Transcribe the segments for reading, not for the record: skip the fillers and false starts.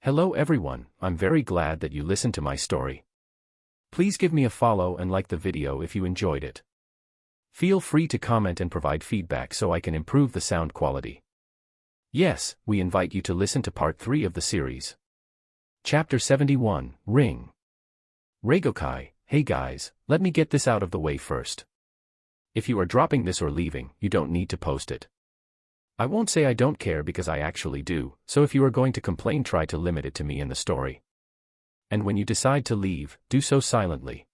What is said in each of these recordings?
Hello everyone, I'm very glad that you listened to my story. Please give me a follow and like the video if you enjoyed it. Feel free to comment and provide feedback so I can improve the sound quality. Yes, we invite you to listen to part 3 of the series. Chapter 71, Ring. Reigokai, hey guys, let me get this out of the way first. If you are dropping this or leaving, you don't need to post it. I won't say I don't care because I actually do, so if you are going to complain, try to limit it to me and the story. And when you decide to leave, do so silently.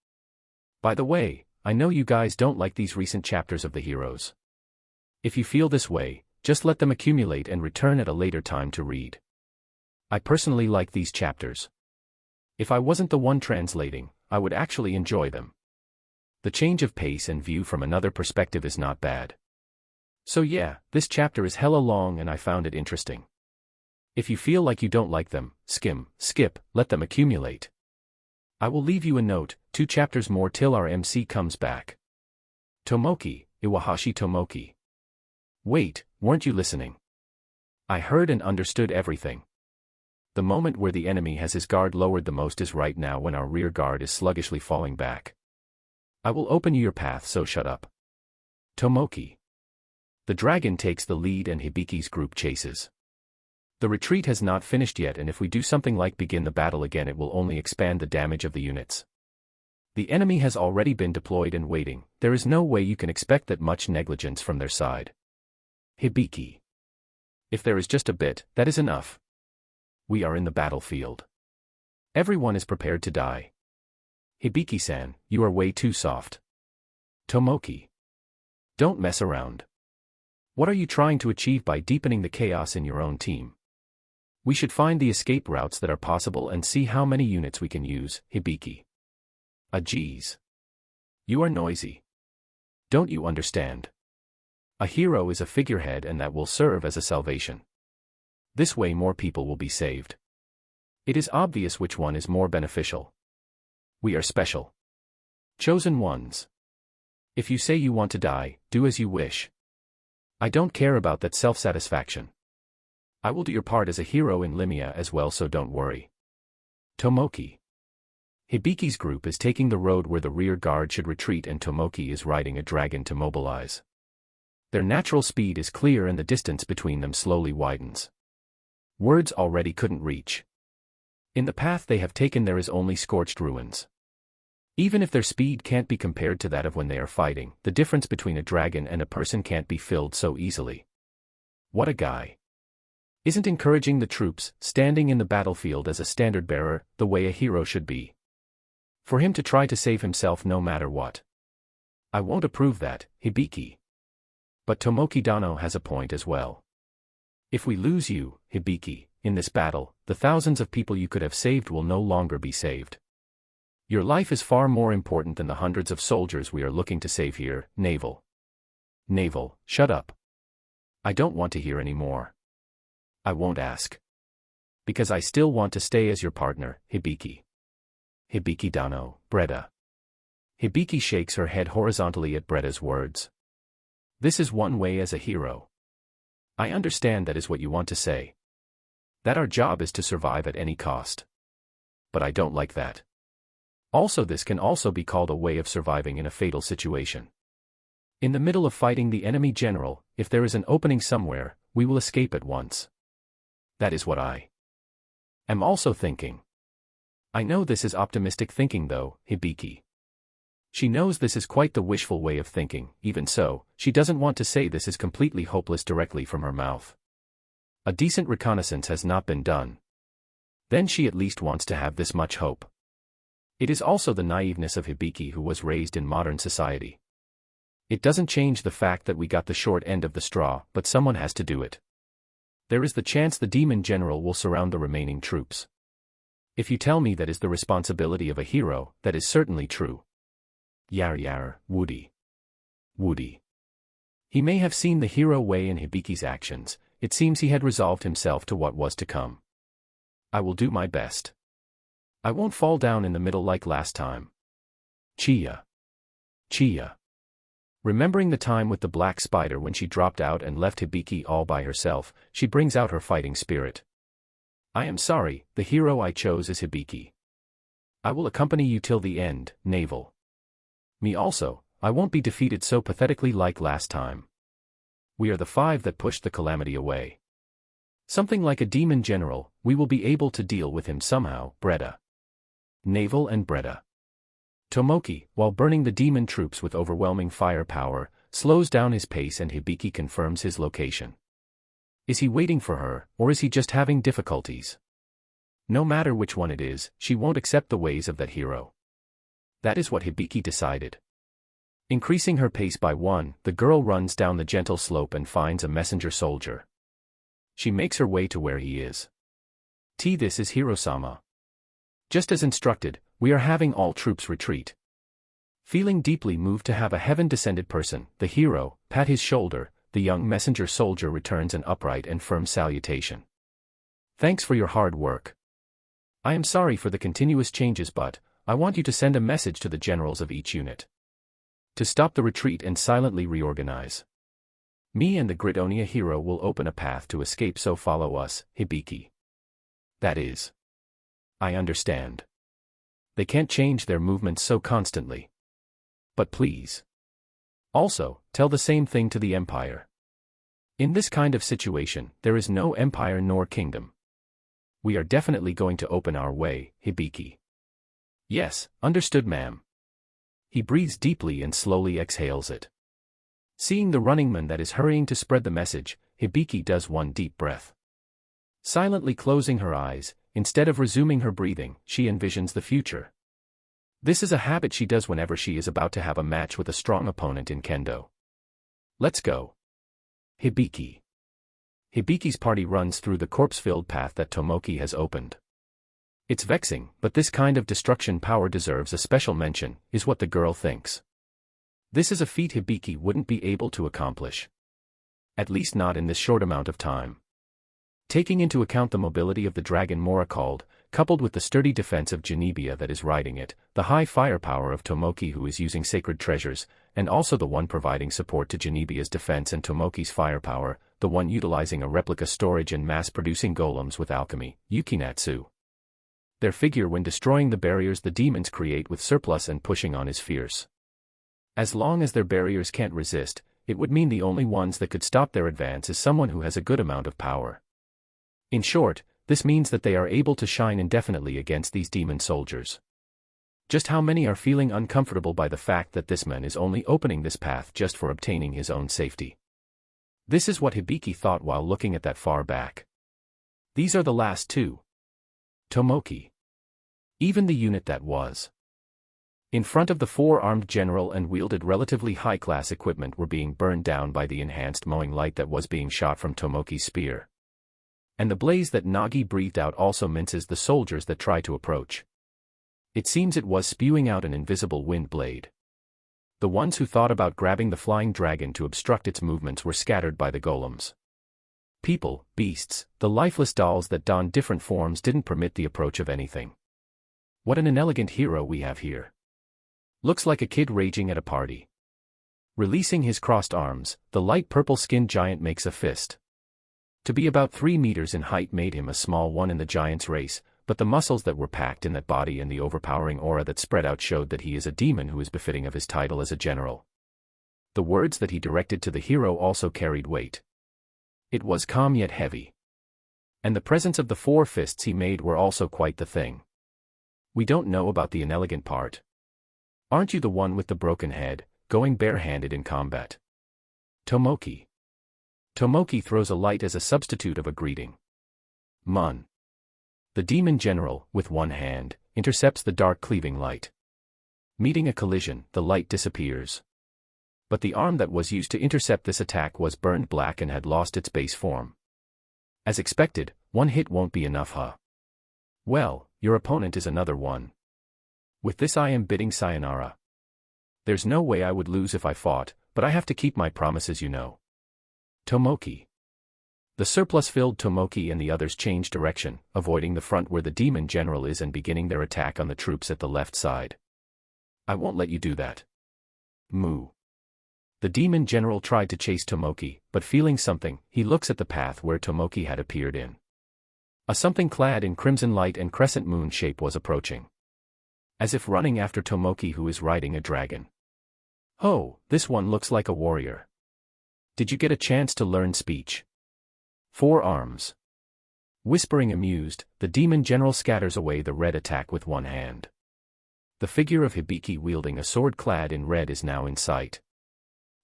By the way, I know you guys don't like these recent chapters of the heroes. If you feel this way, just let them accumulate and return at a later time to read. I personally like these chapters. If I wasn't the one translating, I would actually enjoy them. The change of pace and view from another perspective is not bad. So yeah, this chapter is hella long and I found it interesting. If you feel like you don't like them, skip, let them accumulate. I will leave you a note, 2 chapters more till our MC comes back. Tomoki, Iwahashi Tomoki. Wait, weren't you listening? I heard and understood everything. The moment where the enemy has his guard lowered the most is right now when our rear guard is sluggishly falling back. I will open you your path, so shut up. Tomoki. The dragon takes the lead and Hibiki's group chases. The retreat has not finished yet, and if we do something like begin the battle again, it will only expand the damage of the units. The enemy has already been deployed and waiting, there is no way you can expect that much negligence from their side. Hibiki. If there is just a bit, that is enough. We are in the battlefield. Everyone is prepared to die. Hibiki-san, you are way too soft. Tomoki. Don't mess around. What are you trying to achieve by deepening the chaos in your own team? We should find the escape routes that are possible and see how many units we can use, Hibiki. Geez. You are noisy. Don't you understand? A hero is a figurehead and that will serve as a salvation. This way more people will be saved. It is obvious which one is more beneficial. We are special. Chosen ones. If you say you want to die, do as you wish. I don't care about that self-satisfaction. I will do your part as a hero in Limia as well, so don't worry. Tomoki. Hibiki's group is taking the road where the rear guard should retreat and Tomoki is riding a dragon to mobilize. Their natural speed is clear and the distance between them slowly widens. Words already couldn't reach. In the path they have taken there is only scorched ruins. Even if their speed can't be compared to that of when they are fighting, the difference between a dragon and a person can't be filled so easily. What a guy. Isn't encouraging the troops, standing in the battlefield as a standard bearer, the way a hero should be? For him to try to save himself no matter what. I won't approve that, Hibiki. But Tomoki Dano has a point as well. If we lose you, Hibiki, in this battle, the thousands of people you could have saved will no longer be saved. Your life is far more important than the hundreds of soldiers we are looking to save here, Naval. Naval, shut up. I don't want to hear any more. I won't ask. Because I still want to stay as your partner, Hibiki. Hibiki Dano, Breda. Hibiki shakes her head horizontally at Breda's words. This is one way as a hero. I understand that is what you want to say. That our job is to survive at any cost. But I don't like that. Also, this can also be called a way of surviving in a fatal situation. In the middle of fighting the enemy general, if there is an opening somewhere, we will escape at once. That is what I am also thinking. I know this is optimistic thinking though, Hibiki. She knows this is quite the wishful way of thinking, even so, she doesn't want to say this is completely hopeless directly from her mouth. A decent reconnaissance has not been done. Then she at least wants to have this much hope. It is also the naiveness of Hibiki, who was raised in modern society. It doesn't change the fact that we got the short end of the straw, but someone has to do it. There is the chance the demon general will surround the remaining troops. If you tell me that is the responsibility of a hero, that is certainly true. Yar, Woody. Woody. He may have seen the hero way in Hibiki's actions, it seems he had resolved himself to what was to come. I will do my best. I won't fall down in the middle like last time. Chia. Remembering the time with the black spider when she dropped out and left Hibiki all by herself, she brings out her fighting spirit. I am sorry, the hero I chose is Hibiki. I will accompany you till the end, Navel. Me also, I won't be defeated so pathetically like last time. We are the 5 that pushed the calamity away. Something like a demon general, we will be able to deal with him somehow, Breda. Navel and Breda. Tomoki, while burning the demon troops with overwhelming firepower, slows down his pace and Hibiki confirms his location. Is he waiting for her, or is he just having difficulties? No matter which one it is, she won't accept the ways of that hero. That is what Hibiki decided. Increasing her pace by 1, the girl runs down the gentle slope and finds a messenger soldier. She makes her way to where he is. This is Hirosama. Just as instructed, we are having all troops retreat. Feeling deeply moved to have a heaven-descended person, the hero, pat his shoulder, the young messenger soldier returns an upright and firm salutation. Thanks for your hard work. I am sorry for the continuous changes, but I want you to send a message to the generals of each unit to stop the retreat and silently reorganize. Me and the Gridonia hero will open a path to escape, so follow us, Hibiki. That is. I understand. They can't change their movements so constantly. But please. Also, tell the same thing to the Empire. In this kind of situation, there is no empire nor kingdom. We are definitely going to open our way, Hibiki. Yes, understood, ma'am. He breathes deeply and slowly exhales it. Seeing the running man that is hurrying to spread the message, Hibiki does one deep breath. Silently closing her eyes, instead of resuming her breathing, she envisions the future. This is a habit she does whenever she is about to have a match with a strong opponent in kendo. Let's go. Hibiki. Hibiki's party runs through the corpse-filled path that Tomoki has opened. It's vexing, but this kind of destruction power deserves a special mention, is what the girl thinks. This is a feat Hibiki wouldn't be able to accomplish. At least not in this short amount of time. Taking into account the mobility of the dragon Mora called, coupled with the sturdy defense of Genebia that is riding it, the high firepower of Tomoki who is using sacred treasures, and also the one providing support to Genebia's defense and Tomoki's firepower, the one utilizing a replica storage and mass-producing golems with alchemy, Yukinatsu. Their figure when destroying the barriers the demons create with surplus and pushing on is fierce. As long as their barriers can't resist, it would mean the only ones that could stop their advance is someone who has a good amount of power. In short, this means that they are able to shine indefinitely against these demon soldiers. Just how many are feeling uncomfortable by the fact that this man is only opening this path just for obtaining his own safety? This is what Hibiki thought while looking at that far back. These are the last 2. Tomoki. Even the unit that was in front of the 4-armed general and wielded relatively high-class equipment were being burned down by the enhanced mowing light that was being shot from Tomoki's spear. And the blaze that Nagi breathed out also minces the soldiers that try to approach. It seems it was spewing out an invisible wind blade. The ones who thought about grabbing the flying dragon to obstruct its movements were scattered by the golems. People, beasts, the lifeless dolls that donned different forms didn't permit the approach of anything. What an inelegant hero we have here. Looks like a kid raging at a party. Releasing his crossed arms, the light purple-skinned giant makes a fist. To be about 3 meters in height made him a small one in the giant's race, but the muscles that were packed in that body and the overpowering aura that spread out showed that he is a demon who is befitting of his title as a general. The words that he directed to the hero also carried weight. It was calm yet heavy. And the presence of the 4 fists he made were also quite the thing. We don't know about the inelegant part. Aren't you the one with the broken head, going barehanded in combat? Tomoki. Tomoki throws a light as a substitute of a greeting. Mun. The demon general, with one hand, intercepts the dark cleaving light. Meeting a collision, the light disappears. But the arm that was used to intercept this attack was burned black and had lost its base form. As expected, one hit won't be enough, huh? Well, your opponent is another one. With this I am bidding sayonara. There's no way I would lose if I fought, but I have to keep my promises, you know. Tomoki. The surplus-filled Tomoki and the others change direction, avoiding the front where the demon general is and beginning their attack on the troops at the left side. I won't let you do that. Moo. The demon general tried to chase Tomoki, but feeling something, he looks at the path where Tomoki had appeared in. A something clad in crimson light and crescent moon shape was approaching. As if running after Tomoki, who is riding a dragon. Oh, this one looks like a warrior. Did you get a chance to learn speech? 4 arms. Whispering amused, the demon general scatters away the red attack with one hand. The figure of Hibiki wielding a sword clad in red is now in sight.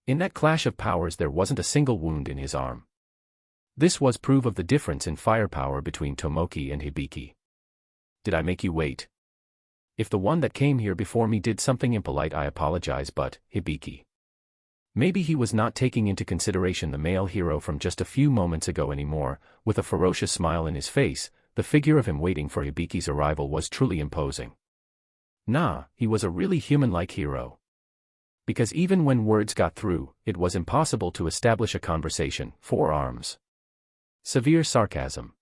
In that clash of powers there wasn't a single wound in his arm. This was proof of the difference in firepower between Tomoki and Hibiki. Did I make you wait? If the one that came here before me did something impolite, I apologize, but, Hibiki. Maybe he was not taking into consideration the male hero from just a few moments ago anymore. With a ferocious smile in his face, the figure of him waiting for Hibiki's arrival was truly imposing. Nah, he was a really human-like hero. Because even when words got through, it was impossible to establish a conversation. 4 arms. Severe sarcasm.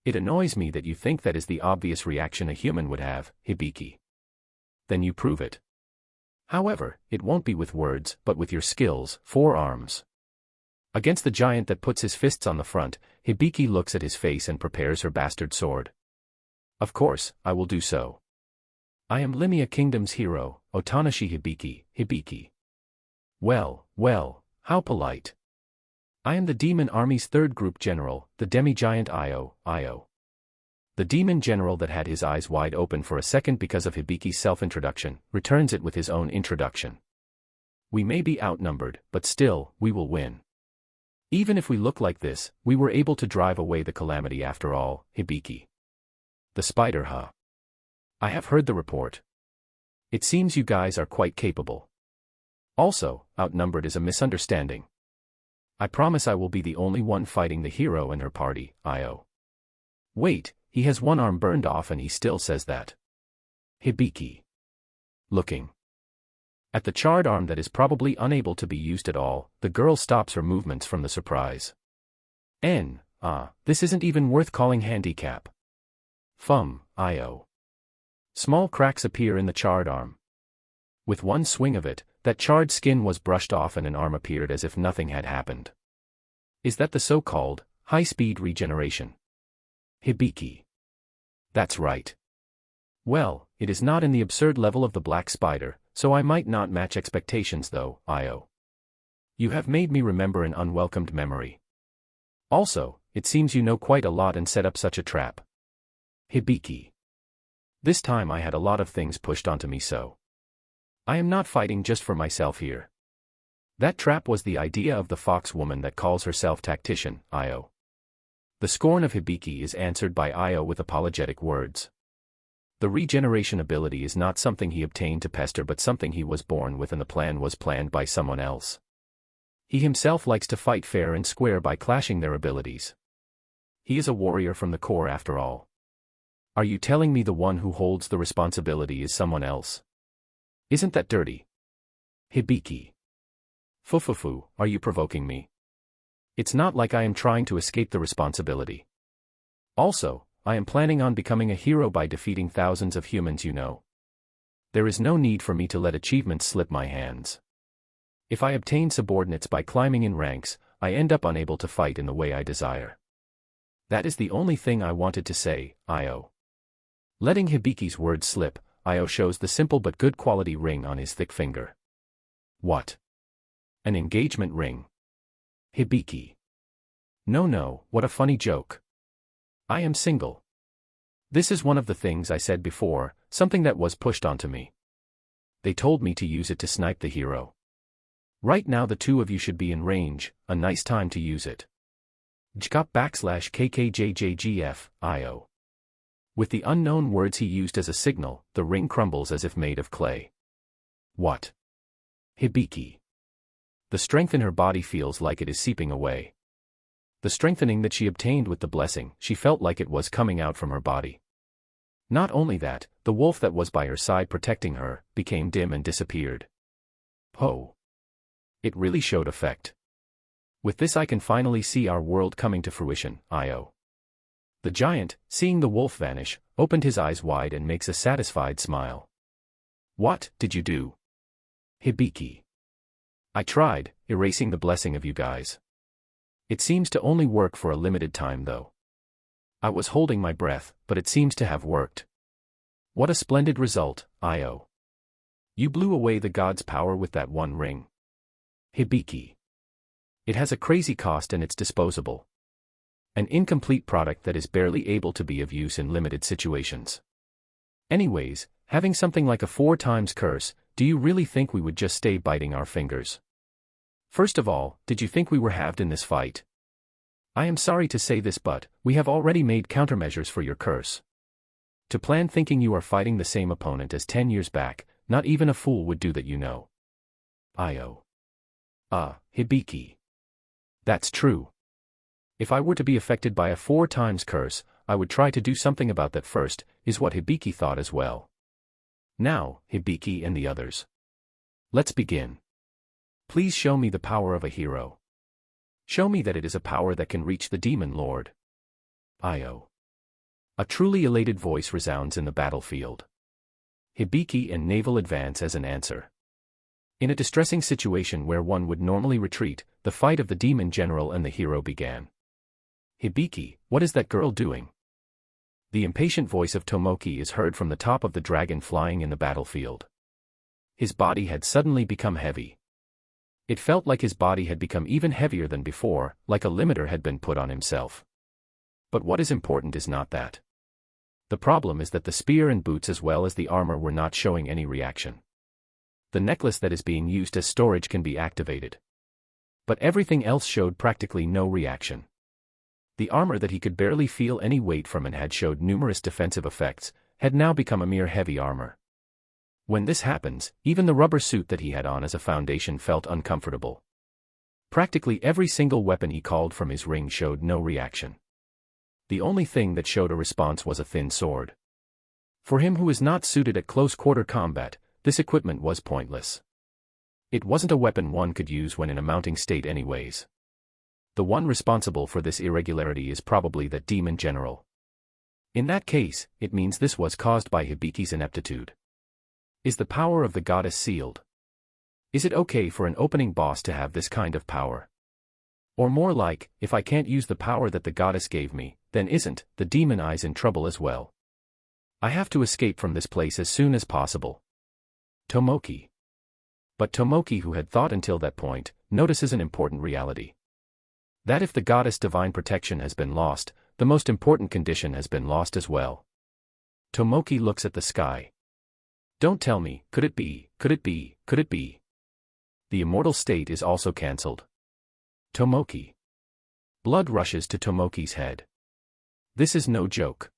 It annoys me that you think that is the obvious reaction a human would have, Hibiki. Then you prove it. However, it won't be with words, but with your skills. 4 arms. Against the giant that puts his fists on the front, Hibiki looks at his face and prepares her bastard sword. Of course, I will do so. I am Limia Kingdom's hero, Otanashi Hibiki, Hibiki. Well, how polite. I am the demon army's 3rd group general, the demi-giant Io. The demon general that had his eyes wide open for a second because of Hibiki's self-introduction, returns it with his own introduction. We may be outnumbered, but still, we will win. Even if we look like this, we were able to drive away the calamity after all, Hibiki. The spider, huh? I have heard the report. It seems you guys are quite capable. Also, outnumbered is a misunderstanding. I promise I will be the only one fighting the hero and her party, Io. Wait, he has one arm burned off and he still says that. Hibiki. Looking at the charred arm that is probably unable to be used at all, the girl stops her movements from the surprise. This isn't even worth calling handicap. Io. Small cracks appear in the charred arm. With one swing of it, that charred skin was brushed off and an arm appeared as if nothing had happened. Is that the so-called high-speed regeneration? Hibiki. That's right. Well, it is not in the absurd level of the black spider, so I might not match expectations though, Io. You have made me remember an unwelcomed memory. Also, it seems you know quite a lot and set up such a trap. Hibiki. This time I had a lot of things pushed onto me, so I am not fighting just for myself here. That trap was the idea of the fox woman that calls herself tactician, Io. The scorn of Hibiki is answered by Io with apologetic words. The regeneration ability is not something he obtained to pester but something he was born with, and the plan was planned by someone else. He himself likes to fight fair and square by clashing their abilities. He is a warrior from the core after all. Are you telling me the one who holds the responsibility is someone else? Isn't that dirty? Hibiki. Fufufu, are you provoking me? It's not like I am trying to escape the responsibility. Also, I am planning on becoming a hero by defeating thousands of humans, you know. There is no need for me to let achievements slip my hands. If I obtain subordinates by climbing in ranks, I end up unable to fight in the way I desire. That is the only thing I wanted to say, Io. Letting Hibiki's words slip, Io shows the simple but good quality ring on his thick finger. What? An engagement ring. Hibiki. No, what a funny joke. I am single. This is one of the things I said before, something that was pushed onto me. They told me to use it to snipe the hero. Right now the 2 of you should be in range, a nice time to use it. JKP/KKJJGF, Io. With the unknown words he used as a signal, the ring crumbles as if made of clay. What? Hibiki. The strength in her body feels like it is seeping away. The strengthening that she obtained with the blessing, she felt like it was coming out from her body. Not only that, the wolf that was by her side protecting her, became dim and disappeared. Oh. It really showed effect. With this I can finally see our world coming to fruition, Io. The giant, seeing the wolf vanish, opened his eyes wide and makes a satisfied smile. What did you do? Hibiki. I tried, erasing the blessing of you guys. It seems to only work for a limited time though. I was holding my breath, but it seems to have worked. What a splendid result, Io. You blew away the god's power with that one ring. Hibiki. It has a crazy cost and it's disposable. An incomplete product that is barely able to be of use in limited situations. Anyways, having something like a 4 times curse, do you really think we would just stay biting our fingers? First of all, did you think we were halved in this fight? I am sorry to say this, but we have already made countermeasures for your curse. To plan thinking you are fighting the same opponent as 10 years back, not even a fool would do that, you know. Io. Hibiki. That's true. If I were to be affected by a 4 times curse, I would try to do something about that first, is what Hibiki thought as well. Now, Hibiki and the others. Let's begin. Please show me the power of a hero. Show me that it is a power that can reach the demon lord. Io. A truly elated voice resounds in the battlefield. Hibiki and naval advance as an answer. In a distressing situation where one would normally retreat, the fight of the demon general and the hero began. Hibiki, what is that girl doing? The impatient voice of Tomoki is heard from the top of the dragon flying in the battlefield. His body had suddenly become heavy. It felt like his body had become even heavier than before, like a limiter had been put on himself. But what is important is not that. The problem is that the spear and boots as well as the armor were not showing any reaction. The necklace that is being used as storage can be activated. But everything else showed practically no reaction. The armor that he could barely feel any weight from and had showed numerous defensive effects, had now become a mere heavy armor. When this happens, even the rubber suit that he had on as a foundation felt uncomfortable. Practically every single weapon he called from his ring showed no reaction. The only thing that showed a response was a thin sword. For him who is not suited at close-quarter combat, this equipment was pointless. It wasn't a weapon one could use when in a mounting state anyways. The one responsible for this irregularity is probably that demon general. In that case, it means this was caused by Hibiki's ineptitude. Is the power of the goddess sealed? Is it okay for an opening boss to have this kind of power? Or more like, if I can't use the power that the goddess gave me, then isn't the demon eyes in trouble as well? I have to escape from this place as soon as possible. Tomoki. But Tomoki, who had thought until that point, notices an important reality. That if the goddess' divine protection has been lost, the most important condition has been lost as well. Tomoki looks at the sky. Don't tell me, could it be, could it be, could it be? The immortal state is also cancelled. Tomoki. Blood rushes to Tomoki's head. This is no joke.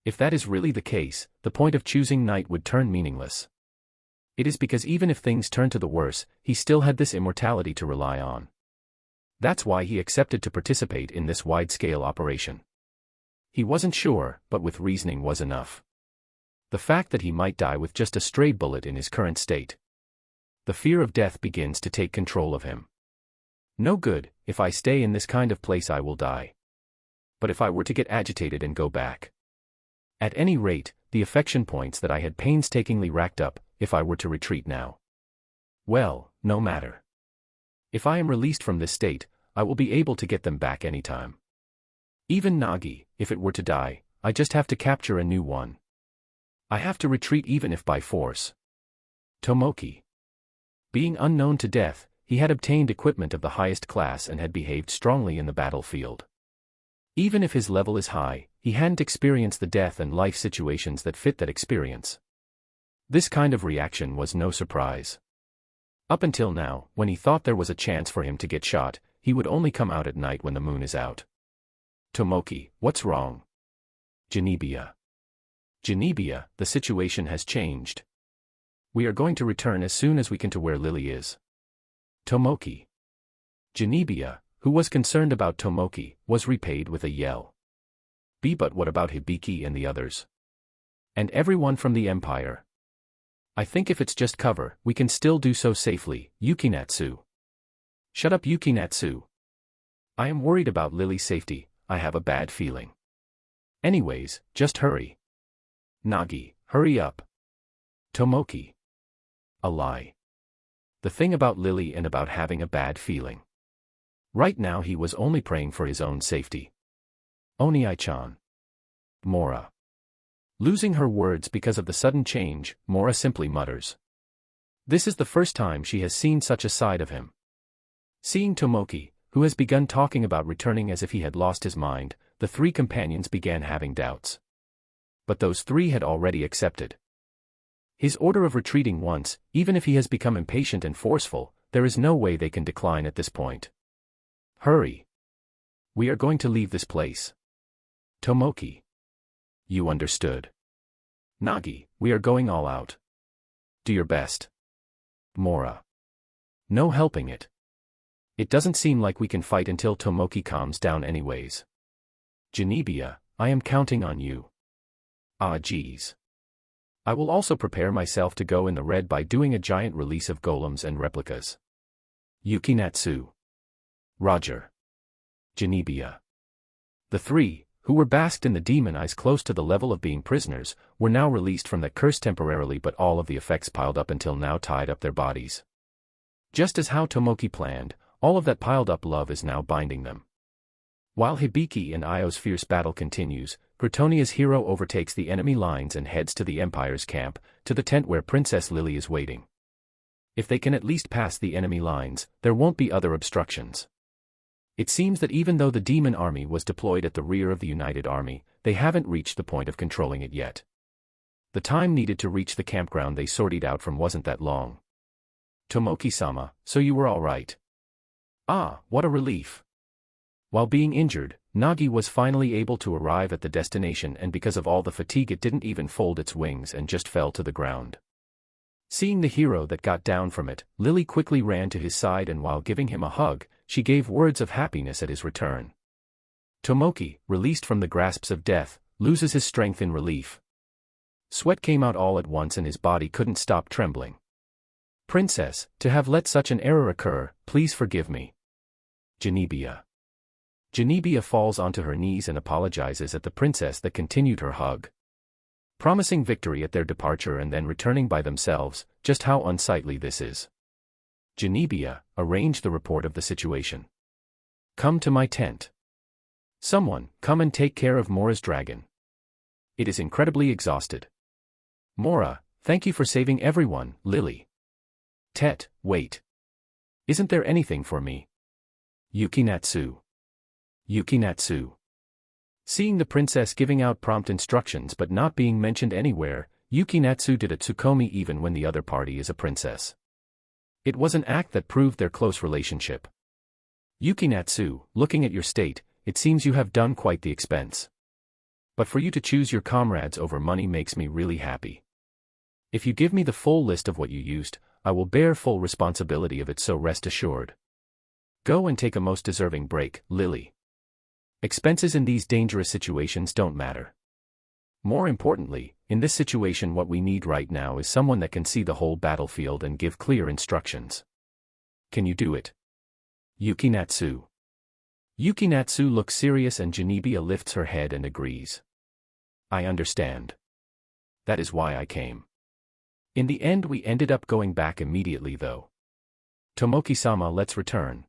If that is really the case, the point of choosing night would turn meaningless. It is because even if things turn to the worse, he still had this immortality to rely on. That's why he accepted to participate in this wide-scale operation. He wasn't sure, but with reasoning was enough. The fact that he might die with just a stray bullet in his current state. The fear of death begins to take control of him. No good, if I stay in this kind of place I will die. But if I were to get agitated and go back. At any rate, the affection points that I had painstakingly racked up, if I were to retreat now. Well, no matter. If I am released from this state, I will be able to get them back anytime. Even Nagi, if it were to die, I just have to capture a new one. I have to retreat even if by force. Tomoki. Being unknown to death, he had obtained equipment of the highest class and had behaved strongly in the battlefield. Even if his level is high, he hadn't experienced the death and life situations that fit that experience. This kind of reaction was no surprise. Up until now, when he thought there was a chance for him to get shot, he would only come out at night when the moon is out. Tomoki, what's wrong? Genebia. Genebia, the situation has changed. We are going to return as soon as we can to where Lily is. Tomoki. Genebia, who was concerned about Tomoki, was repaid with a yell. But what about Hibiki and the others? And everyone from the Empire? I think if it's just cover, we can still do so safely, Yukinatsu. Shut up, Yukinatsu. I am worried about Lily's safety, I have a bad feeling. Anyways, just hurry. Nagi, hurry up. Tomoki. A lie. The thing about Lily and about having a bad feeling. Right now he was only praying for his own safety. Oniai-chan. Mora. Losing her words because of the sudden change, Mora simply mutters. This is the first time she has seen such a side of him. Seeing Tomoki, who has begun talking about returning as if he had lost his mind, the three companions began having doubts. But those three had already accepted his order of retreating once. Even if he has become impatient and forceful, there is no way they can decline at this point. Hurry. We are going to leave this place. Tomoki. You understood. Nagi, we are going all out. Do your best. Mora. No helping it. It doesn't seem like we can fight until Tomoki calms down anyways. Genebia, I am counting on you. Ah geez. I will also prepare myself to go in the red by doing a giant release of golems and replicas. Yukinatsu. Roger. Genebia. The three, who were basked in the demon eyes close to the level of being prisoners, were now released from that curse temporarily, but all of the effects piled up until now tied up their bodies. Just as how Tomoki planned, all of that piled up love is now binding them. While Hibiki and Io's fierce battle continues, Gritonia's hero overtakes the enemy lines and heads to the Empire's camp, to the tent where Princess Lily is waiting. If they can at least pass the enemy lines, there won't be other obstructions. It seems that even though the demon army was deployed at the rear of the United Army, they haven't reached the point of controlling it yet. The time needed to reach the campground they sortied out from wasn't that long. Tomoki-sama, so you were all right. Ah, what a relief. While being injured, Nagi was finally able to arrive at the destination, and because of all the fatigue it didn't even fold its wings and just fell to the ground. Seeing the hero that got down from it, Lily quickly ran to his side, and while giving him a hug, she gave words of happiness at his return. Tomoki, released from the grasps of death, loses his strength in relief. Sweat came out all at once and his body couldn't stop trembling. Princess, to have let such an error occur, please forgive me. Genebia. Genebia falls onto her knees and apologizes at the princess that continued her hug. Promising victory at their departure and then returning by themselves, just how unsightly this is. Genebia, arrange the report of the situation. Come to my tent. Someone, come and take care of Mora's dragon. It is incredibly exhausted. Mora, thank you for saving everyone, Lily. Tet, wait. Isn't there anything for me? Yukinatsu. Yukinatsu. Seeing the princess giving out prompt instructions but not being mentioned anywhere, Yukinatsu did a tsukomi even when the other party is a princess. It was an act that proved their close relationship. Yukinatsu, looking at your state, it seems you have done quite the expense. But for you to choose your comrades over money makes me really happy. If you give me the full list of what you used, I will bear full responsibility of it, so rest assured. Go and take a most deserving break, Lily. Expenses in these dangerous situations don't matter. More importantly, in this situation what we need right now is someone that can see the whole battlefield and give clear instructions. Can you do it? Yukinatsu. Yukinatsu looks serious and Genebia lifts her head and agrees. I understand. That is why I came. In the end we ended up going back immediately though. Tomoki-sama, let's return.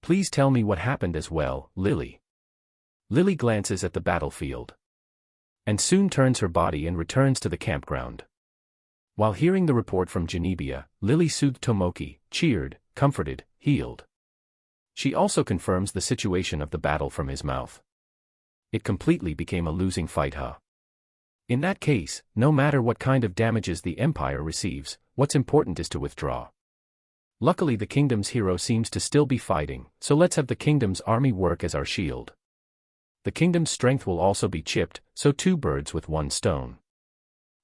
Please tell me what happened as well, Lily. Lily glances at the battlefield. And soon turns her body and returns to the campground. While hearing the report from Genebia, Lily soothed Tomoki, cheered, comforted, healed. She also confirms the situation of the battle from his mouth. It completely became a losing fight, huh? In that case, no matter what kind of damages the Empire receives, what's important is to withdraw. Luckily the kingdom's hero seems to still be fighting, so let's have the kingdom's army work as our shield. The kingdom's strength will also be chipped, so two birds with one stone.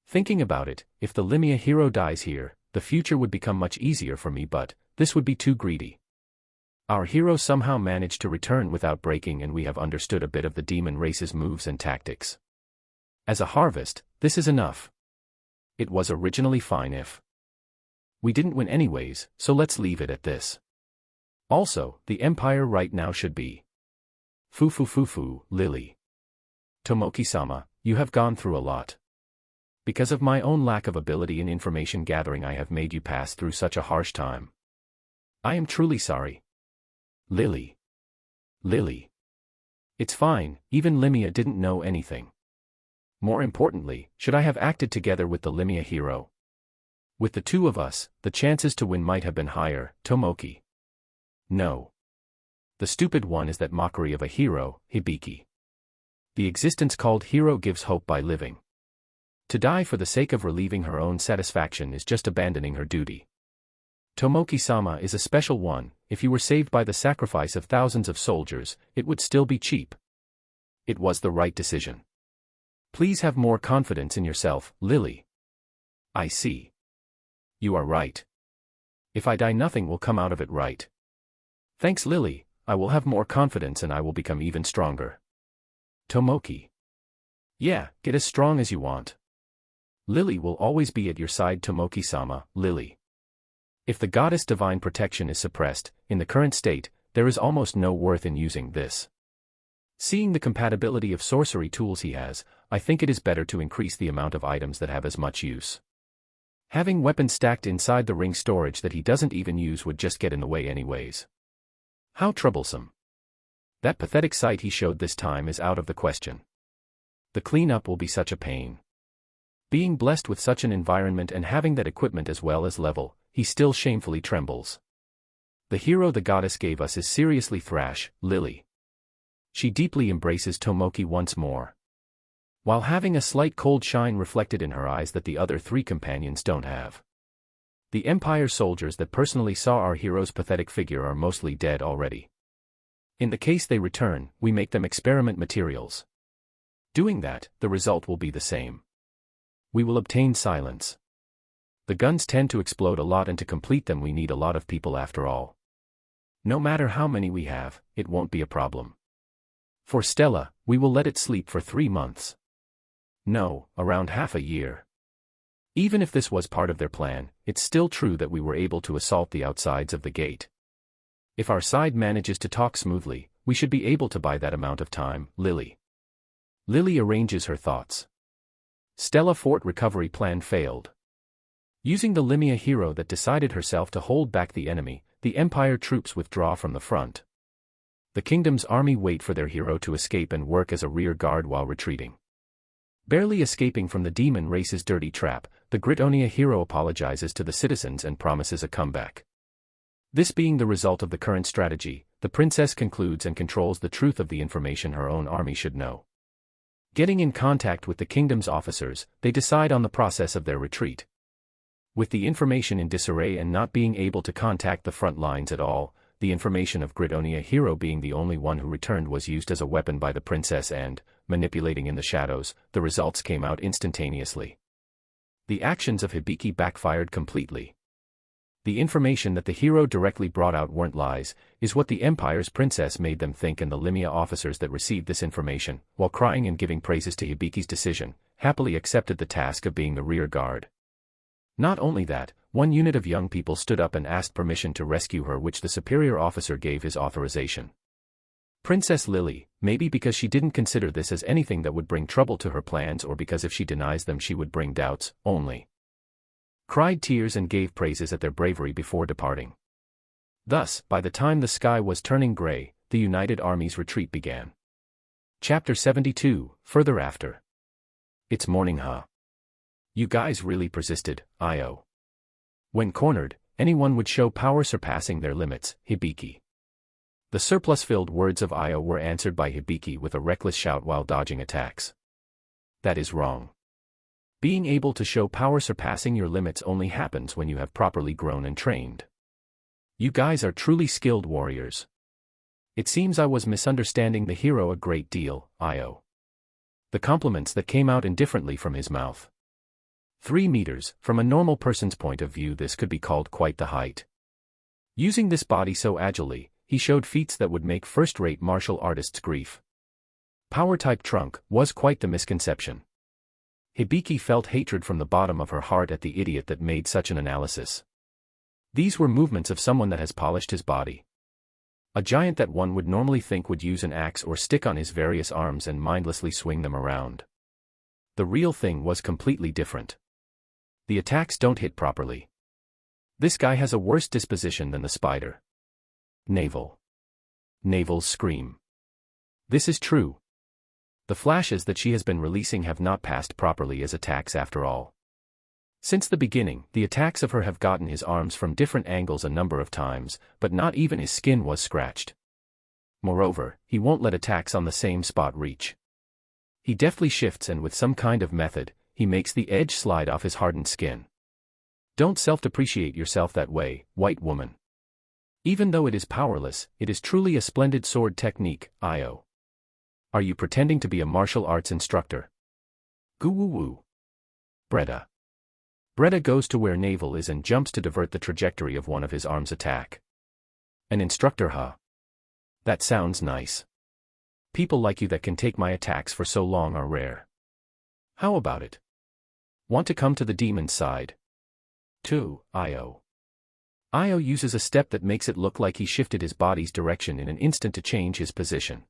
Thinking about it, if the Limia hero dies here, the future would become much easier for me, but this would be too greedy. Our hero somehow managed to return without breaking, and we have understood a bit of the demon race's moves and tactics. As a harvest, this is enough. It was originally fine if we didn't win anyways, so let's leave it at this. Also, the Empire right now should be Fufu, Lily. Tomoki-sama, you have gone through a lot. Because of my own lack of ability in information gathering I have made you pass through such a harsh time. I am truly sorry. Lily. It's fine, even Limia didn't know anything. More importantly, should I have acted together with the Limia hero? With the two of us, the chances to win might have been higher, Tomoki. No. The stupid one is that mockery of a hero, Hibiki. The existence called hero gives hope by living. To die for the sake of relieving her own satisfaction is just abandoning her duty. Tomoki-sama is a special one. If you were saved by the sacrifice of thousands of soldiers, it would still be cheap. It was the right decision. Please have more confidence in yourself, Lily. I see. You are right. If I die, nothing will come out of it right. Thanks, Lily, I will have more confidence and I will become even stronger. Tomoki. Yeah, get as strong as you want. Lily will always be at your side, Tomoki-sama, Lily. If the goddess divine protection is suppressed, in the current state, there is almost no worth in using this. Seeing the compatibility of sorcery tools he has, I think it is better to increase the amount of items that have as much use. Having weapons stacked inside the ring storage that he doesn't even use would just get in the way anyways. How troublesome. That pathetic sight he showed this time is out of the question. The cleanup will be such a pain. Being blessed with such an environment and having that equipment as well as level, he still shamefully trembles. The hero the goddess gave us is seriously thrash, Lily. She deeply embraces Tomoki once more, while having a slight cold shine reflected in her eyes that the other three companions don't have. The Empire soldiers that personally saw our hero's pathetic figure are mostly dead already. In the case they return, we make them experiment materials. Doing that, the result will be the same. We will obtain silence. The guns tend to explode a lot, and to complete them we need a lot of people after all. No matter how many we have, it won't be a problem. For Stella, we will let it sleep for 3 months. No, around half a year. Even if this was part of their plan, it's still true that we were able to assault the outsides of the gate. If our side manages to talk smoothly, we should be able to buy that amount of time, Lily. Lily arranges her thoughts. Stella Fort recovery plan failed. Using the Limia hero that decided herself to hold back the enemy, the Empire troops withdraw from the front. The kingdom's army wait for their hero to escape and work as a rear guard while retreating. Barely escaping from the demon race's dirty trap, the Gritonia hero apologizes to the citizens and promises a comeback. This being the result of the current strategy, the princess concludes and controls the truth of the information her own army should know. Getting in contact with the kingdom's officers, they decide on the process of their retreat. With the information in disarray and not being able to contact the front lines at all, the information of Gritonia hero being the only one who returned was used as a weapon by the princess and, manipulating in the shadows, the results came out instantaneously. The actions of Hibiki backfired completely. The information that the hero directly brought out weren't lies, is what the Empire's princess made them think, and the Limia officers that received this information, while crying and giving praises to Hibiki's decision, happily accepted the task of being the rear guard. Not only that, one unit of young people stood up and asked permission to rescue her, which the superior officer gave his authorization. Princess Lily, maybe because she didn't consider this as anything that would bring trouble to her plans, or because if she denies them she would bring doubts, only cried tears and gave praises at their bravery before departing. Thus, by the time the sky was turning gray, the United Army's retreat began. Chapter 72, Further After. It's morning, huh? You guys really persisted, Io. When cornered, anyone would show power surpassing their limits, Hibiki. The surplus-filled words of Io were answered by Hibiki with a reckless shout while dodging attacks. That is wrong. Being able to show power surpassing your limits only happens when you have properly grown and trained. You guys are truly skilled warriors. It seems I was misunderstanding the hero a great deal, Io. The compliments that came out indifferently from his mouth. 3 meters, from a normal person's point of view this could be called quite the height. Using this body so agilely, he showed feats that would make first-rate martial artists grief. Power-type trunk was quite the misconception. Hibiki felt hatred from the bottom of her heart at the idiot that made such an analysis. These were movements of someone that has polished his body. A giant that one would normally think would use an axe or stick on his various arms and mindlessly swing them around. The real thing was completely different. The attacks don't hit properly. This guy has a worse disposition than the spider. Navel. Navel's scream. This is true. The flashes that she has been releasing have not passed properly as attacks after all. Since the beginning, the attacks of her have gotten his arms from different angles a number of times, but not even his skin was scratched. Moreover, he won't let attacks on the same spot reach. He deftly shifts and with some kind of method, he makes the edge slide off his hardened skin. Don't self-depreciate yourself that way, white woman. Even though it is powerless, it is truly a splendid sword technique, Io. Are you pretending to be a martial arts instructor? Goo woo woo. Breda. Breda goes to where Navel is and jumps to divert the trajectory of one of his arm's attack. An instructor, huh? That sounds nice. People like you that can take my attacks for so long are rare. How about it? Want to come to the demon's side? 2. Io. Io uses a step that makes it look like he shifted his body's direction in an instant to change his position.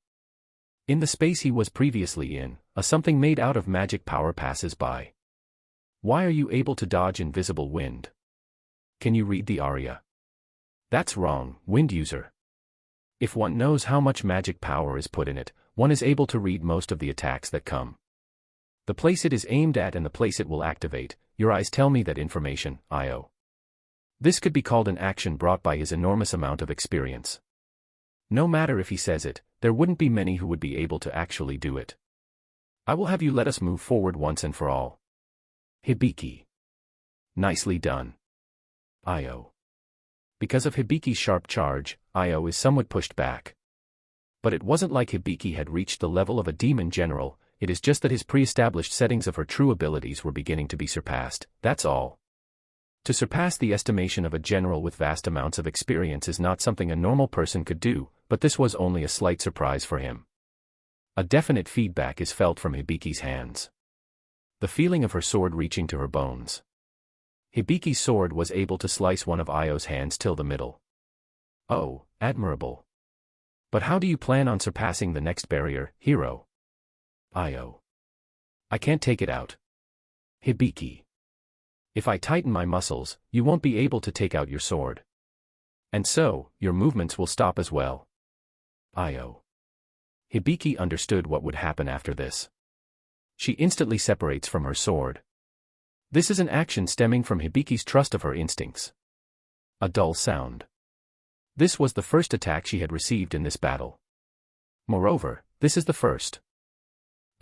In the space he was previously in, a something made out of magic power passes by. Why are you able to dodge invisible wind? Can you read the aria? That's wrong, wind user. If one knows how much magic power is put in it, one is able to read most of the attacks that come. The place it is aimed at and the place it will activate, your eyes tell me that information, Io. This could be called an action brought by his enormous amount of experience. No matter if he says it, there wouldn't be many who would be able to actually do it. I will have you let us move forward once and for all. Hibiki. Nicely done. Io. Because of Hibiki's sharp charge, Io is somewhat pushed back. But it wasn't like Hibiki had reached the level of a demon general, it is just that his pre-established settings of her true abilities were beginning to be surpassed, that's all. To surpass the estimation of a general with vast amounts of experience is not something a normal person could do, but this was only a slight surprise for him. A definite feedback is felt from Hibiki's hands. The feeling of her sword reaching to her bones. Hibiki's sword was able to slice one of Io's hands till the middle. Oh, admirable. But how do you plan on surpassing the next barrier, hero? Io. I can't take it out. Hibiki. If I tighten my muscles, you won't be able to take out your sword. And so, your movements will stop as well. Io. Hibiki understood what would happen after this. She instantly separates from her sword. This is an action stemming from Hibiki's trust of her instincts. A dull sound. This was the first attack she had received in this battle. Moreover, this is the first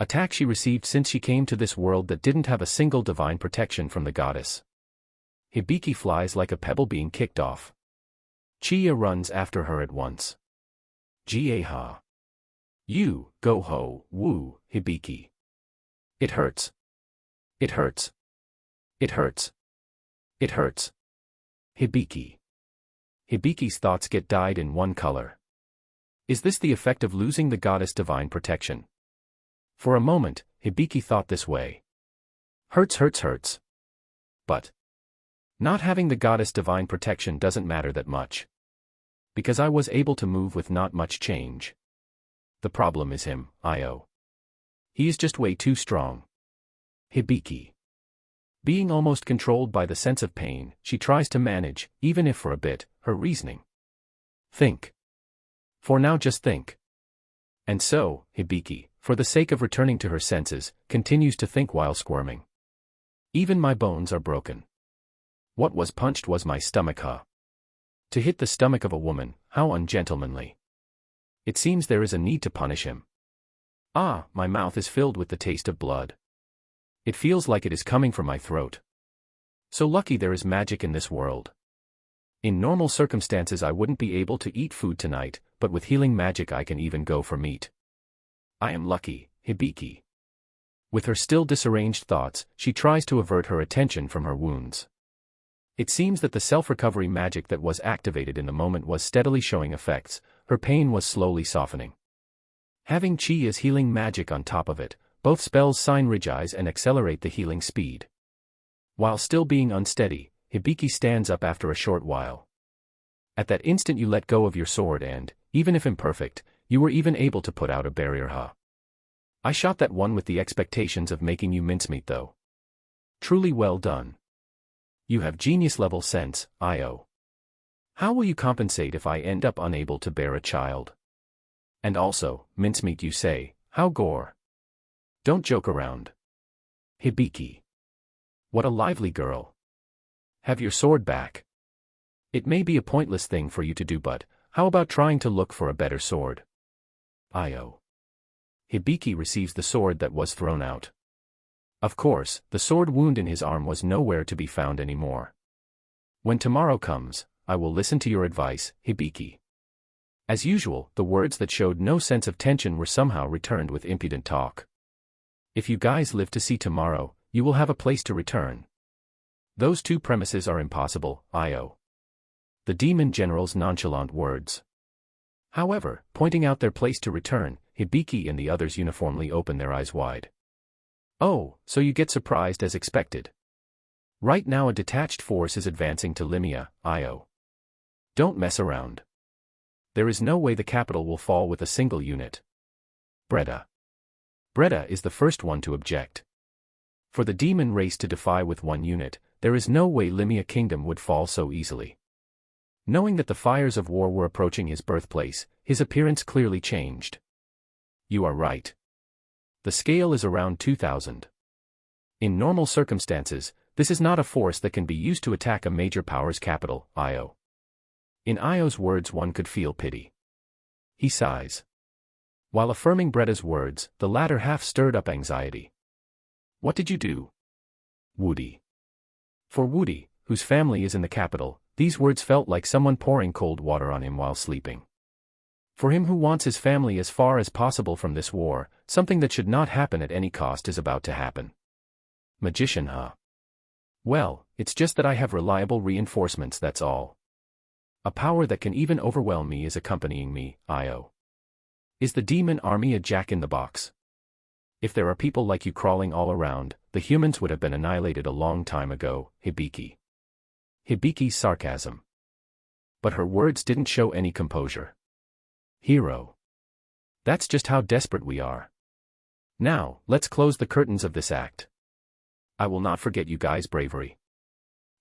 attack she received since she came to this world that didn't have a single divine protection from the goddess. Hibiki flies like a pebble being kicked off. Chia runs after her at once. Jieha. You, go ho, woo, Hibiki. It hurts. It hurts. It hurts. It hurts. Hibiki. Hibiki's thoughts get dyed in one color. Is this the effect of losing the goddess' divine protection? For a moment, Hibiki thought this way. Hurts hurts hurts. But not having the goddess' divine protection doesn't matter that much. Because I was able to move with not much change. The problem is him, Io. He is just way too strong. Hibiki. Being almost controlled by the sense of pain, she tries to manage, even if for a bit, her reasoning. Think. For now just think. And so, Hibiki, for the sake of returning to her senses, continues to think while squirming. Even my bones are broken. What was punched was my stomach, huh? To hit the stomach of a woman, how ungentlemanly. It seems there is a need to punish him. Ah, my mouth is filled with the taste of blood. It feels like it is coming from my throat. So lucky there is magic in this world. In normal circumstances I wouldn't be able to eat food tonight, but with healing magic I can even go for meat. I am lucky, Hibiki. With her still disarranged thoughts, she tries to avert her attention from her wounds. It seems that the self-recovery magic that was activated in the moment was steadily showing effects, her pain was slowly softening. Having Chi as healing magic on top of it, both spells synergize and accelerate the healing speed. While still being unsteady, Hibiki stands up after a short while. At that instant you let go of your sword and, even if imperfect, you were even able to put out a barrier, huh? I shot that one with the expectations of making you mincemeat though. Truly well done. You have genius-level sense, Io. How will you compensate if I end up unable to bear a child? And also, mincemeat you say, how gore. Don't joke around. Hibiki. What a lively girl. Have your sword back. It may be a pointless thing for you to do, but how about trying to look for a better sword? Io. Hibiki receives the sword that was thrown out. Of course, the sword wound in his arm was nowhere to be found anymore. When tomorrow comes, I will listen to your advice, Hibiki. As usual, the words that showed no sense of tension were somehow returned with impudent talk. If you guys live to see tomorrow, you will have a place to return. Those two premises are impossible, Io. The demon general's nonchalant words. However, pointing out their place to return, Hibiki and the others uniformly open their eyes wide. Oh, so you get surprised as expected. Right now a detached force is advancing to Limia, Io. Don't mess around. There is no way the capital will fall with a single unit. Breda. Breda is the first one to object. For the demon race to defy with one unit, there is no way Limia Kingdom would fall so easily. Knowing that the fires of war were approaching his birthplace, his appearance clearly changed. You are right. The scale is around 2,000. In normal circumstances, this is not a force that can be used to attack a major power's capital, Io. In Io's words one could feel pity. He sighs. While affirming Breda's words, the latter half stirred up anxiety. What did you do? Woody. For Woody, whose family is in the capital, these words felt like someone pouring cold water on him while sleeping. For him who wants his family as far as possible from this war, something that should not happen at any cost is about to happen. Magician, huh? Well, it's just that I have reliable reinforcements, that's all. A power that can even overwhelm me is accompanying me, Io. Is the demon army a jack-in-the-box? If there are people like you crawling all around, the humans would have been annihilated a long time ago, Hibiki. Hibiki's sarcasm. But her words didn't show any composure. Hero. That's just how desperate we are. Now, let's close the curtains of this act. I will not forget you guys' bravery.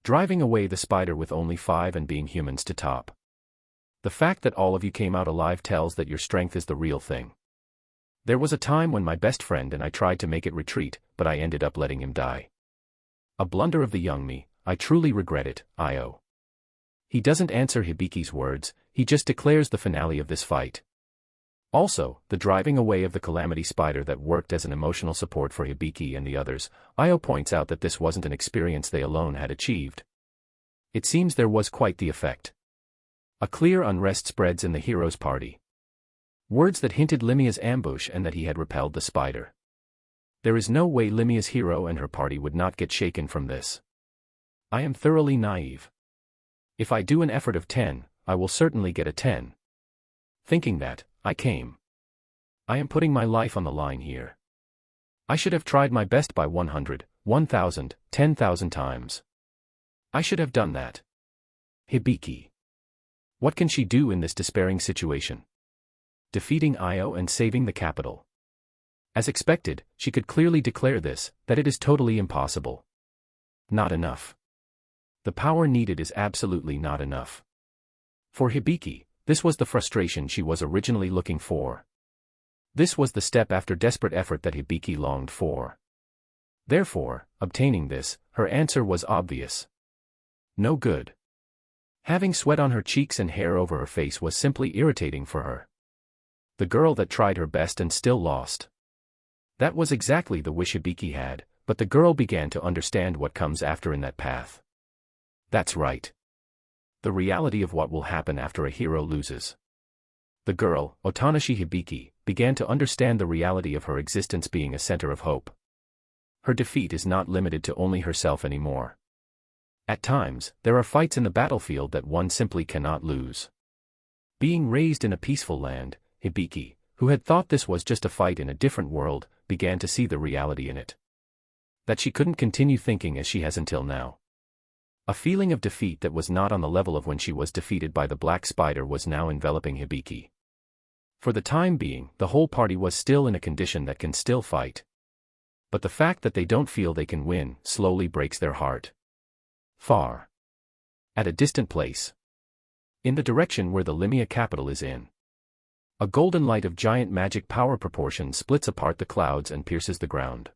Driving away the spider with only 5 and being humans to top. The fact that all of you came out alive tells that your strength is the real thing. There was a time when my best friend and I tried to make it retreat, but I ended up letting him die. A blunder of the young me, I truly regret it, Io. He doesn't answer Hibiki's words, he just declares the finale of this fight. Also, the driving away of the calamity spider that worked as an emotional support for Hibiki and the others, Io points out that this wasn't an experience they alone had achieved. It seems there was quite the effect. A clear unrest spreads in the hero's party. Words that hinted Limia's ambush and that he had repelled the spider. There is no way Limia's hero and her party would not get shaken from this. I am thoroughly naive. If I do an effort of 10, I will certainly get a 10. Thinking that, I came. I am putting my life on the line here. I should have tried my best by 100, 1,000, 10,000 times. I should have done that. Hibiki. What can she do in this despairing situation? Defeating Io and saving the capital. As expected, she could clearly declare this, that it is totally impossible. Not enough. The power needed is absolutely not enough. For Hibiki, this was the frustration she was originally looking for. This was the step after desperate effort that Hibiki longed for. Therefore, obtaining this, her answer was obvious. No good. Having sweat on her cheeks and hair over her face was simply irritating for her. The girl that tried her best and still lost. That was exactly the wish Hibiki had, but the girl began to understand what comes after in that path. That's right. The reality of what will happen after a hero loses. The girl, Otanashi Hibiki, began to understand the reality of her existence being a center of hope. Her defeat is not limited to only herself anymore. At times, there are fights in the battlefield that one simply cannot lose. Being raised in a peaceful land, Hibiki, who had thought this was just a fight in a different world, began to see the reality in it. That she couldn't continue thinking as she has until now. A feeling of defeat that was not on the level of when she was defeated by the black spider was now enveloping Hibiki. For the time being, the whole party was still in a condition that can still fight. But the fact that they don't feel they can win slowly breaks their heart. Far. At a distant place. In the direction where the Limia capital is in. A golden light of giant magic power proportions splits apart the clouds and pierces the ground.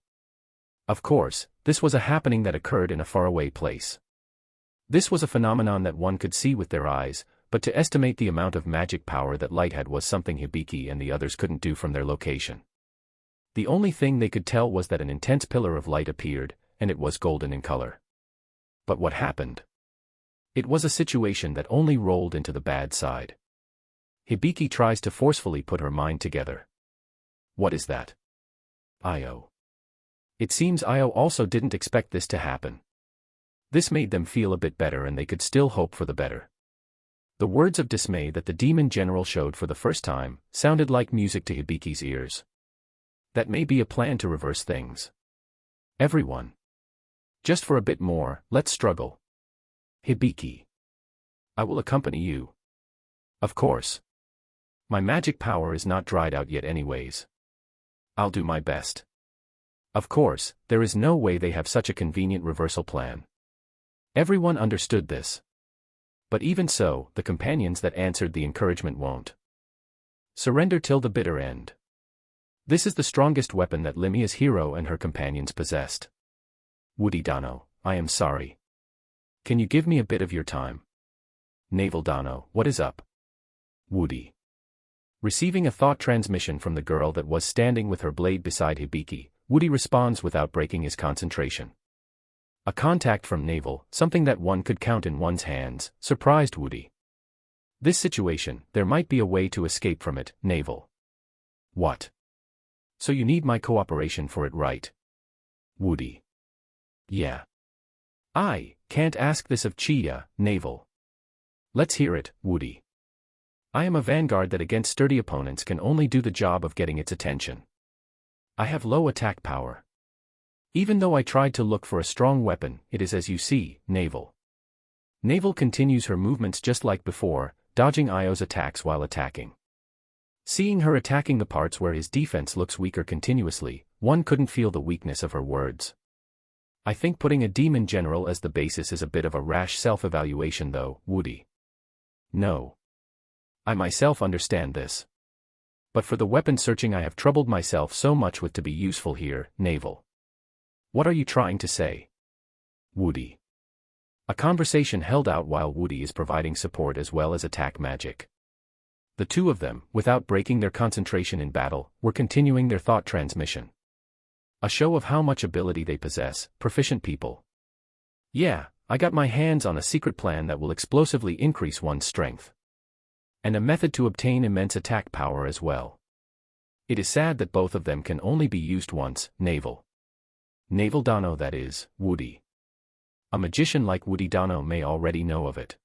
Of course, this was a happening that occurred in a faraway place. This was a phenomenon that one could see with their eyes, but to estimate the amount of magic power that light had was something Hibiki and the others couldn't do from their location. The only thing they could tell was that an intense pillar of light appeared, and it was golden in color. But what happened? It was a situation that only rolled into the bad side. Hibiki tries to forcefully put her mind together. What is that? Io. It seems Io also didn't expect this to happen. This made them feel a bit better and they could still hope for the better. The words of dismay that the demon general showed for the first time sounded like music to Hibiki's ears. That may be a plan to reverse things. Everyone. Just for a bit more, let's struggle. Hibiki. I will accompany you. Of course. My magic power is not dried out yet anyways. I'll do my best. Of course, there is no way they have such a convenient reversal plan. Everyone understood this. But even so, the companions that answered the encouragement won't surrender till the bitter end. This is the strongest weapon that Limia's hero and her companions possessed. Woody Dano, I am sorry. Can you give me a bit of your time? Naval Dano, what is up? Woody. Receiving a thought transmission from the girl that was standing with her blade beside Hibiki, Woody responds without breaking his concentration. A contact from Naval, something that one could count in one's hands, surprised Woody. This situation, there might be a way to escape from it, Naval. What? So you need my cooperation for it, right? Woody. Yeah. I can't ask this of Chiya, Naval. Let's hear it, Woody. I am a vanguard that against sturdy opponents can only do the job of getting its attention. I have low attack power. Even though I tried to look for a strong weapon, it is as you see, Naval. Naval continues her movements just like before, dodging Io's attacks while attacking. Seeing her attacking the parts where his defense looks weaker continuously, one couldn't feel the weakness of her words. I think putting a demon general as the basis is a bit of a rash self-evaluation though, Woody. No. I myself understand this. But for the weapon searching I have troubled myself so much with to be useful here, Naval. What are you trying to say? Woody. A conversation held out while Woody is providing support as well as attack magic. The two of them, without breaking their concentration in battle, were continuing their thought transmission. A show of how much ability they possess, proficient people. Yeah, I got my hands on a secret plan that will explosively increase one's strength. And a method to obtain immense attack power as well. It is sad that both of them can only be used once, Naval. Naval Dano, that is, Woody. A magician like Woody Dano may already know of it.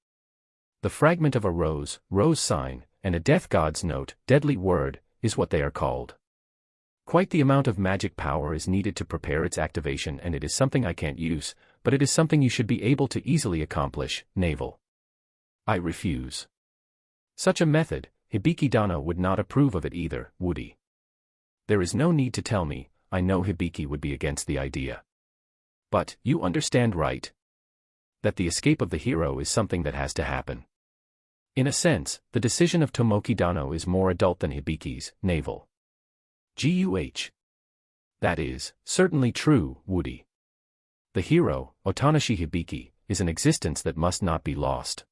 The fragment of a rose sign, and a death god's note, deadly word, is what they are called. Quite the amount of magic power is needed to prepare its activation, and it is something I can't use, but it is something you should be able to easily accomplish, Naval. I refuse. Such a method, Hibiki Dano would not approve of it either, Woody. There is no need to tell me, I know Hibiki would be against the idea. But, you understand right? That the escape of the hero is something that has to happen. In a sense, the decision of Tomoki Dano is more adult than Hibiki's, Naval. Guh. That is, certainly true, Woody. The hero, Otanashi Hibiki, is an existence that must not be lost.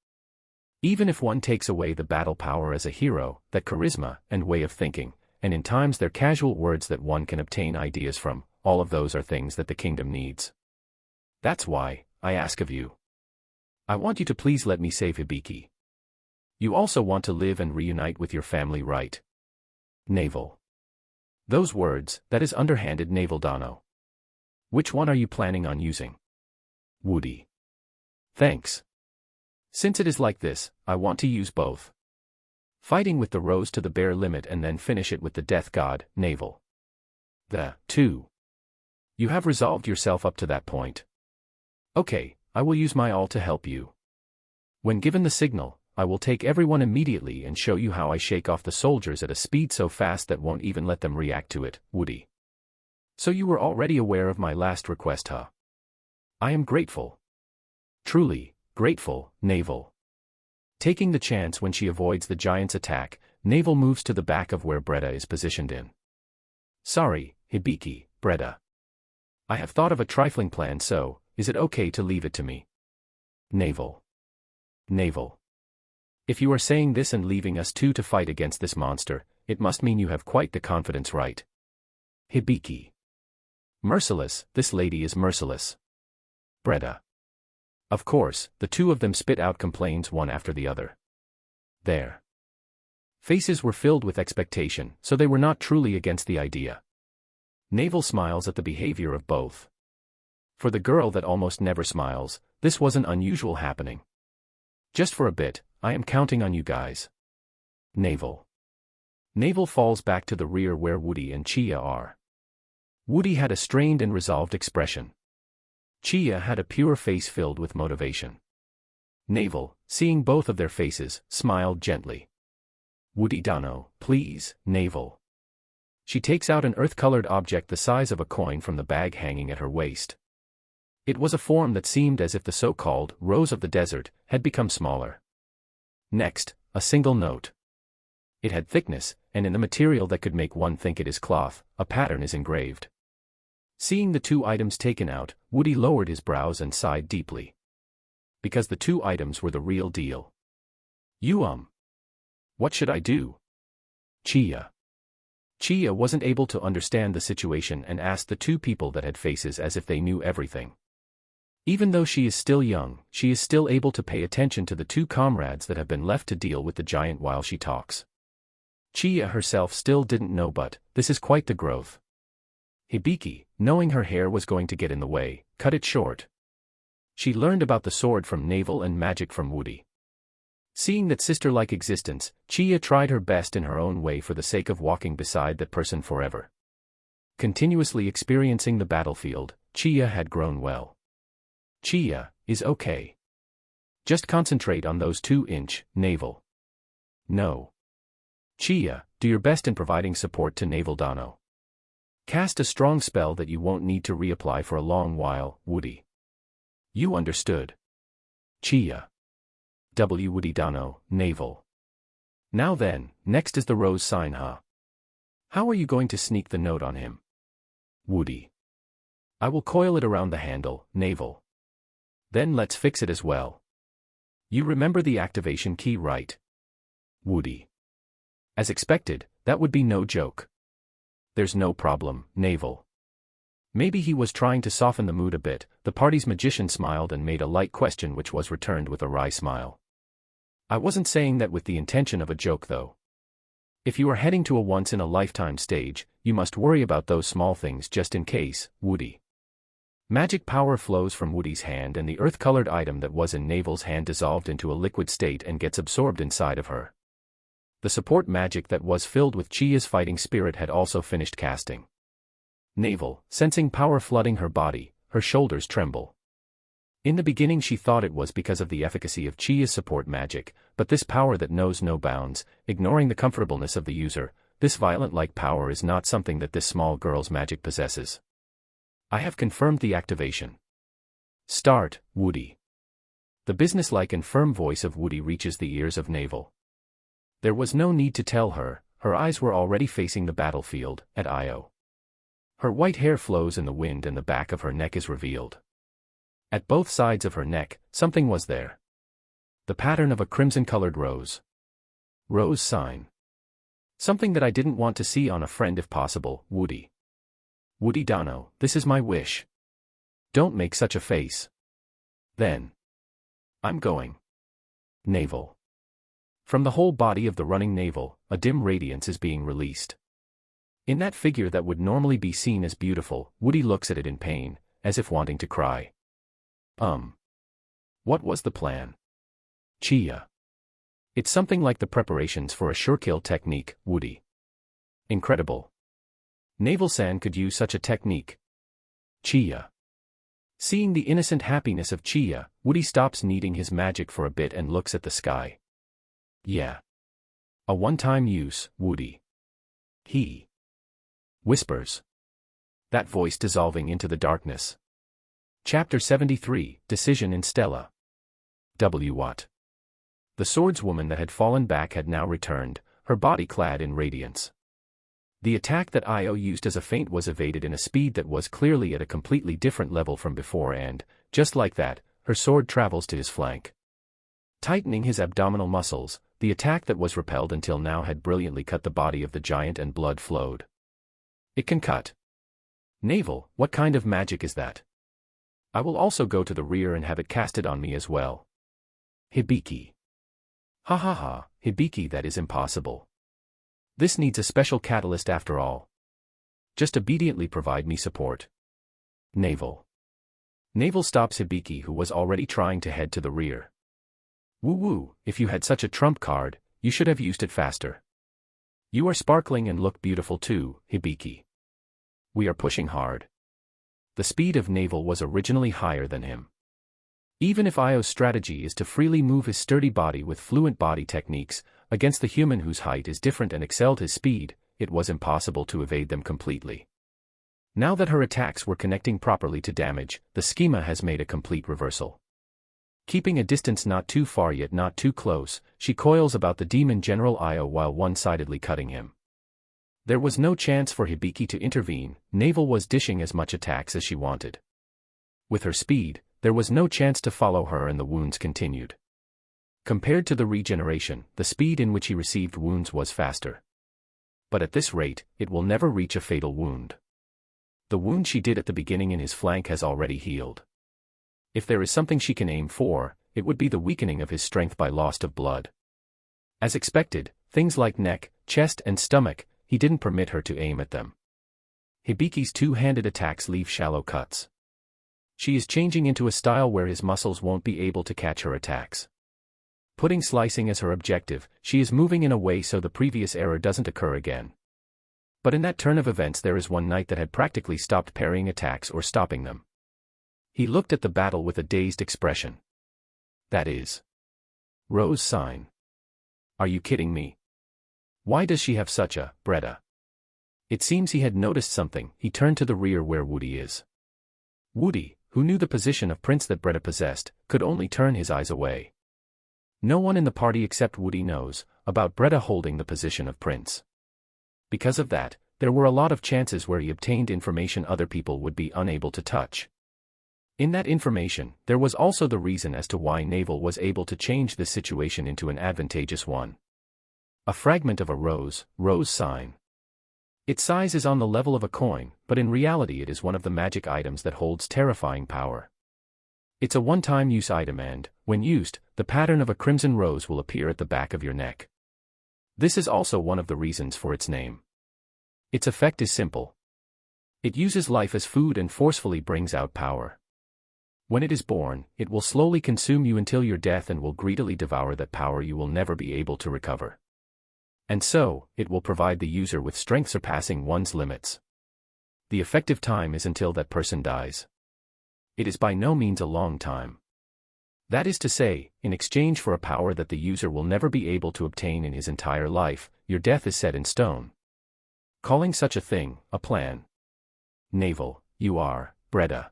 Even if one takes away the battle power as a hero, that charisma, and way of thinking, and in times their casual words that one can obtain ideas from, all of those are things that the kingdom needs. That's why, I ask of you. I want you to please let me save Hibiki. You also want to live and reunite with your family, right? Naval. Those words, that is underhanded, Naval Dano. Which one are you planning on using? Woody. Thanks. Since it is like this, I want to use both. Fighting with the rose to the bare limit and then finish it with the death god, Naval. The, two. You have resolved yourself up to that point. Okay, I will use my all to help you. When given the signal, I will take everyone immediately and show you how I shake off the soldiers at a speed so fast that won't even let them react to it, Woody. So you were already aware of my last request, huh? I am grateful. Truly, grateful, Naval. Taking the chance when she avoids the giant's attack, Navel moves to the back of where Breda is positioned in. Sorry, Hibiki, Breda. I have thought of a trifling plan, so, is it okay to leave it to me? Navel. Navel. If you are saying this and leaving us two to fight against this monster, it must mean you have quite the confidence, right? Hibiki. Merciless, this lady is merciless. Breda. Of course, the two of them spit out complaints one after the other. Their faces were filled with expectation, so they were not truly against the idea. Navel smiles at the behavior of both. For the girl that almost never smiles, this was an unusual happening. Just for a bit, I am counting on you guys. Navel. Navel falls back to the rear where Woody and Chia are. Woody had a strained and resolved expression. Chia had a pure face filled with motivation. Navel, seeing both of their faces, smiled gently. Woody Dano, please, Navel. She takes out an earth-colored object the size of a coin from the bag hanging at her waist. It was a form that seemed as if the so-called rose of the desert had become smaller. Next, a single note. It had thickness, and in the material that could make one think it is cloth, a pattern is engraved. Seeing the two items taken out, Woody lowered his brows and sighed deeply. Because the two items were the real deal. What should I do? Chia. Chia wasn't able to understand the situation and asked the two people that had faces as if they knew everything. Even though she is still young, she is still able to pay attention to the two comrades that have been left to deal with the giant while she talks. Chia herself still didn't know, but this is quite the growth. Hibiki, knowing her hair was going to get in the way, cut it short. She learned about the sword from Navel and magic from Woody. Seeing that sister-like existence, Chia tried her best in her own way for the sake of walking beside that person forever. Continuously experiencing the battlefield, Chia had grown well. Chia is okay. Just concentrate on those 2-inch, Navel. No. Chia, do your best in providing support to Navel Dano. Cast a strong spell that you won't need to reapply for a long while, Woody. You understood. Chia. Woody Dano, Navel. Now then, next is the rose sign, huh? How are you going to sneak the note on him? Woody. I will coil it around the handle, Navel. Then let's fix it as well. You remember the activation key, right? Woody. As expected, that would be no joke. There's no problem, Navel. Maybe he was trying to soften the mood a bit. The party's magician smiled and made a light question which was returned with a wry smile. I wasn't saying that with the intention of a joke though. If you are heading to a once-in-a-lifetime stage, you must worry about those small things just in case, Woody. Magic power flows from Woody's hand and the earth-colored item that was in Navel's hand dissolved into a liquid state and gets absorbed inside of her. The support magic that was filled with Chia's fighting spirit had also finished casting. Navel, sensing power flooding her body, her shoulders tremble. In the beginning she thought it was because of the efficacy of Chia's support magic, but this power that knows no bounds, ignoring the comfortableness of the user, this violent-like power is not something that this small girl's magic possesses. I have confirmed the activation. Start, Woody. The businesslike and firm voice of Woody reaches the ears of Navel. There was no need to tell her, her eyes were already facing the battlefield, at Io. Her white hair flows in the wind and the back of her neck is revealed. At both sides of her neck, something was there. The pattern of a crimson-colored rose. Rose sign. Something that I didn't want to see on a friend if possible, Woody. Woody Dano, this is my wish. Don't make such a face. Then. I'm going. Navel. From the whole body of the running Navel, a dim radiance is being released. In that figure that would normally be seen as beautiful, Woody looks at it in pain, as if wanting to cry. What was the plan? Chia. It's something like the preparations for a sure-kill technique, Woody. Incredible. Navel-san could use such a technique. Chia. Seeing the innocent happiness of Chia, Woody stops needing his magic for a bit and looks at the sky. Yeah. A one-time use, Woody. He whispers. That voice dissolving into the darkness. Chapter 73, Decision in Stella. What? The swordswoman that had fallen back had now returned, her body clad in radiance. The attack that Io used as a feint was evaded in a speed that was clearly at a completely different level from before and, just like that, her sword travels to his flank. Tightening his abdominal muscles, the attack that was repelled until now had brilliantly cut the body of the giant and blood flowed. It can cut. Navel, what kind of magic is that? I will also go to the rear and have it casted on me as well. Hibiki. Ha ha ha, Hibiki, that is impossible. This needs a special catalyst after all. Just obediently provide me support. Navel. Navel stops Hibiki, who was already trying to head to the rear. Woo-woo, if you had such a trump card, you should have used it faster. You are sparkling and look beautiful too, Hibiki. We are pushing hard. The speed of Navel was originally higher than him. Even if Io's strategy is to freely move his sturdy body with fluent body techniques, against the human whose height is different and excelled his speed, it was impossible to evade them completely. Now that her attacks were connecting properly to damage, the schema has made a complete reversal. Keeping a distance not too far yet not too close, she coils about the demon General Io while one-sidedly cutting him. There was no chance for Hibiki to intervene. Navel was dishing as much attacks as she wanted. With her speed, there was no chance to follow her and the wounds continued. Compared to the regeneration, the speed in which he received wounds was faster. But at this rate, it will never reach a fatal wound. The wound she did at the beginning in his flank has already healed. If there is something she can aim for, it would be the weakening of his strength by loss of blood. As expected, things like neck, chest and stomach, he didn't permit her to aim at them. Hibiki's two-handed attacks leave shallow cuts. She is changing into a style where his muscles won't be able to catch her attacks. Putting slicing as her objective, she is moving in a way so the previous error doesn't occur again. But in that turn of events there is one knight that had practically stopped parrying attacks or stopping them. He looked at the battle with a dazed expression. That is Rose sign. Are you kidding me? Why does she have such a Breda? It seems he had noticed something. He turned to the rear where Woody is. Woody, who knew the position of Prince that Breda possessed, could only turn his eyes away. No one in the party except Woody knows about Breda holding the position of Prince. Because of that, there were a lot of chances where he obtained information other people would be unable to touch. In that information, there was also the reason as to why Navel was able to change this situation into an advantageous one. A fragment of a rose sign. Its size is on the level of a coin, but in reality it is one of the magic items that holds terrifying power. It's a one-time use item and, when used, the pattern of a crimson rose will appear at the back of your neck. This is also one of the reasons for its name. Its effect is simple. It uses life as food and forcefully brings out power. When it is born, it will slowly consume you until your death and will greedily devour that power you will never be able to recover. And so, it will provide the user with strength surpassing one's limits. The effective time is until that person dies. It is by no means a long time. That is to say, in exchange for a power that the user will never be able to obtain in his entire life, your death is set in stone. Calling such a thing a plan. Navel, you are Breda.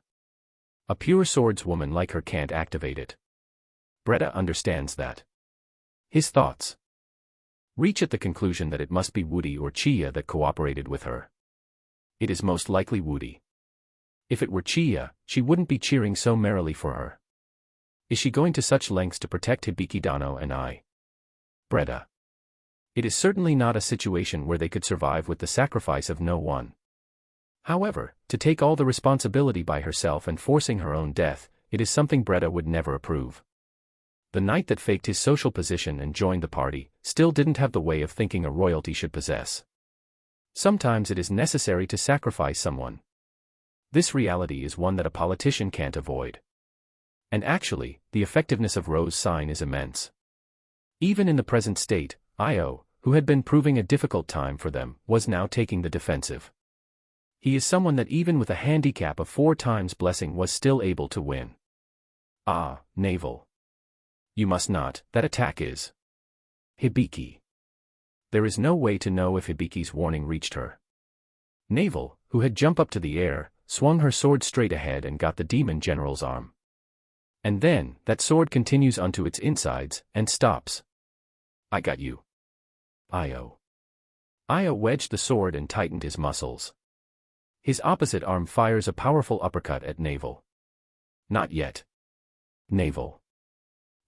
A pure swordswoman like her can't activate it. Breda understands that. His thoughts reach at the conclusion that it must be Woody or Chia that cooperated with her. It is most likely Woody. If it were Chia, she wouldn't be cheering so merrily for her. Is she going to such lengths to protect Hibiki Dano and I? Breda. It is certainly not a situation where they could survive with the sacrifice of no one. However, to take all the responsibility by herself and forcing her own death, it is something Breda would never approve. The knight that faked his social position and joined the party, still didn't have the way of thinking a royalty should possess. Sometimes it is necessary to sacrifice someone. This reality is one that a politician can't avoid. And actually, the effectiveness of Rose sign is immense. Even in the present state, Io, who had been proving a difficult time for them, was now taking the defensive. He is someone that even with a handicap of 4 times blessing was still able to win. Ah, Navel. You must not, that attack is Hibiki. There is no way to know if Hibiki's warning reached her. Navel, who had jumped up to the air, swung her sword straight ahead and got the demon general's arm. And then, that sword continues onto its insides, and stops. I got you. Io. Io wedged the sword and tightened his muscles. His opposite arm fires a powerful uppercut at Navel. Not yet. Navel.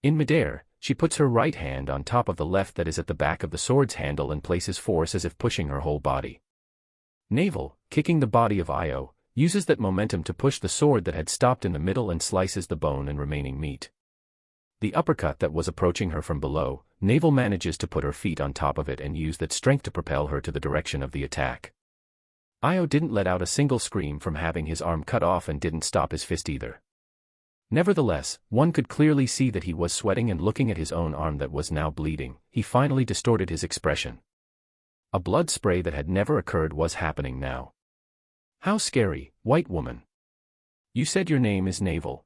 In midair, she puts her right hand on top of the left that is at the back of the sword's handle and places force as if pushing her whole body. Navel, kicking the body of Io, uses that momentum to push the sword that had stopped in the middle and slices the bone and remaining meat. The uppercut that was approaching her from below, Navel manages to put her feet on top of it and use that strength to propel her to the direction of the attack. Io didn't let out a single scream from having his arm cut off and didn't stop his fist either. Nevertheless, one could clearly see that he was sweating, and looking at his own arm that was now bleeding, he finally distorted his expression. A blood spray that had never occurred was happening now. How scary, white woman. You said your name is Navel.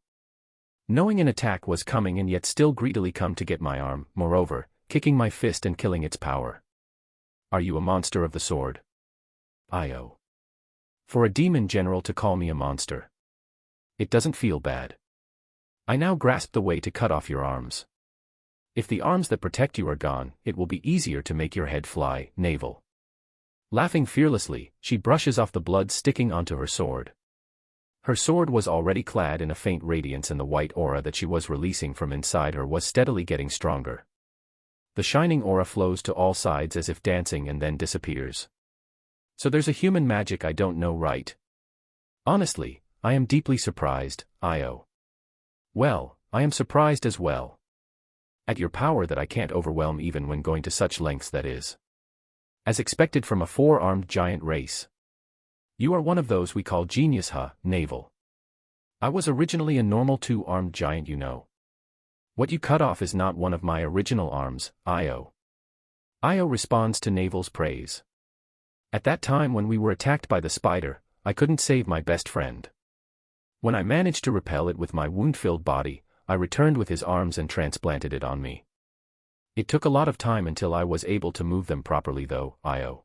Knowing an attack was coming and yet still greedily come to get my arm, moreover, kicking my fist and killing its power. Are you a monster of the sword? Io. For a demon general to call me a monster. It doesn't feel bad. I now grasp the way to cut off your arms. If the arms that protect you are gone, it will be easier to make your head fly, Navel. Laughing fearlessly, she brushes off the blood sticking onto her sword. Her sword was already clad in a faint radiance, and the white aura that she was releasing from inside her was steadily getting stronger. The shining aura flows to all sides as if dancing and then disappears. So there's a human magic I don't know, right? Honestly, I am deeply surprised, Io. Well, I am surprised as well. At your power that I can't overwhelm even when going to such lengths, that is. As expected from a four-armed giant race. You are one of those we call genius, huh, Navel? I was originally a normal two-armed giant, you know. What you cut off is not one of my original arms, Io. Io responds to Navel's praise. At that time when we were attacked by the spider, I couldn't save my best friend. When I managed to repel it with my wound-filled body, I returned with his arms and transplanted it on me. It took a lot of time until I was able to move them properly though, Io.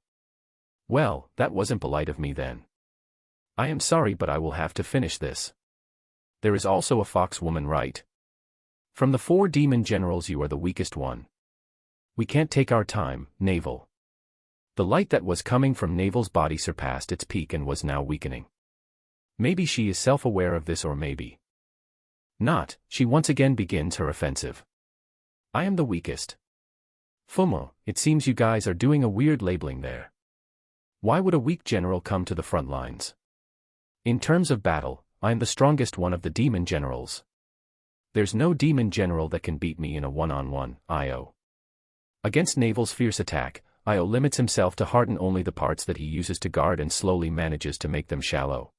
Well, that wasn't polite of me then. I am sorry, but I will have to finish this. There is also a fox woman, right? From the 4 demon generals you are the weakest one. We can't take our time, Navel. The light that was coming from Navel's body surpassed its peak and was now weakening. Maybe she is self-aware of this, or maybe not. She once again begins her offensive. I am the weakest. Fumo, it seems you guys are doing a weird labeling there. Why would a weak general come to the front lines? In terms of battle, I am the strongest one of the demon generals. There's no demon general that can beat me in a one-on-one, Io. Against Navel's fierce attack, Io limits himself to harden only the parts that he uses to guard and slowly manages to make them shallow.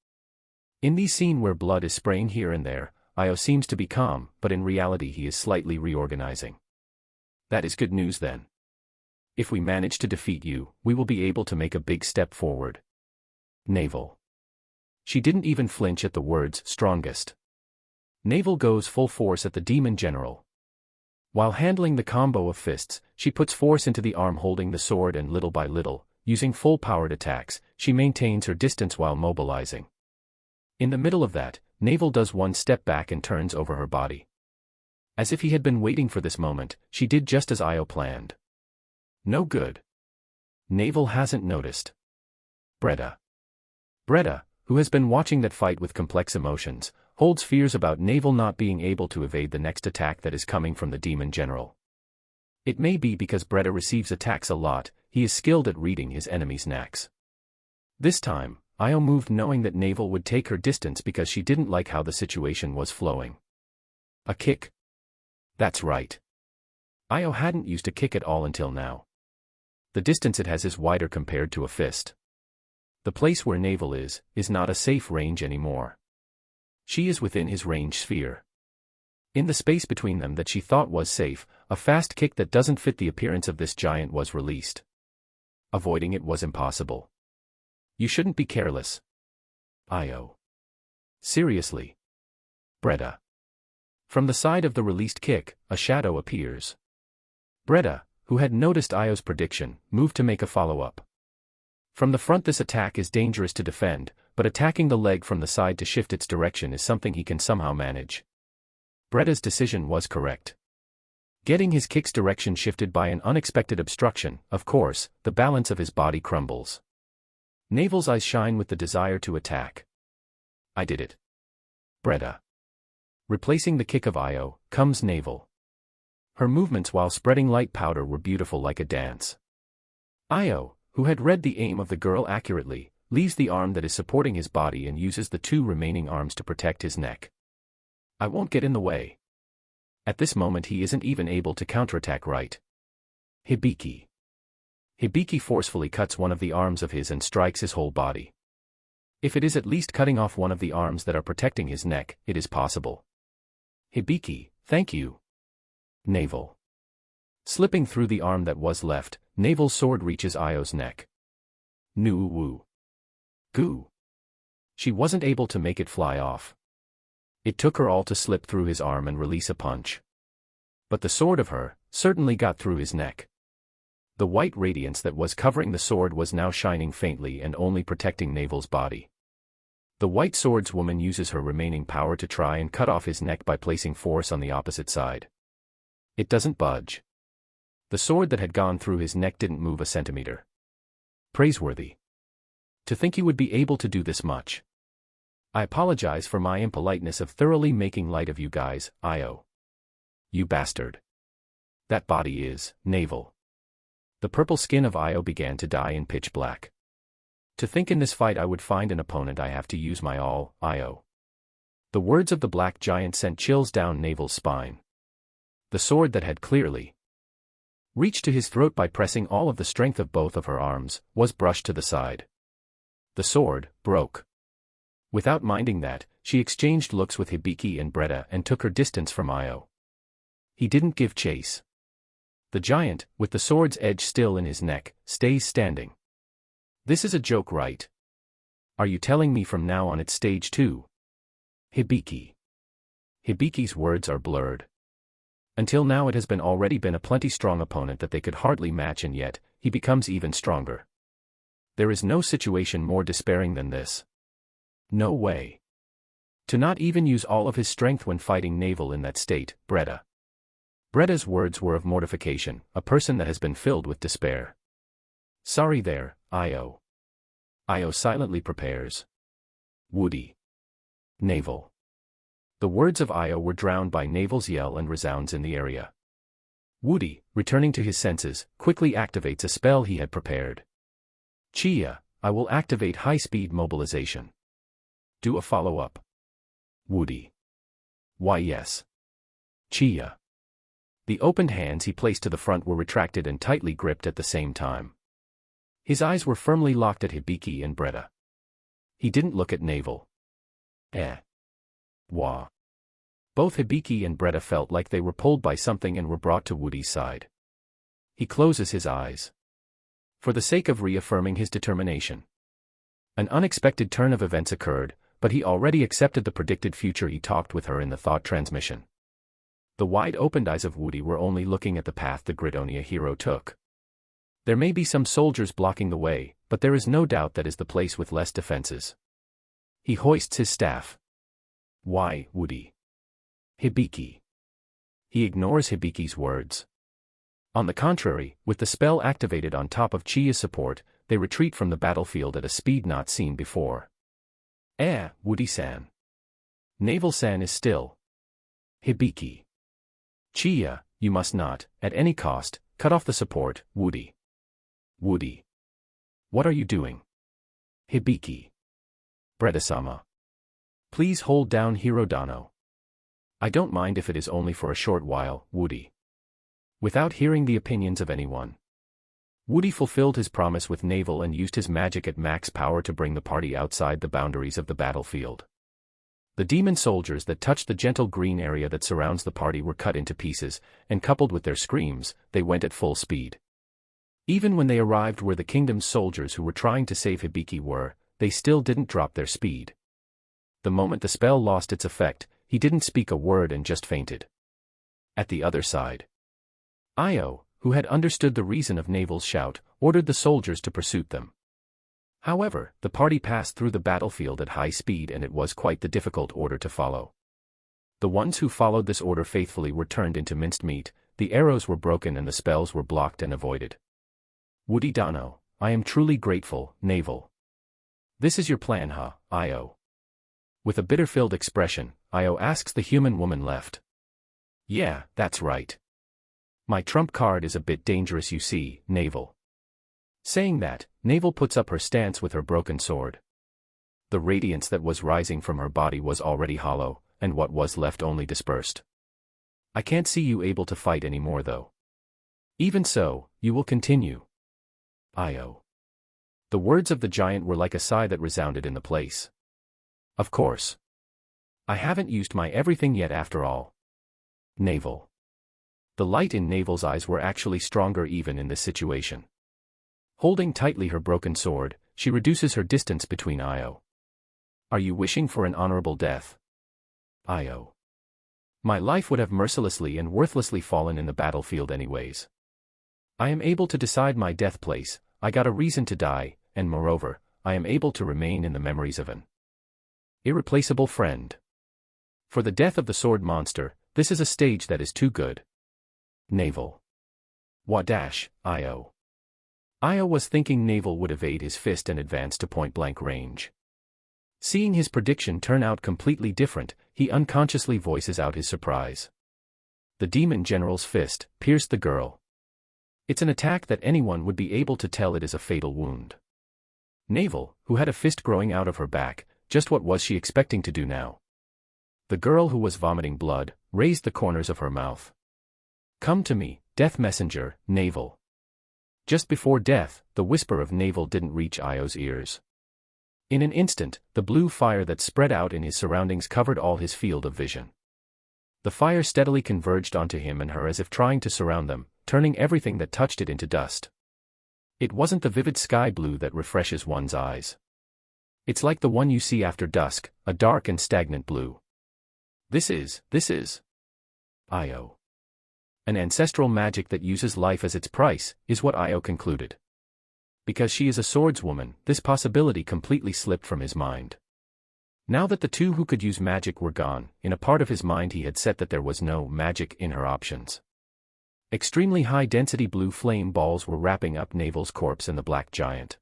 In the scene where blood is spraying here and there, Io seems to be calm, but in reality he is slightly reorganizing. That is good news then. If we manage to defeat you, we will be able to make a big step forward. Navel. She didn't even flinch at the words strongest. Navel goes full force at the demon general. While handling the combo of fists, she puts force into the arm holding the sword, and little by little, using full-powered attacks, she maintains her distance while mobilizing. In the middle of that, Navel does one step back and turns over her body. As if he had been waiting for this moment, she did just as Io planned. No good. Navel hasn't noticed. Breda, who has been watching that fight with complex emotions, holds fears about Navel not being able to evade the next attack that is coming from the demon general. It may be because Breda receives attacks a lot, he is skilled at reading his enemy's knacks. This time, Io moved knowing that Navel would take her distance because she didn't like how the situation was flowing. A kick? That's right. Io hadn't used a kick at all until now. The distance it has is wider compared to a fist. The place where Navel is not a safe range anymore. She is within his range sphere. In the space between them that she thought was safe, a fast kick that doesn't fit the appearance of this giant was released. Avoiding it was impossible. You shouldn't be careless. Io. Seriously. Breda. From the side of the released kick, a shadow appears. Breda, who had noticed Io's prediction, moved to make a follow-up. From the front, this attack is dangerous to defend, but attacking the leg from the side to shift its direction is something he can somehow manage. Breda's decision was correct. Getting his kick's direction shifted by an unexpected obstruction, of course, the balance of his body crumbles. Navel's eyes shine with the desire to attack. I did it. Breda. Replacing the kick of Io, comes Navel. Her movements while spreading light powder were beautiful like a dance. Io, who had read the aim of the girl accurately, leaves the arm that is supporting his body and uses the 2 remaining arms to protect his neck. I won't get in the way. At this moment he isn't even able to counterattack right. Hibiki. Hibiki forcefully cuts one of the arms of his and strikes his whole body. If it is at least cutting off one of the arms that are protecting his neck, it is possible. Hibiki, thank you. Navel. Slipping through the arm that was left, Navel's sword reaches Io's neck. Nu-woo. Goo. She wasn't able to make it fly off. It took her all to slip through his arm and release a punch. But the sword of her certainly got through his neck. The white radiance that was covering the sword was now shining faintly and only protecting Navel's body. The white swordswoman uses her remaining power to try and cut off his neck by placing force on the opposite side. It doesn't budge. The sword that had gone through his neck didn't move a centimeter. Praiseworthy. To think he would be able to do this much. I apologize for my impoliteness of thoroughly making light of you guys, Io. You bastard. That body is Navel. The purple skin of Io began to dye in pitch black. To think in this fight I would find an opponent I have to use my all, Io. The words of the black giant sent chills down Navel's spine. The sword that had clearly reached to his throat by pressing all of the strength of both of her arms, was brushed to the side. The sword broke. Without minding that, she exchanged looks with Hibiki and Breda and took her distance from Io. He didn't give chase. The giant, with the sword's edge still in his neck, stays standing. This is a joke, right? Are you telling me from now on it's stage 2? Hibiki. Hibiki's words are blurred. Until now it has already been a plenty strong opponent that they could hardly match, and yet, he becomes even stronger. There is no situation more despairing than this. No way. To not even use all of his strength when fighting Navel in that state, Breda. Breda's words were of mortification, a person that has been filled with despair. Sorry there, Io. Io silently prepares. Woody. Navel. The words of Io were drowned by Navel's yell and resounds in the area. Woody, returning to his senses, quickly activates a spell he had prepared. Chia, I will activate high-speed mobilization. Do a follow-up. Woody. Why yes. Chia. The opened hands he placed to the front were retracted and tightly gripped at the same time. His eyes were firmly locked at Hibiki and Breda. He didn't look at Navel. Wah. Both Hibiki and Breda felt like they were pulled by something and were brought to Woody's side. He closes his eyes. For the sake of reaffirming his determination. An unexpected turn of events occurred, but he already accepted the predicted future. He talked with her in the thought transmission. The wide-opened eyes of Woody were only looking at the path the Gridonia hero took. There may be some soldiers blocking the way, but there is no doubt that is the place with less defenses. He hoists his staff. Why, Woody? Hibiki. He ignores Hibiki's words. On the contrary, with the spell activated on top of Chia's support, they retreat from the battlefield at a speed not seen before. Woody-san. Navel-san is still. Hibiki. Chia, you must not, at any cost, cut off the support, Woody. Woody. What are you doing? Hibiki. Breda-sama. Please hold down Hirodano. I don't mind if it is only for a short while, Woody. Without hearing the opinions of anyone. Woody fulfilled his promise with Navel and used his magic at max power to bring the party outside the boundaries of the battlefield. The demon soldiers that touched the gentle green area that surrounds the party were cut into pieces, and coupled with their screams, they went at full speed. Even when they arrived where the kingdom's soldiers who were trying to save Hibiki were, they still didn't drop their speed. The moment the spell lost its effect, he didn't speak a word and just fainted. At the other side, Io, who had understood the reason of Navel's shout, ordered the soldiers to pursue them. However, the party passed through the battlefield at high speed and it was quite the difficult order to follow. The ones who followed this order faithfully were turned into minced meat, the arrows were broken and the spells were blocked and avoided. Woody Dano, I am truly grateful, Navel. This is your plan, huh, Io? With a bitter-filled expression, Io asks the human woman left. Yeah, that's right. My trump card is a bit dangerous, you see, Navel. Saying that, Navel puts up her stance with her broken sword. The radiance that was rising from her body was already hollow, and what was left only dispersed. I can't see you able to fight anymore though. Even so, you will continue. Io. The words of the giant were like a sigh that resounded in the place. Of course. I haven't used my everything yet after all. Navel. The light in Navel's eyes were actually stronger even in this situation. Holding tightly her broken sword, she reduces her distance between Io. Are you wishing for an honorable death? Io. My life would have mercilessly and worthlessly fallen in the battlefield anyways. I am able to decide my death place, I got a reason to die, and moreover, I am able to remain in the memories of an irreplaceable friend. For the death of the sword monster, this is a stage that is too good. Navel. Wadash, Io. Io was thinking Navel would evade his fist and advance to point-blank range. Seeing his prediction turn out completely different, he unconsciously voices out his surprise. The demon general's fist pierced the girl. It's an attack that anyone would be able to tell it is a fatal wound. Navel, who had a fist growing out of her back, just what was she expecting to do now? The girl who was vomiting blood, raised the corners of her mouth. Come to me, death messenger, Navel. Just before death, the whisper of Navel didn't reach Io's ears. In an instant, the blue fire that spread out in his surroundings covered all his field of vision. The fire steadily converged onto him and her as if trying to surround them, turning everything that touched it into dust. It wasn't the vivid sky blue that refreshes one's eyes. It's like the one you see after dusk, a dark and stagnant blue. This is Io. An ancestral magic that uses life as its price, is what Io concluded. Because she is a swordswoman, this possibility completely slipped from his mind. Now that the two who could use magic were gone, in a part of his mind he had set that there was no magic in her options. Extremely high-density blue flame balls were wrapping up Navel's corpse and the black giant.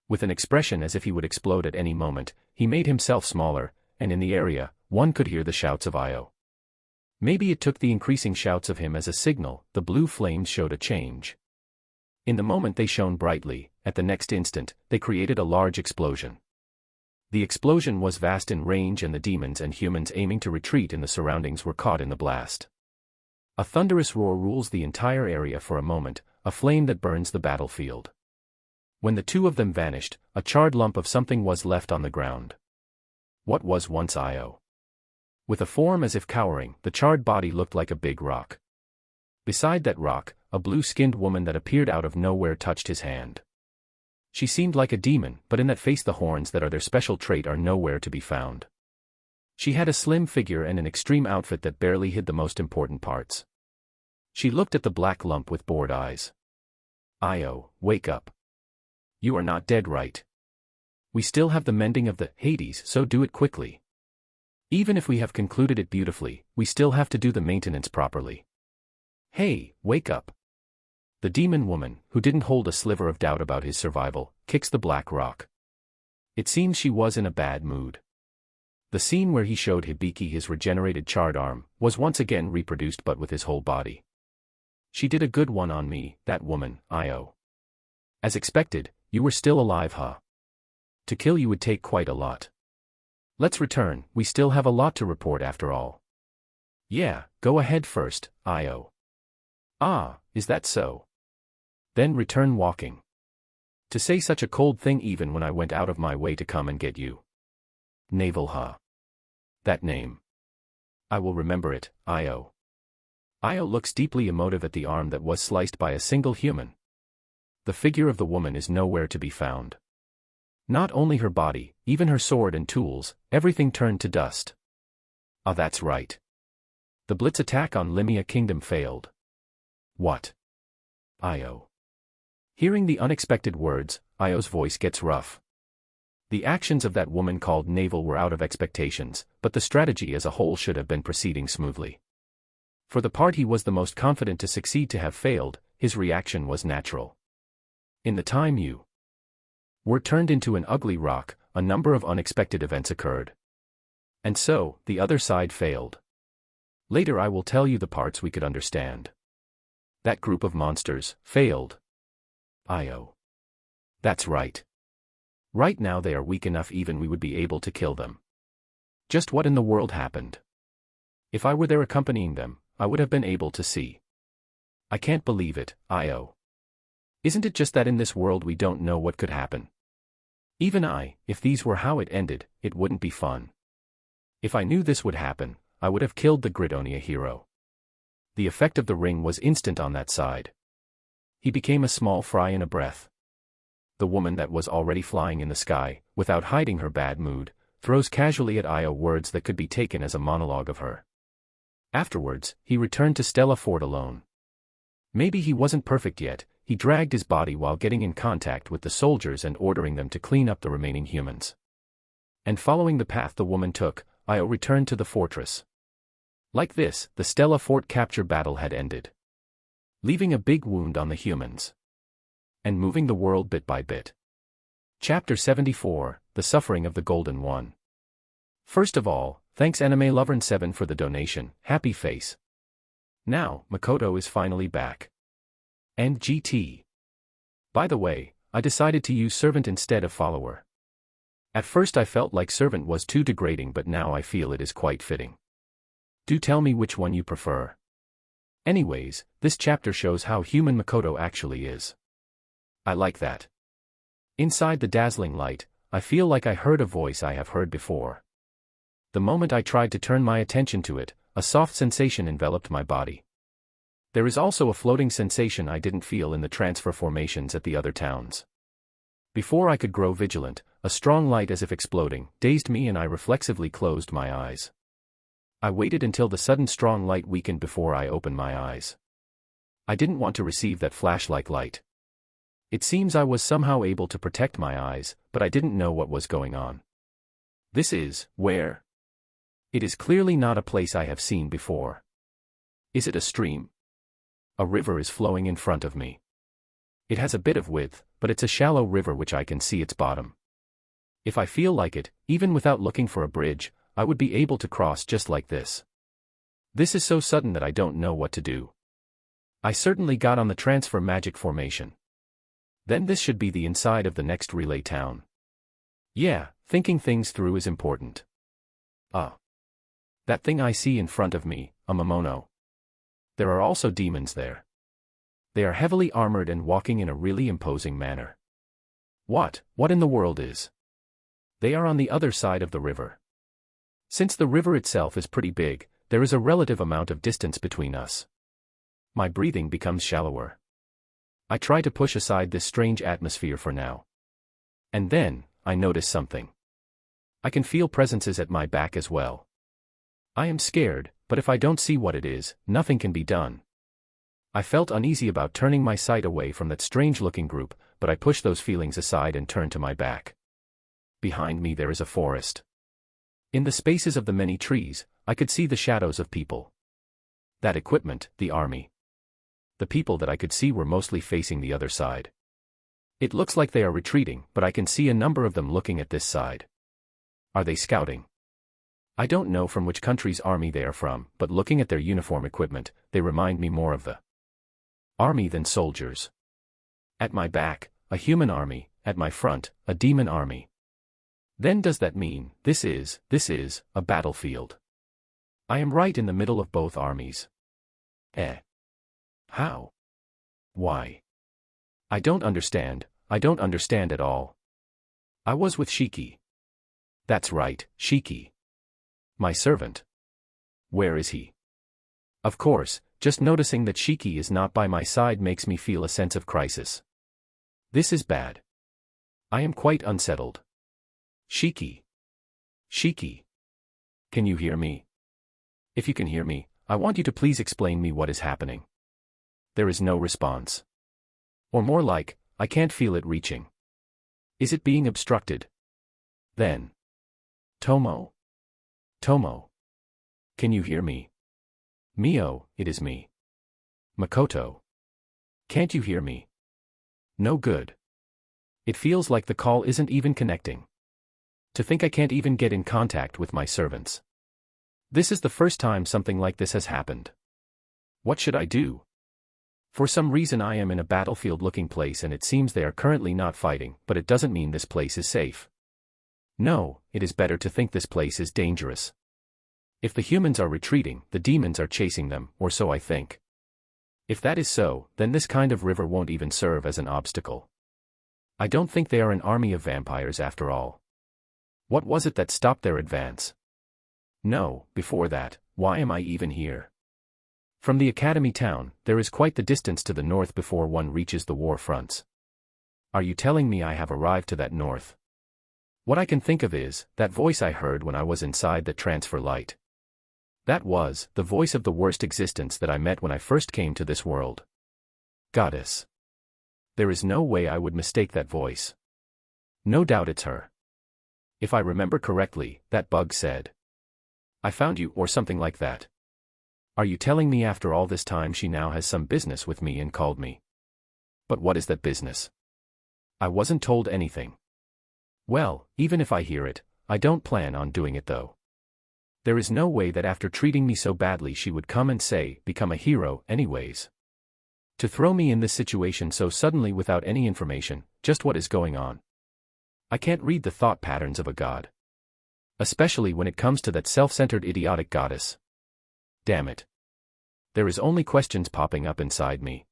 With an expression as if he would explode at any moment, he made himself smaller, and in the area, one could hear the shouts of Io. Maybe it took the increasing shouts of him as a signal, the blue flames showed a change. In the moment they shone brightly, at the next instant, they created a large explosion. The explosion was vast in range and the demons and humans aiming to retreat in the surroundings were caught in the blast. A thunderous roar rules the entire area for a moment, a flame that burns the battlefield. When the two of them vanished, a charred lump of something was left on the ground. What was once Io? With a form as if cowering, the charred body looked like a big rock. Beside that rock, a blue-skinned woman that appeared out of nowhere touched his hand. She seemed like a demon, but in that face the horns that are their special trait are nowhere to be found. She had a slim figure and an extreme outfit that barely hid the most important parts. She looked at the black lump with bored eyes. Io, wake up. You are not dead, right? We still have the mending of the Hades, so do it quickly. Even if we have concluded it beautifully, we still have to do the maintenance properly. Hey, wake up. The demon woman, who didn't hold a sliver of doubt about his survival, kicks the black rock. It seems she was in a bad mood. The scene where he showed Hibiki his regenerated charred arm, was once again reproduced but with his whole body. She did a good one on me, that woman, Io. As expected, you were still alive, huh? To kill you would take quite a lot. Let's return, we still have a lot to report after all. Yeah, go ahead first, Io. Ah, is that so? Then return walking. To say such a cold thing even when I went out of my way to come and get you. Navel, huh? That name. I will remember it, Io. Io looks deeply emotive at the arm that was sliced by a single human. The figure of the woman is nowhere to be found. Not only her body, even her sword and tools, everything turned to dust. Ah, that's right. The blitz attack on Limia Kingdom failed. What? Io. Hearing the unexpected words, Io's voice gets rough. The actions of that woman called Navel were out of expectations, but the strategy as a whole should have been proceeding smoothly. For the part he was the most confident to succeed to have failed, his reaction was natural. In the time you were turned into an ugly rock, a number of unexpected events occurred. And so, the other side failed. Later I will tell you the parts we could understand. That group of monsters failed. Io. That's right. Right now they are weak enough even we would be able to kill them. Just what in the world happened? If I were there accompanying them, I would have been able to see. I can't believe it, Io. Isn't it just that in this world we don't know what could happen? Even if these were how it ended, it wouldn't be fun. If I knew this would happen, I would have killed the Gridonia hero. The effect of the ring was instant on that side. He became a small fry in a breath. The woman that was already flying in the sky, without hiding her bad mood, throws casually at Io words that could be taken as a monologue of her. Afterwards, he returned to Stella Fort alone. Maybe he wasn't perfect yet, he dragged his body while getting in contact with the soldiers and ordering them to clean up the remaining humans. And following the path the woman took, Io returned to the fortress. Like this, the Stella Fort capture battle had ended. Leaving a big wound on the humans. And moving the world bit by bit. Chapter 74, The Suffering of the Golden One. First of all, thanks Anime Lovern 7 for the donation, happy face. Now, Makoto is finally back. And GT. By the way, I decided to use servant instead of follower. At first I felt like servant was too degrading, but now I feel it is quite fitting. Do tell me which one you prefer. Anyways, this chapter shows how human Makoto actually is. I like that. Inside the dazzling light, I feel like I heard a voice I have heard before. The moment I tried to turn my attention to it, a soft sensation enveloped my body. There is also a floating sensation I didn't feel in the transfer formations at the other towns. Before I could grow vigilant, a strong light as if exploding, dazed me and I reflexively closed my eyes. I waited until the sudden strong light weakened before I opened my eyes. I didn't want to receive that flash-like light. It seems I was somehow able to protect my eyes, but I didn't know what was going on. This is, where? It is clearly not a place I have seen before. Is it a stream? A river is flowing in front of me. It has a bit of width, but it's a shallow river which I can see its bottom. If I feel like it, even without looking for a bridge, I would be able to cross just like this. This is so sudden that I don't know what to do. I certainly got on the transfer magic formation. Then this should be the inside of the next relay town. Yeah, thinking things through is important. That thing I see in front of me, a Momono. There are also demons there. They are heavily armored and walking in a really imposing manner. What in the world is? They are on the other side of the river. Since the river itself is pretty big, there is a relative amount of distance between us. My breathing becomes shallower. I try to push aside this strange atmosphere for now. And then, I notice something. I can feel presences at my back as well. I am scared, but if I don't see what it is, nothing can be done. I felt uneasy about turning my sight away from that strange-looking group, but I pushed those feelings aside and turned to my back. Behind me there is a forest. In the spaces of the many trees, I could see the shadows of people. That equipment, the army. The people that I could see were mostly facing the other side. It looks like they are retreating, but I can see a number of them looking at this side. Are they scouting? I don't know from which country's army they are from, but looking at their uniform equipment, they remind me more of the army than soldiers. At my back, a human army, at my front, a demon army. Then does that mean, this is a battlefield? I am right in the middle of both armies. How? Why? I don't understand at all. I was with Shiki. That's right, Shiki. My servant. Where is he? Of course, just noticing that Shiki is not by my side makes me feel a sense of crisis. This is bad. I am quite unsettled. Shiki. Shiki. Can you hear me? If you can hear me, I want you to please explain me what is happening. There is no response. Or more like, I can't feel it reaching. Is it being obstructed? Then. Tomo. Can you hear me? Mio, it is me. Makoto. Can't you hear me? No good. It feels like the call isn't even connecting. To think I can't even get in contact with my servants. This is the first time something like this has happened. What should I do? For some reason I am in a battlefield-looking place and it seems they are currently not fighting, but it doesn't mean this place is safe. No, it is better to think this place is dangerous. If the humans are retreating, the demons are chasing them, or so I think. If that is so, then this kind of river won't even serve as an obstacle. I don't think they are an army of vampires after all. What was it that stopped their advance? No, before that, why am I even here? From the academy town, there is quite the distance to the north before one reaches the war fronts. Are you telling me I have arrived to that north? What I can think of is, that voice I heard when I was inside the transfer light. That was, the voice of the worst existence that I met when I first came to this world. Goddess. There is no way I would mistake that voice. No doubt it's her. If I remember correctly, that bug said, "I found you," or something like that. Are you telling me after all this time she now has some business with me and called me? But what is that business? I wasn't told anything. Well, even if I hear it, I don't plan on doing it though. There is no way that after treating me so badly she would come and say, "Become a hero," anyways. To throw me in this situation so suddenly without any information, just what is going on? I can't read the thought patterns of a god. Especially when it comes to that self-centered idiotic goddess. Damn it. There is only questions popping up inside me.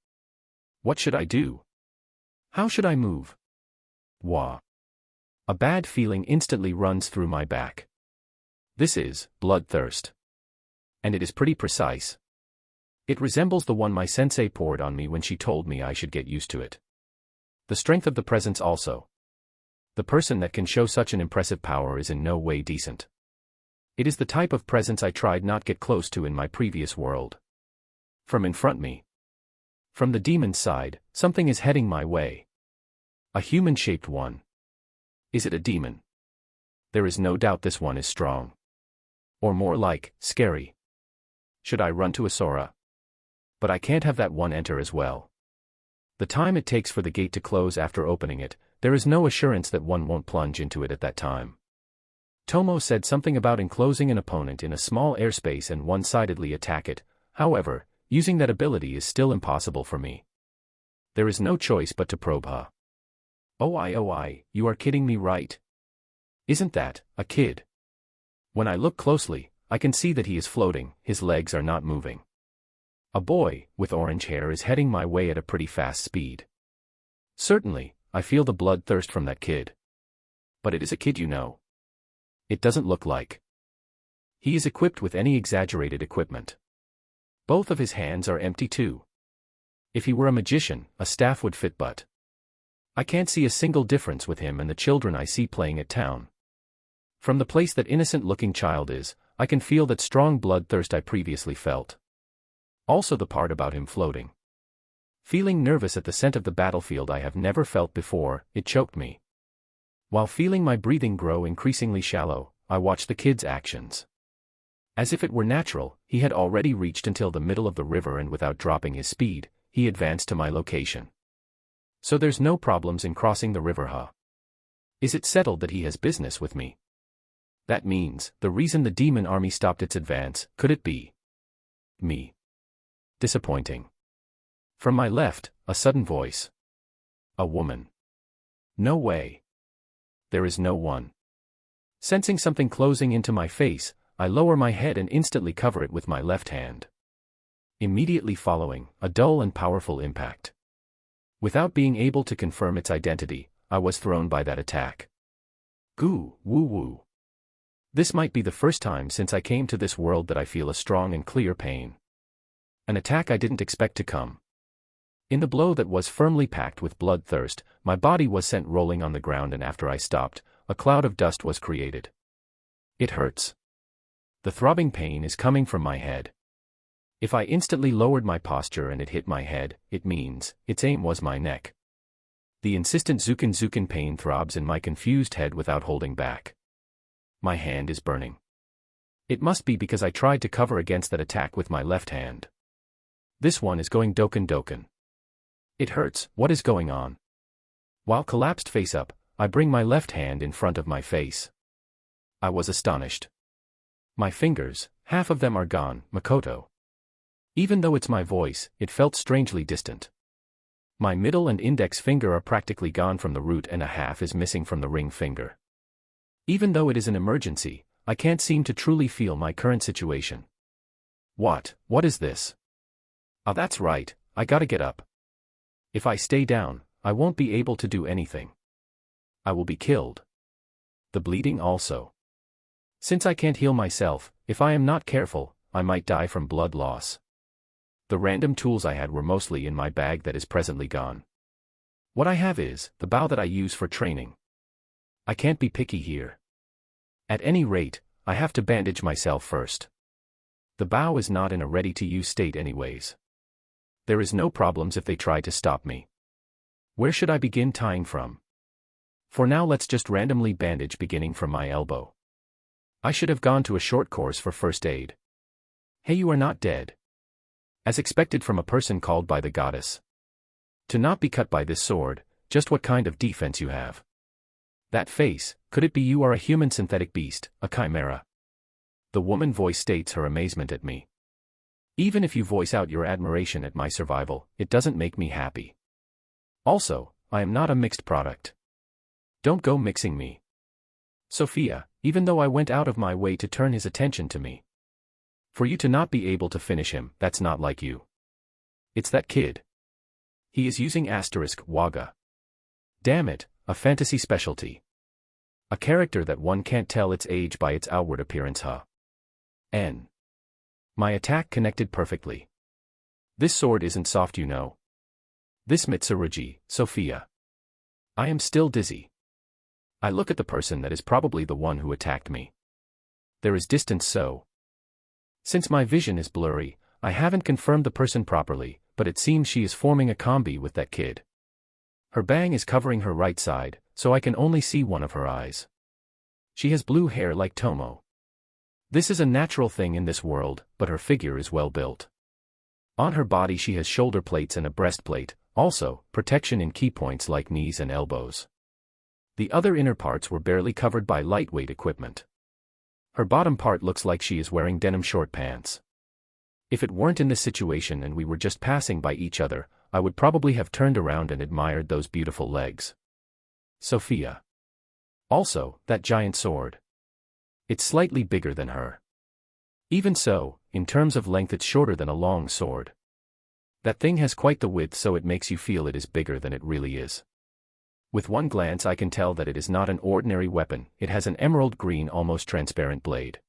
What should I do? How should I move? Wah. A bad feeling instantly runs through my back. This is bloodthirst. And it is pretty precise. It resembles the one my sensei poured on me when she told me I should get used to it. The strength of the presence also. The person that can show such an impressive power is in no way decent. It is the type of presence I tried not get close to in my previous world. From in front me. From the demon's side, something is heading my way. A human-shaped one. Is it a demon? There is no doubt this one is strong. Or more like, scary. Should I run to Asura? But I can't have that one enter as well. The time it takes for the gate to close after opening it, there is no assurance that one won't plunge into it at that time. Tomo said something about enclosing an opponent in a small airspace and one-sidedly attack it. However, using that ability is still impossible for me. There is no choice but to probe her. Oh, you are kidding me, right? Isn't that a kid? When I look closely, I can see that he is floating, his legs are not moving. A boy, with orange hair is heading my way at a pretty fast speed. Certainly, I feel the bloodthirst from that kid. But it is a kid, you know. It doesn't look like he is equipped with any exaggerated equipment. Both of his hands are empty too. If he were a magician, a staff would fit, but I can't see a single difference with him and the children I see playing at town. From the place that innocent-looking child is, I can feel that strong bloodthirst I previously felt. Also the part about him floating. Feeling nervous at the scent of the battlefield I have never felt before, it choked me. While feeling my breathing grow increasingly shallow, I watched the kid's actions. As if it were natural, he had already reached until the middle of the river and without dropping his speed, he advanced to my location. So there's no problems in crossing the river, huh? Is it settled that he has business with me? That means, the reason the demon army stopped its advance, could it be me? Disappointing. From my left, a sudden voice. A woman. No way. There is no one. Sensing something closing into my face, I lower my head and instantly cover it with my left hand. Immediately following, a dull and powerful impact. Without being able to confirm its identity, I was thrown by that attack. Goo, woo woo. This might be the first time since I came to this world that I feel a strong and clear pain. An attack I didn't expect to come. In the blow that was firmly packed with bloodthirst, my body was sent rolling on the ground, and after I stopped, a cloud of dust was created. It hurts. The throbbing pain is coming from my head. If I instantly lowered my posture and it hit my head, it means its aim was my neck. The insistent zukin pain throbs in my confused head without holding back. My hand is burning. It must be because I tried to cover against that attack with my left hand. This one is going doken doken. It hurts. What is going on? While collapsed face up, I bring my left hand in front of my face. I was astonished. My fingers, half of them are gone, Makoto. Even though it's my voice, it felt strangely distant. My middle and index finger are practically gone from the root and a half is missing from the ring finger. Even though it is an emergency, I can't seem to truly feel my current situation. What is this? Ah, that's right, I gotta get up. If I stay down, I won't be able to do anything. I will be killed. The bleeding also. Since I can't heal myself, if I am not careful, I might die from blood loss. The random tools I had were mostly in my bag that is presently gone. What I have is the bow that I use for training. I can't be picky here. At any rate, I have to bandage myself first. The bow is not in a ready-to-use state anyways. There is no problems if they try to stop me. Where should I begin tying from? For now let's just randomly bandage beginning from my elbow. I should have gone to a short course for first aid. Hey, you are not dead. As expected from a person called by the goddess. To not be cut by this sword, just what kind of defense you have. That face, could it be you are a human synthetic beast, a chimera? The woman voice states her amazement at me. Even if you voice out your admiration at my survival, it doesn't make me happy. Also, I am not a mixed product. Don't go mixing me. Sophia, even though I went out of my way to turn his attention to me. For you to not be able to finish him, that's not like you. It's that kid. He is using *Waga. Damn it, a fantasy specialty. A character that one can't tell its age by its outward appearance, huh? N. My attack connected perfectly. This sword isn't soft, you know. This Mitsurugi, Sophia. I am still dizzy. I look at the person that is probably the one who attacked me. There is distance so. Since my vision is blurry, I haven't confirmed the person properly, but it seems she is forming a combi with that kid. Her bang is covering her right side, so I can only see one of her eyes. She has blue hair like Tomo. This is a natural thing in this world, but her figure is well built. On her body she has shoulder plates and a breastplate, also, protection in key points like knees and elbows. The other inner parts were barely covered by lightweight equipment. Her bottom part looks like she is wearing denim short pants. If it weren't in this situation and we were just passing by each other, I would probably have turned around and admired those beautiful legs. Sophia. Also, that giant sword. It's slightly bigger than her. Even so, in terms of length it's shorter than a long sword. That thing has quite the width, so it makes you feel it is bigger than it really is. With one glance I can tell that it is not an ordinary weapon, it has an emerald green almost transparent blade.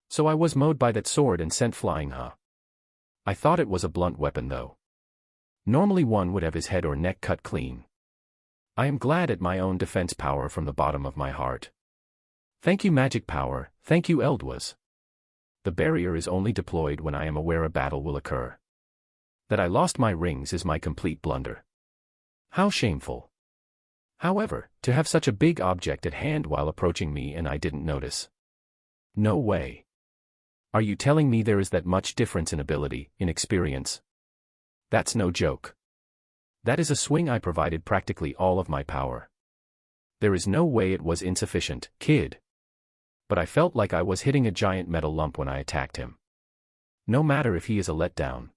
So I was mowed by that sword and sent flying, huh? I thought it was a blunt weapon though. Normally one would have his head or neck cut clean. I am glad at my own defense power from the bottom of my heart. Thank you magic power, thank you Eldwas. The barrier is only deployed when I am aware a battle will occur. That I lost my rings is my complete blunder. How shameful. However, to have such a big object at hand while approaching me and I didn't notice. No way. Are you telling me there is that much difference in ability, in experience? That's no joke. That is a swing I provided practically all of my power. There is no way it was insufficient, kid. But I felt like I was hitting a giant metal lump when I attacked him. No matter if he is a letdown.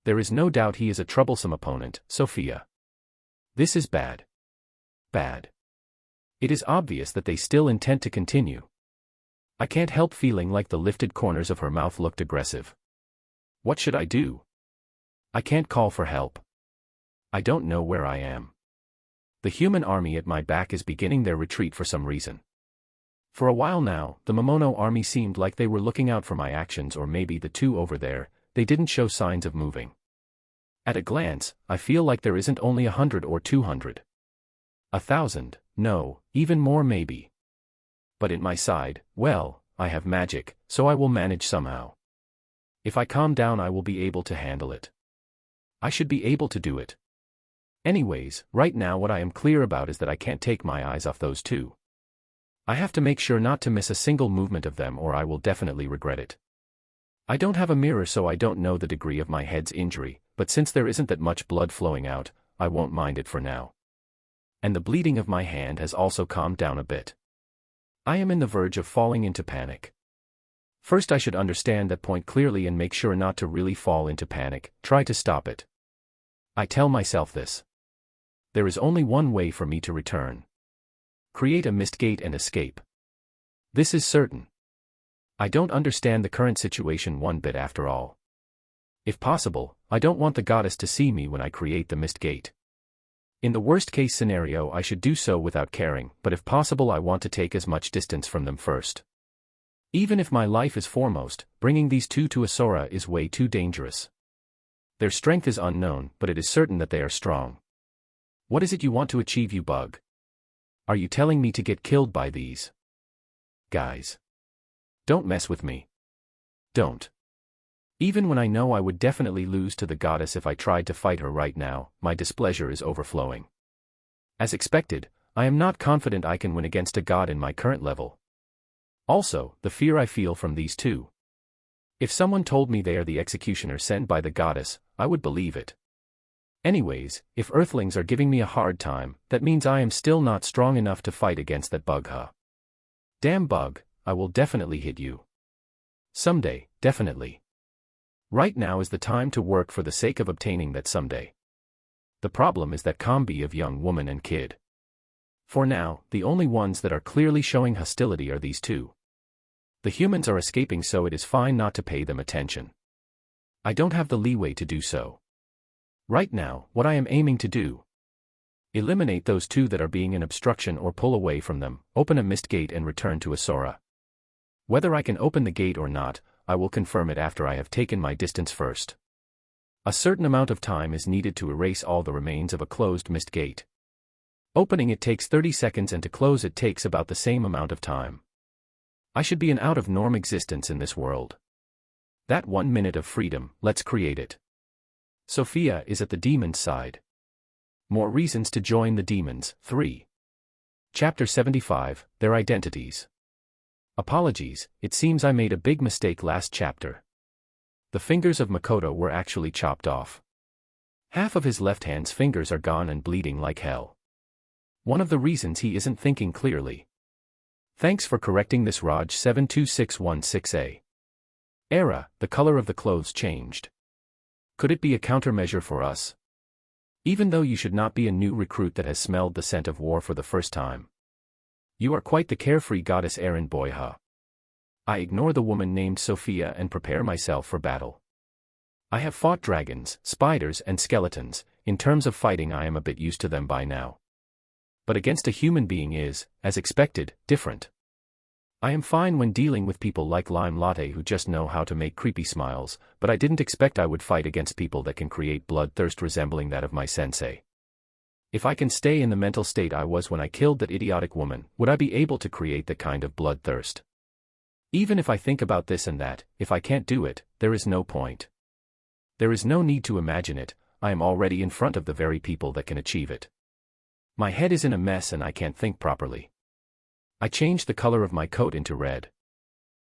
There is no doubt he is a troublesome opponent, Sophia. This is bad. Bad. It is obvious that they still intend to continue. I can't help feeling like the lifted corners of her mouth looked aggressive. What should I do? I can't call for help. I don't know where I am. The human army at my back is beginning their retreat for some reason. For a while now, the Momono army seemed like they were looking out for my actions, or maybe the two over there, they didn't show signs of moving. At a glance, I feel like there isn't only 100 or 200. 1,000, no, even more maybe. But at my side, well, I have magic, so I will manage somehow. If I calm down I will be able to handle it. I should be able to do it. Anyways, right now what I am clear about is that I can't take my eyes off those two. I have to make sure not to miss a single movement of them or I will definitely regret it. I don't have a mirror so I don't know the degree of my head's injury, but since there isn't that much blood flowing out, I won't mind it for now. And the bleeding of my hand has also calmed down a bit. I am in the verge of falling into panic. First I should understand that point clearly and make sure not to really fall into panic, try to stop it. I tell myself this. There is only one way for me to return. Create a mist gate and escape. This is certain. I don't understand the current situation one bit after all. If possible, I don't want the goddess to see me when I create the mist gate. In the worst-case scenario I should do so without caring, but if possible I want to take as much distance from them first. Even if my life is foremost, bringing these two to Asura is way too dangerous. Their strength is unknown, but it is certain that they are strong. What is it you want to achieve, you bug? Are you telling me to get killed by these guys? Don't mess with me. Don't. Even when I know I would definitely lose to the goddess if I tried to fight her right now, my displeasure is overflowing. As expected, I am not confident I can win against a god in my current level. Also, the fear I feel from these two. If someone told me they are the executioner sent by the goddess, I would believe it. Anyways, if earthlings are giving me a hard time, that means I am still not strong enough to fight against that bug, huh? Damn bug, I will definitely hit you. Someday, definitely. Right now is the time to work for the sake of obtaining that someday. The problem is that combi of young woman and kid. For now, the only ones that are clearly showing hostility are these two. The humans are escaping so it is fine not to pay them attention. I don't have the leeway to do so. Right now, what I am aiming to do. Eliminate those two that are being an obstruction or pull away from them, open a mist gate and return to Asura. Whether I can open the gate or not, I will confirm it after I have taken my distance first. A certain amount of time is needed to erase all the remains of a closed mist gate. Opening it takes 30 seconds and to close it takes about the same amount of time. I should be an out-of-norm existence in this world. That 1 minute of freedom, let's create it. Sophia is at the demon's side. More reasons to join the demons, 3. Chapter 75, Their Identities. Apologies, it seems I made a big mistake last chapter. The fingers of Makoto were actually chopped off. Half of his left hand's fingers are gone and bleeding like hell. One of the reasons he isn't thinking clearly. Thanks for correcting this, Raj 72616A. Era, the color of the clothes changed. Could it be a countermeasure for us? Even though you should not be a new recruit that has smelled the scent of war for the first time. You are quite the carefree goddess errand boy, huh? I ignore the woman named Sophia and prepare myself for battle. I have fought dragons, spiders and skeletons, in terms of fighting I am a bit used to them by now. But against a human being is, as expected, different. I am fine when dealing with people like Lime Latte who just know how to make creepy smiles, but I didn't expect I would fight against people that can create bloodthirst resembling that of my sensei. If I can stay in the mental state I was when I killed that idiotic woman, would I be able to create that kind of bloodthirst? Even if I think about this and that, if I can't do it, there is no point. There is no need to imagine it, I am already in front of the very people that can achieve it. My head is in a mess and I can't think properly. I changed the color of my coat into red.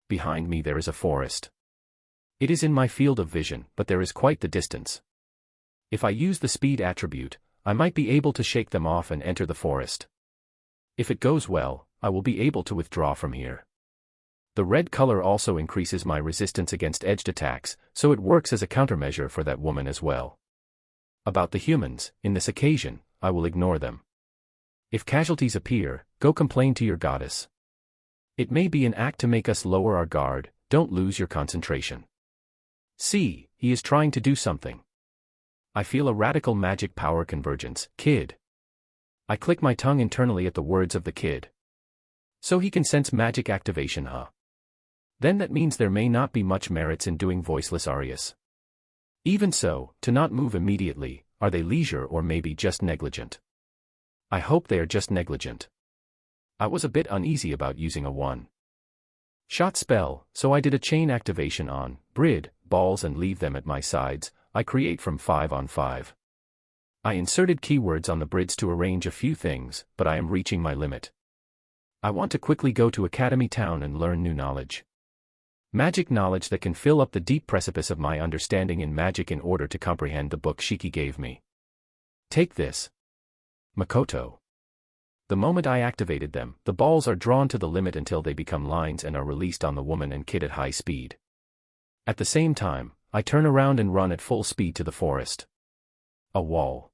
Behind me there is a forest. It is in my field of vision, but there is quite the distance. If I use the speed attribute, I might be able to shake them off and enter the forest. If it goes well, I will be able to withdraw from here. The red color also increases my resistance against edged attacks, so it works as a countermeasure for that woman as well. About the humans, in this occasion, I will ignore them. If casualties appear, go complain to your goddess. It may be an act to make us lower our guard, don't lose your concentration. See, he is trying to do something. I feel a radical magic power convergence, kid. I click my tongue internally at the words of the kid. So he can sense magic activation, huh? Then that means there may not be much merits in doing voiceless arias. Even so, to not move immediately, are they leisure or maybe just negligent? I hope they are just negligent. I was a bit uneasy about using a one-shot spell, so I did a chain activation on Brid, balls and leave them at my sides. I create from 5 on 5. I inserted keywords on the brids to arrange a few things, but I am reaching my limit. I want to quickly go to Academy Town and learn new knowledge. Magic knowledge that can fill up the deep precipice of my understanding in magic in order to comprehend the book Shiki gave me. Take this. Makoto. The moment I activated them, the balls are drawn to the limit until they become lines and are released on the woman and kid at high speed. At the same time, I turn around and run at full speed to the forest. A wall.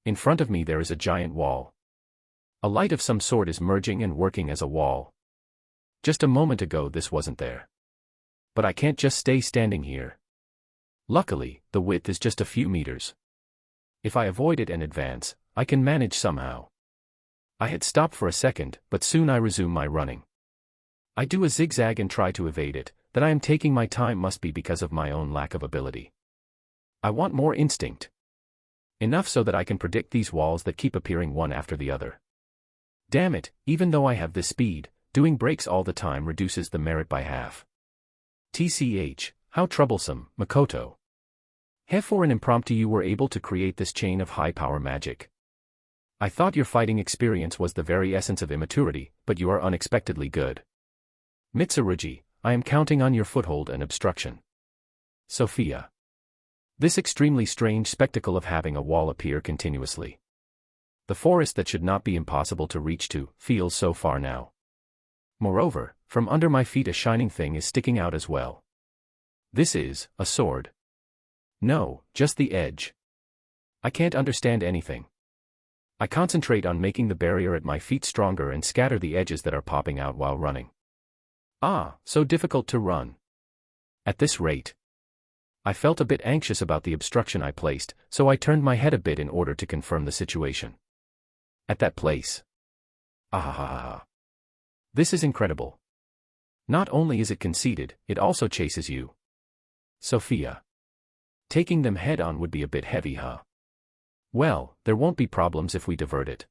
In front of me there is a giant wall. A light of some sort is merging and working as a wall. Just a moment ago this wasn't there. But I can't just stay standing here. Luckily, the width is just a few meters. If I avoid it and advance, I can manage somehow. I had stopped for a second, but soon I resume my running. I do a zigzag and try to evade it. That I am taking my time must be because of my own lack of ability. I want more instinct. Enough so that I can predict these walls that keep appearing one after the other. Damn it, even though I have this speed, doing breaks all the time reduces the merit by half. TCH, how troublesome, Makoto. For an impromptu you were able to create this chain of high-power magic. I thought your fighting experience was the very essence of immaturity, but you are unexpectedly good. Mitsurugi, I am counting on your foothold and obstruction. Sophia. This extremely strange spectacle of having a wall appear continuously. The forest that should not be impossible to reach to, feels so far now. Moreover, from under my feet a shining thing is sticking out as well. This is a sword. No, just the edge. I can't understand anything. I concentrate on making the barrier at my feet stronger and scatter the edges that are popping out while running. Ah, so difficult to run. At this rate. I felt a bit anxious about the obstruction I placed, so I turned my head a bit in order to confirm the situation. At that place. Ah. This is incredible. Not only is it conceited, it also chases you. Sophia. Taking them head-on would be a bit heavy, huh? Well, there won't be problems if we divert it.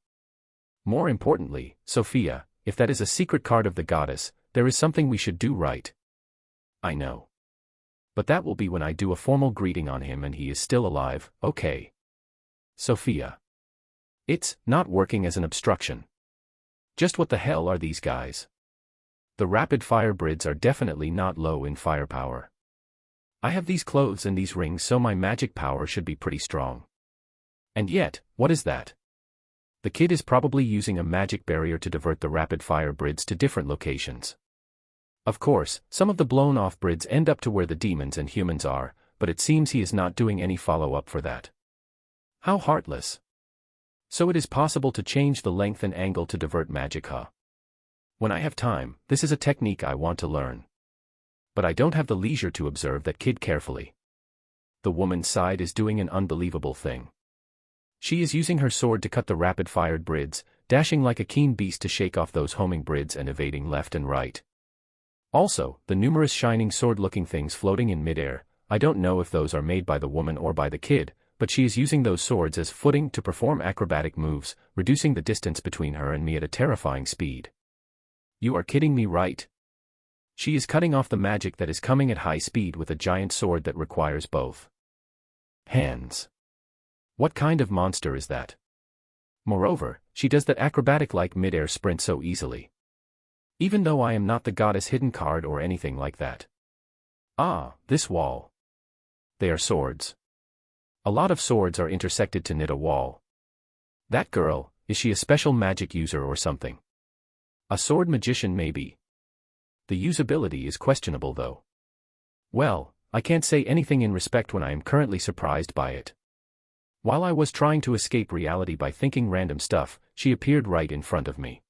More importantly, Sophia, if that is a secret card of the goddess, there is something we should do right. I know. But that will be when I do a formal greeting on him and he is still alive, okay? Sophia. It's not working as an obstruction. Just what the hell are these guys? The rapid-fire brids are definitely not low in firepower. I have these clothes and these rings, so my magic power should be pretty strong. And yet, what is that? The kid is probably using a magic barrier to divert the rapid-fire brids to different locations. Of course, some of the blown-off brids end up to where the demons and humans are, but it seems he is not doing any follow-up for that. How heartless. So it is possible to change the length and angle to divert magic, huh? When I have time, this is a technique I want to learn. But I don't have the leisure to observe that kid carefully. The woman's side is doing an unbelievable thing. She is using her sword to cut the rapid-fired brids, dashing like a keen beast to shake off those homing brids and evading left and right. Also, the numerous shining sword-looking things floating in midair, I don't know if those are made by the woman or by the kid, but she is using those swords as footing to perform acrobatic moves, reducing the distance between her and me at a terrifying speed. You are kidding me, right? She is cutting off the magic that is coming at high speed with a giant sword that requires both hands. What kind of monster is that? Moreover, she does that acrobatic-like mid-air sprint so easily. Even though I am not the goddess hidden card or anything like that. Ah, this wall. They are swords. A lot of swords are intersected to knit a wall. That girl, is she a special magic user or something? A sword magician maybe. The usability is questionable though. Well, I can't say anything in respect when I am currently surprised by it. While I was trying to escape reality by thinking random stuff, she appeared right in front of me.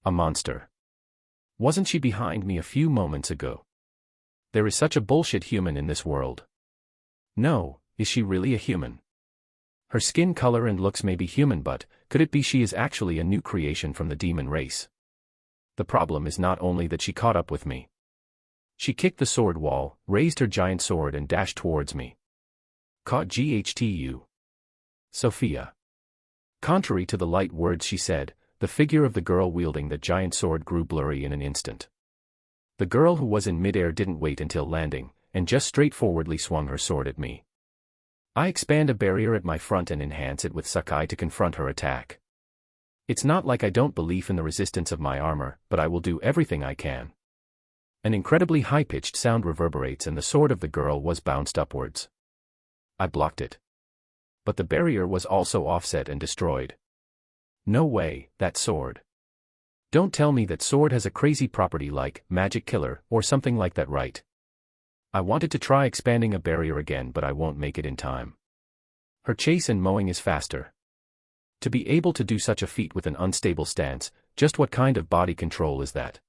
A monster. Wasn't she behind me a few moments ago? There is such a bullshit human in this world. No, is she really a human? Her skin color and looks may be human, but could it be she is actually a new creation from the demon race? The problem is not only that she caught up with me. She kicked the sword wall, raised her giant sword and dashed towards me. Caught GHTU. Sophia. Contrary to the light words she said, the figure of the girl wielding the giant sword grew blurry in an instant. The girl who was in midair didn't wait until landing, and just straightforwardly swung her sword at me. I expand a barrier at my front and enhance it with Sakai to confront her attack. It's not like I don't believe in the resistance of my armor, but I will do everything I can. An incredibly high-pitched sound reverberates and the sword of the girl was bounced upwards. I blocked it. But the barrier was also offset and destroyed. No way, that sword. Don't tell me that sword has a crazy property like magic killer or something like that, right? I wanted to try expanding a barrier again, but I won't make it in time. Her chase and mowing is faster. To be able to do such a feat with an unstable stance, just what kind of body control is that?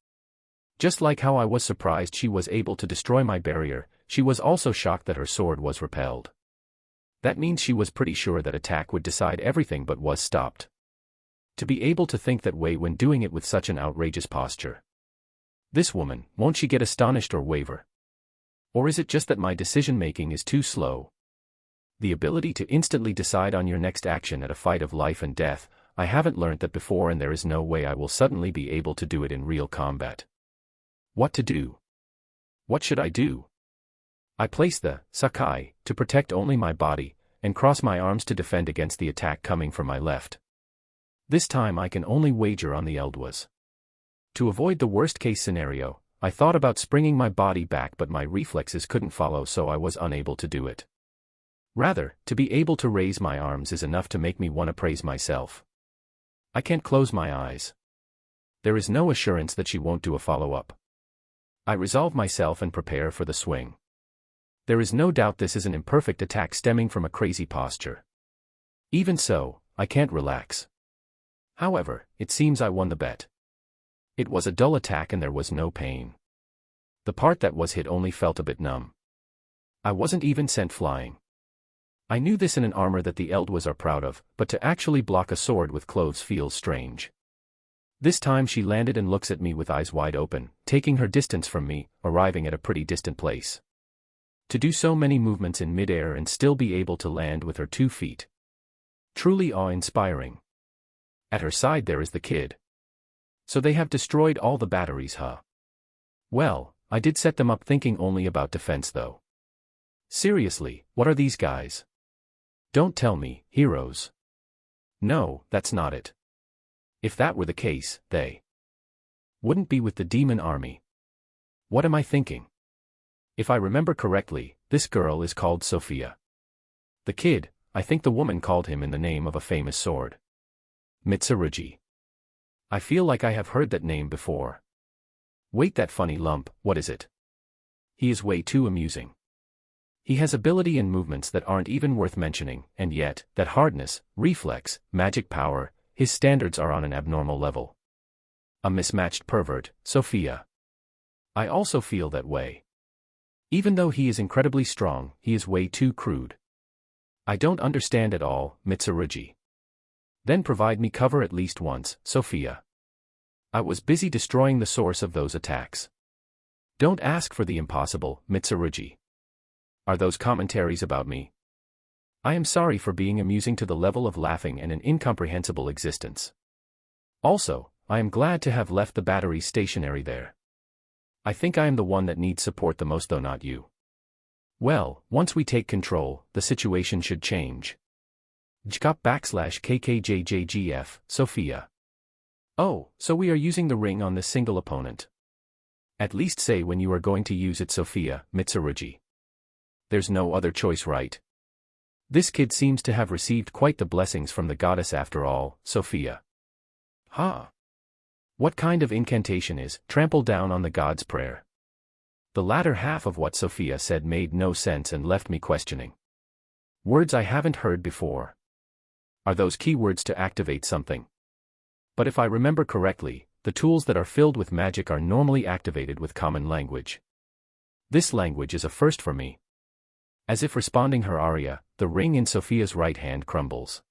Just like how I was surprised she was able to destroy my barrier, she was also shocked that her sword was repelled. That means she was pretty sure that attack would decide everything but was stopped. To be able to think that way when doing it with such an outrageous posture. This woman, won't she get astonished or waver? Or is it just that my decision-making is too slow? The ability to instantly decide on your next action at a fight of life and death, I haven't learned that before, and there is no way I will suddenly be able to do it in real combat. What to do? What should I do? I place the Sakai to protect only my body, and cross my arms to defend against the attack coming from my left. This time I can only wager on the Eldwas. To avoid the worst-case scenario, I thought about springing my body back, but my reflexes couldn't follow, so I was unable to do it. Rather, to be able to raise my arms is enough to make me want to praise myself. I can't close my eyes. There is no assurance that she won't do a follow-up. I resolve myself and prepare for the swing. There is no doubt this is an imperfect attack stemming from a crazy posture. Even so, I can't relax. However, it seems I won the bet. It was a dull attack and there was no pain. The part that was hit only felt a bit numb. I wasn't even sent flying. I knew this in an armor that the Eldwas are proud of, but to actually block a sword with clothes feels strange. This time she landed and looks at me with eyes wide open, taking her distance from me, arriving at a pretty distant place. To do so many movements in midair and still be able to land with her 2 feet. Truly awe-inspiring. At her side there is the kid. So they have destroyed all the batteries, huh? Well, I did set them up thinking only about defense though. Seriously, what are these guys? Don't tell me, heroes. No, that's not it. If that were the case, they wouldn't be with the demon army. What am I thinking? If I remember correctly, this girl is called Sophia. The kid, I think the woman called him in the name of a famous sword. Mitsurugi. I feel like I have heard that name before. Wait, that funny lump, what is it? He is way too amusing. He has ability and movements that aren't even worth mentioning, and yet, that hardness, reflex, magic power, his standards are on an abnormal level. A mismatched pervert, Sophia. I also feel that way. Even though he is incredibly strong, he is way too crude. I don't understand at all, Mitsurugi. Then provide me cover at least once, Sophia. I was busy destroying the source of those attacks. Don't ask for the impossible, Mitsurugi. Are those commentaries about me? I am sorry for being amusing to the level of laughing and an incomprehensible existence. Also, I am glad to have left the batteries stationary there. I think I am the one that needs support the most, though not you. Well, once we take control, the situation should change. JKOP_KKJJGF, Sophia. Oh, so we are using the ring on this single opponent. At least say when you are going to use it, Sophia, Mitsurugi. There's no other choice, right? This kid seems to have received quite the blessings from the goddess after all, Sophia. Huh? What kind of incantation is trample down on the god's prayer? The latter half of what Sophia said made no sense and left me questioning. Words I haven't heard before. Are those keywords to activate something? But if I remember correctly, the tools that are filled with magic are normally activated with common language. This language is a first for me. As if responding her aria, the ring in Sophia's right hand crumbles.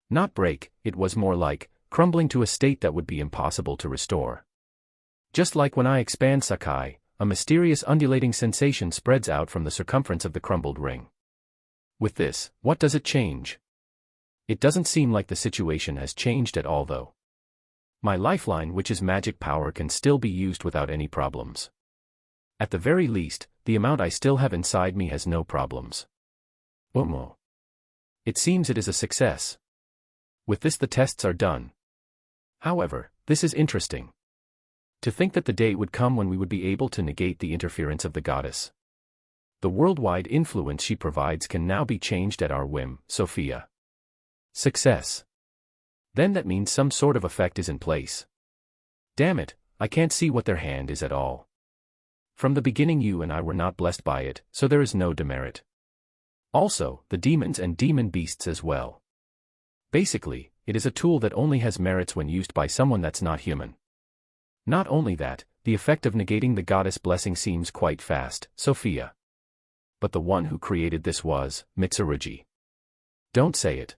Not break, it was more like crumbling to a state that would be impossible to restore. Just like when I expand Sakai, a mysterious undulating sensation spreads out from the circumference of the crumbled ring. With this, what does it change? It doesn't seem like the situation has changed at all though. My lifeline, which is magic power, can still be used without any problems. At the very least, the amount I still have inside me has no problems. It seems it is a success. With this the tests are done. However, this is interesting. To think that the day would come when we would be able to negate the interference of the goddess. The worldwide influence she provides can now be changed at our whim, Sophia. Success. Then that means some sort of effect is in place. Damn it, I can't see what their hand is at all. From the beginning you and I were not blessed by it, so there is no demerit. Also, the demons and demon beasts as well. Basically, it is a tool that only has merits when used by someone that's not human. Not only that, the effect of negating the goddess blessing seems quite fast, Sophia. But the one who created this was Mitsurugi. Don't say it.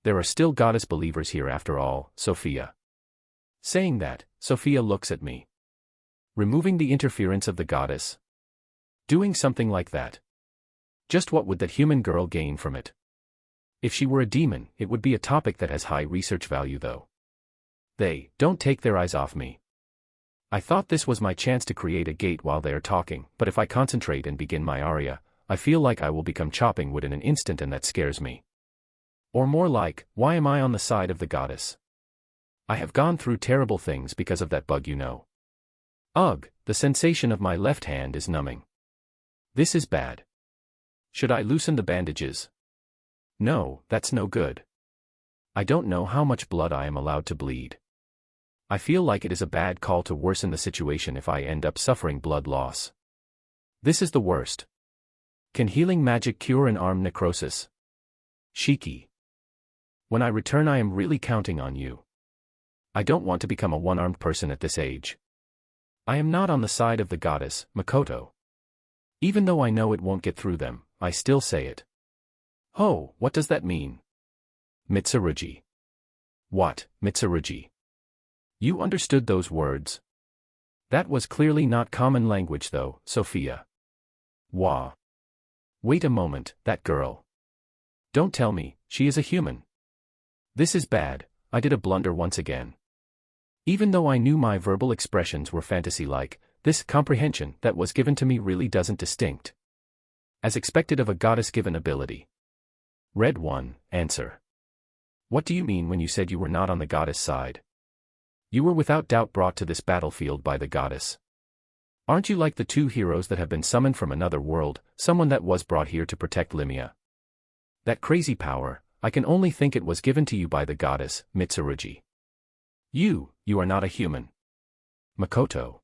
There are still goddess believers here after all, Sophia. Saying that, Sophia looks at me. Removing the interference of the goddess? Doing something like that? Just what would that human girl gain from it? If she were a demon, it would be a topic that has high research value though. They don't take their eyes off me. I thought this was my chance to create a gate while they are talking, but if I concentrate and begin my aria, I feel like I will become chopping wood in an instant and that scares me. Or more like, why am I on the side of the goddess? I have gone through terrible things because of that bug, you know. Ugh, the sensation of my left hand is numbing. This is bad. Should I loosen the bandages? No, that's no good. I don't know how much blood I am allowed to bleed. I feel like it is a bad call to worsen the situation if I end up suffering blood loss. This is the worst. Can healing magic cure an arm necrosis? Shiki. When I return I am really counting on you. I don't want to become a one-armed person at this age. I am not on the side of the goddess, Makoto. Even though I know it won't get through them, I still say it. Oh, what does that mean? Mitsurugi. What, Mitsurugi? You understood those words? That was clearly not common language though, Sophia. Wah. Wait a moment, that girl. Don't tell me, she is a human. This is bad, I did a blunder once again. Even though I knew my verbal expressions were fantasy-like, this comprehension that was given to me really doesn't distinct. As expected of a goddess-given ability. Red 1, answer. What do you mean when you said you were not on the goddess side? You were without doubt brought to this battlefield by the goddess. Aren't you like the two heroes that have been summoned from another world, someone that was brought here to protect Limia? That crazy power, I can only think it was given to you by the goddess, Mitsurugi. You are not a human. Makoto.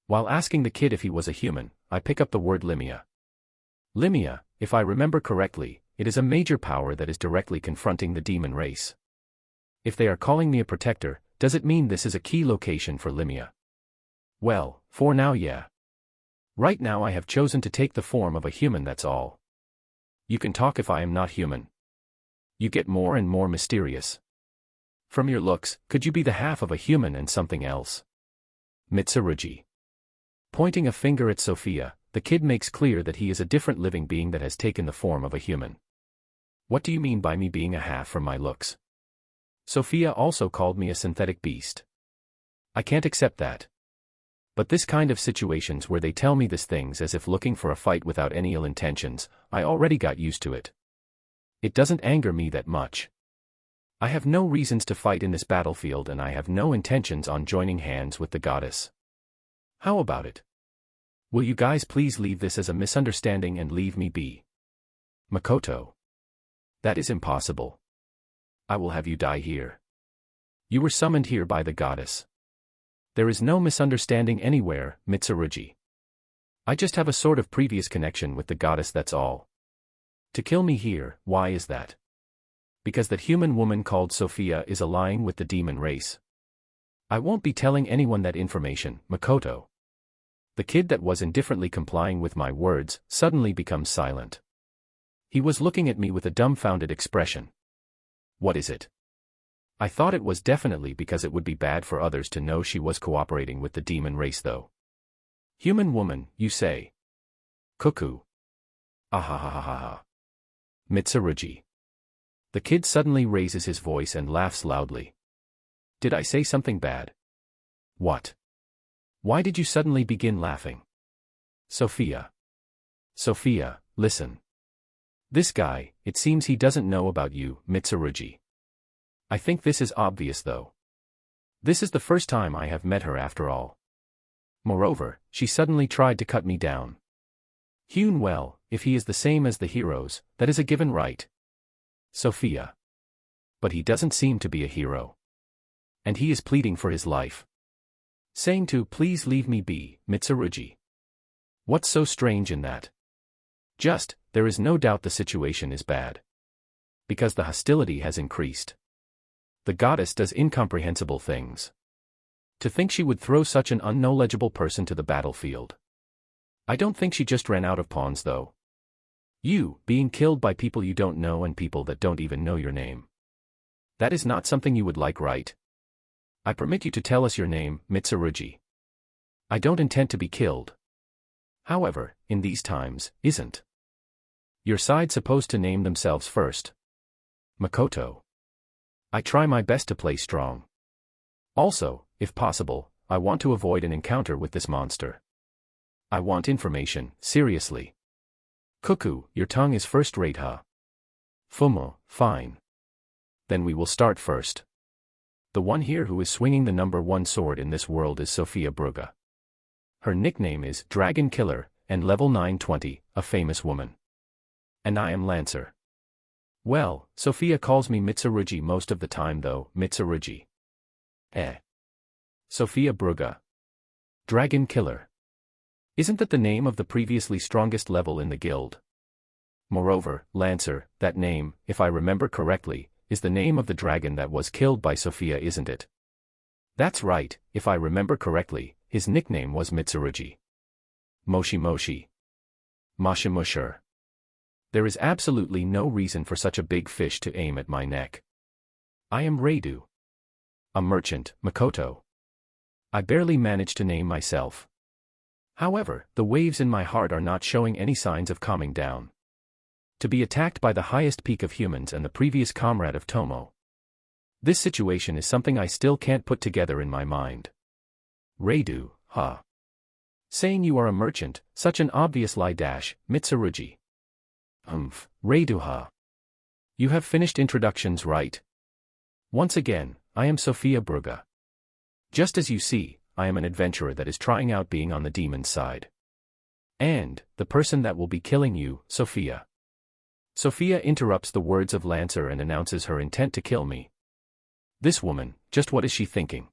While asking the kid if he was a human, I pick up the word Limia. Limia, if I remember correctly, it is a major power that is directly confronting the demon race. If they are calling me a protector, does it mean this is a key location for Limia? Well, for now yeah. Right now I have chosen to take the form of a human, that's all. You can talk if I am not human. You get more and more mysterious. From your looks, could you be the half of a human and something else? Mitsurugi. Pointing a finger at Sophia, the kid makes clear that he is a different living being that has taken the form of a human. What do you mean by me being a half from my looks? Sophia also called me a synthetic beast. I can't accept that. But this kind of situations where they tell me these things as if looking for a fight without any ill intentions, I already got used to it. It doesn't anger me that much. I have no reasons to fight in this battlefield and I have no intentions on joining hands with the goddess. How about it? Will you guys please leave this as a misunderstanding and leave me be? Makoto. That is impossible. I will have you die here. You were summoned here by the goddess. There is no misunderstanding anywhere, Mitsurugi. I just have a sort of previous connection with the goddess, that's all. To kill me here, why is that? Because that human woman called Sophia is allying with the demon race. I won't be telling anyone that information, Makoto. The kid that was indifferently complying with my words suddenly becomes silent. He was looking at me with a dumbfounded expression. What is it? I thought it was definitely because it would be bad for others to know she was cooperating with the demon race though. Human woman, you say? Cuckoo. Ahahahaha. Mitsurugi. The kid suddenly raises his voice and laughs loudly. Did I say something bad? What? Why did you suddenly begin laughing? Sophia. Sophia, listen. This guy, it seems he doesn't know about you, Mitsurugi. I think this is obvious though. This is the first time I have met her after all. Moreover, she suddenly tried to cut me down. Well, if he is the same as the heroes, that is a given right. Sophia. But he doesn't seem to be a hero. And he is pleading for his life. Saying to, please leave me be, Mitsurugi. What's so strange in that? There is no doubt the situation is bad. Because the hostility has increased. The goddess does incomprehensible things. To think she would throw such an unknowledgeable person to the battlefield. I don't think she just ran out of pawns though. You, being killed by people you don't know and people that don't even know your name. That is not something you would like, right? I permit you to tell us your name, Mitsurugi. I don't intend to be killed. However, in these times, isn't your side supposed to name themselves first? Makoto. I try my best to play strong. Also, if possible, I want to avoid an encounter with this monster. I want information, seriously. Cuckoo, your tongue is first-rate, huh? Fumo, fine. Then we will start first. The one here who is swinging the #1 sword in this world is Sophia Bruga. Her nickname is Dragon Killer, and level 920, a famous woman. And I am Lancer. Well, Sophia calls me Mitsurugi most of the time though, Mitsurugi. Sophia Bruga. Dragon Killer. Isn't that the name of the previously strongest level in the guild? Moreover, Lancer, that name, if I remember correctly, is the name of the dragon that was killed by Sophia, isn't it? That's right, if I remember correctly, his nickname was Mitsurugi. Moshi Moshi. Mashimusher. There is absolutely no reason for such a big fish to aim at my neck. I am Reidu. A merchant, Makoto. I barely manage to name myself. However, the waves in my heart are not showing any signs of calming down. To be attacked by the highest peak of humans and the previous comrade of Tomo. This situation is something I still can't put together in my mind. Reidu, huh? Saying you are a merchant, such an obvious lie. Mitsurugi. Reidu, huh? You have finished introductions, right? Once again, I am Sophia Bruga. Just as you see, I am an adventurer that is trying out being on the demon's side. And, the person that will be killing you, Sophia. Sophia interrupts the words of Lancer and announces her intent to kill me. This woman, just what is she thinking?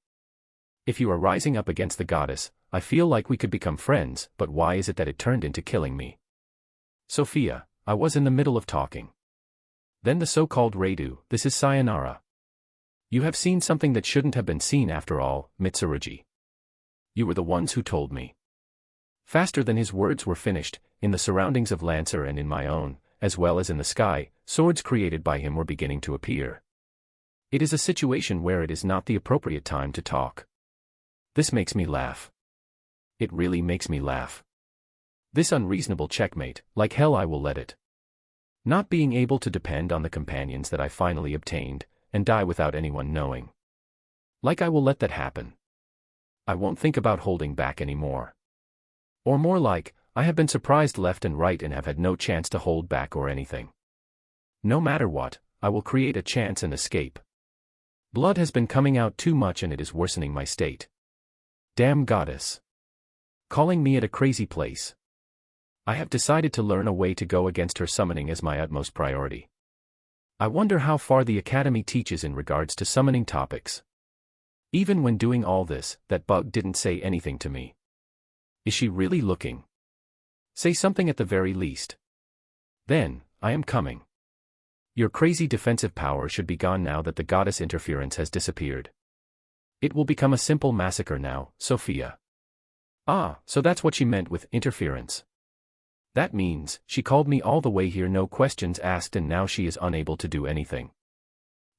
If you are rising up against the goddess, I feel like we could become friends, but why is it that it turned into killing me? Sophia, I was in the middle of talking. Then the so-called Reidu, this is sayonara. You have seen something that shouldn't have been seen after all, Mitsurugi. You were the ones who told me. Faster than his words were finished, in the surroundings of Lancer and in my own, as well as in the sky, swords created by him were beginning to appear. It is a situation where it is not the appropriate time to talk. This makes me laugh. It really makes me laugh. This unreasonable checkmate, like hell I will let it. Not being able to depend on the companions that I finally obtained, and die without anyone knowing. Like I will let that happen. I won't think about holding back anymore. Or more like, I have been surprised left and right and have had no chance to hold back or anything. No matter what, I will create a chance and escape. Blood has been coming out too much and it is worsening my state. Damn goddess. Calling me at a crazy place. I have decided to learn a way to go against her summoning as my utmost priority. I wonder how far the Academy teaches in regards to summoning topics. Even when doing all this, that bug didn't say anything to me. Is she really looking? Say something at the very least. Then, I am coming. Your crazy defensive power should be gone now that the goddess interference has disappeared. It will become a simple massacre now, Sophia. Ah, so that's what she meant with interference. That means, she called me all the way here, no questions asked, and now she is unable to do anything.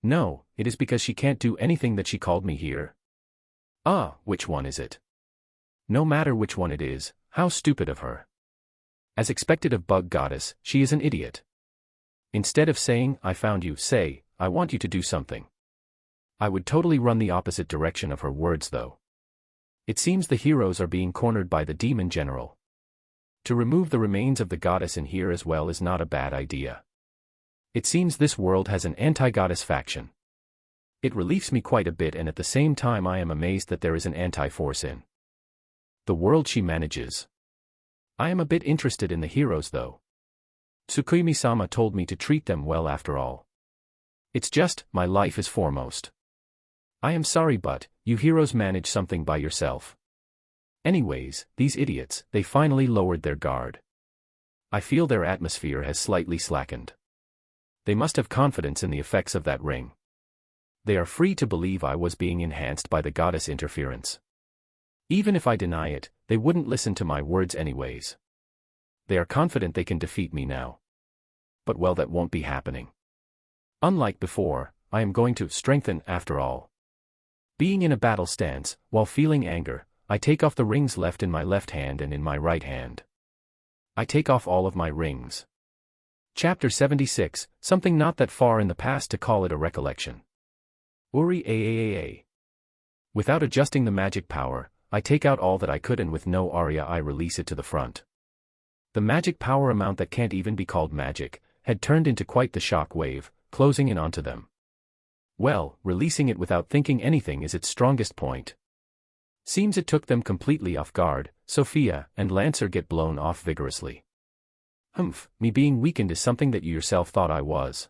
No, it is because she can't do anything that she called me here. Ah, which one is it? No matter which one it is, how stupid of her. As expected of Bug Goddess, she is an idiot. Instead of saying, I found you, say, I want you to do something. I would totally run the opposite direction of her words though. It seems the heroes are being cornered by the demon general. To remove the remains of the goddess in here as well is not a bad idea. It seems this world has an anti-goddess faction. It relieves me quite a bit, and at the same time I am amazed that there is an anti-force in the world she manages. I am a bit interested in the heroes though. Tsukuyomi-sama told me to treat them well after all. It's just, my life is foremost. I am sorry, but you heroes manage something by yourself. Anyways, these idiots, they finally lowered their guard. I feel their atmosphere has slightly slackened. They must have confidence in the effects of that ring. They are free to believe I was being enhanced by the goddess interference. Even if I deny it, they wouldn't listen to my words anyways. They are confident they can defeat me now. But well, that won't be happening. Unlike before, I am going to strengthen after all. Being in a battle stance, while feeling anger, I take off the rings left in my left hand and in my right hand. I take off all of my rings. Chapter 76, something not that far in the past to call it a recollection. Uri Aaa. Without adjusting the magic power, I take out all that I could, and with no aria I release it to the front. The magic power amount that can't even be called magic, had turned into quite the shock wave, closing in onto them. Well, releasing it without thinking anything is its strongest point. Seems it took them completely off guard. Sophia and Lancer get blown off vigorously. Humph, me being weakened is something that you yourself thought I was.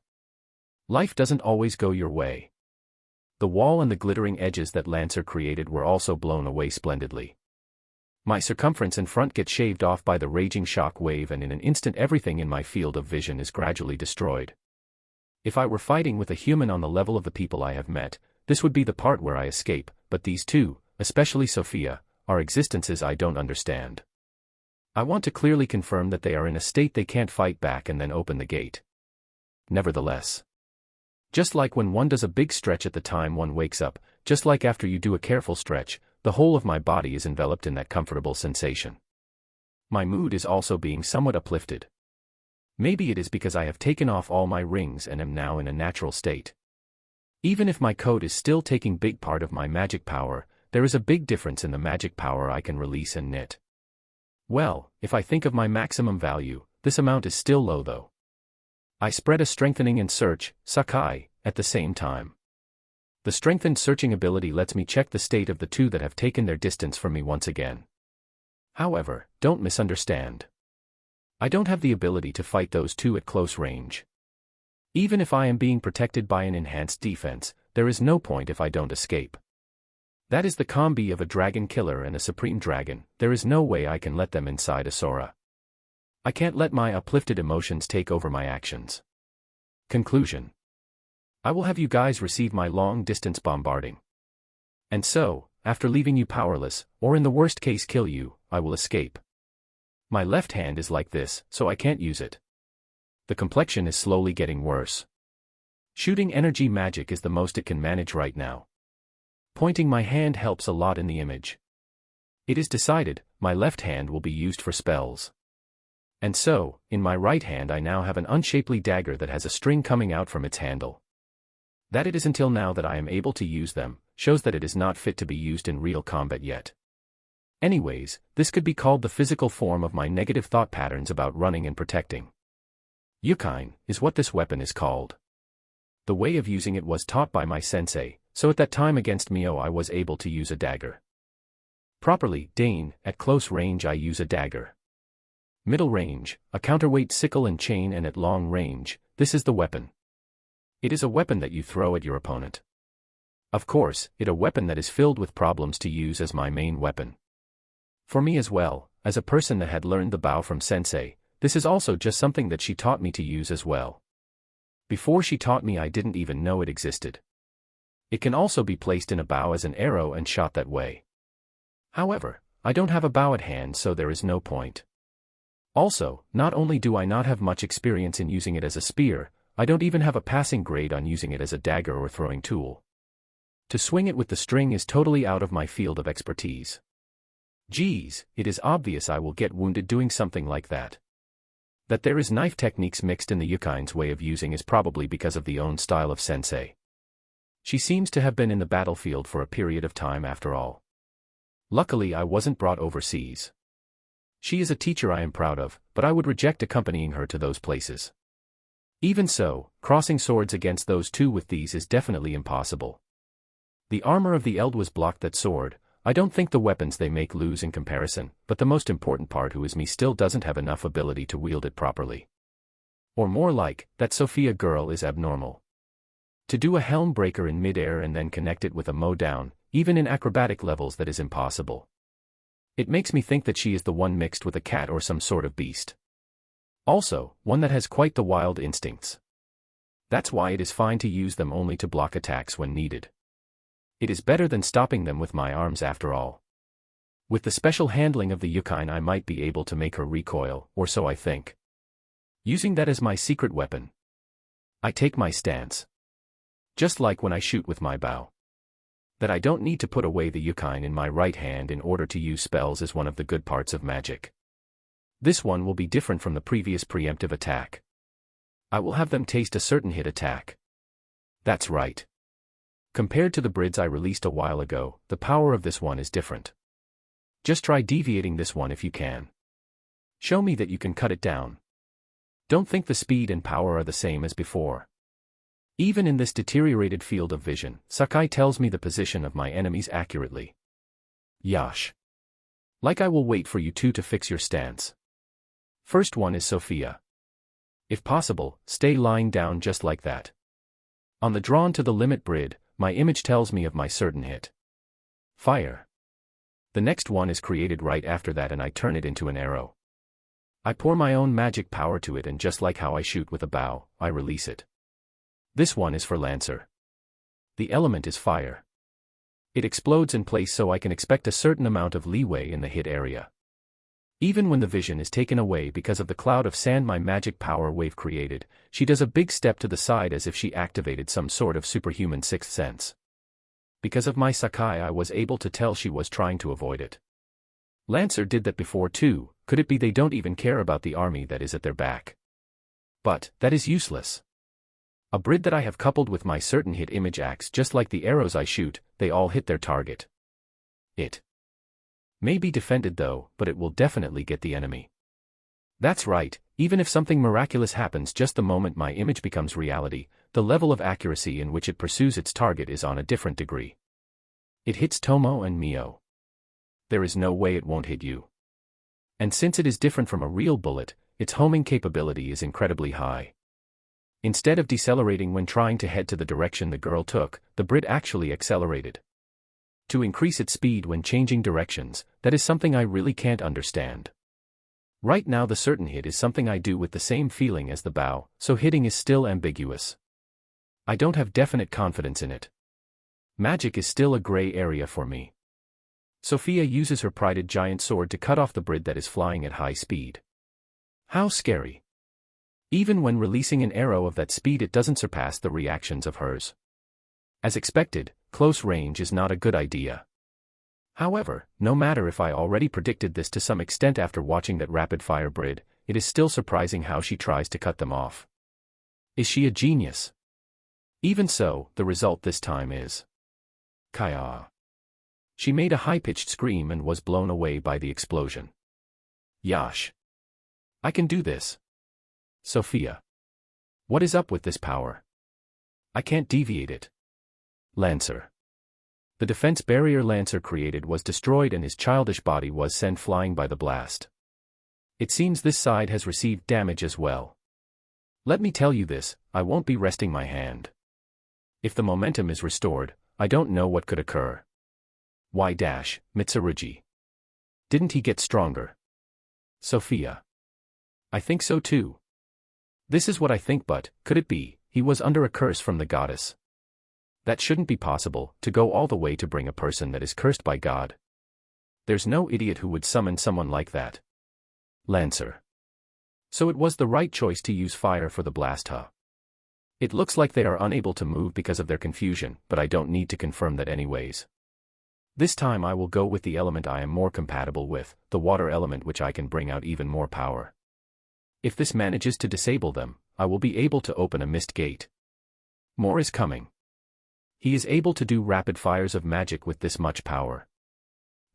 Life doesn't always go your way. The wall and the glittering edges that Lancer created were also blown away splendidly. My circumference and front get shaved off by the raging shock wave, and in an instant everything in my field of vision is gradually destroyed. If I were fighting with a human on the level of the people I have met, this would be the part where I escape, but these two, especially Sophia, are existences I don't understand. I want to clearly confirm that they are in a state they can't fight back and then open the gate. Nevertheless. Just like when one does a big stretch at the time one wakes up, just like after you do a careful stretch, the whole of my body is enveloped in that comfortable sensation. My mood is also being somewhat uplifted. Maybe it is because I have taken off all my rings and am now in a natural state. Even if my code is still taking big part of my magic power, there is a big difference in the magic power I can release and knit. Well, if I think of my maximum value, this amount is still low though. I spread a strengthening and search, Sakai, at the same time. The strengthened searching ability lets me check the state of the two that have taken their distance from me once again. However, don't misunderstand. I don't have the ability to fight those two at close range. Even if I am being protected by an enhanced defense, there is no point if I don't escape. That is the combi of a dragon killer and a supreme dragon. There is no way I can let them inside a Sora. I can't let my uplifted emotions take over my actions. Conclusion. I will have you guys receive my long-distance bombarding. And so, after leaving you powerless, or in the worst case kill you, I will escape. My left hand is like this, so I can't use it. The complexion is slowly getting worse. Shooting energy magic is the most it can manage right now. Pointing my hand helps a lot in the image. It is decided, my left hand will be used for spells. And so, in my right hand I now have an unshapely dagger that has a string coming out from its handle. That it is until now that I am able to use them, shows that it is not fit to be used in real combat yet. Anyways, this could be called the physical form of my negative thought patterns about running and protecting. Yukain is what this weapon is called. The way of using it was taught by my sensei, so at that time against Mio I was able to use a dagger. Properly, Dane, at close range I use a dagger. Middle range, a counterweight sickle and chain, and at long range, this is the weapon. It is a weapon that you throw at your opponent. Of course, it a weapon that is filled with problems to use as my main weapon. For me as well, as a person that had learned the bow from sensei, this is also just something that she taught me to use as well. Before she taught me I didn't even know it existed. It can also be placed in a bow as an arrow and shot that way. However, I don't have a bow at hand, so there is no point. Also, not only do I not have much experience in using it as a spear, I don't even have a passing grade on using it as a dagger or throwing tool. To swing it with the string is totally out of my field of expertise. Geez, it is obvious I will get wounded doing something like that. That there is knife techniques mixed in the Yukain's way of using is probably because of the own style of sensei. She seems to have been in the battlefield for a period of time after all. Luckily I wasn't brought overseas. She is a teacher I am proud of, but I would reject accompanying her to those places. Even so, crossing swords against those two with these is definitely impossible. The armor of the Eld was blocked that sword. I don't think the weapons they make lose in comparison, but the most important part who is me still doesn't have enough ability to wield it properly. Or more like, that Sophia girl is abnormal. To do a helm breaker in midair and then connect it with a mow down, even in acrobatic levels, that is impossible. It makes me think that she is the one mixed with a cat or some sort of beast. Also, one that has quite the wild instincts. That's why it is fine to use them only to block attacks when needed. It is better than stopping them with my arms after all. With the special handling of the Yukine I might be able to make her recoil, or so I think. Using that as my secret weapon. I take my stance. Just like when I shoot with my bow. That I don't need to put away the Yukine in my right hand in order to use spells is one of the good parts of magic. This one will be different from the previous preemptive attack. I will have them taste a certain hit attack. That's right. Compared to the brids I released a while ago, the power of this one is different. Just try deviating this one if you can. Show me that you can cut it down. Don't think the speed and power are the same as before. Even in this deteriorated field of vision, Sakai tells me the position of my enemies accurately. Yash. Like I will wait for you two to fix your stance. First one is Sophia. If possible, stay lying down just like that. On the drawn to the limit brid, my image tells me of my certain hit. Fire. The next one is created right after that and I turn it into an arrow. I pour my own magic power to it and just like how I shoot with a bow, I release it. This one is for Lancer. The element is fire. It explodes in place so I can expect a certain amount of leeway in the hit area. Even when the vision is taken away because of the cloud of sand my magic power wave created, she does a big step to the side as if she activated some sort of superhuman sixth sense. Because of my Sakai I was able to tell she was trying to avoid it. Lancer did that before too. Could it be they don't even care about the army that is at their back? But, that is useless. A brid that I have coupled with my certain hit image acts just like the arrows I shoot, they all hit their target. It may be defended though, but it will definitely get the enemy. That's right, even if something miraculous happens just the moment my image becomes reality, the level of accuracy in which it pursues its target is on a different degree. It hits Tomo and Mio. There is no way it won't hit you. And since it is different from a real bullet, its homing capability is incredibly high. Instead of decelerating when trying to head to the direction the girl took, the Brit actually accelerated. To increase its speed when changing directions, that is something I really can't understand. Right now the certain hit is something I do with the same feeling as the bow, so hitting is still ambiguous. I don't have definite confidence in it. Magic is still a gray area for me. Sophia uses her prided giant sword to cut off the Brit that is flying at high speed. How scary. Even when releasing an arrow of that speed it doesn't surpass the reactions of hers. As expected, close range is not a good idea. However, no matter if I already predicted this to some extent after watching that rapid-fire Brid, it is still surprising how she tries to cut them off. Is she a genius? Even so, the result this time is Kaya. She made a high-pitched scream and was blown away by the explosion. Yash. I can do this. Sophia. What is up with this power? I can't deviate it. Lancer. The defense barrier Lancer created was destroyed and his childish body was sent flying by the blast. It seems this side has received damage as well. Let me tell you this, I won't be resting my hand. If the momentum is restored, I don't know what could occur. Mitsurugi. Didn't he get stronger? Sophia. I think so too. This is what I think, but, could it be, he was under a curse from the goddess? That shouldn't be possible, to go all the way to bring a person that is cursed by God. There's no idiot who would summon someone like that. Lancer. So it was the right choice to use fire for the blast, huh? It looks like they are unable to move because of their confusion, but I don't need to confirm that anyways. This time I will go with the element I am more compatible with, the water element, which I can bring out even more power. If this manages to disable them, I will be able to open a mist gate. More is coming. He is able to do rapid fires of magic with this much power.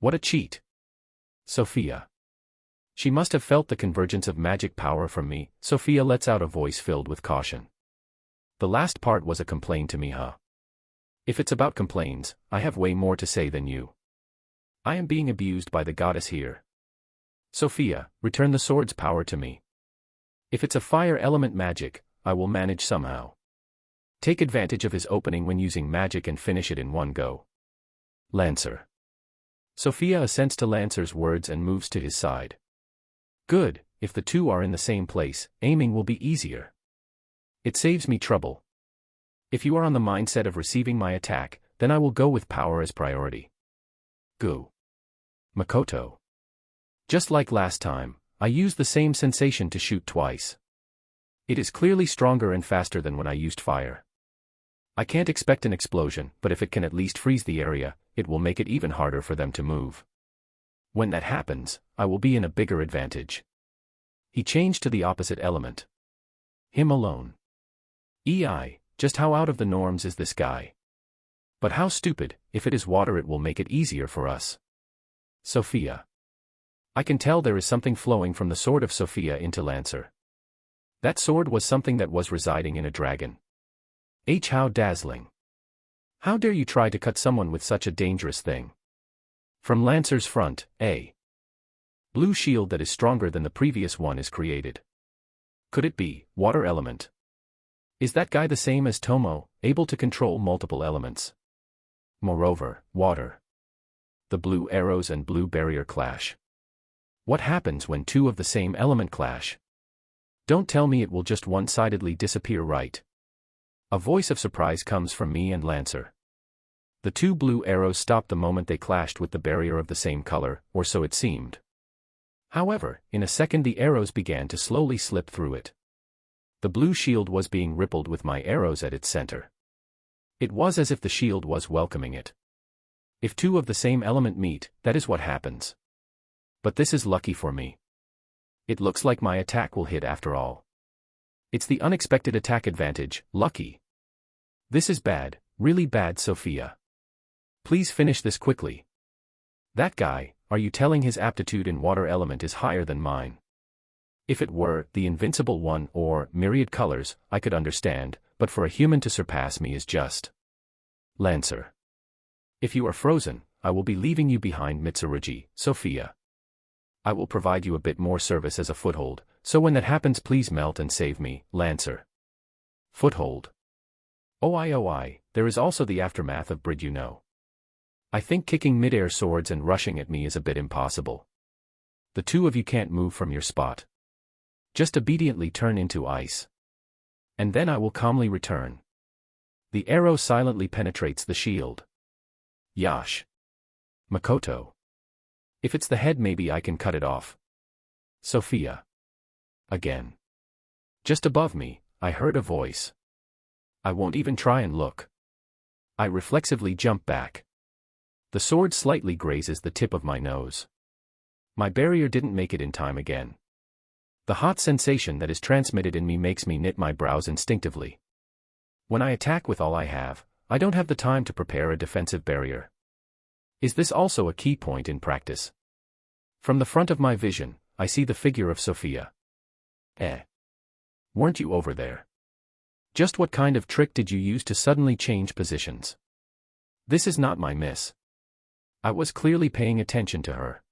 What a cheat. Sophia. She must have felt the convergence of magic power from me. Sophia lets out a voice filled with caution. The last part was a complaint to me, huh? If it's about complaints, I have way more to say than you. I am being abused by the goddess here. Sophia, return the sword's power to me. If it's a fire element magic, I will manage somehow. Take advantage of his opening when using magic and finish it in one go. Lancer. Sophia assents to Lancer's words and moves to his side. Good, if the two are in the same place, aiming will be easier. It saves me trouble. If you are on the mindset of receiving my attack, then I will go with power as priority. Go. Makoto. Just like last time, I used the same sensation to shoot twice. It is clearly stronger and faster than when I used fire. I can't expect an explosion, but if it can at least freeze the area, it will make it even harder for them to move. When that happens, I will be in a bigger advantage. He changed to the opposite element. Him alone. Just how out of the norms is this guy? But how stupid, if it is water it will make it easier for us. Sophia. I can tell there is something flowing from the sword of Sophia into Lancer. That sword was something that was residing in a dragon. How dazzling. How dare you try to cut someone with such a dangerous thing? From Lancer's front, a blue shield that is stronger than the previous one is created. Could it be water element? Is that guy the same as Tomo, able to control multiple elements? Moreover, water. The blue arrows and blue barrier clash. What happens when two of the same element clash? Don't tell me it will just one-sidedly disappear, right? A voice of surprise comes from me and Lancer. The two blue arrows stopped the moment they clashed with the barrier of the same color, or so it seemed. However, in a second the arrows began to slowly slip through it. The blue shield was being rippled with my arrows at its center. It was as if the shield was welcoming it. If two of the same element meet, that is what happens. But this is lucky for me. It looks like my attack will hit after all. It's the unexpected attack advantage, lucky. This is bad, really bad, Sophia. Please finish this quickly. That guy, are you telling his aptitude in water element is higher than mine? If it were the invincible one or myriad colors, I could understand, but for a human to surpass me is just. Lancer. If you are frozen, I will be leaving you behind Mitsurugi, Sophia. I will provide you a bit more service as a foothold, so when that happens please melt and save me, Lancer. Foothold. Oh, there is also the aftermath of Brid, you know. I think kicking mid-air swords and rushing at me is a bit impossible. The two of you can't move from your spot. Just obediently turn into ice. And then I will calmly return. The arrow silently penetrates the shield. Yash. Makoto. If it's the head maybe I can cut it off. Sophia. Again. Just above me, I heard a voice. I won't even try and look. I reflexively jump back. The sword slightly grazes the tip of my nose. My barrier didn't make it in time again. The hot sensation that is transmitted in me makes me knit my brows instinctively. When I attack with all I have, I don't have the time to prepare a defensive barrier. Is this also a key point in practice? From the front of my vision, I see the figure of Sophia. Weren't you over there? Just what kind of trick did you use to suddenly change positions? This is not my miss. I was clearly paying attention to her.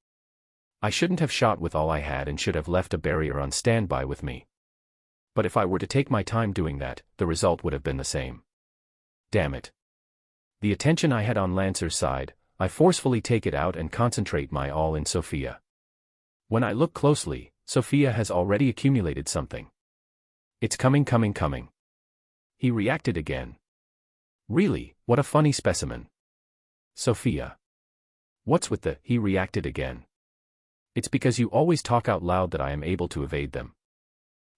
I shouldn't have shot with all I had and should have left a barrier on standby with me. But if I were to take my time doing that, the result would have been the same. Damn it. The attention I had on Lancer's side, I forcefully take it out and concentrate my all in Sophia. When I look closely, Sophia has already accumulated something. It's coming. He reacted again. Really, what a funny specimen. Sophia. What's with the, he reacted again? It's because you always talk out loud that I am able to evade them.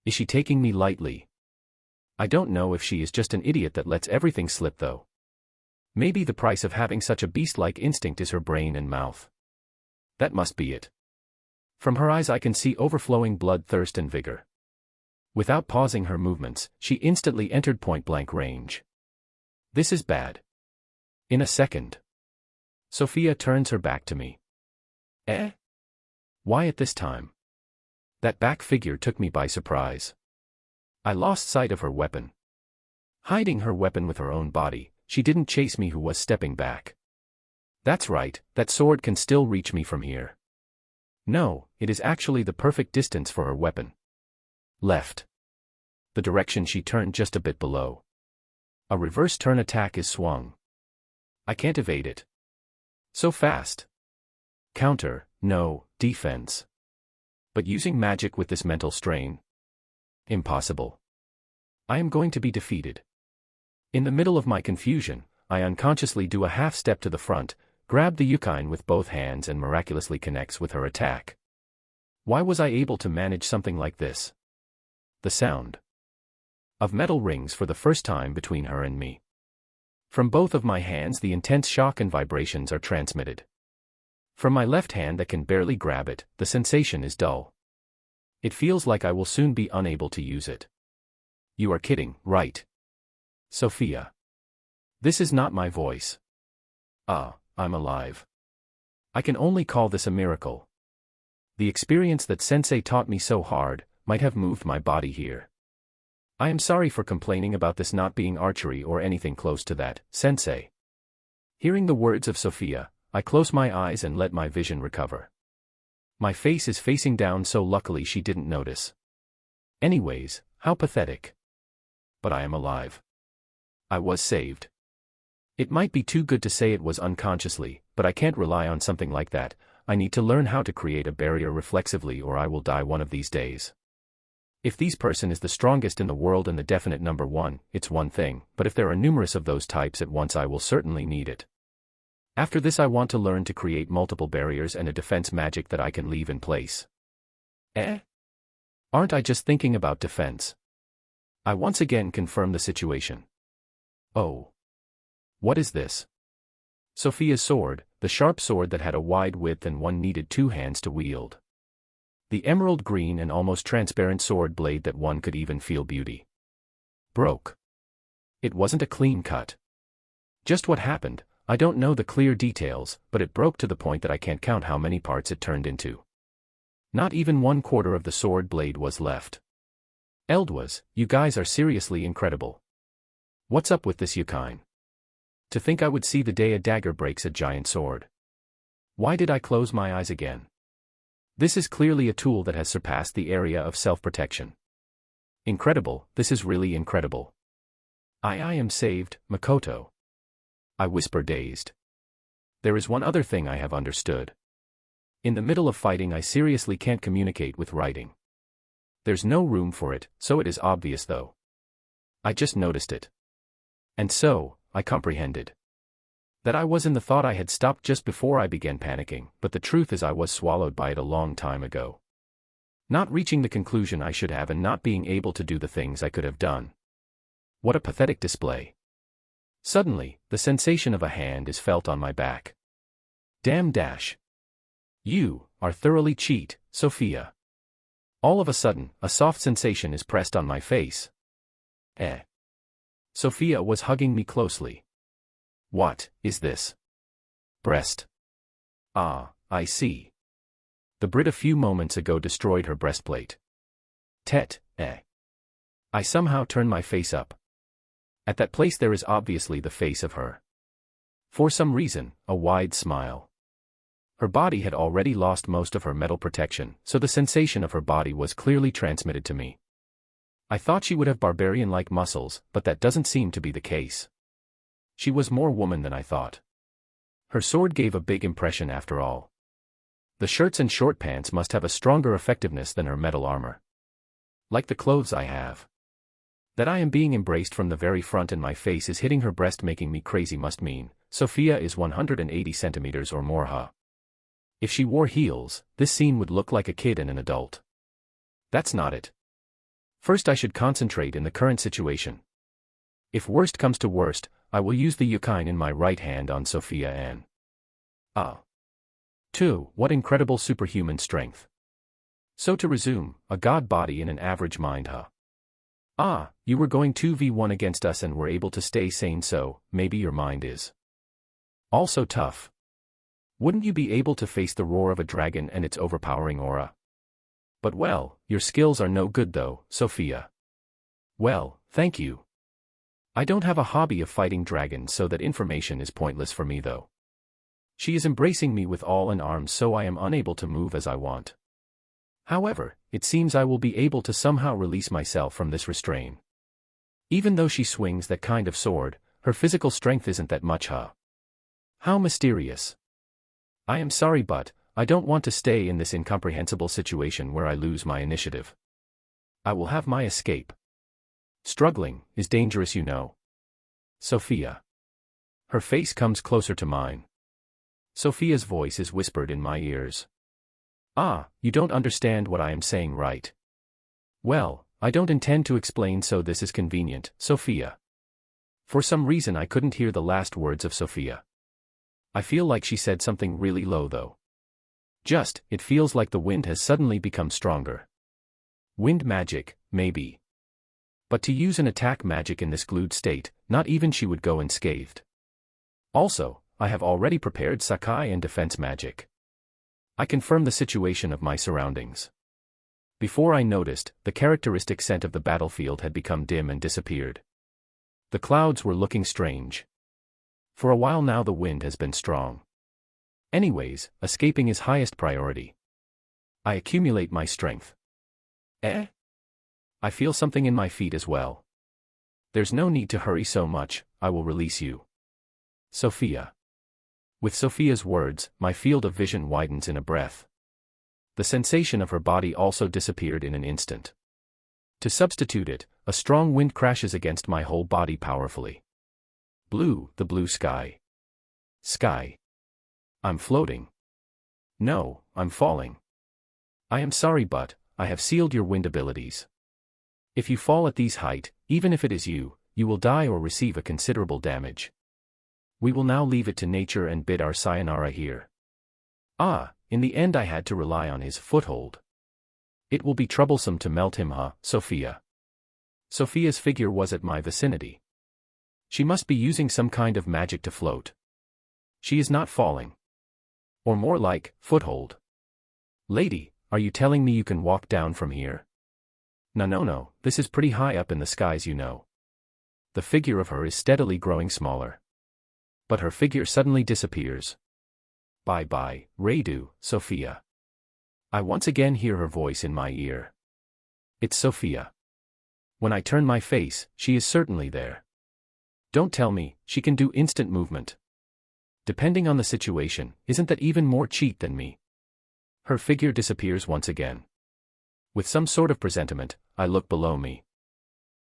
Is she taking me lightly? I don't know if she is just an idiot that lets everything slip though. Maybe the price of having such a beast-like instinct is her brain and mouth. That must be it. From her eyes I can see overflowing bloodthirst and vigor. Without pausing her movements, she instantly entered point-blank range. This is bad. In a second. Sophia turns her back to me. Why at this time? That back figure took me by surprise. I lost sight of her weapon. Hiding her weapon with her own body, she didn't chase me who was stepping back. That's right, that sword can still reach me from here. No, it is actually the perfect distance for her weapon. Left. The direction she turned just a bit below. A reverse turn attack is swung. I can't evade it. So fast. Counter, no, defense. But using magic with this mental strain? Impossible. I am going to be defeated. In the middle of my confusion, I unconsciously do a half step to the front, grab the Yukine with both hands and miraculously connects with her attack. Why was I able to manage something like this? The sound of metal rings for the first time between her and me. From both of my hands the intense shock and vibrations are transmitted. From my left hand that can barely grab it, the sensation is dull. It feels like I will soon be unable to use it. You are kidding, right? Sophia. This is not my voice. I'm alive. I can only call this a miracle. The experience that Sensei taught me so hard might have moved my body here. I am sorry for complaining about this not being archery or anything close to that, Sensei. Hearing the words of Sophia, I close my eyes and let my vision recover. My face is facing down, so luckily she didn't notice. Anyways, how pathetic. But I am alive. I was saved. It might be too good to say it was unconsciously, but I can't rely on something like that. I need to learn how to create a barrier reflexively or I will die one of these days. If this person is the strongest in the world and the definite number one, it's one thing, but if there are numerous of those types at once I will certainly need it. After this I want to learn to create multiple barriers and a defense magic that I can leave in place. Aren't I just thinking about defense? I once again confirm the situation. Oh. What is this? Sophia's sword, the sharp sword that had a wide width and one needed 2 hands to wield. The emerald green and almost transparent sword blade that one could even feel beauty. Broke. It wasn't a clean cut. Just what happened, I don't know the clear details, but it broke to the point that I can't count how many parts it turned into. Not even 1/4 of the sword blade was left. Eldwas, you guys are seriously incredible. What's up with this Yukine? To think I would see the day a dagger breaks a giant sword. Why did I close my eyes again? This is clearly a tool that has surpassed the area of self-protection. Incredible, this is really incredible. I am saved, Makoto. I whisper dazed. There is one other thing I have understood. In the middle of fighting I seriously can't communicate with writing. There's no room for it, so it is obvious though. I just noticed it. And so, I comprehended. That I was in the thought I had stopped just before I began panicking, but the truth is I was swallowed by it a long time ago. Not reaching the conclusion I should have and not being able to do the things I could have done. What a pathetic display. Suddenly, the sensation of a hand is felt on my back. Damn dash. You are thoroughly cheat, Sophia. All of a sudden, a soft sensation is pressed on my face. Sophia was hugging me closely. What is this? Breast. Ah, I see. The Brit a few moments ago destroyed her breastplate. I somehow turn my face up. At that place there is obviously the face of her. For some reason, a wide smile. Her body had already lost most of her metal protection, so the sensation of her body was clearly transmitted to me. I thought she would have barbarian-like muscles, but that doesn't seem to be the case. She was more woman than I thought. Her sword gave a big impression after all. The shirts and short pants must have a stronger effectiveness than her metal armor. Like the clothes I have. That I am being embraced from the very front and my face is hitting her breast making me crazy must mean, Sophia is 180 centimeters or more, huh? If she wore heels, this scene would look like a kid and an adult. That's not it. First I should concentrate in the current situation. If worst comes to worst, I will use the Yukine in my right hand on Sophia Ann. 2. What incredible superhuman strength. So to resume, a god body and an average mind, huh? You were going 2v1 against us and were able to stay sane, so maybe your mind is also tough. Wouldn't you be able to face the roar of a dragon and its overpowering aura? But well, your skills are no good though, Sophia. Well, thank you. I don't have a hobby of fighting dragons, so that information is pointless for me though. She is embracing me with all an arms, so I am unable to move as I want. However, it seems I will be able to somehow release myself from this restraint. Even though she swings that kind of sword, her physical strength isn't that much, huh? How mysterious. I am sorry, but I don't want to stay in this incomprehensible situation where I lose my initiative. I will have my escape. Struggling is dangerous, you know. Sophia. Her face comes closer to mine. Sophia's voice is whispered in my ears. Ah, you don't understand what I am saying, right? Well, I don't intend to explain, so this is convenient, Sophia. For some reason I couldn't hear the last words of Sophia. I feel like she said something really low though. It feels like the wind has suddenly become stronger. Wind magic, maybe. But to use an attack magic in this glued state, not even she would go unscathed. Also, I have already prepared Sakai and defense magic. I confirm the situation of my surroundings. Before I noticed, the characteristic scent of the battlefield had become dim and disappeared. The clouds were looking strange. For a while now the wind has been strong. Anyways, escaping is highest priority. I accumulate my strength. I feel something in my feet as well. There's no need to hurry so much, I will release you. Sophia. With Sophia's words, my field of vision widens in a breath. The sensation of her body also disappeared in an instant. To substitute it, a strong wind crashes against my whole body powerfully. Blue, the blue sky. Sky. I'm floating. No, I'm falling. I am sorry, but I have sealed your wind abilities. If you fall at these height, even if it is you, you will die or receive a considerable damage. We will now leave it to nature and bid our sayonara here. In the end I had to rely on his foothold. It will be troublesome to melt him, huh, Sophia? Sophia's figure was at my vicinity. She must be using some kind of magic to float. She is not falling. Or more like, foothold. Lady, are you telling me you can walk down from here? No, this is pretty high up in the skies, you know. The figure of her is steadily growing smaller. But her figure suddenly disappears. Bye-bye, Radu, Sophia. I once again hear her voice in my ear. It's Sophia. When I turn my face, she is certainly there. Don't tell me, she can do instant movement. Depending on the situation, isn't that even more cheat than me? Her figure disappears once again. With some sort of presentiment, I look below me.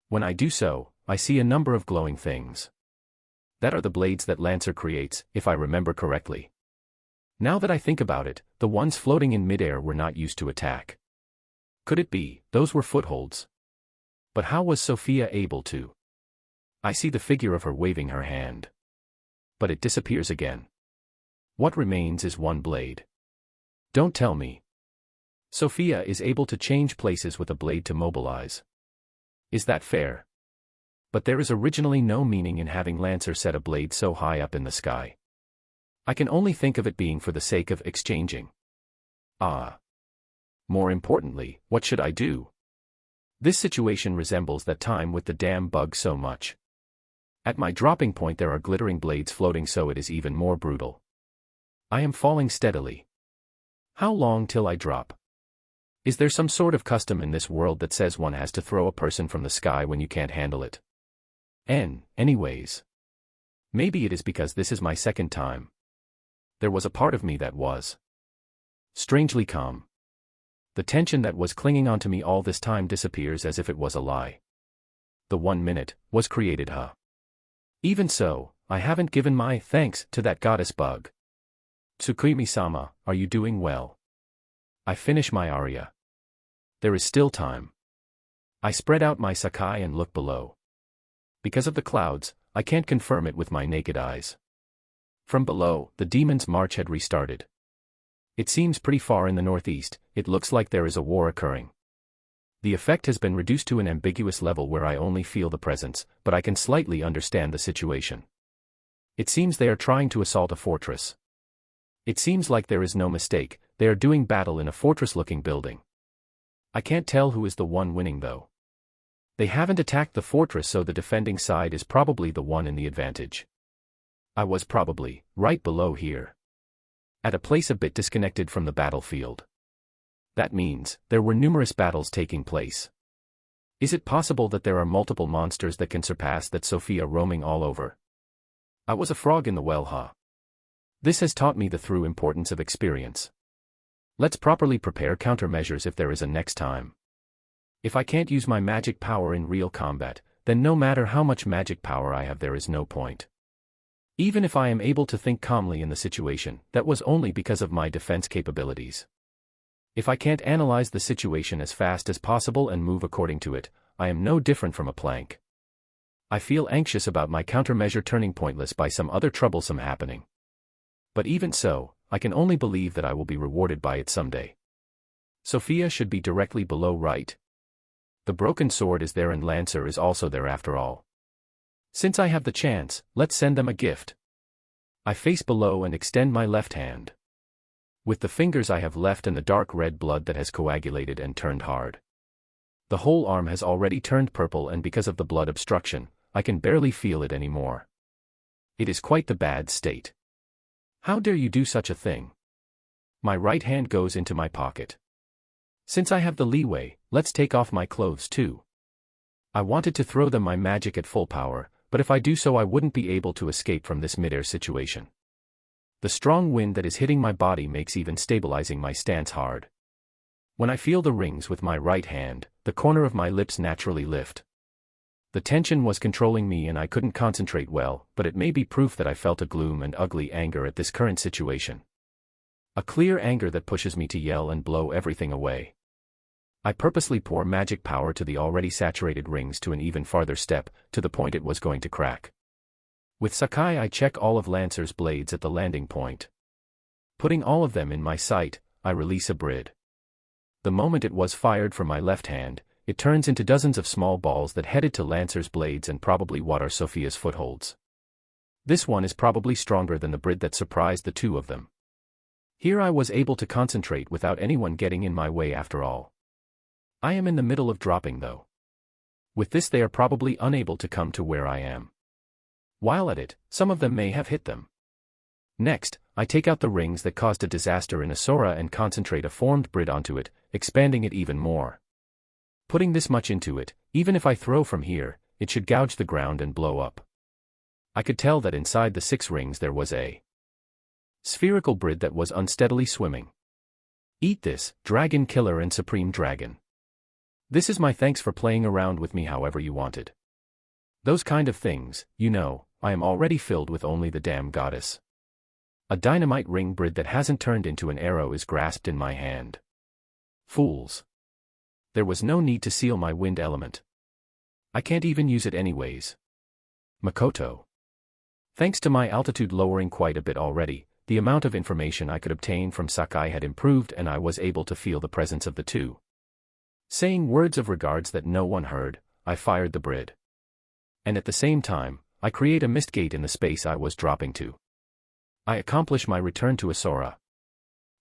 When I do so, I see a number of glowing things. That are the blades that Lancer creates, if I remember correctly. Now that I think about it, the ones floating in midair were not used to attack. Could it be, those were footholds? But how was Sophia able to? I see the figure of her waving her hand. But it disappears again. What remains is one blade. Don't tell me. Sophia is able to change places with a blade to mobilize. Is that fair? But there is originally no meaning in having Lancer set a blade so high up in the sky. I can only think of it being for the sake of exchanging. More importantly, what should I do? This situation resembles that time with the damn bug so much. At my dropping point there are glittering blades floating, so it is even more brutal. I am falling steadily. How long till I drop? Is there some sort of custom in this world that says one has to throw a person from the sky when you can't handle it? Anyways. Maybe it is because this is my second time. There was a part of me that was strangely calm. The tension that was clinging onto me all this time disappears as if it was a lie. The 1 minute was created, huh? Even so, I haven't given my thanks to that goddess bug. Tsukimi-sama, are you doing well? I finish my aria. There is still time. I spread out my Sakai and look below. Because of the clouds, I can't confirm it with my naked eyes. From below, the demon's march had restarted. It seems pretty far in the northeast. It looks like there is a war occurring. The effect has been reduced to an ambiguous level where I only feel the presence, but I can slightly understand the situation. It seems they are trying to assault a fortress. It seems like there is no mistake, they are doing battle in a fortress-looking building. I can't tell who is the one winning though. They haven't attacked the fortress, so the defending side is probably the one in the advantage. I was probably right below here, at a place a bit disconnected from the battlefield. That means there were numerous battles taking place. Is it possible that there are multiple monsters that can surpass that Sophia roaming all over? I was a frog in the well, huh? This has taught me the true importance of experience. Let's properly prepare countermeasures if there is a next time. If I can't use my magic power in real combat, then no matter how much magic power I have, there is no point. Even if I am able to think calmly in the situation, that was only because of my defense capabilities. If I can't analyze the situation as fast as possible and move according to it, I am no different from a plank. I feel anxious about my countermeasure turning pointless by some other troublesome happening. But even so, I can only believe that I will be rewarded by it someday. Sophia should be directly below right. The broken sword is there and Lancer is also there after all. Since I have the chance, let's send them a gift. I face below and extend my left hand. With the fingers I have left and the dark red blood that has coagulated and turned hard. The whole arm has already turned purple, and because of the blood obstruction, I can barely feel it anymore. It is quite the bad state. How dare you do such a thing? My right hand goes into my pocket. Since I have the leeway, let's take off my clothes too. I wanted to throw them my magic at full power, but if I do so I wouldn't be able to escape from this midair situation. The strong wind that is hitting my body makes even stabilizing my stance hard. When I feel the rings with my right hand, the corner of my lips naturally lift. The tension was controlling me and I couldn't concentrate well, but it may be proof that I felt a gloom and ugly anger at this current situation. A clear anger that pushes me to yell and blow everything away. I purposely pour magic power to the already saturated rings to an even farther step, to the point it was going to crack. With Sakai I check all of Lancer's blades at the landing point. Putting all of them in my sight, I release a brid. The moment it was fired from my left hand, it turns into dozens of small balls that headed to Lancer's blades and probably water Sophia's footholds. This one is probably stronger than the brid that surprised the two of them. Here I was able to concentrate without anyone getting in my way after all. I am in the middle of dropping though. With this they are probably unable to come to where I am. While at it, some of them may have hit them. Next, I take out the rings that caused a disaster in Asura and concentrate a formed brid onto it, expanding it even more. Putting this much into it, even if I throw from here, it should gouge the ground and blow up. I could tell that inside the 6 rings there was a spherical brid that was unsteadily swimming. Eat this, Dragon Killer and Supreme Dragon. This is my thanks for playing around with me however you wanted. Those kind of things, you know, I am already filled with only the damn goddess. A dynamite ring brid that hasn't turned into an arrow is grasped in my hand. Fools. There was no need to seal my wind element. I can't even use it anyways. Makoto. Thanks to my altitude lowering quite a bit already, the amount of information I could obtain from Sakai had improved and I was able to feel the presence of the two. Saying words of regards that no one heard, I fired the brid. And at the same time, I create a mist gate in the space I was dropping to. I accomplish my return to Asura.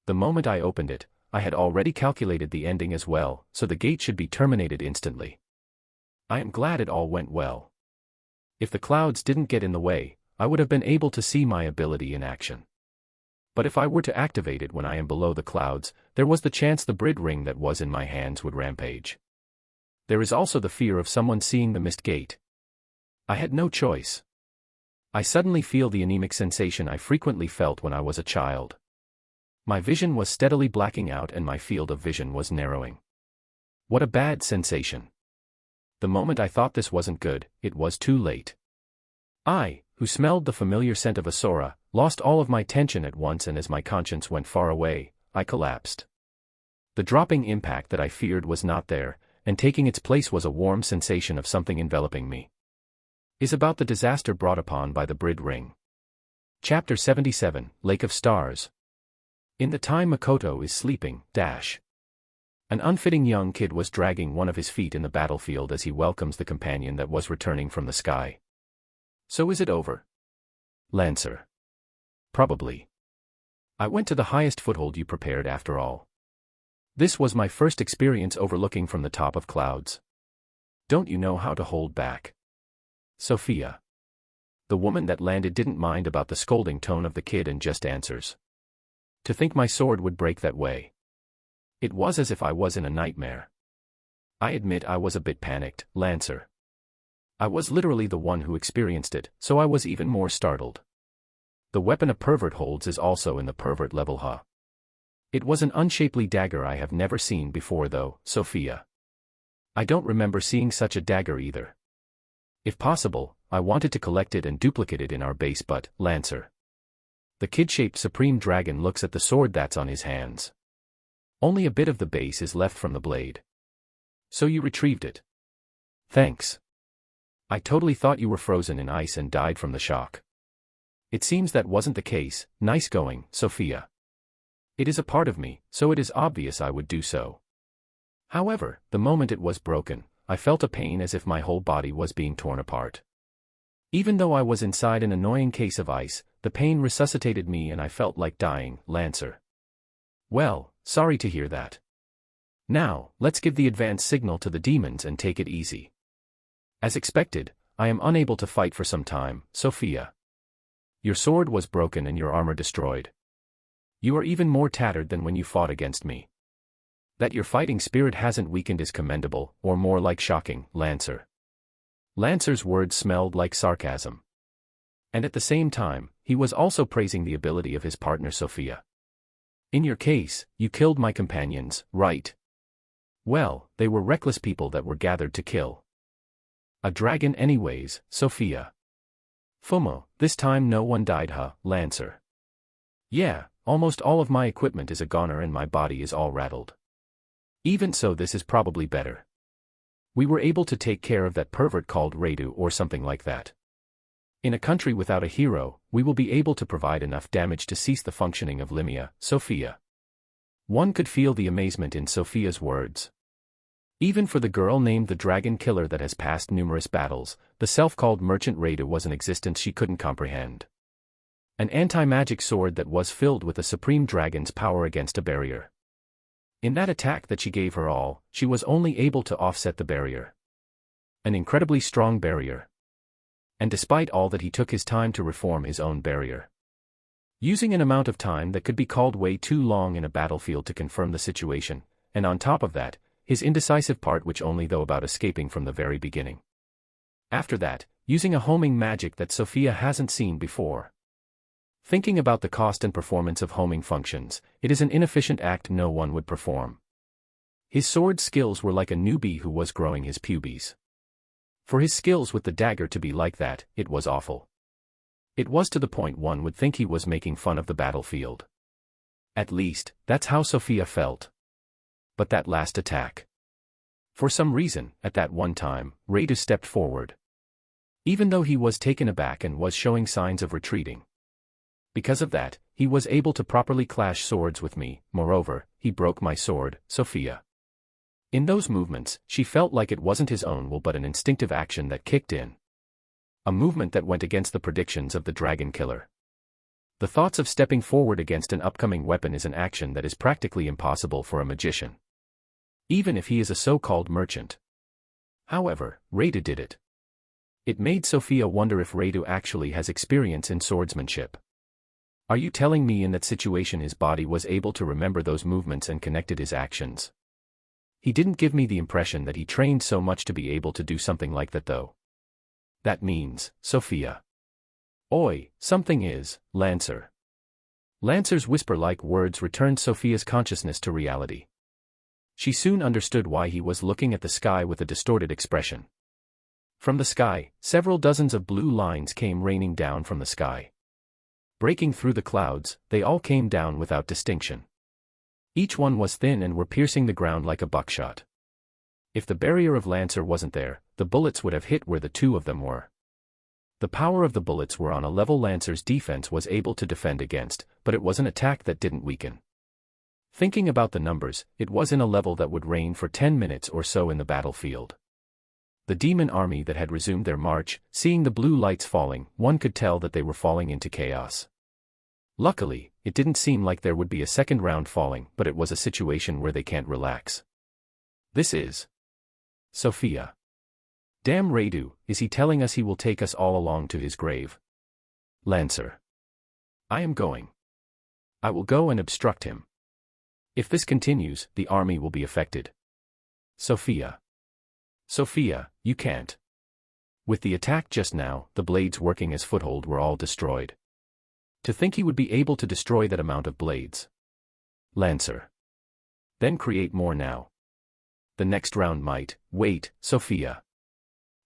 The moment I opened it, I had already calculated the ending as well, so the gate should be terminated instantly. I am glad it all went well. If the clouds didn't get in the way, I would have been able to see my ability in action. But if I were to activate it when I am below the clouds, there was the chance the brid ring that was in my hands would rampage. There is also the fear of someone seeing the mist gate. I had no choice. I suddenly feel the anemic sensation I frequently felt when I was a child. My vision was steadily blacking out and my field of vision was narrowing. What a bad sensation. The moment I thought this wasn't good, it was too late. I, who smelled the familiar scent of Asura, lost all of my tension at once, and as my conscience went far away, I collapsed. The dropping impact that I feared was not there, and taking its place was a warm sensation of something enveloping me. Is about the disaster brought upon by the brid ring. Chapter 77, Lake of Stars. In the time Makoto is sleeping, an unfitting young kid was dragging one of his feet in the battlefield as he welcomes the companion that was returning from the sky. So is it over? Lancer. Probably. I went to the highest foothold you prepared after all. This was my first experience overlooking from the top of clouds. Don't you know how to hold back? Sophia. The woman that landed didn't mind about the scolding tone of the kid and just answers. To think my sword would break that way. It was as if I was in a nightmare. I admit I was a bit panicked, Lancer. I was literally the one who experienced it, so I was even more startled. The weapon a pervert holds is also in the pervert level, huh? It was an unshapely dagger I have never seen before though, Sophia. I don't remember seeing such a dagger either. If possible, I wanted to collect it and duplicate it in our base, but, Lancer. The kid-shaped supreme dragon looks at the sword that's on his hands. Only a bit of the base is left from the blade. So you retrieved it. Thanks. I totally thought you were frozen in ice and died from the shock. It seems that wasn't the case. Nice going, Sophia. It is a part of me, so it is obvious I would do so. However, the moment it was broken, I felt a pain as if my whole body was being torn apart. Even though I was inside an annoying case of ice, the pain resuscitated me and I felt like dying, Lancer. Well, sorry to hear that. Now, let's give the advance signal to the demons and take it easy. As expected, I am unable to fight for some time, Sophia. Your sword was broken and your armor destroyed. You are even more tattered than when you fought against me. That your fighting spirit hasn't weakened is commendable, or more like shocking, Lancer. Lancer's words smelled like sarcasm. And at the same time, he was also praising the ability of his partner Sophia. In your case, you killed my companions, right? Well, they were reckless people that were gathered to kill. A dragon anyways, Sophia. Fumo, this time no one died, huh, Lancer? Yeah, almost all of my equipment is a goner and my body is all rattled. Even so, this is probably better. We were able to take care of that pervert called Radu or something like that. In a country without a hero, we will be able to provide enough damage to cease the functioning of Limia, Sophia. One could feel the amazement in Sophia's words. Even for the girl named the Dragon Killer that has passed numerous battles, the self-called merchant Radu was an existence she couldn't comprehend. An anti-magic sword that was filled with a supreme dragon's power against a barrier. In that attack that she gave her all, she was only able to offset the barrier. An incredibly strong barrier. And despite all that, he took his time to reform his own barrier. Using an amount of time that could be called way too long in a battlefield to confirm the situation, and on top of that, his indecisive part which only though about escaping from the very beginning. After that, using a homing magic that Sophia hasn't seen before. Thinking about the cost and performance of homing functions, it is an inefficient act no one would perform. His sword skills were like a newbie who was growing his pubes. For his skills with the dagger to be like that, it was awful. It was to the point one would think he was making fun of the battlefield. At least, that's how Sophia felt. But that last attack. For some reason, at that one time, Radu stepped forward. Even though he was taken aback and was showing signs of retreating. Because of that, he was able to properly clash swords with me. Moreover, he broke my sword, Sophia. In those movements, she felt like it wasn't his own will but an instinctive action that kicked in. A movement that went against the predictions of the Dragon Killer. The thoughts of stepping forward against an upcoming weapon is an action that is practically impossible for a magician. Even if he is a so-called merchant. However, Radu did it. It made Sophia wonder if Radu actually has experience in swordsmanship. Are you telling me in that situation his body was able to remember those movements and connected his actions? He didn't give me the impression that he trained so much to be able to do something like that though. That means, Sophia. Oi, something is, Lancer. Lancer's whisper-like words returned Sophia's consciousness to reality. She soon understood why he was looking at the sky with a distorted expression. From the sky, several dozens of blue lines came raining down from the sky. Breaking through the clouds, they all came down without distinction. Each one was thin and were piercing the ground like a buckshot. If the barrier of Lancer wasn't there, the bullets would have hit where the two of them were. The power of the bullets were on a level Lancer's defense was able to defend against, but it was an attack that didn't weaken. Thinking about the numbers, it was in a level that would reign for 10 minutes or so in the battlefield. The demon army that had resumed their march, seeing the blue lights falling, one could tell that they were falling into chaos. Luckily, it didn't seem like there would be a second round falling, but it was a situation where they can't relax. This is Sophia. Damn Radu, is he telling us he will take us all along to his grave? Lancer. I am going. I will go and obstruct him. If this continues, the army will be affected. Sophia. Sophia, you can't. With the attack just now, the blades working as foothold were all destroyed. To think he would be able to destroy that amount of blades. Lancer. Then create more now. The next round might. Wait, Sophia.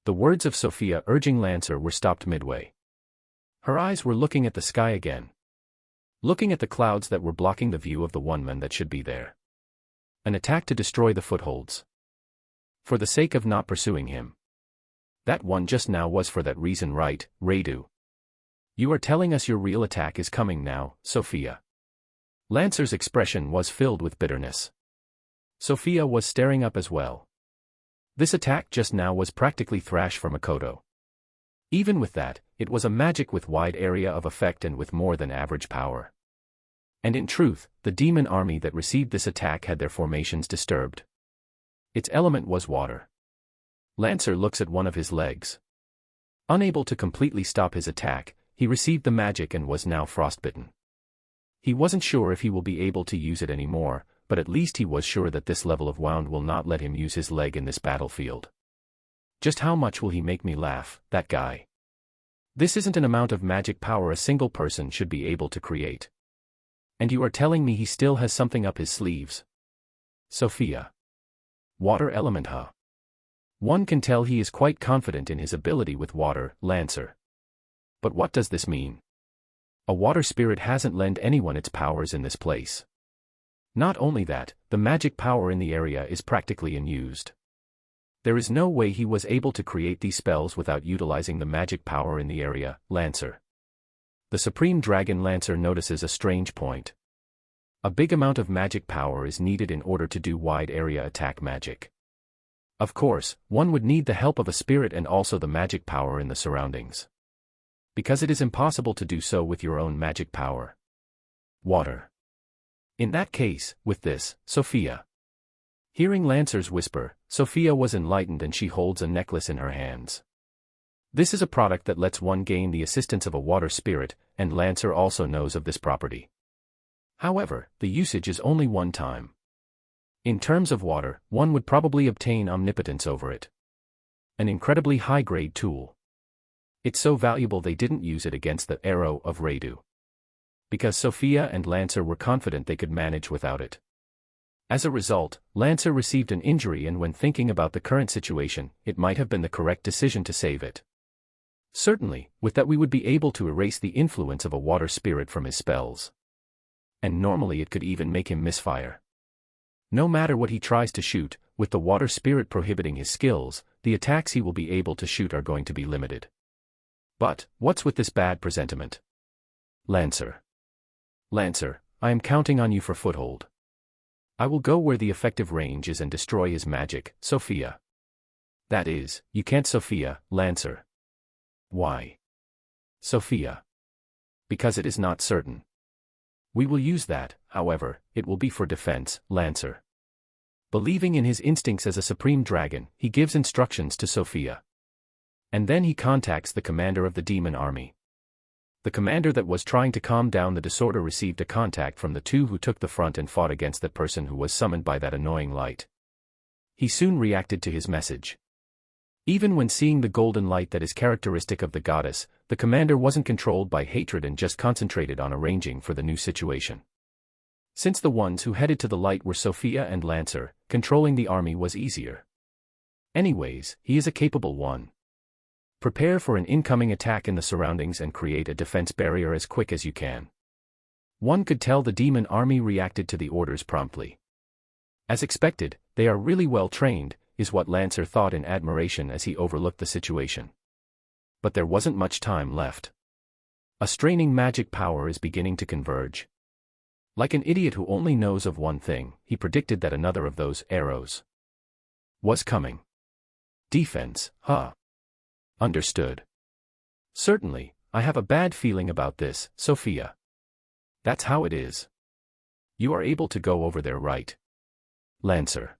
The words of Sophia urging Lancer were stopped midway. Her eyes were looking at the sky again. Looking at the clouds that were blocking the view of the one man that should be there. An attack to destroy the footholds. For the sake of not pursuing him. That one just now was for that reason, right, Radu? You are telling us your real attack is coming now, Sophia. Lancer's expression was filled with bitterness. Sophia was staring up as well. This attack just now was practically thrash for Makoto. Even with that, it was a magic with wide area of effect and with more than average power. And in truth, the demon army that received this attack had their formations disturbed. Its element was water. Lancer looks at one of his legs. Unable to completely stop his attack, he received the magic and was now frostbitten. He wasn't sure if he will be able to use it anymore, but at least he was sure that this level of wound will not let him use his leg in this battlefield. Just how much will he make me laugh, that guy? This isn't an amount of magic power a single person should be able to create. And you are telling me he still has something up his sleeves? Sophia. Water element, huh? One can tell he is quite confident in his ability with water, Lancer. But what does this mean? A water spirit hasn't lent anyone its powers in this place. Not only that, the magic power in the area is practically unused. There is no way he was able to create these spells without utilizing the magic power in the area, Lancer. The Supreme Dragon Lancer notices a strange point. A big amount of magic power is needed in order to do wide area attack magic. Of course, one would need the help of a spirit and also the magic power in the surroundings. Because it is impossible to do so with your own magic power. Water. In that case, with this, Sophia. Hearing Lancer's whisper, Sophia was enlightened and she holds a necklace in her hands. This is a product that lets one gain the assistance of a water spirit, and Lancer also knows of this property. However, the usage is only one time. In terms of water, one would probably obtain omnipotence over it. An incredibly high-grade tool. It's so valuable they didn't use it against the arrow of Radu. Because Sophia and Lancer were confident they could manage without it. As a result, Lancer received an injury, and when thinking about the current situation, it might have been the correct decision to save it. Certainly, with that we would be able to erase the influence of a water spirit from his spells. And normally it could even make him misfire. No matter what he tries to shoot, with the water spirit prohibiting his skills, the attacks he will be able to shoot are going to be limited. But, what's with this bad presentiment? Lancer. Lancer, I am counting on you for foothold. I will go where the effective range is and destroy his magic, Sophia. That is, you can't, Sophia, Lancer. Why? Sophia. Because it is not certain. We will use that, however, it will be for defense, Lancer. Believing in his instincts as a supreme dragon, he gives instructions to Sophia. And then he contacts the commander of the demon army. The commander that was trying to calm down the disorder received a contact from the two who took the front and fought against that person who was summoned by that annoying light. He soon reacted to his message. Even when seeing the golden light that is characteristic of the goddess, the commander wasn't controlled by hatred and just concentrated on arranging for the new situation. Since the ones who headed to the light were Sophia and Lancer, controlling the army was easier. Anyways, he is a capable one. Prepare for an incoming attack in the surroundings and create a defense barrier as quick as you can. One could tell the demon army reacted to the orders promptly. As expected, they are really well trained, is what Lancer thought in admiration as he overlooked the situation. But there wasn't much time left. A straining magic power is beginning to converge. Like an idiot who only knows of one thing, he predicted that another of those arrows was coming. Defense, huh? Understood. Certainly, I have a bad feeling about this, Sophia. That's how it is. You are able to go over there, right? Lancer.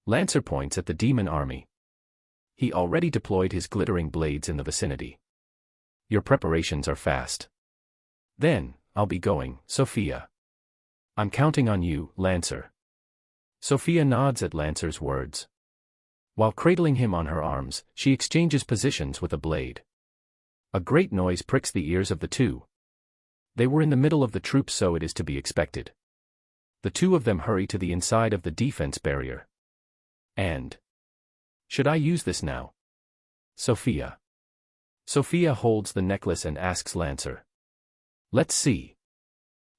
Lancer points at the demon army. He already deployed his glittering blades in the vicinity. Your preparations are fast. Then, I'll be going, Sophia. I'm counting on you, Lancer. Sophia nods at Lancer's words. While cradling him on her arms, she exchanges positions with a blade. A great noise pricks the ears of the two. They were in the middle of the troops, so it is to be expected. The two of them hurry to the inside of the defense barrier. And... should I use this now? Sophia. Sophia holds the necklace and asks Lancer. Let's see.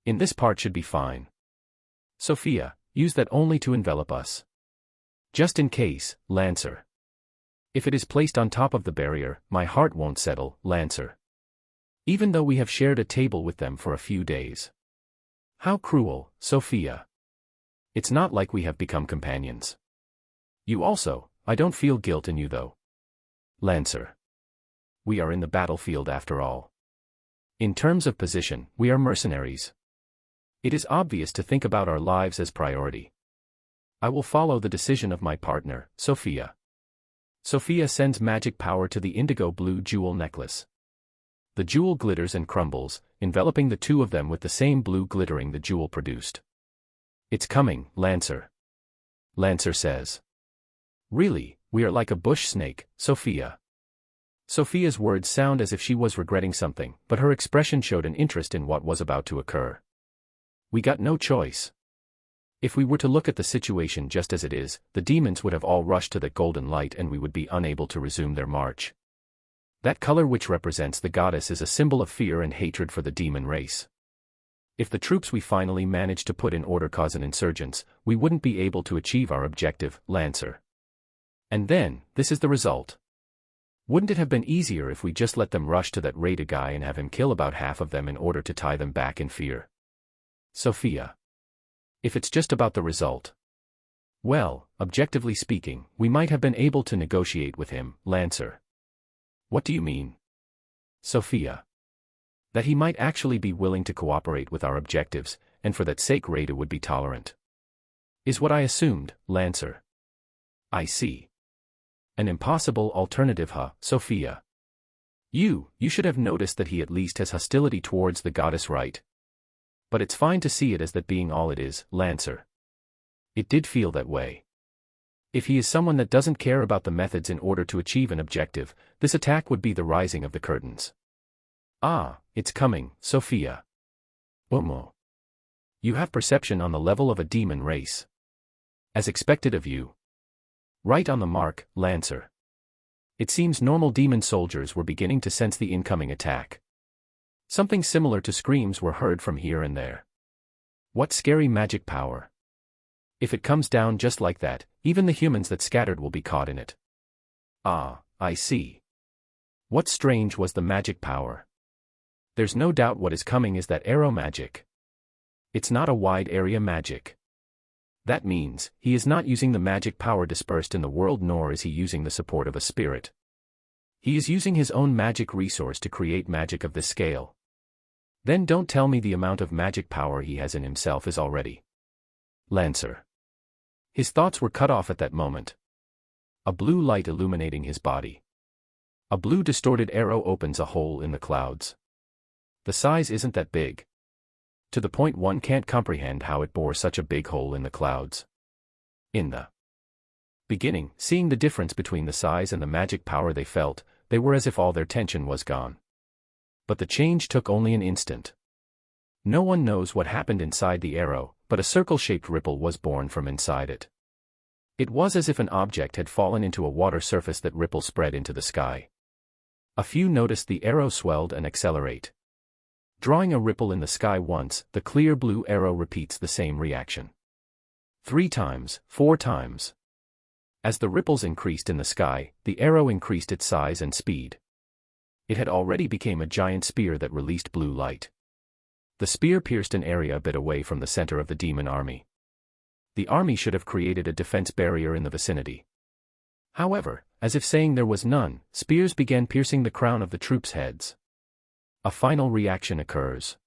In this part should be fine. Sophia, use that only to envelop us. Just in case, Lancer. If it is placed on top of the barrier, my heart won't settle, Lancer. Even though we have shared a table with them for a few days. How cruel, Sophia. It's not like we have become companions. You also, I don't feel guilt in you though. Lancer. We are in the battlefield after all. In terms of position, we are mercenaries. It is obvious to think about our lives as priority. I will follow the decision of my partner, Sophia. Sophia sends magic power to the indigo blue jewel necklace. The jewel glitters and crumbles, enveloping the two of them with the same blue glittering the jewel produced. It's coming, Lancer. Lancer says. Really, we are like a bush snake, Sophia. Sophia's words sound as if she was regretting something, but her expression showed an interest in what was about to occur. We got no choice. If we were to look at the situation just as it is, the demons would have all rushed to the golden light and we would be unable to resume their march. That color which represents the goddess is a symbol of fear and hatred for the demon race. If the troops we finally managed to put in order cause an insurgence, we wouldn't be able to achieve our objective, Lancer. And then, this is the result. Wouldn't it have been easier if we just let them rush to that Rada guy and have him kill about half of them in order to tie them back in fear? Sophia. If it's just about the result. Well, objectively speaking, we might have been able to negotiate with him, Lancer. What do you mean? Sophia. That he might actually be willing to cooperate with our objectives, and for that sake Rada would be tolerant. Is what I assumed, Lancer. I see. An impossible alternative, huh, Sophia? You should have noticed that he at least has hostility towards the goddess, right? But it's fine to see it as that being all it is, Lancer. It did feel that way. If he is someone that doesn't care about the methods in order to achieve an objective, this attack would be the rising of the curtains. Ah, it's coming, Sophia. Omo. You have perception on the level of a demon race. As expected of you. Right on the mark, Lancer. It seems normal demon soldiers were beginning to sense the incoming attack. Something similar to screams were heard from here and there. What scary magic power. If it comes down just like that, even the humans that scattered will be caught in it. Ah, I see. What strange was the magic power. There's no doubt what is coming is that arrow magic. It's not a wide area magic. That means, he is not using the magic power dispersed in the world, nor is he using the support of a spirit. He is using his own magic resource to create magic of this scale. Then don't tell me the amount of magic power he has in himself is already. Lancer. His thoughts were cut off at that moment. A blue light illuminating his body. A blue distorted arrow opens a hole in the clouds. The size isn't that big. To the point one can't comprehend how it bore such a big hole in the clouds. In the beginning, seeing the difference between the size and the magic power they felt, they were as if all their tension was gone. But the change took only an instant. No one knows what happened inside the arrow, but a circle-shaped ripple was born from inside it. It was as if an object had fallen into a water surface. That ripple spread into the sky. A few noticed the arrow swelled and accelerate. Drawing a ripple in the sky once, the clear blue arrow repeats the same reaction. 3 times, 4 times. As the ripples increased in the sky, the arrow increased its size and speed. It had already become a giant spear that released blue light. The spear pierced an area a bit away from the center of the demon army. The army should have created a defense barrier in the vicinity. However, as if saying there was none, spears began piercing the crown of the troops' heads. A final reaction occurs.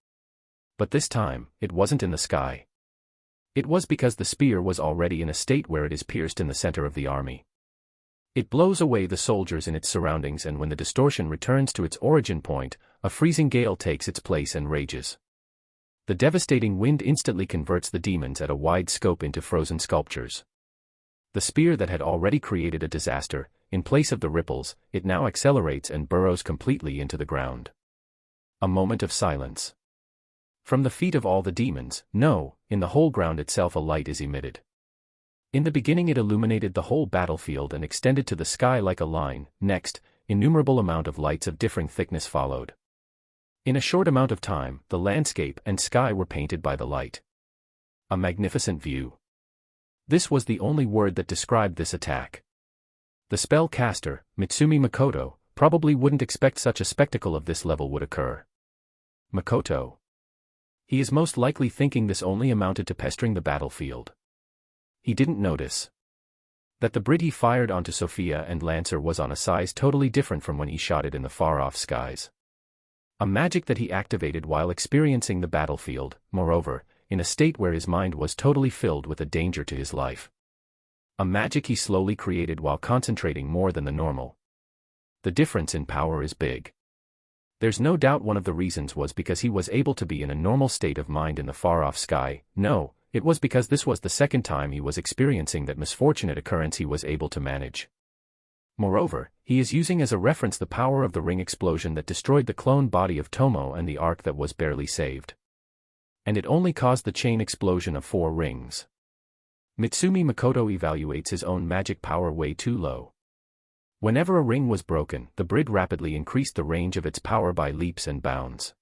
But this time, it wasn't in the sky. It was because the spear was already in a state where it is pierced in the center of the army. It blows away the soldiers in its surroundings, and when the distortion returns to its origin point, a freezing gale takes its place and rages. The devastating wind instantly converts the demons at a wide scope into frozen sculptures. The spear that had already created a disaster, in place of the ripples, it now accelerates and burrows completely into the ground. A moment of silence. From the feet of all the demons, no, in the whole ground itself a light is emitted. In the beginning it illuminated the whole battlefield and extended to the sky like a line. Next, innumerable amount of lights of differing thickness followed. In a short amount of time, the landscape and sky were painted by the light. A magnificent view. This was the only word that described this attack. The spell caster, Mitsumi Makoto, probably wouldn't expect such a spectacle of this level would occur. Makoto. He is most likely thinking this only amounted to pestering the battlefield. He didn't notice that the Brit he fired onto Sophia and Lancer was on a size totally different from when he shot it in the far-off skies. A magic that he activated while experiencing the battlefield, moreover, in a state where his mind was totally filled with a danger to his life. A magic he slowly created while concentrating more than the normal. The difference in power is big. There's no doubt one of the reasons was because he was able to be in a normal state of mind in the far-off sky. No, it was because this was the second time he was experiencing that misfortunate occurrence he was able to manage. Moreover, he is using as a reference the power of the ring explosion that destroyed the clone body of Tomo and the ark that was barely saved. And it only caused the chain explosion of 4 rings. Mitsumi Makoto evaluates his own magic power way too low. Whenever a ring was broken, the Brit rapidly increased the range of its power by leaps and bounds.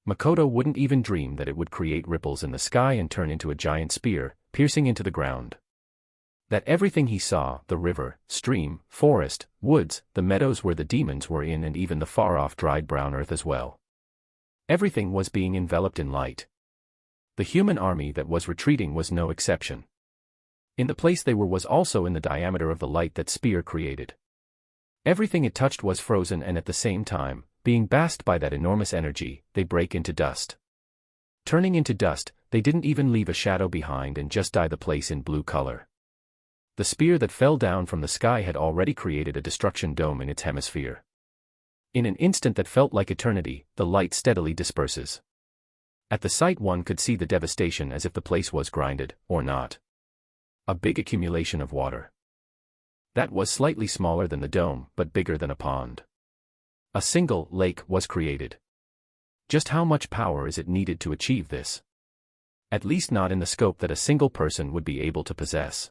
Makoto wouldn't even dream that it would create ripples in the sky and turn into a giant spear, piercing into the ground. That everything he saw, the river, stream, forest, woods, the meadows where the demons were in and even the far-off dried brown earth as well. Everything was being enveloped in light. The human army that was retreating was no exception. In the place they were was also in the diameter of the light that spear created. Everything it touched was frozen and at the same time, being basked by that enormous energy, they break into dust. Turning into dust, they didn't even leave a shadow behind and just dye the place in blue color. The spear that fell down from the sky had already created a destruction dome in its hemisphere. In an instant that felt like eternity, the light steadily disperses. At the sight one could see the devastation as if the place was grinded, or not. A big accumulation of water. That was slightly smaller than the dome, but bigger than a pond. A single lake was created. Just how much power is it needed to achieve this? At least not in the scope that a single person would be able to possess.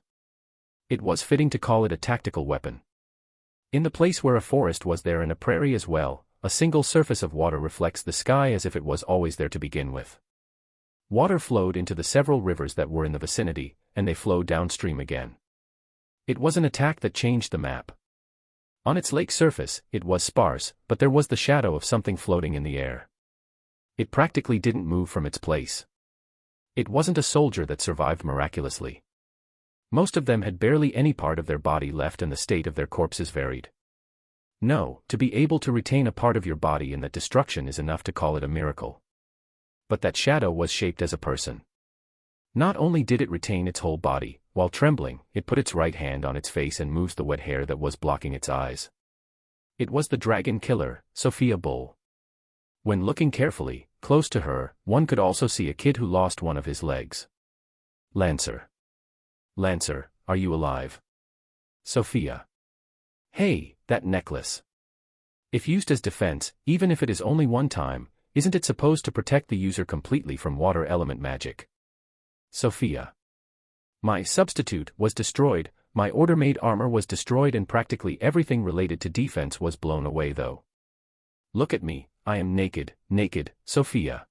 It was fitting to call it a tactical weapon. In the place where a forest was there and a prairie as well, a single surface of water reflects the sky as if it was always there to begin with. Water flowed into the several rivers that were in the vicinity, and they flowed downstream again. It was an attack that changed the map. On its lake surface, it was sparse, but there was the shadow of something floating in the air. It practically didn't move from its place. It wasn't a soldier that survived miraculously. Most of them had barely any part of their body left and the state of their corpses varied. No, to be able to retain a part of your body in that destruction is enough to call it a miracle. But that shadow was shaped as a person. Not only did it retain its whole body, while trembling, it put its right hand on its face and moves the wet hair that was blocking its eyes. It was the dragon killer, Sophia Bull. When looking carefully, close to her, one could also see a kid who lost one of his legs. Lancer. Lancer, are you alive? Sophia. Hey, that necklace. If used as defense, even if it is only one time, isn't it supposed to protect the user completely from water element magic? Sophia. My substitute was destroyed, my order-made armor was destroyed and practically everything related to defense was blown away though. Look at me, I am naked, naked, Sophia.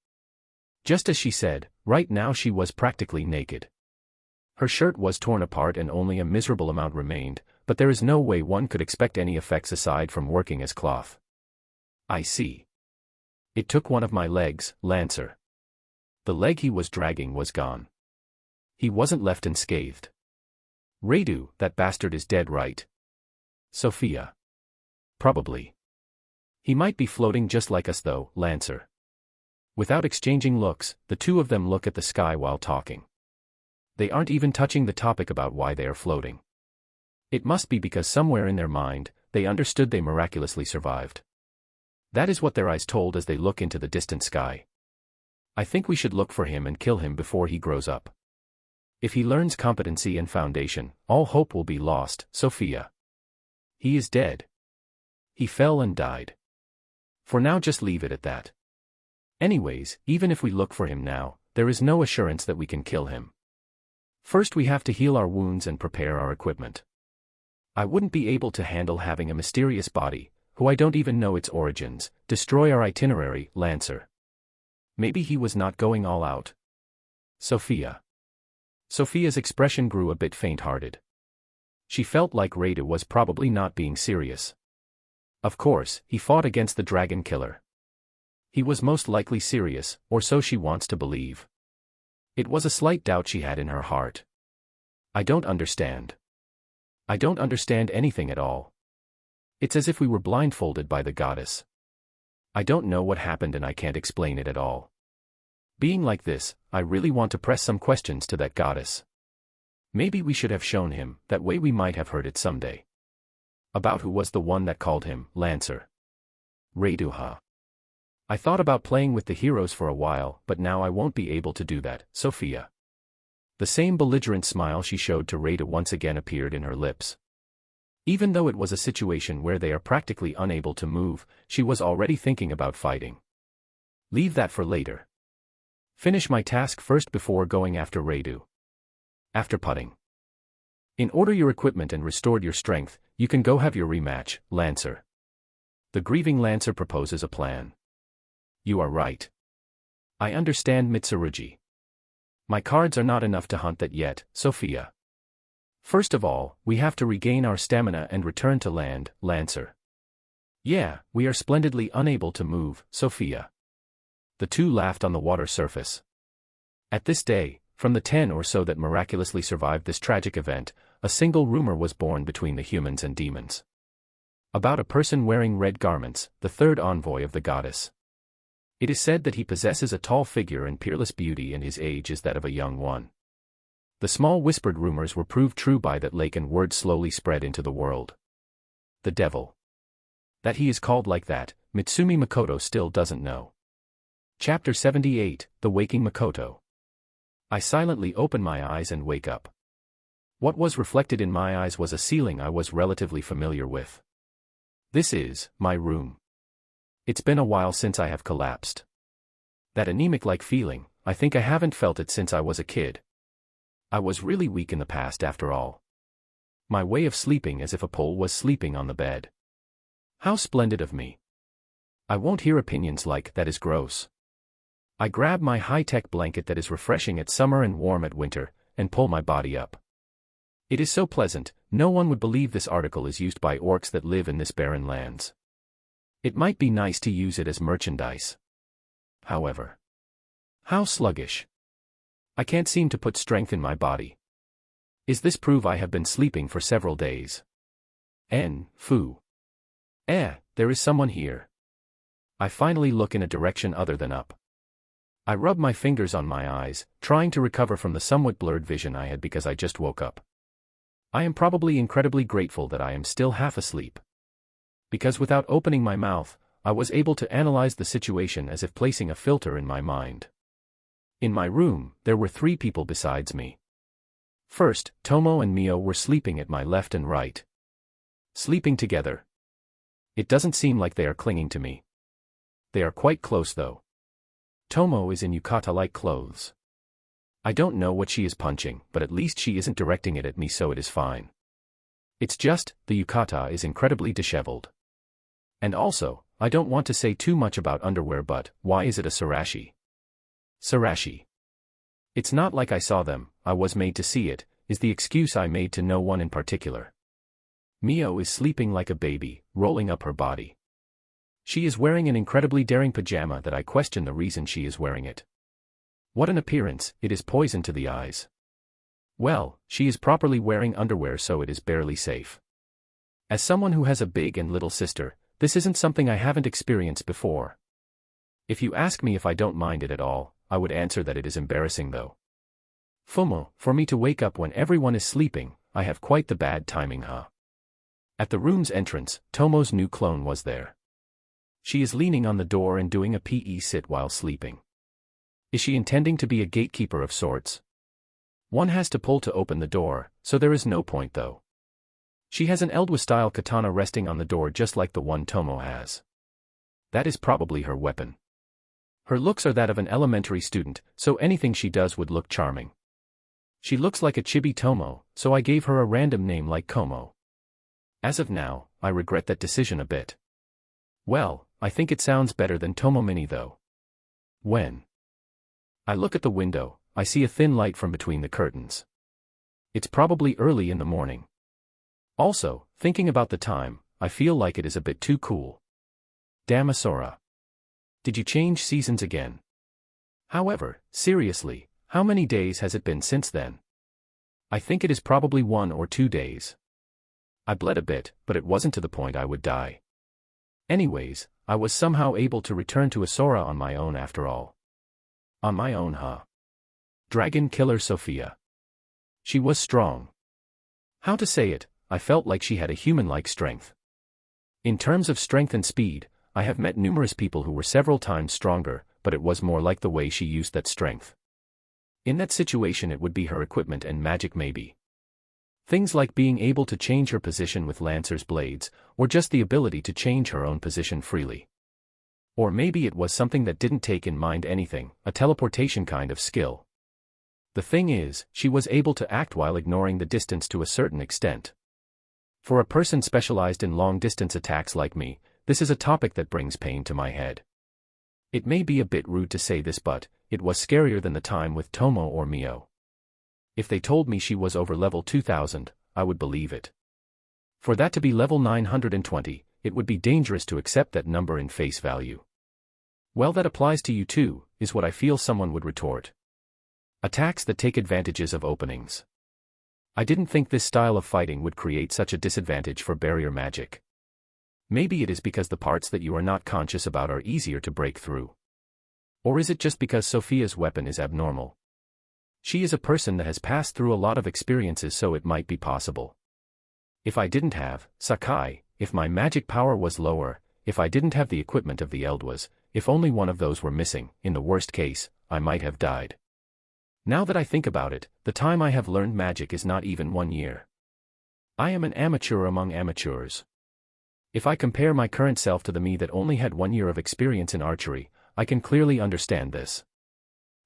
Just as she said, right now she was practically naked. Her shirt was torn apart and only a miserable amount remained, but there is no way one could expect any effects aside from working as cloth. I see. It took one of my legs, Lancer. The leg he was dragging was gone. He wasn't left unscathed. Radu, that bastard is dead, right? Sophia. Probably. He might be floating just like us though, Lancer. Without exchanging looks, the two of them look at the sky while talking. They aren't even touching the topic about why they are floating. It must be because somewhere in their mind, they understood they miraculously survived. That is what their eyes told as they look into the distant sky. I think we should look for him and kill him before he grows up. If he learns competency and foundation, all hope will be lost, Sophia. He is dead. He fell and died. For now, just leave it at that. Anyways, even if we look for him now, there is no assurance that we can kill him. First we have to heal our wounds and prepare our equipment. I wouldn't be able to handle having a mysterious body, who I don't even know its origins, destroy our itinerary, Lancer. Maybe he was not going all out. Sophia. Sophia's expression grew a bit faint-hearted. She felt like Radu was probably not being serious. Of course, he fought against the dragon killer. He was most likely serious, or so she wants to believe. It was a slight doubt she had in her heart. I don't understand. I don't understand anything at all. It's as if we were blindfolded by the goddess. I don't know what happened and I can't explain it at all. Being like this, I really want to press some questions to that goddess. Maybe we should have shown him, that way we might have heard it someday. About who was the one that called him Lancer. Radu, huh? I thought about playing with the heroes for a while, but now I won't be able to do that, Sophia. The same belligerent smile she showed to Radu once again appeared in her lips. Even though it was a situation where they are practically unable to move, she was already thinking about fighting. Leave that for later. Finish my task first before going after Radu. After putting. In order your equipment and restored your strength, you can go have your rematch, Lancer. The grieving Lancer proposes a plan. You are right. I understand, Mitsurugi. My cards are not enough to hunt that yet, Sophia. First of all, we have to regain our stamina and return to land, Lancer. Yeah, we are splendidly unable to move, Sophia. The two laughed on the water surface. At this day, from the 10 or so that miraculously survived this tragic event, a single rumor was born between the humans and demons. About a person wearing red garments, the third envoy of the goddess. It is said that he possesses a tall figure and peerless beauty and his age is that of a young one. The small whispered rumors were proved true by that lake and word slowly spread into the world. The devil. That he is called like that, Mitsumi Makoto still doesn't know. Chapter 78, The Waking Makoto. I silently open my eyes and wake up. What was reflected in my eyes was a ceiling I was relatively familiar with. This is my room. It's been a while since I have collapsed. That anemic-like feeling, I think I haven't felt it since I was a kid. I was really weak in the past after all. My way of sleeping as if a pole was sleeping on the bed. How splendid of me. I won't hear opinions like, that is gross. I grab my high-tech blanket that is refreshing at summer and warm at winter, and pull my body up. It is so pleasant, no one would believe this article is used by orcs that live in this barren lands. It might be nice to use it as merchandise. However. How sluggish. I can't seem to put strength in my body. Is this prove I have been sleeping for several days? Foo. There is someone here. I finally look in a direction other than up. I rub my fingers on my eyes, trying to recover from the somewhat blurred vision I had because I just woke up. I am probably incredibly grateful that I am still half asleep. Because without opening my mouth, I was able to analyze the situation as if placing a filter in my mind. In my room, there were 3 people besides me. First, Tomo and Mio were sleeping at my left and right. Sleeping together. It doesn't seem like they are clinging to me. They are quite close though. Tomo is in yukata-like clothes. I don't know what she is punching, but at least she isn't directing it at me, so it is fine. It's just, the yukata is incredibly disheveled. And also, I don't want to say too much about underwear, but why is it a sarashi? Sarashi. It's not like I saw them, I was made to see it, is the excuse I made to no one in particular. Mio is sleeping like a baby, rolling up her body. She is wearing an incredibly daring pajama that I question the reason she is wearing it. What an appearance, it is poison to the eyes. Well, she is properly wearing underwear, so it is barely safe. As someone who has a big and little sister, this isn't something I haven't experienced before. If you ask me if I don't mind it at all, I would answer that it is embarrassing though. FOMO, for me to wake up when everyone is sleeping, I have quite the bad timing, huh? At the room's entrance, Tomo's new clone was there. She is leaning on the door and doing a PE sit while sleeping. Is she intending to be a gatekeeper of sorts? One has to pull to open the door, so there is no point though. She has an Eldwa-style katana resting on the door just like the one Tomo has. That is probably her weapon. Her looks are that of an elementary student, so anything she does would look charming. She looks like a chibi Tomo, so I gave her a random name like Como. As of now, I regret that decision a bit. Well, I think it sounds better than Tomomini though. When I look at the window, I see a thin light from between the curtains. It's probably early in the morning. Also, thinking about the time, I feel like it is a bit too cool. Damn Asura. Did you change seasons again? However, seriously, how many days has it been since then? I think it is probably 1 or 2 days. I bled a bit, but it wasn't to the point I would die. Anyways, I was somehow able to return to Asura on my own after all. On my own, huh? Dragon Killer Sophia. She was strong. How to say it, I felt like she had a human-like strength. In terms of strength and speed, I have met numerous people who were several times stronger, but it was more like the way she used that strength. In that situation it would be her equipment and magic maybe. Things like being able to change her position with Lancer's blades, or just the ability to change her own position freely. Or maybe it was something that didn't take in mind anything, a teleportation kind of skill. The thing is, she was able to act while ignoring the distance to a certain extent. For a person specialized in long-distance attacks like me, this is a topic that brings pain to my head. It may be a bit rude to say this, but it was scarier than the time with Tomo or Mio. If they told me she was over level 2000, I would believe it. For that to be level 920, it would be dangerous to accept that number in face value. Well, that applies to you too, is what I feel someone would retort. Attacks that take advantages of openings. I didn't think this style of fighting would create such a disadvantage for barrier magic. Maybe it is because the parts that you are not conscious about are easier to break through. Or is it just because Sophia's weapon is abnormal? She is a person that has passed through a lot of experiences, so it might be possible. If I didn't have Sakai, if my magic power was lower, if I didn't have the equipment of the Eldwas, if only one of those were missing, in the worst case, I might have died. Now that I think about it, the time I have learned magic is not even 1 year. I am an amateur among amateurs. If I compare my current self to the me that only had 1 year of experience in archery, I can clearly understand this.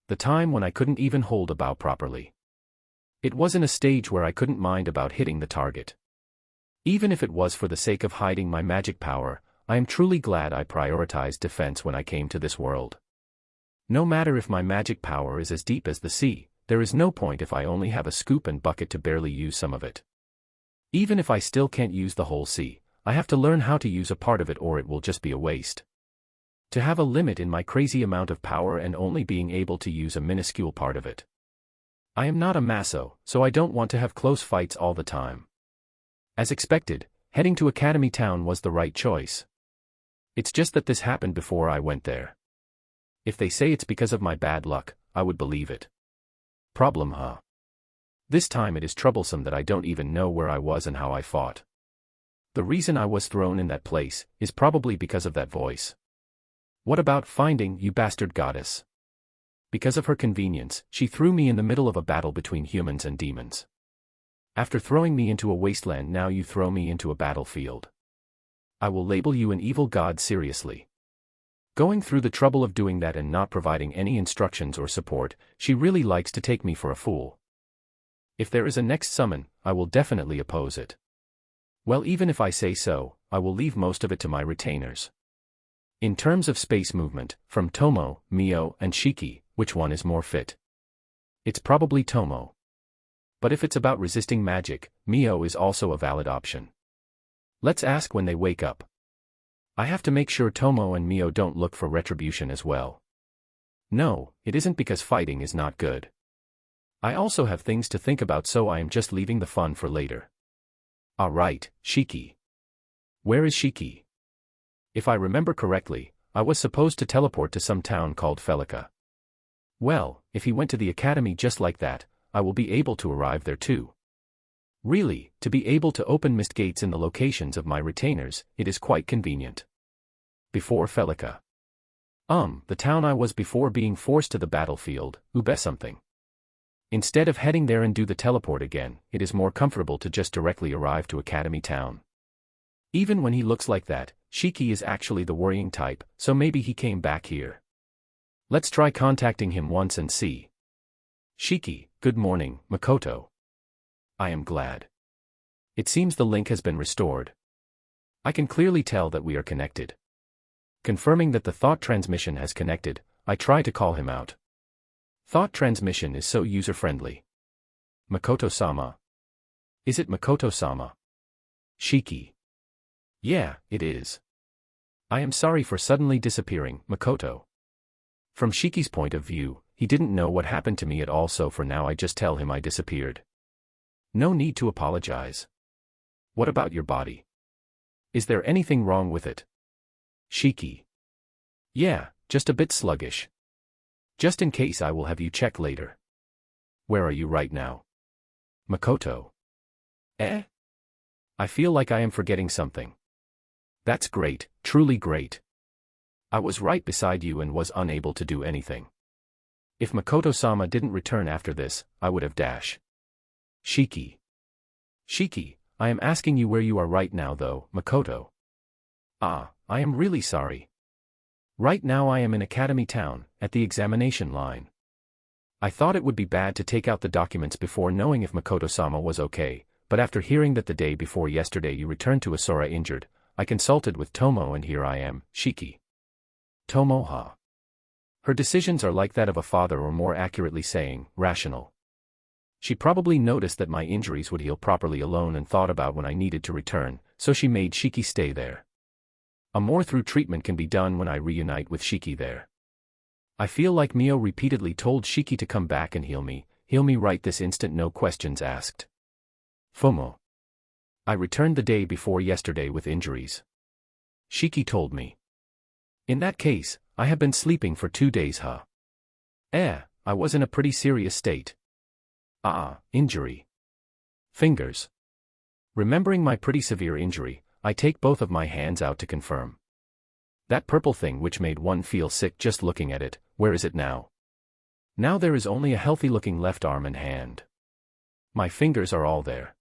The time when I couldn't even hold a bow properly. It was in a stage where I couldn't mind about hitting the target. Even if it was for the sake of hiding my magic power, I am truly glad I prioritized defense when I came to this world. No matter if my magic power is as deep as the sea, there is no point if I only have a scoop and bucket to barely use some of it. Even if I still can't use the whole sea, I have to learn how to use a part of it or it will just be a waste. To have a limit in my crazy amount of power and only being able to use a minuscule part of it. I am not a Maso, so I don't want to have close fights all the time. As expected, heading to Academy Town was the right choice. It's just that this happened before I went there. If they say it's because of my bad luck, I would believe it. Problem, huh? This time it is troublesome that I don't even know where I was and how I fought. The reason I was thrown in that place is probably because of that voice. What about finding you, bastard goddess? Because of her convenience, she threw me in the middle of a battle between humans and demons. After throwing me into a wasteland, now you throw me into a battlefield. I will label you an evil god seriously. Going through the trouble of doing that and not providing any instructions or support, she really likes to take me for a fool. If there is a next summon, I will definitely oppose it. Well, even if I say so, I will leave most of it to my retainers. In terms of space movement, from Tomo, Mio, and Shiki, which one is more fit? It's probably Tomo. But if it's about resisting magic, Mio is also a valid option. Let's ask when they wake up. I have to make sure Tomo and Mio don't look for retribution as well. No, it isn't because fighting is not good. I also have things to think about, so I am just leaving the fun for later. Alright, Shiki. Where is Shiki? If I remember correctly, I was supposed to teleport to some town called Felica. Well, if he went to the academy just like that, I will be able to arrive there too. Really, to be able to open mist gates in the locations of my retainers, it is quite convenient. Before Felica. The town I was before being forced to the battlefield, something. Instead of heading there and do the teleport again, it is more comfortable to just directly arrive to Academy Town. Even when he looks like that, Shiki is actually the worrying type, so maybe he came back here. Let's try contacting him once and see. Shiki, good morning, Makoto. I am glad. It seems the link has been restored. I can clearly tell that we are connected. Confirming that the thought transmission has connected, I try to call him out. Thought transmission is so user-friendly. Makoto-sama. Is it Makoto-sama? Shiki. Yeah, it is. I am sorry for suddenly disappearing, Makoto. From Shiki's point of view, he didn't know what happened to me at all, so for now I just tell him I disappeared. No need to apologize. What about your body? Is there anything wrong with it? Shiki. Yeah, just a bit sluggish. Just in case I will have you check later. Where are you right now? Makoto. I feel like I am forgetting something. That's great, truly great. I was right beside you and was unable to do anything. If Makoto-sama didn't return after this, I would have dash. Shiki. Shiki, I am asking you where you are right now though, Makoto. I am really sorry. Right now I am in Academy Town, at the examination line. I thought it would be bad to take out the documents before knowing if Makoto-sama was okay, but after hearing that the day before yesterday you returned to Asura injured, I consulted with Tomo and here I am, Shiki. Tomo. Her decisions are like that of a father, or more accurately saying, rational. She probably noticed that my injuries would heal properly alone and thought about when I needed to return, so she made Shiki stay there. A more thorough treatment can be done when I reunite with Shiki there. I feel like Mio repeatedly told Shiki to come back and heal me right this instant, no questions asked. FOMO. I returned the day before yesterday with injuries. Shiki told me. In that case, I have been sleeping for 2 days, I was in a pretty serious state. Injury. Fingers. Remembering my pretty severe injury, I take both of my hands out to confirm. That purple thing which made one feel sick just looking at it, where is it now? Now there is only a healthy-looking left arm and hand. My fingers are all there.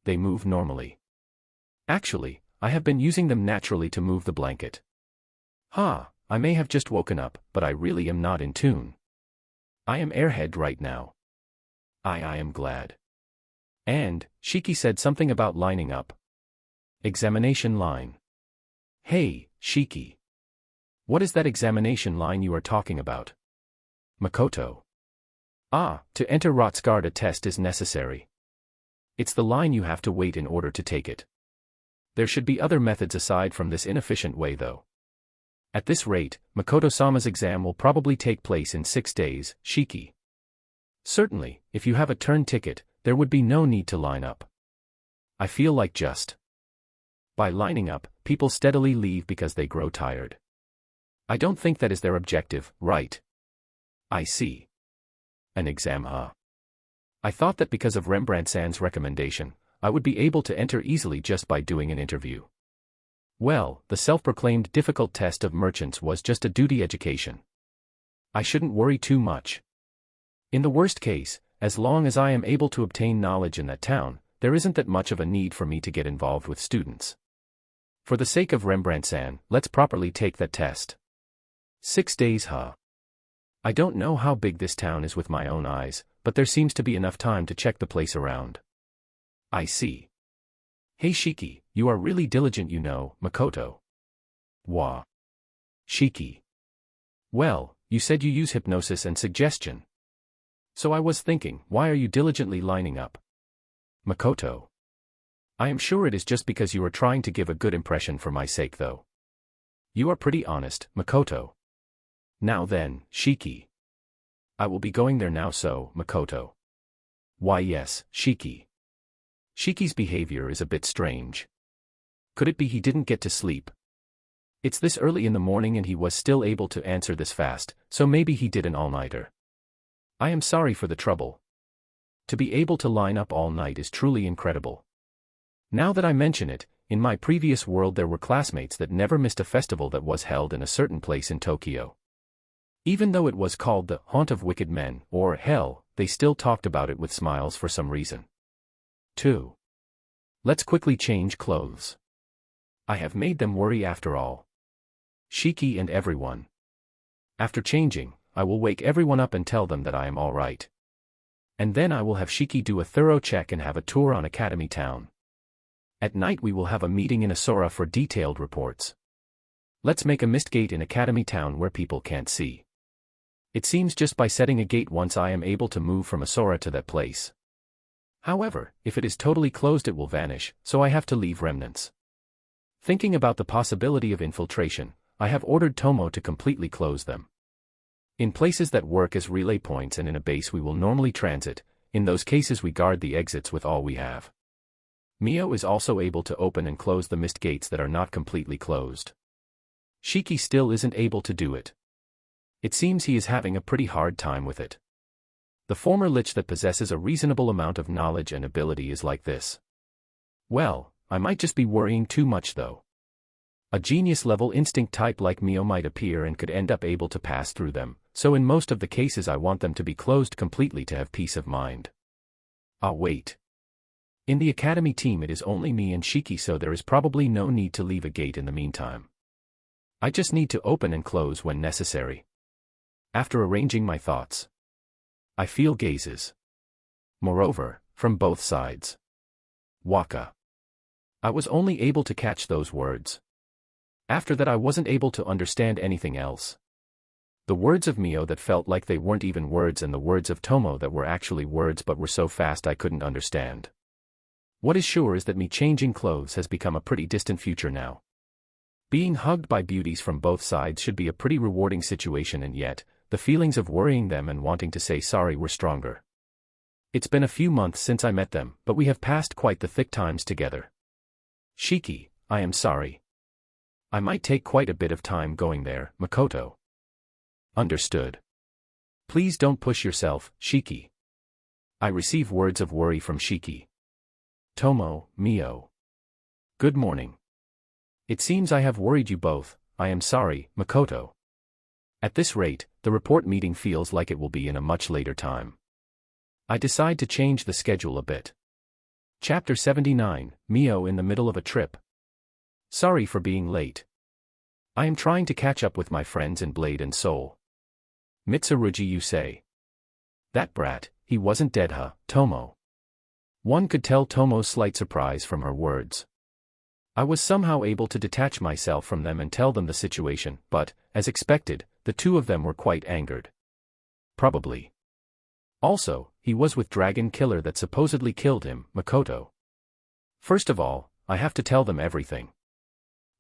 They move normally. Actually, I have been using them naturally to move the blanket. I may have just woken up, but I really am not in tune. I am airhead right now. I am glad. And, Shiki said something about lining up. Examination line. Hey, Shiki. What is that examination line you are talking about? Makoto. To enter Rotsgard a test is necessary. It's the line you have to wait in order to take it. There should be other methods aside from this inefficient way though. At this rate, Makoto-sama's exam will probably take place in 6 days, Shiki. Certainly, if you have a turn ticket, there would be no need to line up. I feel like just by lining up, people steadily leave because they grow tired. I don't think that is their objective, right? I see. An exam, I thought that because of Rembrandt-san's recommendation, I would be able to enter easily just by doing an interview. Well, the self-proclaimed difficult test of merchants was just a duty education. I shouldn't worry too much. In the worst case, as long as I am able to obtain knowledge in that town, there isn't that much of a need for me to get involved with students. For the sake of Rembrandt-san, let's properly take that test. 6 days, I don't know how big this town is with my own eyes, but there seems to be enough time to check the place around. I see. Hey Shiki, you are really diligent, you know, Makoto. Wah. Shiki. Well, you said you use hypnosis and suggestion. So I was thinking, why are you diligently lining up? Makoto. I am sure it is just because you are trying to give a good impression for my sake though. You are pretty honest, Makoto. Now then, Shiki. I will be going there now, so, Makoto. Why yes, Shiki. Shiki's behavior is a bit strange. Could it be he didn't get to sleep? It's this early in the morning and he was still able to answer this fast, so maybe he did an all-nighter. I am sorry for the trouble. To be able to line up all night is truly incredible. Now that I mention it, in my previous world there were classmates that never missed a festival that was held in a certain place in Tokyo. Even though it was called the Haunt of Wicked Men, or Hell, they still talked about it with smiles for some reason. 2. Let's quickly change clothes. I have made them worry after all. Shiki and everyone. After changing, I will wake everyone up and tell them that I am all right. And then I will have Shiki do a thorough check and have a tour on Academy Town. At night we will have a meeting in Asura for detailed reports. Let's make a mist gate in Academy Town where people can't see. It seems just by setting a gate once I am able to move from Asura to that place. However, if it is totally closed it will vanish, so I have to leave remnants. Thinking about the possibility of infiltration, I have ordered Tomo to completely close them. In places that work as relay points and in a base we will normally transit, in those cases we guard the exits with all we have. Mio is also able to open and close the mist gates that are not completely closed. Shiki still isn't able to do it. It seems he is having a pretty hard time with it. The former lich that possesses a reasonable amount of knowledge and ability is like this. Well, I might just be worrying too much though. A genius-level instinct type like Mio might appear and could end up able to pass through them, so in most of the cases I want them to be closed completely to have peace of mind. Ah wait. In the Academy team it is only me and Shiki, so there is probably no need to leave a gate in the meantime. I just need to open and close when necessary. After arranging my thoughts, I feel gazes. Moreover, from both sides. Waka. I was only able to catch those words. After that I wasn't able to understand anything else. The words of Mio that felt like they weren't even words and the words of Tomo that were actually words but were so fast I couldn't understand. What is sure is that me changing clothes has become a pretty distant future now. Being hugged by beauties from both sides should be a pretty rewarding situation, and yet, the feelings of worrying them and wanting to say sorry were stronger. It's been a few months since I met them, but we have passed quite the thick times together. Shiki, I am sorry. I might take quite a bit of time going there, Makoto. Understood. Please don't push yourself, Shiki. I receive words of worry from Shiki. Tomo, Mio. Good morning. It seems I have worried you both. I am sorry, Makoto. At this rate, the report meeting feels like it will be in a much later time. I decide to change the schedule a bit. Chapter 79, Mio in the middle of a trip. Sorry for being late. I am trying to catch up with my friends in Blade and Soul. Mitsurugi, you say? That brat, he wasn't dead, huh, Tomo? One could tell Tomo's slight surprise from her words. I was somehow able to detach myself from them and tell them the situation, but, as expected, the two of them were quite angered. Probably. Also, he was with Dragon Killer that supposedly killed him, Makoto. First of all, I have to tell them everything.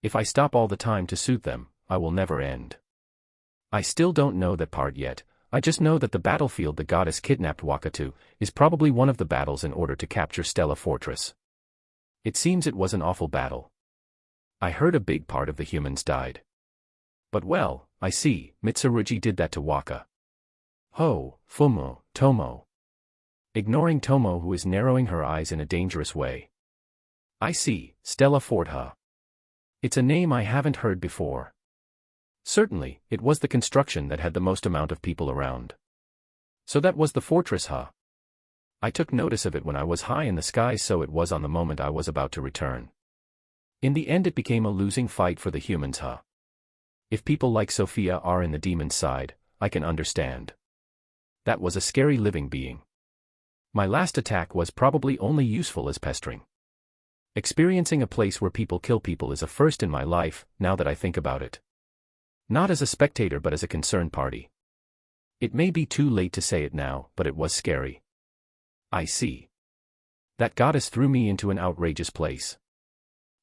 If I stop all the time to suit them, I will never end. I still don't know that part yet. I just know that the battlefield the goddess kidnapped Waka to is probably one of the battles in order to capture Stella Fortress. It seems it was an awful battle. I heard a big part of the humans died. But well, I see, Mitsurugi did that to Waka. Ho, Fumo, Tomo. Ignoring Tomo, who is narrowing her eyes in a dangerous way. I see, Stella Fort, huh? It's a name I haven't heard before. Certainly, it was the construction that had the most amount of people around. So that was the fortress, huh? I took notice of it when I was high in the sky, so it was on the moment I was about to return. In the end it became a losing fight for the humans, huh? If people like Sophia are in the demon's side, I can understand. That was a scary living being. My last attack was probably only useful as pestering. Experiencing a place where people kill people is a first in my life, now that I think about it. Not as a spectator but as a concerned party. It may be too late to say it now, but it was scary. I see. That goddess threw me into an outrageous place.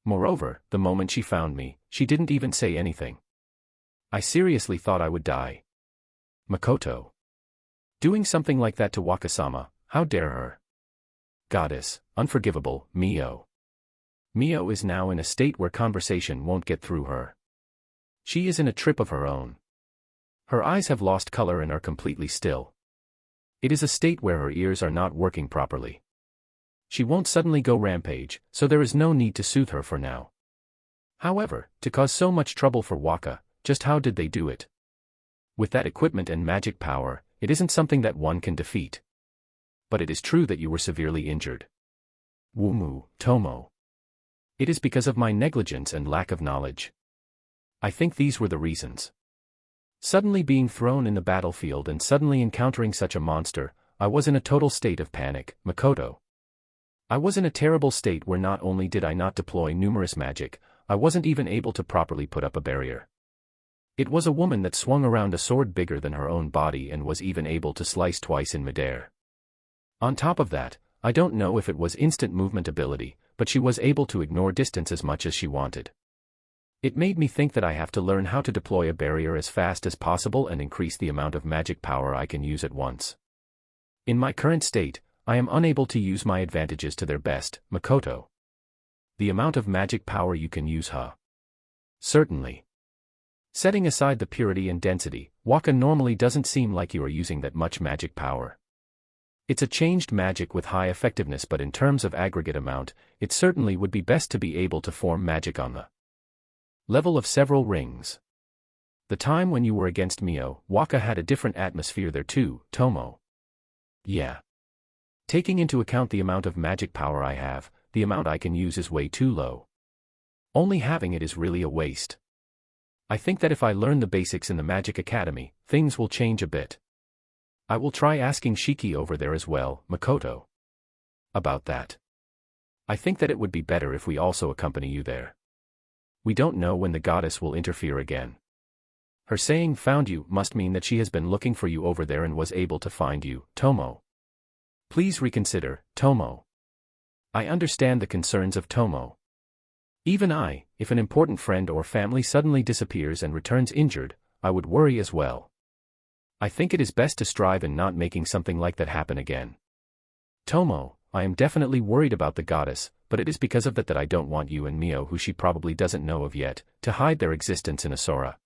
Moreover, the moment she found me, she didn't even say anything. I seriously thought I would die. Makoto. Doing something like that to Wakasama, how dare her? Goddess, unforgivable, Mio. Mio is now in a state where conversation won't get through her. She is in a trip of her own. Her eyes have lost color and are completely still. It is a state where her ears are not working properly. She won't suddenly go rampage, so there is no need to soothe her for now. However, to cause so much trouble for Waka, just how did they do it? With that equipment and magic power, it isn't something that one can defeat. But it is true that you were severely injured. Wumu, Tomo. It is because of my negligence and lack of knowledge. I think these were the reasons. Suddenly being thrown in the battlefield and suddenly encountering such a monster, I was in a total state of panic, Makoto. I was in a terrible state where not only did I not deploy numerous magic, I wasn't even able to properly put up a barrier. It was a woman that swung around a sword bigger than her own body and was even able to slice twice in midair. On top of that, I don't know if it was instant movement ability, but she was able to ignore distance as much as she wanted. It made me think that I have to learn how to deploy a barrier as fast as possible and increase the amount of magic power I can use at once. In my current state, I am unable to use my advantages to their best, Makoto. The amount of magic power you can use, huh? Certainly. Setting aside the purity and density, Waka normally doesn't seem like you are using that much magic power. It's a changed magic with high effectiveness, but in terms of aggregate amount, it certainly would be best to be able to form magic on the level of several rings. The time when you were against Mio, Waka had a different atmosphere there too, Tomo. Yeah. Taking into account the amount of magic power I have, the amount I can use is way too low. Only having it is really a waste. I think that if I learn the basics in the Magic Academy, things will change a bit. I will try asking Shiki over there as well, Makoto. About that. I think that it would be better if we also accompany you there. We don't know when the goddess will interfere again. Her saying "found you" must mean that she has been looking for you over there and was able to find you, Tomo. Please reconsider, Tomo. I understand the concerns of Tomo. Even I, if an important friend or family suddenly disappears and returns injured, I would worry as well. I think it is best to strive in not making something like that happen again. Tomo, I am definitely worried about the goddess, but it is because of that I don't want you and Mio, who she probably doesn't know of yet, to hide their existence in Asura.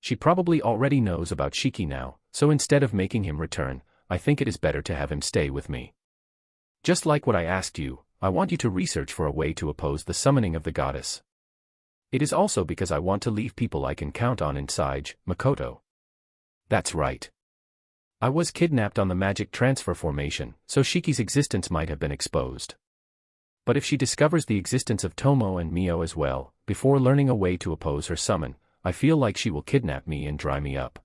She probably already knows about Shiki now, so instead of making him return, I think it is better to have him stay with me. Just like what I asked you, I want you to research for a way to oppose the summoning of the goddess. It is also because I want to leave people I can count on inside, Makoto. That's right. I was kidnapped on the magic transfer formation, so Shiki's existence might have been exposed. But if she discovers the existence of Tomo and Mio as well, before learning a way to oppose her summon, I feel like she will kidnap me and dry me up.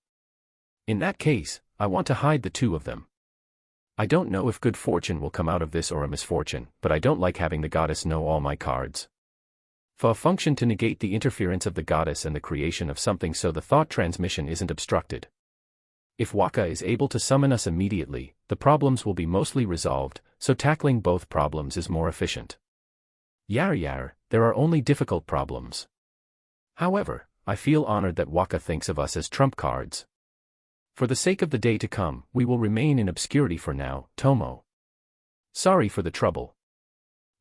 In that case, I want to hide the two of them. I don't know if good fortune will come out of this or a misfortune, but I don't like having the goddess know all my cards. For a function to negate the interference of the goddess and the creation of something so the thought transmission isn't obstructed. If Waka is able to summon us immediately, the problems will be mostly resolved, so tackling both problems is more efficient. Yar, there are only difficult problems. However, I feel honored that Waka thinks of us as trump cards. For the sake of the day to come, we will remain in obscurity for now, Tomo. Sorry for the trouble.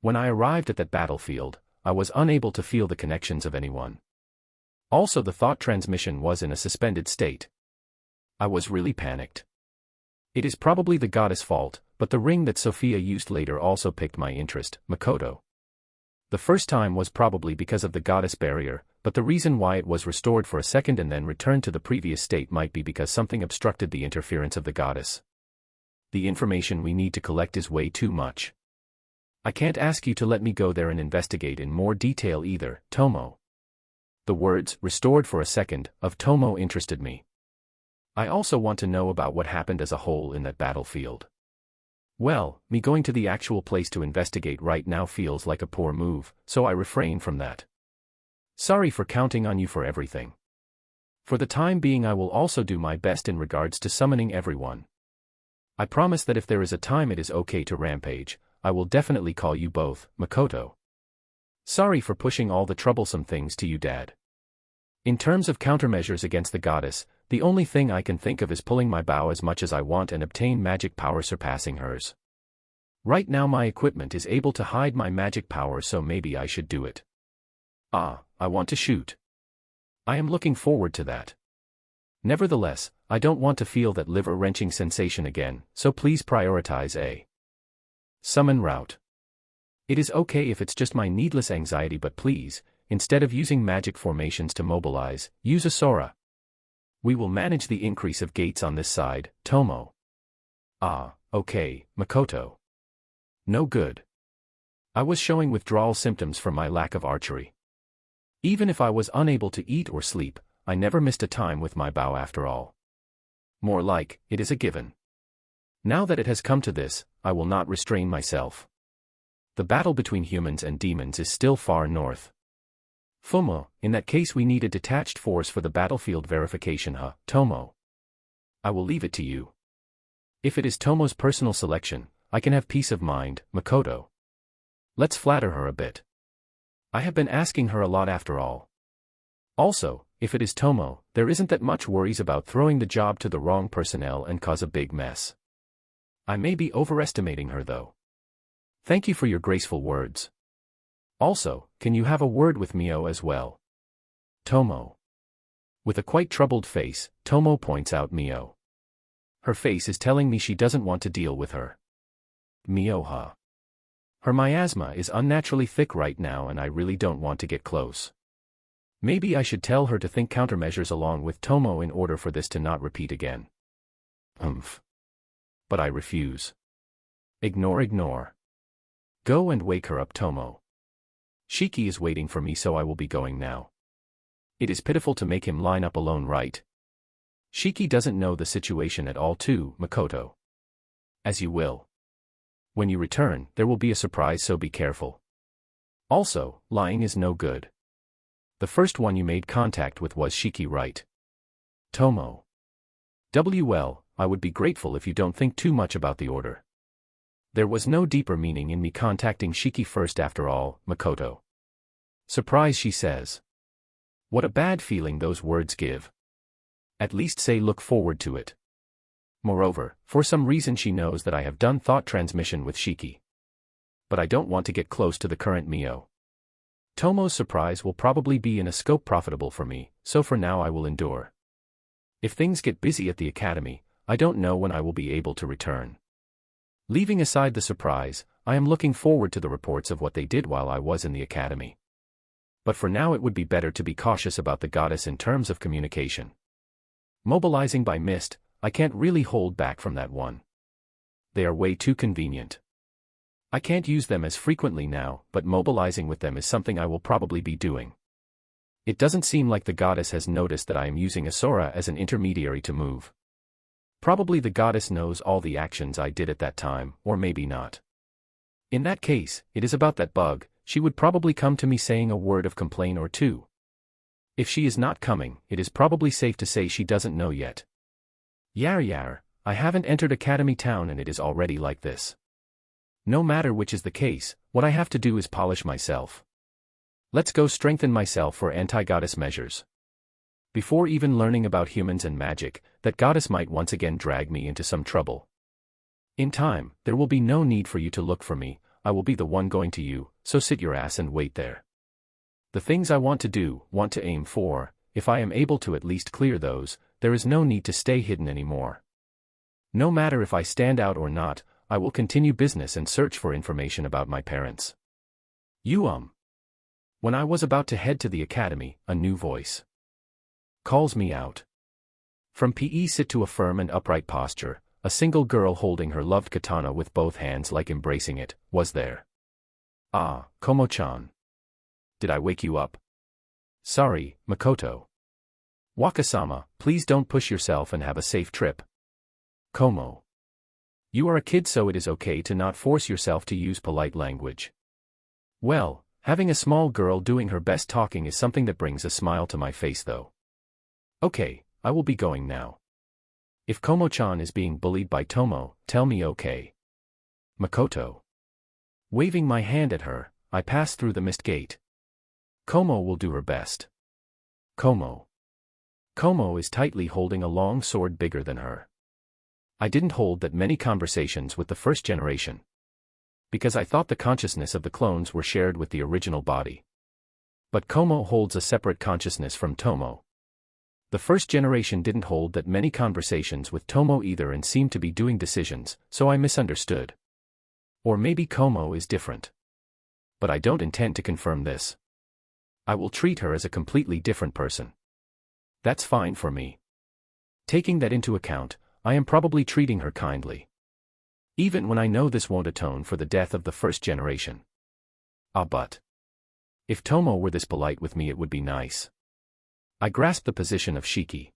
When I arrived at that battlefield, I was unable to feel the connections of anyone. Also, the thought transmission was in a suspended state. I was really panicked. It is probably the goddess' fault, but the ring that Sophia used later also piqued my interest, Makoto. The first time was probably because of the goddess barrier, but the reason why it was restored for a second and then returned to the previous state might be because something obstructed the interference of the goddess. The information we need to collect is way too much. I can't ask you to let me go there and investigate in more detail either, Tomo. The words, "restored for a second," of Tomo interested me. I also want to know about what happened as a whole in that battlefield. Well, me going to the actual place to investigate right now feels like a poor move, so I refrain from that. Sorry for counting on you for everything. For the time being I will also do my best in regards to summoning everyone. I promise that if there is a time it is okay to rampage, I will definitely call you both, Makoto. Sorry for pushing all the troublesome things to you, Dad. In terms of countermeasures against the goddess, the only thing I can think of is pulling my bow as much as I want and obtain magic power surpassing hers. Right now my equipment is able to hide my magic power, so maybe I should do it. I want to shoot. I am looking forward to that. Nevertheless, I don't want to feel that liver-wrenching sensation again, so please prioritize a summon route. It is okay if it's just my needless anxiety, but please, instead of using magic formations to mobilize, use a Sora. We will manage the increase of gates on this side, Tomo. Ah, okay, Makoto. No good. I was showing withdrawal symptoms from my lack of archery. Even if I was unable to eat or sleep, I never missed a time with my bow after all. More like, it is a given. Now that it has come to this, I will not restrain myself. The battle between humans and demons is still far north. Fumo, in that case we need a detached force for the battlefield verification, Tomo. I will leave it to you. If it is Tomo's personal selection, I can have peace of mind, Makoto. Let's flatter her a bit. I have been asking her a lot after all. Also, if it is Tomo, there isn't that much worries about throwing the job to the wrong personnel and cause a big mess. I may be overestimating her though. Thank you for your graceful words. Also, can you have a word with Mio as well? Tomo. With a quite troubled face, Tomo points out Mio. Her face is telling me she doesn't want to deal with her. Mio, Her miasma is unnaturally thick right now and I really don't want to get close. Maybe I should tell her to think countermeasures along with Tomo in order for this to not repeat again. But I refuse. Ignore. Go and wake her up, Tomo. Shiki is waiting for me, so I will be going now. It is pitiful to make him line up alone, right? Shiki doesn't know the situation at all too, Makoto. As you will. When you return, there will be a surprise, so be careful. Also, lying is no good. The first one you made contact with was Shiki, right? Tomo. Well, I would be grateful if you don't think too much about the order. There was no deeper meaning in me contacting Shiki first after all, Makoto. Surprise, she says. What a bad feeling those words give. At least say look forward to it. Moreover, for some reason she knows that I have done thought transmission with Shiki. But I don't want to get close to the current Mio. Tomo's surprise will probably be in a scope profitable for me, so for now I will endure. If things get busy at the academy, I don't know when I will be able to return. Leaving aside the surprise, I am looking forward to the reports of what they did while I was in the academy. But for now it would be better to be cautious about the goddess in terms of communication. Mobilizing by mist, I can't really hold back from that one. They are way too convenient. I can't use them as frequently now, but mobilizing with them is something I will probably be doing. It doesn't seem like the goddess has noticed that I am using Asura as an intermediary to move. Probably the goddess knows all the actions I did at that time, or maybe not. In that case, it is about that bug, she would probably come to me saying a word of complaint or two. If she is not coming, it is probably safe to say she doesn't know yet. Yar, I haven't entered Academy Town and it is already like this. No matter which is the case, what I have to do is polish myself. Let's go strengthen myself for anti-goddess measures. Before even learning about humans and magic, that goddess might once again drag me into some trouble. In time, there will be no need for you to look for me, I will be the one going to you, so sit your ass and wait there. The things I want to do, want to aim for, if I am able to at least clear those, there is no need to stay hidden anymore. No matter if I stand out or not, I will continue business and search for information about my parents. When I was about to head to the academy, a new voice calls me out. From PE sit to a firm and upright posture, a single girl holding her loved katana with both hands like embracing it, was there. Ah, Komo-chan. Did I wake you up? Sorry, Makoto. Wakasama, please don't push yourself and have a safe trip. Komo. You are a kid, so it is okay to not force yourself to use polite language. Well, having a small girl doing her best talking is something that brings a smile to my face though. Okay, I will be going now. If Komo-chan is being bullied by Tomo, tell me okay. Makoto. Waving my hand at her, I pass through the mist gate. Komo will do her best. Komo. Komo is tightly holding a long sword bigger than her. I didn't hold that many conversations with the first generation, because I thought the consciousness of the clones were shared with the original body. But Como holds a separate consciousness from Tomo. The first generation didn't hold that many conversations with Tomo either and seemed to be doing decisions, so I misunderstood. Or maybe Como is different. But I don't intend to confirm this. I will treat her as a completely different person. That's fine for me. Taking that into account, I am probably treating her kindly. Even when I know this won't atone for the death of the first generation. But if Tomo were this polite with me, it would be nice. I grasped the position of Shiki.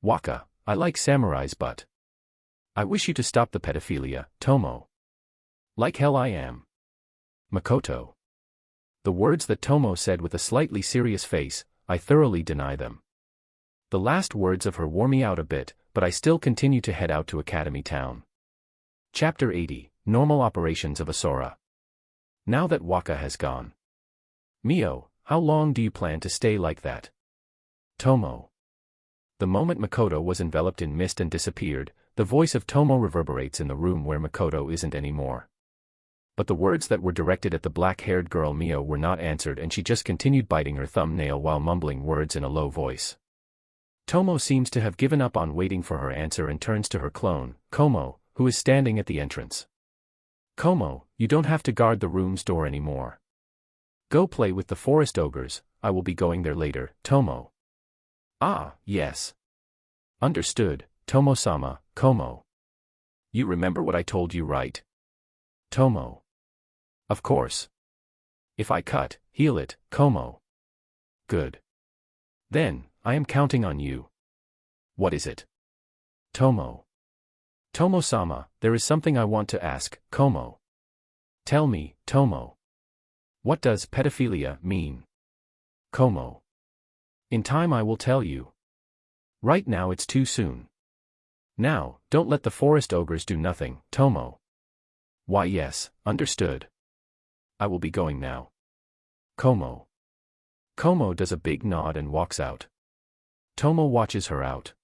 Waka, I like samurais, but I wish you to stop the pedophilia, Tomo. Like hell I am. Makoto. The words that Tomo said with a slightly serious face, I thoroughly deny them. The last words of her wore me out a bit, but I still continue to head out to Academy Town. Chapter 80, Normal Operations of Asura. Now that Waka has gone. Mio, how long do you plan to stay like that? Tomo. The moment Makoto was enveloped in mist and disappeared, the voice of Tomo reverberates in the room where Makoto isn't anymore. But the words that were directed at the black-haired girl Mio were not answered, and she just continued biting her thumbnail while mumbling words in a low voice. Tomo seems to have given up on waiting for her answer and turns to her clone, Como, who is standing at the entrance. Como, you don't have to guard the room's door anymore. Go play with the forest ogres, I will be going there later, Tomo. Ah, yes. Understood, Tomo-sama, Como. You remember what I told you, right? Tomo. Of course. If I cut, heal it, Como. Good. Then, I am counting on you. What is it? Tomo. Tomo-sama, there is something I want to ask, Como. Tell me, Tomo. What does pedophilia mean? Como. In time I will tell you. Right now it's too soon. Now, don't let the forest ogres do nothing, Tomo. Why yes, understood. I will be going now. Como. Como does a big nod and walks out. Tomo watches her out.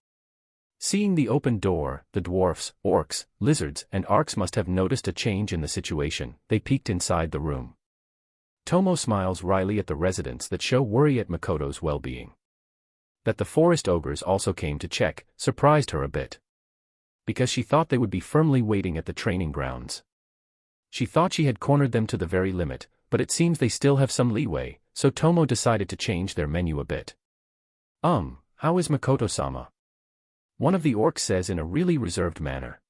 Seeing the open door, the dwarfs, orcs, lizards, and arcs must have noticed a change in the situation. They peeked inside the room. Tomo smiles wryly at the residents that show worry at Makoto's well-being. That the forest ogres also came to check surprised her a bit. Because she thought they would be firmly waiting at the training grounds. She thought she had cornered them to the very limit, but it seems they still have some leeway, so Tomo decided to change their menu a bit. How is Makoto-sama? One of the orcs says in a really reserved manner.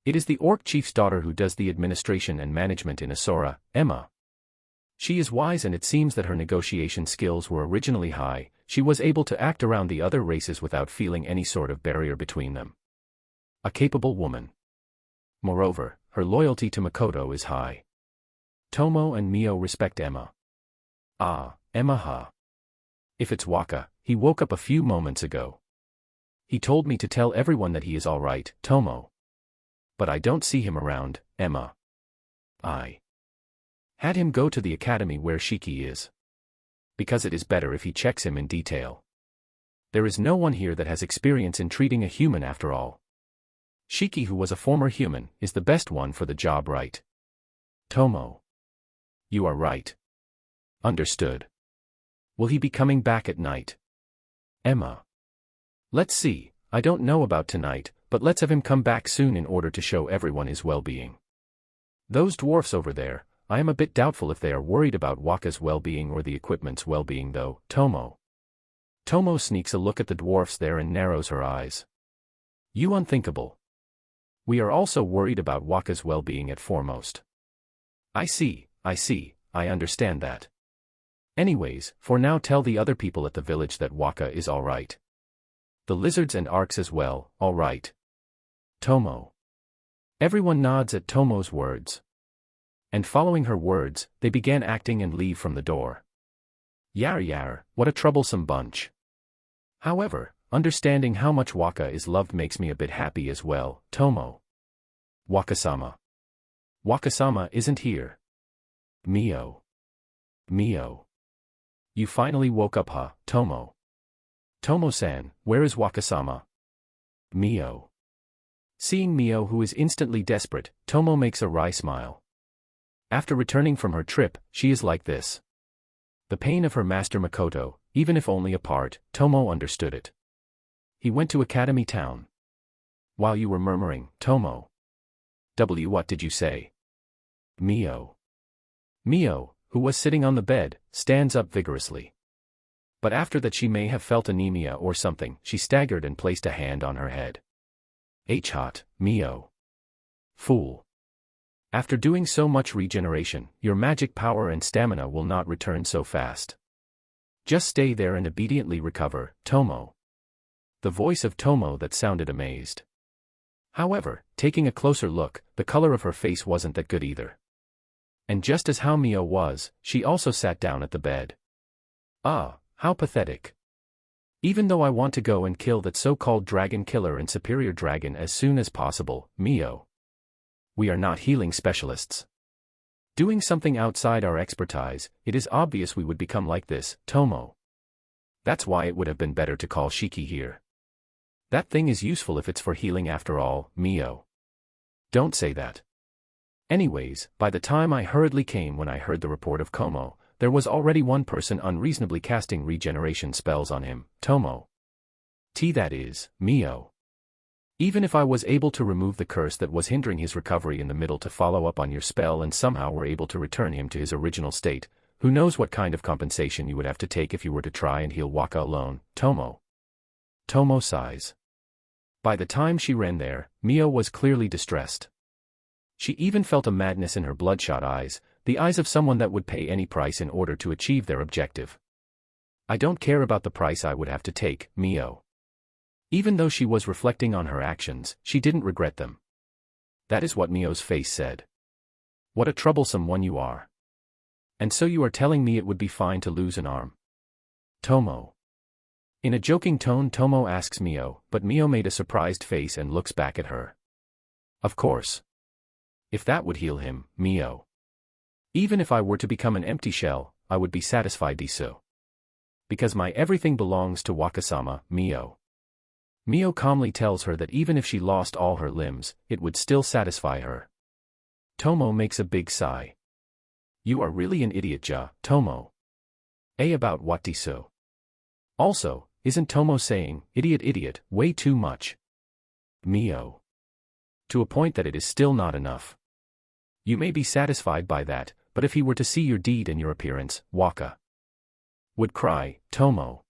It is the orc chief's daughter who does the administration and management in Asura, Emma. She is wise, and it seems that her negotiation skills were originally high. She was able to act around the other races without feeling any sort of barrier between them. A capable woman. Moreover, her loyalty to Makoto is high. Tomo and Mio respect Emma. Emma ha. If it's Waka, he woke up a few moments ago. He told me to tell everyone that he is all right, Tomo. But I don't see him around, Emma. I had him go to the academy where Shiki is. Because it is better if he checks him in detail. There is no one here that has experience in treating a human after all. Shiki, who was a former human, is the best one for the job, right? Tomo. You are right. Understood. Will he be coming back at night? Emma. Let's see, I don't know about tonight, but let's have him come back soon in order to show everyone his well-being. Those dwarfs over there, I am a bit doubtful if they are worried about Waka's well-being or the equipment's well-being though, Tomo. Tomo sneaks a look at the dwarfs there and narrows her eyes. You unthinkable. We are also worried about Waka's well-being at foremost. I see, I understand that. Anyways, for now tell the other people at the village that Waka is alright. The lizards and arcs as well, alright. Tomo. Everyone nods at Tomo's words. And following her words, they began acting and leave from the door. Yar, what a troublesome bunch. However, understanding how much Waka is loved makes me a bit happy as well, Tomo. Waka-sama. Waka-sama isn't here. Mio. You finally woke up, huh, Tomo? Tomo-san, where is Waka-sama? Mio. Seeing Mio, who is instantly desperate, Tomo makes a wry smile. After returning from her trip, she is like this. The pain of her master Makoto, even if only a part, Tomo understood it. He went to Academy Town. While you were murmuring, Tomo. What did you say? Mio. Mio, who was sitting on the bed, stands up vigorously. But after that she may have felt anemia or something, she staggered and placed a hand on her head. Hot, Mio. Fool. After doing so much regeneration, your magic power and stamina will not return so fast. Just stay there and obediently recover, Tomo. The voice of Tomo that sounded amazed. However, taking a closer look, the color of her face wasn't that good either. And just as how Mio was, she also sat down at the bed. Ah, how pathetic. Even though I want to go and kill that so-called dragon killer and superior dragon as soon as possible, Mio. We are not healing specialists. Doing something outside our expertise, it is obvious we would become like this, Tomo. That's why it would have been better to call Shiki here. That thing is useful if it's for healing after all, Mio. Don't say that. Anyways, by the time I hurriedly came when I heard the report of Como, there was already one person unreasonably casting regeneration spells on him, Tomo. That is, Mio. Even if I was able to remove the curse that was hindering his recovery in the middle to follow up on your spell and somehow were able to return him to his original state, who knows what kind of compensation you would have to take if you were to try and heal Waka alone, Tomo. Tomo sighs. By the time she ran there, Mio was clearly distressed. She even felt a madness in her bloodshot eyes, the eyes of someone that would pay any price in order to achieve their objective. I don't care about the price I would have to take, Mio. Even though she was reflecting on her actions, she didn't regret them. That is what Mio's face said. What a troublesome one you are. And so you are telling me it would be fine to lose an arm? Tomo. In a joking tone Tomo asks Mio, but Mio made a surprised face and looks back at her. Of course. If that would heal him, Mio. Even if I were to become an empty shell, I would be satisfied so. Because my everything belongs to Wakasama, Mio. Mio calmly tells her that even if she lost all her limbs, it would still satisfy her. Tomo makes a big sigh. You are really an idiot, Tomo. About what so? Also, isn't Tomo saying, idiot, way too much? Mio. To a point that it is still not enough. You may be satisfied by that, but if he were to see your deed and your appearance, Waka would cry, Tomo.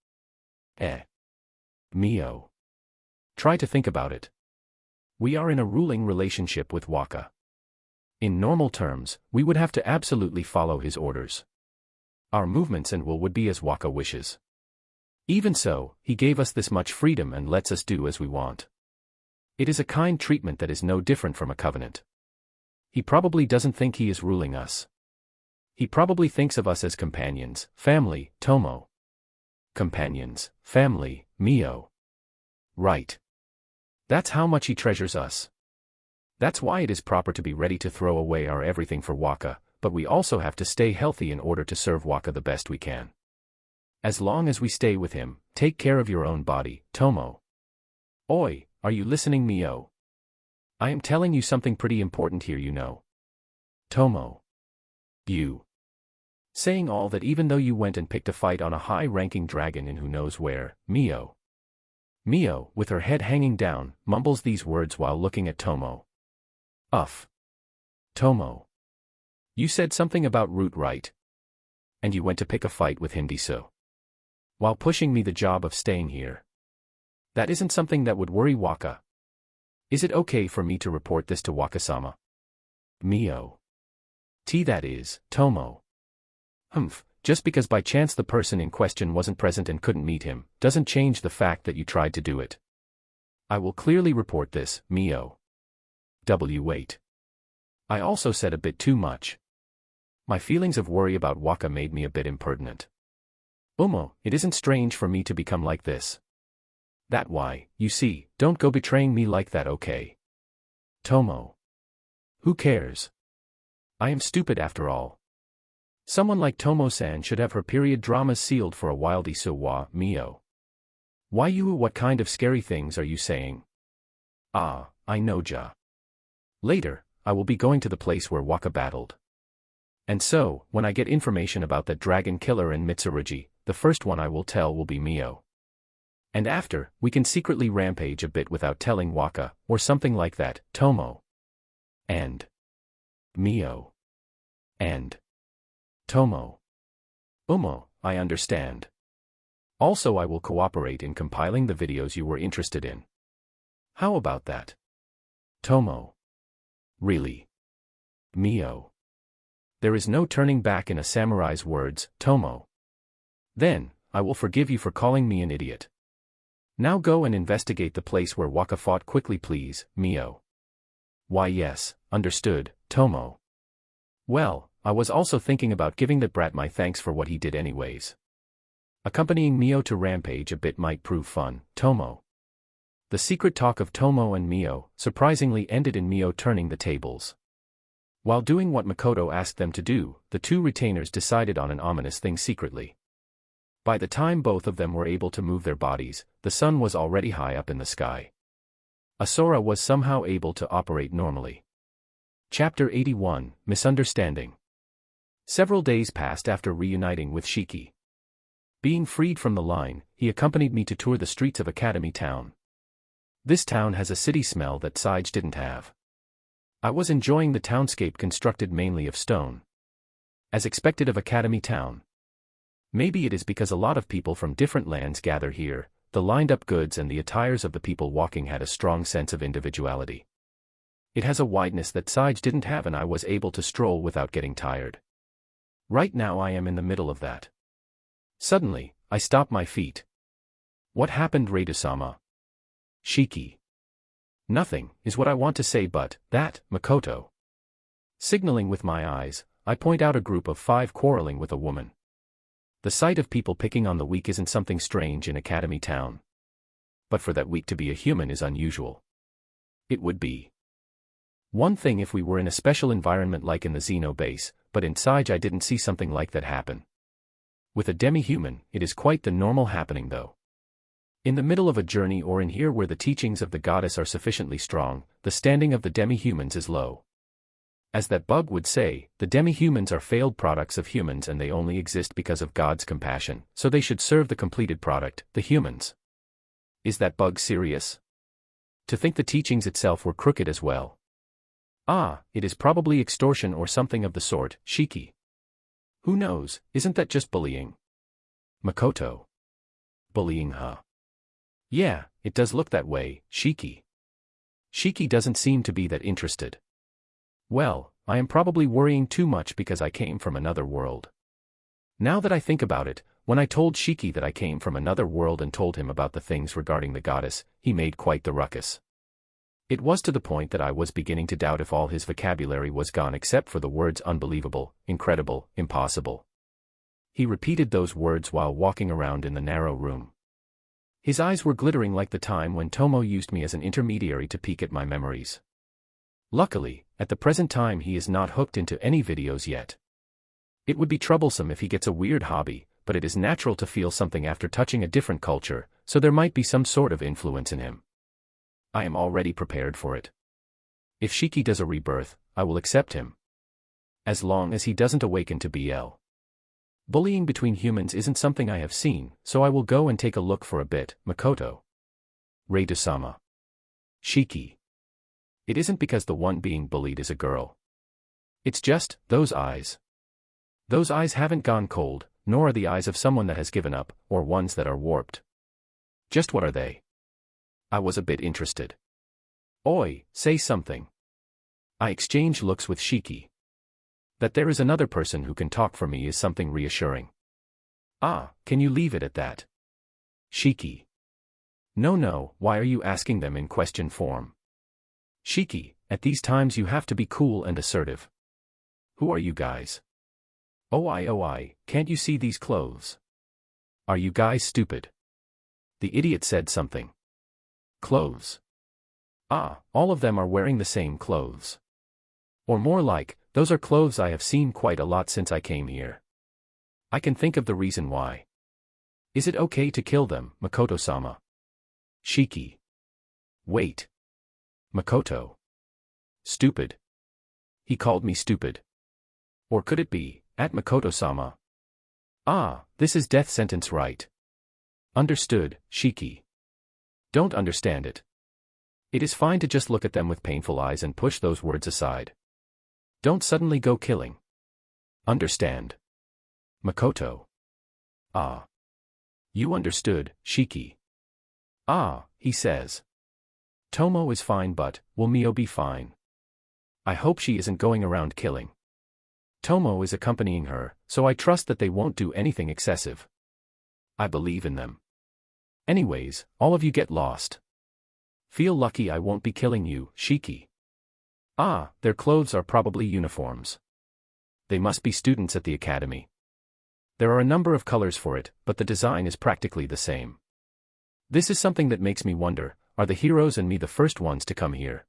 Mio. Try to think about it. We are in a ruling relationship with Waka. In normal terms, we would have to absolutely follow his orders. Our movements and will would be as Waka wishes. Even so, he gave us this much freedom and lets us do as we want. It is a kind treatment that is no different from a covenant. He probably doesn't think he is ruling us. He probably thinks of us as companions, family, Tomo. Companions, family, Mio. Right. That's how much he treasures us. That's why it is proper to be ready to throw away our everything for Waka, but we also have to stay healthy in order to serve Waka the best we can. As long as we stay with him, take care of your own body, Tomo. Oi, are you listening, Mio? I am telling you something pretty important here, you know. Tomo. You. Saying all that even though you went and picked a fight on a high-ranking dragon in who knows where, Mio. Mio, with her head hanging down, mumbles these words while looking at Tomo. Tomo. You said something about Root, right? And you went to pick a fight with him, so. While pushing me the job of staying here. That isn't something that would worry Waka. Is it okay for me to report this to Wakasama? Mio. That is, Tomo. Just because by chance the person in question wasn't present and couldn't meet him, doesn't change the fact that you tried to do it. I will clearly report this, Mio. Wait. I also said a bit too much. My feelings of worry about Waka made me a bit impertinent. It isn't strange for me to become like this. That why, you see, don't go betraying me like that, okay? Tomo. Who cares? I am stupid after all. Someone like Tomo-san should have her period dramas sealed for a while, so wa, Mio. Why you, what kind of scary things are you saying? I know, Later, I will be going to the place where Waka battled. And so, when I get information about that dragon killer and Mitsurugi, the first one I will tell will be Mio. And after, we can secretly rampage a bit without telling Waka, or something like that, Tomo. And Mio. And Tomo. I understand. Also, I will cooperate in compiling the videos you were interested in. How about that? Tomo. Really? Mio. There is no turning back in a samurai's words, Tomo. Then, I will forgive you for calling me an idiot. Now go and investigate the place where Waka fought quickly please, Mio. Why yes, understood, Tomo. Well, I was also thinking about giving that brat my thanks for what he did anyways. Accompanying Mio to rampage a bit might prove fun, Tomo. The secret talk of Tomo and Mio surprisingly ended in Mio turning the tables. While doing what Makoto asked them to do, the two retainers decided on an ominous thing secretly. By the time both of them were able to move their bodies, the sun was already high up in the sky. Asura was somehow able to operate normally. Chapter 81, Misunderstanding. Several days passed after reuniting with Shiki. Being freed from the line, he accompanied me to tour the streets of Academy Town. This town has a city smell that Sage didn't have. I was enjoying the townscape constructed mainly of stone. As expected of Academy Town. Maybe it is because a lot of people from different lands gather here, the lined-up goods and the attires of the people walking had a strong sense of individuality. It has a wideness that Sage didn't have and I was able to stroll without getting tired. Right now I am in the middle of that. Suddenly, I stop my feet. What happened, Reida-sama? Shiki. Nothing, is what I want to say but, that, Makoto. Signaling with my eyes, I point out a group of 5 quarreling with a woman. The sight of people picking on the weak isn't something strange in Academy Town. But for that weak to be a human is unusual. It would be one thing if we were in a special environment like in the Xeno base, but in Sage I didn't see something like that happen. With a demi-human, it is quite the normal happening though. In the middle of a journey or in here where the teachings of the goddess are sufficiently strong, the standing of the demi-humans is low. As that bug would say, the demi-humans are failed products of humans and they only exist because of God's compassion, so they should serve the completed product, the humans. Is that bug serious? To think the teachings itself were crooked as well. Ah, it is probably extortion or something of the sort, Shiki. Who knows, isn't that just bullying? Makoto. Bullying, huh? Yeah, it does look that way, Shiki. Shiki doesn't seem to be that interested. Well, I am probably worrying too much because I came from another world. Now that I think about it, when I told Shiki that I came from another world and told him about the things regarding the goddess, he made quite the ruckus. It was to the point that I was beginning to doubt if all his vocabulary was gone except for the words unbelievable, incredible, impossible. He repeated those words while walking around in the narrow room. His eyes were glittering like the time when Tomo used me as an intermediary to peek at my memories. Luckily, at the present time he is not hooked into any videos yet. It would be troublesome if he gets a weird hobby, but it is natural to feel something after touching a different culture, so there might be some sort of influence in him. I am already prepared for it. If Shiki does a rebirth, I will accept him. As long as he doesn't awaken to BL. Bullying between humans isn't something I have seen, so I will go and take a look for a bit, Makoto. Reida-sama. Shiki. It isn't because the one being bullied is a girl. It's just, those eyes. Those eyes haven't gone cold, nor are the eyes of someone that has given up, or ones that are warped. Just what are they? I was a bit interested. Oi, say something. I exchange looks with Shiki. That there is another person who can talk for me is something reassuring. Ah, can you leave it at that? Shiki. No, why are you asking them in question form? Shiki, at these times you have to be cool and assertive. Who are you guys? Oh I, can't you see these clothes? Are you guys stupid? The idiot said something. Clothes. Ah, all of them are wearing the same clothes. Or more like, those are clothes I have seen quite a lot since I came here. I can think of the reason why. Is it okay to kill them, Makoto-sama? Shiki. Wait. Makoto. Stupid. He called me stupid. Or could it be, at Makoto-sama? Ah, this is death sentence, right? Understood, Shiki. Don't understand it. It is fine to just look at them with painful eyes and push those words aside. Don't suddenly go killing. Understand? Makoto. Ah. You understood, Shiki. Ah, he says. Tomo is fine, but will Mio be fine? I hope she isn't going around killing. Tomo is accompanying her, so I trust that they won't do anything excessive. I believe in them. Anyways, all of you get lost. Feel lucky I won't be killing you, Shiki. Ah, their clothes are probably uniforms. They must be students at the academy. There are a number of colors for it, but the design is practically the same. This is something that makes me wonder, are the heroes and me the first ones to come here?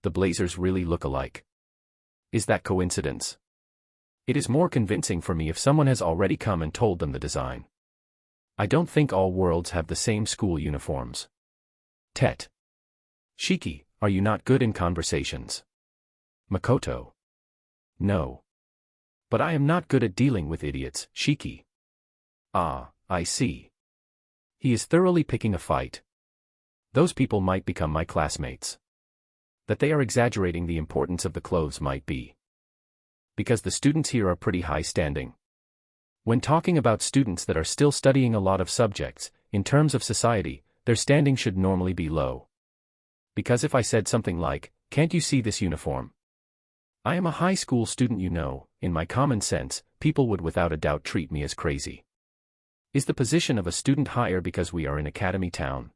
The blazers really look alike. Is that coincidence? It is more convincing for me if someone has already come and told them the design. I don't think all worlds have the same school uniforms. Tet. Shiki, are you not good in conversations? Makoto. No. But I am not good at dealing with idiots, Shiki. Ah, I see. He is thoroughly picking a fight. Those people might become my classmates. That they are exaggerating the importance of the clothes might be because the students here are pretty high standing. When talking about students that are still studying a lot of subjects, in terms of society, their standing should normally be low. Because if I said something like, "Can't you see this uniform? I am a high school student, you know," in my common sense, people would without a doubt treat me as crazy. Is the position of a student higher because we are in Academy Town?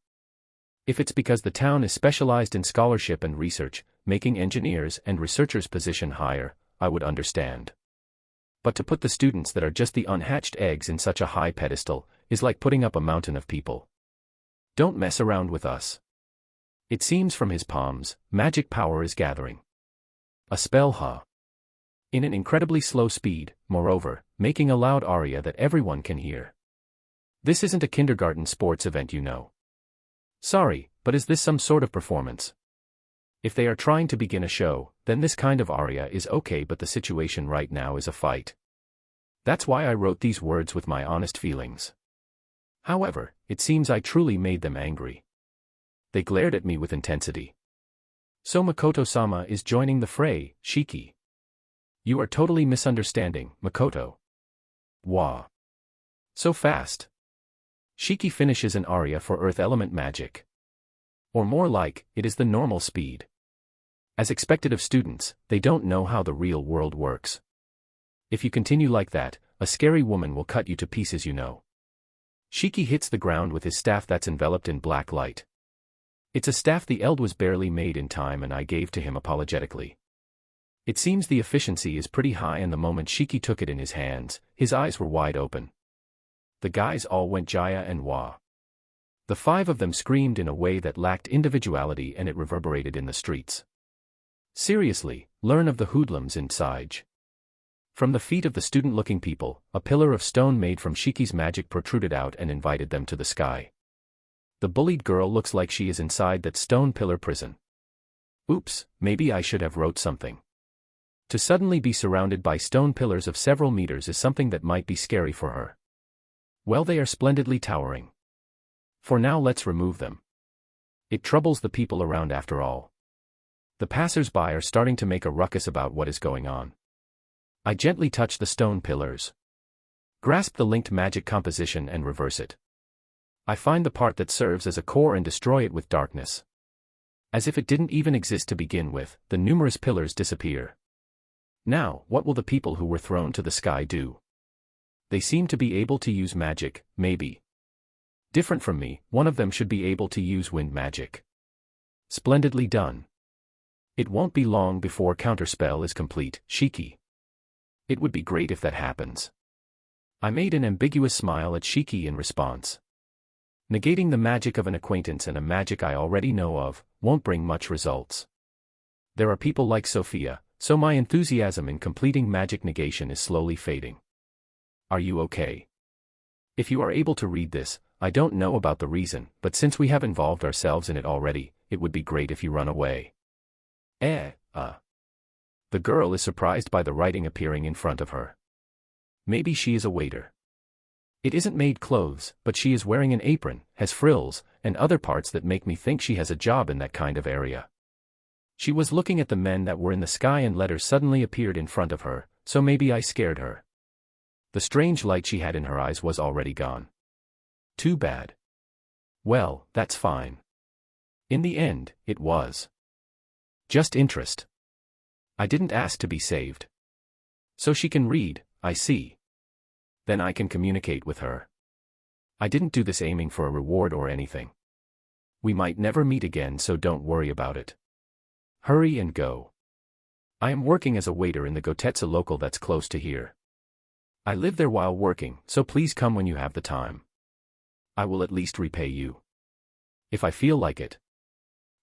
If it's because the town is specialized in scholarship and research, making engineers and researchers' position higher, I would understand. But to put the students that are just the unhatched eggs in such a high pedestal, is like putting up a mountain of people. Don't mess around with us. It seems from his palms, magic power is gathering. A spell, huh? In an incredibly slow speed, moreover, making a loud aria that everyone can hear. This isn't a kindergarten sports event, you know. Sorry, but is this some sort of performance? If they are trying to begin a show, then this kind of aria is okay, but the situation right now is a fight. That's why I wrote these words with my honest feelings. However, it seems I truly made them angry. They glared at me with intensity. So Makoto-sama is joining the fray, Shiki. You are totally misunderstanding, Makoto. Wah. So fast. Shiki finishes an aria for earth element magic. Or more like, it is the normal speed. As expected of students, they don't know how the real world works. If you continue like that, a scary woman will cut you to pieces, you know. Shiki hits the ground with his staff that's enveloped in black light. It's a staff the eld was barely made in time and I gave to him apologetically. It seems the efficiency is pretty high, and the moment Shiki took it in his hands, his eyes were wide open. The guys all went Jaya and Wah. The five of them screamed in a way that lacked individuality, and it reverberated in the streets. Seriously, learn of the hoodlums in Sage. From the feet of the student-looking people, a pillar of stone made from Shiki's magic protruded out and invited them to the sky. The bullied girl looks like she is inside that stone pillar prison. Oops, maybe I should have wrote something. To suddenly be surrounded by stone pillars of several meters is something that might be scary for her. Well, they are splendidly towering. For now, let's remove them. It troubles the people around after all. The passers-by are starting to make a ruckus about what is going on. I gently touch the stone pillars. Grasp the linked magic composition and reverse it. I find the part that serves as a core and destroy it with darkness. As if it didn't even exist to begin with, the numerous pillars disappear. Now, what will the people who were thrown to the sky do? They seem to be able to use magic, maybe. Different from me, one of them should be able to use wind magic. Splendidly done. It won't be long before counterspell is complete, Shiki. It would be great if that happens. I made an ambiguous smile at Shiki in response. Negating the magic of an acquaintance and a magic I already know of, won't bring much results. There are people like Sophia, so my enthusiasm in completing magic negation is slowly fading. Are you okay? If you are able to read this, I don't know about the reason, but since we have involved ourselves in it already, it would be great if you run away. The girl is surprised by the writing appearing in front of her. Maybe she is a waiter. It isn't maid clothes, but she is wearing an apron, has frills, and other parts that make me think she has a job in that kind of area. She was looking at the men that were in the sky and letters suddenly appeared in front of her, so maybe I scared her. The strange light she had in her eyes was already gone. Too bad. Well, that's fine. In the end, it was just interest. I didn't ask to be saved. So she can read, I see. Then I can communicate with her. I didn't do this aiming for a reward or anything. We might never meet again, so don't worry about it. Hurry and go. I am working as a waiter in the Gotetsu local that's close to here. I live there while working, so please come when you have the time. I will at least repay you. If I feel like it.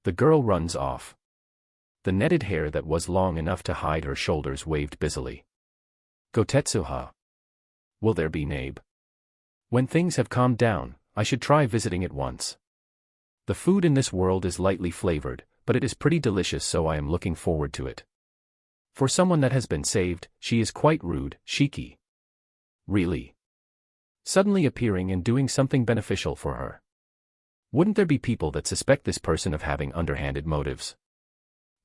The girl runs off. The netted hair that was long enough to hide her shoulders waved busily. Gotetsu-ha. Will there be Nabe? When things have calmed down, I should try visiting it once. The food in this world is lightly flavored, but it is pretty delicious, so I am looking forward to it. For someone that has been saved, she is quite rude, Shiki. Really? Suddenly appearing and doing something beneficial for her. Wouldn't there be people that suspect this person of having underhanded motives?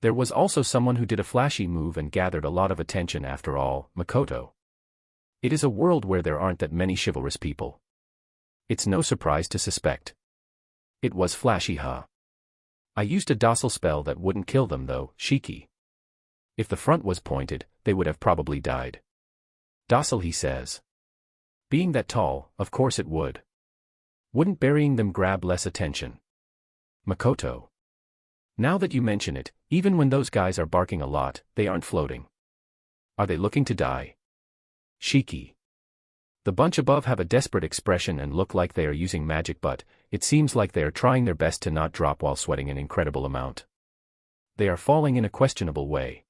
There was also someone who did a flashy move and gathered a lot of attention after all, Makoto. It is a world where there aren't that many chivalrous people. It's no surprise to suspect. It was flashy, huh? I used a docile spell that wouldn't kill them though, Shiki. If the front was pointed, they would have probably died. Docile, he says. Being that tall, of course it would. Wouldn't burying them grab less attention? Makoto. Now that you mention it, even when those guys are barking a lot, they aren't floating. Are they looking to die? Shiki. The bunch above have a desperate expression and look like they are using magic, but it seems like they are trying their best to not drop while sweating an incredible amount. They are falling in a questionable way.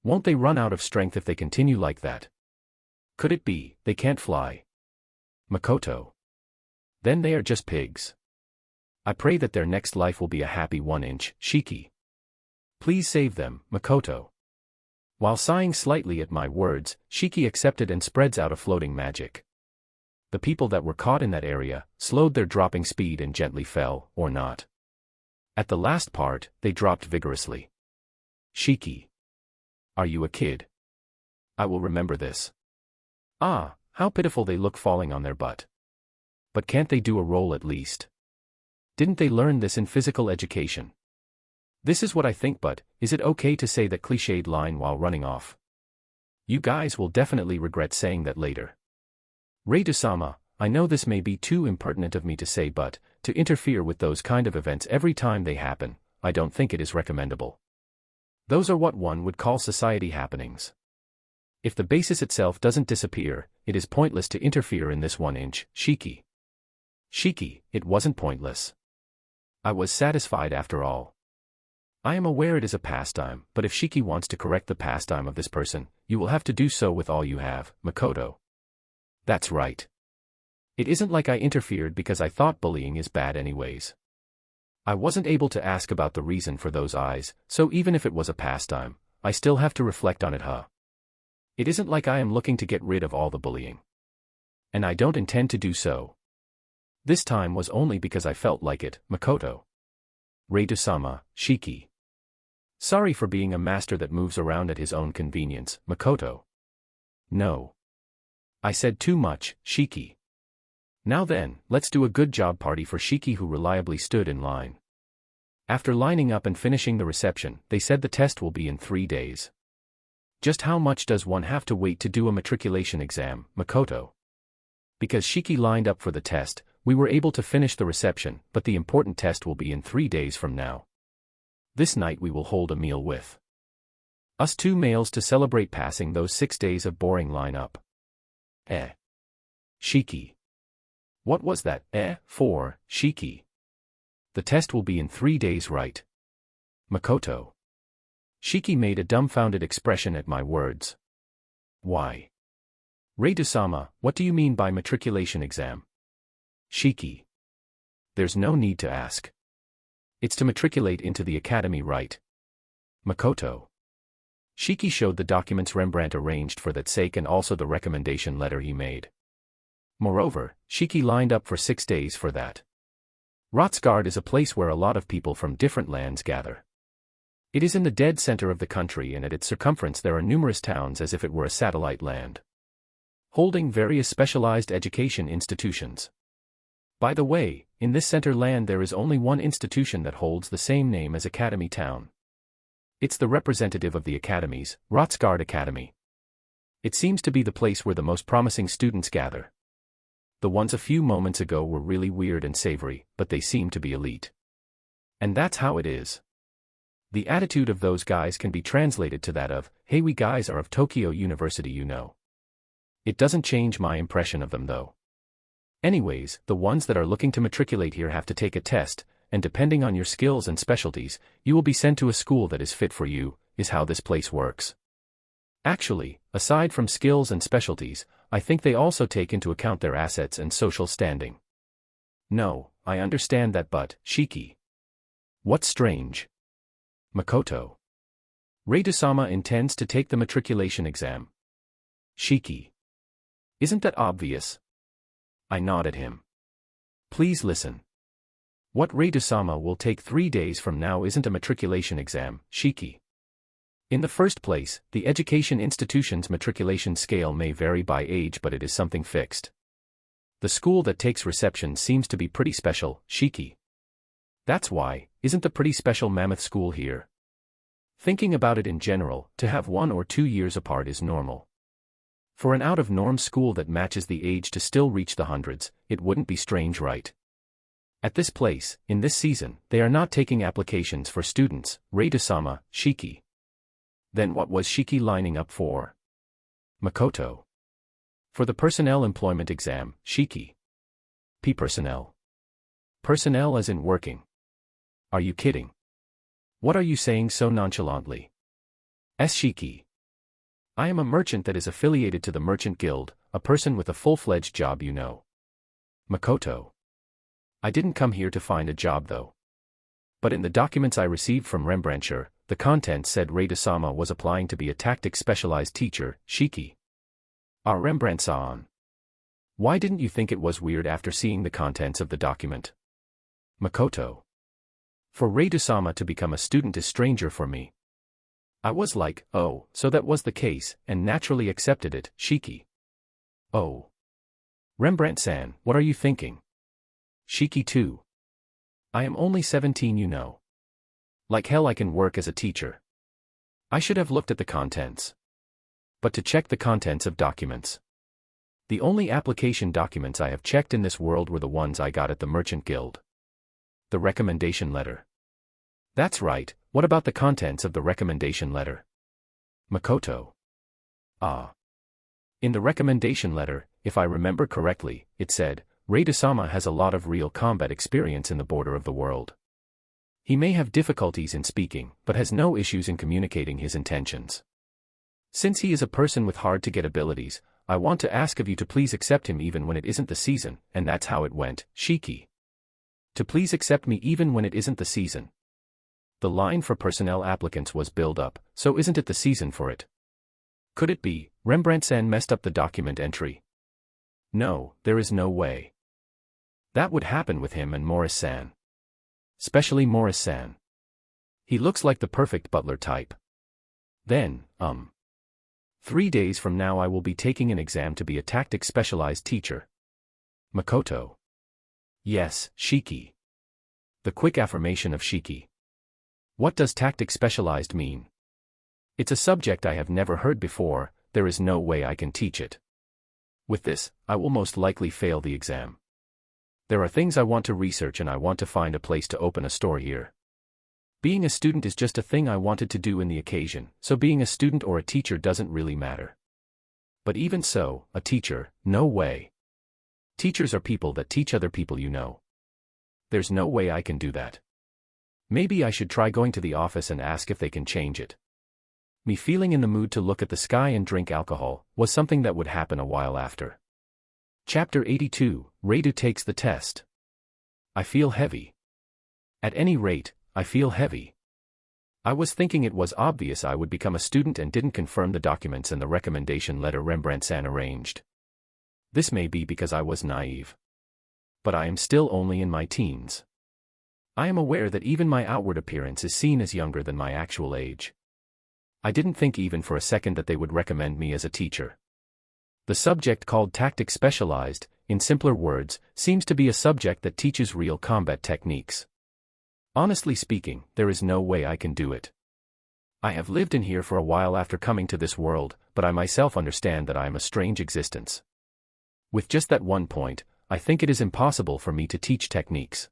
Won't they run out of strength if they continue like that? Could it be they can't fly? Makoto. Then they are just pigs. I pray that their next life will be a happy 1-inch, Shiki. Please save them, Makoto. While sighing slightly at my words, Shiki accepted and spreads out a floating magic. The people that were caught in that area slowed their dropping speed and gently fell, or not. At the last part, they dropped vigorously. Shiki. Are you a kid? I will remember this. Ah, how pitiful they look falling on their butt. But can't they do a roll at least? Didn't they learn this in physical education? This is what I think, but is it okay to say that cliched line while running off? You guys will definitely regret saying that later. Reidou-sama, I know this may be too impertinent of me to say, but to interfere with those kind of events every time they happen, I don't think it is recommendable. Those are what one would call society happenings. If the basis itself doesn't disappear, it is pointless to interfere in this 1-inch, Shiki. Shiki, it wasn't pointless. I was satisfied after all. I am aware it is a pastime, but if Shiki wants to correct the pastime of this person, you will have to do so with all you have, Makoto. That's right. It isn't like I interfered because I thought bullying is bad anyways. I wasn't able to ask about the reason for those eyes, so even if it was a pastime, I still have to reflect on it, huh? It isn't like I am looking to get rid of all the bullying. And I don't intend to do so. This time was only because I felt like it, Makoto. Reidou-sama, Shiki. Sorry for being a master that moves around at his own convenience, Makoto. No. I said too much, Shiki. Now then, let's do a good job party for Shiki, who reliably stood in line. After lining up and finishing the reception, they said the test will be in 3 days. Just how much does one have to wait to do a matriculation exam, Makoto? Because Shiki lined up for the test, we were able to finish the reception, but the important test will be in 3 days from now. This night we will hold a meal with us 2 males to celebrate passing those 6 days of boring lineup. Shiki. What was that, for, Shiki? The test will be in 3 days, right? Makoto. Shiki made a dumbfounded expression at my words. Why? Reidou-sama, what do you mean by matriculation exam? Shiki. There's no need to ask. It's to matriculate into the academy, right? Makoto. Shiki showed the documents Rembrandt arranged for that sake and also the recommendation letter he made. Moreover, Shiki lined up for 6 days for that. Rotsgard is a place where a lot of people from different lands gather. It is in the dead center of the country, and at its circumference there are numerous towns as if it were a satellite land, holding various specialized education institutions. By the way, in this center land there is only one institution that holds the same name as Academy Town. It's the representative of the academies, Rotsgard Academy. It seems to be the place where the most promising students gather. The ones a few moments ago were really weird and savory, but they seem to be elite. And that's how it is. The attitude of those guys can be translated to that of, hey, we guys are of Tokyo University, you know. It doesn't change my impression of them though. Anyways, the ones that are looking to matriculate here have to take a test, and depending on your skills and specialties, you will be sent to a school that is fit for you, is how this place works. Actually, aside from skills and specialties, I think they also take into account their assets and social standing. No, I understand that, but, Shiki. What's strange? Makoto. Reidosama intends to take the matriculation exam. Shiki. Isn't that obvious? I nod at him. Please listen. What Reidosama will take 3 days from now isn't a matriculation exam, Shiki. In the first place, the education institution's matriculation scale may vary by age, but it is something fixed. The school that takes reception seems to be pretty special, Shiki. That's why, isn't the pretty special Mammoth School here? Thinking about it in general, to have 1 or 2 years apart is normal. For an out-of-norm school that matches the age to still reach the hundreds, it wouldn't be strange, right? At this place, in this season, they are not taking applications for students, Reidosama, Shiki. Then what was Shiki lining up for? Makoto. For the personnel employment exam, Shiki. Personnel. Personnel as in working. Are you kidding? What are you saying so nonchalantly? Shiki. I am a merchant that is affiliated to the Merchant Guild, a person with a full-fledged job, you know. Makoto. I didn't come here to find a job though. But in the documents I received from Rembrandtshire, the content said Reidosama was applying to be a tactics-specialized teacher, Shiki. Ah, Rembrandt-san. Why didn't you think it was weird after seeing the contents of the document? Makoto. For Reidosama to become a student is stranger for me. I was like, oh, so that was the case, and naturally accepted it, Shiki. Oh. Rembrandt-san, what are you thinking? Shiki too. I am only 17, you know. Like hell I can work as a teacher. I should have looked at the contents. But to check the contents of documents. The only application documents I have checked in this world were the ones I got at the Merchant Guild. The recommendation letter. That's right, what about the contents of the recommendation letter? Makoto. Ah. In the recommendation letter, if I remember correctly, it said, Reidosama has a lot of real combat experience in the border of the world. He may have difficulties in speaking, but has no issues in communicating his intentions. Since he is a person with hard-to-get abilities, I want to ask of you to please accept him even when it isn't the season, and that's how it went, Shiki. To please accept me even when it isn't the season. The line for personnel applicants was build up, so isn't it the season for it? Could it be, Rembrandt-san messed up the document entry? No, there is no way. That would happen with him and Morris-san. Especially Morris-san. He looks like the perfect butler type. Then, 3 days from now I will be taking an exam to be a tactics specialized teacher. Makoto. Yes, Shiki. The quick affirmation of Shiki. What does tactics specialized mean? It's a subject I have never heard before, there is no way I can teach it. With this, I will most likely fail the exam. There are things I want to research and I want to find a place to open a store here. Being a student is just a thing I wanted to do in the occasion, so being a student or a teacher doesn't really matter. But even so, a teacher, no way. Teachers are people that teach other people, you know. There's no way I can do that. Maybe I should try going to the office and ask if they can change it. Me feeling in the mood to look at the sky and drink alcohol was something that would happen a while after. Chapter 82, Reidu takes the test. I feel heavy. At any rate, I feel heavy. I was thinking it was obvious I would become a student and didn't confirm the documents and the recommendation letter Rembrandt-san arranged. This may be because I was naive. But I am still only in my teens. I am aware that even my outward appearance is seen as younger than my actual age. I didn't think even for a second that they would recommend me as a teacher. The subject called Tactics Specialized, in simpler words, seems to be a subject that teaches real combat techniques. Honestly speaking, there is no way I can do it. I have lived in here for a while after coming to this world, but I myself understand that I am a strange existence. With just that one point, I think it is impossible for me to teach techniques.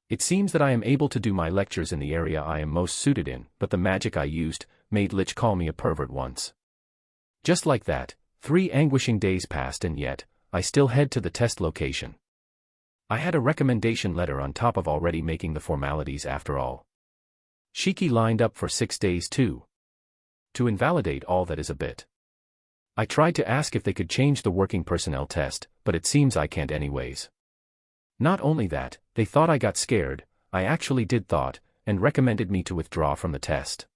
It seems that I am able to do my lectures in the area I am most suited in, but the magic I used made Lich call me a pervert once. Just like that, 3 anguishing days passed and yet, I still head to the test location. I had a recommendation letter on top of already making the formalities after all. Shiki lined up for 6 days too. To invalidate all that is a bit. I tried to ask if they could change the working personnel test, but it seems I can't anyways. Not only that, they thought I got scared, I actually did thought, and recommended me to withdraw from the test.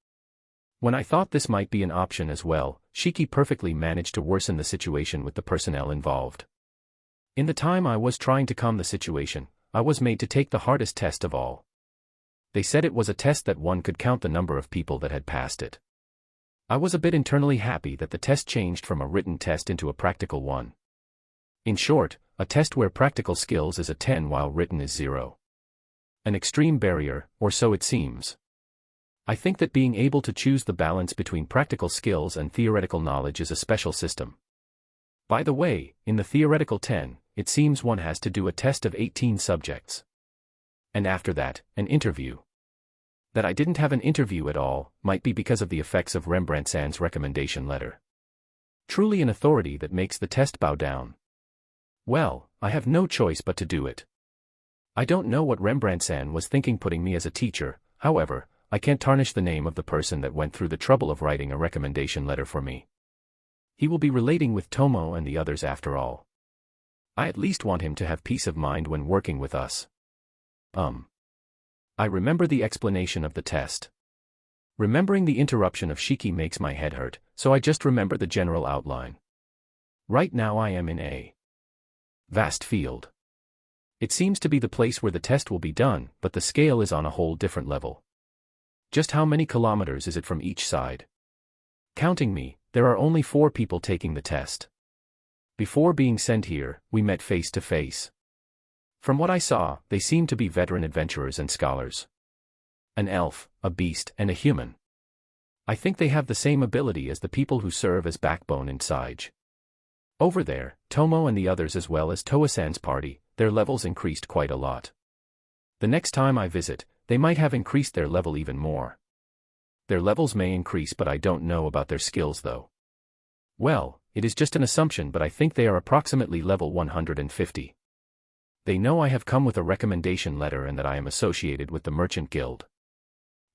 When I thought this might be an option as well, Shiki perfectly managed to worsen the situation with the personnel involved. In the time I was trying to calm the situation, I was made to take the hardest test of all. They said it was a test that one could count the number of people that had passed it. I was a bit internally happy that the test changed from a written test into a practical one. In short, a test where practical skills is a 10 while written is 0. An extreme barrier, or so it seems. I think that being able to choose the balance between practical skills and theoretical knowledge is a special system. By the way, in the theoretical 10, it seems one has to do a test of 18 subjects. And after that, an interview. That I didn't have an interview at all, might be because of the effects of Rembrandt-san's recommendation letter. Truly an authority that makes the test bow down. Well, I have no choice but to do it. I don't know what Rembrandt-san was thinking putting me as a teacher, however, I can't tarnish the name of the person that went through the trouble of writing a recommendation letter for me. He will be relating with Tomo and the others after all. I at least want him to have peace of mind when working with us. I remember the explanation of the test. Remembering the interruption of Shiki makes my head hurt, so I just remember the general outline. Right now I am in a vast field. It seems to be the place where the test will be done, but the scale is on a whole different level. Just how many kilometers is it from each side? Counting me, there are only 4 people taking the test. Before being sent here, we met face to face. From what I saw, they seemed to be veteran adventurers and scholars. An elf, a beast, and a human. I think they have the same ability as the people who serve as backbone in Sage. Over there, Tomo and the others as well as Toa-san's party, their levels increased quite a lot. The next time I visit, they might have increased their level even more. Their levels may increase but I don't know about their skills though. Well, it is just an assumption but I think they are approximately level 150. They know I have come with a recommendation letter and that I am associated with the Merchant Guild.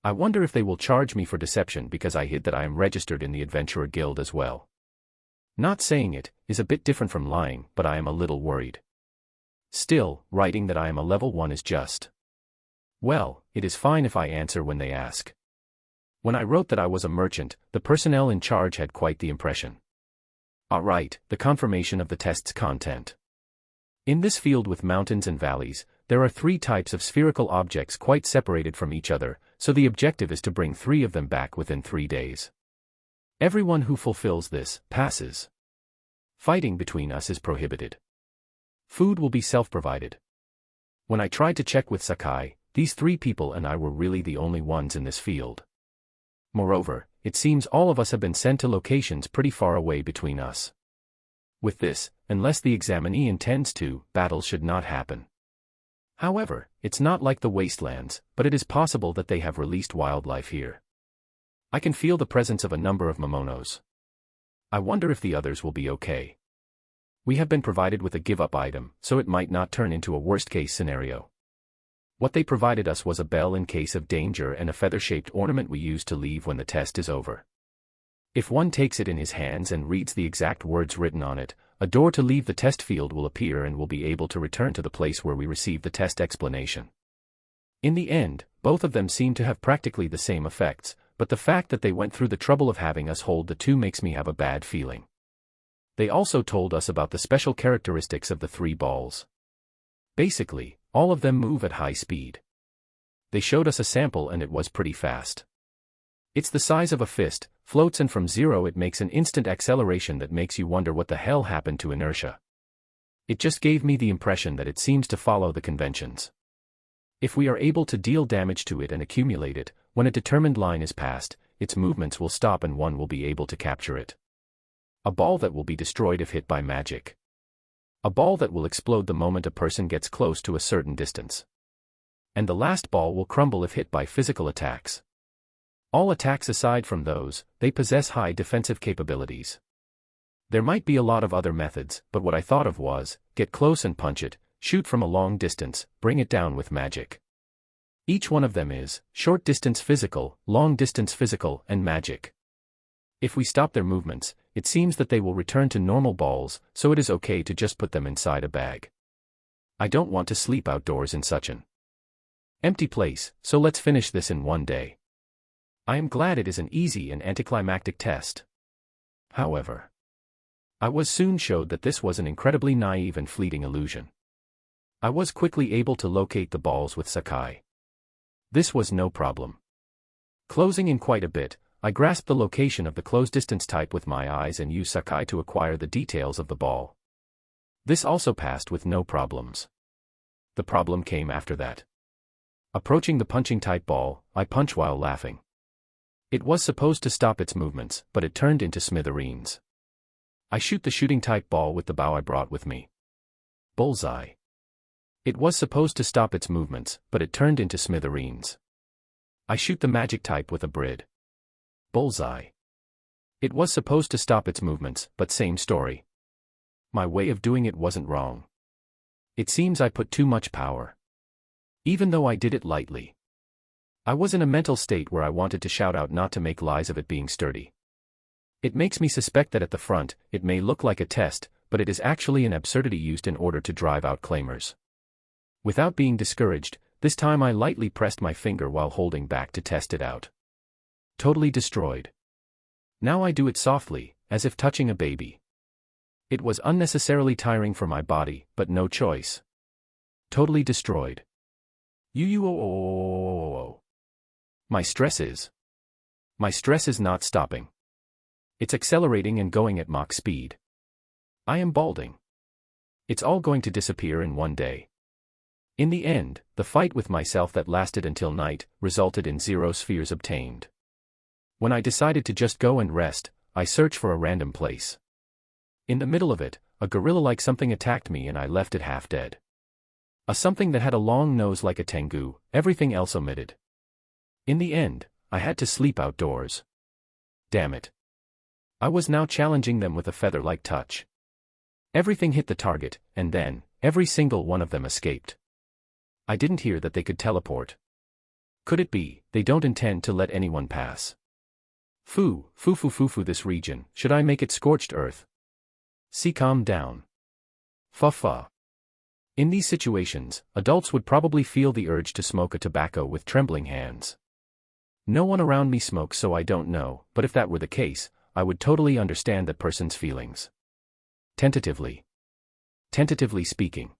I wonder if they will charge me for deception because I hid that I am registered in the Adventurer Guild as well. Not saying it is a bit different from lying, but I am a little worried. Still, writing that I am a level 1 is just. Well, it is fine if I answer when they ask. When I wrote that I was a merchant, the personnel in charge had quite the impression. Alright, the confirmation of the test's content. In this field with mountains and valleys, there are 3 types of spherical objects quite separated from each other, so the objective is to bring 3 of them back within 3 days. Everyone who fulfills this, passes. Fighting between us is prohibited. Food will be self-provided. When I tried to check with Sakai, these 3 people and I were really the only ones in this field. Moreover, it seems all of us have been sent to locations pretty far away between us. With this, unless the examinee intends to, battles should not happen. However, it's not like the wastelands, but it is possible that they have released wildlife here. I can feel the presence of a number of Momonos. I wonder if the others will be okay. We have been provided with a give-up item, so it might not turn into a worst-case scenario. What they provided us was a bell in case of danger and a feather-shaped ornament we use to leave when the test is over. If one takes it in his hands and reads the exact words written on it, a door to leave the test field will appear and we'll be able to return to the place where we received the test explanation. In the end, Both of them seem to have practically the same effects, but the fact that they went through the trouble of having us hold the two makes me have a bad feeling. They also told us about the special characteristics of the 3 balls. Basically, all of them move at high speed. They showed us a sample and it was pretty fast. It's the size of a fist, floats, and from zero it makes an instant acceleration that makes you wonder what the hell happened to inertia. It just gave me the impression that it seems to follow the conventions. If we are able to deal damage to it and accumulate it, when a determined line is passed, its movements will stop and one will be able to capture it. A ball that will be destroyed if hit by magic. A ball that will explode the moment a person gets close to a certain distance. And the last ball will crumble if hit by physical attacks. All attacks aside from those, they possess high defensive capabilities. There might be a lot of other methods, but what I thought of was, get close and punch it, shoot from a long distance, bring it down with magic. Each one of them is, short distance physical, long distance physical, and magic. If we stop their movements, it seems that they will return to normal balls, so it is okay to just put them inside a bag. I don't want to sleep outdoors in such an empty place, so let's finish this in one day. I am glad it is an easy and anticlimactic test. However, I was soon showed that this was an incredibly naive and fleeting illusion. I was quickly able to locate the balls with Sakai. This was no problem. Closing in quite a bit, I grasped the location of the close distance type with my eyes and used Sakai to acquire the details of the ball. This also passed with no problems. The problem came after that. Approaching the punching type ball, I punch while laughing. It was supposed to stop its movements, but it turned into smithereens. I shoot the shooting type ball with the bow I brought with me. Bullseye. It was supposed to stop its movements, but it turned into smithereens. I shoot the magic type with a brid. Bullseye. It was supposed to stop its movements, but same story. My way of doing it wasn't wrong. It seems I put too much power. Even though I did it lightly. I was in a mental state where I wanted to shout out not to make lies of it being sturdy. It makes me suspect that at the front, it may look like a test, but it is actually an absurdity used in order to drive out claimers. Without being discouraged, this time I lightly pressed my finger while holding back to test it out. Totally destroyed. Now I do it softly, as if touching a baby. It was unnecessarily tiring for my body, but no choice. Totally destroyed. My stress is not stopping. It's accelerating and going at Mach speed. I am balding. It's all going to disappear in one day. In the end, the fight with myself that lasted until night, resulted in 0 spheres obtained. When I decided to just go and rest, I searched for a random place. In the middle of it, a gorilla-like something attacked me and I left it half dead. A something that had a long nose like a tengu, everything else omitted. In the end, I had to sleep outdoors. Damn it. I was now challenging them with a feather-like touch. Everything hit the target, and then, every single one of them escaped. I didn't hear that they could teleport. Could it be, they don't intend to let anyone pass? Foo, this region, should I make it scorched earth? See, calm down. Fa. In these situations, adults would probably feel the urge to smoke a tobacco with trembling hands. No one around me smokes, so I don't know, but if that were the case, I would totally understand that person's feelings. Tentatively speaking.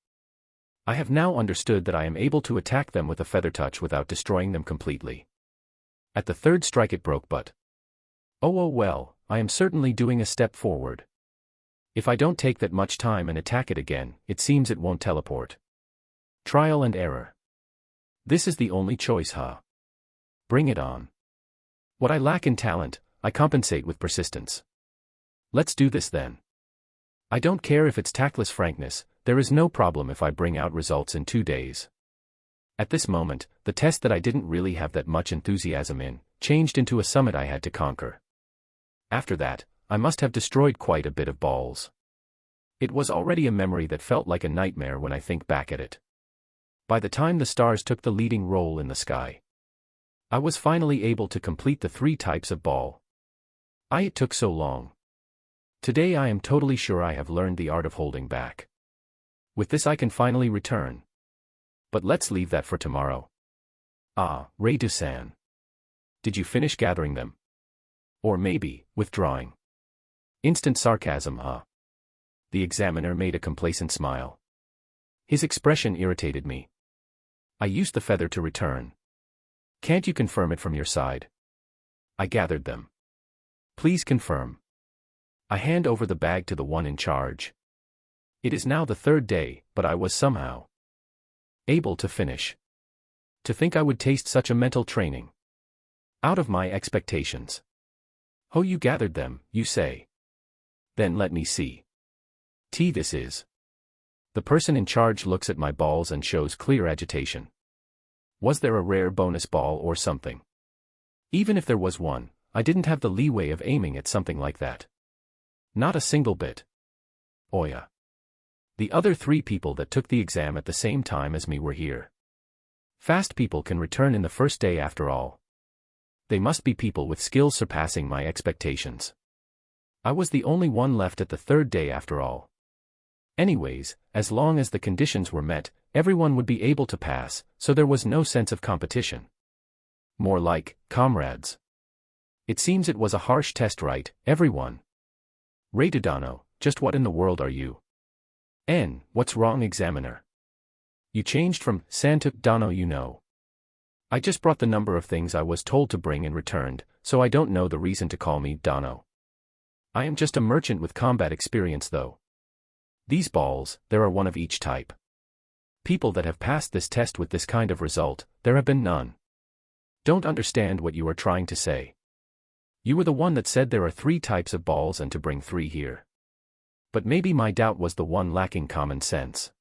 I have now understood that I am able to attack them with a feather touch without destroying them completely. At the third strike it broke, but oh well, I am certainly doing a step forward. If I don't take that much time and attack it again, it seems it won't teleport. Trial and error. This is the only choice, huh? Bring it on. What I lack in talent, I compensate with persistence. Let's do this then. I don't care if it's tactless frankness, there is no problem if I bring out results in 2 days. At this moment, the test that I didn't really have that much enthusiasm in, changed into a summit I had to conquer. After that, I must have destroyed quite a bit of balls. It was already a memory that felt like a nightmare when I think back at it. By the time the stars took the leading role in the sky, I was finally able to complete the 3 types of ball. It took so long. Today I am totally sure I have learned the art of holding back. With this I can finally return. But let's leave that for tomorrow. Ah, Rei-do-san. Did you finish gathering them? Or maybe, withdrawing? Instant sarcasm, huh? The examiner made a complacent smile. His expression irritated me. I used the feather to return. Can't you confirm it from your side? I gathered them. Please confirm. I hand over the bag to the one in charge. It is now the third day, but I was somehow able to finish. To think I would taste such a mental training. Out of my expectations. Oh, you gathered them, you say? Then let me see. This is. The person in charge looks at my balls and shows clear agitation. Was there a rare bonus ball or something? Even if there was one, I didn't have the leeway of aiming at something like that. Not a single bit. Oh yeah. The other 3 people that took the exam at the same time as me were here. Fast people can return in the first day after all. They must be people with skills surpassing my expectations. I was the only one left at the third day after all. Anyways, as long as the conditions were met, everyone would be able to pass, so there was no sense of competition. More like, comrades. It seems it was a harsh test, right, everyone? Reidodano, just what in the world are you? What's wrong, examiner? You changed from san to Dano, you know. I just brought the number of things I was told to bring and returned, so I don't know the reason to call me Dano. I am just a merchant with combat experience though. These balls, there are one of each type. People that have passed this test with this kind of result, there have been none. Don't understand what you are trying to say. You were the one that said there are 3 types of balls and to bring 3 here. But maybe my doubt was the one lacking common sense.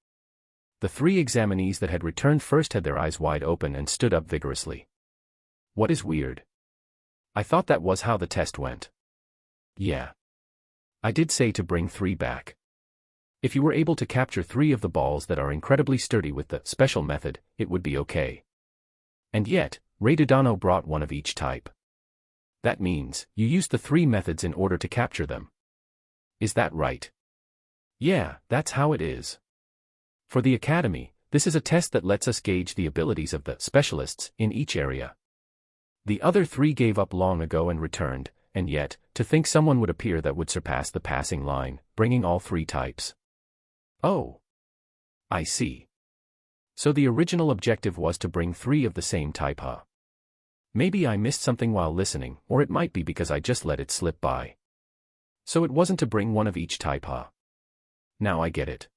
The 3 examinees that had returned first had their eyes wide open and stood up vigorously. What is weird? I thought that was how the test went. Yeah. I did say to bring 3 back. If you were able to capture 3 of the balls that are incredibly sturdy with the special method, it would be okay. And yet, Reidodano brought one of each type. That means, you used the 3 methods in order to capture them. Is that right? Yeah, that's how it is. For the Academy, this is a test that lets us gauge the abilities of the specialists in each area. The other 3 gave up long ago and returned, and yet, to think someone would appear that would surpass the passing line, bringing all 3 types. Oh. I see. So the original objective was to bring 3 of the same type, huh? Maybe I missed something while listening, or it might be because I just let it slip by. So it wasn't to bring one of each type, huh? Now I get it.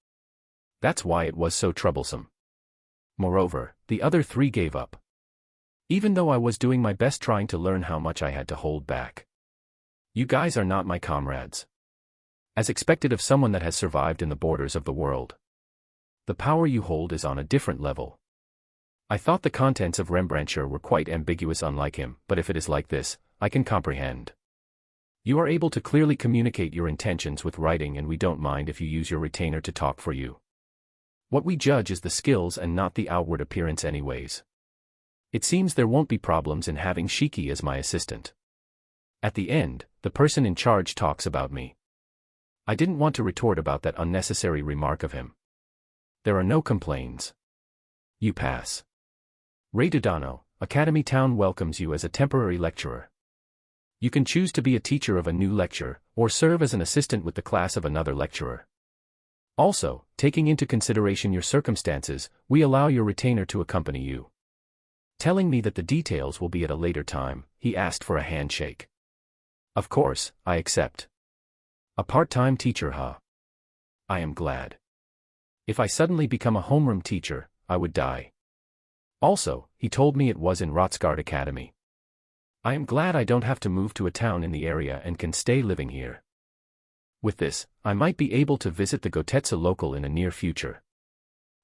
That's why it was so troublesome. Moreover, the other 3 gave up. Even though I was doing my best trying to learn how much I had to hold back. You guys are not my comrades. As expected of someone that has survived in the borders of the world. The power you hold is on a different level. I thought the contents of Rembrandtshire were quite ambiguous, unlike him, but if it is like this, I can comprehend. You are able to clearly communicate your intentions with writing, and we don't mind if you use your retainer to talk for you. What we judge is the skills and not the outward appearance anyways. It seems there won't be problems in having Shiki as my assistant. At the end, the person in charge talks about me. I didn't want to retort about that unnecessary remark of him. There are no complaints. You pass. Reidodano, Academy Town welcomes you as a temporary lecturer. You can choose to be a teacher of a new lecture, or serve as an assistant with the class of another lecturer. Also, taking into consideration your circumstances, we allow your retainer to accompany you. Telling me that the details will be at a later time, he asked for a handshake. Of course, I accept. A part-time teacher, huh? I am glad. If I suddenly become a homeroom teacher, I would die. Also, he told me it was in Rotsgard Academy. I am glad I don't have to move to a town in the area and can stay living here. With this, I might be able to visit the Gotetsu local in a near future.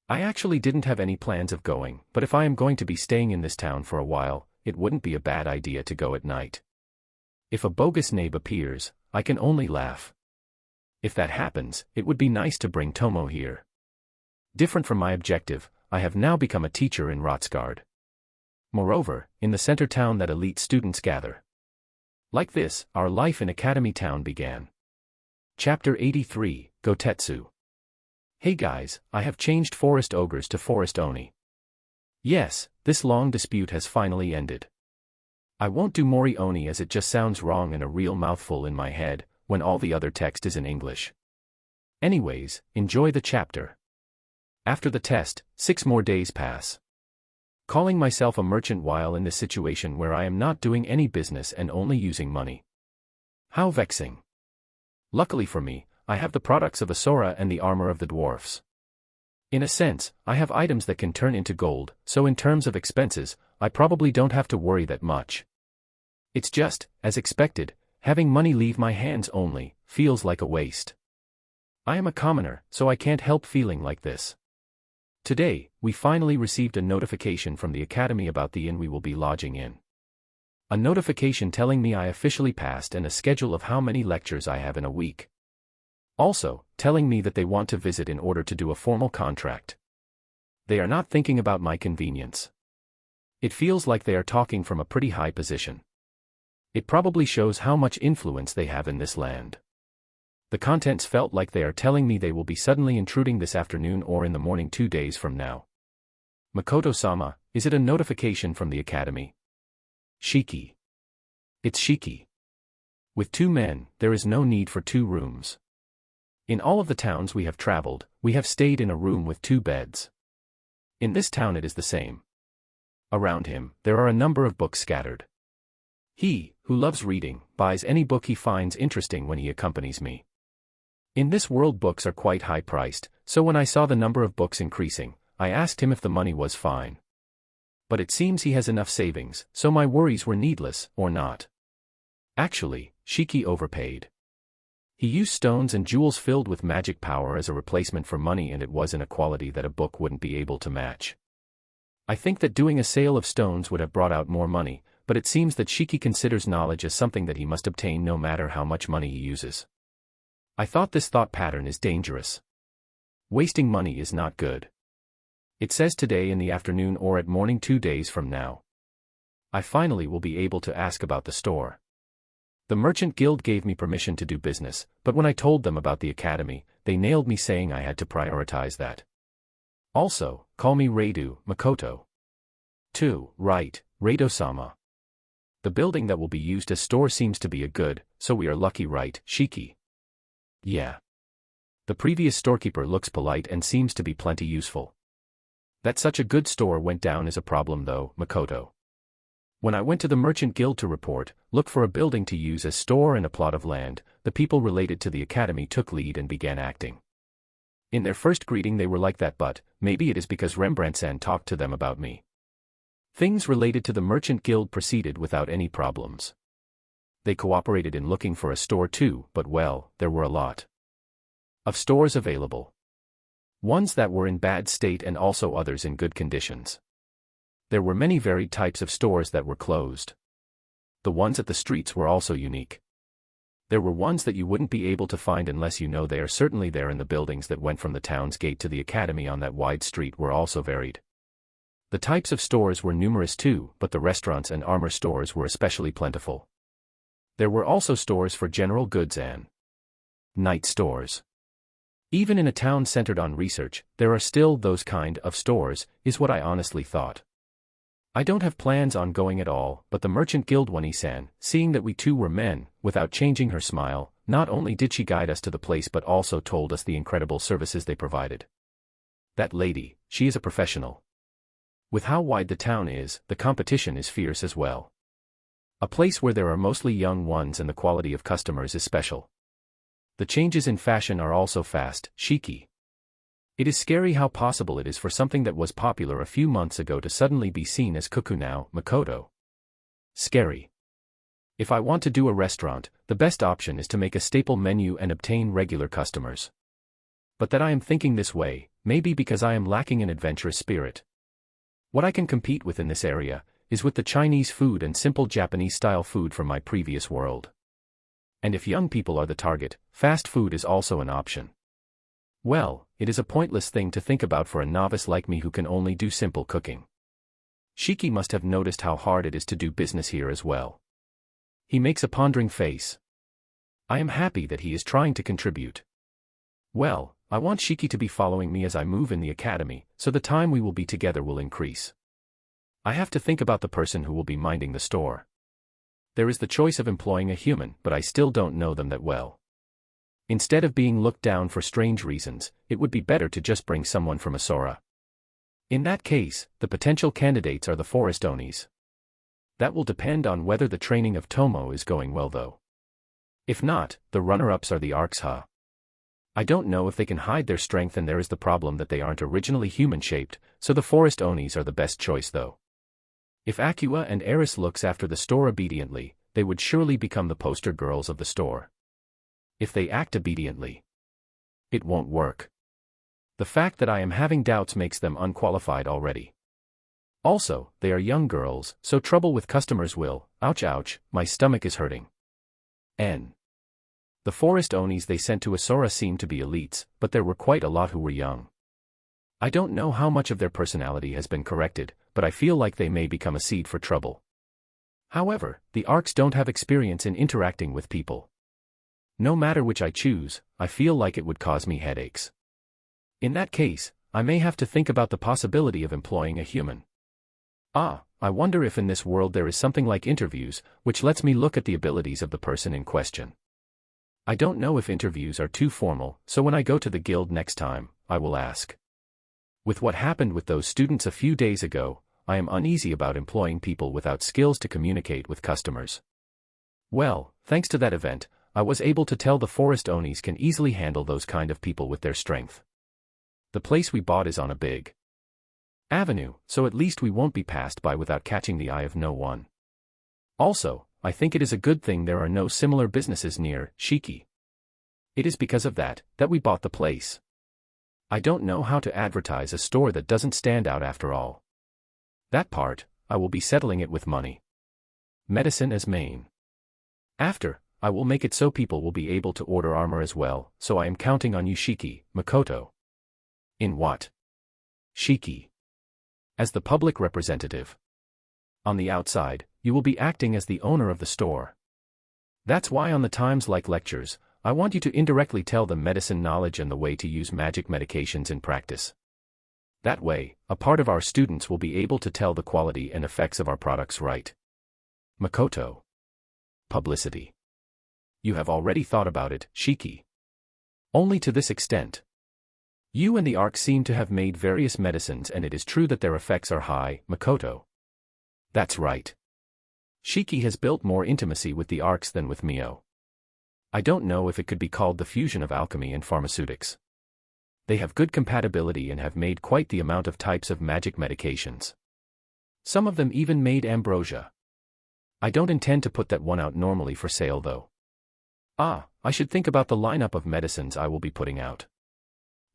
I actually didn't have any plans of going, but if I am going to be staying in this town for a while, it wouldn't be a bad idea to go at night. If a bogus nabe appears, I can only laugh. If that happens, it would be nice to bring Tomo here. Different from my objective, I have now become a teacher in Rotsgard. Moreover, in the center town that elite students gather. Like this, our life in Academy Town began. Chapter 83, Gotetsu. Hey guys, I have changed Forest Ogres to Forest Oni. Yes, this long dispute has finally ended. I won't do Mori Oni as it just sounds wrong and a real mouthful in my head, when all the other text is in English. Anyways, enjoy the chapter. After the test, 6 more days pass. Calling myself a merchant while in this situation where I am not doing any business and only using money. How vexing. Luckily for me, I have the products of Asura and the armor of the dwarfs. In a sense, I have items that can turn into gold, so in terms of expenses, I probably don't have to worry that much. It's just, as expected, having money leave my hands only, feels like a waste. I am a commoner, so I can't help feeling like this. Today, we finally received a notification from the academy about the inn we will be lodging in. A notification telling me I officially passed and a schedule of how many lectures I have in a week. Also, telling me that they want to visit in order to do a formal contract. They are not thinking about my convenience. It feels like they are talking from a pretty high position. It probably shows how much influence they have in this land. The contents felt like they are telling me they will be suddenly intruding this afternoon or in the morning 2 days from now. Makoto-sama, is it a notification from the academy? Shiki. It's Shiki. With 2 men, there is no need for 2 rooms. In all of the towns we have traveled, we have stayed in a room with 2 beds. In this town it is the same. Around him, there are a number of books scattered. He, who loves reading, buys any book he finds interesting when he accompanies me. In this world books are quite high-priced, so when I saw the number of books increasing, I asked him if the money was fine. But it seems he has enough savings, so my worries were needless, or not. Actually, Shiki overpaid. He used stones and jewels filled with magic power as a replacement for money, and it was in a quality that a book wouldn't be able to match. I think that doing a sale of stones would have brought out more money, but it seems that Shiki considers knowledge as something that he must obtain no matter how much money he uses. I thought this thought pattern is dangerous. Wasting money is not good. It says today in the afternoon or at morning 2 days from now. I finally will be able to ask about the store. The Merchant Guild gave me permission to do business, but when I told them about the academy, they nailed me saying I had to prioritize that. Also, call me Raidu, Makoto. 2. Right, Raido-sama. The building that will be used as store seems to be a good, so we are lucky, right, Shiki? Yeah. The previous storekeeper looks polite and seems to be plenty useful. That such a good store went down is a problem though, Makoto. When I went to the Merchant Guild to report, look for a building to use as store and a plot of land, the people related to the academy took lead and began acting. In their first greeting they were like that, but maybe it is because Rembrandt-san talked to them about me. Things related to the Merchant Guild proceeded without any problems. They cooperated in looking for a store too, but well, there were a lot of stores available. Ones that were in bad state and also others in good conditions. There were many varied types of stores that were closed. The ones at the streets were also unique. There were ones that you wouldn't be able to find unless you know they are certainly there, and the buildings that went from the town's gate to the academy on that wide street were also varied. The types of stores were numerous too, but the restaurants and armor stores were especially plentiful. There were also stores for general goods and night stores. Even in a town centered on research, there are still those kind of stores, is what I honestly thought. I don't have plans on going at all, but the Merchant Guild Wani-san, seeing that we 2 were men, without changing her smile, not only did she guide us to the place but also told us the incredible services they provided. That lady, she is a professional. With how wide the town is, the competition is fierce as well. A place where there are mostly young ones and the quality of customers is special. The changes in fashion are also fast, Shiki. It is scary how possible it is for something that was popular a few months ago to suddenly be seen as cuckoo now, Makoto. Scary. If I want to do a restaurant, the best option is to make a staple menu and obtain regular customers. But that I am thinking this way, maybe because I am lacking an adventurous spirit. What I can compete with in this area is with the Chinese food and simple Japanese-style food from my previous world. And if young people are the target, fast food is also an option. Well, it is a pointless thing to think about for a novice like me who can only do simple cooking. Shiki must have noticed how hard it is to do business here as well. He makes a pondering face. I am happy that he is trying to contribute. Well, I want Shiki to be following me as I move in the academy, so the time we will be together will increase. I have to think about the person who will be minding the store. There is the choice of employing a human, but I still don't know them that well. Instead of being looked down for strange reasons, it would be better to just bring someone from Asura. In that case, the potential candidates are the forest Onis. That will depend on whether the training of Tomo is going well though. If not, the runner-ups are the Arcs. I don't know if they can hide their strength, and there is the problem that they aren't originally human-shaped, so the forest Onis are the best choice though. If Aqua and Eris looks after the store obediently, they would surely become the poster girls of the store. If they act obediently, it won't work. The fact that I am having doubts makes them unqualified already. Also, they are young girls, so trouble with customers will, ouch, my stomach is hurting. The forest Onis they sent to Asura seemed to be elites, but there were quite a lot who were young. I don't know how much of their personality has been corrected, but I feel like they may become a seed for trouble. However, the Arcs don't have experience in interacting with people. No matter which I choose, I feel like it would cause me headaches. In that case, I may have to think about the possibility of employing a human. I wonder if in this world there is something like interviews, which lets me look at the abilities of the person in question. I don't know if interviews are too formal, so when I go to the guild next time, I will ask. With what happened with those students a few days ago, I am uneasy about employing people without skills to communicate with customers. Well, thanks to that event, I was able to tell the forest Onis can easily handle those kind of people with their strength. The place we bought is on a big avenue, so at least we won't be passed by without catching the eye of no one. Also, I think it is a good thing there are no similar businesses near Shiki. It is because of that we bought the place. I don't know how to advertise a store that doesn't stand out after all. That part, I will be settling it with money. Medicine as main. After, I will make it so people will be able to order armor as well, so I am counting on you Shiki, Makoto. In what? Shiki. As the public representative. On the outside, you will be acting as the owner of the store. That's why on the times like lectures, I want you to indirectly tell them medicine knowledge and the way to use magic medications in practice. That way, a part of our students will be able to tell the quality and effects of our products right. Makoto. Publicity. You have already thought about it, Shiki. Only to this extent. You and the Arcs seem to have made various medicines, and it is true that their effects are high, Makoto. That's right. Shiki has built more intimacy with the Arcs than with Mio. I don't know if it could be called the fusion of alchemy and pharmaceutics. They have good compatibility and have made quite the amount of types of magic medications. Some of them even made ambrosia. I don't intend to put that one out normally for sale though. I should think about the lineup of medicines I will be putting out.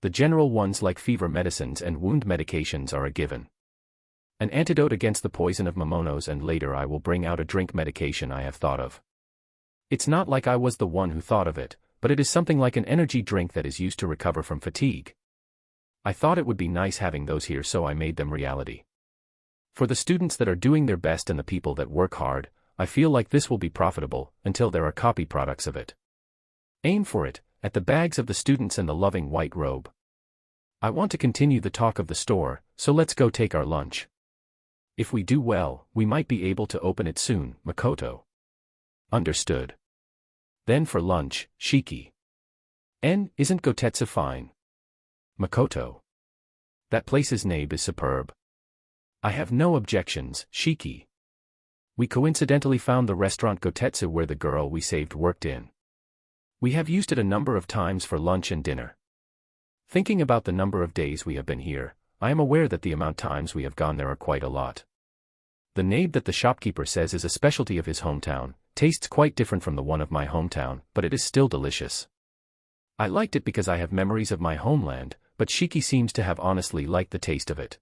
The general ones like fever medicines and wound medications are a given. An antidote against the poison of Momonos, and later I will bring out a drink medication I have thought of. It's not like I was the one who thought of it, but it is something like an energy drink that is used to recover from fatigue. I thought it would be nice having those here, so I made them reality. For the students that are doing their best and the people that work hard, I feel like this will be profitable, until there are copy products of it. Aim for it, at the bags of the students and the loving white robe. I want to continue the talk of the store, so let's go take our lunch. If we do well, we might be able to open it soon, Makoto. Understood. Then for lunch, Shiki. Isn't Gotetsu fine? Makoto. That place's name is superb. I have no objections, Shiki. We coincidentally found the restaurant Gotetsu where the girl we saved worked in. We have used it a number of times for lunch and dinner. Thinking about the number of days we have been here, I am aware that the amount times we have gone there are quite a lot. The nabe that the shopkeeper says is a specialty of his hometown, tastes quite different from the one of my hometown, but it is still delicious. I liked it because I have memories of my homeland, but Shiki seems to have honestly liked the taste of it.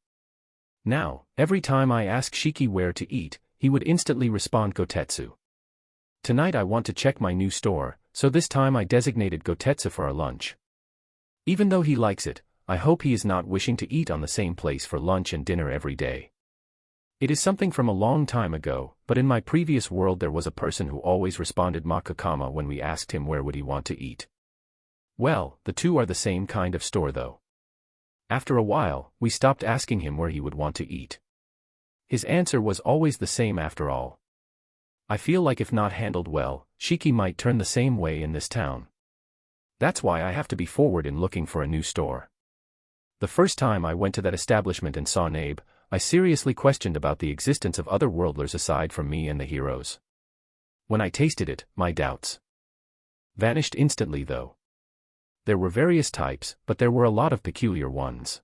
Now, every time I ask Shiki where to eat, he would instantly respond Gotetsu. Tonight I want to check my new store, so this time I designated Gotetsu for our lunch. Even though he likes it, I hope he is not wishing to eat on the same place for lunch and dinner every day. It is something from a long time ago, but in my previous world there was a person who always responded Makakama when we asked him where would he want to eat. Well, the two are the same kind of store though. After a while, we stopped asking him where he would want to eat. His answer was always the same after all. I feel like if not handled well, Shiki might turn the same way in this town. That's why I have to be forward in looking for a new store. The first time I went to that establishment and saw Nabe, I seriously questioned about the existence of other worldlers aside from me and the heroes. When I tasted it, my doubts vanished instantly though. There were various types, but there were a lot of peculiar ones.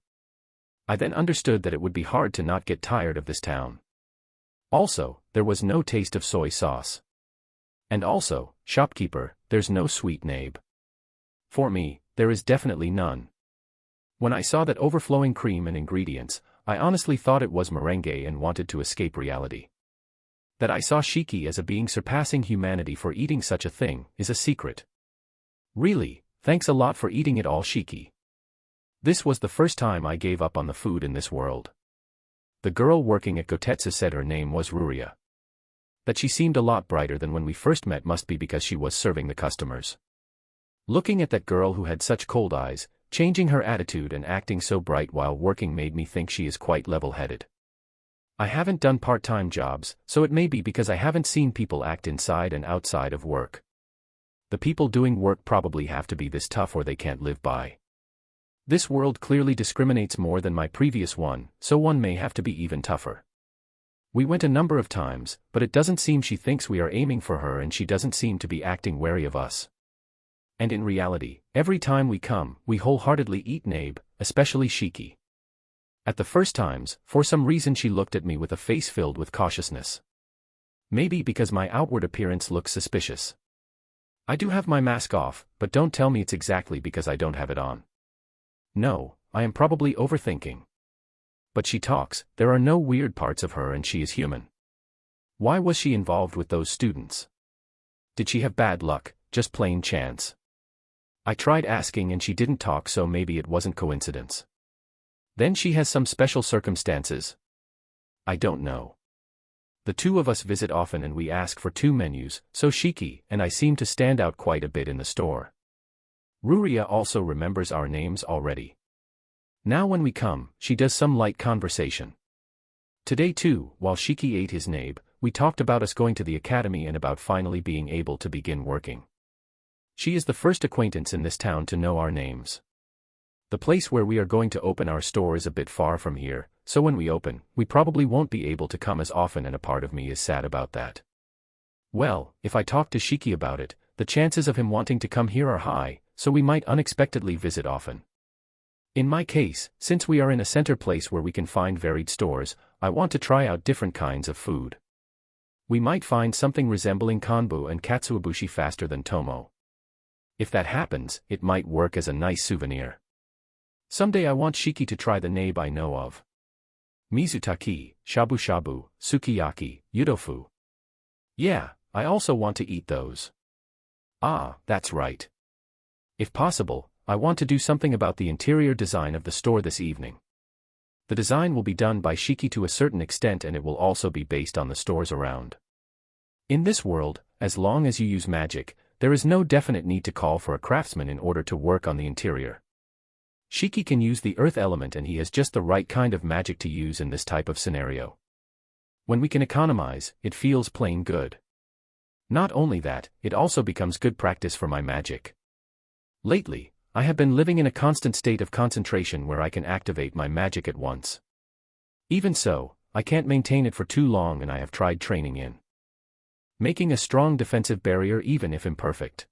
I then understood that it would be hard to not get tired of this town. Also, there was no taste of soy sauce. And also, shopkeeper, there's no sweet Nabe. For me, there is definitely none. When I saw that overflowing cream and ingredients, I honestly thought it was merengue and wanted to escape reality. That I saw Shiki as a being surpassing humanity for eating such a thing is a secret. Really, thanks a lot for eating it all, Shiki. This was the first time I gave up on the food in this world. The girl working at Gotetsu said her name was Ruria. That she seemed a lot brighter than when we first met must be because she was serving the customers. Looking at that girl who had such cold eyes, changing her attitude and acting so bright while working made me think she is quite level-headed. I haven't done part-time jobs, so it may be because I haven't seen people act inside and outside of work. The people doing work probably have to be this tough or they can't live by. This world clearly discriminates more than my previous one, so one may have to be even tougher. We went a number of times, but it doesn't seem she thinks we are aiming for her and she doesn't seem to be acting wary of us. And in reality, every time we come, we wholeheartedly eat Nabe, especially Shiki. At the first times, for some reason she looked at me with a face filled with cautiousness. Maybe because my outward appearance looks suspicious. I do have my mask off, but don't tell me it's exactly because I don't have it on. No, I am probably overthinking. But she talks, there are no weird parts of her and she is human. Why was she involved with those students? Did she have bad luck, just plain chance? I tried asking and she didn't talk, so maybe it wasn't coincidence. Then she has some special circumstances. I don't know. The two of us visit often and we ask for 2 menus, so Shiki and I seem to stand out quite a bit in the store. Ruria also remembers our names already. Now when we come, she does some light conversation. Today too, while Shiki ate his Nabe, we talked about us going to the academy and about finally being able to begin working. She is the first acquaintance in this town to know our names. The place where we are going to open our store is a bit far from here, so when we open, we probably won't be able to come as often and a part of me is sad about that. Well, if I talk to Shiki about it, the chances of him wanting to come here are high, so we might unexpectedly visit often. In my case, since we are in a center place where we can find varied stores, I want to try out different kinds of food. We might find something resembling kanbu and katsuobushi faster than tomo. If that happens, it might work as a nice souvenir. Someday I want Shiki to try the Nabe I know of. Mizutaki, shabu shabu, sukiyaki, yudofu. Yeah, I also want to eat those. Ah, that's right. If possible, I want to do something about the interior design of the store this evening. The design will be done by Shiki to a certain extent and it will also be based on the stores around. In this world, as long as you use magic, there is no definite need to call for a craftsman in order to work on the interior. Shiki can use the earth element and he has just the right kind of magic to use in this type of scenario. When we can economize, it feels plain good. Not only that, it also becomes good practice for my magic. Lately, I have been living in a constant state of concentration where I can activate my magic at once. Even so, I can't maintain it for too long and I have tried training in making a strong defensive barrier even if imperfect.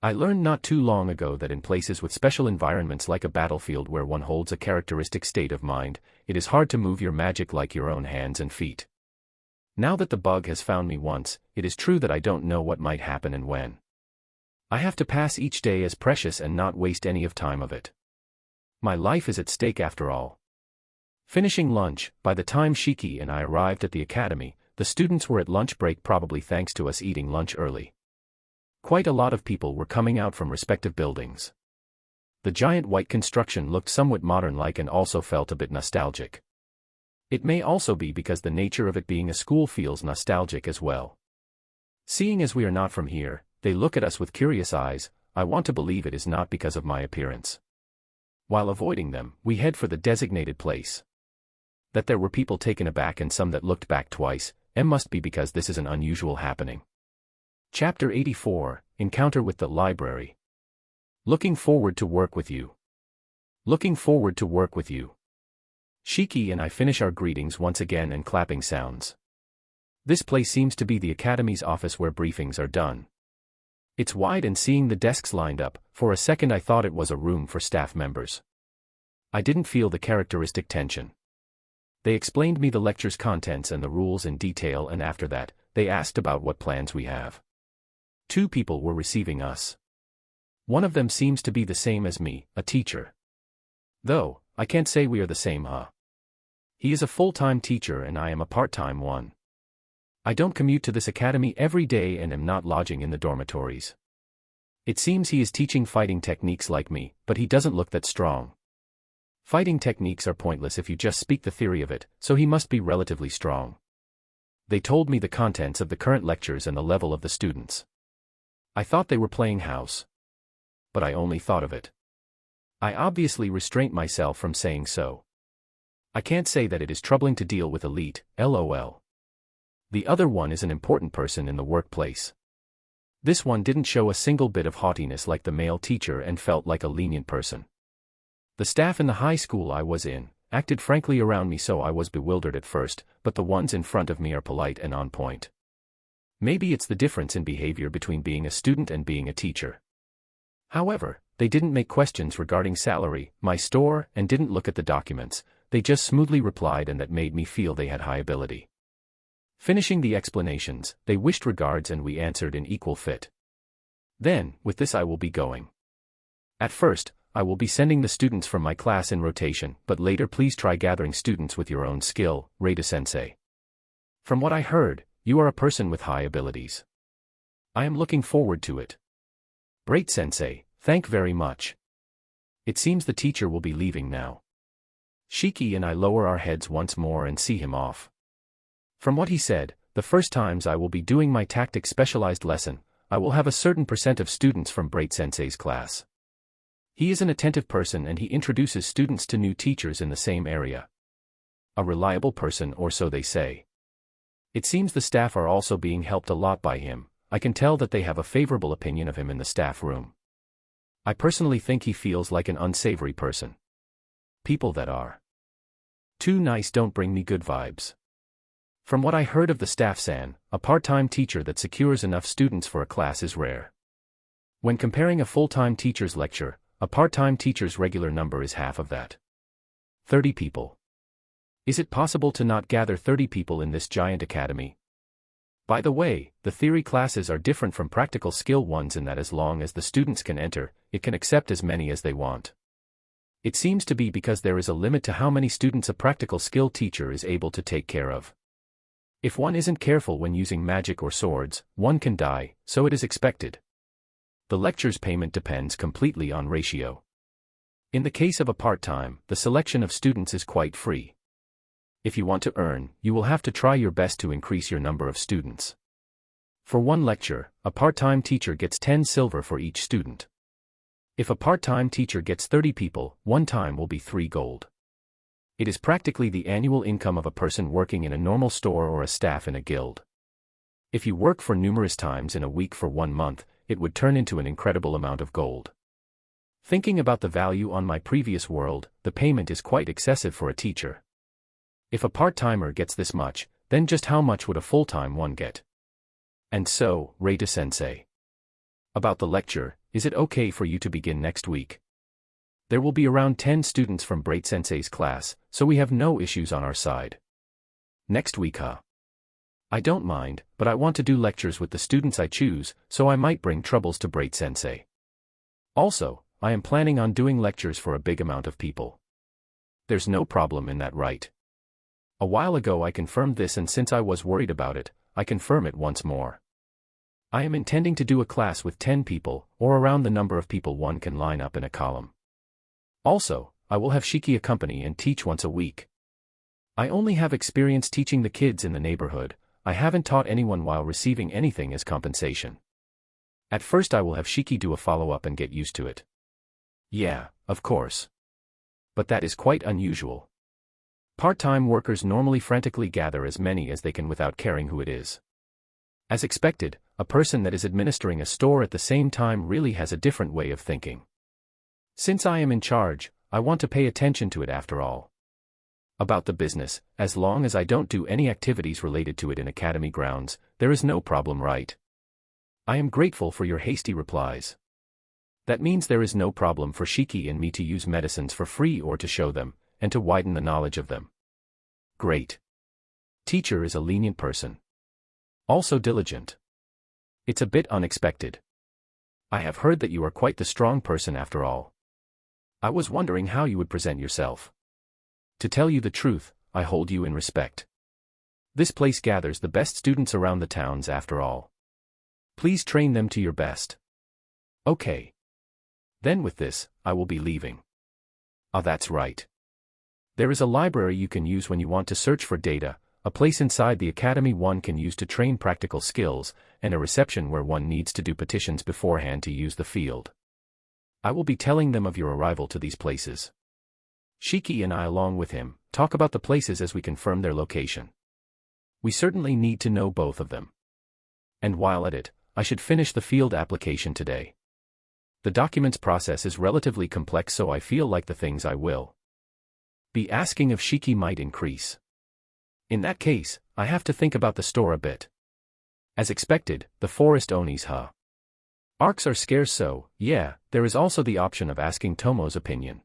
I learned not too long ago that in places with special environments like a battlefield where one holds a characteristic state of mind, it is hard to move your magic like your own hands and feet. Now that the bug has found me once, it is true that I don't know what might happen and when. I have to pass each day as precious and not waste any of time of it. My life is at stake after all. Finishing lunch, by the time Shiki and I arrived at the academy, the students were at lunch break, probably thanks to us eating lunch early. Quite a lot of people were coming out from respective buildings. The giant white construction looked somewhat modern-like and also felt a bit nostalgic. It may also be because the nature of it being a school feels nostalgic as well. Seeing as we are not from here, they look at us with curious eyes. I want to believe it is not because of my appearance. While avoiding them, we head for the designated place. That there were people taken aback and some that looked back twice, must be because this is an unusual happening. Chapter 84, Encounter with the Library. Looking forward to work with you. Looking forward to work with you. Shiki and I finish our greetings once again and clapping sounds. This place seems to be the Academy's office where briefings are done. It's wide, and seeing the desks lined up, for a second I thought it was a room for staff members. I didn't feel the characteristic tension. They explained me the lecture's contents and the rules in detail, and after that, they asked about what plans we have. 2 people were receiving us. One of them seems to be the same as me, a teacher. Though, I can't say we are the same, huh? He is a full-time teacher and I am a part-time one. I don't commute to this academy every day and am not lodging in the dormitories. It seems he is teaching fighting techniques like me, but he doesn't look that strong. Fighting techniques are pointless if you just speak the theory of it, so he must be relatively strong. They told me the contents of the current lectures and the level of the students. I thought they were playing house. But I only thought of it. I obviously restrained myself from saying so. I can't say that it is troubling to deal with elite, lol. The other one is an important person in the workplace. This one didn't show a single bit of haughtiness like the male teacher and felt like a lenient person. The staff in the high school I was in acted frankly around me, so I was bewildered at first, but the ones in front of me are polite and on point. Maybe it's the difference in behavior between being a student and being a teacher. However, they didn't make questions regarding salary, my store, and didn't look at the documents. They just smoothly replied, and that made me feel they had high ability. Finishing the explanations, they wished regards and we answered in equal fit. Then, with this I will be going. At first, I will be sending the students from my class in rotation, but later please try gathering students with your own skill, Reita-sensei. From what I heard, you are a person with high abilities. I am looking forward to it. Reita-sensei, thank very much. It seems the teacher will be leaving now. Shiki and I lower our heads once more and see him off. From what he said, the first times I will be doing my tactics specialized lesson, I will have a certain % of students from Reita-sensei's class. He is an attentive person and he introduces students to new teachers in the same area. A reliable person, or so they say. It seems the staff are also being helped a lot by him. I can tell that they have a favorable opinion of him in the staff room. I personally think he feels like an unsavory person. People that are too nice don't bring me good vibes. From what I heard of the staff-san, a part-time teacher that secures enough students for a class is rare. When comparing a full-time teacher's lecture, a part-time teacher's regular number is half of that. 30 people. Is it possible to not gather 30 people in this giant academy? By the way, the theory classes are different from practical skill ones in that as long as the students can enter, it can accept as many as they want. It seems to be because there is a limit to how many students a practical skill teacher is able to take care of. If one isn't careful when using magic or swords, one can die, so it is expected. The lecture's payment depends completely on ratio. In the case of a part-time, the selection of students is quite free. If you want to earn, you will have to try your best to increase your number of students. For one lecture, a part-time teacher gets 10 silver for each student. If a part-time teacher gets 30 people, one time will be 3 gold. It is practically the annual income of a person working in a normal store or a staff in a guild. If you work for numerous times in a week for 1 month, it would turn into an incredible amount of gold. Thinking about the value on my previous world, the payment is quite excessive for a teacher. If a part-timer gets this much, then just how much would a full-time one get? And so, Reita-sensei. About the lecture, is it okay for you to begin next week? There will be around 10 students from Reita-sensei's class, so we have no issues on our side. Next week, huh? I don't mind, but I want to do lectures with the students I choose, so I might bring troubles to Reita-sensei. Also, I am planning on doing lectures for a big amount of people. There's no problem in that, right? A while ago I confirmed this, and since I was worried about it, I confirm it once more. I am intending to do a class with 10 people, or around the number of people one can line up in a column. Also, I will have Shiki accompany and teach once a week. I only have experience teaching the kids in the neighborhood. I haven't taught anyone while receiving anything as compensation. At first I will have Shiki do a follow-up and get used to it. Yeah, of course. But that is quite unusual. Part-time workers normally frantically gather as many as they can without caring who it is. As expected, a person that is administering a store at the same time really has a different way of thinking. Since I am in charge, I want to pay attention to it after all. About the business, as long as I don't do any activities related to it in academy grounds, there is no problem, right? I am grateful for your hasty replies. That means there is no problem for Shiki and me to use medicines for free or to show them, and to widen the knowledge of them. Great. Teacher is a lenient person. Also diligent. It's a bit unexpected. I have heard that you are quite the strong person after all. I was wondering how you would present yourself. To tell you the truth, I hold you in respect. This place gathers the best students around the towns after all. Please train them to your best. Okay. Then with this, I will be leaving. Ah, that's right. There is a library you can use when you want to search for data, a place inside the academy one can use to train practical skills, and a reception where one needs to do petitions beforehand to use the field. I will be telling them of your arrival to these places. Shiki and I, along with him, talk about the places as we confirm their location. We certainly need to know both of them. And while at it, I should finish the field application today. The documents process is relatively complex, so I feel like the things I will be asking of Shiki might increase. In that case, I have to think about the store a bit. As expected, the forest onis Arcs are scarce, so, yeah, there is also the option of asking Tomo's opinion.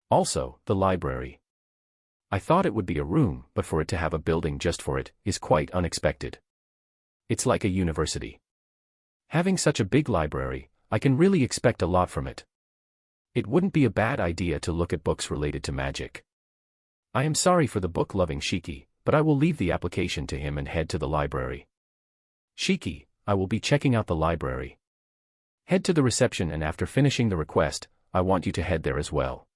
Also, the library. I thought it would be a room, but for it to have a building just for it, is quite unexpected. It's like a university. Having such a big library, I can really expect a lot from it. It wouldn't be a bad idea to look at books related to magic. I am sorry for the book-loving Shiki, but I will leave the application to him and head to the library. Shiki, I will be checking out the library. Head to the reception, and after finishing the request, I want you to head there as well.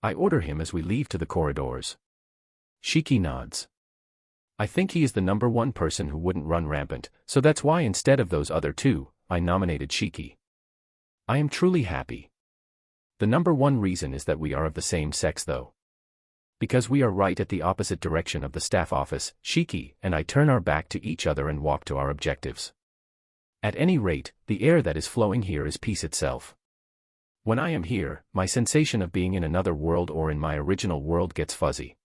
I order him as we leave to the corridors. Shiki nods. I think he is the number one person who wouldn't run rampant, so that's why instead of those other two, I nominated Shiki. I am truly happy. The number one reason is that we are of the same sex, though. Because we are right at the opposite direction of the staff office, Shiki and I turn our back to each other and walk to our objectives. At any rate, the air that is flowing here is peace itself. When I am here, my sensation of being in another world or in my original world gets fuzzy.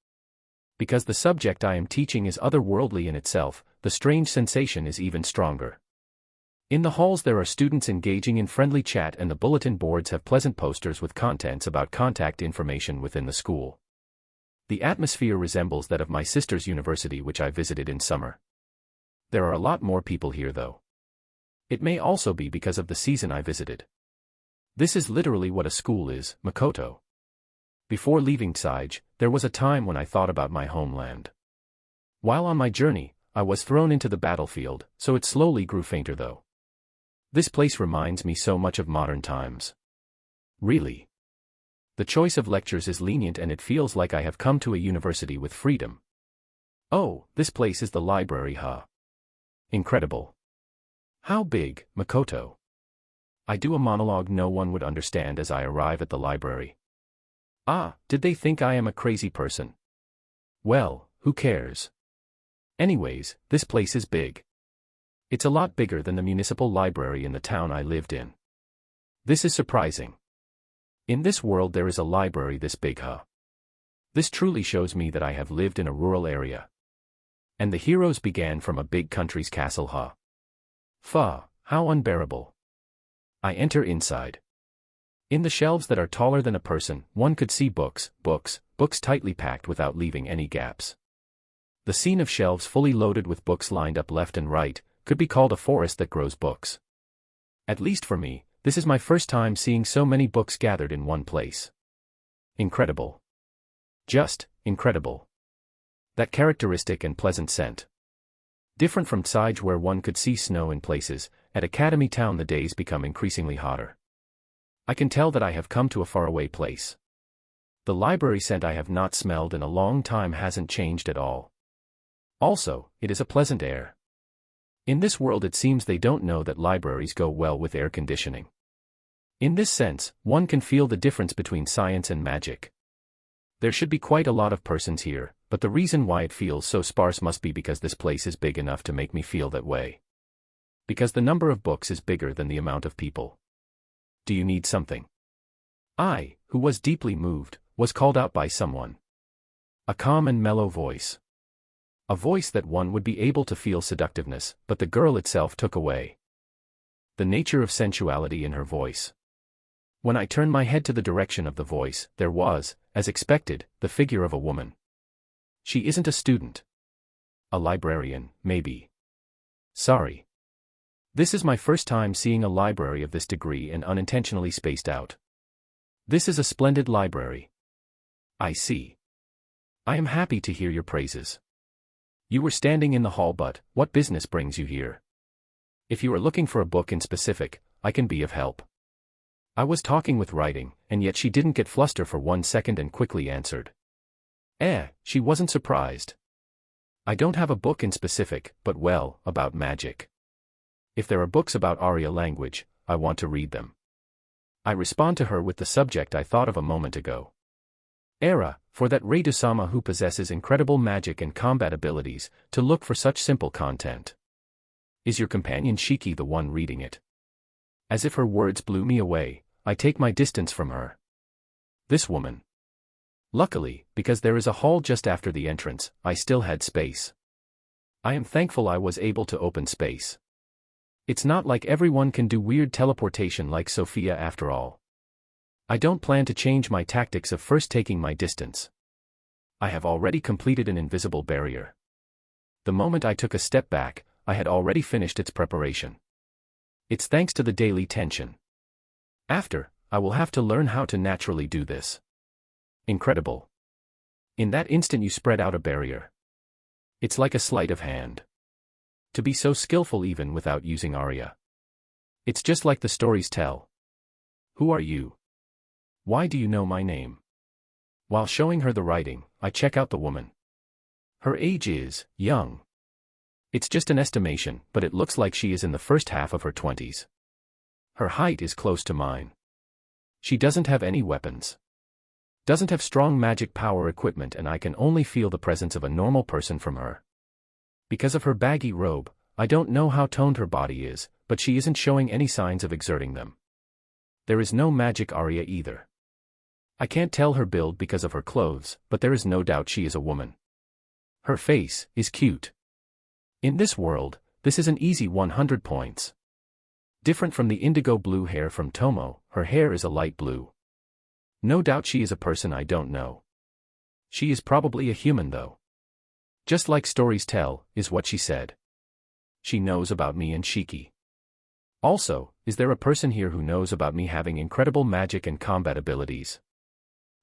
Because the subject I am teaching is otherworldly in itself, the strange sensation is even stronger. In the halls there are students engaging in friendly chat, and the bulletin boards have pleasant posters with contents about contact information within the school. The atmosphere resembles that of my sister's university, which I visited in summer. There are a lot more people here, though. It may also be because of the season I visited. This is literally what a school is, Makoto. Before leaving Sage, there was a time when I thought about my homeland. While on my journey, I was thrown into the battlefield, so it slowly grew fainter though. This place reminds me so much of modern times. Really. The choice of lectures is lenient, and it feels like I have come to a university with freedom. Oh, this place is the library, huh? Incredible. How big, Makoto? I do a monologue no one would understand as I arrive at the library. Ah, did they think I am a crazy person? Well, who cares? Anyways, this place is big. It's a lot bigger than the municipal library in the town I lived in. This is surprising. In this world there is a library this big, huh? This truly shows me that I have lived in a rural area. And the heroes began from a big country's castle, huh? Fuh, how unbearable. I enter inside. In the shelves that are taller than a person, one could see books tightly packed without leaving any gaps. The scene of shelves fully loaded with books lined up left and right could be called a forest that grows books. At least for me, this is my first time seeing so many books gathered in one place. Incredible. Just incredible. That characteristic and pleasant scent. Different from Sage, where one could see snow in places, at Academy Town the days become increasingly hotter. I can tell that I have come to a faraway place. The library scent I have not smelled in a long time hasn't changed at all. Also, it is a pleasant air. In this world it seems they don't know that libraries go well with air conditioning. In this sense, one can feel the difference between science and magic. There should be quite a lot of persons here, but the reason why it feels so sparse must be because this place is big enough to make me feel that way. Because the number of books is bigger than the amount of people. Do you need something? I, who was deeply moved, was called out by someone. A calm and mellow voice. A voice that one would be able to feel seductiveness, but the girl itself took away the nature of sensuality in her voice. When I turned my head to the direction of the voice, there was, as expected, the figure of a woman. She isn't a student. A librarian, maybe. Sorry. This is my first time seeing a library of this degree and unintentionally spaced out. This is a splendid library. I see. I am happy to hear your praises. You were standing in the hall, but what business brings you here? If you are looking for a book in specific, I can be of help. I was talking with writing, and yet she didn't get flustered for 1 second and quickly answered. She wasn't surprised. I don't have a book in specific, but well, about magic. If there are books about Arya language, I want to read them. I respond to her with the subject I thought of a moment ago. For that Reidusama who possesses incredible magic and combat abilities, to look for such simple content. Is your companion Shiki the one reading it? As if her words blew me away, I take my distance from her. This woman. Luckily, because there is a hall just after the entrance, I still had space. I am thankful I was able to open space. It's not like everyone can do weird teleportation like Sophia after all. I don't plan to change my tactics of first taking my distance. I have already completed an invisible barrier. The moment I took a step back, I had already finished its preparation. It's thanks to the daily tension. After, I will have to learn how to naturally do this. Incredible. In that instant you spread out a barrier. It's like a sleight of hand. To be so skillful even without using Arya. It's just like the stories tell. Who are you? Why do you know my name? While showing her the writing, I check out the woman. Her age is young. It's just an estimation, but it looks like she is in the first half of her 20s. Her height is close to mine. She doesn't have any weapons. Doesn't have strong magic power equipment, and I can only feel the presence of a normal person from her. Because of her baggy robe, I don't know how toned her body is, but she isn't showing any signs of exerting them. There is no magic Arya either. I can't tell her build because of her clothes, but there is no doubt she is a woman. Her face is cute. In this world, this is an easy 100 points. Different from the indigo blue hair from Tomo, her hair is a light blue. No doubt she is a person I don't know. She is probably a human though. Just like stories tell, is what she said. She knows about me and Shiki. Also, is there a person here who knows about me having incredible magic and combat abilities?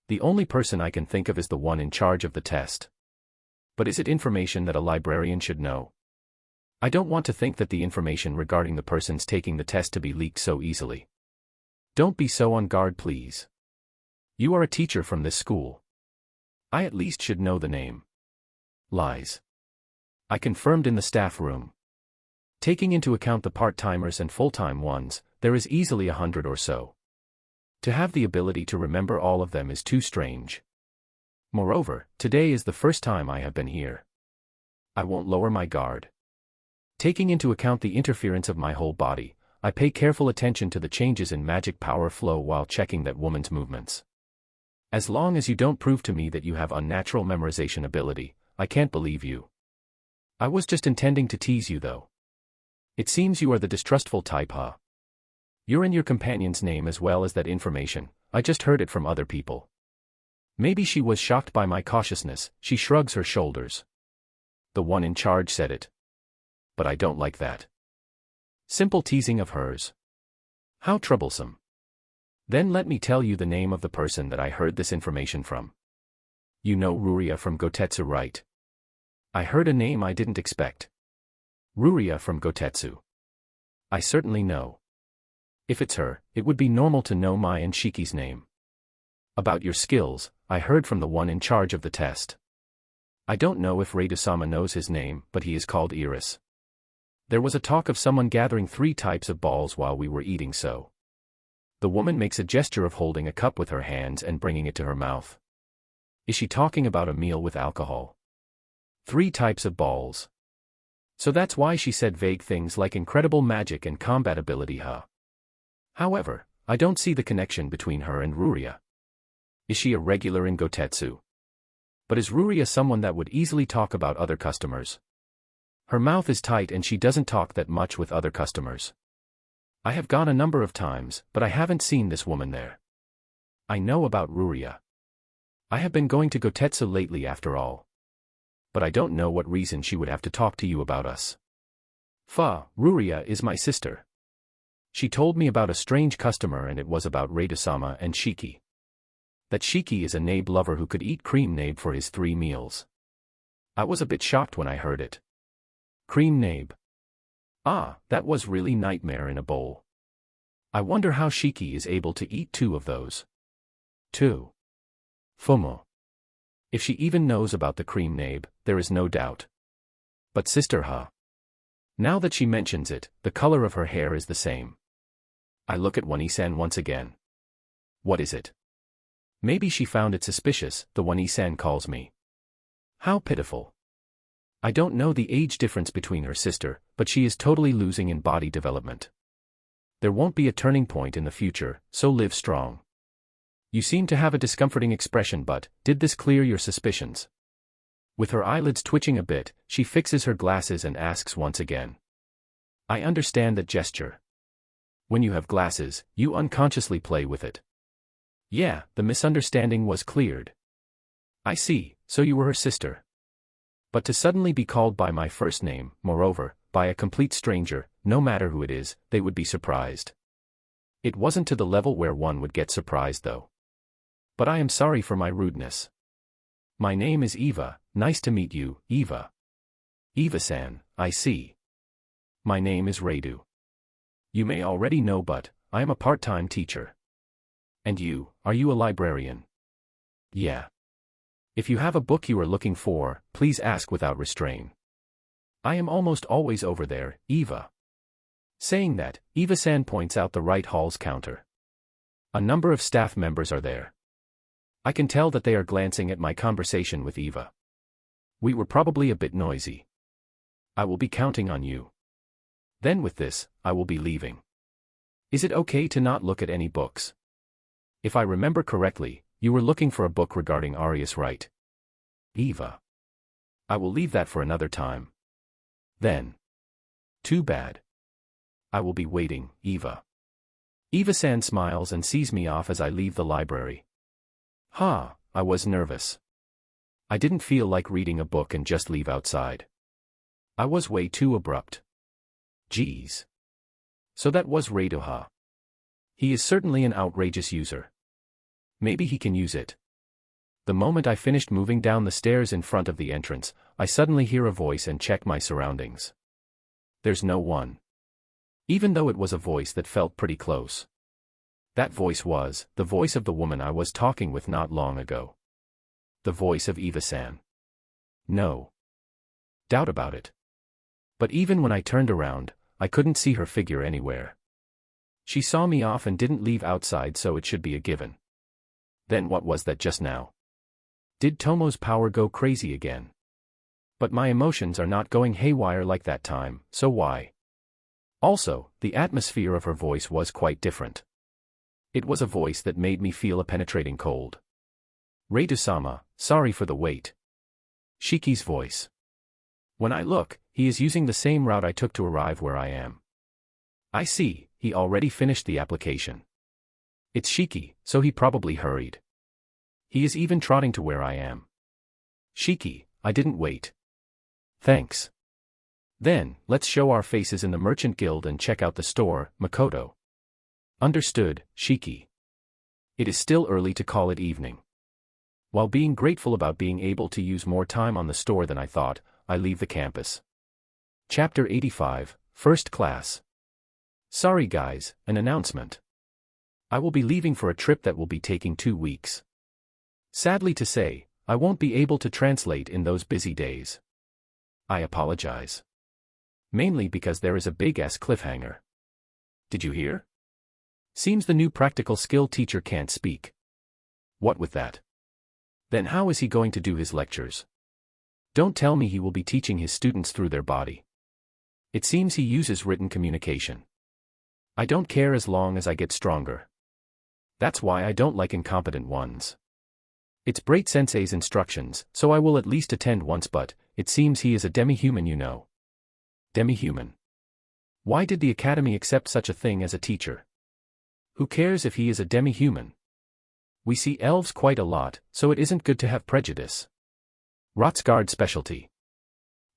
The only person I can think of is the one in charge of the test. But is it information that a librarian should know? I don't want to think that the information regarding the persons taking the test to be leaked so easily. Don't be so on guard, please. You are a teacher from this school. I at least should know the name. Lies. I confirmed in the staff room. Taking into account the part-timers and full-time ones, there is easily 100 or so. To have the ability to remember all of them is too strange. Moreover, today is the first time I have been here. I won't lower my guard. Taking into account the interference of my whole body, I pay careful attention to the changes in magic power flow while checking that woman's movements. As long as you don't prove to me that you have unnatural memorization ability, I can't believe you. I was just intending to tease you though. It seems you are the distrustful type, huh? You're in your companion's name as well as that information, I just heard it from other people. Maybe she was shocked by my cautiousness, she shrugs her shoulders. The one in charge said it. But I don't like that. Simple teasing of hers. How troublesome. Then let me tell you the name of the person that I heard this information from. You know Ruria from Gotetsu, right? I heard a name I didn't expect. Ruria from Gotetsu. I certainly know. If it's her, it would be normal to know Mai and Shiki's name. About your skills, I heard from the one in charge of the test. I don't know if Reidusama knows his name, but he is called Iris. There was a talk of someone gathering 3 types of balls while we were eating, so. The woman makes a gesture of holding a cup with her hands and bringing it to her mouth. Is she talking about a meal with alcohol? 3 types of balls. So that's why she said vague things like incredible magic and combat ability, huh? However, I don't see the connection between her and Ruria. Is she a regular in Gotetsu? But is Ruria someone that would easily talk about other customers? Her mouth is tight and she doesn't talk that much with other customers. I have gone a number of times, but I haven't seen this woman there. I know about Ruria. I have been going to Gotetsu lately after all. But I don't know what reason she would have to talk to you about us. Ruria is my sister. She told me about a strange customer and it was about Reidosama and Shiki. That Shiki is a nabe lover who could eat cream nabe for his 3 meals. I was a bit shocked when I heard it. Cream nabe. That was really nightmare in a bowl. I wonder how Shiki is able to eat 2 of those. 2. Fumo. If she even knows about the cream nabe, there is no doubt. But sister, huh? Now that she mentions it, the color of her hair is the same. I look at Wani-san once again. What is it? Maybe she found it suspicious, the Wani-san calls me. How pitiful. I don't know the age difference between her sister, but she is totally losing in body development. There won't be a turning point in the future, so live strong. You seem to have a discomforting expression, but did this clear your suspicions? With her eyelids twitching a bit, she fixes her glasses and asks once again. I understand that gesture. When you have glasses, you unconsciously play with it. Yeah, the misunderstanding was cleared. I see, so you were her sister. But to suddenly be called by my first name, moreover, by a complete stranger, no matter who it is, they would be surprised. It wasn't to the level where one would get surprised though. But I am sorry for my rudeness. My name is Eva, nice to meet you, Eva. Eva-san, I see. My name is Reidu. You may already know, but I am a part-time teacher. And you, are you a librarian? Yeah. If you have a book you are looking for, please ask without restraint. I am almost always over there, Eva. Saying that, Eva-san points out the right hall's counter. A number of staff members are there. I can tell that they are glancing at my conversation with Eva. We were probably a bit noisy. I will be counting on you. Then with this, I will be leaving. Is it okay to not look at any books? If I remember correctly, you were looking for a book regarding Arius, right? Eva. I will leave that for another time. Then. Too bad. I will be waiting, Eva. Eva-san smiles and sees me off as I leave the library. I was nervous. I didn't feel like reading a book and just leave outside. I was way too abrupt. Geez. So that was Reidu. He is certainly an outrageous user. Maybe he can use it. The moment I finished moving down the stairs in front of the entrance, I suddenly hear a voice and check my surroundings. There's no one. Even though it was a voice that felt pretty close. That voice was the voice of the woman I was talking with not long ago. The voice of Eva-san. No doubt about it. But even when I turned around, I couldn't see her figure anywhere. She saw me off and didn't leave outside, so it should be a given. Then what was that just now? Did Tomo's power go crazy again? But my emotions are not going haywire like that time, so why? Also, the atmosphere of her voice was quite different. It was a voice that made me feel a penetrating cold. Reidu-sama, sorry for the wait. Shiki's voice. When I look, he is using the same route I took to arrive where I am. I see, he already finished the application. It's Shiki, so he probably hurried. He is even trotting to where I am. Shiki, I didn't wait. Thanks. Then, let's show our faces in the Merchant Guild and check out the store, Makoto. Understood, Shiki. It is still early to call it evening. While being grateful about being able to use more time on the store than I thought, I leave the campus. Chapter 85, First Class. Sorry guys, an announcement. I will be leaving for a trip that will be taking 2 weeks. Sadly to say, I won't be able to translate in those busy days. I apologize. Mainly because there is a big-ass cliffhanger. Did you hear? Seems the new practical skill teacher can't speak. What with that? Then how is he going to do his lectures? Don't tell me he will be teaching his students through their body. It seems he uses written communication. I don't care as long as I get stronger. That's why I don't like incompetent ones. It's Bright Sensei's instructions, so I will at least attend once, but it seems he is a demi-human, you know. Demi-human. Why did the Academy accept such a thing as a teacher? Who cares if he is a demi-human? We see elves quite a lot, so it isn't good to have prejudice. Rotsgard specialty.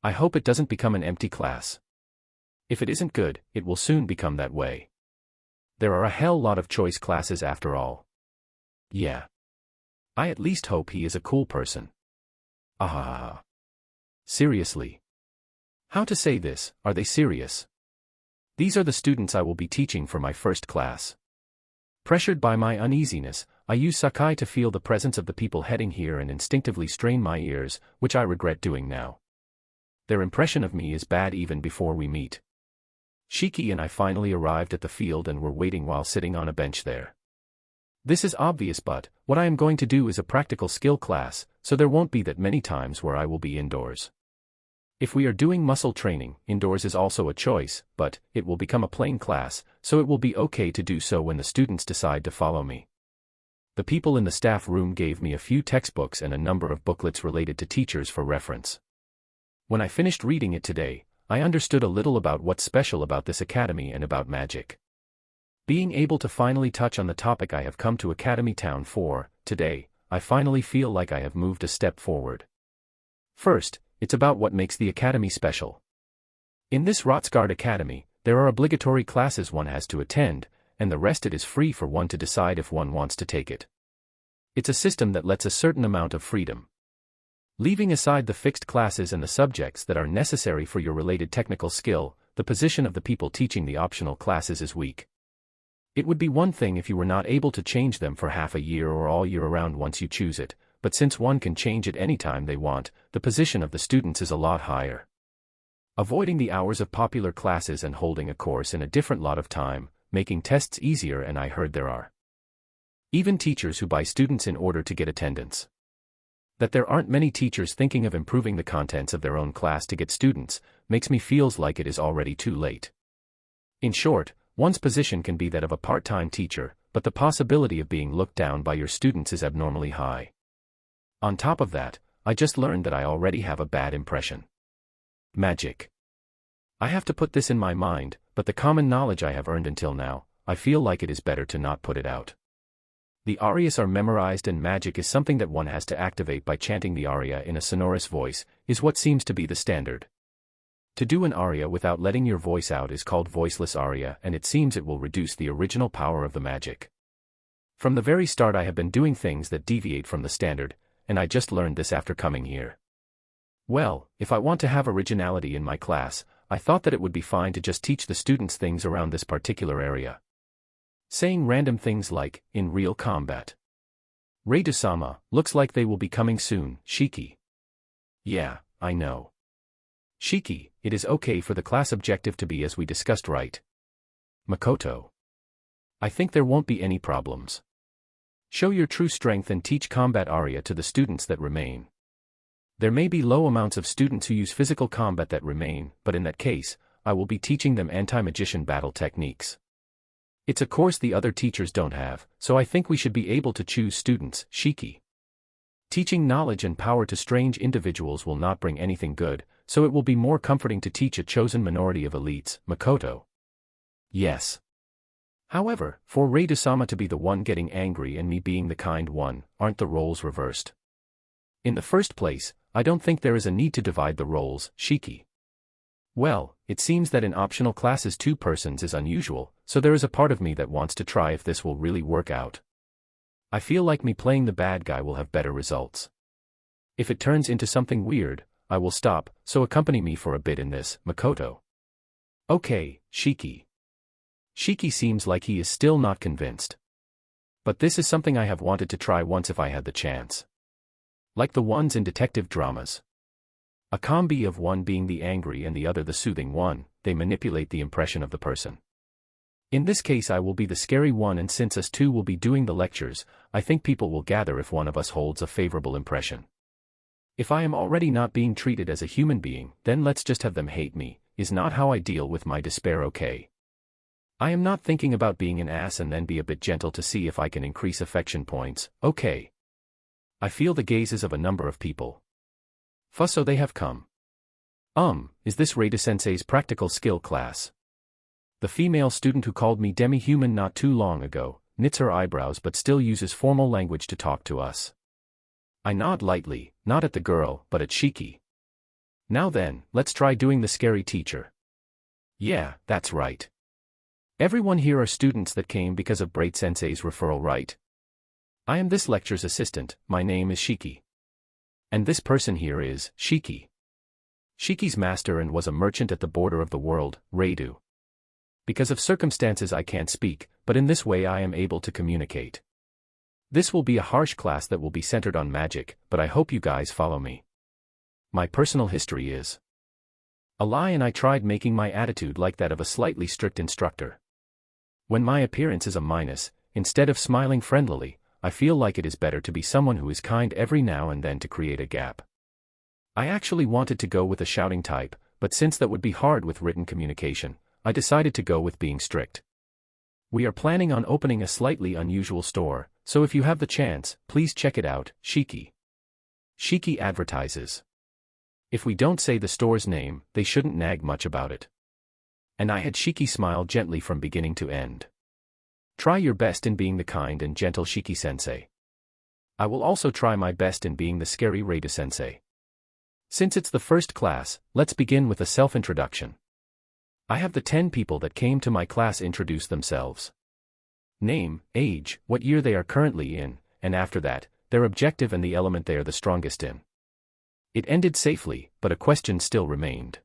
I hope it doesn't become an empty class. If it isn't good, it will soon become that way. There are a hell lot of choice classes after all. Yeah. I at least hope he is a cool person. Ah. Seriously. How to say this, are they serious? These are the students I will be teaching for my first class. Pressured by my uneasiness, I use Sakai to feel the presence of the people heading here and instinctively strain my ears, which I regret doing now. Their impression of me is bad even before we meet. Shiki and I finally arrived at the field and were waiting while sitting on a bench there. This is obvious, but what I am going to do is a practical skill class, so there won't be that many times where I will be indoors. If we are doing muscle training, indoors is also a choice, but it will become a plain class, so it will be okay to do so when the students decide to follow me. The people in the staff room gave me a few textbooks and a number of booklets related to teachers for reference. When I finished reading it today, I understood a little about what's special about this academy and about magic. Being able to finally touch on the topic I have come to Academy Town for, today, I finally feel like I have moved a step forward. First, it's about what makes the academy special. In this Rotsgard Academy, there are obligatory classes one has to attend, and the rest it is free for one to decide if one wants to take it. It's a system that lets a certain amount of freedom. Leaving aside the fixed classes and the subjects that are necessary for your related technical skill, the position of the people teaching the optional classes is weak. It would be one thing if you were not able to change them for half a year or all year around once you choose it, but since one can change it anytime they want, the position of the students is a lot higher. Avoiding the hours of popular classes and holding a course in a different lot of time, making tests easier, and I heard there are even teachers who buy students in order to get attendance. That there aren't many teachers thinking of improving the contents of their own class to get students, makes me feels like it is already too late. In short, one's position can be that of a part-time teacher, but the possibility of being looked down by your students is abnormally high. On top of that, I just learned that I already have a bad impression. Magic. I have to put this in my mind, but the common knowledge I have earned until now, I feel like it is better to not put it out. The arias are memorized, and magic is something that one has to activate by chanting the aria in a sonorous voice, is what seems to be the standard. To do an aria without letting your voice out is called voiceless aria, and it seems it will reduce the original power of the magic. From the very start I have been doing things that deviate from the standard, and I just learned this after coming here. Well, if I want to have originality in my class, I thought that it would be fine to just teach the students things around this particular area. Saying random things like, in real combat. Reidusama, looks like they will be coming soon, Shiki. Yeah, I know. Shiki, it is okay for the class objective to be as we discussed, right? Makoto. I think there won't be any problems. Show your true strength and teach combat aria to the students that remain. There may be low amounts of students who use physical combat that remain, but in that case, I will be teaching them anti-magician battle techniques. It's a course the other teachers don't have, so I think we should be able to choose students, Shiki. Teaching knowledge and power to strange individuals will not bring anything good, so it will be more comforting to teach a chosen minority of elites, Makoto. Yes. However, for Reidusama to be the one getting angry and me being the kind one, aren't the roles reversed? In the first place, I don't think there is a need to divide the roles, Shiki. Well, it seems that in optional classes 2 persons is unusual, so there is a part of me that wants to try if this will really work out. I feel like me playing the bad guy will have better results. If it turns into something weird, I will stop, so accompany me for a bit in this, Makoto. Okay, Shiki. Shiki seems like he is still not convinced. But this is something I have wanted to try once if I had the chance. Like the ones in detective dramas. A combi of one being the angry and the other the soothing one, they manipulate the impression of the person. In this case I will be the scary one, and since us two will be doing the lectures, I think people will gather if one of us holds a favorable impression. If I am already not being treated as a human being, then let's just have them hate me, is not how I deal with my despair, okay? I am not thinking about being an ass and then be a bit gentle to see if I can increase affection points, okay? I feel the gazes of a number of people. So they have come. Is this Reida-sensei's practical skill class? The female student who called me demi-human not too long ago, knits her eyebrows but still uses formal language to talk to us. I nod lightly, not at the girl, but at Shiki. Now then, let's try doing the scary teacher. Yeah, that's right. Everyone here are students that came because of Braid-sensei's referral, right? I am this lecture's assistant, my name is Shiki. And this person here is Shiki. Shiki's master and was a merchant at the border of the world, Reidu. Because of circumstances I can't speak, but in this way I am able to communicate. This will be a harsh class that will be centered on magic, but I hope you guys follow me. My personal history is a lie, and I tried making my attitude like that of a slightly strict instructor. When my appearance is a minus, instead of smiling friendlily, I feel like it is better to be someone who is kind every now and then to create a gap. I actually wanted to go with a shouting type, but since that would be hard with written communication, I decided to go with being strict. We are planning on opening a slightly unusual store, so if you have the chance, please check it out, Shiki. Shiki advertises. If we don't say the store's name, they shouldn't nag much about it. And I had Shiki smile gently from beginning to end. Try your best in being the kind and gentle Shiki-sensei. I will also try my best in being the scary Reida-sensei. Since it's the first class, let's begin with a self-introduction. I have the 10 people that came to my class introduce themselves. Name, age, what year they are currently in, and after that, their objective and the element they are the strongest in. It ended safely, but a question still remained.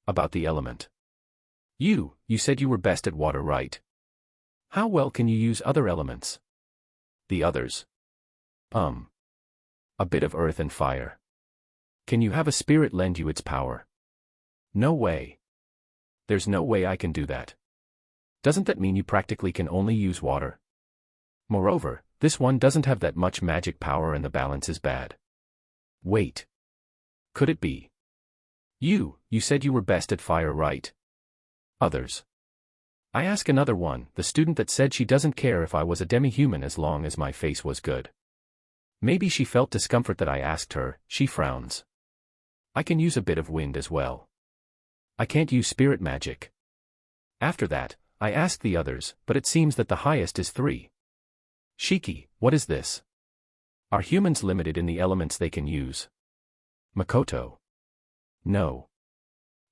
About the element. You said you were best at water, right? How well can you use other elements? The others. A bit of earth and fire. Can you have a spirit lend you its power? No way. There's no way I can do that. Doesn't that mean you practically can only use water? Moreover, this one doesn't have that much magic power and the balance is bad. Wait. Could it be? You said you were best at fire, right? Others. I ask another one, the student that said she doesn't care if I was a demi-human as long as my face was good. Maybe she felt discomfort that I asked her, she frowns. I can use a bit of wind as well. I can't use spirit magic. After that, I ask the others, but it seems that the highest is 3. Shiki, what is this? Are humans limited in the elements they can use? Makoto. No.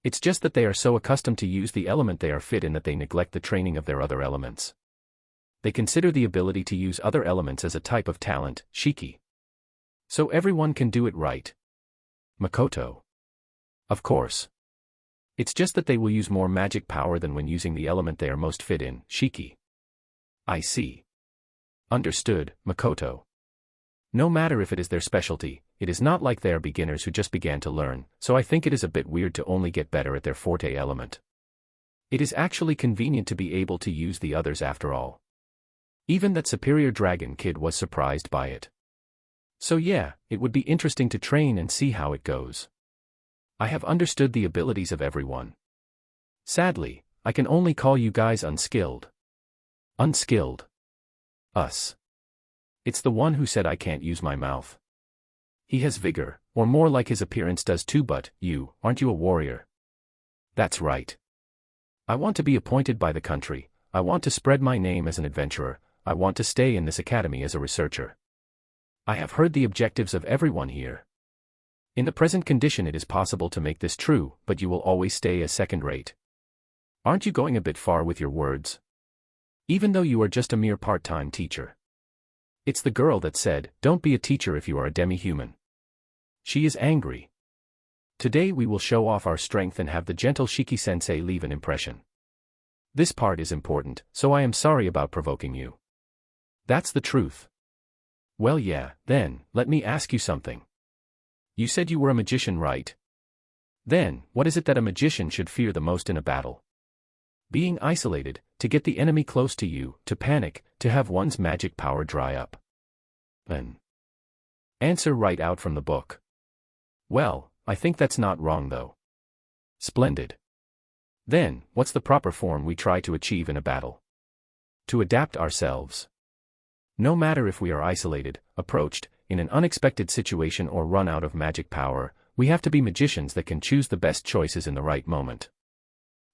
It's just that they are so accustomed to use the element they are fit in that they neglect the training of their other elements. They consider the ability to use other elements as a type of talent, Shiki. So everyone can do it, right? Makoto. Of course. It's just that they will use more magic power than when using the element they are most fit in, Shiki. I see. Understood, Makoto. No matter if it is their specialty, it is not like they are beginners who just began to learn, so I think it is a bit weird to only get better at their forte element. It is actually convenient to be able to use the others after all. Even that superior dragon kid was surprised by it. So yeah, it would be interesting to train and see how it goes. I have understood the abilities of everyone. Sadly, I can only call you guys unskilled. Unskilled. Us. It's the one who said I can't use my mouth. He has vigor, or more like his appearance does too, but aren't you a warrior? That's right. I want to be appointed by the country, I want to spread my name as an adventurer, I want to stay in this academy as a researcher. I have heard the objectives of everyone here. In the present condition it is possible to make this true, but you will always stay as second rate. Aren't you going a bit far with your words? Even though you are just a mere part-time teacher. It's the girl that said, don't be a teacher if you are a demi-human. She is angry. Today we will show off our strength and have the gentle Shiki-sensei leave an impression. This part is important, so I am sorry about provoking you. That's the truth. Well yeah, then, let me ask you something. You said you were a magician, right? Then, what is it that a magician should fear the most in a battle? Being isolated, to get the enemy close to you, to panic, to have one's magic power dry up. An answer right out from the book. Well, I think that's not wrong though. Splendid. Then, what's the proper form we try to achieve in a battle? To adapt ourselves. No matter if we are isolated, approached, in an unexpected situation or run out of magic power, we have to be magicians that can choose the best choices in the right moment.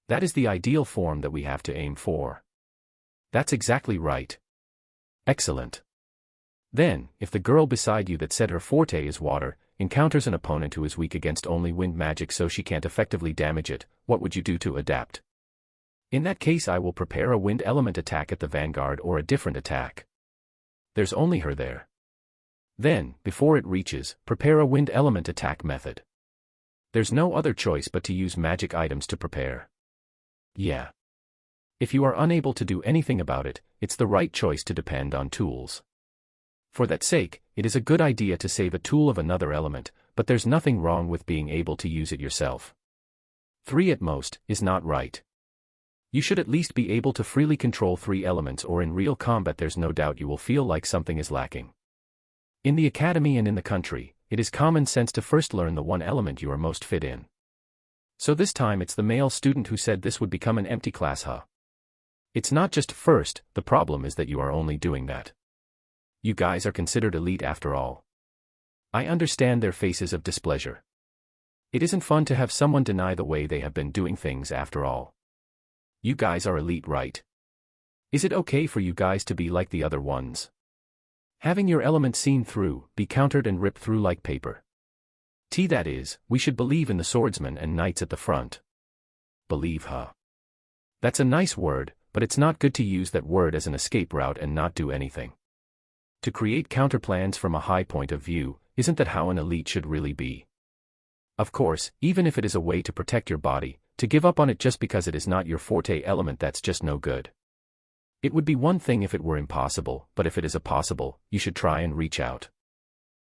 That is the ideal form that we have to aim for. That's exactly right. Excellent. Then, if the girl beside you that said her forte is water, encounters an opponent who is weak against only wind magic so she can't effectively damage it, what would you do to adapt? In that case I will prepare a wind element attack at the vanguard or a different attack. There's only her there. Then, before it reaches, prepare a wind element attack method. There's no other choice but to use magic items to prepare. Yeah. If you are unable to do anything about it, it's the right choice to depend on tools. For that sake, it is a good idea to save a tool of another element, but there's nothing wrong with being able to use it yourself. 3 at most is not right. You should at least be able to freely control 3 elements, or in real combat there's no doubt you will feel like something is lacking. In the academy and in the country, it is common sense to first learn the one element you are most fit in. So this time it's the male student who said this would become an empty class, huh? It's not just first, the problem is that you are only doing that. You guys are considered elite after all. I understand their faces of displeasure. It isn't fun to have someone deny the way they have been doing things after all. You guys are elite, right? Is it okay for you guys to be like the other ones? Having your element seen through, be countered and ripped through like paper. That is, we should believe in the swordsmen and knights at the front. Believe, huh? That's a nice word, but it's not good to use that word as an escape route and not do anything. To create counterplans from a high point of view, isn't that how an elite should really be? Of course, even if it is a way to protect your body, to give up on it just because it is not your forte element, that's just no good. It would be one thing if it were impossible, but if it is possible, you should try and reach out.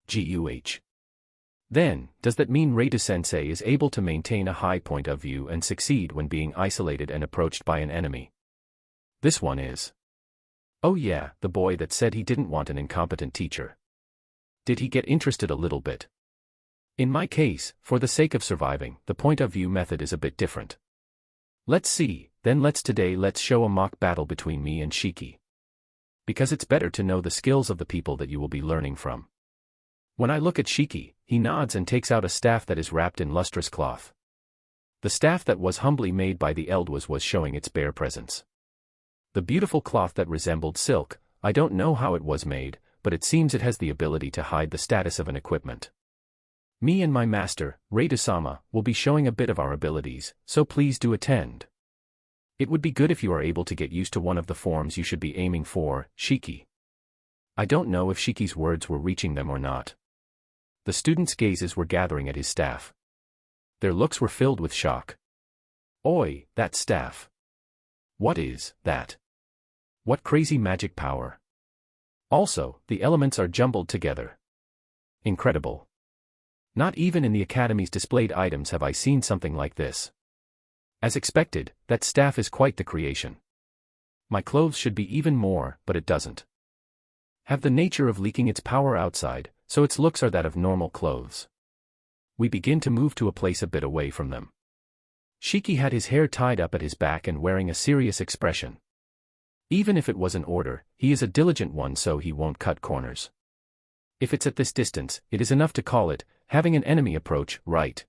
Guh. Then, does that mean Reida-sensei is able to maintain a high point of view and succeed when being isolated and approached by an enemy? This one is. Oh yeah, the boy that said he didn't want an incompetent teacher. Did he get interested a little bit? In my case, for the sake of surviving, the point of view method is a bit different. Let's see, then let's show a mock battle between me and Shiki. Because it's better to know the skills of the people that you will be learning from. When I look at Shiki, he nods and takes out a staff that is wrapped in lustrous cloth. The staff that was humbly made by the Eldwas was showing its bare presence. The beautiful cloth that resembled silk, I don't know how it was made, but it seems it has the ability to hide the status of an equipment. Me and my master, Reida-sama, will be showing a bit of our abilities, so please do attend. It would be good if you are able to get used to one of the forms you should be aiming for, Shiki. I don't know if Shiki's words were reaching them or not. The students' gazes were gathering at his staff. Their looks were filled with shock. Oi, that staff. What is that? What crazy magic power? Also, the elements are jumbled together. Incredible. Not even in the Academy's displayed items have I seen something like this. As expected, that staff is quite the creation. My clothes should be even more, but it doesn't have the nature of leaking its power outside, so its looks are that of normal clothes. We begin to move to a place a bit away from them. Shiki had his hair tied up at his back and wearing a serious expression. Even if it was an order, he is a diligent one, so he won't cut corners. If it's at this distance, it is enough to call it having an enemy approach, right?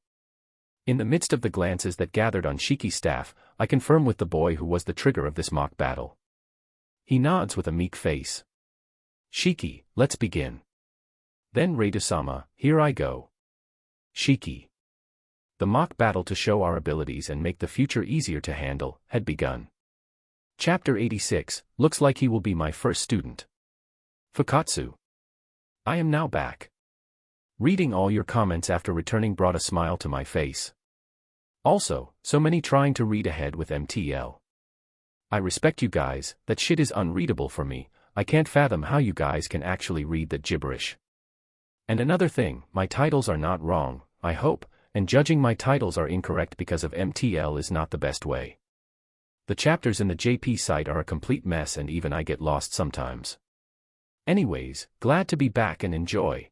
In the midst of the glances that gathered on Shiki's staff, I confirm with the boy who was the trigger of this mock battle. He nods with a meek face. Shiki, let's begin. Then Reida-sama, here I go. Shiki. The mock battle to show our abilities and make the future easier to handle had begun. Chapter 86, looks like he will be my first student. Fukatsu. I am now back. Reading all your comments after returning brought a smile to my face. Also, so many trying to read ahead with MTL. I respect you guys, that shit is unreadable for me, I can't fathom how you guys can actually read that gibberish. And another thing, my titles are not wrong, I hope, and judging my titles are incorrect because of MTL is not the best way. The chapters in the JP site are a complete mess and even I get lost sometimes. Anyways, glad to be back and enjoy.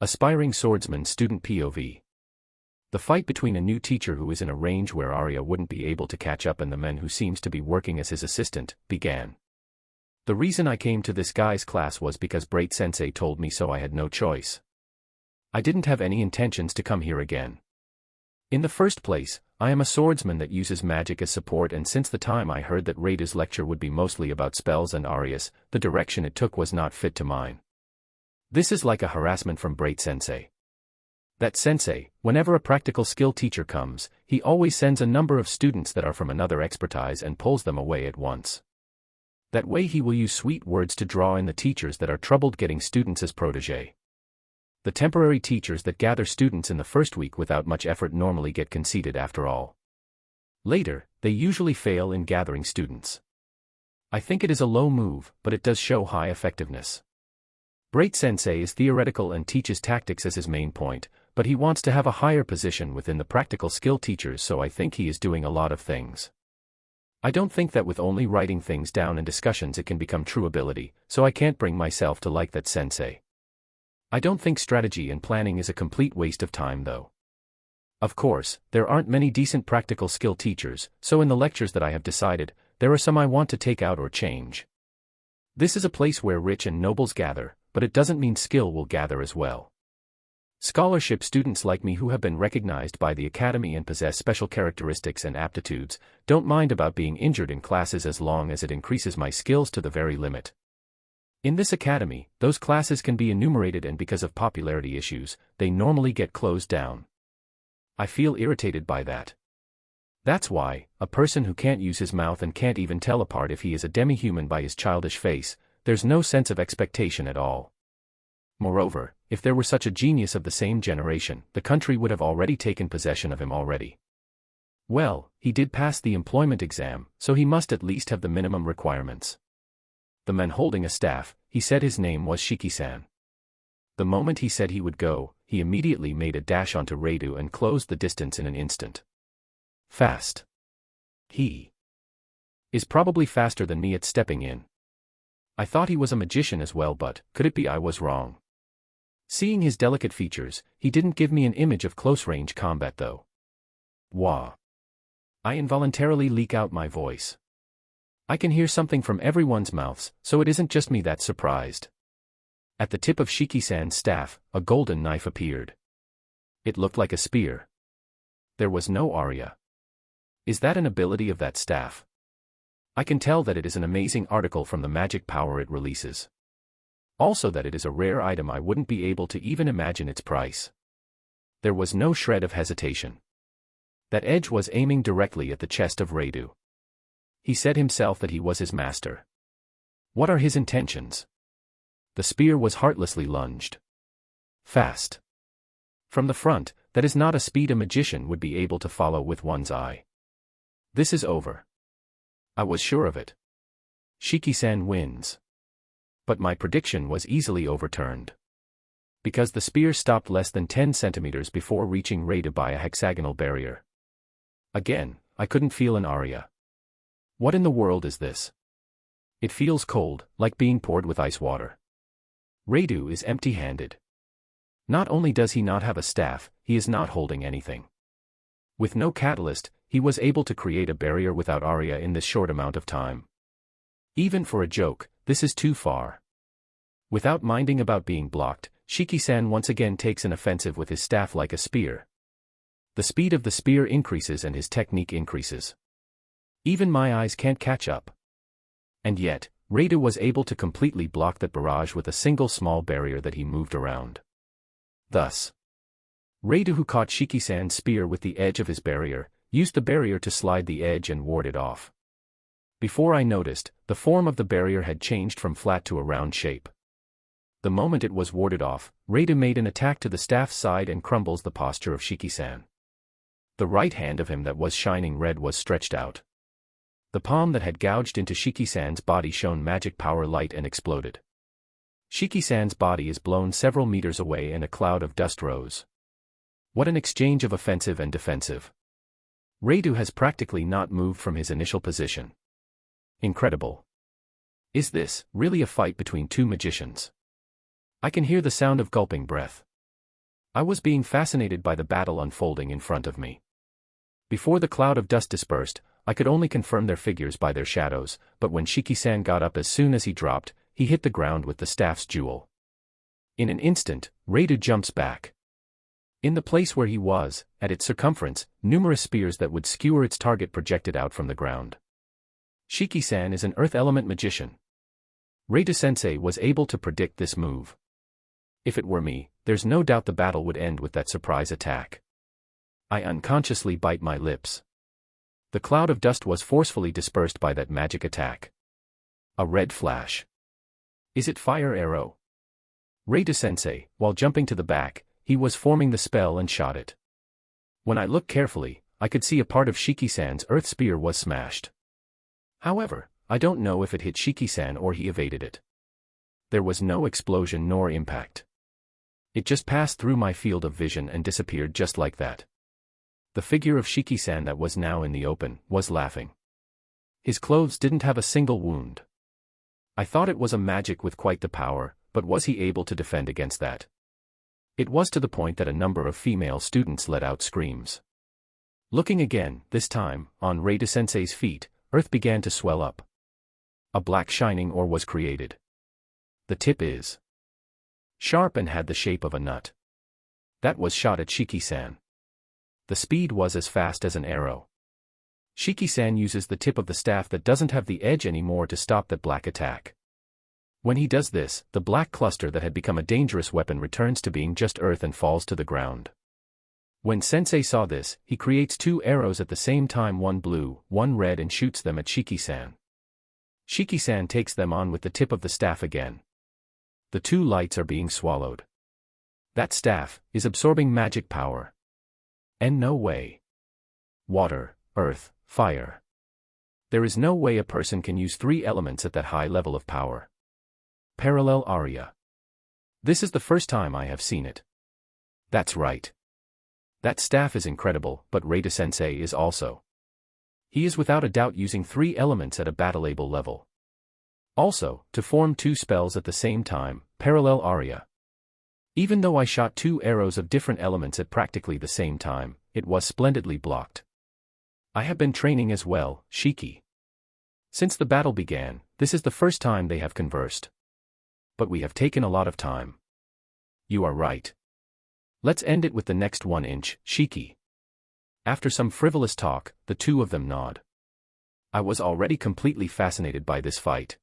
Aspiring Swordsman Student POV. The fight between a new teacher who is in a range where Arya wouldn't be able to catch up and the man who seems to be working as his assistant, began. The reason I came to this guy's class was because Bright-sensei told me so. I had no choice. I didn't have any intentions to come here again. In the first place, I am a swordsman that uses magic as support, and since the time I heard that Reida's lecture would be mostly about spells and arias, the direction it took was not fit to mine. This is like a harassment from Bright-sensei. That sensei, whenever a practical skill teacher comes, he always sends a number of students that are from another expertise and pulls them away at once. That way he will use sweet words to draw in the teachers that are troubled getting students as protégé. The temporary teachers that gather students in the first week without much effort normally get conceited after all. Later, they usually fail in gathering students. I think it is a low move, but it does show high effectiveness. Bright-sensei is theoretical and teaches tactics as his main point, but he wants to have a higher position within the practical skill teachers, so I think he is doing a lot of things. I don't think that with only writing things down in discussions it can become true ability, so I can't bring myself to like that sensei. I don't think strategy and planning is a complete waste of time though. Of course, there aren't many decent practical skill teachers, so in the lectures that I have decided, there are some I want to take out or change. This is a place where rich and nobles gather, but it doesn't mean skill will gather as well. Scholarship students like me who have been recognized by the academy and possess special characteristics and aptitudes, don't mind about being injured in classes as long as it increases my skills to the very limit. In this academy, those classes can be enumerated, and because of popularity issues, they normally get closed down. I feel irritated by that. That's why, a person who can't use his mouth and can't even tell apart if he is a demi-human by his childish face, there's no sense of expectation at all. Moreover, if there were such a genius of the same generation, the country would have already taken possession of him already. Well, he did pass the employment exam, so he must at least have the minimum requirements. The man holding a staff, he said his name was Shiki-san. The moment he said he would go, he immediately made a dash onto Reidu and closed the distance in an instant. Fast. He is probably faster than me at stepping in. I thought he was a magician as well, but could it be I was wrong? Seeing his delicate features, he didn't give me an image of close-range combat though. Wah. I involuntarily leak out my voice. I can hear something from everyone's mouths, so it isn't just me that's surprised. At the tip of Shiki-san's staff, a golden knife appeared. It looked like a spear. There was no aria. Is that an ability of that staff? I can tell that it is an amazing article from the magic power it releases. Also that it is a rare item. I wouldn't be able to even imagine its price. There was no shred of hesitation. That edge was aiming directly at the chest of Reidu. He said himself that he was his master. What are his intentions? The spear was heartlessly lunged. Fast. From the front, that is not a speed a magician would be able to follow with one's eye. This is over. I was sure of it. Shiki-san wins. But my prediction was easily overturned. Because the spear stopped less than 10 centimeters before reaching Reidu by a hexagonal barrier. Again, I couldn't feel an aria. What in the world is this? It feels cold, like being poured with ice water. Reidu is empty-handed. Not only does he not have a staff, he is not holding anything. With no catalyst, he was able to create a barrier without aria in this short amount of time. Even for a joke, this is too far. Without minding about being blocked, Shiki-san once again takes an offensive with his staff like a spear. The speed of the spear increases and his technique increases. Even my eyes can't catch up. And yet, Reidu was able to completely block that barrage with a single small barrier that he moved around. Thus, Reidu, who caught Shiki-san's spear with the edge of his barrier, used the barrier to slide the edge and ward it off. Before I noticed, the form of the barrier had changed from flat to a round shape. The moment it was warded off, Reidu made an attack to the staff's side and crumbles the posture of Shiki-san. The right hand of him that was shining red was stretched out. The palm that had gouged into Shiki-san's body shone magic power light and exploded. Shiki-san's body is blown several meters away and a cloud of dust rose. What an exchange of offensive and defensive. Radu has practically not moved from his initial position. Incredible. Is this really a fight between two magicians? I can hear the sound of gulping breath. I was being fascinated by the battle unfolding in front of me. Before the cloud of dust dispersed, I could only confirm their figures by their shadows, but when Shiki-san got up as soon as he dropped, he hit the ground with the staff's jewel. In an instant, Radu jumps back. In the place where he was, at its circumference, numerous spears that would skewer its target projected out from the ground. Shiki-san is an earth element magician. Radu-sensei was able to predict this move. If it were me, there's no doubt the battle would end with that surprise attack. I unconsciously bite my lips. The cloud of dust was forcefully dispersed by that magic attack. A red flash. Is it fire arrow? Radu-sensei, while jumping to the back, he was forming the spell and shot it. When I looked carefully, I could see a part of Shiki-san's earth spear was smashed. However, I don't know if it hit Shiki-san or he evaded it. There was no explosion nor impact. It just passed through my field of vision and disappeared just like that. The figure of Shiki-san that was now in the open was laughing. His clothes didn't have a single wound. I thought it was a magic with quite the power, but was he able to defend against that? It was to the point that a number of female students let out screams. Looking again, this time, on Radu-sensei's feet, earth began to swell up. A black shining ore was created. The tip is sharp and had the shape of a nut. That was shot at Shiki-san. The speed was as fast as an arrow. Shiki-san uses the tip of the staff that doesn't have the edge anymore to stop that black attack. When he does this, the black cluster that had become a dangerous weapon returns to being just earth and falls to the ground. When Sensei saw this, he creates two arrows at the same time, one blue, one red, and shoots them at Shiki-san. Shiki-san takes them on with the tip of the staff again. The two lights are being swallowed. That staff is absorbing magic power. And no way. Water, earth, fire. There is no way a person can use three elements at that high level of power. Parallel aria. This is the first time I have seen it. That's right. That staff is incredible, but Radu-sensei is also. He is without a doubt using three elements at a battle-able level. Also, to form two spells at the same time, parallel aria. Even though I shot two arrows of different elements at practically the same time, it was splendidly blocked. I have been training as well, Shiki. Since the battle began, this is the first time they have conversed. But we have taken a lot of time. You are right. Let's end it with the next 1 inch, Shiki. After some frivolous talk, the two of them nod. I was already completely fascinated by this fight.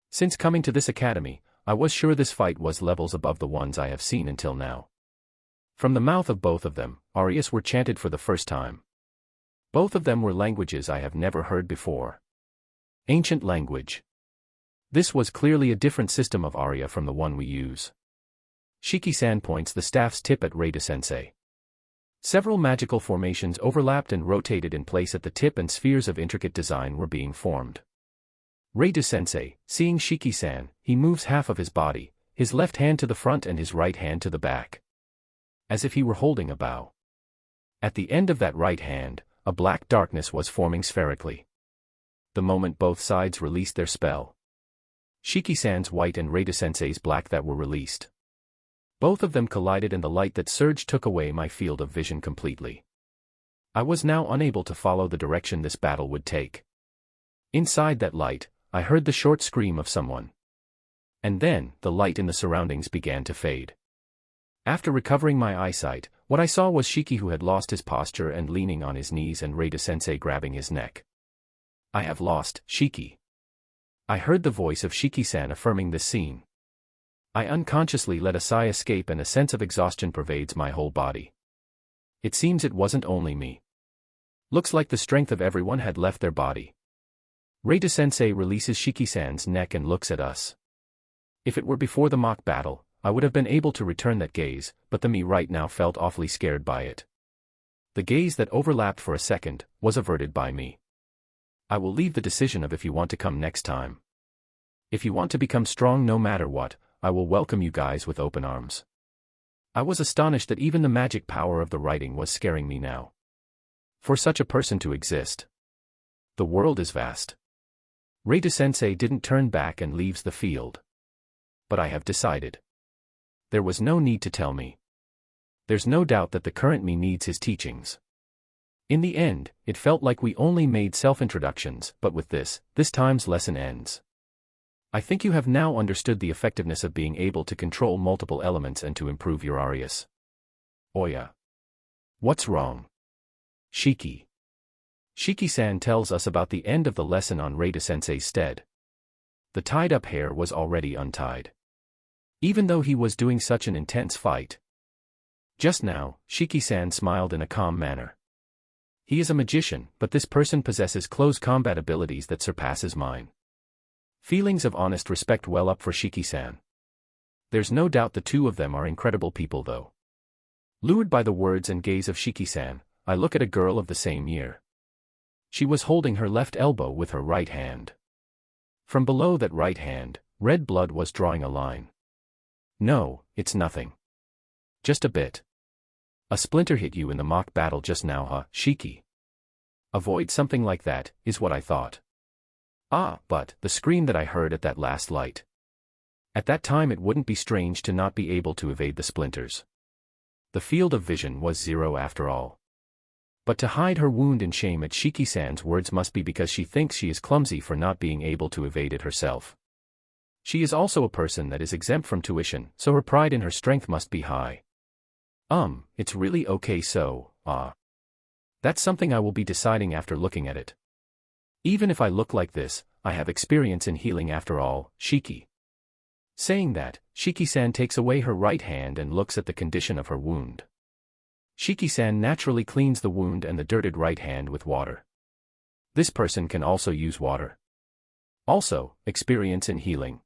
Since coming to this academy, I was sure this fight was levels above the ones I have seen until now. From the mouth of both of them, arias were chanted for the first time. Both of them were languages I have never heard before. Ancient language. This was clearly a different system of aria from the one we use. Shiki-san points the staff's tip at Radu-sensei. Several magical formations overlapped and rotated in place at the tip, and spheres of intricate design were being formed. Radu-sensei, seeing Shiki-san, he moves half of his body, his left hand to the front and his right hand to the back. As if he were holding a bow. At the end of that right hand, a black darkness was forming spherically. The moment both sides released their spell. Shiki-san's white and Radu-sensei's black that were released. Both of them collided, and the light that surged took away my field of vision completely. I was now unable to follow the direction this battle would take. Inside that light, I heard the short scream of someone. And then, the light in the surroundings began to fade. After recovering my eyesight, what I saw was Shiki, who had lost his posture and leaning on his knees, and Radu-sensei grabbing his neck. I have lost, Shiki. I heard the voice of Shiki-san affirming this scene. I unconsciously let a sigh escape, and a sense of exhaustion pervades my whole body. It seems it wasn't only me. Looks like the strength of everyone had left their body. Radu-sensei releases Shiki-san's neck and looks at us. If it were before the mock battle, I would have been able to return that gaze, but the me right now felt awfully scared by it. The gaze that overlapped for a second was averted by me. I will leave the decision of if you want to come next time. If you want to become strong no matter what, I will welcome you guys with open arms. I was astonished that even the magic power of the writing was scaring me now. For such a person to exist. The world is vast. Reita-sensei didn't turn back and leaves the field. But I have decided. There was no need to tell me. There's no doubt that the current me needs his teachings. In the end, it felt like we only made self-introductions, but with this time's lesson ends. I think you have now understood the effectiveness of being able to control multiple elements and to improve your Arius. Oya. What's wrong? Shiki. Shiki-san tells us about the end of the lesson on Reita-sensei's stead. The tied-up hair was already untied. Even though he was doing such an intense fight. Just now, Shiki-san smiled in a calm manner. He is a magician, but this person possesses close combat abilities that surpasses mine. Feelings of honest respect well up for Shiki-san. There's no doubt the two of them are incredible people though. Lured by the words and gaze of Shiki-san, I look at a girl of the same year. She was holding her left elbow with her right hand. From below that right hand, red blood was drawing a line. No, it's nothing. Just a bit. A splinter hit you in the mock battle just now, huh, Shiki? Avoid something like that, is what I thought. Ah, but the scream that I heard at that last light. At that time it wouldn't be strange to not be able to evade the splinters. The field of vision was 0 after all. But to hide her wound in shame at Shiki-san's words must be because she thinks she is clumsy for not being able to evade it herself. She is also a person that is exempt from tuition, so her pride in her strength must be high. It's really okay so, That's something I will be deciding after looking at it. Even if I look like this, I have experience in healing after all, Shiki. Saying that, Shiki-san takes away her right hand and looks at the condition of her wound. Shiki-san naturally cleans the wound and the dirted right hand with water. This person can also use water. Also, experience in healing.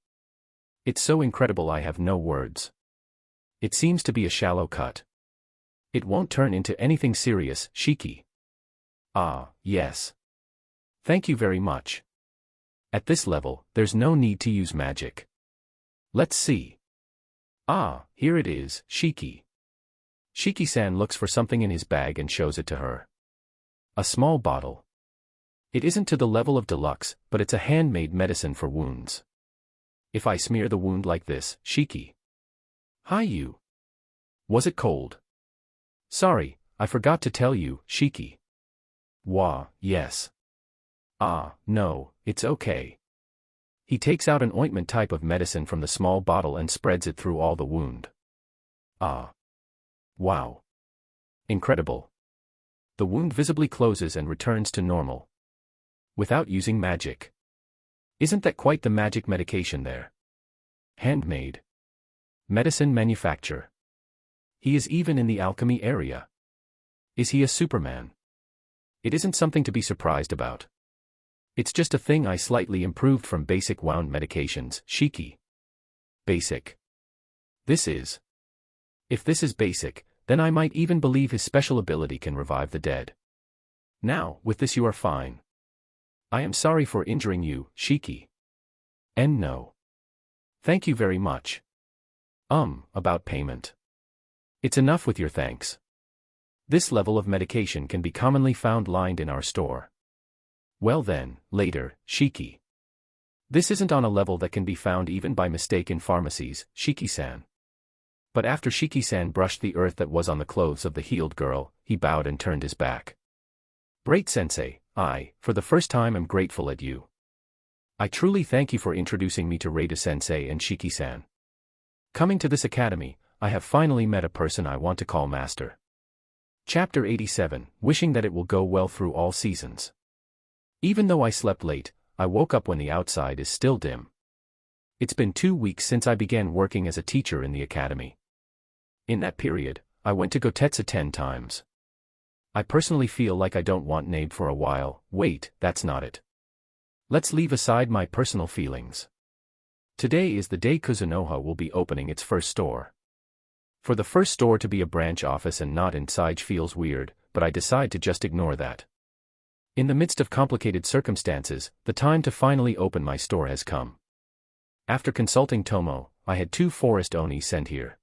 It's so incredible I have no words. It seems to be a shallow cut. It won't turn into anything serious, Shiki. Ah, yes. Thank you very much. At this level, there's no need to use magic. Let's see. Ah, here it is, Shiki. Shiki-san looks for something in his bag and shows it to her. A small bottle. It isn't to the level of deluxe, but it's a handmade medicine for wounds. If I smear the wound like this, Shiki. Hi you. Was it cold? Sorry, I forgot to tell you, Shiki. Wah, yes. Ah, no, it's okay. He takes out an ointment type of medicine from the small bottle and spreads it through all the wound. Ah. Wow. Incredible. The wound visibly closes and returns to normal. Without using magic. Isn't that quite the magic medication there? Handmade. Medicine manufacture. He is even in the alchemy area. Is he a Superman? It isn't something to be surprised about. It's just a thing I slightly improved from basic wound medications, Shiki. Basic. This is. If this is basic, then I might even believe his special ability can revive the dead. Now, with this you are fine. I am sorry for injuring you, Shiki. And no. Thank you very much. About payment. It's enough with your thanks. This level of medication can be commonly found lined in our store. Well then, later, Shiki. This isn't on a level that can be found even by mistake in pharmacies, Shiki-san. But after Shiki-san brushed the earth that was on the clothes of the healed girl, he bowed and turned his back. Great-sensei, I, for the first time am grateful at you. I truly thank you for introducing me to Reita-sensei and Shiki-san. Coming to this academy, I have finally met a person I want to call master. Chapter 87, wishing that it will go well through all seasons. Even though I slept late, I woke up when the outside is still dim. It's been 2 weeks since I began working as a teacher in the academy. In that period, I went to Gotetsu 10 times. I personally feel like I don't want NABE for a while. Wait, that's not it. Let's leave aside my personal feelings. Today is the day Kuzunoha will be opening its first store. For the first store to be a branch office and not inside feels weird, but I decide to just ignore that. In the midst of complicated circumstances, the time to finally open my store has come. After consulting Tomo, I had 2 forest oni sent here.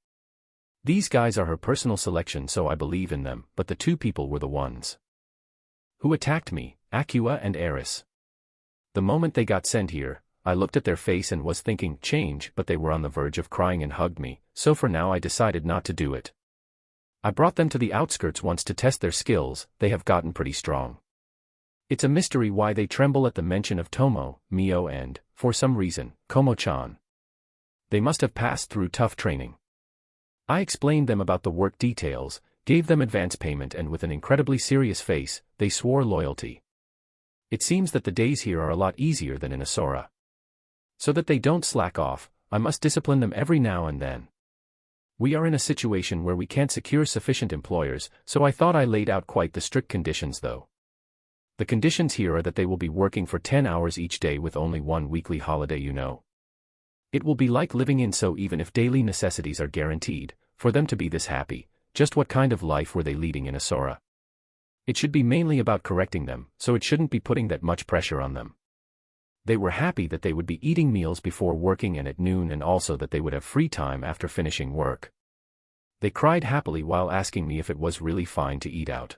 These guys are her personal selection, so I believe in them, but the 2 people were the ones. Who attacked me, Aqua and Eris? The moment they got sent here, I looked at their face and was thinking, change, but they were on the verge of crying and hugged me, so for now I decided not to do it. I brought them to the outskirts once to test their skills, they have gotten pretty strong. It's a mystery why they tremble at the mention of Tomo, Mio and, for some reason, Komo-chan. They must have passed through tough training. I explained them about the work details, gave them advance payment and with an incredibly serious face, they swore loyalty. It seems that the days here are a lot easier than in Asura. So that they don't slack off, I must discipline them every now and then. We are in a situation where we can't secure sufficient employers, so I thought I laid out quite the strict conditions though. The conditions here are that they will be working for 10 hours each day with only one weekly holiday, you know. It will be like living in, so even if daily necessities are guaranteed, for them to be this happy, just what kind of life were they leading in Asura? It should be mainly about correcting them, so it shouldn't be putting that much pressure on them. They were happy that they would be eating meals before working and at noon, and also that they would have free time after finishing work. They cried happily while asking me if it was really fine to eat out.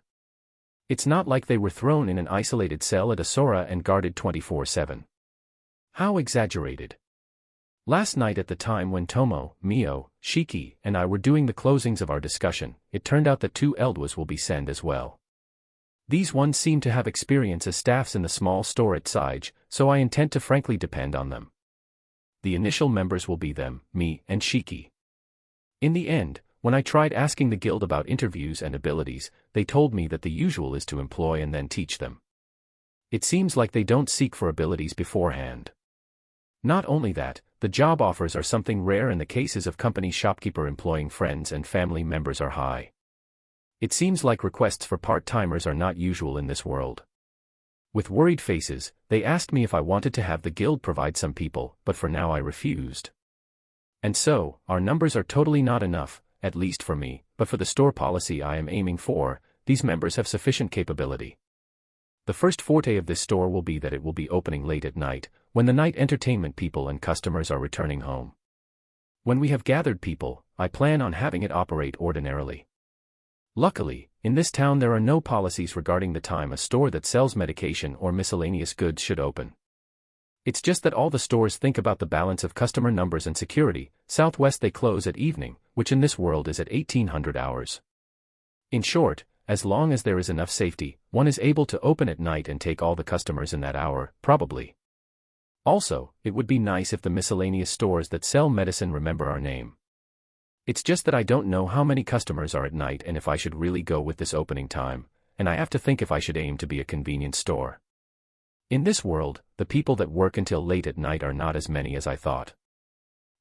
It's not like they were thrown in an isolated cell at Asura and guarded 24/7. How exaggerated. Last night at the time when Tomo, Mio, Shiki, and I were doing the closings of our discussion, it turned out that 2 Eldwas will be sent as well. These ones seem to have experience as staffs in the small store at Sige, so I intend to frankly depend on them. The initial members will be them, me, and Shiki. In the end, when I tried asking the guild about interviews and abilities, they told me that the usual is to employ and then teach them. It seems like they don't seek for abilities beforehand. Not only that, the job offers are something rare and the cases of company shopkeeper employing friends and family members are high. It seems like requests for part-timers are not usual in this world. With worried faces, they asked me if I wanted to have the guild provide some people, but for now I refused. And so, our numbers are totally not enough, at least for me, but for the store policy I am aiming for, these members have sufficient capability. The first forte of this store will be that it will be opening late at night, when the night entertainment people and customers are returning home. When we have gathered people, I plan on having it operate ordinarily. Luckily, in this town there are no policies regarding the time a store that sells medication or miscellaneous goods should open. It's just that all the stores think about the balance of customer numbers and security. Southwest they close at evening, which in this world is at 1800 hours. In short, as long as there is enough safety, one is able to open at night and take all the customers in that hour, probably. Also, it would be nice if the miscellaneous stores that sell medicine remember our name. It's just that I don't know how many customers are at night and if I should really go with this opening time, and I have to think if I should aim to be a convenience store. In this world, the people that work until late at night are not as many as I thought.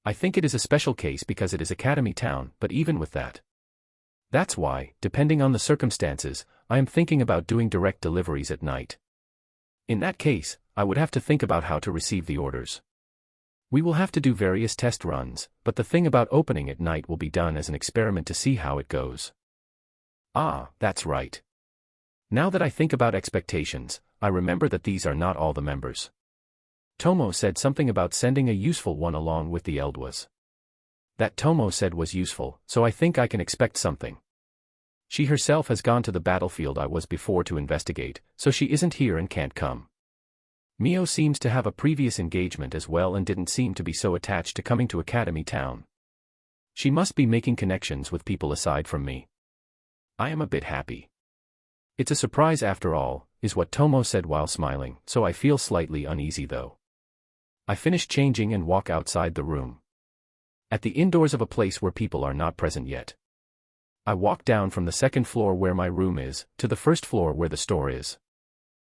I think it is a special case because it is Academy Town, but even with that. That's why, depending on the circumstances, I am thinking about doing direct deliveries at night. In that case, I would have to think about how to receive the orders. We will have to do various test runs, but the thing about opening at night will be done as an experiment to see how it goes. Ah, that's right. Now that I think about expectations, I remember that these are not all the members. Tomo said something about sending a useful one along with the Eldwas. That Tomo said was useful, so I think I can expect something. She herself has gone to the battlefield I was before to investigate, so she isn't here and can't come. Mio seems to have a previous engagement as well and didn't seem to be so attached to coming to Academy Town. She must be making connections with people aside from me. I am a bit happy. It's a surprise after all, is what Tomo said while smiling, so I feel slightly uneasy though. I finish changing and walk outside the room. At the indoors of a place where people are not present yet. I walk down from the second floor where my room is, to the first floor where the store is.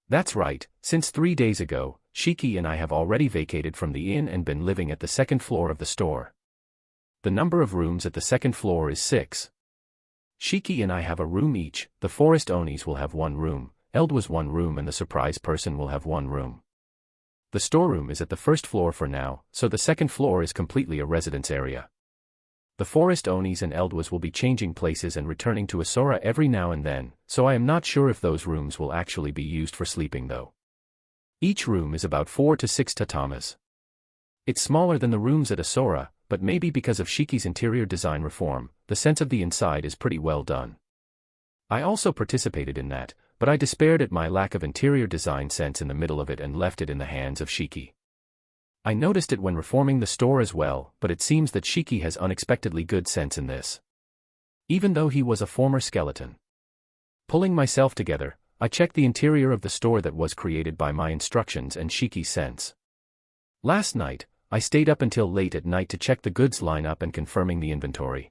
That's right, since 3 days ago, Shiki and I have already vacated from the inn and been living at the second floor of the store. The number of rooms at the second floor is 6. Shiki and I have a room each, the Forest Onis will have 1 room, Eldwas 1 room and the surprise person will have 1 room. The storeroom is at the first floor for now, so the second floor is completely a residence area. The Forest Onis and Eldwas will be changing places and returning to Asura every now and then, so I am not sure if those rooms will actually be used for sleeping though. Each room is about 4 to 6 tatamas. It's smaller than the rooms at Asura, but maybe because of Shiki's interior design reform, the sense of the inside is pretty well done. I also participated in that, but I despaired at my lack of interior design sense in the middle of it and left it in the hands of Shiki. I noticed it when reforming the store as well, but it seems that Shiki has unexpectedly good sense in this. Even though he was a former skeleton. Pulling myself together, I checked the interior of the store that was created by my instructions and Shiki's sense. Last night, I stayed up until late at night to check the goods lineup and confirming the inventory.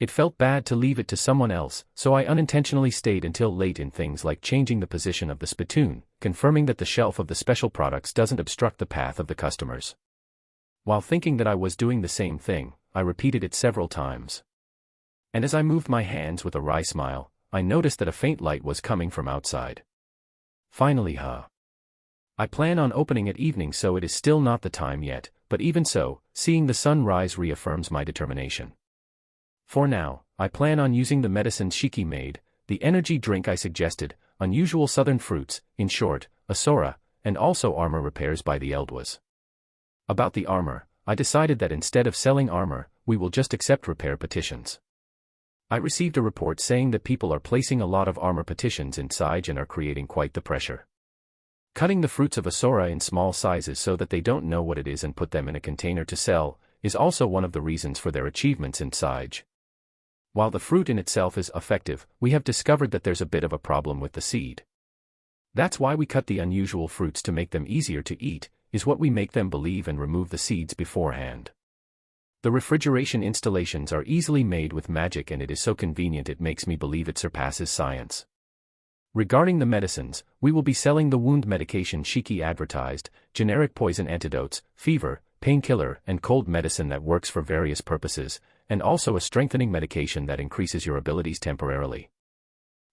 It felt bad to leave it to someone else, so I unintentionally stayed until late in things like changing the position of the spittoon, confirming that the shelf of the special products doesn't obstruct the path of the customers. While thinking that I was doing the same thing, I repeated it several times. And as I moved my hands with a wry smile, I noticed that a faint light was coming from outside. Finally, I plan on opening at evening, so it is still not the time yet, but even so, seeing the sun rise reaffirms my determination. For now, I plan on using the medicine Shiki made, the energy drink I suggested, unusual southern fruits, in short, Asura, and also armor repairs by the Eldwas. About the armor, I decided that instead of selling armor, we will just accept repair petitions. I received a report saying that people are placing a lot of armor petitions in Sage and are creating quite the pressure. Cutting the fruits of Asura in small sizes so that they don't know what it is and put them in a container to sell, is also one of the reasons for their achievements in Sage. While the fruit in itself is effective, we have discovered that there's a bit of a problem with the seed. That's why we cut the unusual fruits to make them easier to eat, is what we make them believe, and remove the seeds beforehand. The refrigeration installations are easily made with magic, and it is so convenient it makes me believe it surpasses science. Regarding the medicines, we will be selling the wound medication Shiki advertised, generic poison antidotes, fever, painkiller, and cold medicine that works for various purposes, and also a strengthening medication that increases your abilities temporarily.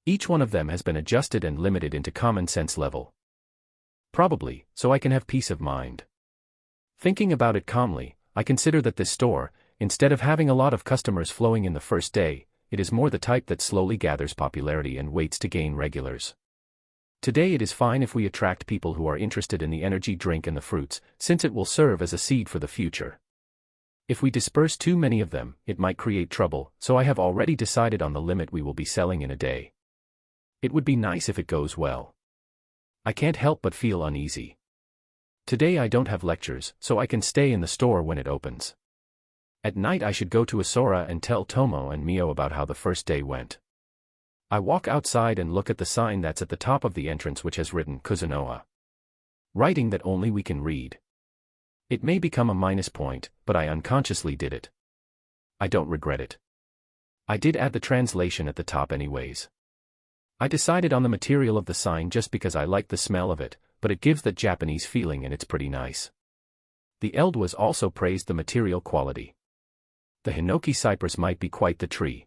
Each one of them has been adjusted and limited into common sense level. Probably, so I can have peace of mind. Thinking about it calmly, I consider that this store, instead of having a lot of customers flowing in the first day, it is more the type that slowly gathers popularity and waits to gain regulars. Today it is fine if we attract people who are interested in the energy drink and the fruits, since it will serve as a seed for the future. If we disperse too many of them, it might create trouble, so I have already decided on the limit we will be selling in a day. It would be nice if it goes well. I can't help but feel uneasy. Today I don't have lectures, so I can stay in the store when it opens. At night I should go to Asura and tell Tomo and Mio about how the first day went. I walk outside and look at the sign that's at the top of the entrance, which has written Kuzunoa. Writing that only we can read. It may become a minus point, but I unconsciously did it. I don't regret it. I did add the translation at the top anyways. I decided on the material of the sign just because I like the smell of it, but it gives that Japanese feeling and it's pretty nice. The Eldwas also praised the material quality. The Hinoki cypress might be quite the tree.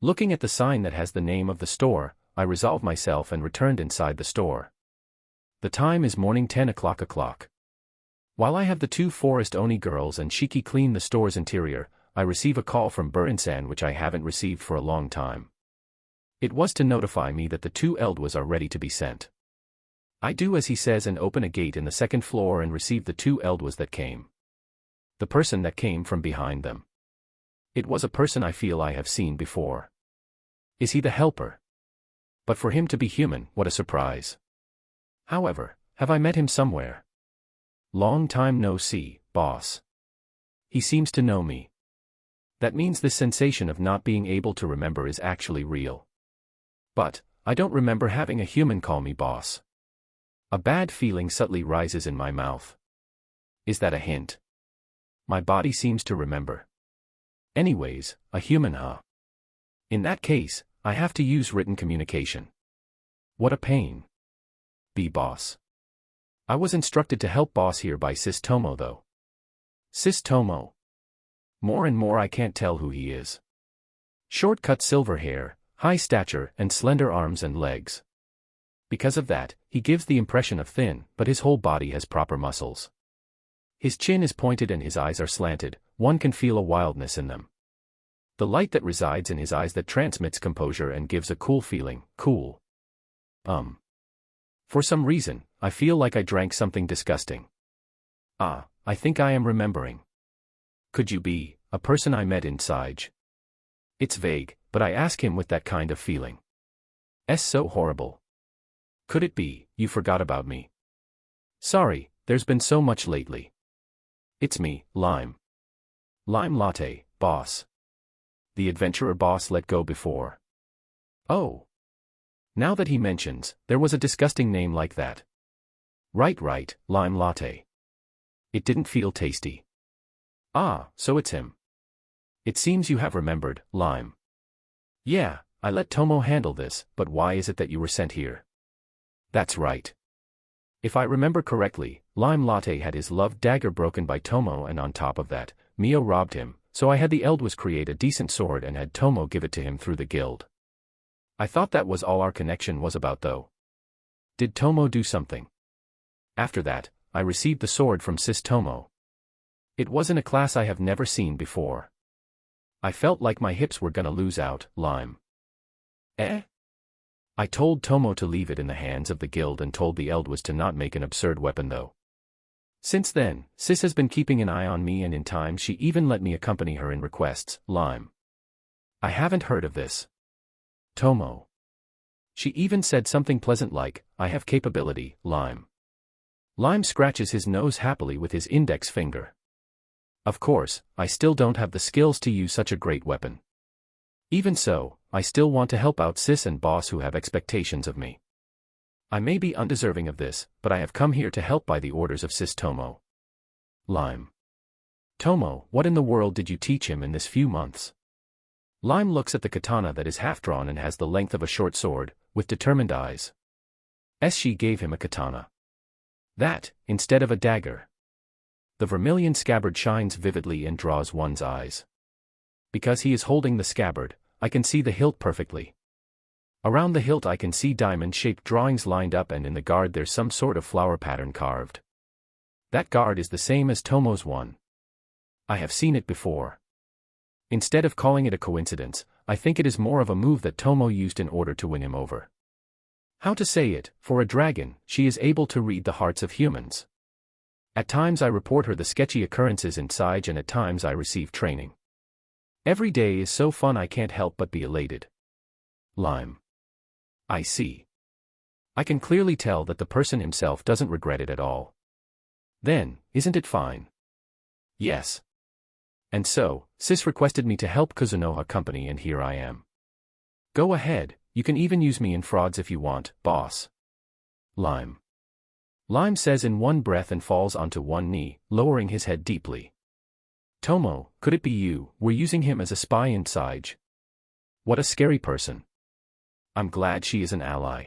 Looking at the sign that has the name of the store, I resolved myself and returned inside the store. The time is morning 10 o'clock. While I have the two Forest Oni girls and Shiki clean the store's interior, I receive a call from Burin-san which I haven't received for a long time. It was to notify me that the two Eldwas are ready to be sent. I do as he says and open a gate in the second floor and receive the two Eldwas that came. The person that came from behind them. It was a person I feel I have seen before. Is he the helper? But for him to be human, what a surprise. However, have I met him somewhere? Long time no see, boss. He seems to know me. That means this sensation of not being able to remember is actually real. But, I don't remember having a human call me boss. A bad feeling subtly rises in my mouth. Is that a hint? My body seems to remember. Anyways, a human In that case, I have to use written communication. What a pain. Be boss. I was instructed to help boss here by Sis Tomo though. Sis Tomo. More and more I can't tell who he is. Short-cut silver hair, high stature and slender arms and legs. Because of that, he gives the impression of thin, but his whole body has proper muscles. His chin is pointed and his eyes are slanted, one can feel a wildness in them. The light that resides in his eyes that transmits composure and gives a cool feeling, cool. For some reason, I feel like I drank something disgusting. I think I am remembering. Could you be a person I met in Sage? It's vague, but I ask him with that kind of feeling. So horrible. Could it be, you forgot about me? Sorry, there's been so much lately. It's me, Lime. Lime Latte, boss. The adventurer boss let go before. Oh. Now that he mentions, there was a disgusting name like that. Right, Lime Latte. It didn't feel tasty. Ah, so it's him. It seems you have remembered, Lime. Yeah, I let Tomo handle this, but why is it that you were sent here? That's right. If I remember correctly, Lime Latte had his love dagger broken by Tomo, and on top of that, Mio robbed him, so I had the Eldwas create a decent sword and had Tomo give it to him through the guild. I thought that was all our connection was about though. Did Tomo do something? After that, I received the sword from Sis Tomo. It was in a class I have never seen before. I felt like my hips were gonna lose out, Lime. I told Tomo to leave it in the hands of the guild and told the Eldwas to not make an absurd weapon though. Since then, Sis has been keeping an eye on me, and in time she even let me accompany her in requests, Lime. I haven't heard of this. Tomo. She even said something pleasant like, I have capability, Lime. Lime scratches his nose happily with his index finger. Of course, I still don't have the skills to use such a great weapon. Even so, I still want to help out Sis and boss who have expectations of me. I may be undeserving of this, but I have come here to help by the orders of Sis Tomo. Lime. Tomo, what in the world did you teach him in this few months? Lime looks at the katana that is half-drawn and has the length of a short sword, with determined eyes. She gave him a katana. That, instead of a dagger. The vermilion scabbard shines vividly and draws one's eyes. Because he is holding the scabbard, I can see the hilt perfectly. Around the hilt I can see diamond-shaped drawings lined up, and in the guard there's some sort of flower pattern carved. That guard is the same as Tomo's one. I have seen it before. Instead of calling it a coincidence, I think it is more of a move that Tomo used in order to win him over. How to say it, for a dragon, she is able to read the hearts of humans. At times I report her the sketchy occurrences inside, and at times I receive training. Every day is so fun I can't help but be elated. Lime. I see. I can clearly tell that the person himself doesn't regret it at all. Then, isn't it fine? Yes. And so, Sis requested me to help Kuzunoha Company, and here I am. Go ahead, you can even use me in frauds if you want, boss. Lime. Lime says in one breath and falls onto one knee, lowering his head deeply. Tomo, could it be you were using him as a spy inside? What a scary person. I'm glad she is an ally.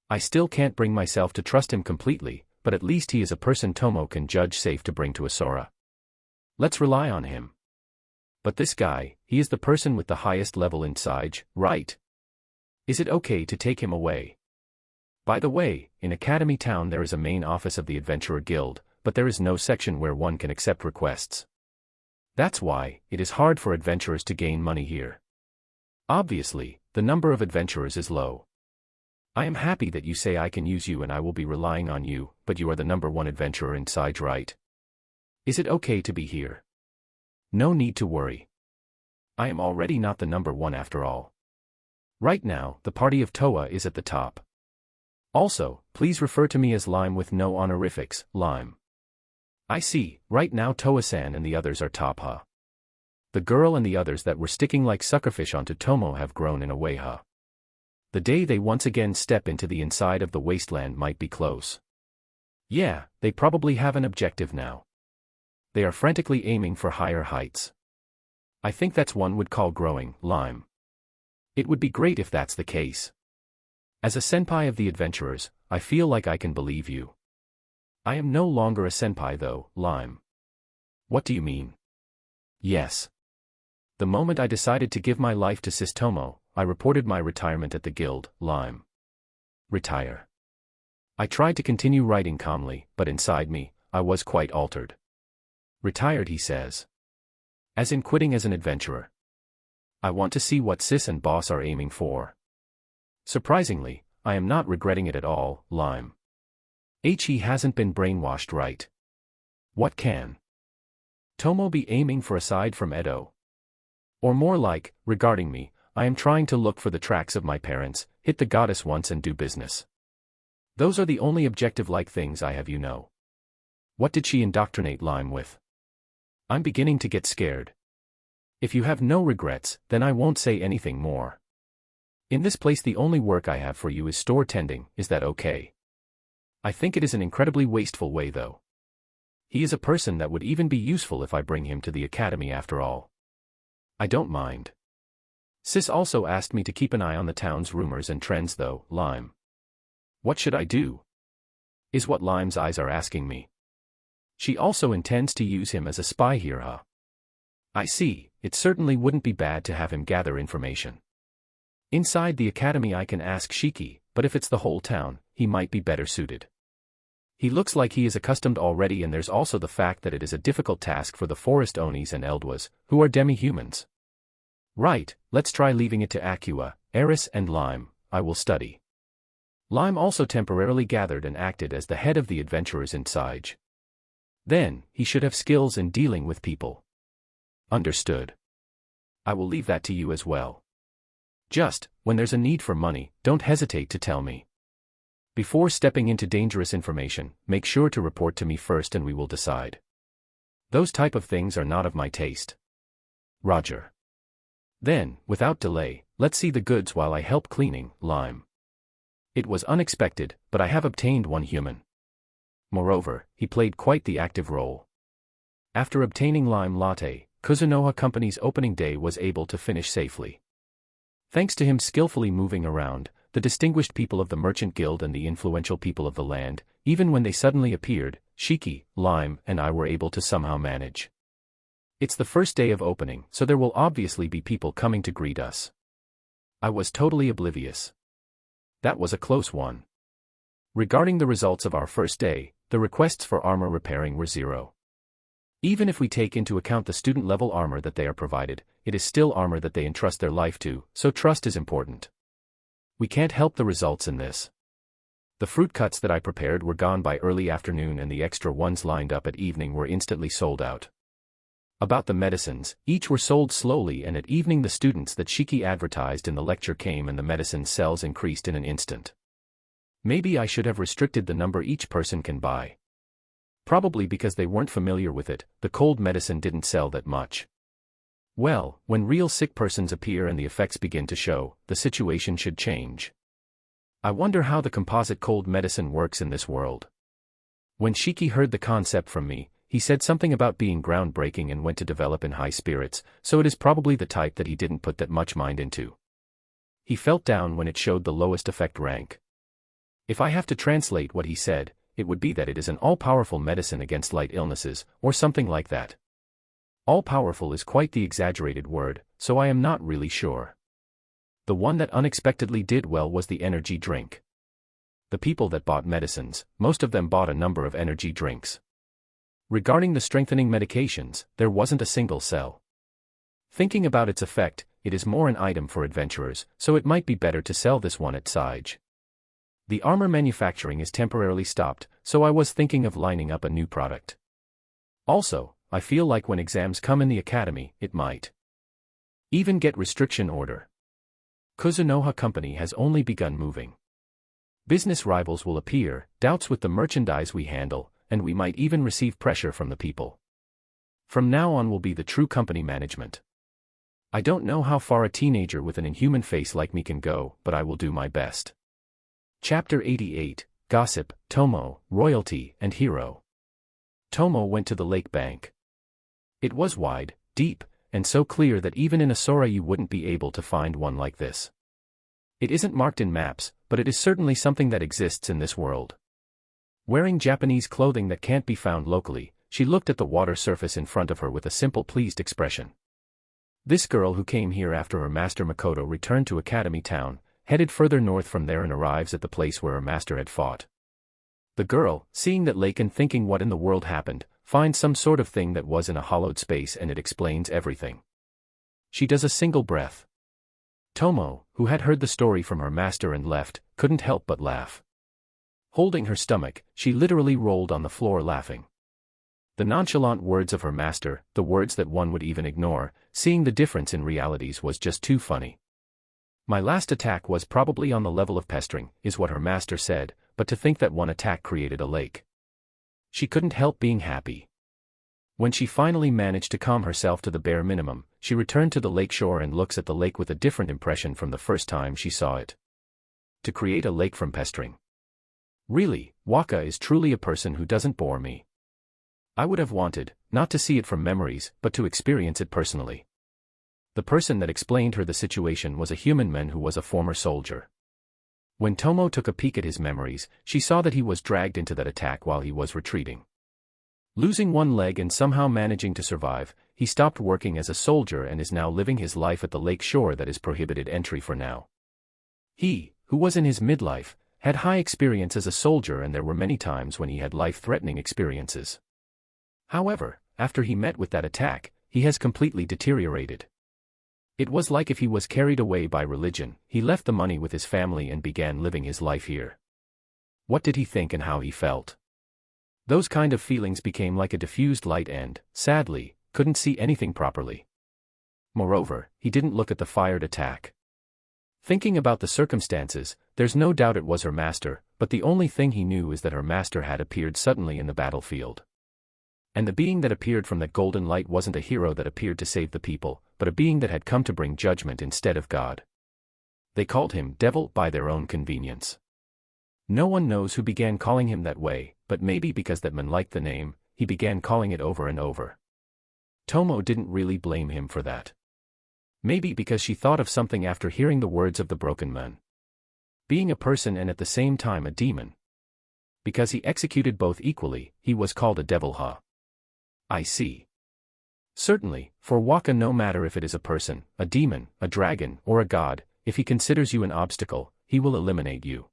I still can't bring myself to trust him completely, but at least he is a person Tomo can judge safe to bring to Asura. Let's rely on him. But this guy, he is the person with the highest level inside, right? Is it okay to take him away? By the way, in Academy Town there is a main office of the Adventurer Guild, but there is no section where one can accept requests. That's why it is hard for adventurers to gain money here. Obviously, the number of adventurers is low. I am happy that you say I can use you and I will be relying on you, but you are the #1 adventurer inside, right? Is it okay to be here? No need to worry. I am already not the #1 after all. Right now, the party of Toa is at the top. Also, please refer to me as Lime with no honorifics, Lime. I see, right now Toa-san and the others are top, huh? The girl and the others that were sticking like suckerfish onto Tomo have grown in a way, huh? The day they once again step into the inside of the wasteland might be close. Yeah, they probably have an objective now. They are frantically aiming for higher heights. I think that's one would call growing, Lime. It would be great if that's the case. As a senpai of the adventurers, I feel like I can believe you. I am no longer a senpai though, Lime. What do you mean? Yes. The moment I decided to give my life to Sis Tomo, I reported my retirement at the guild, Lime. Retire. I tried to continue writing calmly, but inside me, I was quite altered. Retired, he says. As in quitting as an adventurer. I want to see what Sis and boss are aiming for. Surprisingly, I am not regretting it at all, Lime. He hasn't been brainwashed, right? What can Tomo be aiming for aside from Edo? Or more like, regarding me, I am trying to look for the tracks of my parents, hit the goddess once and do business. Those are the only objective-like things I have, you know. What did she indoctrinate Lime with? I'm beginning to get scared. If you have no regrets, then I won't say anything more. In this place the only work I have for you is store tending, is that okay? I think it is an incredibly wasteful way though. He is a person that would even be useful if I bring him to the academy after all. I don't mind. Sis also asked me to keep an eye on the town's rumors and trends though, Lime. What should I do? Is what Lime's eyes are asking me. She also intends to use him as a spy here, huh? I see, it certainly wouldn't be bad to have him gather information. Inside the academy I can ask Shiki, but if it's the whole town, he might be better suited. He looks like he is accustomed already, and there's also the fact that it is a difficult task for the forest Onis and Eldwas, who are demi-humans. Right, let's try leaving it to Aqua, Eris and Lime. I will study. Lime also temporarily gathered and acted as the head of the adventurers in Sige. Then, he should have skills in dealing with people. Understood. I will leave that to you as well. Just, when there's a need for money, don't hesitate to tell me. Before stepping into dangerous information, make sure to report to me first and we will decide. Those type of things are not of my taste. Roger. Then, without delay, let's see the goods while I help cleaning, Lime. It was unexpected, but I have obtained one human. Moreover, he played quite the active role. After obtaining Lime Latte, Kuzunoha Company's opening day was able to finish safely. Thanks to him skillfully moving around, the distinguished people of the Merchant Guild and the influential people of the land, even when they suddenly appeared, Shiki, Lime, and I were able to somehow manage. It's the first day of opening, so there will obviously be people coming to greet us. I was totally oblivious. That was a close one. Regarding the results of our first day, the requests for armor repairing were 0. Even if we take into account the student-level armor that they are provided, it is still armor that they entrust their life to, so trust is important. We can't help the results in this. The fruit cuts that I prepared were gone by early afternoon, and the extra ones lined up at evening were instantly sold out. About the medicines, each were sold slowly, and at evening the students that Shiki advertised in the lecture came and the medicine sales increased in an instant. Maybe I should have restricted the number each person can buy. Probably because they weren't familiar with it, the cold medicine didn't sell that much. Well, when real sick persons appear and the effects begin to show, the situation should change. I wonder how the composite cold medicine works in this world. When Shiki heard the concept from me, he said something about being groundbreaking and went to develop in high spirits, so it is probably the type that he didn't put that much mind into. He felt down when it showed the lowest effect rank. If I have to translate what he said, it would be that it is an all-powerful medicine against light illnesses, or something like that. All-powerful is quite the exaggerated word, so I am not really sure. The one that unexpectedly did well was the energy drink. The people that bought medicines, most of them bought a number of energy drinks. Regarding the strengthening medications, there wasn't a single sell. Thinking about its effect, it is more an item for adventurers, so it might be better to sell this one at Sige. The armor manufacturing is temporarily stopped, so I was thinking of lining up a new product. Also, I feel like when exams come in the academy, it might even get restriction order. Kuzunoha Company has only begun moving. Business rivals will appear, doubts with the merchandise we handle, and we might even receive pressure from the people. From now on will be the true company management. I don't know how far a teenager with an inhuman face like me can go, but I will do my best. Chapter 88, Gossip, Tomo, Royalty, and Hero. Tomo went to the lake bank. It was wide, deep, and so clear that even in a Sora you wouldn't be able to find one like this. It isn't marked in maps, but it is certainly something that exists in this world. Wearing Japanese clothing that can't be found locally, she looked at the water surface in front of her with a simple pleased expression. This girl who came here after her master Makoto returned to Academy Town, headed further north from there and arrives at the place where her master had fought. The girl, seeing that lake and thinking what in the world happened, finds some sort of thing that was in a hollowed space and it explains everything. She does a single breath. Tomo, who had heard the story from her master and left, couldn't help but laugh. Holding her stomach, she literally rolled on the floor laughing. The nonchalant words of her master, the words that one would even ignore, seeing the difference in realities was just too funny. My last attack was probably on the level of pestering, is what her master said, but to think that one attack created a lake. She couldn't help being happy. When she finally managed to calm herself to the bare minimum, she returned to the lake shore and looks at the lake with a different impression from the first time she saw it. To create a lake from pestering. Really, Waka is truly a person who doesn't bore me. I would have wanted, not to see it from memories, but to experience it personally. The person that explained her the situation was a human man who was a former soldier. When Tomo took a peek at his memories, she saw that he was dragged into that attack while he was retreating. Losing one leg and somehow managing to survive, he stopped working as a soldier and is now living his life at the lake shore that is prohibited entry for now. He, who was in his midlife, had high experience as a soldier, and there were many times when he had life-threatening experiences. However, after he met with that attack, he has completely deteriorated. It was like if he was carried away by religion. He left the money with his family and began living his life here. What did he think and how he felt? Those kind of feelings became like a diffused light and, sadly, couldn't see anything properly. Moreover, he didn't look at the fired attack. Thinking about the circumstances, there's no doubt it was her master, but the only thing he knew is that her master had appeared suddenly in the battlefield. And the being that appeared from that golden light wasn't a hero that appeared to save the people, but a being that had come to bring judgment instead of God. They called him Devil by their own convenience. No one knows who began calling him that way, but maybe because that man liked the name, he began calling it over and over. Tomo didn't really blame him for that. Maybe because she thought of something after hearing the words of the broken man. Being a person and at the same time a demon. Because he executed both equally, he was called a devil, huh? I see. Certainly, for Waka, no matter if it is a person, a demon, a dragon, or a god, if he considers you an obstacle, he will eliminate you.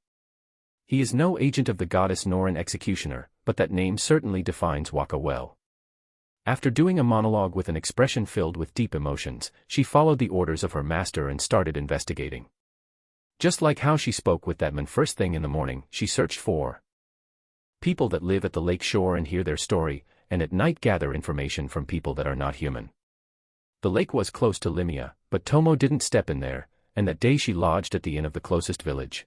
He is no agent of the goddess nor an executioner, but that name certainly defines Waka well. After doing a monologue with an expression filled with deep emotions, she followed the orders of her master and started investigating. Just like how she spoke with that man first thing in the morning, she searched for people that live at the lake shore and hear their story, and at night gather information from people that are not human. The lake was close to Limia, but Tomo didn't step in there, and that day she lodged at the inn of the closest village.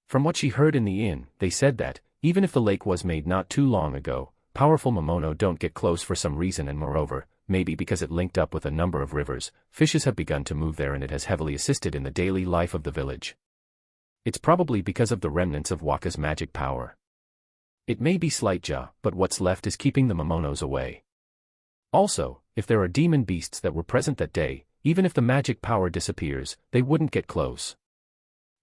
From what she heard in the inn, they said that, even if the lake was made not too long ago, powerful Momono don't get close for some reason, and moreover, maybe because it linked up with a number of rivers, fishes have begun to move there and it has heavily assisted in the daily life of the village. It's probably because of the remnants of Waka's magic power. It may be slight, but what's left is keeping the Momonos away. Also, if there are demon beasts that were present that day, even if the magic power disappears, they wouldn't get close.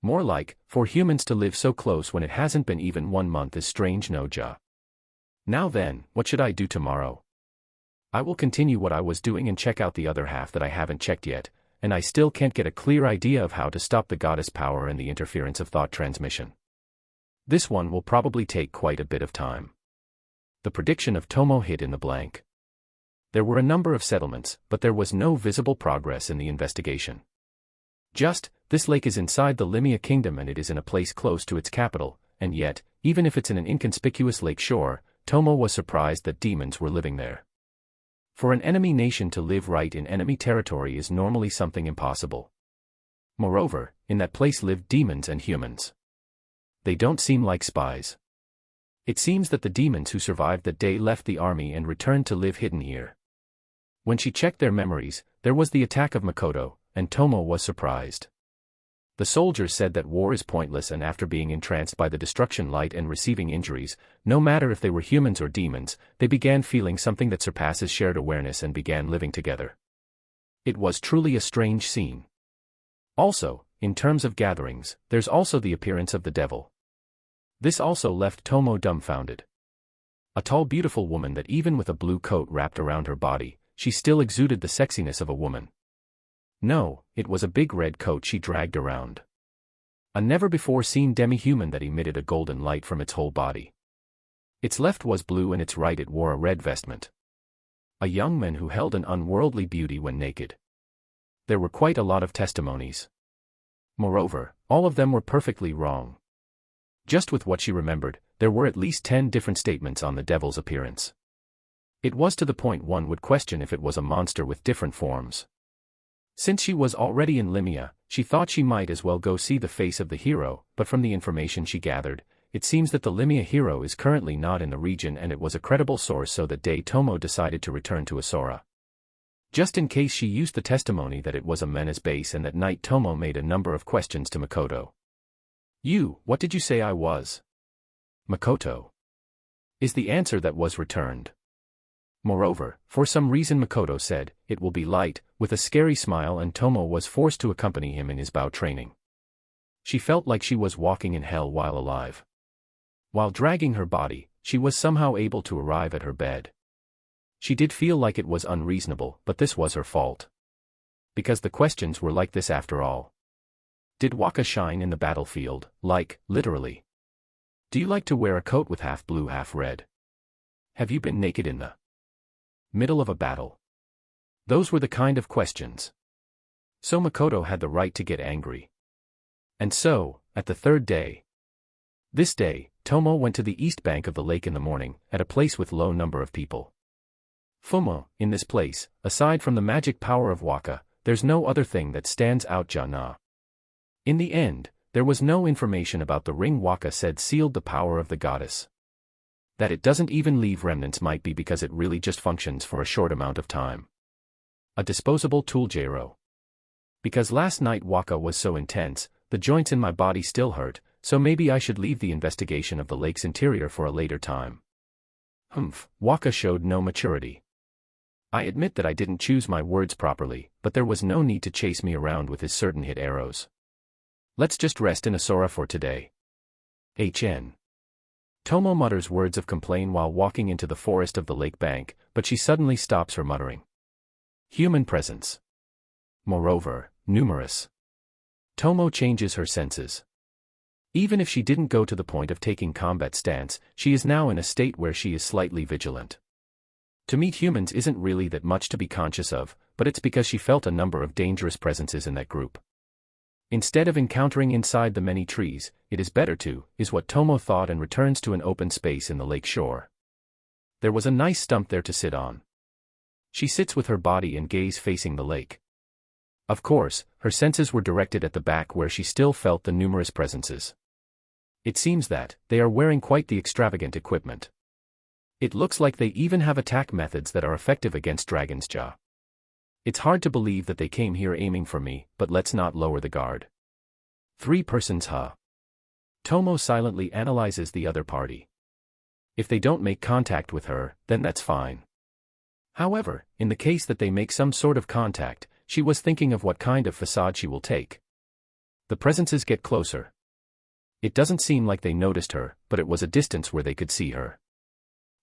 More like, for humans to live so close when it hasn't been even 1 month is strange, no? Now then, what should I do tomorrow? I will continue what I was doing and check out the other half that I haven't checked yet, and I still can't get a clear idea of how to stop the goddess power and the interference of thought transmission. This one will probably take quite a bit of time. The prediction of Tomo hit in the blank. There were a number of settlements, but there was no visible progress in the investigation. This lake is inside the Limia kingdom and it is in a place close to its capital, and yet, even if it's in an inconspicuous lake shore, Tomo was surprised that demons were living there. For an enemy nation to live right in enemy territory is normally something impossible. Moreover, in that place lived demons and humans. They don't seem like spies. It seems that the demons who survived that day left the army and returned to live hidden here. When she checked their memories, there was the attack of Makoto, and Tomo was surprised. The soldiers said that war is pointless, and after being entranced by the destruction light and receiving injuries, no matter if they were humans or demons, they began feeling something that surpasses shared awareness and began living together. It was truly a strange scene. Also, in terms of gatherings, there's also the appearance of the devil. This also left Tomo dumbfounded. A tall, beautiful woman that even with a blue coat wrapped around her body, she still exuded the sexiness of a woman. No, it was a big red coat she dragged around. A never-before-seen demi-human that emitted a golden light from its whole body. Its left was blue and its right it wore a red vestment. A young man who held an unworldly beauty when naked. There were quite a lot of testimonies. Moreover, all of them were perfectly wrong. Just with what she remembered, there were at least 10 different statements on the devil's appearance. It was to the point one would question if it was a monster with different forms. Since she was already in Limia, she thought she might as well go see the face of the hero, but from the information she gathered, it seems that the Limia hero is currently not in the region, and it was a credible source, so that day Tomo decided to return to Asura. Just in case, she used the testimony that it was a menace base, and that night Tomo made a number of questions to Makoto. What did you say I was? Makoto. Is the answer that was returned. Moreover, for some reason Makoto said, it will be light, with a scary smile, and Tomo was forced to accompany him in his bow training. She felt like she was walking in hell while alive. While dragging her body, she was somehow able to arrive at her bed. She did feel like it was unreasonable, but this was her fault. Because the questions were like this after all. Did Waka shine in the battlefield, like, literally? Do you like to wear a coat with half blue half red? Have you been naked in the middle of a battle? Those were the kind of questions. So Makoto had the right to get angry. And so, at the third day. This day, Tomo went to the east bank of the lake in the morning, at a place with low number of people. Fumo, in this place, aside from the magic power of Waka, there's no other thing that stands out. Jana. In the end, there was no information about the ring Waka said sealed the power of the goddess. That it doesn't even leave remnants might be because it really just functions for a short amount of time. A disposable tool. Jiro. Because last night Waka was so intense, the joints in my body still hurt, so maybe I should leave the investigation of the lake's interior for a later time. Waka showed no maturity. I admit that I didn't choose my words properly, but there was no need to chase me around with his certain hit arrows. Let's just rest in Asura for today. HN. Tomo mutters words of complaint while walking into the forest of the lake bank, but she suddenly stops her muttering. Human presence. Moreover, numerous. Tomo changes her senses. Even if she didn't go to the point of taking combat stance, she is now in a state where she is slightly vigilant. To meet humans isn't really that much to be conscious of, but it's because she felt a number of dangerous presences in that group. Instead of encountering inside the many trees, it is better to, is what Tomo thought, and returns to an open space in the lake shore. There was a nice stump there to sit on. She sits with her body and gaze facing the lake. Of course, her senses were directed at the back where she still felt the numerous presences. It seems that they are wearing quite the extravagant equipment. It looks like they even have attack methods that are effective against dragons. It's hard to believe that they came here aiming for me, but let's not lower the guard. 3 persons. Tomo silently analyzes the other party. If they don't make contact with her, then that's fine. However, in the case that they make some sort of contact, she was thinking of what kind of facade she will take. The presences get closer. It doesn't seem like they noticed her, but it was a distance where they could see her.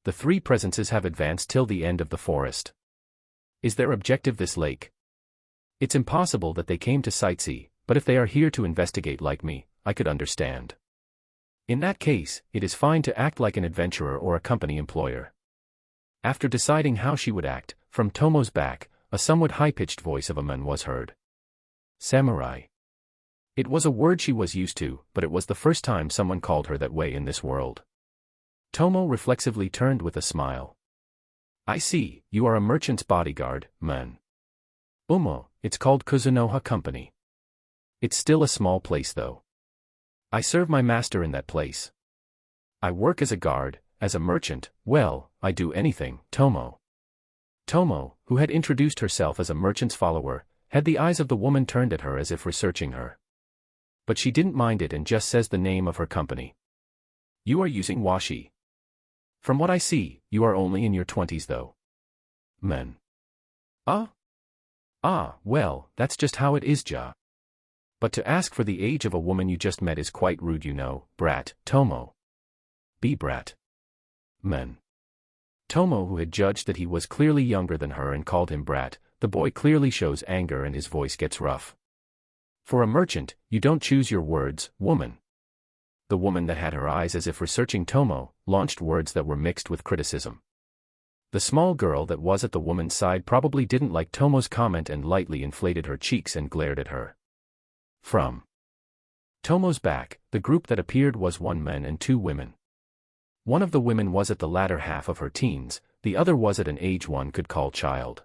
The 3 presences have advanced till the end of the forest. Is their objective this lake? It's impossible that they came to sightsee, but if they are here to investigate like me, I could understand. In that case, it is fine to act like an adventurer or a company employer. After deciding how she would act, from Tomo's back, a somewhat high-pitched voice of a man was heard. Samurai. It was a word she was used to, but it was the first time someone called her that way in this world. Tomo reflexively turned with a smile. I see, you are a merchant's bodyguard, man. It's called Kuzunoha Company. It's still a small place though. I serve my master in that place. I work as a guard, as a merchant, well, I do anything. Tomo, who had introduced herself as a merchant's follower, had the eyes of the woman turned at her as if researching her. But she didn't mind it and just says the name of her company. You are using washi. From what I see, you are only in your 20s though. Men. Well, that's just how it is, But to ask for the age of a woman you just met is quite rude, brat. Tomo. Be brat. Men. Tomo, who had judged that he was clearly younger than her and called him brat, the boy clearly shows anger and his voice gets rough. For a merchant, you don't choose your words, woman. The woman that had her eyes as if researching Tomo, launched words that were mixed with criticism. The small girl that was at the woman's side probably didn't like Tomo's comment and lightly inflated her cheeks and glared at her. From Tomo's back, the group that appeared was 1 man and 2 women. One of the women was at the latter half of her teens, the other was at an age one could call child.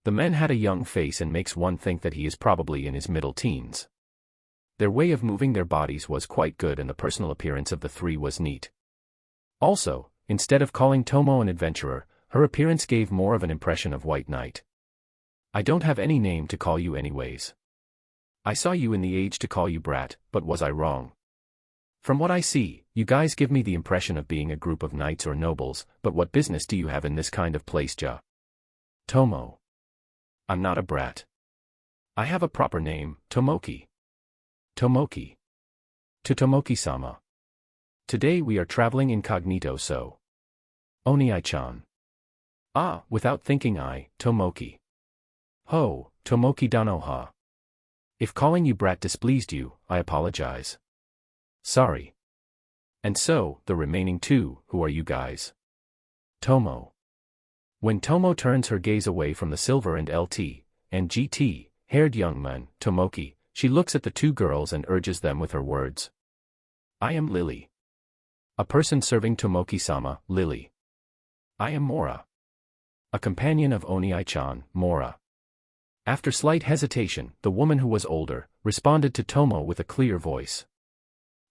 The men had a young face and makes one think that he is probably in his middle teens. Their way of moving their bodies was quite good and the personal appearance of the three was neat. Also, instead of calling Tomo an adventurer, her appearance gave more of an impression of white knight. I don't have any name to call you anyways. I saw you in the age to call you brat, but was I wrong? From what I see, you guys give me the impression of being a group of knights or nobles, but what business do you have in this kind of place, ja? Tomo. I'm not a brat. I have a proper name, Tomoki. Tomoki. To Tomoki-sama. Today we are traveling incognito so. Oni-chan. Ah, without thinking Tomoki. Ho, Tomoki Danoha. If calling you brat displeased you, I apologize. Sorry. And so, the remaining two, who are you guys? Tomo. When Tomo turns her gaze away from the silver and LT, and GT, haired young man, Tomoki, she looks at the two girls and urges them with her words. I am Lily. A person serving Tomoki-sama, Lily. I am Mora. A companion of Oni-chan, Mora. After slight hesitation, the woman who was older, responded to Tomo with a clear voice.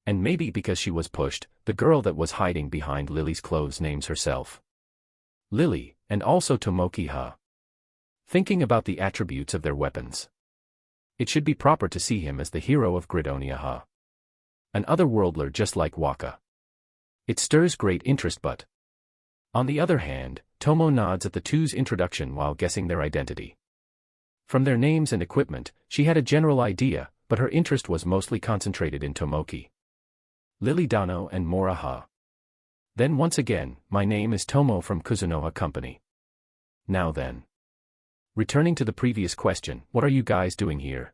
And maybe because she was pushed, the girl that was hiding behind Lily's clothes names herself Lily, and also Tomoki-ha. Thinking about the attributes of their weapons. It should be proper to see him as the hero of Gridonia-ha. An otherworldler just like Waka. It stirs great interest but. On the other hand, Tomo nods at the two's introduction while guessing their identity. From their names and equipment, she had a general idea, but her interest was mostly concentrated in Tomoki. Lily Dano and Mora-ha. Then once again, my name is Tomo from Kuzunoha Company. Now then. Returning to the previous question, what are you guys doing here?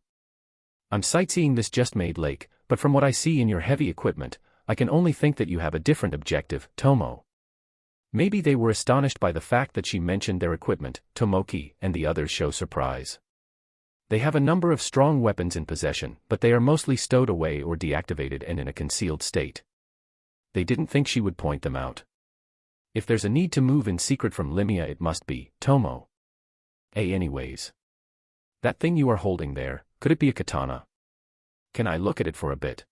I'm sightseeing this just-made lake, but from what I see in your heavy equipment, I can only think that you have a different objective, Tomo. Maybe they were astonished by the fact that she mentioned their equipment, Tomoki, and the others show surprise. They have a number of strong weapons in possession, but they are mostly stowed away or deactivated and in a concealed state. They didn't think she would point them out. If there's a need to move in secret from Limia, it must be Tomo. Anyways. That thing you are holding there, could it be a katana? Can I look at it for a bit?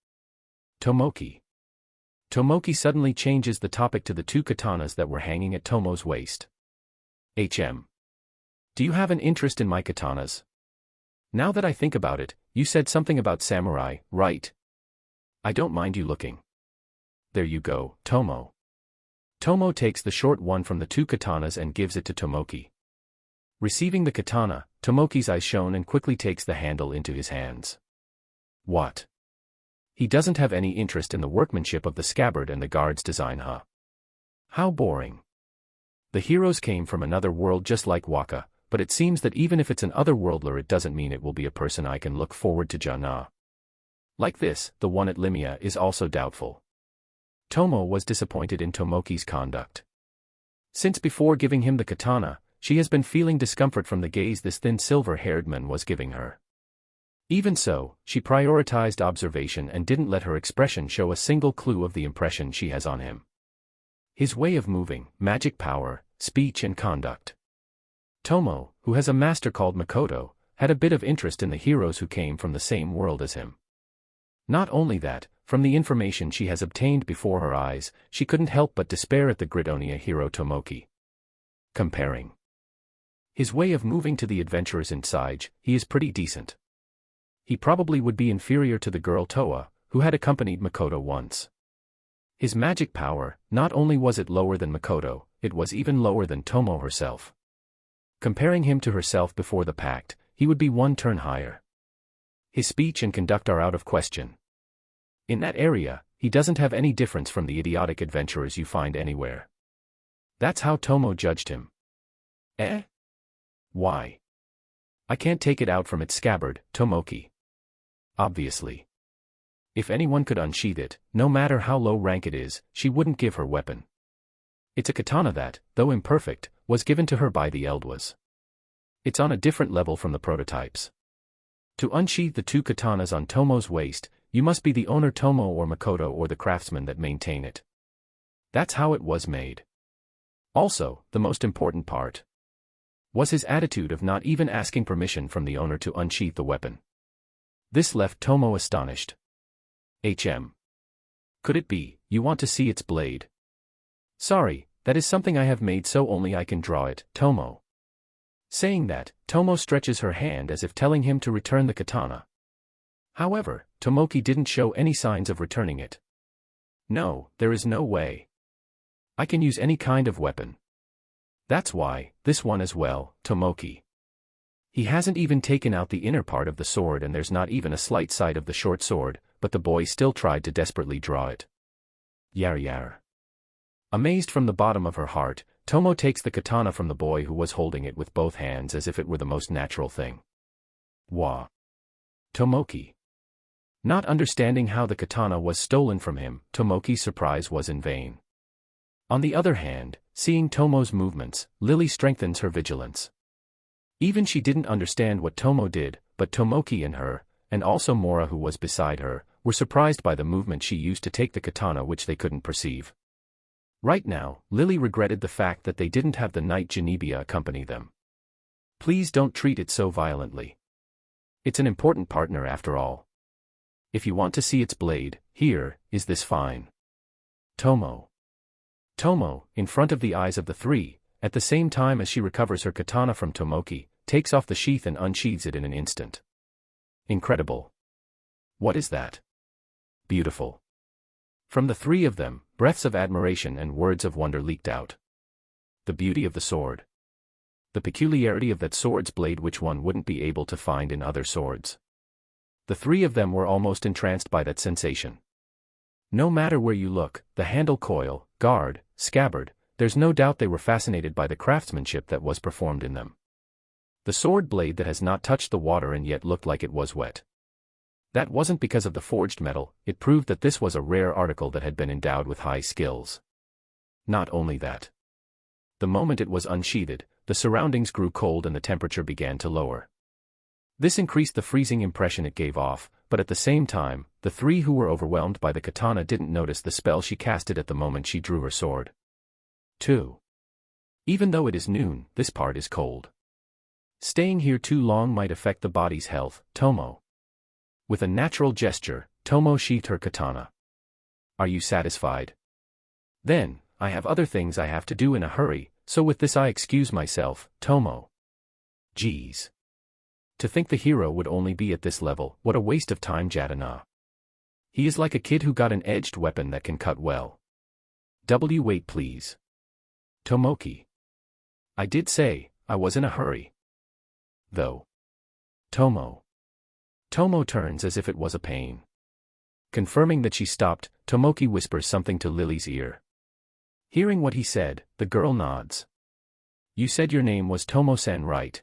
Tomoki. Tomoki suddenly changes the topic to the two katanas that were hanging at Tomo's waist. Do you have an interest in my katanas? Now that I think about it, you said something about samurai, right? I don't mind you looking. There you go, Tomo. Tomo takes the short one from the two katanas and gives it to Tomoki. Receiving the katana, Tomoki's eyes shone and quickly takes the handle into his hands. What? He doesn't have any interest in the workmanship of the scabbard and the guard's design, huh? How boring. The heroes came from another world just like Waka, but it seems that even if it's an otherworldler it doesn't mean it will be a person I can look forward to, Jana. Like this, the one at Limia is also doubtful. Tomo was disappointed in Tomoki's conduct. Since before giving him the katana, she has been feeling discomfort from the gaze this thin silver-haired man was giving her. Even so, she prioritized observation and didn't let her expression show a single clue of the impression she has on him. His way of moving, magic power, speech and conduct. Tomo, who has a master called Makoto, had a bit of interest in the heroes who came from the same world as him. Not only that, from the information she has obtained before her eyes, she couldn't help but despair at the Gridonia hero Tomoki. Comparing his way of moving to the adventurers inside, he is pretty decent. He probably would be inferior to the girl Toa, who had accompanied Makoto once. His magic power, not only was it lower than Makoto, it was even lower than Tomo herself. Comparing him to herself before the pact, he would be one turn higher. His speech and conduct are out of question. In that area, he doesn't have any difference from the idiotic adventurers you find anywhere. That's how Tomo judged him. Why? I can't take it out from its scabbard, Tomoki. Obviously. If anyone could unsheath it, no matter how low rank it is, she wouldn't give her weapon. It's a katana that, though imperfect, was given to her by the Eldwas. It's on a different level from the prototypes. To unsheath the two katanas on Tomo's waist, you must be the owner Tomo or Makoto or the craftsman that maintain it. That's how it was made. Also, the most important part. was his attitude of not even asking permission from the owner to unsheath the weapon. This left Tomo astonished. Could it be, you want to see its blade? Sorry, that is something I have made so only I can draw it, Tomo. Saying that, Tomo stretches her hand as if telling him to return the katana. However, Tomoki didn't show any signs of returning it. No, there is no way. I can use any kind of weapon. That's why, this one as well, Tomoki. He hasn't even taken out the inner part of the sword and there's not even a slight side of the short sword, but the boy still tried to desperately draw it. Yar. Amazed from the bottom of her heart, Tomo takes the katana from the boy who was holding it with both hands as if it were the most natural thing. Wah. Tomoki. Not understanding how the katana was stolen from him, Tomoki's surprise was in vain. On the other hand, seeing Tomo's movements, Lily strengthens her vigilance. Even she didn't understand what Tomo did, but Tomoki and her, and also Mora who was beside her, were surprised by the movement she used to take the katana which they couldn't perceive. Right now, Lily regretted the fact that they didn't have the knight Genebia accompany them. Please don't treat it so violently. It's an important partner after all. If you want to see its blade, here, is this fine. Tomo, in front of the eyes of the three, at the same time as she recovers her katana from Tomoki, takes off the sheath and unsheathes it in an instant. Incredible. What is that? Beautiful. From the three of them, breaths of admiration and words of wonder leaked out. The beauty of the sword. The peculiarity of that sword's blade which one wouldn't be able to find in other swords. The three of them were almost entranced by that sensation. No matter where you look, the handle coil, guard, scabbard, there's no doubt they were fascinated by the craftsmanship that was performed in them. The sword blade that has not touched the water and yet looked like it was wet. That wasn't because of the forged metal, it proved that this was a rare article that had been endowed with high skills. Not only that. The moment it was unsheathed, the surroundings grew cold and the temperature began to lower. This increased the freezing impression it gave off, but at the same time, the three who were overwhelmed by the katana didn't notice the spell she casted at the moment she drew her sword. 2. Even though it is noon, this part is cold. Staying here too long might affect the body's health, Tomo. With a natural gesture, Tomo sheathed her katana. Are you satisfied? Then, I have other things I have to do in a hurry, so with this I excuse myself, Tomo. Geez. To think the hero would only be at this level, what a waste of time, Jadana. He is like a kid who got an edged weapon that can cut well. Wait please. Tomoki. I did say, I was in a hurry. Though. Tomo turns as if it was a pain. Confirming that she stopped, Tomoki whispers something to Lily's ear. Hearing what he said, the girl nods. You said your name was Tomo-san, right?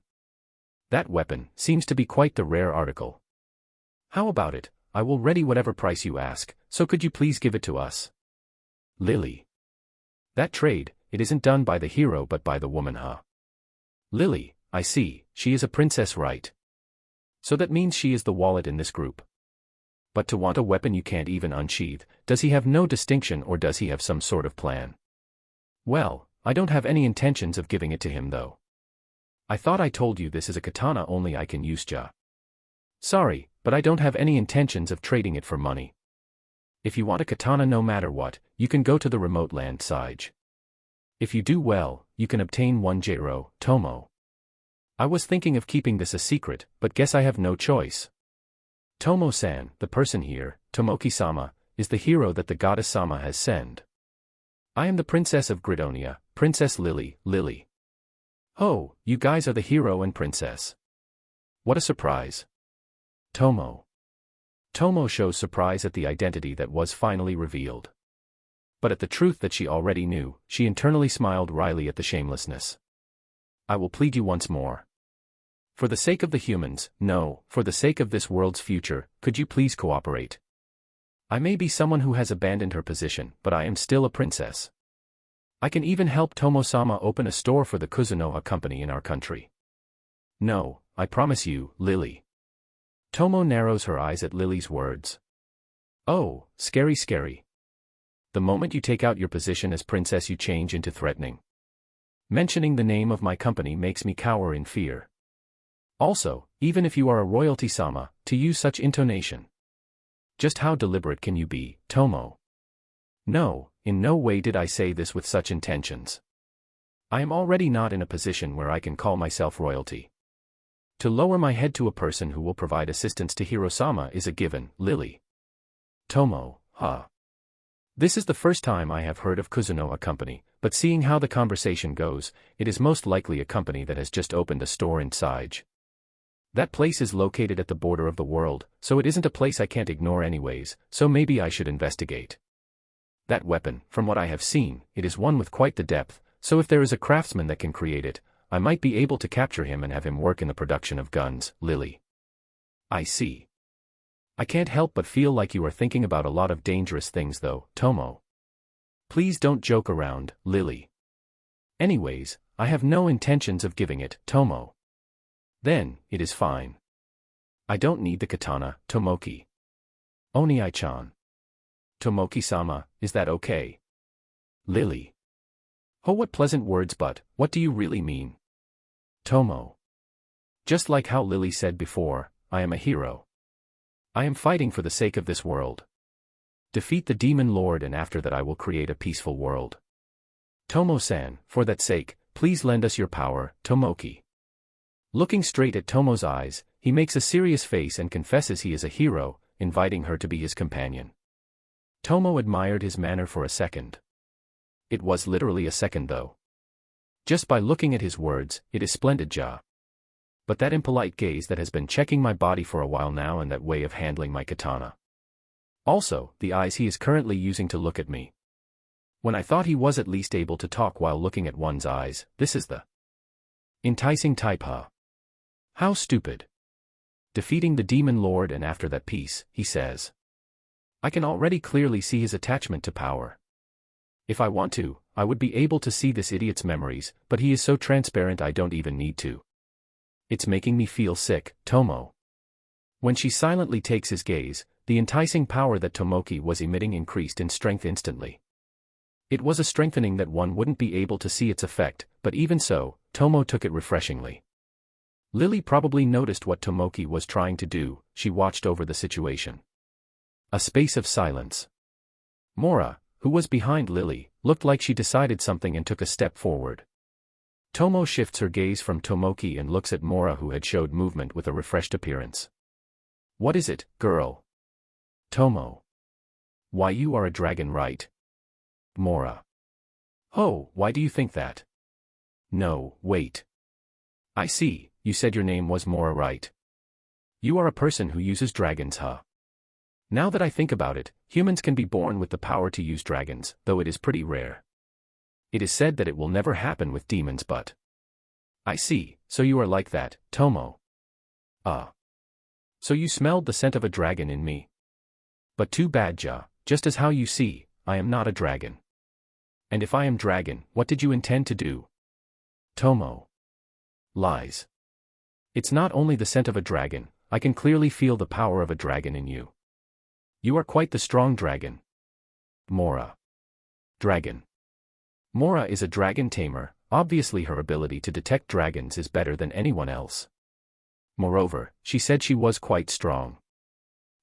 That weapon seems to be quite the rare article. How about it? I will ready whatever price you ask, so could you please give it to us? Lily. That trade, it isn't done by the hero but by the woman, huh? Lily, I see, she is a princess, right? So that means she is the wallet in this group. But to want a weapon you can't even unsheath, does he have no distinction or does he have some sort of plan? Well, I don't have any intentions of giving it to him though. I thought I told you this is a katana only I can use. Sorry, but I don't have any intentions of trading it for money. If you want a katana no matter what, you can go to the remote land Sage. If you do well, you can obtain one Jiro, Tomo. I was thinking of keeping this a secret, but guess I have no choice. Tomo-san, the person here, Tomoki-sama, is the hero that the goddess-sama has sent. I am the princess of Gridonia, Princess Lily. Oh, you guys are the hero and princess. What a surprise. Tomo shows surprise at the identity that was finally revealed. But at the truth that she already knew, she internally smiled wryly at the shamelessness. I will plead you once more. For the sake of the humans, no, for the sake of this world's future, could you please cooperate? I may be someone who has abandoned her position, but I am still a princess. I can even help Tomo-sama open a store for the Kuzunoha company in our country. No, I promise you, Lily. Tomo narrows her eyes at Lily's words. Oh, scary. The moment you take out your position as princess you change into threatening. Mentioning the name of my company makes me cower in fear. Also, even if you are a royalty-sama, to use such intonation. Just how deliberate can you be, Tomo? No, in no way did I say this with such intentions. I am already not in a position where I can call myself royalty. To lower my head to a person who will provide assistance to Hiro-sama is a given, Lily. Tomo, huh? This is the first time I have heard of Kuzuno, a company, but seeing how the conversation goes, it is most likely a company that has just opened a store in Sage. That place is located at the border of the world, so it isn't a place I can't ignore anyways, so maybe I should investigate. That weapon, from what I have seen, it is one with quite the depth, so if there is a craftsman that can create it, I might be able to capture him and have him work in the production of guns, Lily. I see. I can't help but feel like you are thinking about a lot of dangerous things though, Tomo. Please don't joke around, Lily. Anyways, I have no intentions of giving it, Tomo. Then, it is fine. I don't need the katana, Tomoki. Oni-chan. Tomoki-sama, is that okay? Lily. Oh, what pleasant words, but what do you really mean? Tomo. Just like how Lily said before, I am a hero. I am fighting for the sake of this world. Defeat the demon lord and after that I will create a peaceful world. Tomo-san, for that sake, please lend us your power, Tomoki. Looking straight at Tomo's eyes, he makes a serious face and confesses he is a hero, inviting her to be his companion. Tomo admired his manner for a second. It was literally a second though. Just by looking at his words, it is splendid, ja. But that impolite gaze that has been checking my body for a while now and that way of handling my katana. Also, the eyes he is currently using to look at me. When I thought he was at least able to talk while looking at one's eyes, this is the enticing type, huh? How stupid. Defeating the demon lord and after that peace, he says. I can already clearly see his attachment to power. If I want to, I would be able to see this idiot's memories, but he is so transparent I don't even need to. It's making me feel sick, Tomo. When she silently takes his gaze, the enticing power that Tomoki was emitting increased in strength instantly. It was a strengthening that one wouldn't be able to see its effect, but even so, Tomo took it refreshingly. Lily probably noticed what Tomoki was trying to do, she watched over the situation. A space of silence. Mora, who was behind Lily, looked like she decided something and took a step forward. Tomo shifts her gaze from Tomoki and looks at Mora, who had showed movement with a refreshed appearance. What is it, girl? Tomo. Why, you are a dragon, right? Mora. Oh, why do you think that? No, wait. I see, you said your name was Mora, right? You are a person who uses dragons, huh? Now that I think about it, humans can be born with the power to use dragons, though it is pretty rare. It is said that it will never happen with demons, but... I see, so you are like that, Tomo. So you smelled the scent of a dragon in me. But too bad, ja, just as how you see, I am not a dragon. And if I am dragon, what did you intend to do? Tomo. Lies. It's not only the scent of a dragon, I can clearly feel the power of a dragon in you. You are quite the strong dragon. Mora. Dragon. Mora is a dragon tamer, obviously her ability to detect dragons is better than anyone else. Moreover, she said she was quite strong.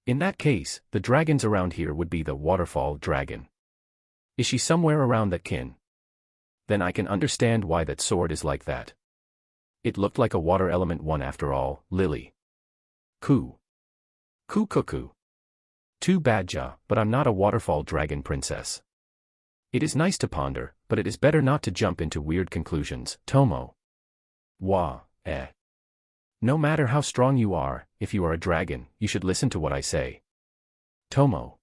In that case, the dragons around here would be the waterfall dragon. Is she somewhere around that kin? Then I can understand why that sword is like that. It looked like a water element one after all, Lily. Coo. Coo cuckoo. Too bad, ja, but I'm not a waterfall dragon princess. It is nice to ponder, but it is better not to jump into weird conclusions, Tomo. Wah, eh. No matter how strong you are, if you are a dragon, you should listen to what I say. Tomo.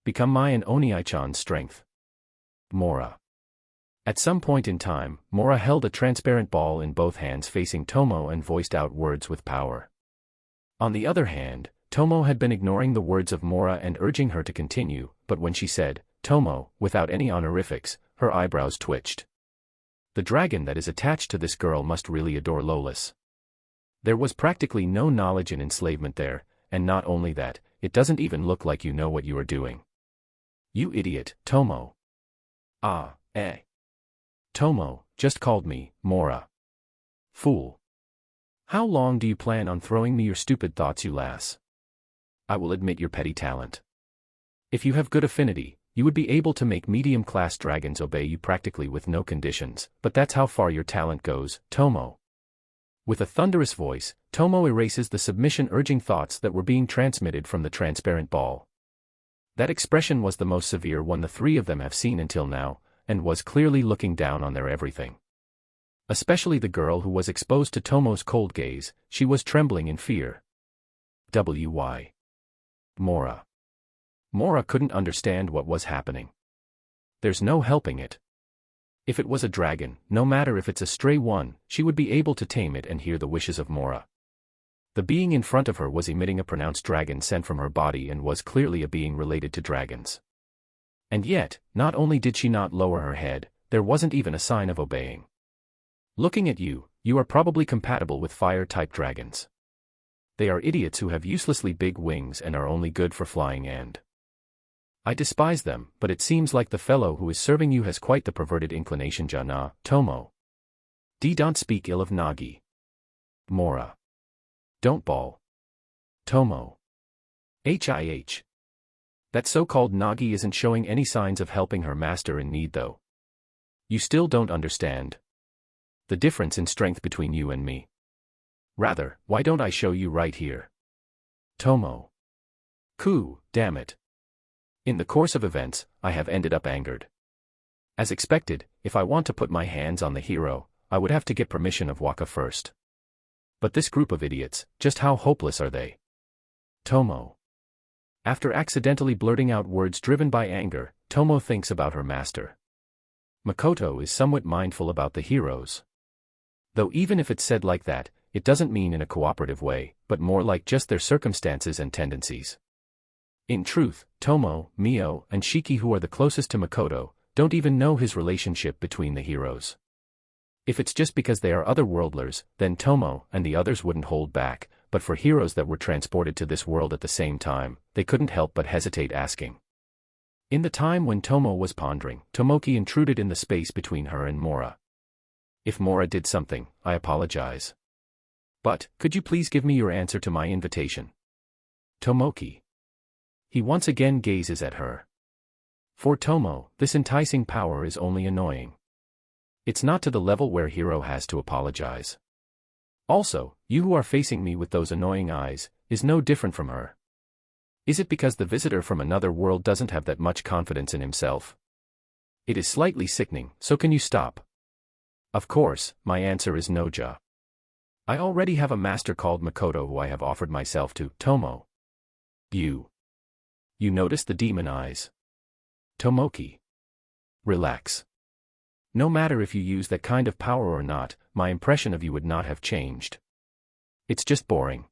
Become my and Oni-chan's strength. Mora. At some point in time, Mora held a transparent ball in both hands facing Tomo and voiced out words with power. On the other hand, Tomo had been ignoring the words of Mora and urging her to continue, but when she said, Tomo, without any honorifics, her eyebrows twitched. The dragon that is attached to this girl must really adore Lolis. There was practically no knowledge and enslavement there, and not only that, it doesn't even look like you know what you are doing. You idiot, Tomo. Ah, eh. Tomo, just called me, Mora. Fool. How long do you plan on throwing me your stupid thoughts, you lass? I will admit your petty talent. If you have good affinity, you would be able to make medium-class dragons obey you practically with no conditions, but that's how far your talent goes, Tomo. With a thunderous voice, Tomo erases the submission-urging thoughts that were being transmitted from the transparent ball. That expression was the most severe one the three of them have seen until now, and was clearly looking down on their everything. Especially the girl who was exposed to Tomo's cold gaze, she was trembling in fear. Why? Mora. Mora couldn't understand what was happening. There's no helping it. If it was a dragon, no matter if it's a stray one, she would be able to tame it and hear the wishes of Mora. The being in front of her was emitting a pronounced dragon scent from her body and was clearly a being related to dragons. And yet, not only did she not lower her head, there wasn't even a sign of obeying. Looking at you, you are probably compatible with fire-type dragons. They are idiots who have uselessly big wings and are only good for flying and... I despise them, but it seems like the fellow who is serving you has quite the perverted inclination, Jana, Tomo. Don't speak ill of Nagi. Mora. Don't bawl. Tomo. Hih. That so-called Nagi isn't showing any signs of helping her master in need though. You still don't understand the difference in strength between you and me. Rather, why don't I show you right here? Tomo. Damn it. In the course of events, I have ended up angered. As expected, if I want to put my hands on the hero, I would have to get permission of Waka first. But this group of idiots, just how hopeless are they? Tomo. After accidentally blurting out words driven by anger, Tomo thinks about her master. Makoto is somewhat mindful about the heroes. Though even if it's said like that, it doesn't mean in a cooperative way, but more like just their circumstances and tendencies. In truth, Tomo, Mio, and Shiki, who are the closest to Makoto, don't even know his relationship between the heroes. If it's just because they are otherworldlers, then Tomo and the others wouldn't hold back, but for heroes that were transported to this world at the same time, they couldn't help but hesitate asking. In the time when Tomo was pondering, Tomoki intruded in the space between her and Mora. If Mora did something, I apologize. But, could you please give me your answer to my invitation? Tomoki. He once again gazes at her. For Tomo, this enticing power is only annoying. It's not to the level where hero has to apologize. Also, you who are facing me with those annoying eyes, is no different from her. Is it because the visitor from another world doesn't have that much confidence in himself? It is slightly sickening, so can you stop? Of course, my answer is no, Ja. I already have a master called Makoto who I have offered myself to, Tomo. You notice the demon eyes? Tomoki. Relax. No matter if you use that kind of power or not, my impression of you would not have changed. It's just boring.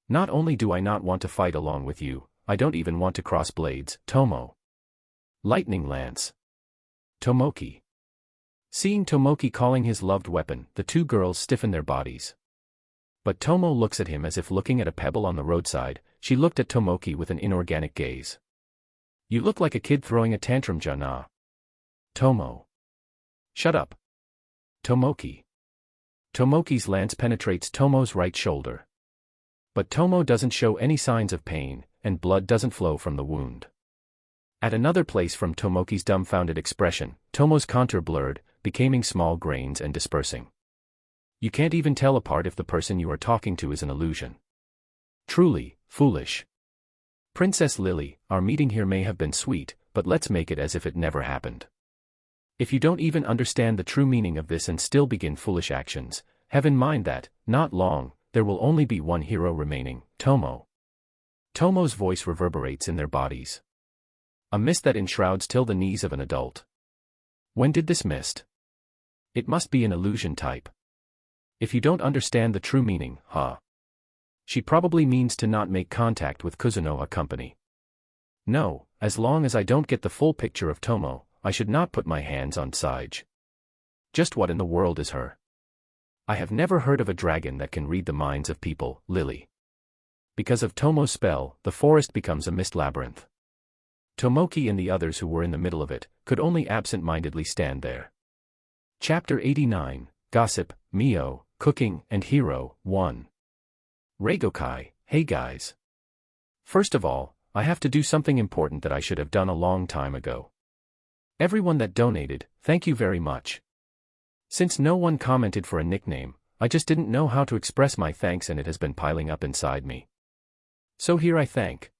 Not only do I not want to fight along with you, I don't even want to cross blades, Tomo. Lightning Lance. Tomoki. Seeing Tomoki calling his loved weapon, the two girls stiffen their bodies. But Tomo looks at him as if looking at a pebble on the roadside. She looked at Tomoki with an inorganic gaze. You look like a kid throwing a tantrum, Jana. Tomo. Shut up. Tomoki. Tomoki's lance penetrates Tomo's right shoulder. But Tomo doesn't show any signs of pain, and blood doesn't flow from the wound. At another place from Tomoki's dumbfounded expression, Tomo's contour blurred, becoming small grains and dispersing. You can't even tell apart if the person you are talking to is an illusion. Truly, foolish. Princess Lily, our meeting here may have been sweet, but let's make it as if it never happened. If you don't even understand the true meaning of this and still begin foolish actions, have in mind that, not long, there will only be one hero remaining, Tomo. Tomo's voice reverberates in their bodies. A mist that enshrouds till the knees of an adult. When did this mist? It must be an illusion type. If you don't understand the true meaning, She probably means to not make contact with Kuzunoha Company. No, as long as I don't get the full picture of Tomo, I should not put my hands on Sage. Just what in the world is her? I have never heard of a dragon that can read the minds of people, Lily. Because of Tomo's spell, the forest becomes a mist labyrinth. Tomoki and the others who were in the middle of it, could only absent-mindedly stand there. Chapter 89, Gossip, Mio, Cooking, and Hero, 1. Reigokai, hey guys. First of all, I have to do something important that I should have done a long time ago. Everyone that donated, thank you very much. Since no one commented for a nickname, I just didn't know how to express my thanks and it has been piling up inside me. So here I thank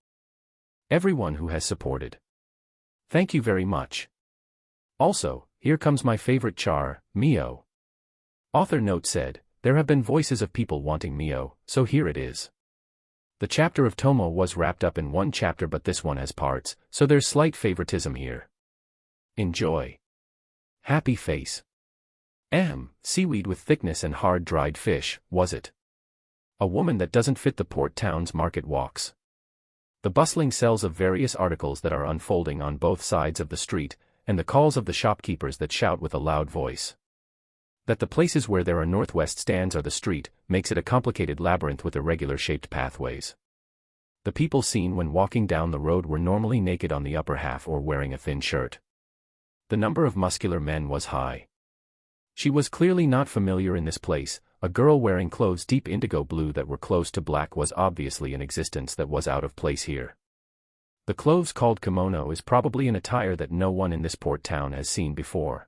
everyone who has supported. Thank you very much. Also, here comes my favorite char, Mio. Author note said, there have been voices of people wanting Mio, so here it is. The chapter of Tomo was wrapped up in one chapter but this one has parts, so there's slight favoritism here. Enjoy. Happy face. Seaweed with thickness and hard dried fish, was it? A woman that doesn't fit the port town's market walks. The bustling cells of various articles that are unfolding on both sides of the street, and the calls of the shopkeepers that shout with a loud voice. That the places where there are northwest stands are the street, makes it a complicated labyrinth with irregular-shaped pathways. The people seen when walking down the road were normally naked on the upper half or wearing a thin shirt. The number of muscular men was high. She was clearly not familiar in this place. A girl wearing clothes deep indigo blue that were close to black was obviously an existence that was out of place here. The clothes called kimono is probably an attire that no one in this port town has seen before.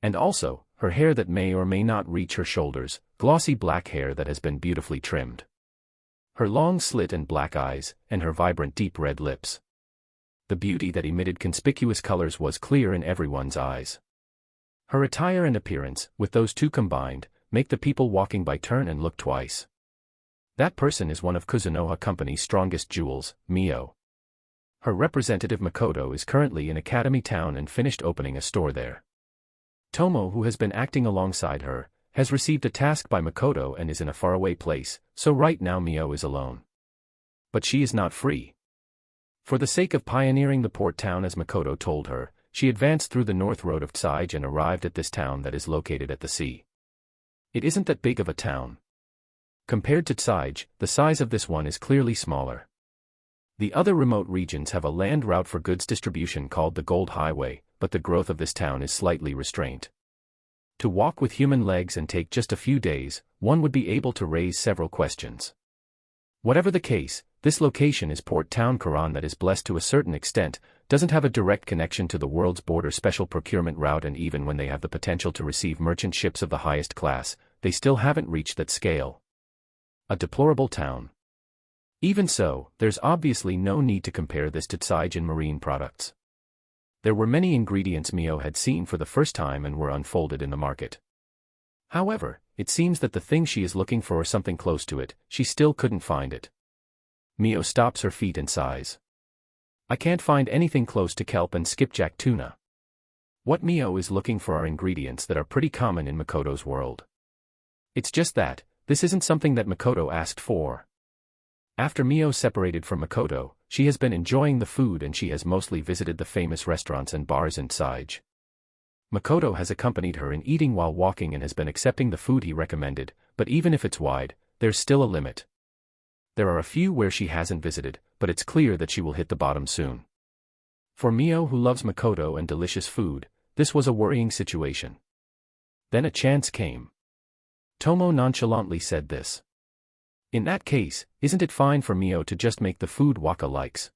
And also, her hair that may or may not reach her shoulders, glossy black hair that has been beautifully trimmed. Her long slit and black eyes, and her vibrant deep red lips. The beauty that emitted conspicuous colors was clear in everyone's eyes. Her attire and appearance, with those two combined, make the people walking by turn and look twice. That person is one of Kuzunoha Company's strongest jewels, Mio. Her representative Makoto is currently in Academy Town and finished opening a store there. Tomo, who has been acting alongside her, has received a task by Makoto and is in a faraway place, so right now Mio is alone. But she is not free. For the sake of pioneering the port town as Makoto told her, she advanced through the north road of Tsige and arrived at this town that is located at the sea. It isn't that big of a town. Compared to Tsige, the size of this one is clearly smaller. The other remote regions have a land route for goods distribution called the Gold Highway, but the growth of this town is slightly restrained. To walk with human legs and take just a few days, one would be able to raise several questions. Whatever the case, this location is Port Town Karan that is blessed to a certain extent, doesn't have a direct connection to the world's border special procurement route, and even when they have the potential to receive merchant ships of the highest class, they still haven't reached that scale. A deplorable town. Even so, there's obviously no need to compare this to Tsige and marine products. There were many ingredients Mio had seen for the first time and were unfolded in the market. However, it seems that the thing she is looking for or something close to it, she still couldn't find it. Mio stops her feet and sighs. I can't find anything close to kelp and skipjack tuna. What Mio is looking for are ingredients that are pretty common in Makoto's world. It's just that, this isn't something that Makoto asked for. After Mio separated from Makoto, she has been enjoying the food and she has mostly visited the famous restaurants and bars in Tsige. Makoto has accompanied her in eating while walking and has been accepting the food he recommended, but even if it's wide, there's still a limit. There are a few where she hasn't visited, but it's clear that she will hit the bottom soon. For Mio, who loves Makoto and delicious food, this was a worrying situation. Then a chance came. Tomo nonchalantly said this. In that case, isn't it fine for Mio to just make the food Waka likes?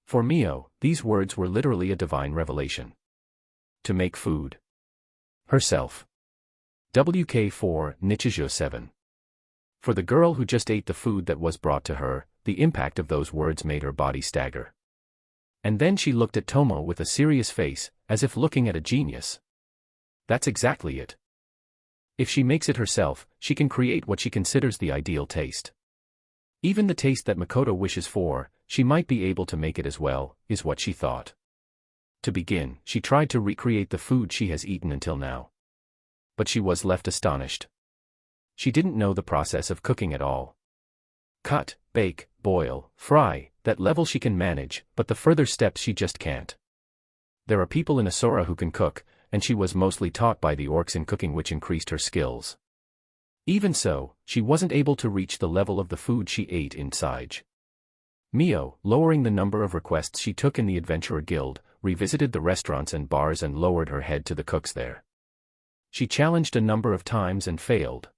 For Mio, these words were literally a divine revelation. To make food. Herself. WK4, Nichijou 7. For the girl who just ate the food that was brought to her, the impact of those words made her body stagger. And then she looked at Tomo with a serious face, as if looking at a genius. That's exactly it. If she makes it herself, she can create what she considers the ideal taste. Even the taste that Makoto wishes for, she might be able to make it as well, is what she thought. To begin, she tried to recreate the food she has eaten until now. But she was left astonished. She didn't know the process of cooking at all. Cut, bake, boil, fry, that level she can manage, but the further steps she just can't. There are people in Asura who can cook, and she was mostly taught by the orcs in cooking, which increased her skills. Even so, she wasn't able to reach the level of the food she ate in Tsige. Mio, lowering the number of requests she took in the Adventurer Guild, revisited the restaurants and bars and lowered her head to the cooks there. She challenged a number of times and failed.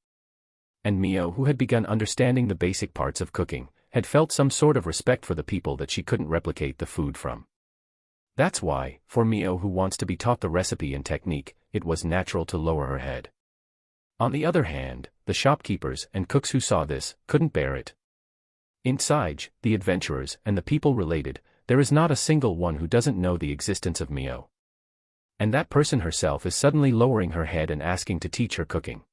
And Mio, who had begun understanding the basic parts of cooking, had felt some sort of respect for the people that she couldn't replicate the food from. That's why, for Mio, who wants to be taught the recipe and technique, it was natural to lower her head. On the other hand, the shopkeepers and cooks who saw this couldn't bear it. Inside, the adventurers and the people related, there is not a single one who doesn't know the existence of Mio. And that person herself is suddenly lowering her head and asking to teach her cooking.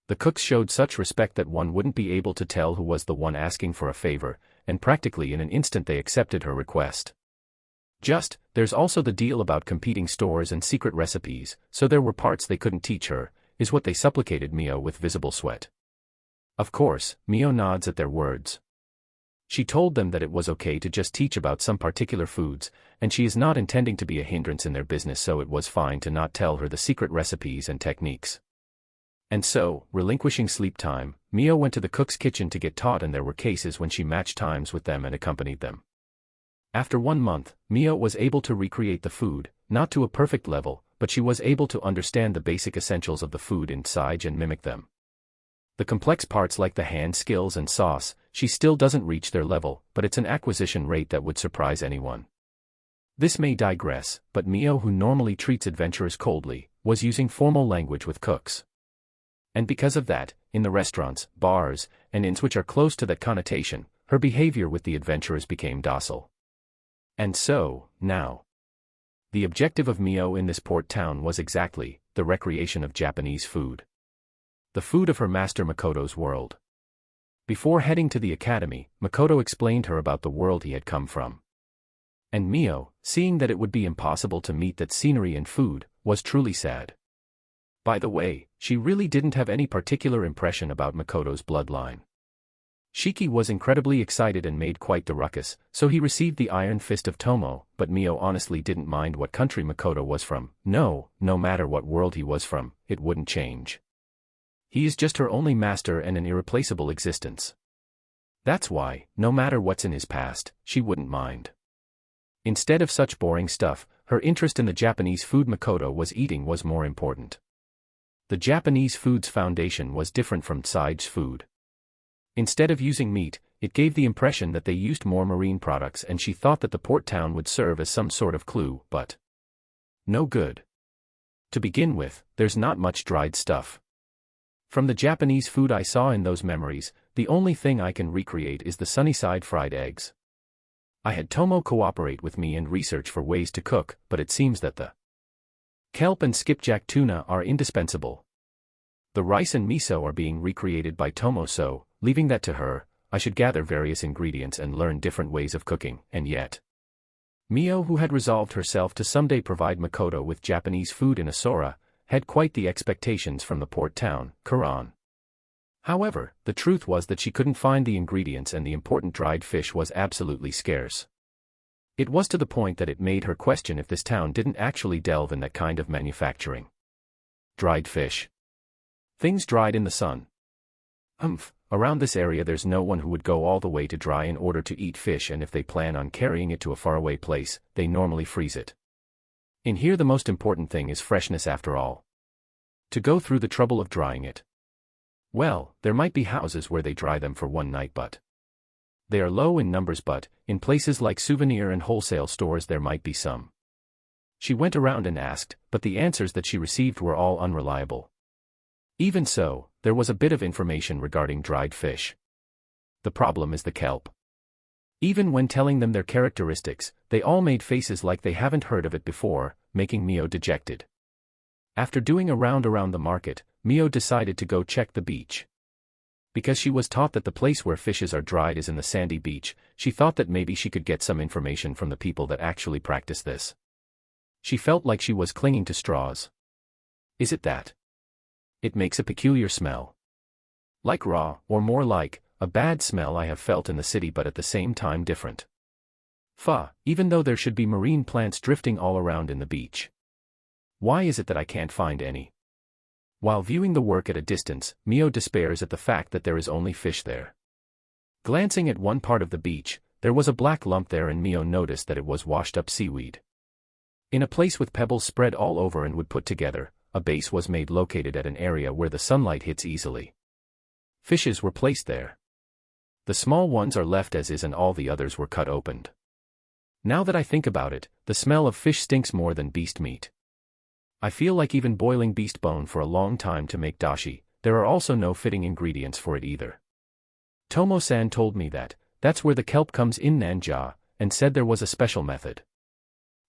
The cooks showed such respect that one wouldn't be able to tell who was the one asking for a favor, and practically in an instant they accepted her request. There's also the deal about competing stores and secret recipes, so there were parts they couldn't teach her, is what they supplicated Mio with visible sweat. Of course, Mio nods at their words. She told them that it was okay to just teach about some particular foods, and she is not intending to be a hindrance in their business, so it was fine to not tell her the secret recipes and techniques. And so, relinquishing sleep time, Mio went to the cook's kitchen to get taught, and there were cases when she matched times with them and accompanied them. After 1 month, Mio was able to recreate the food, not to a perfect level, but she was able to understand the basic essentials of the food inside and mimic them. The complex parts like the hand skills and sauce, she still doesn't reach their level, but it's an acquisition rate that would surprise anyone. This may digress, but Mio, who normally treats adventurers coldly, was using formal language with cooks. And because of that, in the restaurants, bars, and inns which are close to that connotation, her behavior with the adventurers became docile. And so, now, the objective of Mio in this port town was exactly the recreation of Japanese food. The food of her master Makoto's world. Before heading to the academy, Makoto explained her about the world he had come from. And Mio, seeing that it would be impossible to meet that scenery and food, was truly sad. By the way, she really didn't have any particular impression about Makoto's bloodline. Shiki was incredibly excited and made quite the ruckus, so he received the Iron Fist of Tomo, but Mio honestly didn't mind what country Makoto was from. No matter what world he was from, it wouldn't change. He is just her only master and an irreplaceable existence. That's why, no matter what's in his past, she wouldn't mind. Instead of such boring stuff, her interest in the Japanese food Makoto was eating was more important. The Japanese food's foundation was different from Saige's food. Instead of using meat, it gave the impression that they used more marine products, and she thought that the port town would serve as some sort of clue, but no good. To begin with, there's not much dried stuff. From the Japanese food I saw in those memories, the only thing I can recreate is the Sunnyside fried eggs. I had Tomo cooperate with me and research for ways to cook, but it seems that the kelp and skipjack tuna are indispensable. The rice and miso are being recreated by Tomo, so, leaving that to her, I should gather various ingredients and learn different ways of cooking, and yet Mio, who had resolved herself to someday provide Makoto with Japanese food in Asura, had quite the expectations from the port town, Kuran. However, the truth was that she couldn't find the ingredients, and the important dried fish was absolutely scarce. It was to the point that it made her question if this town didn't actually delve in that kind of manufacturing. Dried fish. Things dried in the sun. Around this area there's no one who would go all the way to dry in order to eat fish, and if they plan on carrying it to a faraway place, they normally freeze it. In here the most important thing is freshness after all. To go through the trouble of drying it. Well, there might be houses where they dry them for one night, but they are low in numbers, but in places like souvenir and wholesale stores there might be some. She went around and asked, but the answers that she received were all unreliable. Even so, there was a bit of information regarding dried fish. The problem is the kelp. Even when telling them their characteristics, they all made faces like they haven't heard of it before, making Mio dejected. After doing a round around the market, Mio decided to go check the beach. Because she was taught that the place where fishes are dried is in the sandy beach, she thought that maybe she could get some information from the people that actually practice this. She felt like she was clinging to straws. Is it that? It makes a peculiar smell. Like raw, or more like a bad smell I have felt in the city, but at the same time different. Even though there should be marine plants drifting all around in the beach. Why is it that I can't find any? While viewing the work at a distance, Mio despairs at the fact that there is only fish there. Glancing at one part of the beach, there was a black lump there, and Mio noticed that it was washed up seaweed. In a place with pebbles spread all over and wood put together, a base was made located at an area where the sunlight hits easily. Fishes were placed there. The small ones are left as is and all the others were cut opened. Now that I think about it, the smell of fish stinks more than beast meat. I feel like even boiling beast bone for a long time to make dashi, there are also no fitting ingredients for it either. Tomo-san told me that's where the kelp comes in Nanja, and said there was a special method.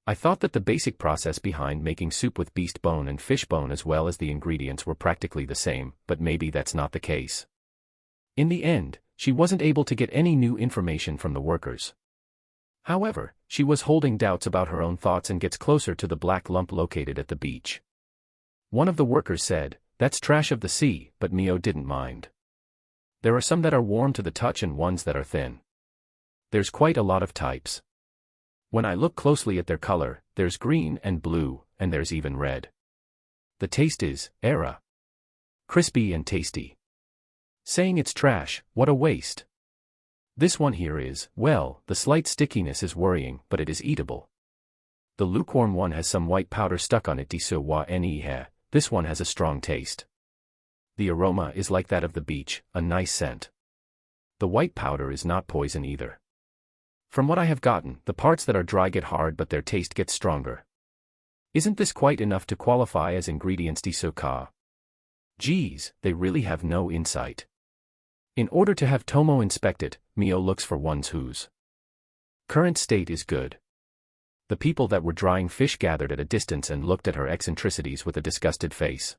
I thought that the basic process behind making soup with beast bone and fish bone as well as the ingredients were practically the same, but maybe that's not the case. In the end, she wasn't able to get any new information from the workers. However, she was holding doubts about her own thoughts and gets closer to the black lump located at the beach. One of the workers said, "That's trash of the sea," but Mio didn't mind. There are some that are warm to the touch and ones that are thin. There's quite a lot of types. When I look closely at their color, there's green and blue, and there's even red. The taste is, crispy and tasty. Saying it's trash, what a waste. This one here is, well, the slight stickiness is worrying, but it is eatable. The lukewarm one has some white powder stuck on it. This one has a strong taste. The aroma is like that of the beach, a nice scent. The white powder is not poison either. From what I have gotten, the parts that are dry get hard but their taste gets stronger. Isn't this quite enough to qualify as ingredients disoka? Geez, they really have no insight. In order to have Tomo inspect it, Mio looks for ones whose current state is good. The people that were drying fish gathered at a distance and looked at her eccentricities with a disgusted face.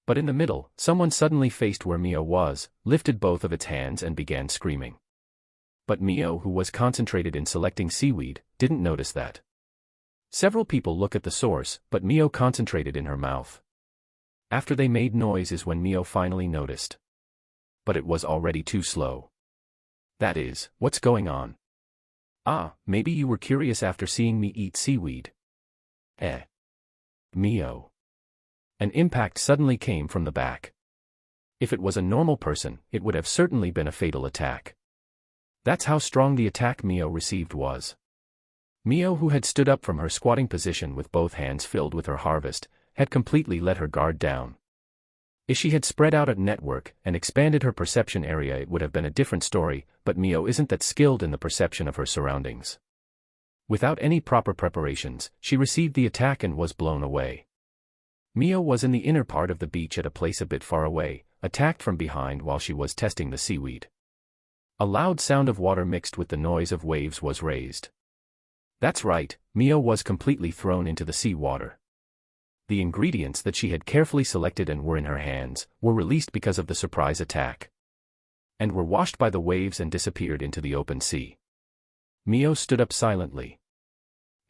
But in the middle, someone suddenly faced where Mio was, lifted both of its hands and began screaming. But Mio, who was concentrated in selecting seaweed, didn't notice that. Several people look at the source, but Mio concentrated in her mouth. After they made noise is when Mio finally noticed. But it was already too slow. That is, what's going on? Ah, maybe you were curious after seeing me eat seaweed. Mio. An impact suddenly came from the back. If it was a normal person, it would have certainly been a fatal attack. That's how strong the attack Mio received was. Mio, who had stood up from her squatting position with both hands filled with her harvest, had completely let her guard down. If she had spread out a network and expanded her perception area, it would have been a different story, but Mio isn't that skilled in the perception of her surroundings. Without any proper preparations, she received the attack and was blown away. Mio was in the inner part of the beach at a place a bit far away, attacked from behind while she was testing the seaweed. A loud sound of water mixed with the noise of waves was raised. That's right, Mio was completely thrown into the sea water. The ingredients that she had carefully selected and were in her hands were released because of the surprise attack, and were washed by the waves and disappeared into the open sea. Mio stood up silently.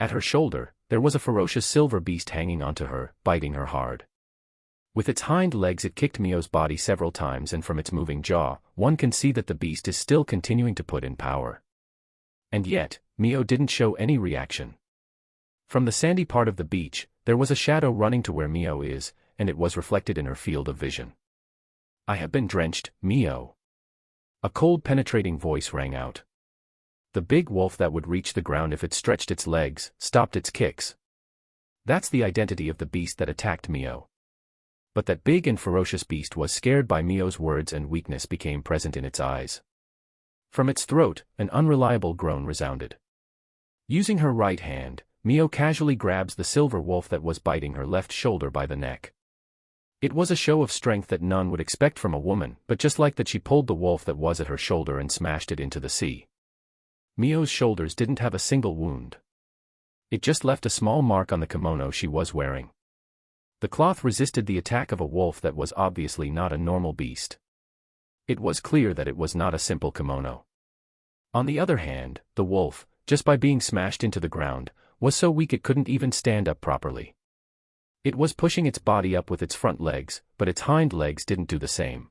At her shoulder, there was a ferocious silver beast hanging onto her, biting her hard. With its hind legs it kicked Mio's body several times, and from its moving jaw, one can see that the beast is still continuing to put in power. And yet, Mio didn't show any reaction. From the sandy part of the beach, there was a shadow running to where Mio is, and it was reflected in her field of vision. "I have been drenched, Mio." A cold penetrating voice rang out. The big wolf that would reach the ground if it stretched its legs, stopped its kicks. That's the identity of the beast that attacked Mio. But that big and ferocious beast was scared by Mio's words, and weakness became present in its eyes. From its throat, an unreliable groan resounded. Using her right hand, Mio casually grabs the silver wolf that was biting her left shoulder by the neck. It was a show of strength that none would expect from a woman, but just like that she pulled the wolf that was at her shoulder and smashed it into the sea. Mio's shoulders didn't have a single wound. It just left a small mark on the kimono she was wearing. The cloth resisted the attack of a wolf that was obviously not a normal beast. It was clear that it was not a simple kimono. On the other hand, the wolf, just by being smashed into the ground, was so weak it couldn't even stand up properly. It was pushing its body up with its front legs, but its hind legs didn't do the same.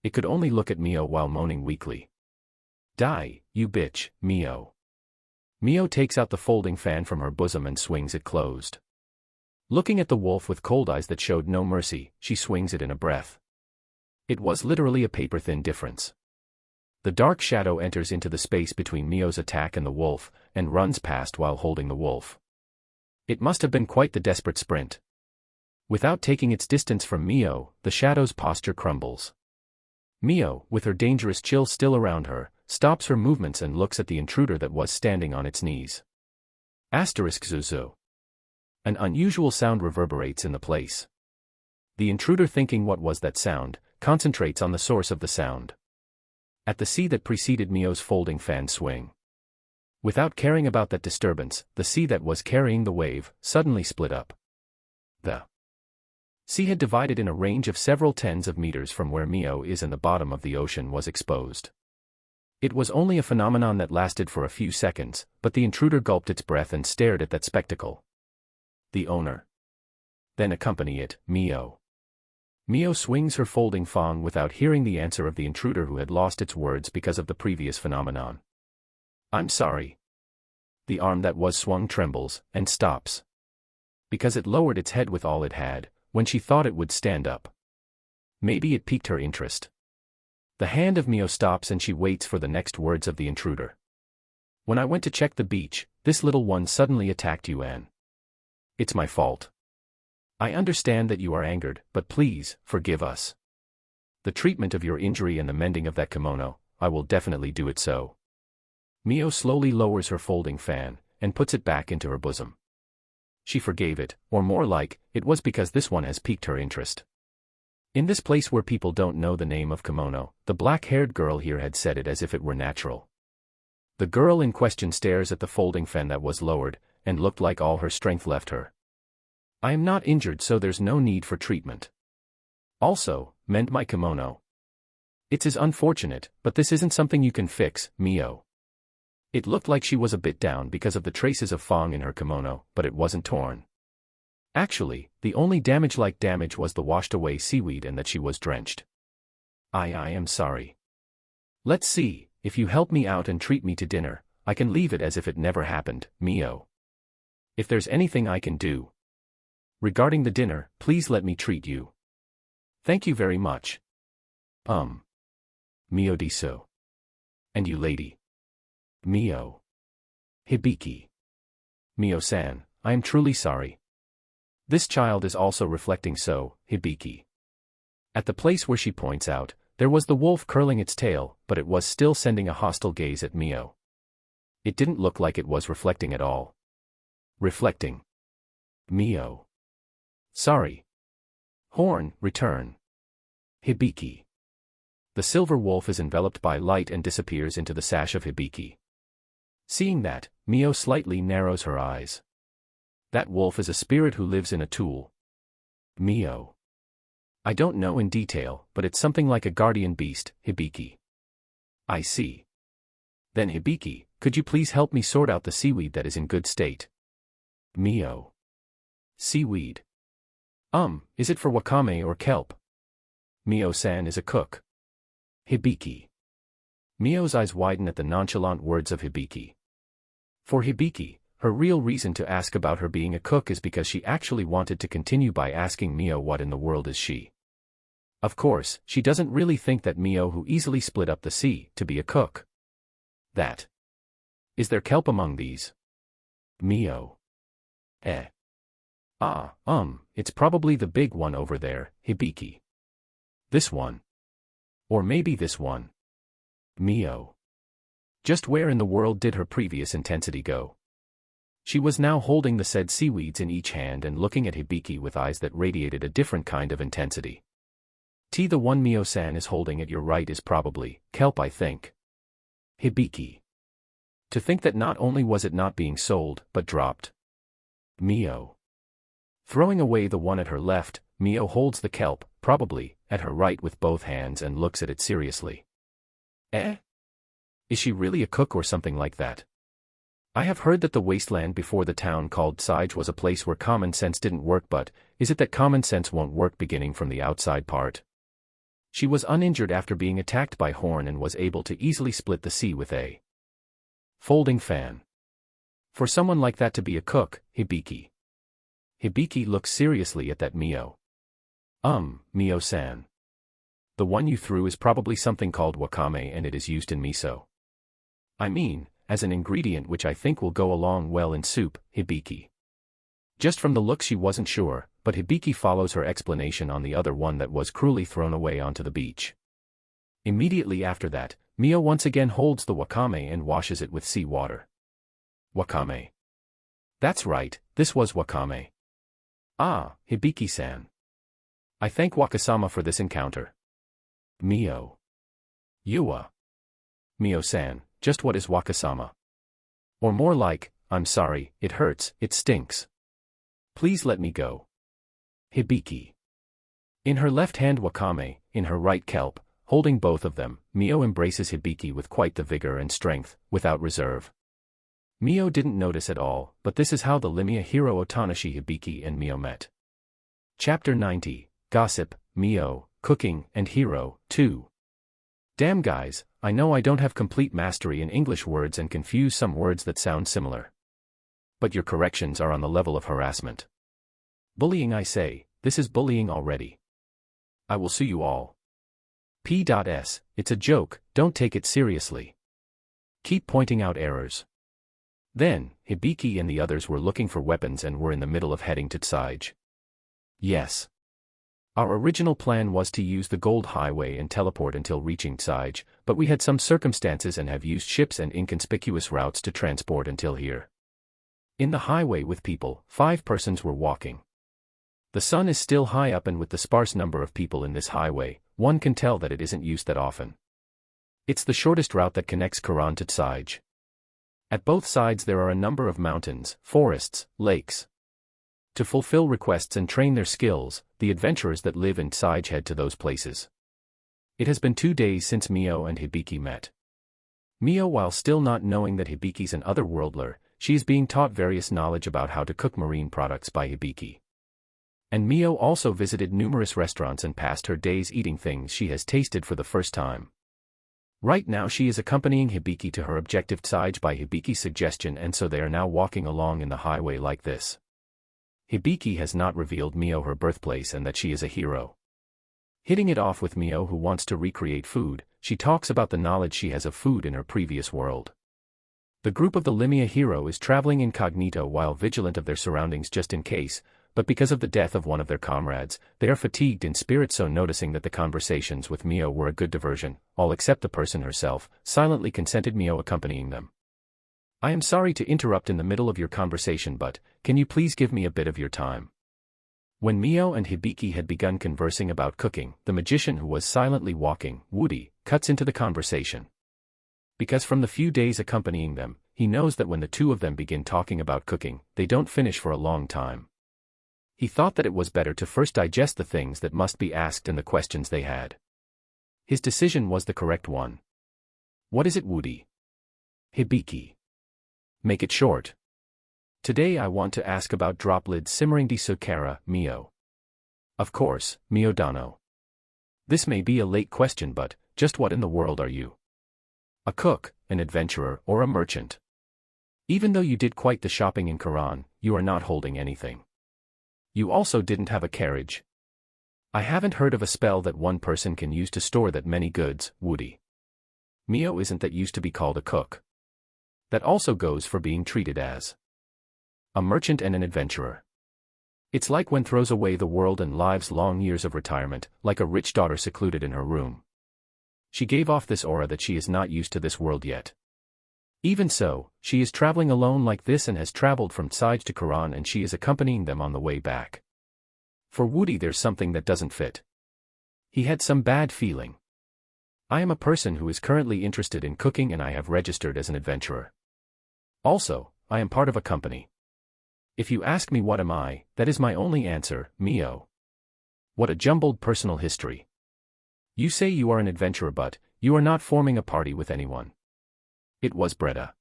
It could only look at Mio while moaning weakly. "Die, you bitch, Mio." Mio takes out the folding fan from her bosom and swings it closed. Looking at the wolf with cold eyes that showed no mercy, she swings it in a breath. It was literally a paper-thin difference. The dark shadow enters into the space between Mio's attack and the wolf, and runs past while holding the wolf. It must have been quite the desperate sprint. Without taking its distance from Mio, the shadow's posture crumbles. Mio, with her dangerous chill still around her, stops her movements and looks at the intruder that was standing on its knees. Asterisk Zuzu. An unusual sound reverberates in the place. The intruder, thinking what was that sound, concentrates on the source of the sound. At the sea that preceded Mio's folding fan swing. Without caring about that disturbance, the sea that was carrying the wave suddenly split up. The sea had divided in a range of several tens of meters from where Mio is, and the bottom of the ocean was exposed. It was only a phenomenon that lasted for a few seconds, but the intruder gulped its breath and stared at that spectacle. The owner. Then accompany it, Mio. Mio swings her folding fang without hearing the answer of the intruder, who had lost its words because of the previous phenomenon. I'm sorry. The arm that was swung trembles, and stops. Because it lowered its head with all it had, when she thought it would stand up. Maybe it piqued her interest. The hand of Mio stops and she waits for the next words of the intruder. When I went to check the beach, this little one suddenly attacked you, Anne. It's my fault. I understand that you are angered, but please, forgive us. The treatment of your injury and the mending of that kimono, I will definitely do it so. Mio slowly lowers her folding fan, and puts it back into her bosom. She forgave it, or more like, it was because this one has piqued her interest. In this place where people don't know the name of kimono, the black-haired girl here had said it as if it were natural. The girl in question stares at the folding fan that was lowered, and looked like all her strength left her. I am not injured, so there's no need for treatment. Also, mend my kimono. It's unfortunate, but this isn't something you can fix, Mio. It looked like she was a bit down because of the traces of fang in her kimono, but it wasn't torn. Actually, the only damage was the washed-away seaweed and that she was drenched. I am sorry. Let's see, if you help me out and treat me to dinner, I can leave it as if it never happened, Mio. If there's anything I can do. Regarding the dinner, please let me treat you. Thank you very much. Mio Diso. And you, lady. Mio. Hibiki. Mio-san, I am truly sorry. This child is also reflecting so, Hibiki. At the place where she points out, there was the wolf curling its tail, but it was still sending a hostile gaze at Mio. It didn't look like it was reflecting at all. Reflecting. Mio. Sorry. Horn, return. Hibiki. The silver wolf is enveloped by light and disappears into the sash of Hibiki. Seeing that, Mio slightly narrows her eyes. That wolf is a spirit who lives in a tool. Mio. I don't know in detail, but it's something like a guardian beast, Hibiki. I see. Then Hibiki, could you please help me sort out the seaweed that is in good state? Mio. Seaweed. Is it for wakame or kelp? Mio-san is a cook. Hibiki. Mio's eyes widen at the nonchalant words of Hibiki. For Hibiki, her real reason to ask about her being a cook is because she actually wanted to continue by asking Mio what in the world is she. Of course, she doesn't really think that Mio, who easily split up the sea, to be a cook. That. Is there kelp among these? Mio. It's probably the big one over there, Hibiki. This one. Or maybe this one. Mio. Just where in the world did her previous intensity go? She was now holding the said seaweeds in each hand and looking at Hibiki with eyes that radiated a different kind of intensity. The one Mio-san is holding at your right is probably kelp, I think. Hibiki. To think that not only was it not being sold, but dropped. Mio. Throwing away the one at her left, Mio holds the kelp, probably, at her right with both hands and looks at it seriously. Is she really a cook or something like that? I have heard that the wasteland before the town called Sige was a place where common sense didn't work, but is it that common sense won't work beginning from the outside part? She was uninjured after being attacked by Horn and was able to easily split the sea with a folding fan. For someone like that to be a cook, Hibiki. Hibiki looks seriously at that Mio. Mio-san. The one you threw is probably something called wakame and it is used in miso. I mean, as an ingredient which I think will go along well in soup, Hibiki. Just from the look she wasn't sure, but Hibiki follows her explanation on the other one that was cruelly thrown away onto the beach. Immediately after that, Mio once again holds the wakame and washes it with seawater. Wakame. That's right, this was wakame. Ah, Hibiki-san. I thank Wakasama for this encounter. Mio. Yua. Mio-san, just what is Wakasama? Or more like, I'm sorry, it hurts, it stinks. Please let me go. Hibiki. In her left hand wakame, in her right kelp, holding both of them, Mio embraces Hibiki with quite the vigor and strength, without reserve. Mio didn't notice at all, but this is how the Limia hero Otanashi Hibiki and Mio met. Chapter 90, Gossip, Mio, Cooking, and Hero, 2. Damn guys, I know I don't have complete mastery in English words and confuse some words that sound similar. But your corrections are on the level of harassment. Bullying I say, this is bullying already. I will sue you all. P.S. It's a joke, don't take it seriously. Keep pointing out errors. Then, Hibiki and the others were looking for weapons and were in the middle of heading to Tsige. Yes. Our original plan was to use the Gold Highway and teleport until reaching Tsige, but we had some circumstances and have used ships and inconspicuous routes to transport until here. In the highway with people, 5 persons were walking. The sun is still high up and with the sparse number of people in this highway, one can tell that it isn't used that often. It's the shortest route that connects Kiran to Tsige. At both sides there are a number of mountains, forests, lakes. To fulfill requests and train their skills, the adventurers that live in Tsige head to those places. It has been 2 days since Mio and Hibiki met. Mio, while still not knowing that Hibiki's an otherworldler, she is being taught various knowledge about how to cook marine products by Hibiki. And Mio also visited numerous restaurants and passed her days eating things she has tasted for the first time. Right now she is accompanying Hibiki to her objective Tsige by Hibiki's suggestion, and so they are now walking along in the highway like this. Hibiki has not revealed Mio her birthplace and that she is a hero. Hitting it off with Mio, who wants to recreate food, she talks about the knowledge she has of food in her previous world. The group of the Limia hero is traveling incognito while vigilant of their surroundings just in case, but because of the death of one of their comrades, they are fatigued in spirit, so noticing that the conversations with Mio were a good diversion, all except the person herself, silently consented Mio accompanying them. I am sorry to interrupt in the middle of your conversation, but, can you please give me a bit of your time? When Mio and Hibiki had begun conversing about cooking, the magician who was silently walking, Woody, cuts into the conversation. Because from the few days accompanying them, he knows that when the two of them begin talking about cooking, they don't finish for a long time. He thought that it was better to first digest the things that must be asked and the questions they had. His decision was the correct one. What is it, Woody? Hibiki. Make it short. Today I want to ask about droplid simmering di sukara, Mio. Of course, Mio Dano. This may be a late question, but, just what in the world are you? A cook, an adventurer, or a merchant? Even though you did quite the shopping in Kiran, you are not holding anything. You also didn't have a carriage. I haven't heard of a spell that one person can use to store that many goods, Woody. Mio isn't that used to be called a cook. That also goes for being treated as a merchant and an adventurer. It's like one throws away the world and lives long years of retirement, like a rich daughter secluded in her room. She gave off this aura that she is not used to this world yet. Even so, she is traveling alone like this and has traveled from Tsige to Kiran, and she is accompanying them on the way back. For Woody there's something that doesn't fit. He had some bad feeling. I am a person who is currently interested in cooking and I have registered as an adventurer. Also, I am part of a company. If you ask me what am I, that is my only answer, Mio. What a jumbled personal history. You say you are an adventurer, but you are not forming a party with anyone. It was Breda.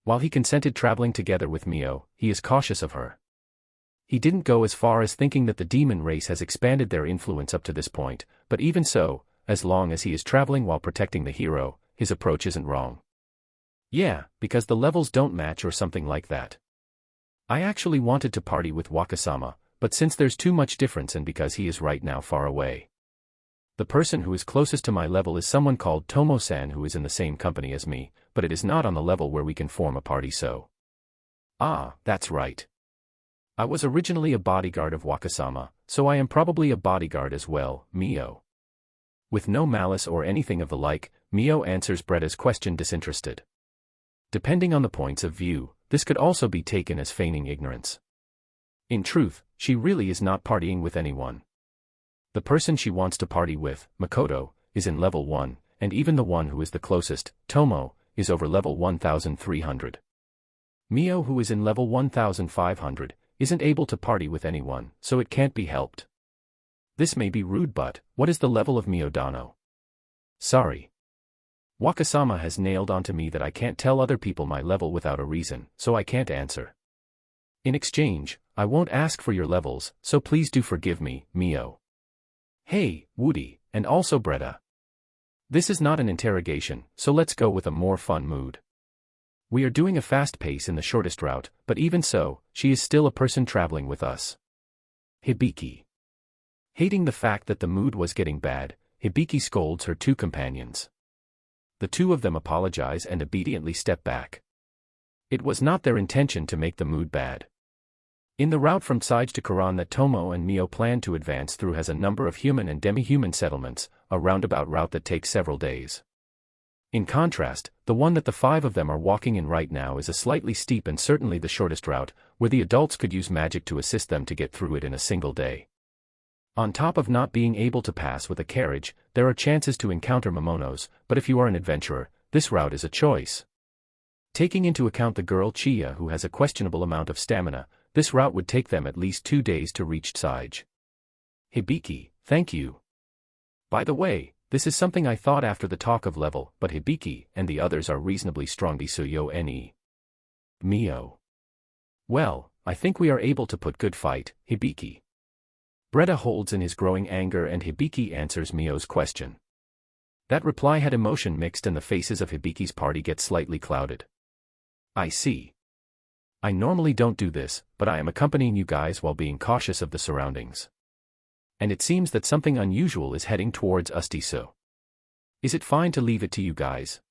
While he consented traveling together with Mio, he is cautious of her. He didn't go as far as thinking that the demon race has expanded their influence up to this point, but even so, as long as he is traveling while protecting the hero, his approach isn't wrong. Yeah, because the levels don't match or something like that. I actually wanted to party with Wakasama, but since there's too much difference and because he is right now far away. The person who is closest to my level is someone called Tomo-san who is in the same company as me, but it is not on the level where we can form a party, so. Ah, that's right. I was originally a bodyguard of Wakasama, so I am probably a bodyguard as well, Mio. With no malice or anything of the like, Mio answers Bretta's question disinterested. Depending on the points of view, this could also be taken as feigning ignorance. In truth, she really is not partying with anyone. The person she wants to party with, Makoto, is in level 1, and even the one who is the closest, Tomo, is over level 1300. Mio, who is in level 1500, isn't able to party with anyone, so it can't be helped. This may be rude, but what is the level of Miodano? Sorry. Wakasama has nailed onto me that I can't tell other people my level without a reason, so I can't answer. In exchange, I won't ask for your levels, so please do forgive me, Mio. Hey, Woody, and also Bretta. This is not an interrogation, so let's go with a more fun mood. We are doing a fast pace in the shortest route, but even so, she is still a person traveling with us. Hibiki. Hating the fact that the mood was getting bad, Hibiki scolds her two companions. The two of them apologize and obediently step back. It was not their intention to make the mood bad. In the route from Sage to Karan that Tomo and Mio plan to advance through has a number of human and demi-human settlements, a roundabout route that takes several days. In contrast, the one that the five of them are walking in right now is a slightly steep and certainly the shortest route, where the adults could use magic to assist them to get through it in a single day. On top of not being able to pass with a carriage, there are chances to encounter Momonos, but if you are an adventurer, this route is a choice. Taking into account the girl Chiya who has a questionable amount of stamina, this route would take them at least 2 days to reach Sage. Hibiki, thank you. By the way, this is something I thought after the talk of level, but Hibiki and the others are reasonably strong. Isuyo ne. Mio. Well, I think we are able to put good fight, Hibiki. Bretta holds in his growing anger and Hibiki answers Mio's question. That reply had emotion mixed and the faces of Hibiki's party get slightly clouded. I see. I normally don't do this, but I am accompanying you guys while being cautious of the surroundings. And it seems that something unusual is heading towards us. So, is it fine to leave it to you guys?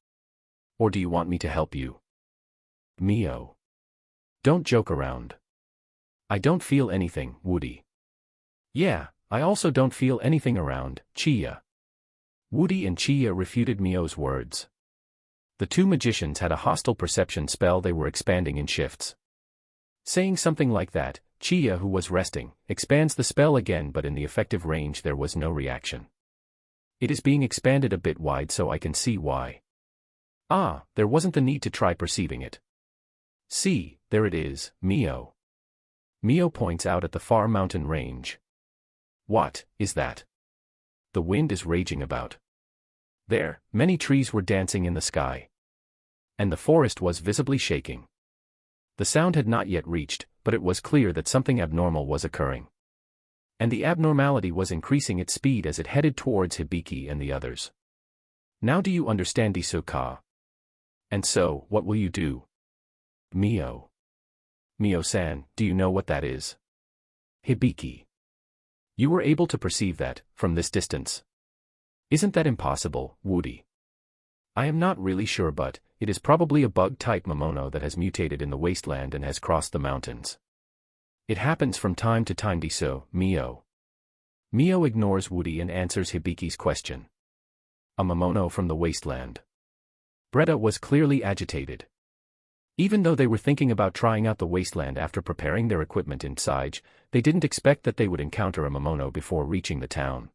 Or do you want me to help you? Mio. Don't joke around. I don't feel anything, Woody. Yeah, I also don't feel anything around, Chiya. Woody and Chiya refuted Mio's words. The two magicians had a hostile perception spell they were expanding in shifts. Saying something like that, Chiya, who was resting, expands the spell again, but in the effective range there was no reaction. It is being expanded a bit wide, so I can see why. Ah, there wasn't the need to try perceiving it. See, there it is, Mio. Mio points out at the far mountain range. What is that? The wind is raging about. There, many trees were dancing in the sky. And the forest was visibly shaking. The sound had not yet reached, but it was clear that something abnormal was occurring. And the abnormality was increasing its speed as it headed towards Hibiki and the others. Now do you understand, Isuka? And so, what will you do? Mio. Mio-san, do you know what that is? Hibiki. You were able to perceive that, from this distance. Isn't that impossible, Woody? I am not really sure, but it is probably a bug-type Momono that has mutated in the wasteland and has crossed the mountains. It happens from time to time. So, Mio. Mio ignores Woody and answers Hibiki's question. A Momono from the wasteland. Bretta was clearly agitated. Even though they were thinking about trying out the wasteland after preparing their equipment in Sage, they didn't expect that they would encounter a Momono before reaching the town.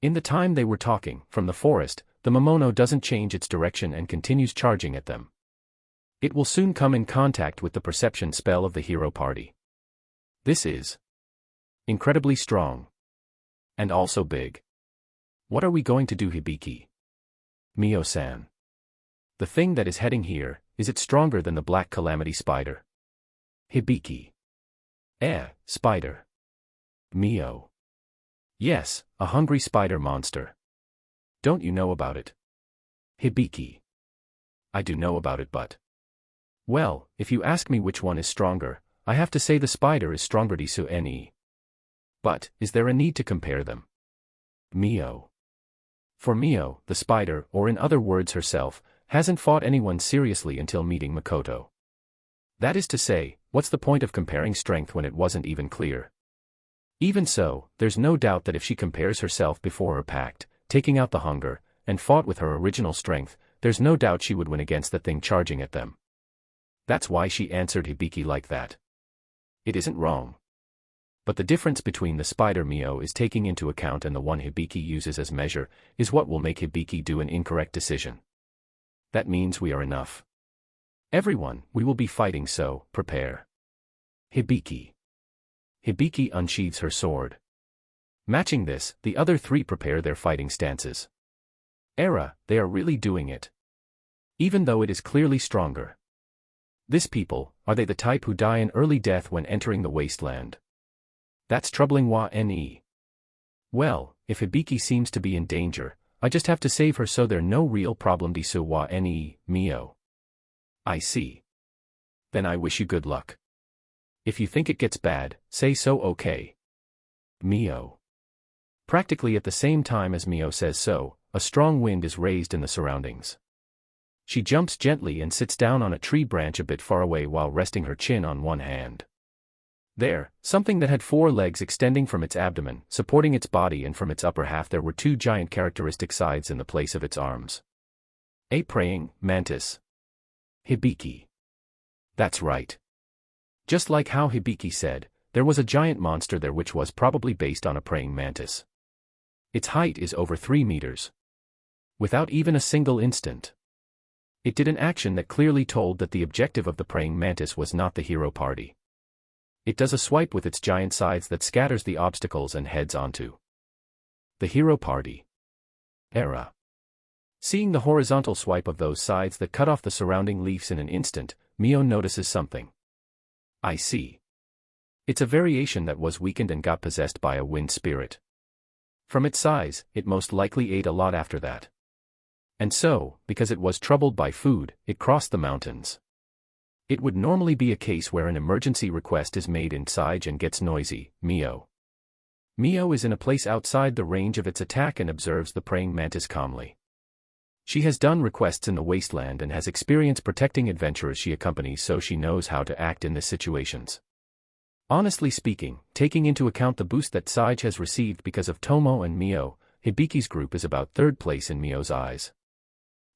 In the time they were talking, from the forest, the Momono doesn't change its direction and continues charging at them. It will soon come in contact with the perception spell of the hero party. This is incredibly strong. And also big. What are we going to do, Hibiki? Mio-san. The thing that is heading here, is it stronger than the black calamity spider? Hibiki. Spider. Mio. Yes, a hungry spider monster. Don't you know about it? Hibiki. I do know about it, but... Well, if you ask me which one is stronger, I have to say the spider is stronger. Ne. But, is there a need to compare them? Mio. For Mio, the spider, or in other words herself, hasn't fought anyone seriously until meeting Makoto. That is to say, What's the point of comparing strength when it wasn't even clear? Even so, there's no doubt that if she compares herself before her pact, taking out the hunger, and fought with her original strength, there's no doubt she would win against the thing charging at them. That's why she answered Hibiki like that. It isn't wrong. But the difference between the spider Mio is taking into account and the one Hibiki uses as measure, is what will make Hibiki do an incorrect decision. That means we are enough. Everyone, we will be fighting, so, prepare. Hibiki. Hibiki unsheathes her sword. Matching this, the other three prepare their fighting stances. Era, they are really doing it. Even though it is clearly stronger. This people, are they the type who die an early death when entering the wasteland? That's troubling ne. Well, if Hibiki seems to be in danger, I just have to save her so there's no real problem disu ne, Mio. I see. Then I wish you good luck. If you think it gets bad, say so okay. Mio. Practically at the same time as Mio says so, a strong wind is raised in the surroundings. She jumps gently and sits down on a tree branch a bit far away while resting her chin on one hand. There, something that had 4 legs extending from its abdomen, supporting its body, and from its upper half there were 2 giant characteristic sides in the place of its arms. A praying mantis. Hibiki. That's right. Just like how Hibiki said, there was a giant monster there which was probably based on a praying mantis. Its height is over 3 meters. Without even a single instant. It did an action that clearly told that the objective of the praying mantis was not the hero party. It does a swipe with its giant sides that scatters the obstacles and heads onto the hero party. Era. Seeing the horizontal swipe of those sides that cut off the surrounding leaves in an instant, Mio notices something. I see. It's a variation that was weakened and got possessed by a wind spirit. From its size, it most likely ate a lot after that. And so, because it was troubled by food, it crossed the mountains. It would normally be a case where an emergency request is made inside and gets noisy, Mio. Mio is in a place outside the range of its attack and observes the praying mantis calmly. She has done requests in the wasteland and has experience protecting adventurers she accompanies, so she knows how to act in these situations. Honestly speaking, taking into account the boost that Sage has received because of Tomo and Mio, Hibiki's group is about 3rd place in Mio's eyes.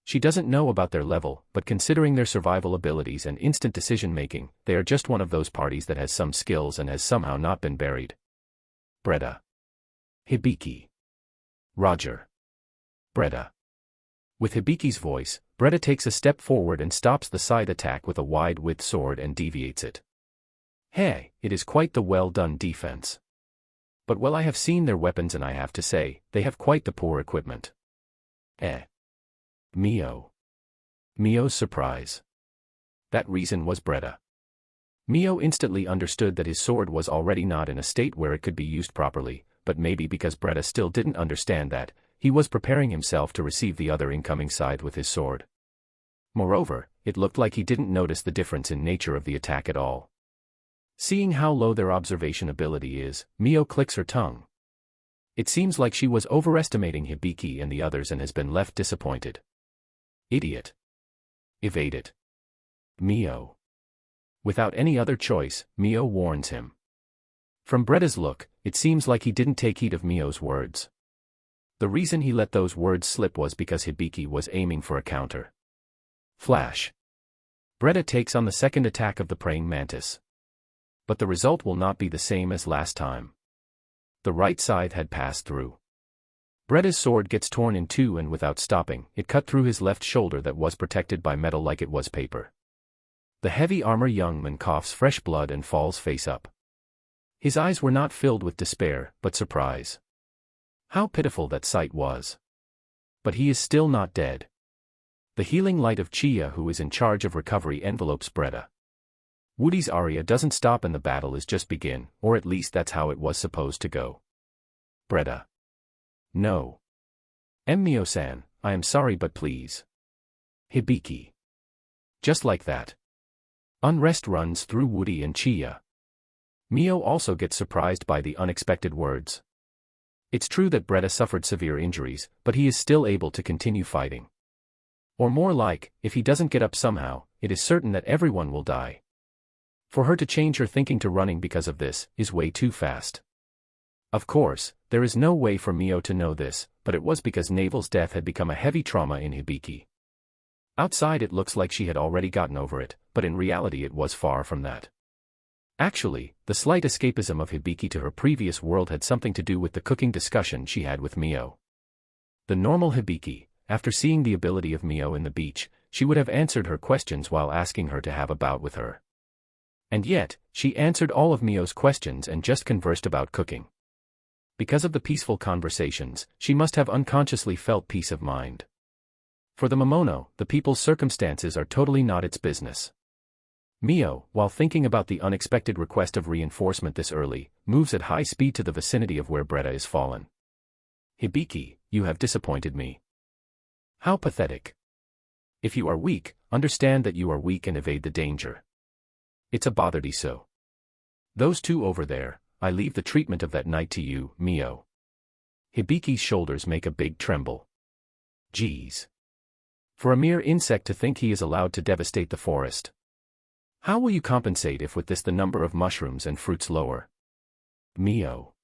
She doesn't know about their level, but considering their survival abilities and instant decision-making, they are just one of those parties that has some skills and has somehow not been buried. Breda. Hibiki. Roger. Breda. With Hibiki's voice, Breda takes a step forward and stops the side attack with a wide-width sword and deviates it. Hey, it is quite the well-done defense. But well, I have seen their weapons and I have to say, they have quite the poor equipment. Mio. Mio's surprise. That reason was Breda. Mio instantly understood that his sword was already not in a state where it could be used properly, but maybe because Breda still didn't understand that, he was preparing himself to receive the other incoming side with his sword. Moreover, it looked like he didn't notice the difference in nature of the attack at all. Seeing how low their observation ability is, Mio clicks her tongue. It seems like she was overestimating Hibiki and the others and has been left disappointed. Idiot. Evade it. Mio. Without any other choice, Mio warns him. From Breda's look, it seems like he didn't take heed of Mio's words. The reason he let those words slip was because Hibiki was aiming for a counter. Flash. Breda takes on the second attack of the praying mantis. But the result will not be the same as last time. The right side had passed through. Breda's sword gets torn in 2 and without stopping, it cut through his left shoulder that was protected by metal like it was paper. The heavy armor young man coughs fresh blood and falls face up. His eyes were not filled with despair, but surprise. How pitiful that sight was. But he is still not dead. The healing light of Chia, who is in charge of recovery, envelopes Breda. Woody's aria doesn't stop and the battle is just begin, or at least that's how it was supposed to go. Breda. No. Mio-san, I am sorry but please. Hibiki. Just like that. Unrest runs through Woody and Chia. Mio also gets surprised by the unexpected words. It's true that Breda suffered severe injuries, but he is still able to continue fighting. Or more like, if he doesn't get up somehow, it is certain that everyone will die. For her to change her thinking to running because of this is way too fast. Of course, there is no way for Mio to know this, but it was because Navel's death had become a heavy trauma in Hibiki. Outside it looks like she had already gotten over it, but in reality it was far from that. Actually, the slight escapism of Hibiki to her previous world had something to do with the cooking discussion she had with Mio. The normal Hibiki, after seeing the ability of Mio in the beach, she would have answered her questions while asking her to have a bout with her. And yet, she answered all of Mio's questions and just conversed about cooking. Because of the peaceful conversations, she must have unconsciously felt peace of mind. For the Momono, the people's circumstances are totally not its business. Mio, while thinking about the unexpected request of reinforcement this early, moves at high speed to the vicinity of where Bretta is fallen. Hibiki, you have disappointed me. How pathetic. If you are weak, understand that you are weak and evade the danger. It's a botherdy so. Those two over there, I leave the treatment of that night to you, Mio. Hibiki's shoulders make a big tremble. Geez. For a mere insect to think he is allowed to devastate the forest. How will you compensate if with this the number of mushrooms and fruits lower? Mio.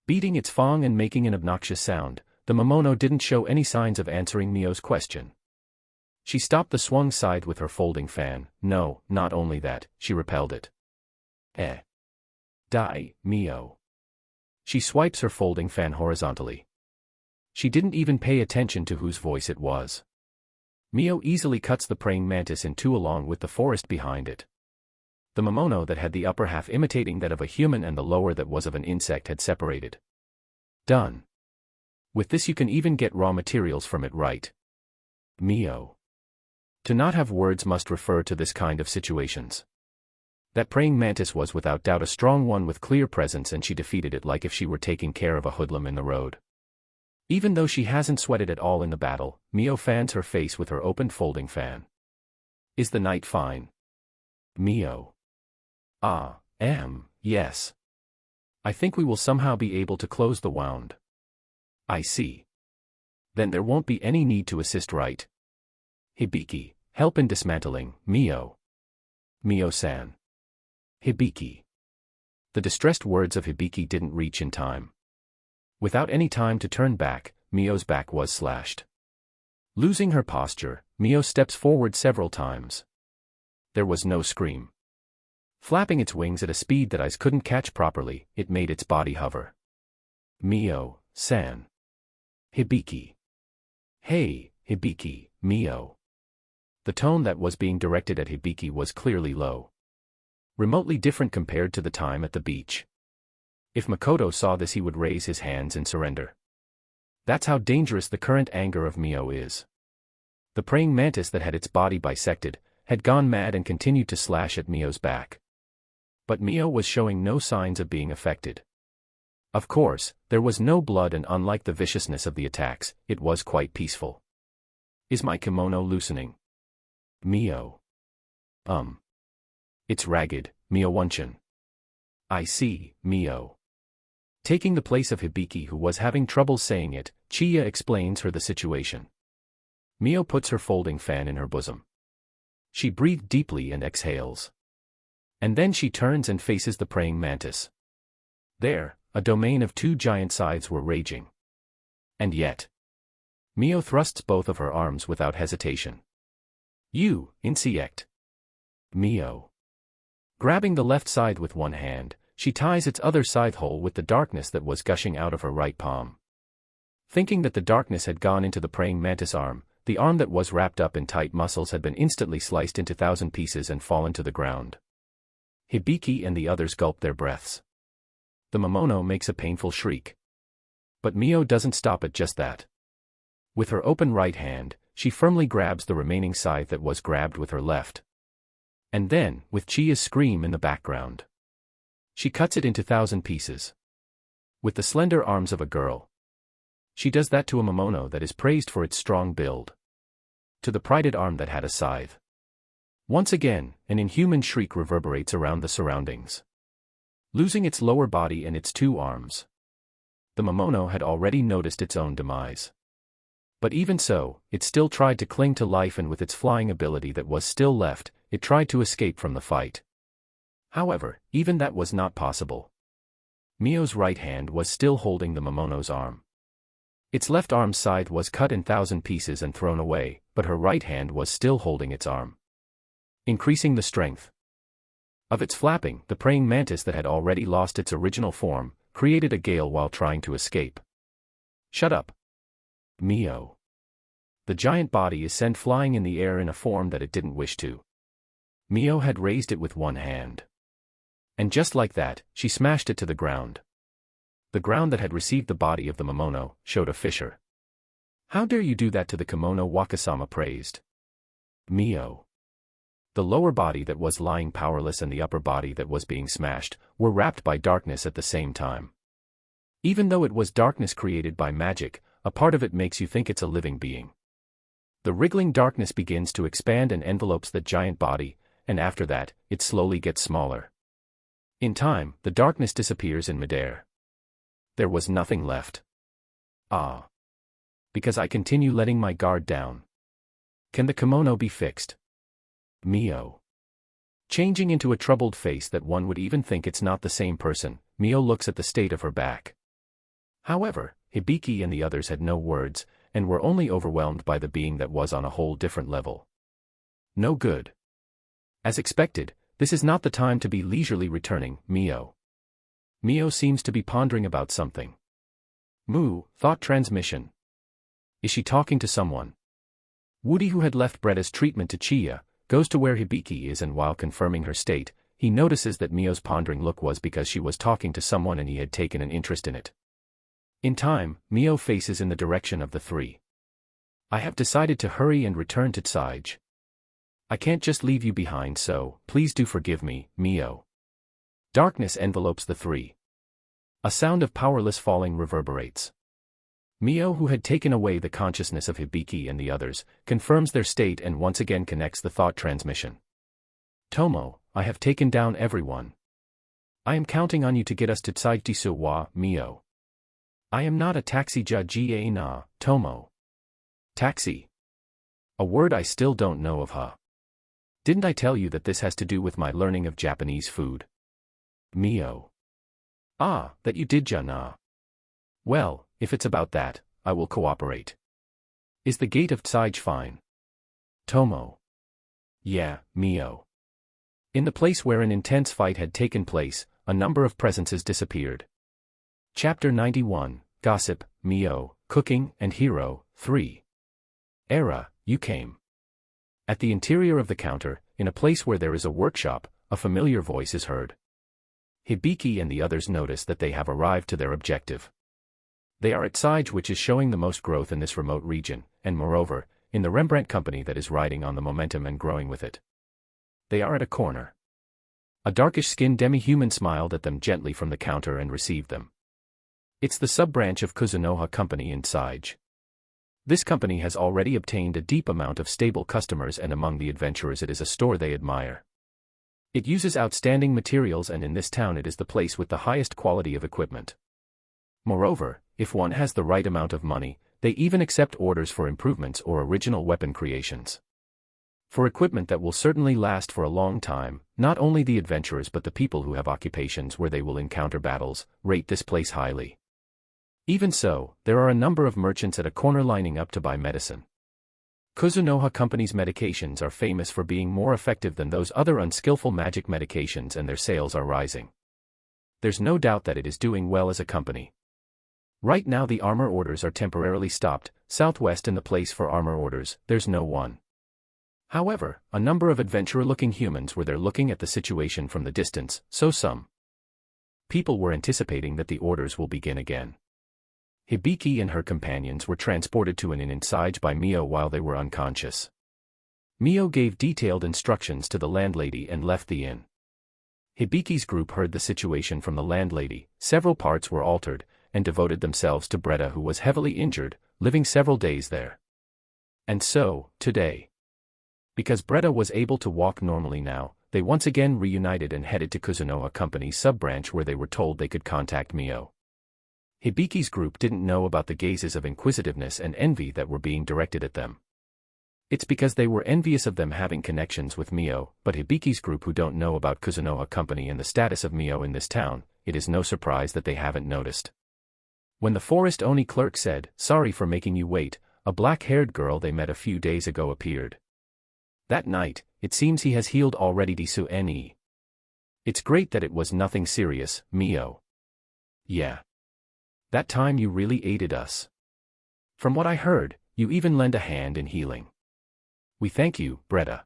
Beating its fong and making an obnoxious sound, the Momono didn't show any signs of answering Mio's question. She stopped the swung side with her folding fan. No, not only that, she repelled it. Die, Mio. She swipes her folding fan horizontally. She didn't even pay attention to whose voice it was. Mio easily cuts the praying mantis in two along with the forest behind it. The Momono that had the upper half imitating that of a human and the lower that was of an insect had separated. Done. With this you can even get raw materials from it, right? Mio. To not have words must refer to this kind of situations. That praying mantis was without doubt a strong one with clear presence, and she defeated it like if she were taking care of a hoodlum in the road. Even though she hasn't sweated at all in the battle, Mio fans her face with her open folding fan. Is the night fine? Mio. Yes. I think we will somehow be able to close the wound. I see. Then there won't be any need to assist, right? Hibiki, help in dismantling, Mio. Mio-san. Hibiki. The distressed words of Hibiki didn't reach in time. Without any time to turn back, Mio's back was slashed. Losing her posture, Mio steps forward several times. There was no scream. Flapping its wings at a speed that eyes couldn't catch properly, it made its body hover. Mio-san. Hibiki. Hey, Hibiki, Mio. The tone that was being directed at Hibiki was clearly low. Remotely different compared to the time at the beach. If Makoto saw this he would raise his hands in surrender. That's how dangerous the current anger of Mio is. The praying mantis that had its body bisected, had gone mad and continued to slash at Mio's back. But Mio was showing no signs of being affected. Of course, there was no blood, and unlike the viciousness of the attacks, it was quite peaceful. Is my kimono loosening? Mio. It's ragged, Mio-wanchan. I see, Mio. Taking the place of Hibiki, who was having trouble saying it, Chiya explains her the situation. Mio puts her folding fan in her bosom. She breathed deeply and exhales. And then she turns and faces the praying mantis. There, a domain of two giant scythes were raging. And yet, Mio thrusts both of her arms without hesitation. You, insect. Mio. Grabbing the left scythe with one hand, she ties its other scythe hole with the darkness that was gushing out of her right palm. Thinking that the darkness had gone into the praying mantis arm, the arm that was wrapped up in tight muscles had been instantly sliced into 1,000 pieces and fallen to the ground. Hibiki and the others gulp their breaths. The Momono makes a painful shriek. But Mio doesn't stop at just that. With her open right hand, she firmly grabs the remaining scythe that was grabbed with her left. And then, with Chiya's scream in the background, she cuts it into 1,000 pieces. With the slender arms of a girl. She does that to a Momono that is praised for its strong build. To the prided arm that had a scythe. Once again, an inhuman shriek reverberates around the surroundings. Losing its lower body and its two arms. The Momono had already noticed its own demise. But even so, it still tried to cling to life, and with its flying ability that was still left, it tried to escape from the fight. However, even that was not possible. Mio's right hand was still holding the Momono's arm. Its left arm's side was cut in 1,000 pieces and thrown away, but her right hand was still holding its arm. Increasing the strength of its flapping, the praying mantis that had already lost its original form, created a gale while trying to escape. Shut up, Mio. The giant body is sent flying in the air in a form that it didn't wish to. Mio had raised it with one hand. And just like that, she smashed it to the ground. The ground that had received the body of the Momono showed a fissure. How dare you do that to the kimono, Wakasama praised. Mio. The lower body that was lying powerless and the upper body that was being smashed were wrapped by darkness at the same time. Even though it was darkness created by magic, a part of it makes you think it's a living being. The wriggling darkness begins to expand and envelopes the giant body, and after that, it slowly gets smaller. In time, the darkness disappears in midair. There was nothing left. Ah. Because I continue letting my guard down. Can the kimono be fixed? Mio. Changing into a troubled face that one would even think it's not the same person, Mio looks at the state of her back. However, Hibiki and the others had no words, and were only overwhelmed by the being that was on a whole different level. No good. As expected, this is not the time to be leisurely returning, Mio. Mio seems to be pondering about something. Moo, thought transmission. Is she talking to someone? Woody, who had left Bretta's treatment to Chiya, goes to where Hibiki is, and while confirming her state, he notices that Mio's pondering look was because she was talking to someone and he had taken an interest in it. In time, Mio faces in the direction of the three. I have decided to hurry and return to Tsige. I can't just leave you behind, so please do forgive me, Mio. Darkness envelopes the three. A sound of powerless falling reverberates. Mio, who had taken away the consciousness of Hibiki and the others, confirms their state and once again connects the thought transmission. Tomo, I have taken down everyone. I am counting on you to get us to Tsaijisu wa, Mio. I am not a taxi ja na, Tomo. Taxi. A word I still don't know of, huh? Didn't I tell you that this has to do with my learning of Japanese food? Mio. Ah, that you did, Jana. Well, if it's about that, I will cooperate. Is the gate of Tsige fine? Tomo. Yeah, Mio. In the place where an intense fight had taken place, a number of presences disappeared. Chapter 91, Gossip, Mio, Cooking, and Hero, 3. Era, you came. At the interior of the counter, in a place where there is a workshop, a familiar voice is heard. Hibiki and the others notice that they have arrived to their objective. They are at Tsige, which is showing the most growth in this remote region, and moreover, in the Rembrandt company that is riding on the momentum and growing with it. They are at a corner. A darkish-skinned demi-human smiled at them gently from the counter and received them. It's the sub-branch of Kuzunoha Company in Tsige. This company has already obtained a deep amount of stable customers, and among the adventurers it is a store they admire. It uses outstanding materials, and in this town it is the place with the highest quality of equipment. Moreover, if one has the right amount of money, they even accept orders for improvements or original weapon creations. For equipment that will certainly last for a long time, not only the adventurers but the people who have occupations where they will encounter battles, rate this place highly. Even so, there are a number of merchants at a corner lining up to buy medicine. Kuzunoha Company's medications are famous for being more effective than those other unskillful magic medications, and their sales are rising. There's no doubt that it is doing well as a company. Right now the armor orders are temporarily stopped. Southwest in the place for armor orders, there's no one. However, a number of adventurer-looking humans were there looking at the situation from the distance, so some people were anticipating that the orders will begin again. Hibiki and her companions were transported to an inn in Tsige by Mio while they were unconscious. Mio gave detailed instructions to the landlady and left the inn. Hibiki's group heard the situation from the landlady. Several parts were altered, and devoted themselves to Bretta, who was heavily injured, living several days there. And so, today, because Bretta was able to walk normally now, they once again reunited and headed to Kuzunoha Company's sub-branch, where they were told they could contact Mio. Hibiki's group didn't know about the gazes of inquisitiveness and envy that were being directed at them. It's because they were envious of them having connections with Mio, but Hibiki's group who don't know about Kuzunoha Company and the status of Mio in this town, it is no surprise that they haven't noticed. When the Forest Oni clerk said, "Sorry for making you wait," a black-haired girl they met a few days ago appeared. That night, it seems he has healed already Disu Ne. It's great that it was nothing serious, Mio. Yeah. That time you really aided us. From what I heard, you even lend a hand in healing. We thank you, Bretta.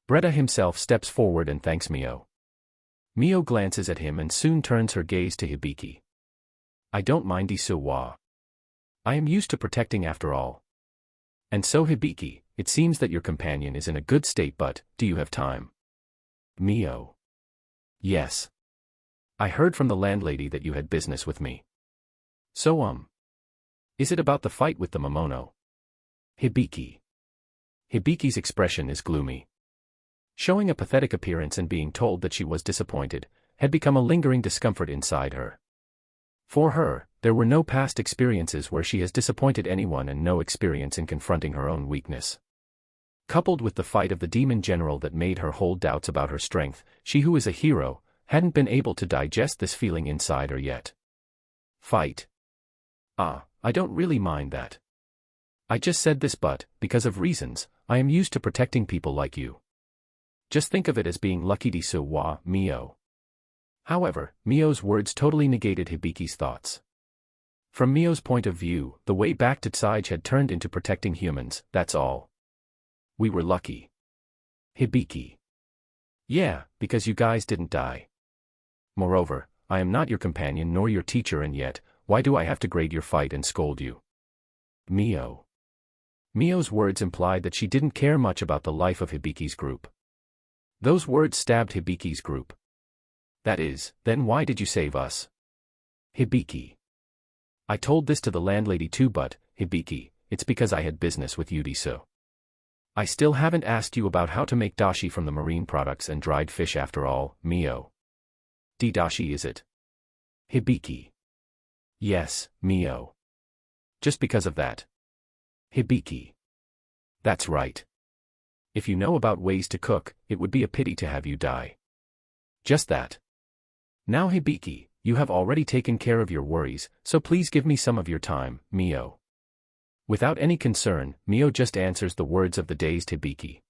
Bretta himself steps forward and thanks Mio. Mio glances at him and soon turns her gaze to Hibiki. I don't mind Disu. I am used to protecting after all. And so Hibiki, it seems that your companion is in a good state, but, do you have time? Mio. Yes. I heard from the landlady that you had business with me. So is it about the fight with the Momono? Hibiki. Hibiki's expression is gloomy. Showing a pathetic appearance and being told that she was disappointed, had become a lingering discomfort inside her. For her, there were no past experiences where she has disappointed anyone and no experience in confronting her own weakness. Coupled with the fight of the demon general that made her hold doubts about her strength, she who is a hero, hadn't been able to digest this feeling inside her yet. Fight. I don't really mind that. I just said this but, because of reasons, I am used to protecting people like you. Just think of it as being lucky Disu Mio. However, Mio's words totally negated Hibiki's thoughts. From Mio's point of view, the way back to Tsige had turned into protecting humans, that's all. We were lucky. Hibiki. Yeah, because you guys didn't die. Moreover, I am not your companion nor your teacher, and yet, why do I have to grade your fight and scold you? Mio. Mio's words implied that she didn't care much about the life of Hibiki's group. Those words stabbed Hibiki's group. That is, then why did you save us? Hibiki. I told this to the landlady too, but, Hibiki, it's because I had business with you Disu. I still haven't asked you about how to make dashi from the marine products and dried fish after all, Mio. Dashi is it? Hibiki. Yes, Mio. Just because of that. Hibiki. That's right. If you know about ways to cook, it would be a pity to have you die. Just that. Now Hibiki, you have already taken care of your worries, so please give me some of your time, Mio. Without any concern, Mio just answers the words of the dazed Hibiki.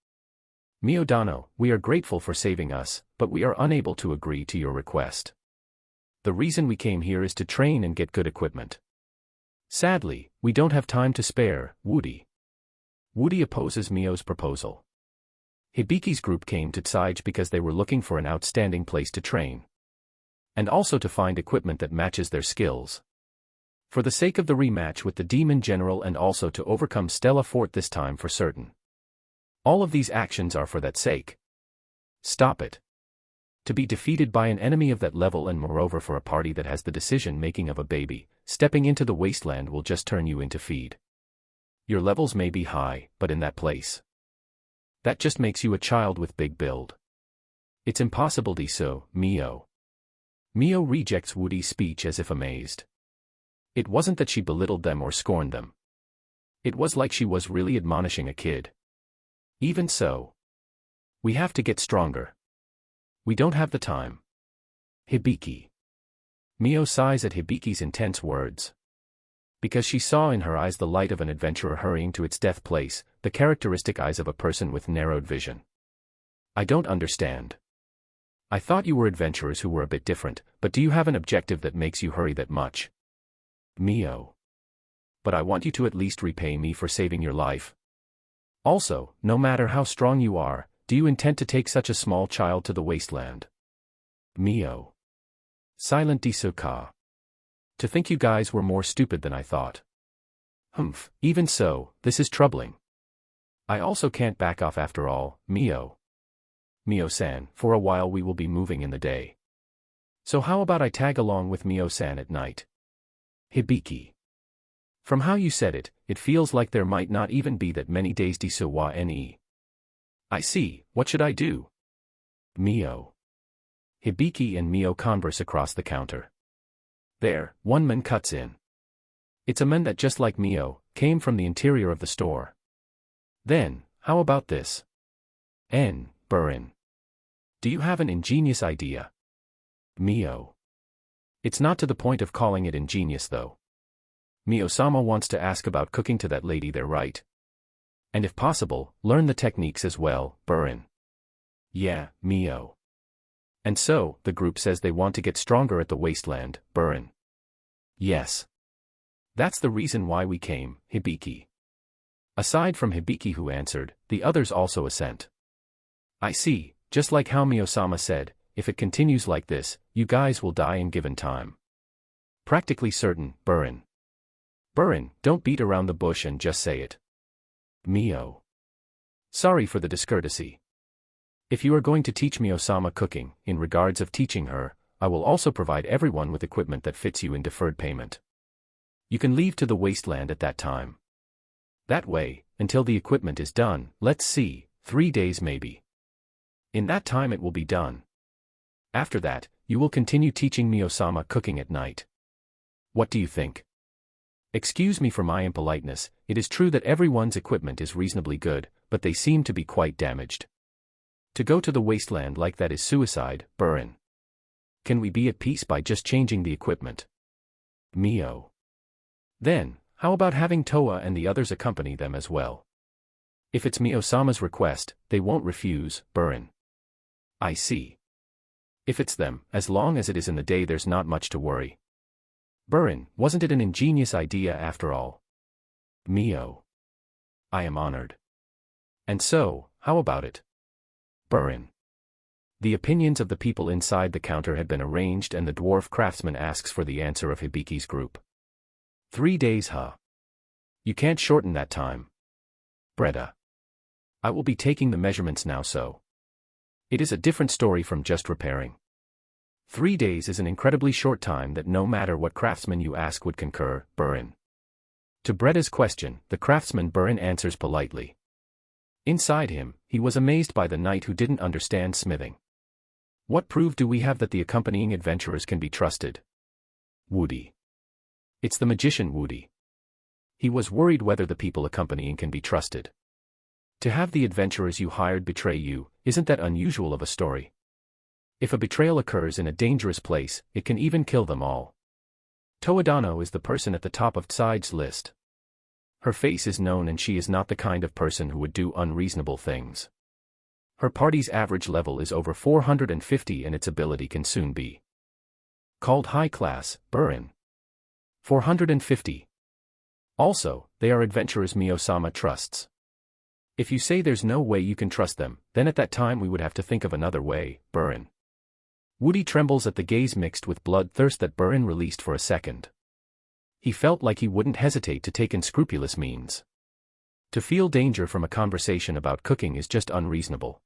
Mio Dano, we are grateful for saving us, but we are unable to agree to your request. The reason we came here is to train and get good equipment. Sadly, we don't have time to spare, Woody. Woody opposes Mio's proposal. Hibiki's group came to Tsige because they were looking for an outstanding place to train. And also to find equipment that matches their skills. For the sake of the rematch with the Demon General and also to overcome Stella Fort this time for certain. All of these actions are for that sake. Stop it. To be defeated by an enemy of that level and moreover for a party that has the decision-making of a baby, stepping into the wasteland will just turn you into feed. Your levels may be high, but in that place. That just makes you a child with big build. It's impossible Disu, Mio. Mio rejects Woody's speech as if amazed. It wasn't that she belittled them or scorned them. It was like she was really admonishing a kid. Even so. We have to get stronger. We don't have the time. Hibiki. Mio sighs at Hibiki's intense words. Because she saw in her eyes the light of an adventurer hurrying to its death place, the characteristic eyes of a person with narrowed vision. I don't understand. I thought you were adventurers who were a bit different, but do you have an objective that makes you hurry that much? Mio. But I want you to at least repay me for saving your life. Also, no matter how strong you are, do you intend to take such a small child to the wasteland? Mio. Silent Disu. To think you guys were more stupid than I thought. Humph, even so, this is troubling. I also can't back off after all, Mio. Mio-san, for a while we will be moving in the day. So how about I tag along with Mio-san at night? Hibiki. From how you said it, it feels like there might not even be that many days Disu Ne. I see, what should I do? Mio. Hibiki and Mio converse across the counter. There, one man cuts in. It's a man that just like Mio, came from the interior of the store. Then, how about this? Burin. Do you have an ingenious idea? Mio. It's not to the point of calling it ingenious though. Mio-sama wants to ask about cooking to that lady there, right? And if possible, learn the techniques as well, Burin. Yeah, Mio. And so, the group says they want to get stronger at the wasteland, Burin. Yes. That's the reason why we came, Hibiki. Aside from Hibiki who answered, the others also assent. I see, just like how Mio-sama said, if it continues like this, you guys will die in given time. Practically certain, Burin. Burin, don't beat around the bush and just say it. Mio. Sorry for the discourtesy. If you are going to teach Mio-sama cooking, in regards of teaching her, I will also provide everyone with equipment that fits you in deferred payment. You can leave to the wasteland at that time. That way, until the equipment is done, let's see, 3 days maybe. In that time it will be done. After that, you will continue teaching Mio-sama cooking at night. What do you think? Excuse me for my impoliteness, it is true that everyone's equipment is reasonably good, but they seem to be quite damaged. To go to the wasteland like that is suicide, Burin. Can we be at peace by just changing the equipment? Mio. Then, how about having Toa and the others accompany them as well? If it's Mio-sama's request, they won't refuse, Burin. I see. If it's them, as long as it is in the day there's not much to worry. Burin, wasn't it an ingenious idea after all? Mio. I am honored. And so, how about it? Burin. The opinions of the people inside the counter had been arranged and the dwarf craftsman asks for the answer of Hibiki's group. 3 days, huh? You can't shorten that time. Breda. I will be taking the measurements now so. It is a different story from just repairing. 3 days is an incredibly short time that no matter what craftsman you ask would concur, Burin. To Breda's question, the craftsman Burin answers politely. Inside him, he was amazed by the knight who didn't understand smithing. What proof do we have that the accompanying adventurers can be trusted? Woody. It's the magician Woody. He was worried whether the people accompanying can be trusted. To have the adventurers you hired betray you, isn't that unusual of a story? If a betrayal occurs in a dangerous place, it can even kill them all. Toadano is the person at the top of Tside's list. Her face is known and she is not the kind of person who would do unreasonable things. Her party's average level is over 450 and its ability can soon be called high class, Burin. 450. Also, they are adventurers Mio-sama trusts. If you say there's no way you can trust them, then at that time we would have to think of another way, Burin. Woody trembles at the gaze mixed with bloodthirst that Burin released for a second. He felt like he wouldn't hesitate to take unscrupulous means. To feel danger from a conversation about cooking is just unreasonable.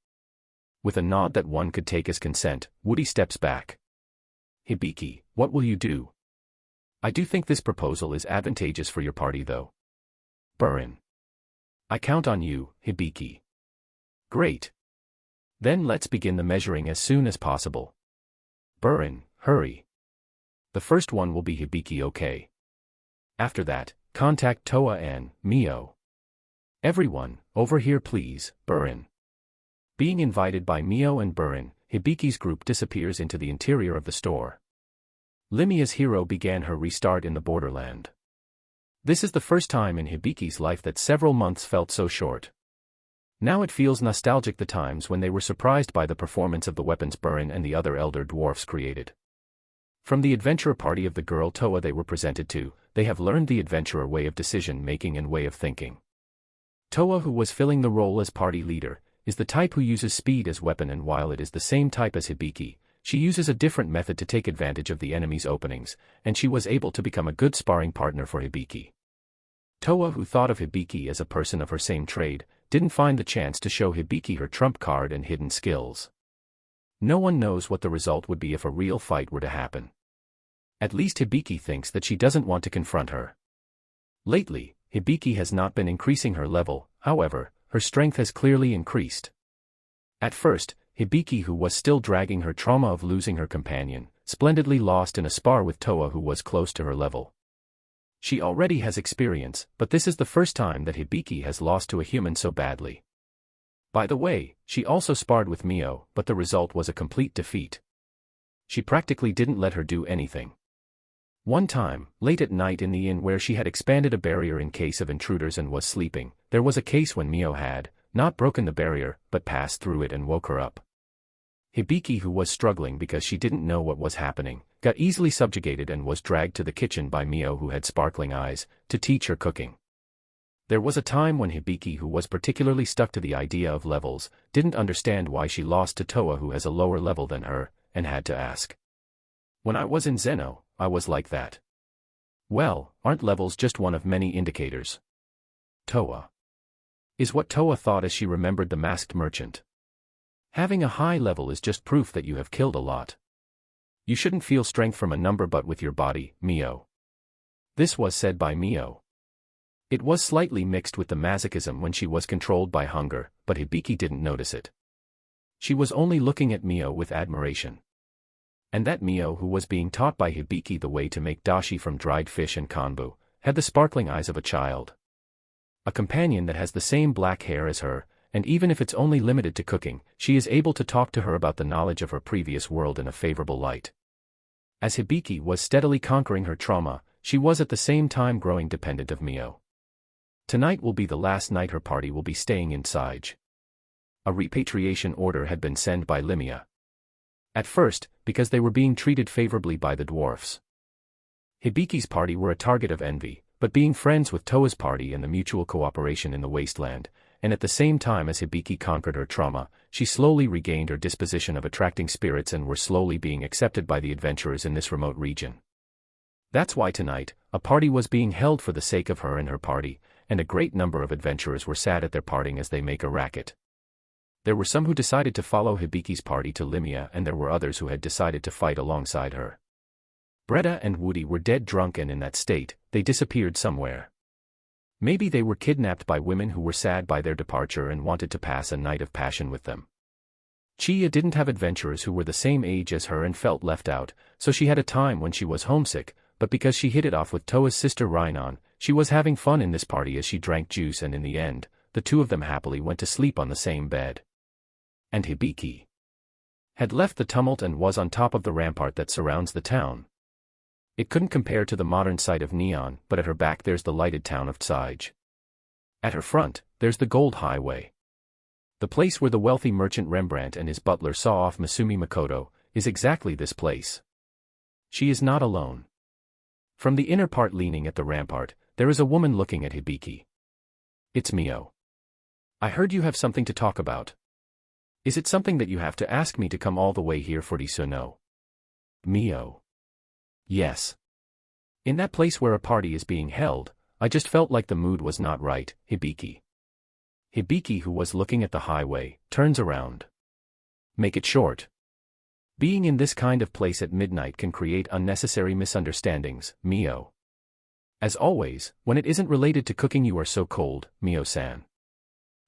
With a nod that one could take as consent, Woody steps back. Hibiki, what will you do? I do think this proposal is advantageous for your party though. Burin. I count on you, Hibiki. Great. Then let's begin the measuring as soon as possible. Burin, hurry. The first one will be Hibiki, okay? After that, contact Toa and Mio. Everyone, over here please, Burin. Being invited by Mio and Burin, Hibiki's group disappears into the interior of the store. Limia's hero began her restart in the borderland. This is the first time in Hibiki's life that several months felt so short. Now it feels nostalgic the times when they were surprised by the performance of the weapons Burin and the other elder dwarfs created. From the adventurer party of the girl Toa they were presented to, they have learned the adventurer way of decision-making and way of thinking. Toa, who was filling the role as party leader, is the type who uses speed as weapon, and while it is the same type as Hibiki, she uses a different method to take advantage of the enemy's openings, and she was able to become a good sparring partner for Hibiki. Toa, who thought of Hibiki as a person of her same trade, didn't find the chance to show Hibiki her trump card and hidden skills. No one knows what the result would be if a real fight were to happen. At least Hibiki thinks that she doesn't want to confront her. Lately, Hibiki has not been increasing her level, however, her strength has clearly increased. At first, Hibiki, who was still dragging her trauma of losing her companion, splendidly lost in a spar with Toa, who was close to her level. She already has experience, but this is the first time that Hibiki has lost to a human so badly. By the way, she also sparred with Mio, but the result was a complete defeat. She practically didn't let her do anything. One time, late at night in the inn where she had expanded a barrier in case of intruders and was sleeping, there was a case when Mio had, not broken the barrier, but passed through it and woke her up. Hibiki, who was struggling because she didn't know what was happening, got easily subjugated and was dragged to the kitchen by Mio, who had sparkling eyes, to teach her cooking. There was a time when Hibiki, who was particularly stuck to the idea of levels, didn't understand why she lost to Toa, who has a lower level than her, and had to ask. When I was in Zeno, I was like that. Well, aren't levels just one of many indicators? Toa. Is what Toa thought as she remembered the masked merchant. Having a high level is just proof that you have killed a lot. You shouldn't feel strength from a number but with your body, Mio. This was said by Mio. It was slightly mixed with the masochism when she was controlled by hunger, but Hibiki didn't notice it. She was only looking at Mio with admiration. And that Mio, who was being taught by Hibiki the way to make dashi from dried fish and konbu, had the sparkling eyes of a child. A companion that has the same black hair as her, and even if it's only limited to cooking, she is able to talk to her about the knowledge of her previous world in a favorable light. As Hibiki was steadily conquering her trauma, she was at the same time growing dependent of Mio. Tonight will be the last night her party will be staying in Sige. A repatriation order had been sent by Limia. At first, because they were being treated favorably by the dwarfs. Hibiki's party were a target of envy, but being friends with Toa's party and the mutual cooperation in the wasteland, and at the same time as Hibiki conquered her trauma, she slowly regained her disposition of attracting spirits and were slowly being accepted by the adventurers in this remote region. That's why tonight, a party was being held for the sake of her and her party, and a great number of adventurers were sad at their parting as they make a racket. There were some who decided to follow Hibiki's party to Limia, and there were others who had decided to fight alongside her. Breda and Woody were dead drunk, and in that state, they disappeared somewhere. Maybe they were kidnapped by women who were sad by their departure and wanted to pass a night of passion with them. Chia didn't have adventurers who were the same age as her and felt left out, so she had a time when she was homesick, but because she hit it off with Toa's sister Rhinon, she was having fun in this party as she drank juice, and in the end, the two of them happily went to sleep on the same bed. And Hibiki had left the tumult and was on top of the rampart that surrounds the town. It couldn't compare to the modern site of Neon, but at her back there's the lighted town of Sige. At her front, there's the Gold Highway. The place where the wealthy merchant Rembrandt and his butler saw off Masumi Makoto, is exactly this place. She is not alone. From the inner part leaning at the rampart, there is a woman looking at Hibiki. It's Mio. I heard you have something to talk about. Is it something that you have to ask me to come all the way here for Disono? Mio. Yes. In that place where a party is being held, I just felt like the mood was not right, Hibiki. Hibiki, who was looking at the highway, turns around. Make it short. Being in this kind of place at midnight can create unnecessary misunderstandings, Mio. As always, when it isn't related to cooking you are so cold, Mio-san.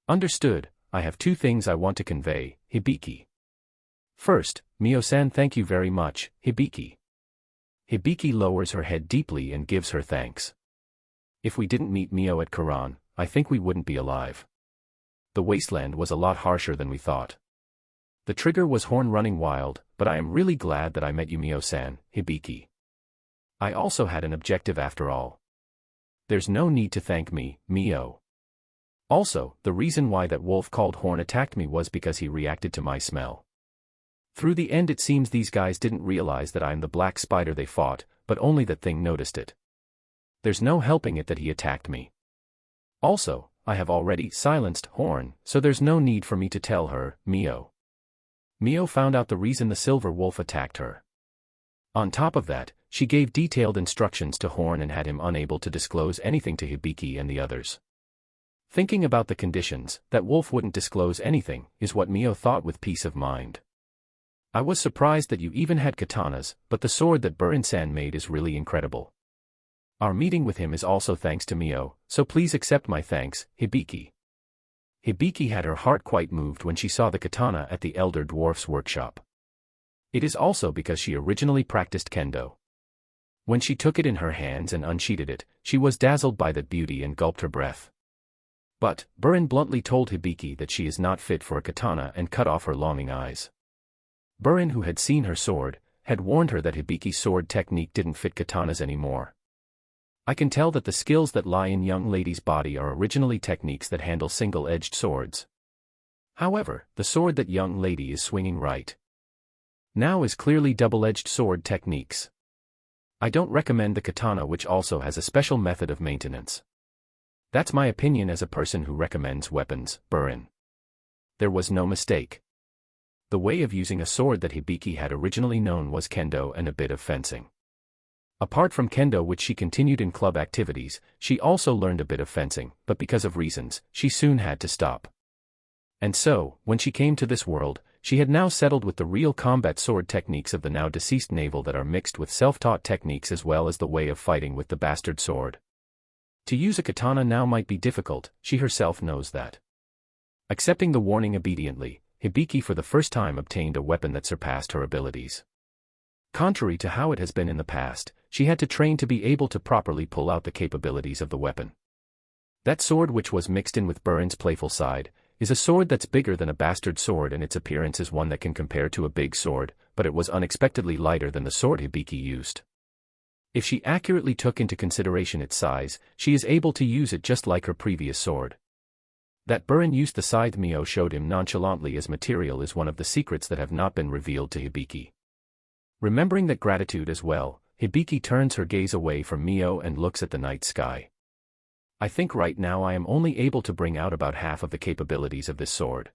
Understood, I have two things I want to convey, Hibiki. First, Mio-san, thank you very much, Hibiki. Hibiki lowers her head deeply and gives her thanks. If we didn't meet Mio at Kiran, I think we wouldn't be alive. The wasteland was a lot harsher than we thought. The trigger was horn running wild, but I am really glad that I met you, Mio-san, Hibiki. I also had an objective after all. There's no need to thank me, Mio. Also, the reason why that wolf called Horn attacked me was because he reacted to my smell. Through the end it seems these guys didn't realize that I'm the black spider they fought, but only that thing noticed it. There's no helping it that he attacked me. Also, I have already silenced Horn, so there's no need for me to tell her, Mio. Mio found out the reason the silver wolf attacked her. On top of that, she gave detailed instructions to Horn and had him unable to disclose anything to Hibiki and the others. Thinking about the conditions, that wolf wouldn't disclose anything, is what Mio thought with peace of mind. I was surprised that you even had katanas, but the sword that Burin-san made is really incredible. Our meeting with him is also thanks to Mio, so please accept my thanks, Hibiki. Hibiki had her heart quite moved when she saw the katana at the elder dwarf's workshop. It is also because she originally practiced kendo. When she took it in her hands and unsheathed it, she was dazzled by that beauty and gulped her breath. But, Burin bluntly told Hibiki that she is not fit for a katana and cut off her longing eyes. Burin, who had seen her sword, had warned her that Hibiki's sword technique didn't fit katanas anymore. I can tell that the skills that lie in young lady's body are originally techniques that handle single-edged swords. However, the sword that young lady is swinging right now is clearly double-edged sword techniques. I don't recommend the katana, which also has a special method of maintenance. That's my opinion as a person who recommends weapons, Burin. There was no mistake. The way of using a sword that Hibiki had originally known was kendo and a bit of fencing. Apart from kendo, which she continued in club activities, she also learned a bit of fencing, but because of reasons, she soon had to stop. And so, when she came to this world, she had now settled with the real combat sword techniques of the now deceased naval that are mixed with self-taught techniques as well as the way of fighting with the bastard sword. To use a katana now might be difficult, she herself knows that. Accepting the warning obediently, Hibiki for the first time obtained a weapon that surpassed her abilities. Contrary to how it has been in the past, she had to train to be able to properly pull out the capabilities of the weapon. That sword, which was mixed in with Burin's playful side, is a sword that's bigger than a bastard sword, and its appearance is one that can compare to a big sword, but it was unexpectedly lighter than the sword Hibiki used. If she accurately took into consideration its size, she is able to use it just like her previous sword. That Burin used the scythe Mio showed him nonchalantly as material is one of the secrets that have not been revealed to Hibiki. Remembering that gratitude as well, Hibiki turns her gaze away from Mio and looks at the night sky. I think right now I am only able to bring out about half of the capabilities of this sword.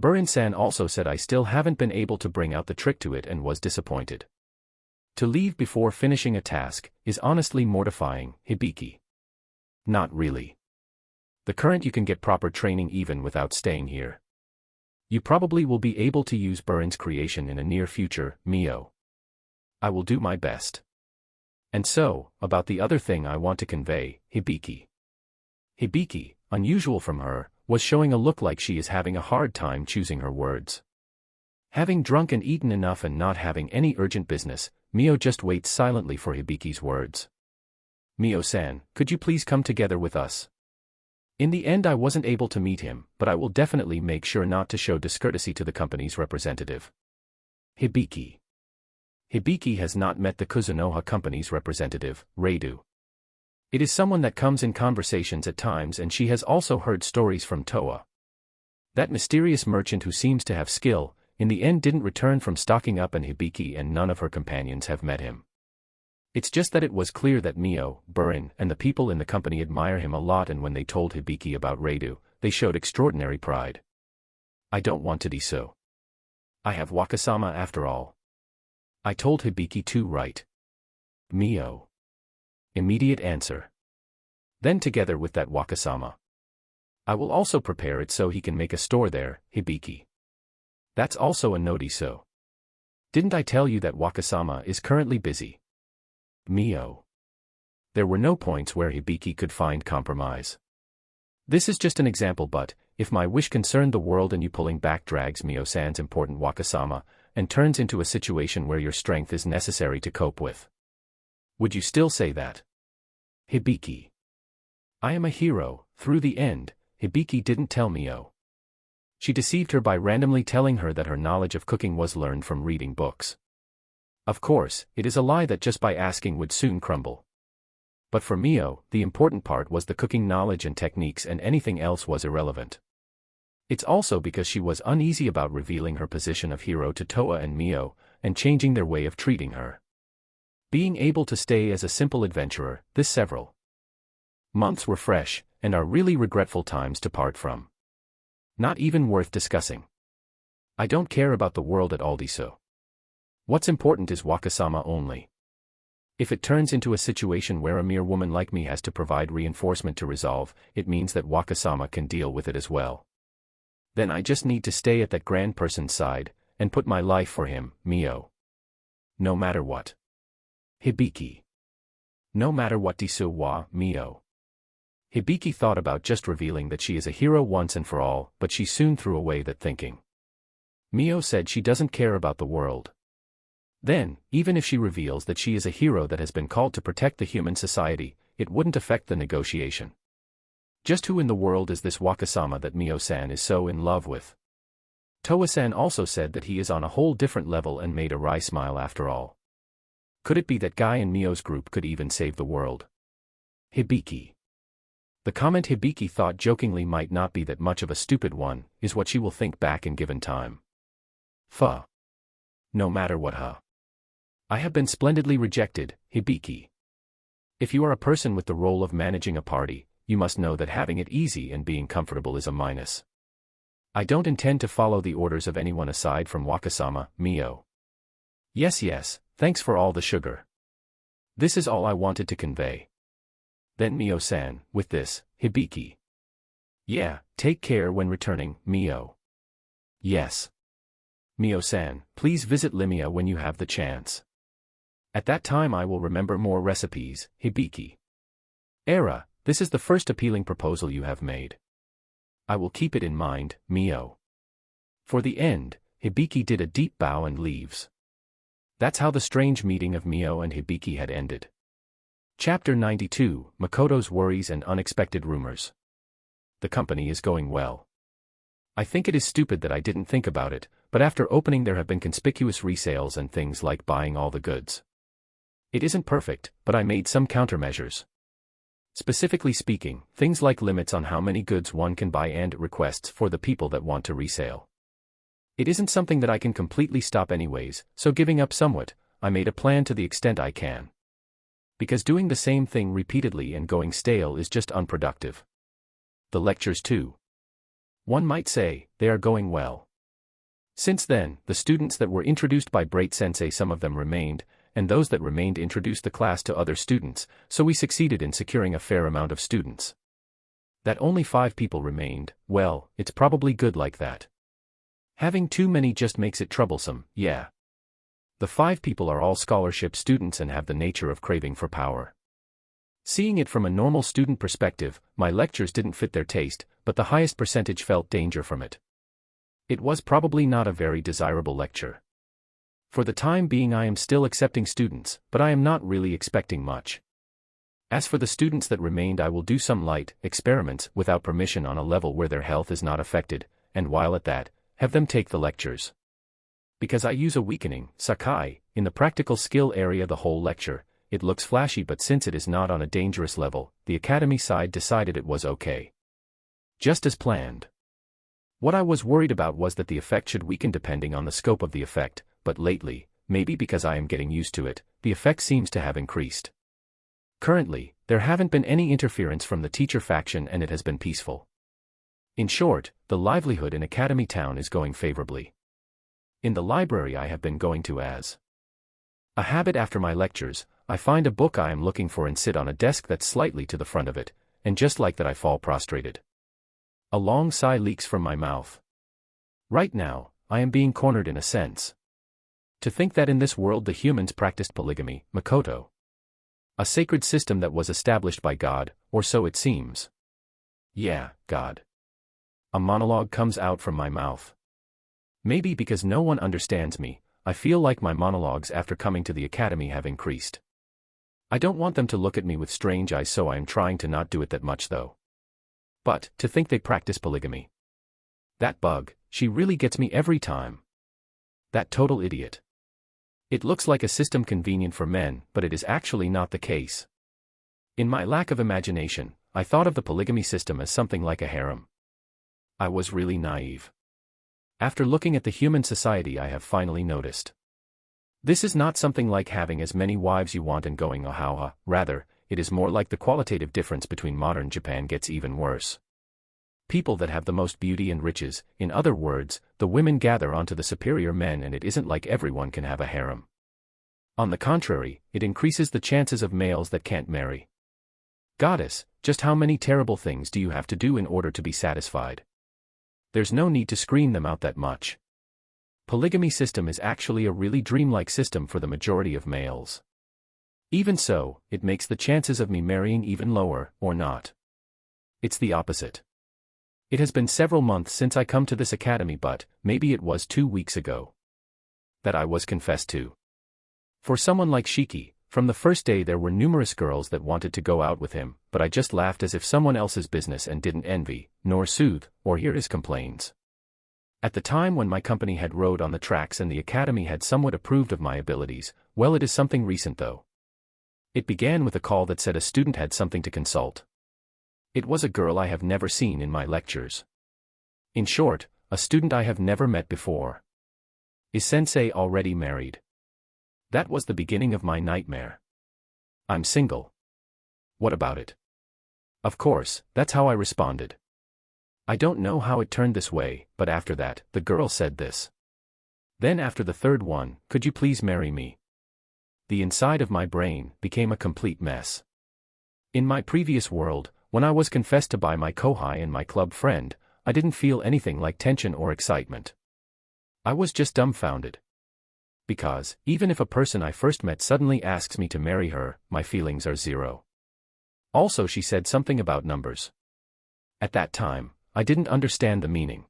Burin-san also said I still haven't been able to bring out the trick to it and was disappointed. To leave before finishing a task is honestly mortifying, Hibiki. Not really. The current you can get proper training even without staying here. You probably will be able to use Burin's creation in a near future, Mio. I will do my best. And so, about the other thing I want to convey, Hibiki. Hibiki, unusual from her, was showing a look like she is having a hard time choosing her words. Having drunk and eaten enough and not having any urgent business, Mio just waits silently for Hibiki's words. Mio-san, could you please come together with us? In the end I wasn't able to meet him, but I will definitely make sure not to show discourtesy to the company's representative. Hibiki. Hibiki has not met the Kuzunoha company's representative, Reidu. It is someone that comes in conversations at times, and she has also heard stories from Toa. That mysterious merchant who seems to have skill, in the end didn't return from stocking up, and Hibiki and none of her companions have met him. It's just that it was clear that Mio, Burin, and the people in the company admire him a lot, and when they told Hibiki about Reidu, they showed extraordinary pride. I don't want to be so. I have Wakasama after all. I told Hibiki too, right? Mio. Immediate answer. Then together with that Wakasama, I will also prepare it so he can make a store there, Hibiki. That's also a noti so. Didn't I tell you that Wakasama is currently busy? Mio. There were no points where Hibiki could find compromise. This is just an example, but, if my wish concerned the world and you pulling back drags Mio-san's important Wakasama, and turns into a situation where your strength is necessary to cope with, would you still say that? Hibiki. I am a hero, through the end, Hibiki didn't tell Mio. She deceived her by randomly telling her that her knowledge of cooking was learned from reading books. Of course, it is a lie that just by asking would soon crumble. But for Mio, the important part was the cooking knowledge and techniques, and anything else was irrelevant. It's also because she was uneasy about revealing her position of hero to Toa and Mio, and changing their way of treating her. Being able to stay as a simple adventurer, this several months were fresh, and are really regretful times to part from. Not even worth discussing. I don't care about the world at all, so. What's important is Wakasama only. If it turns into a situation where a mere woman like me has to provide reinforcement to resolve, it means that Wakasama can deal with it as well. Then I just need to stay at that grand person's side, and put my life for him, Mio. No matter what. Hibiki. No matter what desu wa, Mio. Hibiki thought about just revealing that she is a hero once and for all, but she soon threw away that thinking. Mio said she doesn't care about the world. Then, even if she reveals that she is a hero that has been called to protect the human society, it wouldn't affect the negotiation. Just who in the world is this Wakasama that Mio-san is so in love with? Toa-san also said that he is on a whole different level and made a wry smile after all. Could it be that Guy and Mio's group could even save the world? Hibiki. The comment Hibiki thought jokingly might not be that much of a stupid one, is what she will think back in given time. Fuh. No matter what, huh? I have been splendidly rejected, Hibiki. If you are a person with the role of managing a party, you must know that having it easy and being comfortable is a minus. I don't intend to follow the orders of anyone aside from Wakasama, Mio. Yes, thanks for all the sugar. This is all I wanted to convey. Then Mio-san, with this, Hibiki. Yeah, take care when returning, Mio. Yes. Mio-san, please visit Limia when you have the chance. At that time I will remember more recipes, Hibiki. Era, this is the first appealing proposal you have made. I will keep it in mind, Mio. For the end, Hibiki did a deep bow and leaves. That's how the strange meeting of Mio and Hibiki had ended. Chapter 92, Makoto's Worries and Unexpected Rumors. The company is going well. I think it is stupid that I didn't think about it, but after opening there have been conspicuous resales and things like buying all the goods. It isn't perfect, but I made some countermeasures. Specifically speaking, things like limits on how many goods one can buy and requests for the people that want to resale. It isn't something that I can completely stop anyways, so giving up somewhat, I made a plan to the extent I can. Because doing the same thing repeatedly and going stale is just unproductive. The lectures too. One might say, they are going well. Since then, the students that were introduced by Bright-sensei, some of them remained, and those that remained introduced the class to other students, so we succeeded in securing a fair amount of students. That only 5 people remained, well, it's probably good like that. Having too many just makes it troublesome, yeah. The 5 people are all scholarship students and have the nature of craving for power. Seeing it from a normal student perspective, my lectures didn't fit their taste, but the highest percentage felt danger from it. It was probably not a very desirable lecture. For the time being I am still accepting students, but I am not really expecting much. As for the students that remained, I will do some light experiments without permission on a level where their health is not affected, and while at that, have them take the lectures. Because I use a weakening, Sakai, in the practical skill area the whole lecture, it looks flashy, but since it is not on a dangerous level, the academy side decided it was okay. Just as planned. What I was worried about was that the effect should weaken depending on the scope of the effect, but lately, maybe because I am getting used to it, the effect seems to have increased. Currently, there haven't been any interference from the teacher faction and it has been peaceful. In short, the livelihood in Academy Town is going favorably. In the library I have been going to as a habit after my lectures, I find a book I am looking for and sit on a desk that's slightly to the front of it, and just like that I fall prostrated. A long sigh leaks from my mouth. Right now, I am being cornered in a sense. To think that in this world the humans practiced polygamy, Makoto. A sacred system that was established by God, or so it seems. Yeah, God. A monologue comes out from my mouth. Maybe because no one understands me, I feel like my monologues after coming to the academy have increased. I don't want them to look at me with strange eyes, so I am trying to not do it that much though. But, to think they practice polygamy. That bug, she really gets me every time. That total idiot. It looks like a system convenient for men, but it is actually not the case. In my lack of imagination, I thought of the polygamy system as something like a harem. I was really naive. After looking at the human society I have finally noticed. This is not something like having as many wives you want and going ohaha, rather, it is more like the qualitative difference between modern Japan gets even worse. People that have the most beauty and riches, in other words, the women gather onto the superior men, and it isn't like everyone can have a harem. On the contrary, it increases the chances of males that can't marry. Goddess, just how many terrible things do you have to do in order to be satisfied? There's no need to scream them out that much. Polygamy system is actually a really dreamlike system for the majority of males. Even so, it makes the chances of me marrying even lower, or not. It's the opposite. It has been several months since I come to this academy, but maybe it was 2 weeks ago that I was confessed to. For someone like Shiki, from the first day there were numerous girls that wanted to go out with him, but I just laughed as if someone else's business and didn't envy, nor soothe, or hear his complaints. At the time when my company had rode on the tracks and the academy had somewhat approved of my abilities, well, it is something recent though. It began with a call that said a student had something to consult. It was a girl I have never seen in my lectures. In short, a student I have never met before. Is sensei already married? That was the beginning of my nightmare. I'm single. What about it? Of course, that's how I responded. I don't know how it turned this way, but after that, the girl said this. Then after the third one, could you please marry me? The inside of my brain became a complete mess. In my previous world, when I was confessed to by my kohai and my club friend, I didn't feel anything like tension or excitement. I was just dumbfounded. Because, even if a person I first met suddenly asks me to marry her, my feelings are zero. Also, she said something about numbers. At that time, I didn't understand the meaning.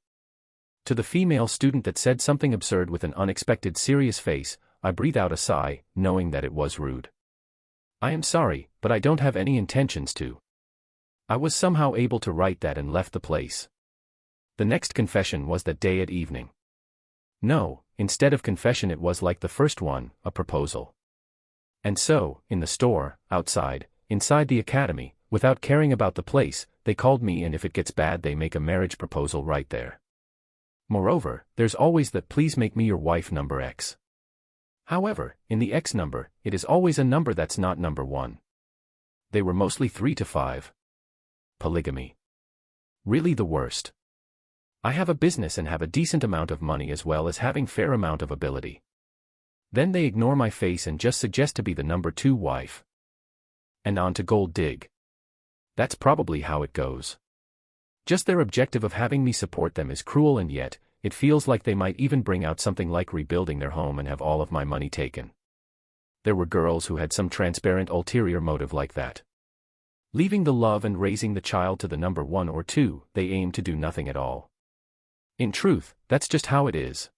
To the female student that said something absurd with an unexpected serious face, I breathed out a sigh, knowing that it was rude. I am sorry, but I don't have any intentions to. I was somehow able to write that and left the place. The next confession was that day at evening. No, instead of confession it was like the first one, a proposal. And so, in the store, outside, inside the academy, without caring about the place, they called me, and if it gets bad they make a marriage proposal right there. Moreover, there's always the "please make me your wife" number X. However, in the X number, it is always a number that's not number 1. They were mostly 3 to 5. Polygamy. Really the worst. I have a business and have a decent amount of money as well as having fair amount of ability. Then they ignore my face and just suggest to be the number 2 wife. And on to gold dig. That's probably how it goes. Just their objective of having me support them is cruel, and yet, it feels like they might even bring out something like rebuilding their home and have all of my money taken. There were girls who had some transparent ulterior motive like that. Leaving the love and raising the child to the number 1 or 2, they aim to do nothing at all. In truth, that's just how it is.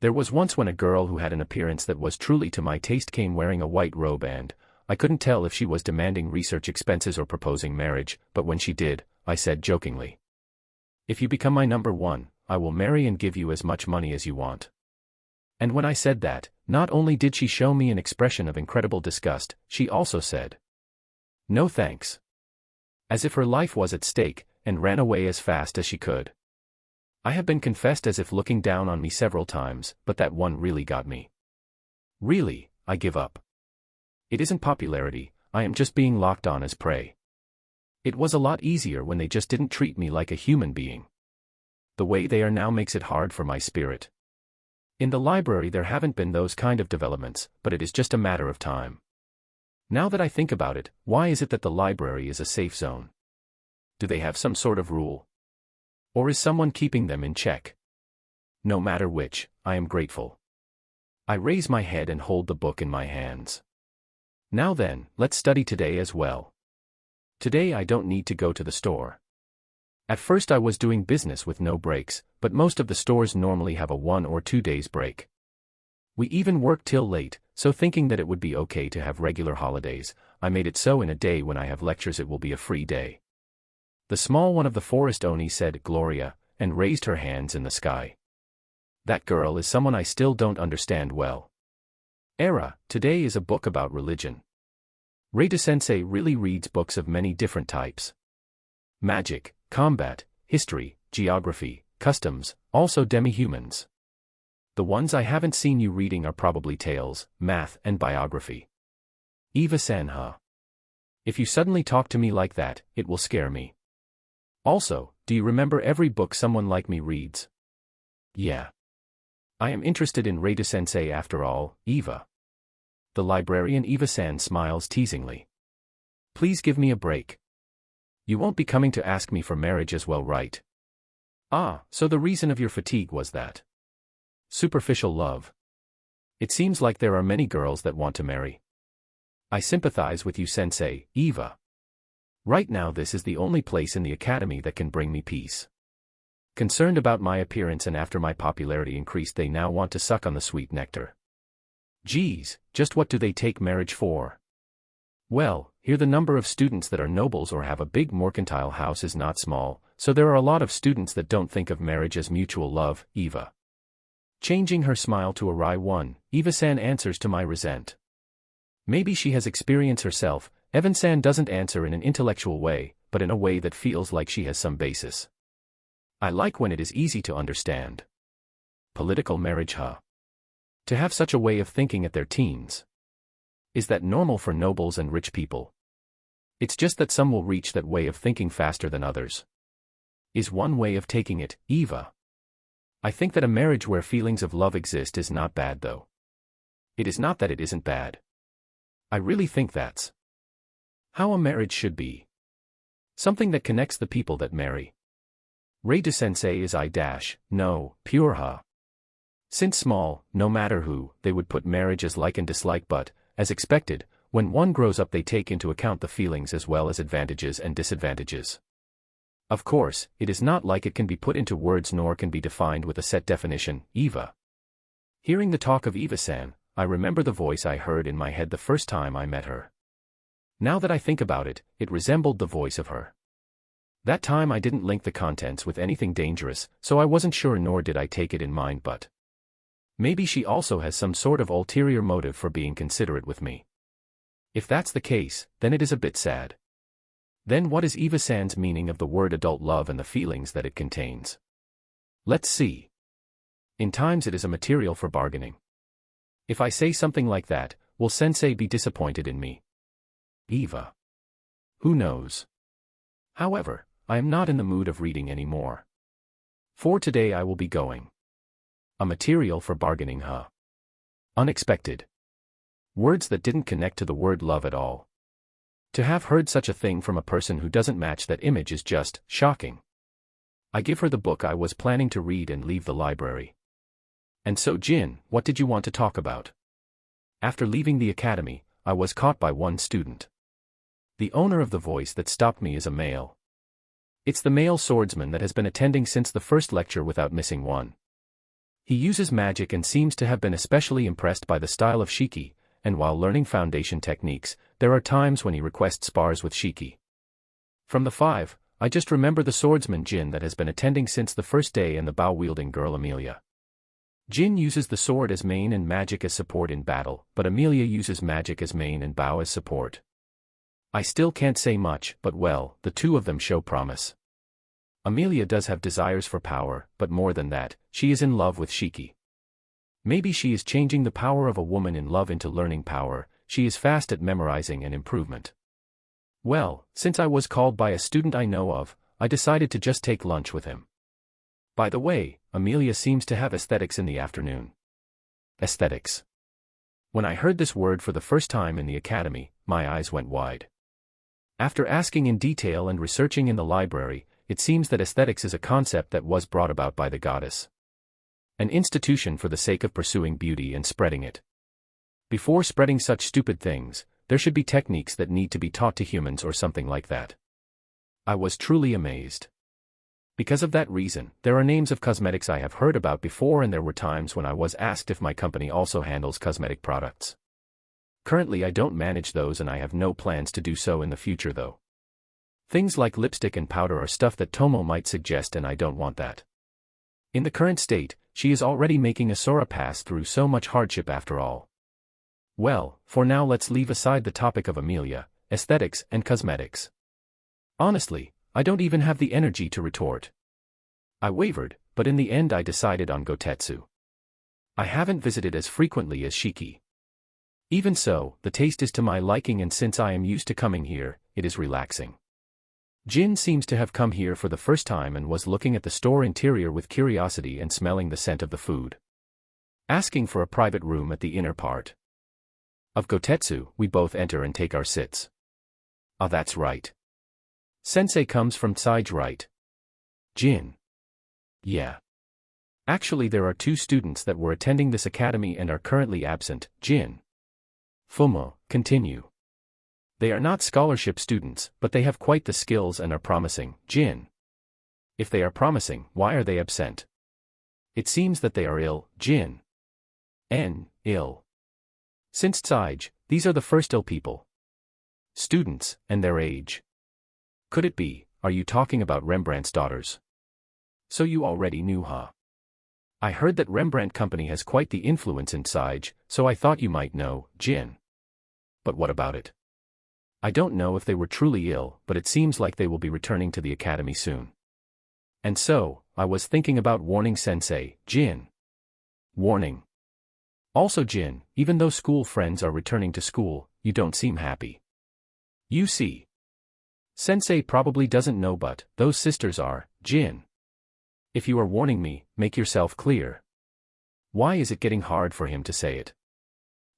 There was once when a girl who had an appearance that was truly to my taste came wearing a white robe, and I couldn't tell if she was demanding research expenses or proposing marriage, but when she did, I said jokingly, "If you become my number 1, I will marry and give you as much money as you want." And when I said that, not only did she show me an expression of incredible disgust, she also said, "No thanks." As if her life was at stake, and ran away as fast as she could. I have been confessed as if looking down on me several times, but that one really got me. Really, I give up. It isn't popularity, I am just being locked on as prey. It was a lot easier when they just didn't treat me like a human being. The way they are now makes it hard for my spirit. In the library there haven't been those kind of developments, but it is just a matter of time. Now that I think about it, why is it that the library is a safe zone? Do they have some sort of rule? Or is someone keeping them in check? No matter which, I am grateful. I raise my head and hold the book in my hands. Now then, let's study today as well. Today I don't need to go to the store. At first I was doing business with no breaks, but most of the stores normally have a 1 or 2 days break. We even work till late, so thinking that it would be okay to have regular holidays, I made it so in a day when I have lectures it will be a free day. The small one of the forest oni said, "Gloria," and raised her hands in the sky. That girl is someone I still don't understand well. Era, today is a book about religion. Reita-sensei really reads books of many different types. Magic, combat, history, geography, customs, also demi-humans. The ones I haven't seen you reading are probably tales, math, and biography. Eva-san, huh? If you suddenly talk to me like that, it will scare me. Also, do you remember every book someone like me reads? Yeah. I am interested in Reita-sensei after all, Eva. The librarian Eva-san smiles teasingly. Please give me a break. You won't be coming to ask me for marriage as well, right? Ah, so the reason of your fatigue was that. Superficial love. It seems like there are many girls that want to marry. I sympathize with you, sensei, Eva. Right now this is the only place in the academy that can bring me peace. Concerned about my appearance and after my popularity increased they now want to suck on the sweet nectar. Geez, just what do they take marriage for? Well, here the number of students that are nobles or have a big mercantile house is not small, so there are a lot of students that don't think of marriage as mutual love, Eva. Changing her smile to a wry one, Eva-san answers to my resent. Maybe she has experience herself. Evan-san doesn't answer in an intellectual way, but in a way that feels like she has some basis. I like when it is easy to understand. Political marriage, huh? To have such a way of thinking at their teens. Is that normal for nobles and rich people? It's just that some will reach that way of thinking faster than others. Is one way of taking it, Eva. I think that a marriage where feelings of love exist is not bad though. It is not that it isn't bad. I really think that's how a marriage should be. Something that connects the people that marry. Reide-sensei is no, pure ha. Since small, no matter who, they would put marriage as like and dislike but, as expected, when one grows up they take into account the feelings as well as advantages and disadvantages. Of course, it is not like it can be put into words nor can be defined with a set definition, Eva. Hearing the talk of Eva-san, I remember the voice I heard in my head the first time I met her. Now that I think about it, it resembled the voice of her. That time I didn't link the contents with anything dangerous, so I wasn't sure nor did I take it in mind but maybe she also has some sort of ulterior motive for being considerate with me. If that's the case, then it is a bit sad. Then what is Eva-san's meaning of the word adult love and the feelings that it contains? Let's see. In times it is a material for bargaining. If I say something like that, will sensei be disappointed in me? Eva. Who knows? However, I am not in the mood of reading anymore. For today I will be going. A material for bargaining, huh? Unexpected. Words that didn't connect to the word love at all. To have heard such a thing from a person who doesn't match that image is just shocking. I give her the book I was planning to read and leave the library. And so Jin, what did you want to talk about? After leaving the academy, I was caught by one student. The owner of the voice that stopped me is a male. It's the male swordsman that has been attending since the first lecture without missing one. He uses magic and seems to have been especially impressed by the style of Shiki, and while learning foundation techniques, there are times when he requests spars with Shiki. From the 5, I just remember the swordsman Jin that has been attending since the first day and the bow-wielding girl Amelia. Jin uses the sword as main and magic as support in battle, but Amelia uses magic as main and bow as support. I still can't say much, but well, the two of them show promise. Amelia does have desires for power, but more than that, she is in love with Shiki. Maybe she is changing the power of a woman in love into learning power. She is fast at memorizing and improvement. Well, since I was called by a student I know of, I decided to just take lunch with him. By the way, Amelia seems to have aesthetics in the afternoon. Aesthetics. When I heard this word for the first time in the academy, my eyes went wide. After asking in detail and researching in the library, it seems that aesthetics is a concept that was brought about by the goddess. An institution for the sake of pursuing beauty and spreading it. Before spreading such stupid things, there should be techniques that need to be taught to humans or something like that. I was truly amazed. Because of that reason, there are names of cosmetics I have heard about before and there were times when I was asked if my company also handles cosmetic products. Currently I don't manage those and I have no plans to do so in the future though. Things like lipstick and powder are stuff that Tomo might suggest and I don't want that. In the current state, she is already making Asura pass through so much hardship after all. Well, for now let's leave aside the topic of Amelia, aesthetics and cosmetics. Honestly, I don't even have the energy to retort. I wavered, but in the end I decided on Gotetsu. I haven't visited as frequently as Shiki. Even so, the taste is to my liking and since I am used to coming here, it is relaxing. Jin seems to have come here for the first time and was looking at the store interior with curiosity and smelling the scent of the food. Asking for a private room at the inner part of Gotetsu, we both enter and take our sits. Ah, that's right. Sensei comes from Tsui's right. Jin. Yeah. Actually there are 2 students that were attending this academy and are currently absent, Jin. Fumo, continue. They are not scholarship students, but they have quite the skills and are promising, Jin. If they are promising, why are they absent? It seems that they are ill, Jin. Ill. Since Tsige, these are the first ill people. Students, and their age. Could it be, are you talking about Rembrandt's daughters? So you already knew, huh? I heard that Rembrandt Company has quite the influence in Tsige, so I thought you might know, Jin. But what about it? I don't know if they were truly ill, but it seems like they will be returning to the academy soon. And so, I was thinking about warning Sensei, Jin. Warning. Also Jin, even though school friends are returning to school, you don't seem happy. You see. Sensei probably doesn't know, but those sisters are, Jin. If you are warning me, make yourself clear. Why is it getting hard for him to say it?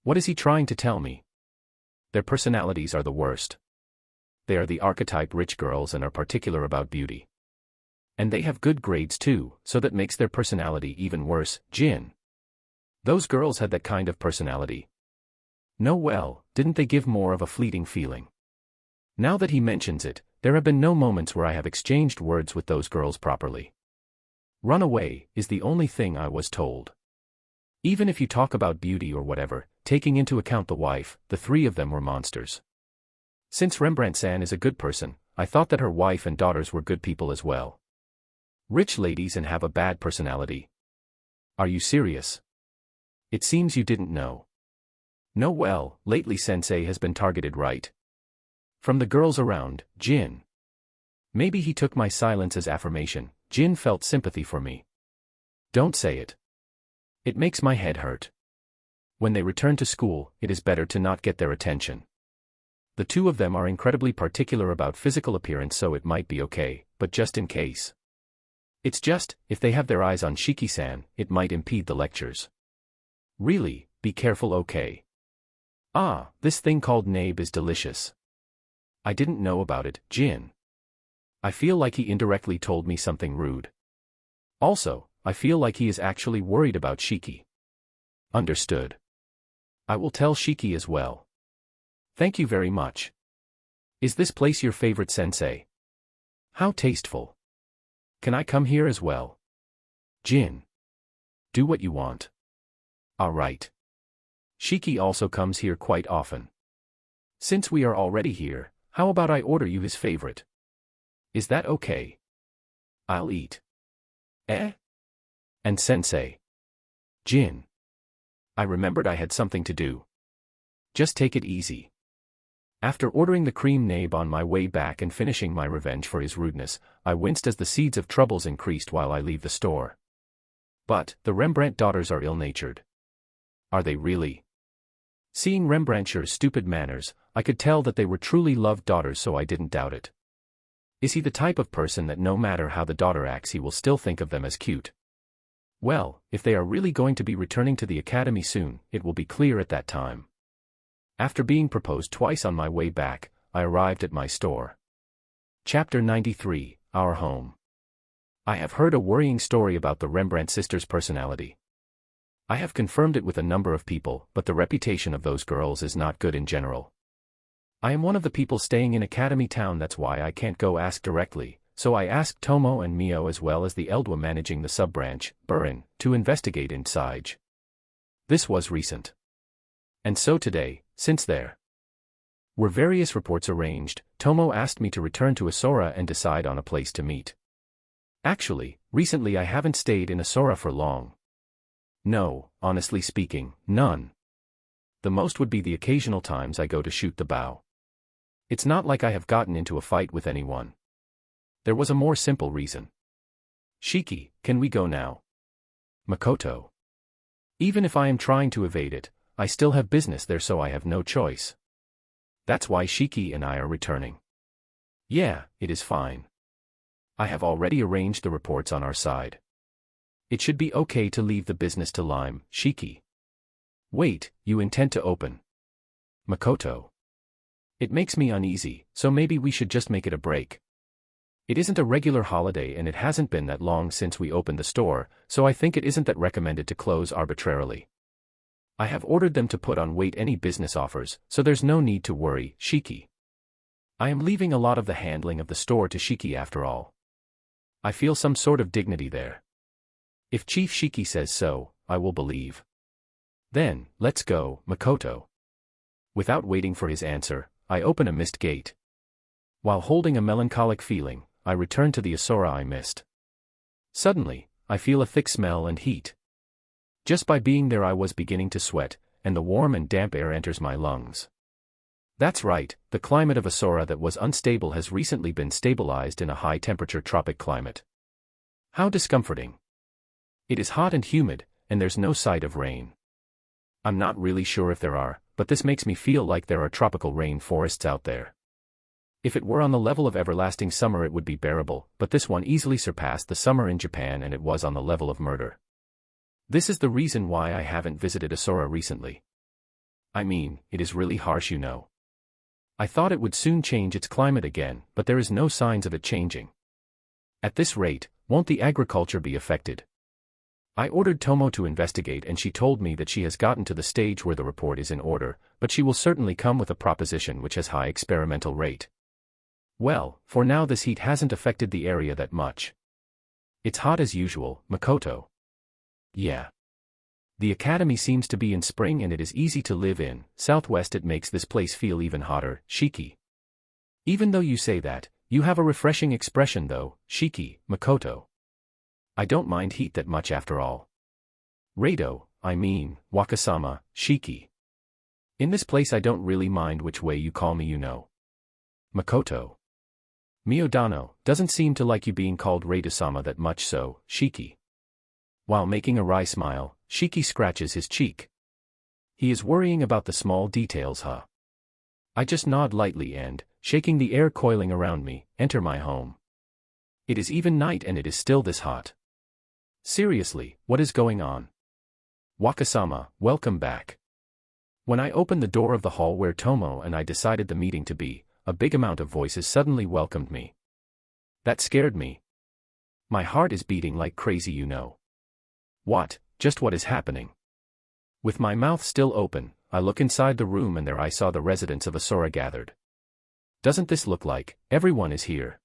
What is he trying to tell me? Their personalities are the worst. They are the archetype rich girls and are particular about beauty. And they have good grades too, so that makes their personality even worse, Jin. Those girls had that kind of personality. No, well, didn't they give more of a fleeting feeling? Now that he mentions it, there have been no moments where I have exchanged words with those girls properly. Run away is the only thing I was told. Even if you talk about beauty or whatever, taking into account the wife, the three of them were monsters. Since Rembrandt-san is a good person, I thought that her wife and daughters were good people as well. Rich ladies and have a bad personality. Are you serious? It seems you didn't know. No, well, lately Sensei has been targeted right. From the girls around, Jin. Maybe he took my silence as affirmation. Jin felt sympathy for me. Don't say it. It makes my head hurt. When they return to school, it is better to not get their attention. The two of them are incredibly particular about physical appearance, so it might be okay, but just in case. It's just, if they have their eyes on Shiki-san, it might impede the lectures. Really, be careful, okay? Ah, this thing called nabe is delicious. I didn't know about it, Jin. I feel like he indirectly told me something rude. Also, I feel like he is actually worried about Shiki. Understood. I will tell Shiki as well. Thank you very much. Is this place your favorite, Sensei? How tasteful. Can I come here as well? Jin. Do what you want. All right. Shiki also comes here quite often. Since we are already here, how about I order you his favorite? Is that okay? I'll eat. Eh? And Sensei. Jin. I remembered I had something to do. Just take it easy. After ordering the cream nabe on my way back and finishing my revenge for his rudeness, I winced as the seeds of troubles increased while I leave the store. But, the Rembrandt daughters are ill-natured. Are they really? Seeing Rembrandt's stupid manners, I could tell that they were truly loved daughters, so I didn't doubt it. Is he the type of person that no matter how the daughter acts he will still think of them as cute? Well, if they are really going to be returning to the academy soon, it will be clear at that time. After being proposed twice on my way back, I arrived at my store. Chapter 93, Our Home. I have heard a worrying story about the Rembrandt sisters' personality. I have confirmed it with a number of people, but the reputation of those girls is not good in general. I am one of the people staying in Academy Town, that's why I can't go ask directly, so I asked Tomo and Mio as well as the Eldwa managing the sub-branch, Burin, to investigate in Tsige. This was recent. And so today, since there were various reports arranged, Tomo asked me to return to Asora and decide on a place to meet. Actually, recently I haven't stayed in Asora for long. No, honestly speaking, none. The most would be the occasional times I go to shoot the bow. It's not like I have gotten into a fight with anyone. There was a more simple reason. Shiki, can we go now? Makoto. Even if I am trying to evade it, I still have business there, so I have no choice. That's why Shiki and I are returning. Yeah, it is fine. I have already arranged the reports on our side. It should be okay to leave the business to Lime, Shiki. Wait, you intend to open? Makoto. It makes me uneasy, so maybe we should just make it a break. It isn't a regular holiday and it hasn't been that long since we opened the store, so I think it isn't that recommended to close arbitrarily. I have ordered them to put on wait any business offers, so there's no need to worry, Shiki. I am leaving a lot of the handling of the store to Shiki after all. I feel some sort of dignity there. If Chief Shiki says so, I will believe. Then, let's go, Makoto. Without waiting for his answer, I open a mist gate. While holding a melancholic feeling, I return to the Asura I missed. Suddenly, I feel a thick smell and heat. Just by being there I was beginning to sweat, and the warm and damp air enters my lungs. That's right, the climate of Asura that was unstable has recently been stabilized in a high-temperature tropic climate. How discomforting. It is hot and humid, and there's no sight of rain. I'm not really sure if there are, but this makes me feel like there are tropical rain forests out there. If it were on the level of everlasting summer it would be bearable, but this one easily surpassed the summer in Japan and it was on the level of murder. This is the reason why I haven't visited Asura recently. I mean, it is really harsh, you know. I thought it would soon change its climate again, but there is no signs of it changing. At this rate, won't the agriculture be affected? I ordered Tomo to investigate and she told me that she has gotten to the stage where the report is in order, but she will certainly come with a proposition which has high experimental rate. Well, for now this heat hasn't affected the area that much. It's hot as usual, Makoto. Yeah. The academy seems to be in spring and it is easy to live in. Southwest it makes this place feel even hotter, Shiki. Even though you say that, you have a refreshing expression though, Shiki, Makoto. I don't mind heat that much after all. Wakasama, Shiki. In this place I don't really mind which way you call me, you know. Makoto. Miyodano doesn't seem to like you being called Raidosama that much, so, Shiki. While making a wry smile, Shiki scratches his cheek. He is worrying about the small details, huh? I just nod lightly and, shaking the air coiling around me, enter my home. It is even night and it is still this hot. Seriously, what is going on? Wakasama, welcome back. When I opened the door of the hall where Tomo and I decided the meeting to be, a big amount of voices suddenly welcomed me. That scared me. My heart is beating like crazy, you know. Just what is happening? With my mouth still open, I look inside the room and there I saw the residents of Asura gathered. Doesn't this look like everyone is here?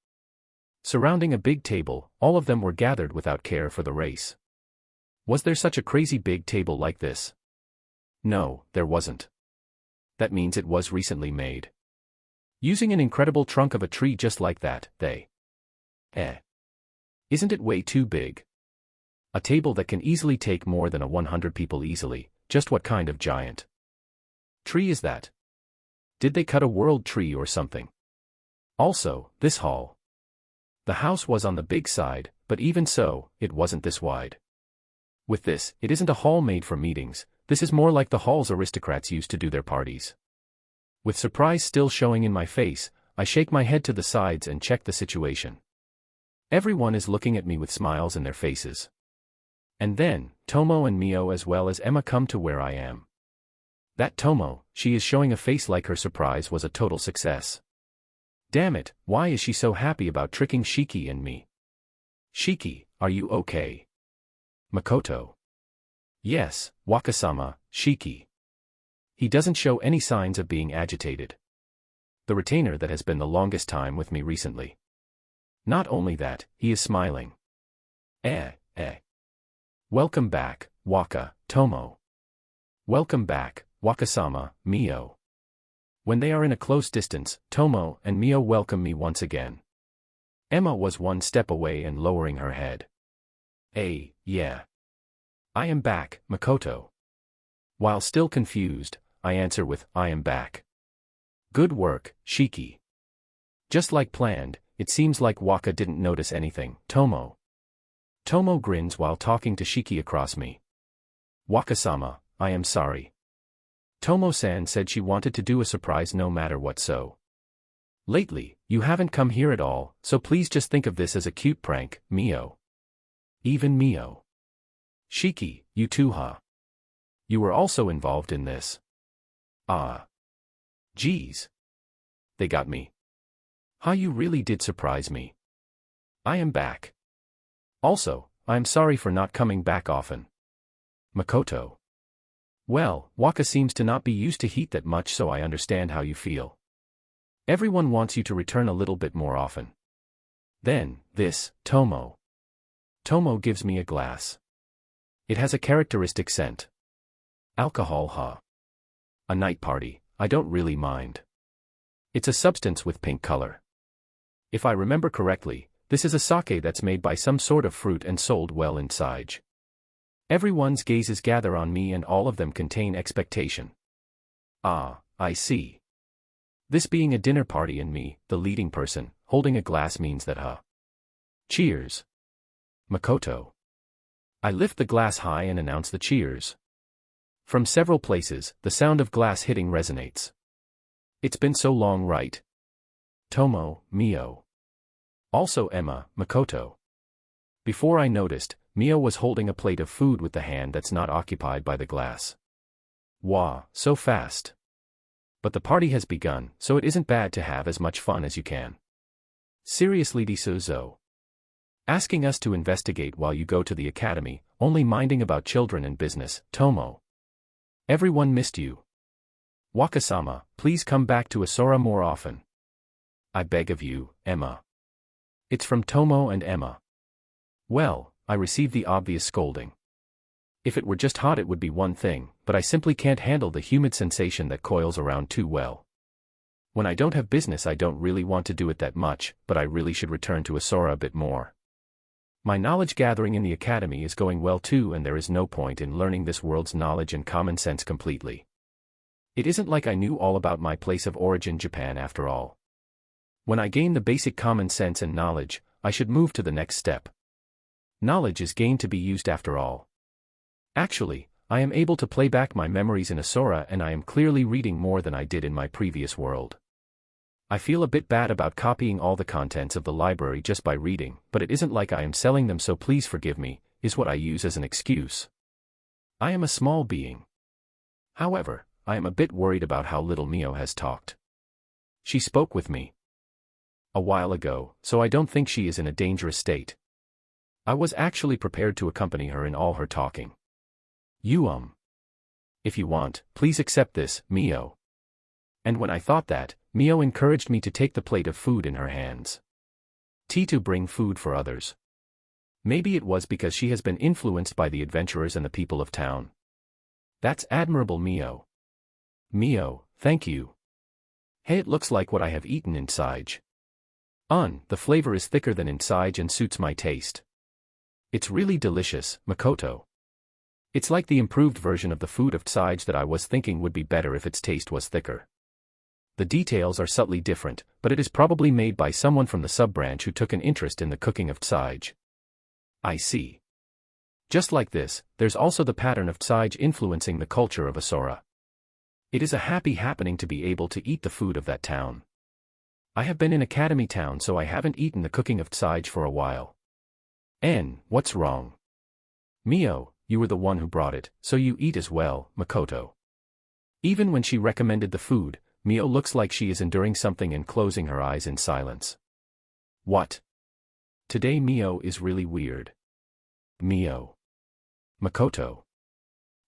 Surrounding a big table, all of them were gathered without care for the race. Was there such a crazy big table like this? No, there wasn't. That means it was recently made. Using an incredible trunk of a tree just like that, Isn't it way too big? A table that can easily take more than 100 people easily, just what kind of giant tree is that? Did they cut a world tree or something? Also, this hall. The house was on the big side, but even so, it wasn't this wide. With this, it isn't a hall made for meetings, this is more like the halls aristocrats used to do their parties. With surprise still showing in my face, I shake my head to the sides and check the situation. Everyone is looking at me with smiles in their faces. And then, Tomo and Mio as well as Emma come to where I am. That Tomo, she is showing a face like her surprise was a total success. Damn it, why is she so happy about tricking Shiki and me? Shiki, are you okay? Makoto. Yes, Wakasama, Shiki. He doesn't show any signs of being agitated. The retainer that has been the longest time with me recently. Not only that, he is smiling. Welcome back, Waka, Tomo. Welcome back, Wakasama, Mio. When they are in a close distance, Tomo and Mio welcome me once again. Emma was one step away and lowering her head. Yeah. I am back, Makoto. While still confused, I answer with, I am back. Good work, Shiki. Just like planned, it seems like Waka didn't notice anything, Tomo. Tomo grins while talking to Shiki across me. Wakasama, I am sorry. Tomo-san said she wanted to do a surprise no matter what, so. Lately, you haven't come here at all, so please just think of this as a cute prank, Mio. Even Mio. Shiki, you too, huh? You were also involved in this. Geez. They got me. How you really did surprise me. I am back. Also, I'm sorry for not coming back often. Makoto. Well, Waka seems to not be used to heat that much, so I understand how you feel. Everyone wants you to return a little bit more often. Then, this, Tomo. Tomo gives me a glass. It has a characteristic scent. Alcohol, huh? A night party, I don't really mind. It's a substance with pink color. If I remember correctly, this is a sake that's made by some sort of fruit and sold well in Sage. Everyone's gazes gather on me and all of them contain expectation. Ah, I see. This being a dinner party and me, the leading person, holding a glass means that Cheers. Makoto. I lift the glass high and announce the cheers. From several places, the sound of glass hitting resonates. It's been so long, right? Tomo, Mio. Also Emma, Makoto. Before I noticed, Mio was holding a plate of food with the hand that's not occupied by the glass. Wow, so fast. But the party has begun, so it isn't bad to have as much fun as you can. Seriously, Disozo. Asking us to investigate while you go to the academy, only minding about children and business, Tomo. Everyone missed you. Wakasama, please come back to Asura more often. I beg of you, Emma. It's from Tomo and Emma. Well, I received the obvious scolding. If it were just hot it would be one thing, but I simply can't handle the humid sensation that coils around too well. When I don't have business I don't really want to do it that much, but I really should return to Asura a bit more. My knowledge gathering in the academy is going well too, and there is no point in learning this world's knowledge and common sense completely. It isn't like I knew all about my place of origin, Japan, after all. When I gain the basic common sense and knowledge, I should move to the next step. Knowledge is gained to be used after all. Actually, I am able to play back my memories in Asura and I am clearly reading more than I did in my previous world. I feel a bit bad about copying all the contents of the library just by reading, but it isn't like I am selling them, so please forgive me, is what I use as an excuse. I am a small being. However, I am a bit worried about how little Mio has talked. She spoke with me a while ago, so I don't think she is in a dangerous state. I was actually prepared to accompany her in all her talking. If you want, please accept this, Mio. And when I thought that, Mio encouraged me to take the plate of food in her hands. To bring food for others. Maybe it was because she has been influenced by the adventurers and the people of town. That's admirable, Mio. Mio, thank you. Hey, it looks like what I have eaten in Sage. The flavor is thicker than in Sage and suits my taste. It's really delicious, Makoto. It's like the improved version of the food of Sage that I was thinking would be better if its taste was thicker. The details are subtly different, but it is probably made by someone from the sub-branch who took an interest in the cooking of Sage. I see. Just like this, there's also the pattern of Sage influencing the culture of Asura. It is a happy happening to be able to eat the food of that town. I have been in Academy Town, so I haven't eaten the cooking of Sage for a while. What's wrong? Mio, you were the one who brought it, so you eat as well, Makoto. Even when she recommended the food, Mio looks like she is enduring something and closing her eyes in silence. What? Today Mio is really weird. Mio. Makoto.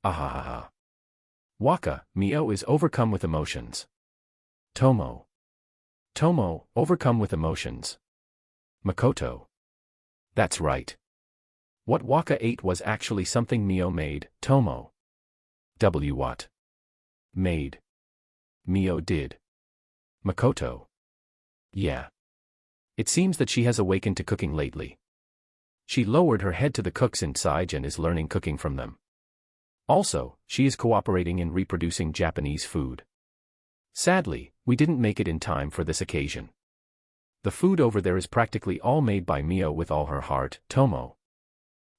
Ahahaha. Waka, Mio is overcome with emotions. Tomo. Tomo, overcome with emotions. Makoto. That's right. What Waka ate was actually something Mio made, Tomo. What? Made. Mio did. Makoto. Yeah. It seems that she has awakened to cooking lately. She lowered her head to the cooks in Sage and is learning cooking from them. Also, she is cooperating in reproducing Japanese food. Sadly, we didn't make it in time for this occasion. The food over there is practically all made by Mio with all her heart, Tomo.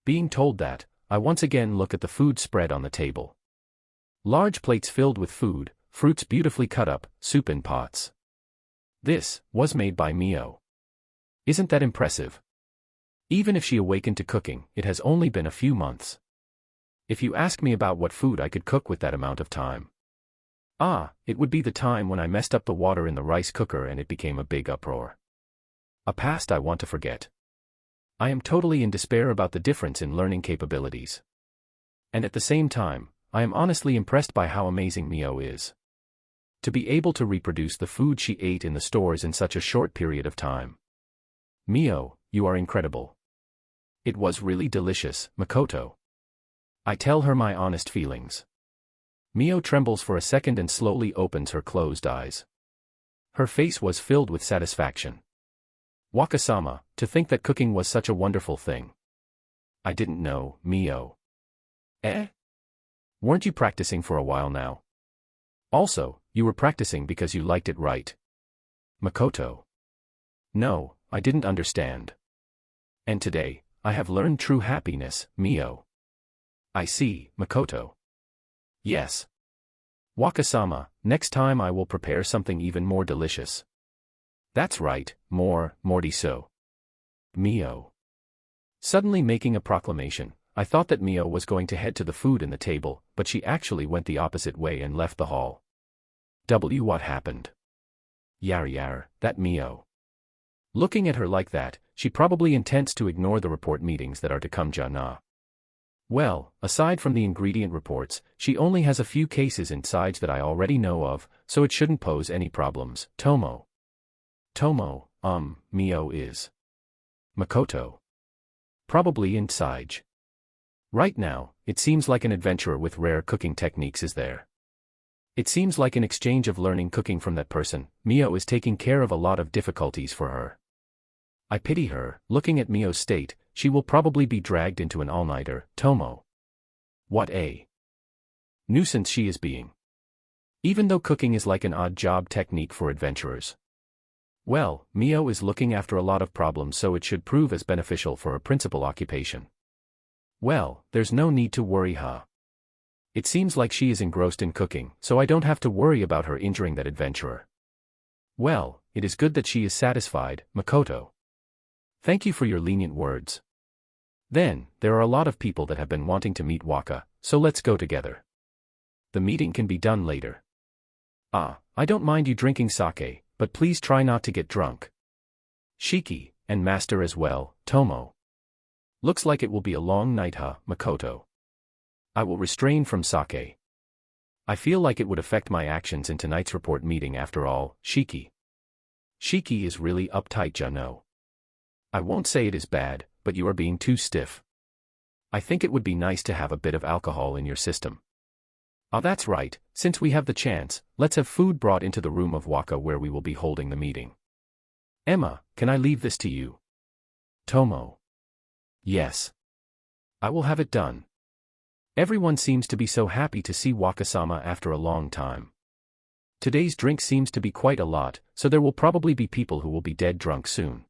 Being told that, I once again look at the food spread on the table. Large plates filled with food, fruits beautifully cut up, soup in pots. This was made by Mio. Isn't that impressive? Even if she awakened to cooking, it has only been a few months. If you ask me about what food I could cook with that amount of time. It would be the time when I messed up the water in the rice cooker and it became a big uproar. A past I want to forget. I am totally in despair about the difference in learning capabilities. And at the same time, I am honestly impressed by how amazing Mio is. To be able to reproduce the food she ate in the stores in such a short period of time. Mio, you are incredible. It was really delicious, Makoto. I tell her my honest feelings. Mio trembles for a second and slowly opens her closed eyes. Her face was filled with satisfaction. Wakasama, to think that cooking was such a wonderful thing. I didn't know, Mio. Eh? Weren't you practicing for a while now? Also, you were practicing because you liked it, right? Makoto. No, I didn't understand. And today, I have learned true happiness, Mio. I see, Makoto. Yes. Wakasama, next time I will prepare something even more delicious. That's right, Morty so. Mio. Suddenly making a proclamation, I thought that Mio was going to head to the food in the table, but she actually went the opposite way and left the hall. What happened? Yar, that Mio. Looking at her like that, she probably intends to ignore the report meetings that are to come na. Well, aside from the ingredient reports, she only has a few cases inside that I already know of, so it shouldn't pose any problems. Tomo, Mio is. Makoto. Probably inside. Right now, it seems like an adventurer with rare cooking techniques is there. It seems like an exchange of learning cooking from that person. Mio is taking care of a lot of difficulties for her. I pity her. Looking at Mio's state, she will probably be dragged into an all-nighter. Tomo. What a nuisance she is being. Even though cooking is like an odd job technique for adventurers. Well, Mio is looking after a lot of problems, so it should prove as beneficial for her principal occupation. Well, there's no need to worry, huh? It seems like she is engrossed in cooking, so I don't have to worry about her injuring that adventurer. Well, it is good that she is satisfied, Makoto. Thank you for your lenient words. Then, there are a lot of people that have been wanting to meet Waka, so let's go together. The meeting can be done later. I don't mind you drinking sake, but please try not to get drunk. Shiki, and Master as well, Tomo. Looks like it will be a long night, huh, Makoto? I will refrain from sake. I feel like it would affect my actions in tonight's report meeting after all. Shiki. Shiki is really uptight, no. I won't say it is bad, but you are being too stiff. I think it would be nice to have a bit of alcohol in your system. That's right, since we have the chance, let's have food brought into the room of Waka where we will be holding the meeting. Emma, can I leave this to you? Tomo. Yes. I will have it done. Everyone seems to be so happy to see Wakasama after a long time. Today's drink seems to be quite a lot, so there will probably be people who will be dead drunk soon.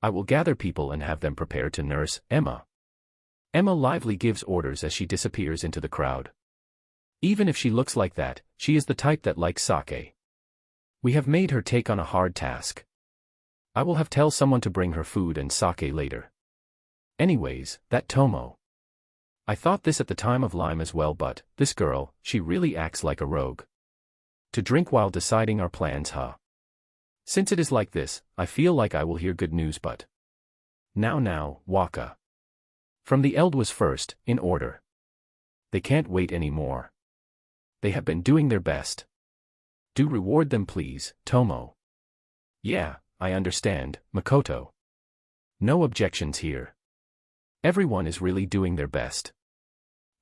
I will gather people and have them prepared to nurse Emma. Emma lively gives orders as she disappears into the crowd. Even if she looks like that, she is the type that likes sake. We have made her take on a hard task. I will have tell someone to bring her food and sake later. Anyways, that Tomo. I thought this at the time of Lime as well, but this girl, she really acts like a rogue. To drink while deciding our plans, huh? Since it is like this, I feel like I will hear good news, but... Now, Waka. From the Eld was first, in order. They can't wait anymore. They have been doing their best. Do reward them please, Tomo. Yeah, I understand, Makoto. No objections here. Everyone is really doing their best.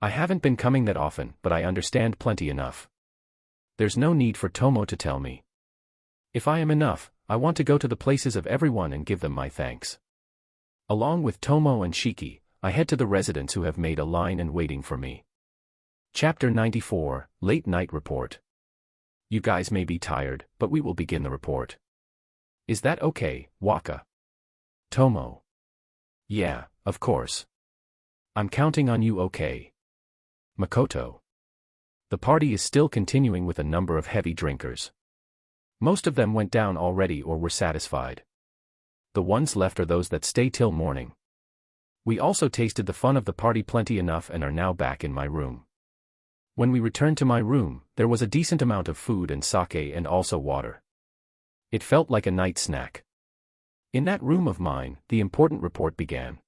I haven't been coming that often, but I understand plenty enough. There's no need for Tomo to tell me. If I am enough, I want to go to the places of everyone and give them my thanks. Along with Tomo and Shiki, I head to the residents who have made a line and waiting for me. Chapter 94, Late Night Report. You guys may be tired, but we will begin the report. Is that okay, Waka? Tomo. Yeah, of course. I'm counting on you, okay? Makoto. The party is still continuing with a number of heavy drinkers. Most of them went down already or were satisfied. The ones left are those that stay till morning. We also tasted the fun of the party plenty enough and are now back in my room. When we returned to my room, there was a decent amount of food and sake and also water. It felt like a night snack. In that room of mine, the important report began.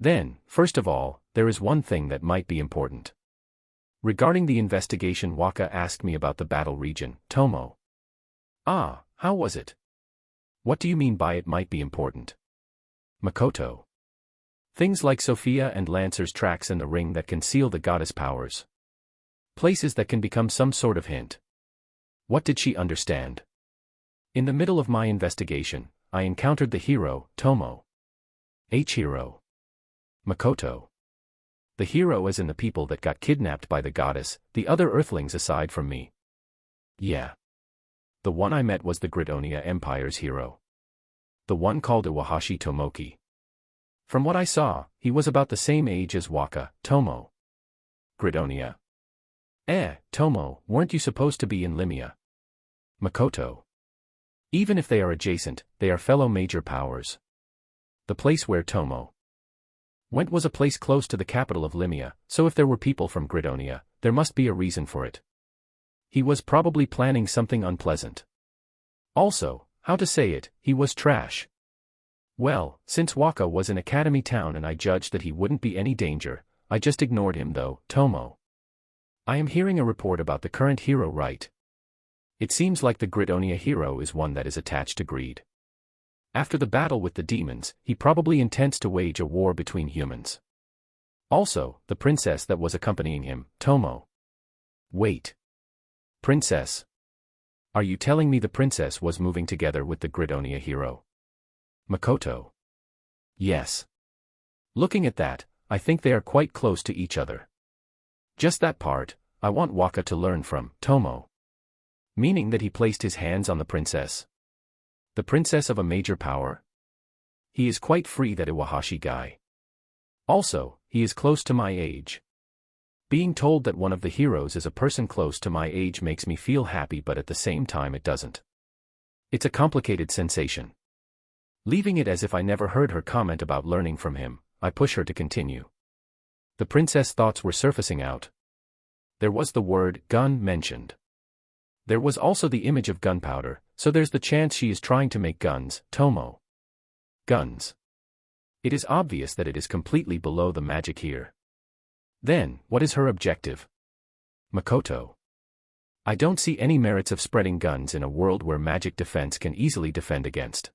Then, first of all, there is one thing that might be important. Regarding the investigation, Waka asked me about the battle region, Tomo. How was it? What do you mean by it might be important? Makoto. Things like Sophia and Lancer's tracks and the ring that conceal the goddess powers. Places that can become some sort of hint. What did she understand? In the middle of my investigation, I encountered the hero, Tomo. Hero. Makoto. The hero as in the people that got kidnapped by the goddess, the other earthlings aside from me. Yeah. The one I met was the Gridonia Empire's hero. The one called Iwahashi Tomoki. From what I saw, he was about the same age as Waka, Tomo. Gridonia. Tomo, weren't you supposed to be in Limia? Makoto. Even if they are adjacent, they are fellow major powers. The place where Tomo went was a place close to the capital of Limia, so if there were people from Gridonia, there must be a reason for it. He was probably planning something unpleasant. Also, how to say it, he was trash. Well, since Waka was an academy town and I judged that he wouldn't be any danger, I just ignored him though. Tomo. I am hearing a report about the current hero, right? It seems like the Gridonia hero is one that is attached to greed. After the battle with the demons, he probably intends to wage a war between humans. Also, the princess that was accompanying him, Tomo. Wait. Princess? Are you telling me the princess was moving together with the Gridonia hero? Makoto. Yes. Looking at that, I think they are quite close to each other. Just that part, I want Waka to learn from, Tomo. Meaning that he placed his hands on the princess. The princess of a major power? He is quite free, that Iwahashi guy. Also, he is close to my age. Being told that one of the heroes is a person close to my age makes me feel happy, but at the same time it doesn't. It's a complicated sensation. Leaving it as if I never heard her comment about learning from him, I push her to continue. The princess thoughts were surfacing out. There was the word gun mentioned. There was also the image of gunpowder, so there's the chance she is trying to make guns, Tomo. Guns. It is obvious that it is completely below the magic here. Then, what is her objective? Makoto. I don't see any merits of spreading guns in a world where magic defense can easily defend against.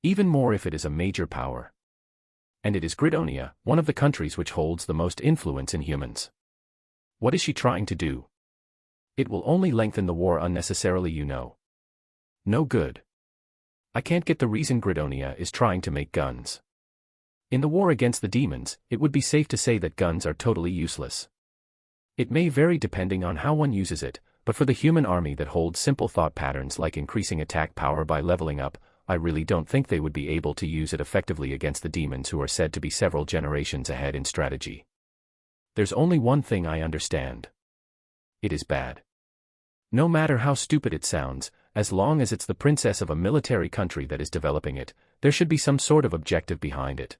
Even more if it is a major power. And it is Gridonia, one of the countries which holds the most influence in humans. What is she trying to do? It will only lengthen the war unnecessarily, you know. No good. I can't get the reason Gridonia is trying to make guns. In the war against the demons, it would be safe to say that guns are totally useless. It may vary depending on how one uses it, but for the human army that holds simple thought patterns like increasing attack power by leveling up, I really don't think they would be able to use it effectively against the demons who are said to be several generations ahead in strategy. There's only one thing I understand. It is bad. No matter how stupid it sounds, as long as it's the princess of a military country that is developing it, there should be some sort of objective behind it.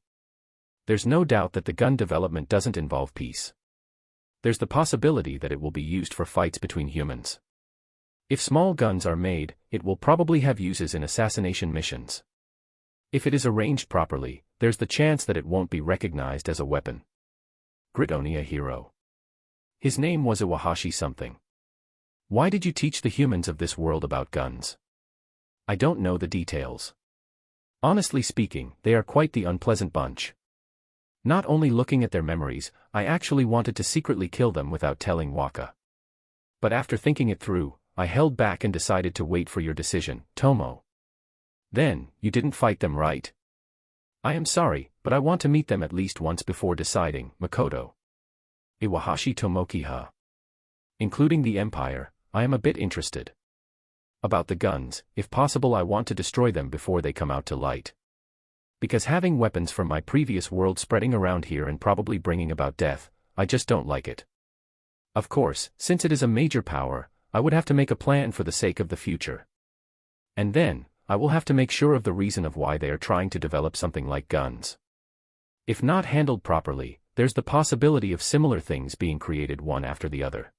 There's no doubt that the gun development doesn't involve peace. There's the possibility that it will be used for fights between humans. If small guns are made, it will probably have uses in assassination missions. If it is arranged properly, there's the chance that it won't be recognized as a weapon. Gridonia hero. His name was Iwahashi something. Why did you teach the humans of this world about guns? I don't know the details. Honestly speaking, they are quite the unpleasant bunch. Not only looking at their memories, I actually wanted to secretly kill them without telling Waka. But after thinking it through, I held back and decided to wait for your decision, Tomo. Then, you didn't fight them, right? I am sorry, but I want to meet them at least once before deciding, Makoto. Iwahashi Tomoki. Including the Empire, I am a bit interested. About the guns, if possible I want to destroy them before they come out to light. Because having weapons from my previous world spreading around here and probably bringing about death, I just don't like it. Of course, since it is a major power, I would have to make a plan for the sake of the future. And then, I will have to make sure of the reason of why they are trying to develop something like guns. If not handled properly, there's the possibility of similar things being created one after the other.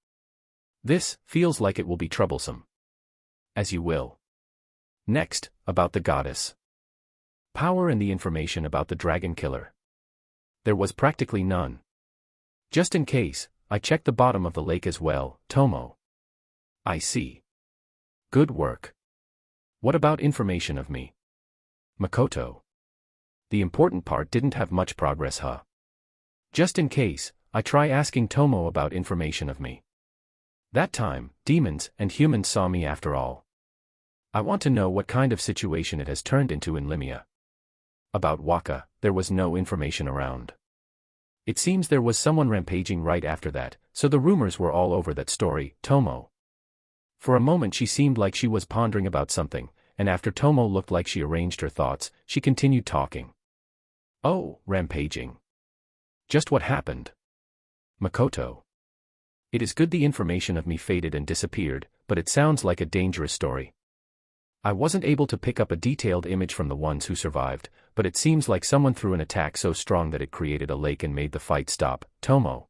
This feels like it will be troublesome. As you will. Next, about the goddess. Power and the information about the dragon killer. There was practically none. Just in case, I checked the bottom of the lake as well, Tomo. I see. Good work. What about information of me? Makoto. The important part didn't have much progress, huh? Just in case, I try asking Tomo about information of me. That time, demons and humans saw me after all. I want to know what kind of situation it has turned into in Limia. About Waka, there was no information around. It seems there was someone rampaging right after that, so the rumors were all over that story, Tomo. For a moment she seemed like she was pondering about something, and after Tomo looked like she arranged her thoughts, she continued talking. Oh, rampaging. Just what happened? Makoto. It is good the information of me faded and disappeared, but it sounds like a dangerous story. I wasn't able to pick up a detailed image from the ones who survived, but it seems like someone threw an attack so strong that it created a lake and made the fight stop. Tomo.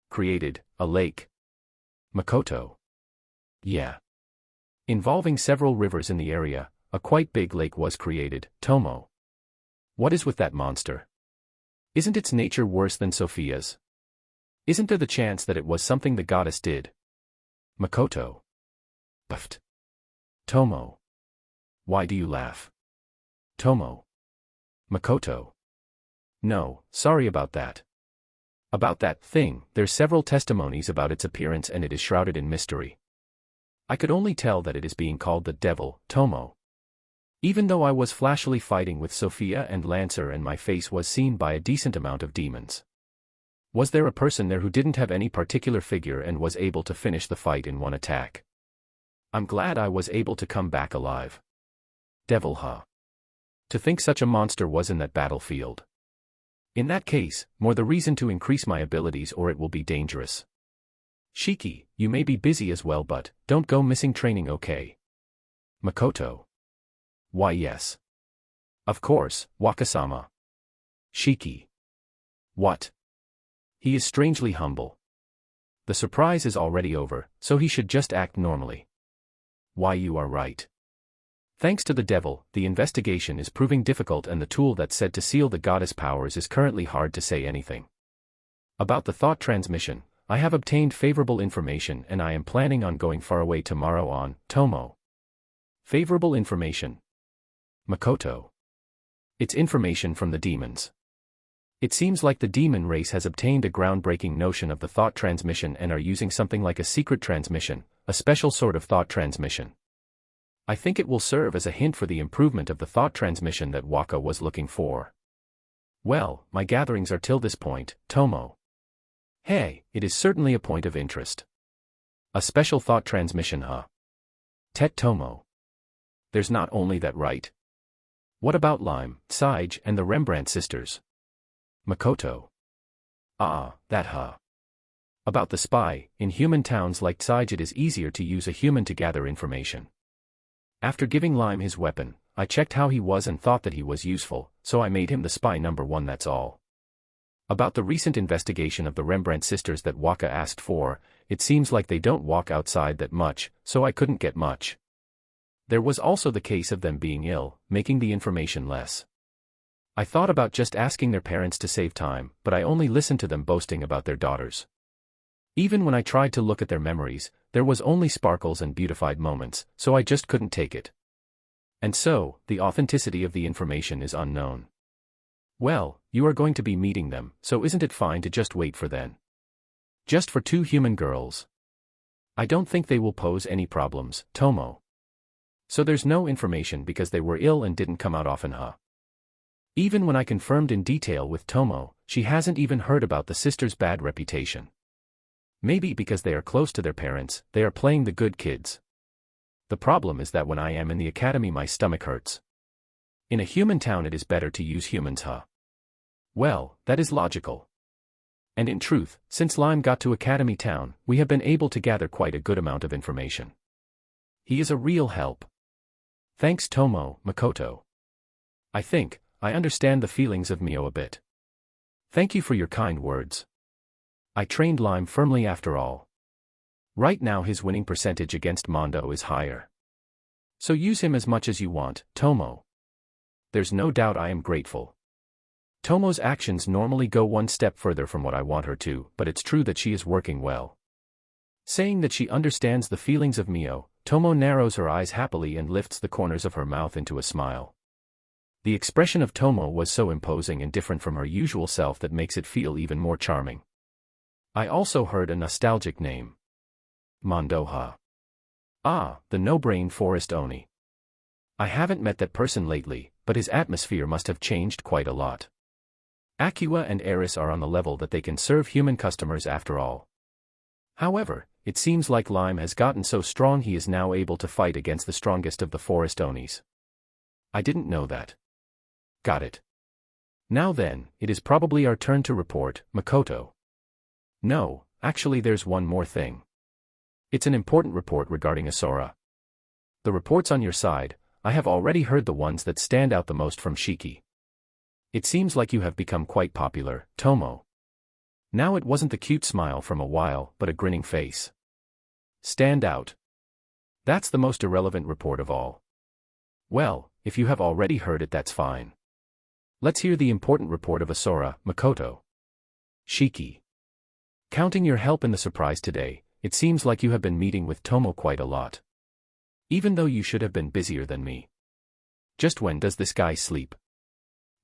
Created a lake. Makoto. Yeah. Involving several rivers in the area, a quite big lake was created. Tomo. What is with that monster? Isn't its nature worse than Sophia's? Isn't there the chance that it was something the goddess did? Makoto. Buffed. Tomo. Why do you laugh? Tomo. Makoto. No, sorry about that. About that thing, there's several testimonies about its appearance and it is shrouded in mystery. I could only tell that it is being called the devil, Tomo. Even though I was flashily fighting with Sophia and Lancer and my face was seen by a decent amount of demons. Was there a person there who didn't have any particular figure and was able to finish the fight in one attack? I'm glad I was able to come back alive. Devil, huh? To think such a monster was in that battlefield. In that case, more the reason to increase my abilities or it will be dangerous. Shiki, you may be busy as well but, don't go missing training, okay? Makoto. Why yes. Of course, Wakasama. Shiki. What? He is strangely humble. The surprise is already over, so he should just act normally. Why you are right. Thanks to the devil, the investigation is proving difficult and the tool that's said to seal the goddess powers is currently hard to say anything. About the thought transmission, I have obtained favorable information and I am planning on going far away tomorrow on Tomo. Favorable information. Makoto. It's information from the demons. It seems like the demon race has obtained a groundbreaking notion of the thought transmission and are using something like a secret transmission, a special sort of thought transmission. I think it will serve as a hint for the improvement of the thought transmission that Waka was looking for. Well, my gatherings are till this point, Tomo. Hey, it is certainly a point of interest. A special thought transmission, huh? Tet Tomo. There's not only that, right? What about Lime, Sige, and the Rembrandt sisters? Makoto. That huh. About the spy, in human towns like Sige it is easier to use a human to gather information. After giving Lime his weapon, I checked how he was and thought that he was useful, so I made him the spy number 1, that's all. About the recent investigation of the Rembrandt sisters that Waka asked for, it seems like they don't walk outside that much, so I couldn't get much. There was also the case of them being ill, making the information less. I thought about just asking their parents to save time, but I only listened to them boasting about their daughters. Even when I tried to look at their memories, there was only sparkles and beautified moments, so I just couldn't take it. And so, the authenticity of the information is unknown. Well, you are going to be meeting them, so isn't it fine to just wait for then? Just for 2 human girls. I don't think they will pose any problems, Tomo. So there's no information because they were ill and didn't come out often, huh? Even when I confirmed in detail with Tomo, she hasn't even heard about the sisters' bad reputation. Maybe because they are close to their parents, they are playing the good kids. The problem is that when I am in the academy my stomach hurts. In a human town it is better to use humans, huh? Well, that is logical. And in truth, since Lime got to Academy Town, we have been able to gather quite a good amount of information. He is a real help. Thanks Tomo, Makoto. I think, I understand the feelings of Mio a bit. Thank you for your kind words. I trained Lime firmly after all. Right now his winning percentage against Mondo is higher. So use him as much as you want, Tomo. There's no doubt I am grateful. Tomo's actions normally go one step further from what I want her to, but it's true that she is working well. Saying that she understands the feelings of Mio, Tomo narrows her eyes happily and lifts the corners of her mouth into a smile. The expression of Tomo was so imposing and different from her usual self that makes it feel even more charming. I also heard a nostalgic name. Mondoha. Ah, the no-brain forest Oni. I haven't met that person lately, but his atmosphere must have changed quite a lot. Aqua and Eris are on the level that they can serve human customers after all. However, it seems like Lime has gotten so strong he is now able to fight against the strongest of the forest Onis. I didn't know that. Got it. Now then, it is probably our turn to report, Makoto. No, actually there's one more thing. It's an important report regarding Asura. The reports on your side, I have already heard the ones that stand out the most from Shiki. It seems like you have become quite popular, Tomo. Now it wasn't the cute smile from a while, but a grinning face. Stand out. That's the most irrelevant report of all. Well, if you have already heard it, that's fine. Let's hear the important report of Asura, Makoto. Shiki. Counting your help in the surprise today, it seems like you have been meeting with Tomo quite a lot. Even though you should have been busier than me. Just when does this guy sleep?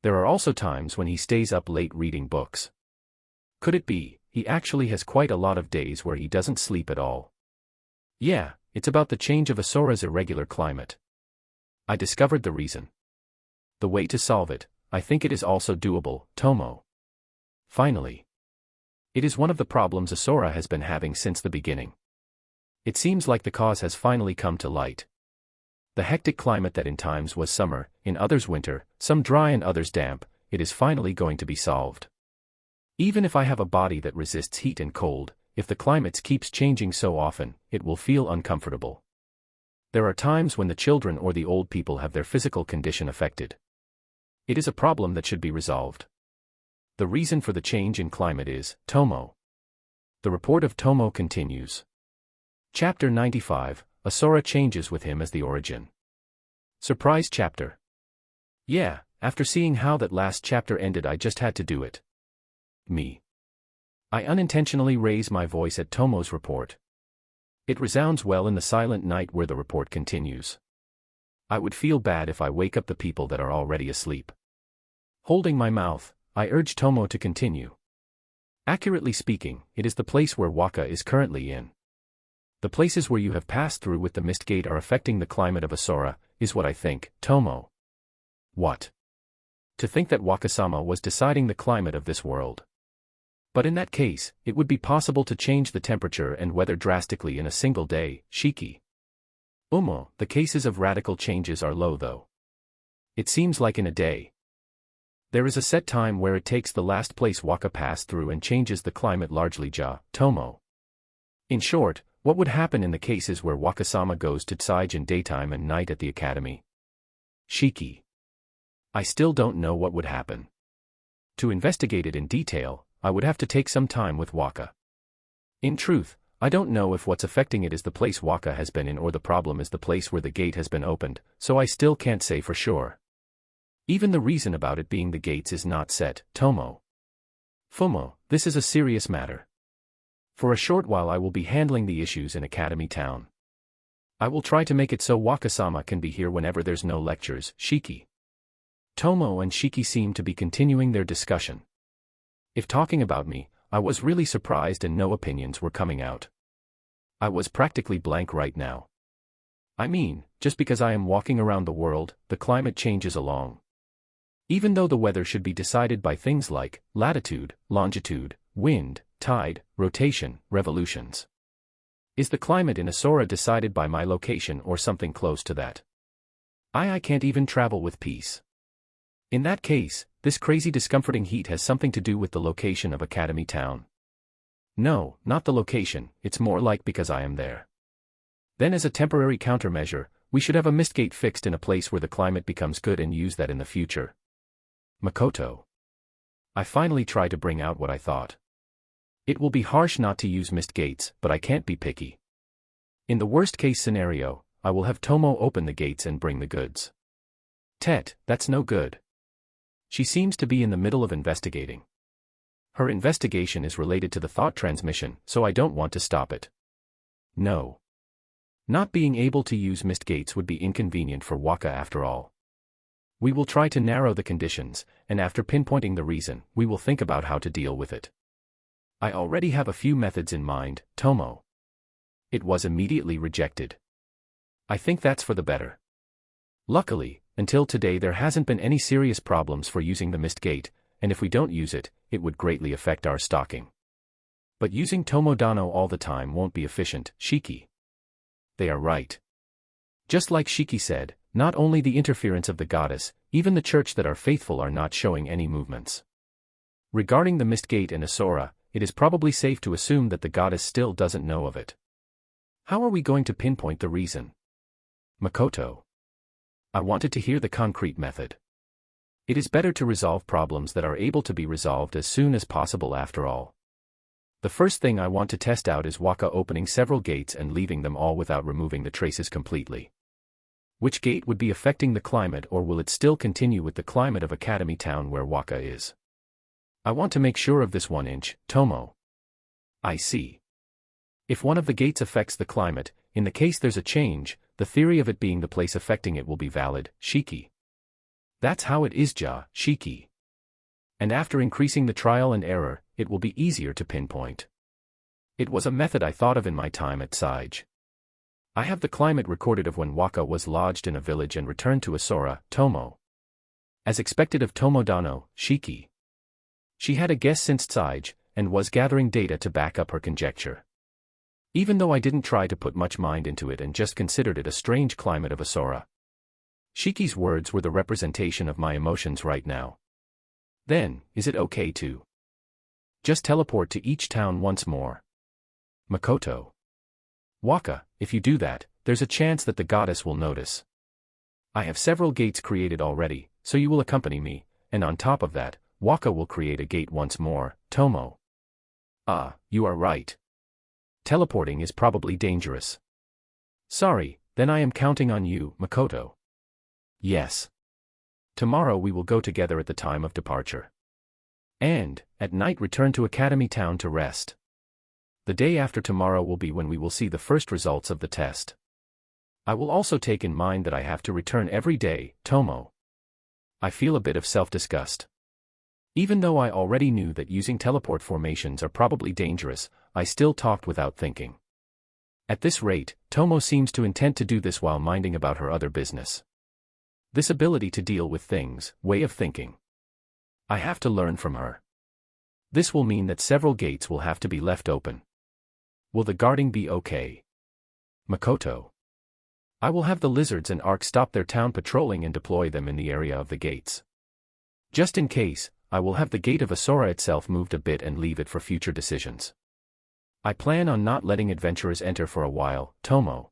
There are also times when he stays up late reading books. Could it be, he actually has quite a lot of days where he doesn't sleep at all? Yeah, it's about the change of Asura's irregular climate. I discovered the reason. The way to solve it, I think it is also doable, Tomo. Finally. It is one of the problems Asura has been having since the beginning. It seems like the cause has finally come to light. The hectic climate that in times was summer, in others winter, some dry and others damp, it is finally going to be solved. Even if I have a body that resists heat and cold, if the climate keeps changing so often, it will feel uncomfortable. There are times when the children or the old people have their physical condition affected. It is a problem that should be resolved. The reason for the change in climate is, Tomo. The report of Tomo continues. Chapter 95, Asura changes with him as the origin. Surprise chapter. Yeah, after seeing how that last chapter ended I just had to do it. Me. I unintentionally raise my voice at Tomo's report. It resounds well in the silent night where the report continues. I would feel bad if I wake up the people that are already asleep. Holding my mouth, I urge Tomo to continue. Accurately speaking, it is the place where Waka is currently in. The places where you have passed through with the mist gate are affecting the climate of Asura, is what I think, Tomo. What? To think that Wakasama was deciding the climate of this world. But in that case, it would be possible to change the temperature and weather drastically in a single day, Shiki. The cases of radical changes are low though. It seems like in a day. There is a set time where it takes the last place Waka passed through and changes the climate largely Tomo. In short, what would happen in the cases where Wakasama goes to Tsuage in daytime and night at the academy? Shiki. I still don't know what would happen. To investigate it in detail, I would have to take some time with Waka. In truth, I don't know if what's affecting it is the place Waka has been in or the problem is the place where the gate has been opened, so I still can't say for sure. Even the reason about it being the gates is not set, Tomo. Fumo, this is a serious matter. For a short while I will be handling the issues in Academy Town. I will try to make it so Wakasama can be here whenever there's no lectures, Shiki. Tomo and Shiki seem to be continuing their discussion. If talking about me, I was really surprised and no opinions were coming out. I was practically blank right now. I mean, just because I am walking around the world, the climate changes along. Even though the weather should be decided by things like latitude, longitude, wind, tide, rotation, revolutions. Is the climate in Asura decided by my location or something close to that? I can't even travel with peace. In that case, this crazy discomforting heat has something to do with the location of Academy Town. No, not the location, it's more like because I am there. Then as a temporary countermeasure, we should have a mist gate fixed in a place where the climate becomes good and use that in the future. Makoto. I finally try to bring out what I thought. It will be harsh not to use mist gates, but I can't be picky. In the worst case scenario, I will have Tomo open the gates and bring the goods. That's no good. She seems to be in the middle of investigating. Her investigation is related to the thought transmission, so I don't want to stop it. No. Not being able to use mist gates would be inconvenient for Waka after all. We will try to narrow the conditions, and after pinpointing the reason, we will think about how to deal with it. I already have a few methods in mind, Tomo. It was immediately rejected. I think that's for the better. Luckily, until today there hasn't been any serious problems for using the mist gate, and if we don't use it, it would greatly affect our stocking. But using Tomodano all the time won't be efficient, Shiki. They are right. Just like Shiki said, not only the interference of the goddess, even the church that are faithful are not showing any movements. Regarding the mist gate and Asura, it is probably safe to assume that the goddess still doesn't know of it. How are we going to pinpoint the reason? Makoto. I wanted to hear the concrete method. It is better to resolve problems that are able to be resolved as soon as possible after all. The first thing I want to test out is Waka opening several gates and leaving them all without removing the traces completely. Which gate would be affecting the climate, or will it still continue with the climate of Academy Town where Waka is? I want to make sure of this 1 inch, Tomo. I see. If one of the gates affects the climate, in the case there's a change, the theory of it being the place affecting it will be valid, Shiki. That's how it is, Shiki. And after increasing the trial and error, it will be easier to pinpoint. It was a method I thought of in my time at Sage. I have the climate recorded of when Waka was lodged in a village and returned to Asura, Tomo. As expected of Tomodano, Shiki. She had a guess since Sage, and was gathering data to back up her conjecture. Even though I didn't try to put much mind into it and just considered it a strange climate of Asura. Shiki's words were the representation of my emotions right now. Then, is it okay to just teleport to each town once more? Makoto. Waka, if you do that, there's a chance that the goddess will notice. I have several gates created already, so you will accompany me, and on top of that, Waka will create a gate once more, Tomo. You are right. Teleporting is probably dangerous. Sorry, then I am counting on you, Makoto. Yes. Tomorrow we will go together at the time of departure. And, at night return to Academy Town to rest. The day after tomorrow will be when we will see the first results of the test. I will also take in mind that I have to return every day, Tomo. I feel a bit of self-disgust. Even though I already knew that using teleport formations are probably dangerous, I still talked without thinking. At this rate, Tomo seems to intend to do this while minding about her other business. This ability to deal with things, way of thinking. I have to learn from her. This will mean that several gates will have to be left open. Will the guarding be okay? Makoto. I will have the lizards and Ark stop their town patrolling and deploy them in the area of the gates. Just in case, I will have the gate of Asura itself moved a bit and leave it for future decisions. I plan on not letting adventurers enter for a while, Tomo.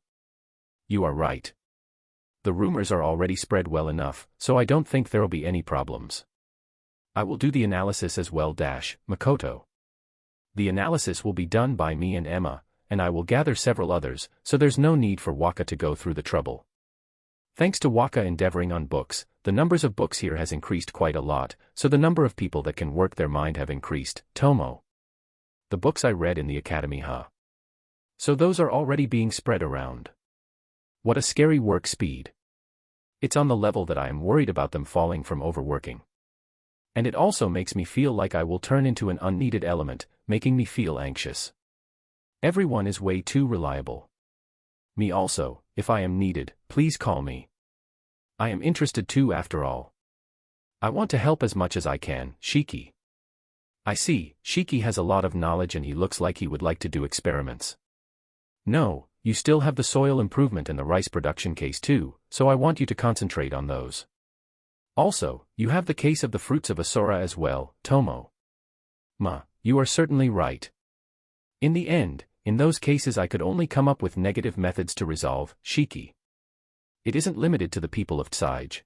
You are right. The rumors are already spread well enough, so I don't think there'll be any problems. I will do the analysis as well, Makoto. The analysis will be done by me and Emma, and I will gather several others, so there's no need for Waka to go through the trouble. Thanks to Waka endeavoring on books, the numbers of books here has increased quite a lot, so the number of people that can work their mind have increased, Tomo. The books I read in the academy, So those are already being spread around. What a scary work speed. It's on the level that I am worried about them falling from overworking. And it also makes me feel like I will turn into an unneeded element, making me feel anxious. Everyone is way too reliable. Me also, if I am needed, please call me. I am interested too after all. I want to help as much as I can, Shiki. I see, Shiki has a lot of knowledge and he looks like he would like to do experiments. No, you still have the soil improvement and the rice production case too, so I want you to concentrate on those. Also, you have the case of the fruits of Asura as well, Tomo. You are certainly right. In the end, in those cases I could only come up with negative methods to resolve, Shiki. It isn't limited to the people of Sage.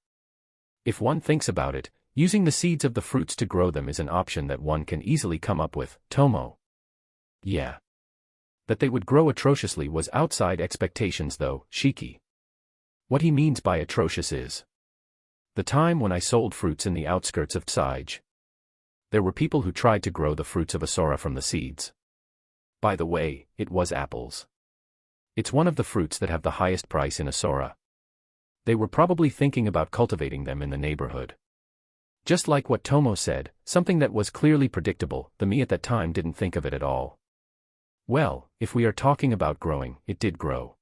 If one thinks about it, using the seeds of the fruits to grow them is an option that one can easily come up with, Tomo. Yeah. That they would grow atrociously was outside expectations though, Shiki. What he means by atrocious is the time when I sold fruits in the outskirts of Sage. There were people who tried to grow the fruits of Asura from the seeds. By the way, it was apples. It's one of the fruits that have the highest price in Asura. They were probably thinking about cultivating them in the neighborhood. Just like what Tomo said, something that was clearly predictable, the me at that time didn't think of it at all. Well, if we are talking about growing, it did grow.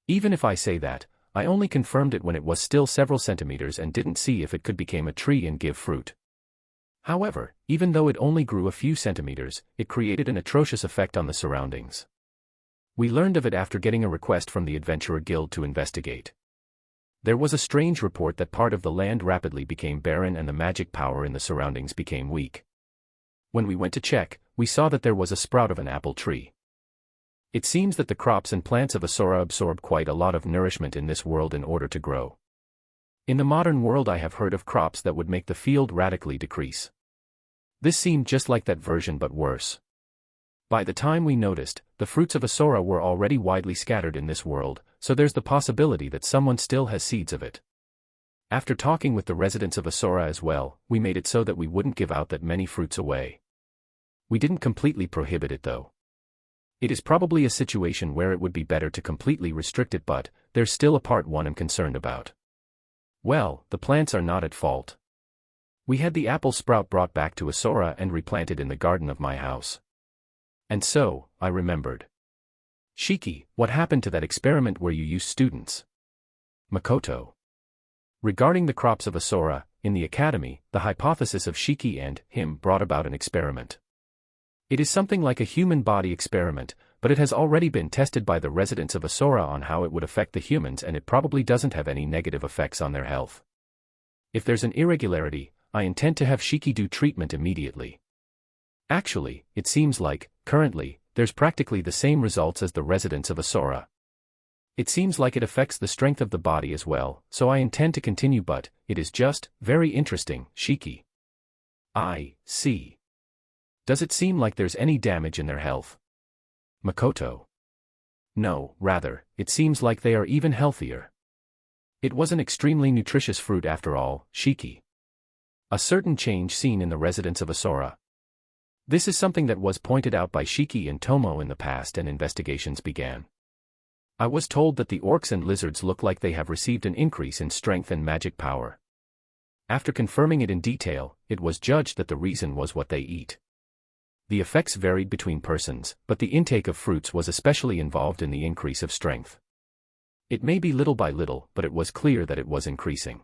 Even if I say that, I only confirmed it when it was still several centimeters and didn't see if it could become a tree and give fruit. However, even though it only grew a few centimeters, it created an atrocious effect on the surroundings. We learned of it after getting a request from the Adventurer Guild to investigate. There was a strange report that part of the land rapidly became barren and the magic power in the surroundings became weak. When we went to check, we saw that there was a sprout of an apple tree. It seems that the crops and plants of Asura absorb quite a lot of nourishment in this world in order to grow. In the modern world I have heard of crops that would make the field radically decrease. This seemed just like that version but worse. By the time we noticed, the fruits of Asura were already widely scattered in this world, so there's the possibility that someone still has seeds of it. After talking with the residents of Asura as well, we made it so that we wouldn't give out that many fruits away. We didn't completely prohibit it though. It is probably a situation where it would be better to completely restrict it, but there's still a part one I'm concerned about. Well, the plants are not at fault. We had the apple sprout brought back to Asura and replanted in the garden of my house. And so, I remembered. Shiki, what happened to that experiment where you used students? Makoto. Regarding the crops of Asura, in the academy, the hypothesis of Shiki and him brought about an experiment. It is something like a human body experiment, but it has already been tested by the residents of Asura on how it would affect the humans, and it probably doesn't have any negative effects on their health. If there's an irregularity, I intend to have Shiki do treatment immediately. Actually, it seems like, currently, there's practically the same results as the residents of Asura. It seems like it affects the strength of the body as well, so I intend to continue, but it is just very interesting, Shiki. I see. Does it seem like there's any damage in their health? Makoto. No, rather, it seems like they are even healthier. It was an extremely nutritious fruit after all, Shiki. A certain change seen in the residents of Asura. This is something that was pointed out by Shiki and Tomo in the past, and investigations began. I was told that the orcs and lizards look like they have received an increase in strength and magic power. After confirming it in detail, it was judged that the reason was what they eat. The effects varied between persons, but the intake of fruits was especially involved in the increase of strength. It may be little by little, but it was clear that it was increasing.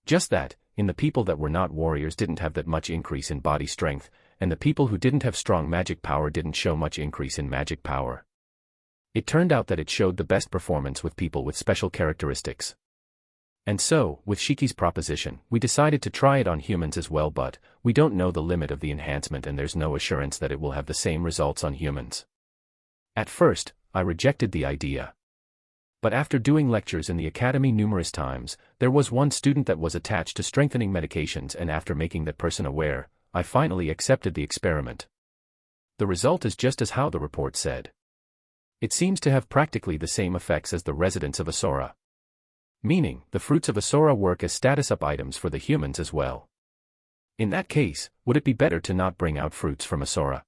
Just that, in the people that were not warriors didn't have that much increase in body strength, and the people who didn't have strong magic power didn't show much increase in magic power. It turned out that it showed the best performance with people with special characteristics. And so, with Shiki's proposition, we decided to try it on humans as well, but we don't know the limit of the enhancement and there's no assurance that it will have the same results on humans. At first, I rejected the idea. But after doing lectures in the academy numerous times, there was one student that was attached to strengthening medications, and after making that person aware, I finally accepted the experiment. The result is just as how the report said. It seems to have practically the same effects as the residents of Asura. Meaning, the fruits of Asura work as status-up items for the humans as well. In that case, would it be better to not bring out fruits from Asura?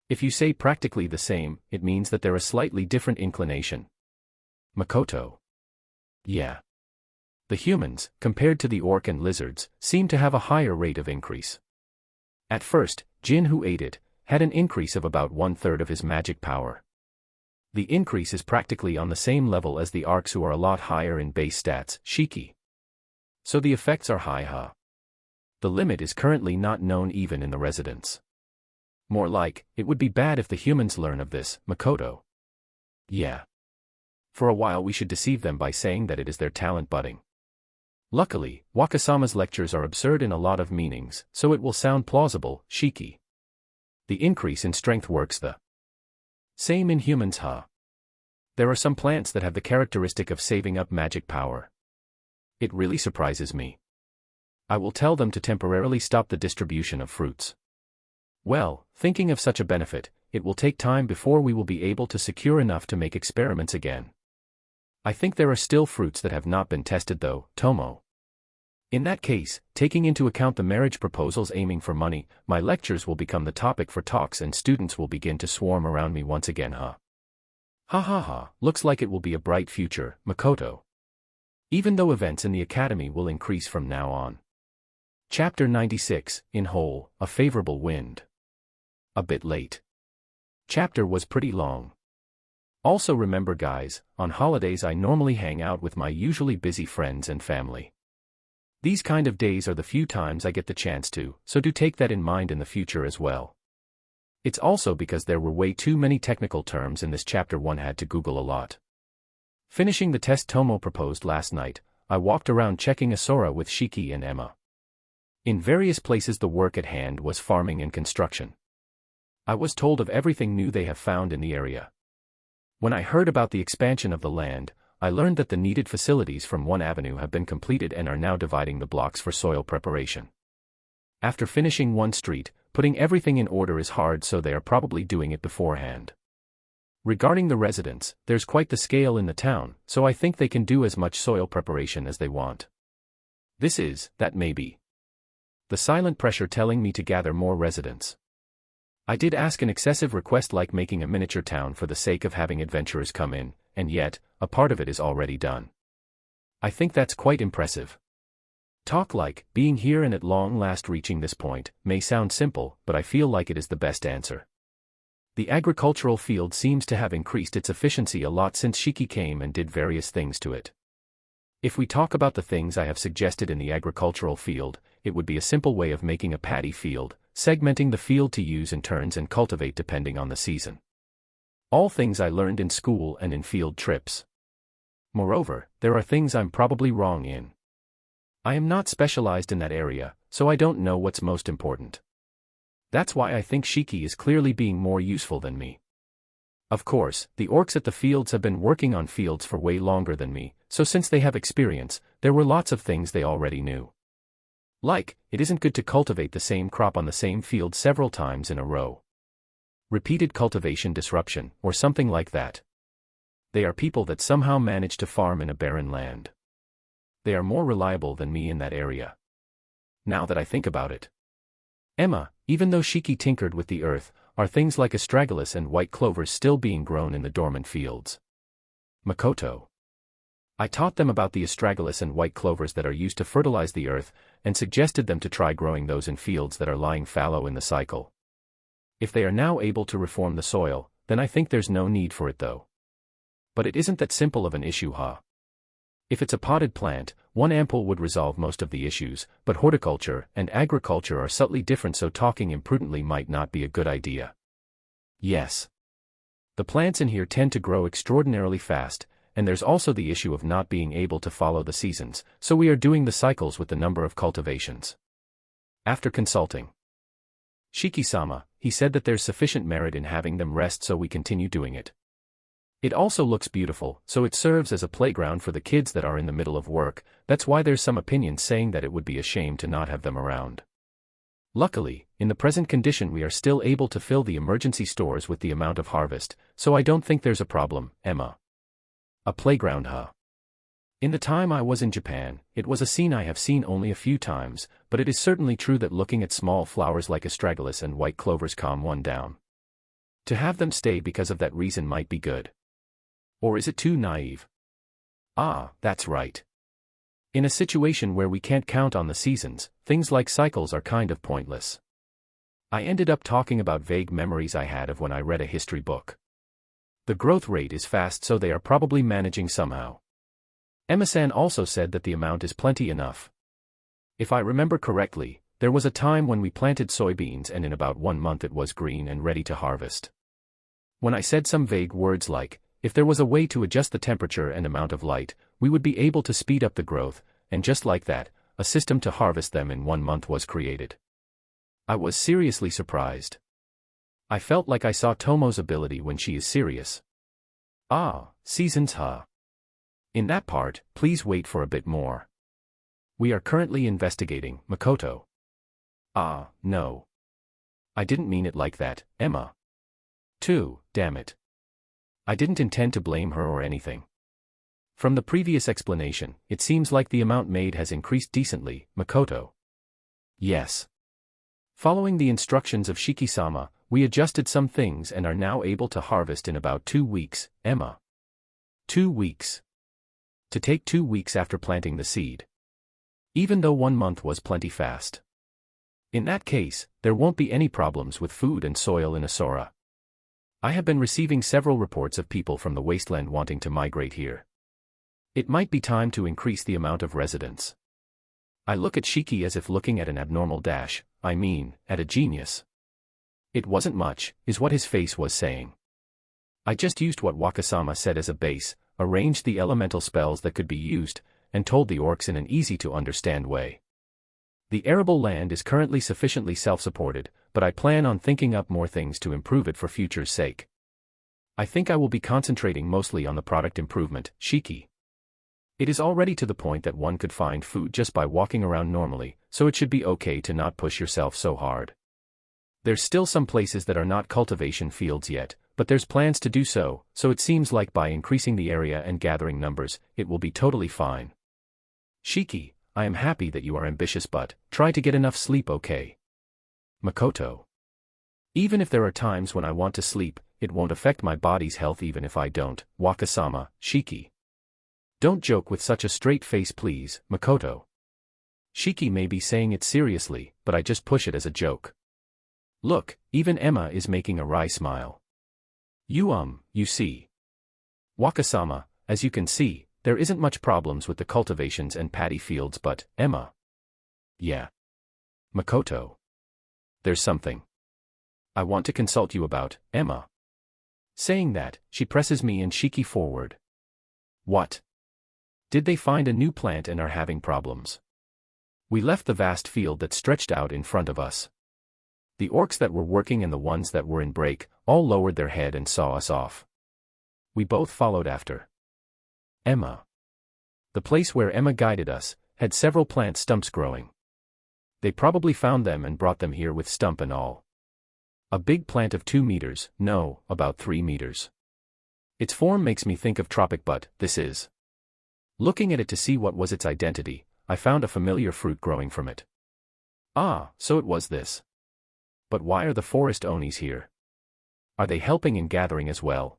If you say practically the same, it means that they're a slightly different inclination. Makoto. Yeah. The humans, compared to the orc and lizards, seem to have a higher rate of increase. At first, Jin, who ate it, had an increase of about 1/3 of his magic power. The increase is practically on the same level as the arcs, who are a lot higher in base stats, Shiki. So the effects are high, huh? The limit is currently not known even in the residents. More like, it would be bad if the humans learn of this, Makoto. Yeah. For a while we should deceive them by saying that it is their talent budding. Luckily, Wakasama's lectures are absurd in a lot of meanings, so it will sound plausible, Shiki. The increase in strength works the same in humans, huh? There are some plants that have the characteristic of saving up magic power. It really surprises me. I will tell them to temporarily stop the distribution of fruits. Well, thinking of such a benefit, it will take time before we will be able to secure enough to make experiments again. I think there are still fruits that have not been tested though, Tomo. In that case, taking into account the marriage proposals aiming for money, my lectures will become the topic for talks and students will begin to swarm around me once again, huh? Ha ha ha, looks like it will be a bright future, Makoto. Even though events in the academy will increase from now on. Chapter 96, in whole, a favorable wind. A bit late. Chapter was pretty long. Also remember guys, on holidays I normally hang out with my usually busy friends and family. These kind of days are the few times I get the chance to, so do take that in mind in the future as well. It's also because there were way too many technical terms in this chapter one had to Google a lot. Finishing the test Tomo proposed last night, I walked around checking Asura with Shiki and Emma. In various places the work at hand was farming and construction. I was told of everything new they have found in the area. When I heard about the expansion of the land, I learned that the needed facilities from one avenue have been completed and are now dividing the blocks for soil preparation. After finishing one street, putting everything in order is hard, so they are probably doing it beforehand. Regarding the residents, there's quite the scale in the town, so I think they can do as much soil preparation as they want. That may be. The silent pressure telling me to gather more residents. I did ask an excessive request like making a miniature town for the sake of having adventurers come in, and yet, a part of it is already done. I think that's quite impressive. Talk like, being here and at long last reaching this point, may sound simple, but I feel like it is the best answer. The agricultural field seems to have increased its efficiency a lot since Shiki came and did various things to it. If we talk about the things I have suggested in the agricultural field, it would be a simple way of making a paddy field, segmenting the field to use in turns and cultivate depending on the season. All things I learned in school and in field trips. Moreover, there are things I'm probably wrong in. I am not specialized in that area, so I don't know what's most important. That's why I think Shiki is clearly being more useful than me. Of course, the orcs at the fields have been working on fields for way longer than me, so since they have experience, there were lots of things they already knew. Like, it isn't good to cultivate the same crop on the same field several times in a row. Repeated cultivation disruption, or something like that. They are people that somehow manage to farm in a barren land. They are more reliable than me in that area. Now that I think about it. Emma, even though Shiki tinkered with the earth, are things like astragalus and white clovers still being grown in the dormant fields? Makoto. I taught them about the astragalus and white clovers that are used to fertilize the earth, and suggested them to try growing those in fields that are lying fallow in the cycle. If they are now able to reform the soil, then I think there's no need for it though. But it isn't that simple of an issue, huh? If it's a potted plant, one ampoule would resolve most of the issues, but horticulture and agriculture are subtly different, so talking imprudently might not be a good idea. Yes. The plants in here tend to grow extraordinarily fast, and there's also the issue of not being able to follow the seasons, so we are doing the cycles with the number of cultivations. After consulting Shiki-sama, he said that there's sufficient merit in having them rest, so we continue doing it. It also looks beautiful, so it serves as a playground for the kids that are in the middle of work. That's why there's some opinions saying that it would be a shame to not have them around. Luckily, in the present condition we are still able to fill the emergency stores with the amount of harvest, so I don't think there's a problem, Emma. A playground, huh? In the time I was in Japan, it was a scene I have seen only a few times, but it is certainly true that looking at small flowers like astragalus and white clovers calm one down. To have them stay because of that reason might be good. Or is it too naive? Ah, that's right. In a situation where we can't count on the seasons, things like cycles are kind of pointless. I ended up talking about vague memories I had of when I read a history book. The growth rate is fast, so they are probably managing somehow. Emma-san also said that the amount is plenty enough. If I remember correctly, there was a time when we planted soybeans and in about 1 month it was green and ready to harvest. When I said some vague words like, if there was a way to adjust the temperature and amount of light, we would be able to speed up the growth, and just like that, a system to harvest them in 1 month was created. I was seriously surprised. I felt like I saw Tomo's ability when she is serious. Ah, seasons, huh? In that part, please wait for a bit more. We are currently investigating, Makoto. Ah, no. I didn't mean it like that, Emma. Damn it. I didn't intend to blame her or anything. From the previous explanation, it seems like the amount made has increased decently, Makoto. Yes. Following the instructions of Shiki-sama, we adjusted some things and are now able to harvest in about 2 weeks, Emma. 2 weeks. To take 2 weeks after planting the seed. Even though 1 month was plenty fast. In that case, there won't be any problems with food and soil in Asura. I have been receiving several reports of people from the wasteland wanting to migrate here. It might be time to increase the amount of residents. I look at Shiki as if looking at an abnormal dash, I mean, at a genius. It wasn't much, is what his face was saying. I just used what Wakasama said as a base, arranged the elemental spells that could be used, and told the orcs in an easy-to-understand way. The arable land is currently sufficiently self-supported, but I plan on thinking up more things to improve it for future's sake. I think I will be concentrating mostly on the product improvement, Shiki. It is already to the point that one could find food just by walking around normally, so it should be okay to not push yourself so hard. There's still some places that are not cultivation fields yet, but there's plans to do so, so it seems like by increasing the area and gathering numbers, it will be totally fine. Shiki, I am happy that you are ambitious, but try to get enough sleep, okay? Makoto. Even if there are times when I want to sleep, it won't affect my body's health even if I don't, Wakasama, Shiki. Don't joke with such a straight face please, Makoto. Shiki may be saying it seriously, but I just push it as a joke. Look, even Emma is making a wry smile. You see. Wakasama, as you can see, there isn't much problems with the cultivations and paddy fields but, Emma. Yeah. Makoto. There's something I want to consult you about, Emma. Saying that, she presses me and Shiki forward. What? Did they find a new plant and are having problems? We left the vast field that stretched out in front of us. The orcs that were working and the ones that were in break, all lowered their head and saw us off. We both followed after. Emma. The place where Emma guided us, had several plant stumps growing. They probably found them and brought them here with stump and all. A big plant of 2 meters, no, about 3 meters. Its form makes me think of tropic, but this is. Looking at it to see what was its identity, I found a familiar fruit growing from it. Ah, so it was this. But why are the forest onis here? Are they helping in gathering as well?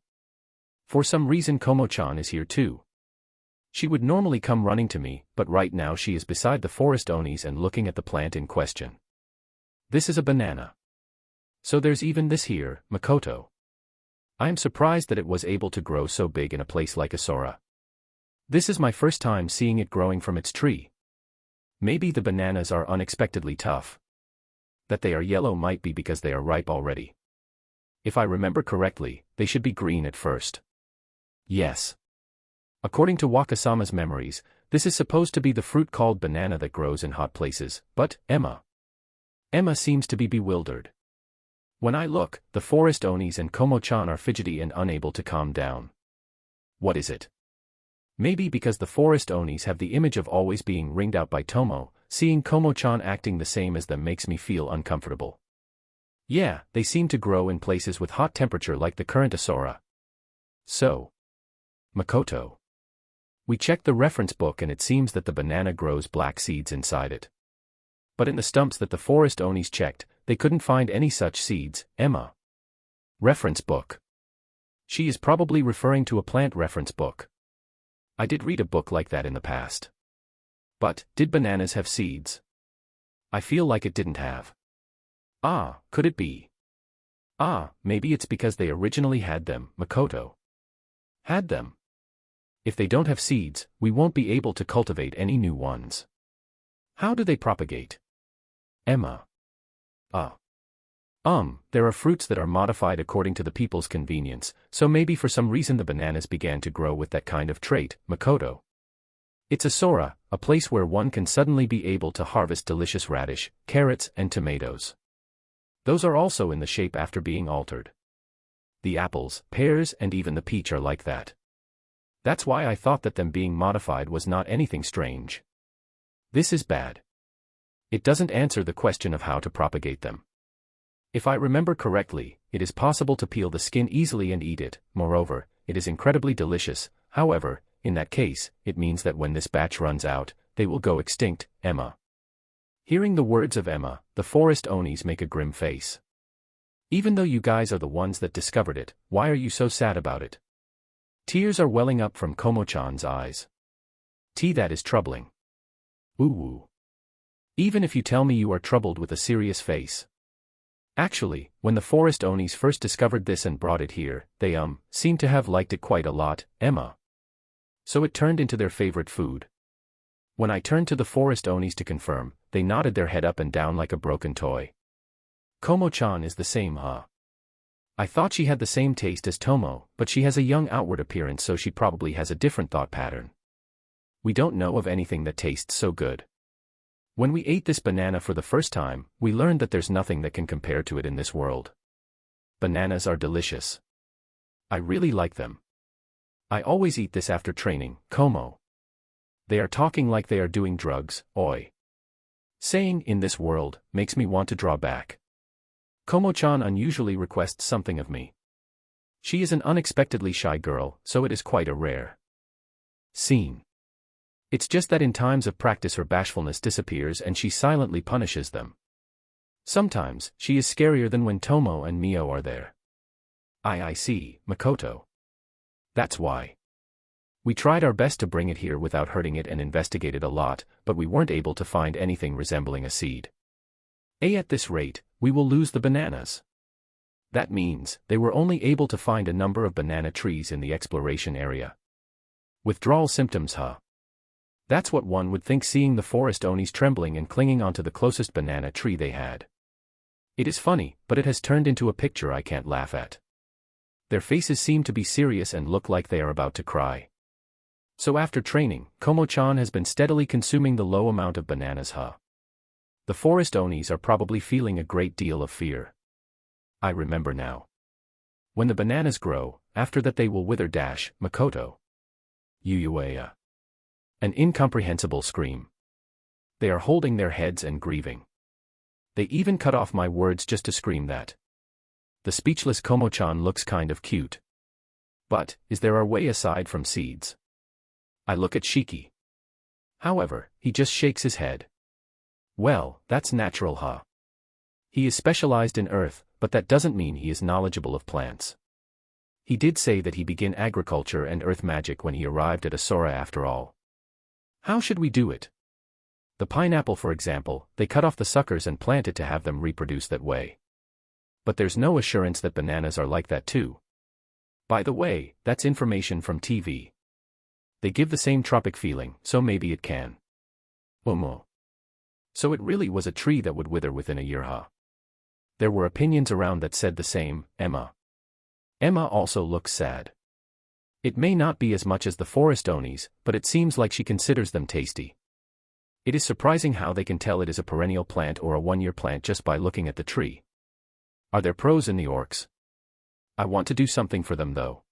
For some reason Komo-chan is here too. She would normally come running to me, but right now she is beside the forest onis and looking at the plant in question. This is a banana. So there's even this here, Makoto. I am surprised that it was able to grow so big in a place like Asura. This is my first time seeing it growing from its tree. Maybe the bananas are unexpectedly tough. That they are yellow might be because they are ripe already. If I remember correctly, they should be green at first. Yes. According to Wakasama's memories, this is supposed to be the fruit called banana that grows in hot places, but, Emma seems to be bewildered. When I look, the forest onis and Komo-chan are fidgety and unable to calm down. What is it? Maybe because the forest onis have the image of always being ringed out by Tomo, seeing Komo-chan acting the same as them makes me feel uncomfortable. Yeah, they seem to grow in places with hot temperature like the current Asura. So. Makoto. We checked the reference book and it seems that the banana grows black seeds inside it. But in the stumps that the forest onis checked, they couldn't find any such seeds, Emma. Reference book. She is probably referring to a plant reference book. I did read a book like that in the past. But, did bananas have seeds? I feel like it didn't have. Ah, could it be? Ah, maybe it's because they originally had them, Makoto. Had them. If they don't have seeds, we won't be able to cultivate any new ones. How do they propagate? Emma. There are fruits that are modified according to the people's convenience, so maybe for some reason the bananas began to grow with that kind of trait, Makoto. It's Asura, a place where one can suddenly be able to harvest delicious radish, carrots, and tomatoes. Those are also in the shape after being altered. The apples, pears, and even the peach are like that. That's why I thought that them being modified was not anything strange. This is bad. It doesn't answer the question of how to propagate them. If I remember correctly, it is possible to peel the skin easily and eat it, moreover, it is incredibly delicious. However, in that case, it means that when this batch runs out, they will go extinct, Emma. Hearing the words of Emma, the forest onis make a grim face. Even though you guys are the ones that discovered it, why are you so sad about it? Tears are welling up from Komo-chan's eyes. That is troubling. Ooh. Even if you tell me you are troubled with a serious face. Actually, when the forest Onis first discovered this and brought it here, they seemed to have liked it quite a lot, Emma. So it turned into their favorite food. When I turned to the forest Onis to confirm, they nodded their head up and down like a broken toy. Komo-chan is the same, huh? I thought she had the same taste as Tomo, but she has a young outward appearance, so she probably has a different thought pattern. We don't know of anything that tastes so good. When we ate this banana for the first time, we learned that there's nothing that can compare to it in this world. Bananas are delicious. I really like them. I always eat this after training, Komo. They are talking like they are doing drugs, oi. Saying, in this world, makes me want to draw back. Komo-chan unusually requests something of me. She is an unexpectedly shy girl, so it is quite a rare scene. It's just that in times of practice her bashfulness disappears and she silently punishes them. Sometimes, she is scarier than when Tomo and Mio are there. I see, Makoto. That's why. We tried our best to bring it here without hurting it and investigated a lot, but we weren't able to find anything resembling a seed. At this rate, we will lose the bananas. That means, they were only able to find a number of banana trees in the exploration area. Withdrawal symptoms, huh? That's what one would think seeing the forest Onis trembling and clinging onto the closest banana tree they had. It is funny, but it has turned into a picture I can't laugh at. Their faces seem to be serious and look like they are about to cry. So after training, Komo-chan has been steadily consuming the low amount of bananas, huh? The forest Onis are probably feeling a great deal of fear. I remember now. When the bananas grow, after that they will wither, Makoto. Yuyuea. An incomprehensible scream. They are holding their heads and grieving. They even cut off my words just to scream that. The speechless Komo-chan looks kind of cute. But, is there a way aside from seeds? I look at Shiki. However, he just shakes his head. Well, that's natural, huh? He is specialized in earth, but that doesn't mean he is knowledgeable of plants. He did say that he began agriculture and earth magic when he arrived at Asura after all. How should we do it? The pineapple, for example, they cut off the suckers and plant it to have them reproduce that way. But there's no assurance that bananas are like that too. By the way, that's information from TV. They give the same tropic feeling, so maybe it can. Omo. So it really was a tree that would wither within a year, huh? There were opinions around that said the same, Emma. Emma also looks sad. It may not be as much as the forest Onis, but it seems like she considers them tasty. It is surprising how they can tell it is a perennial plant or a one-year plant just by looking at the tree. Are there pros in the orcs? I want to do something for them though.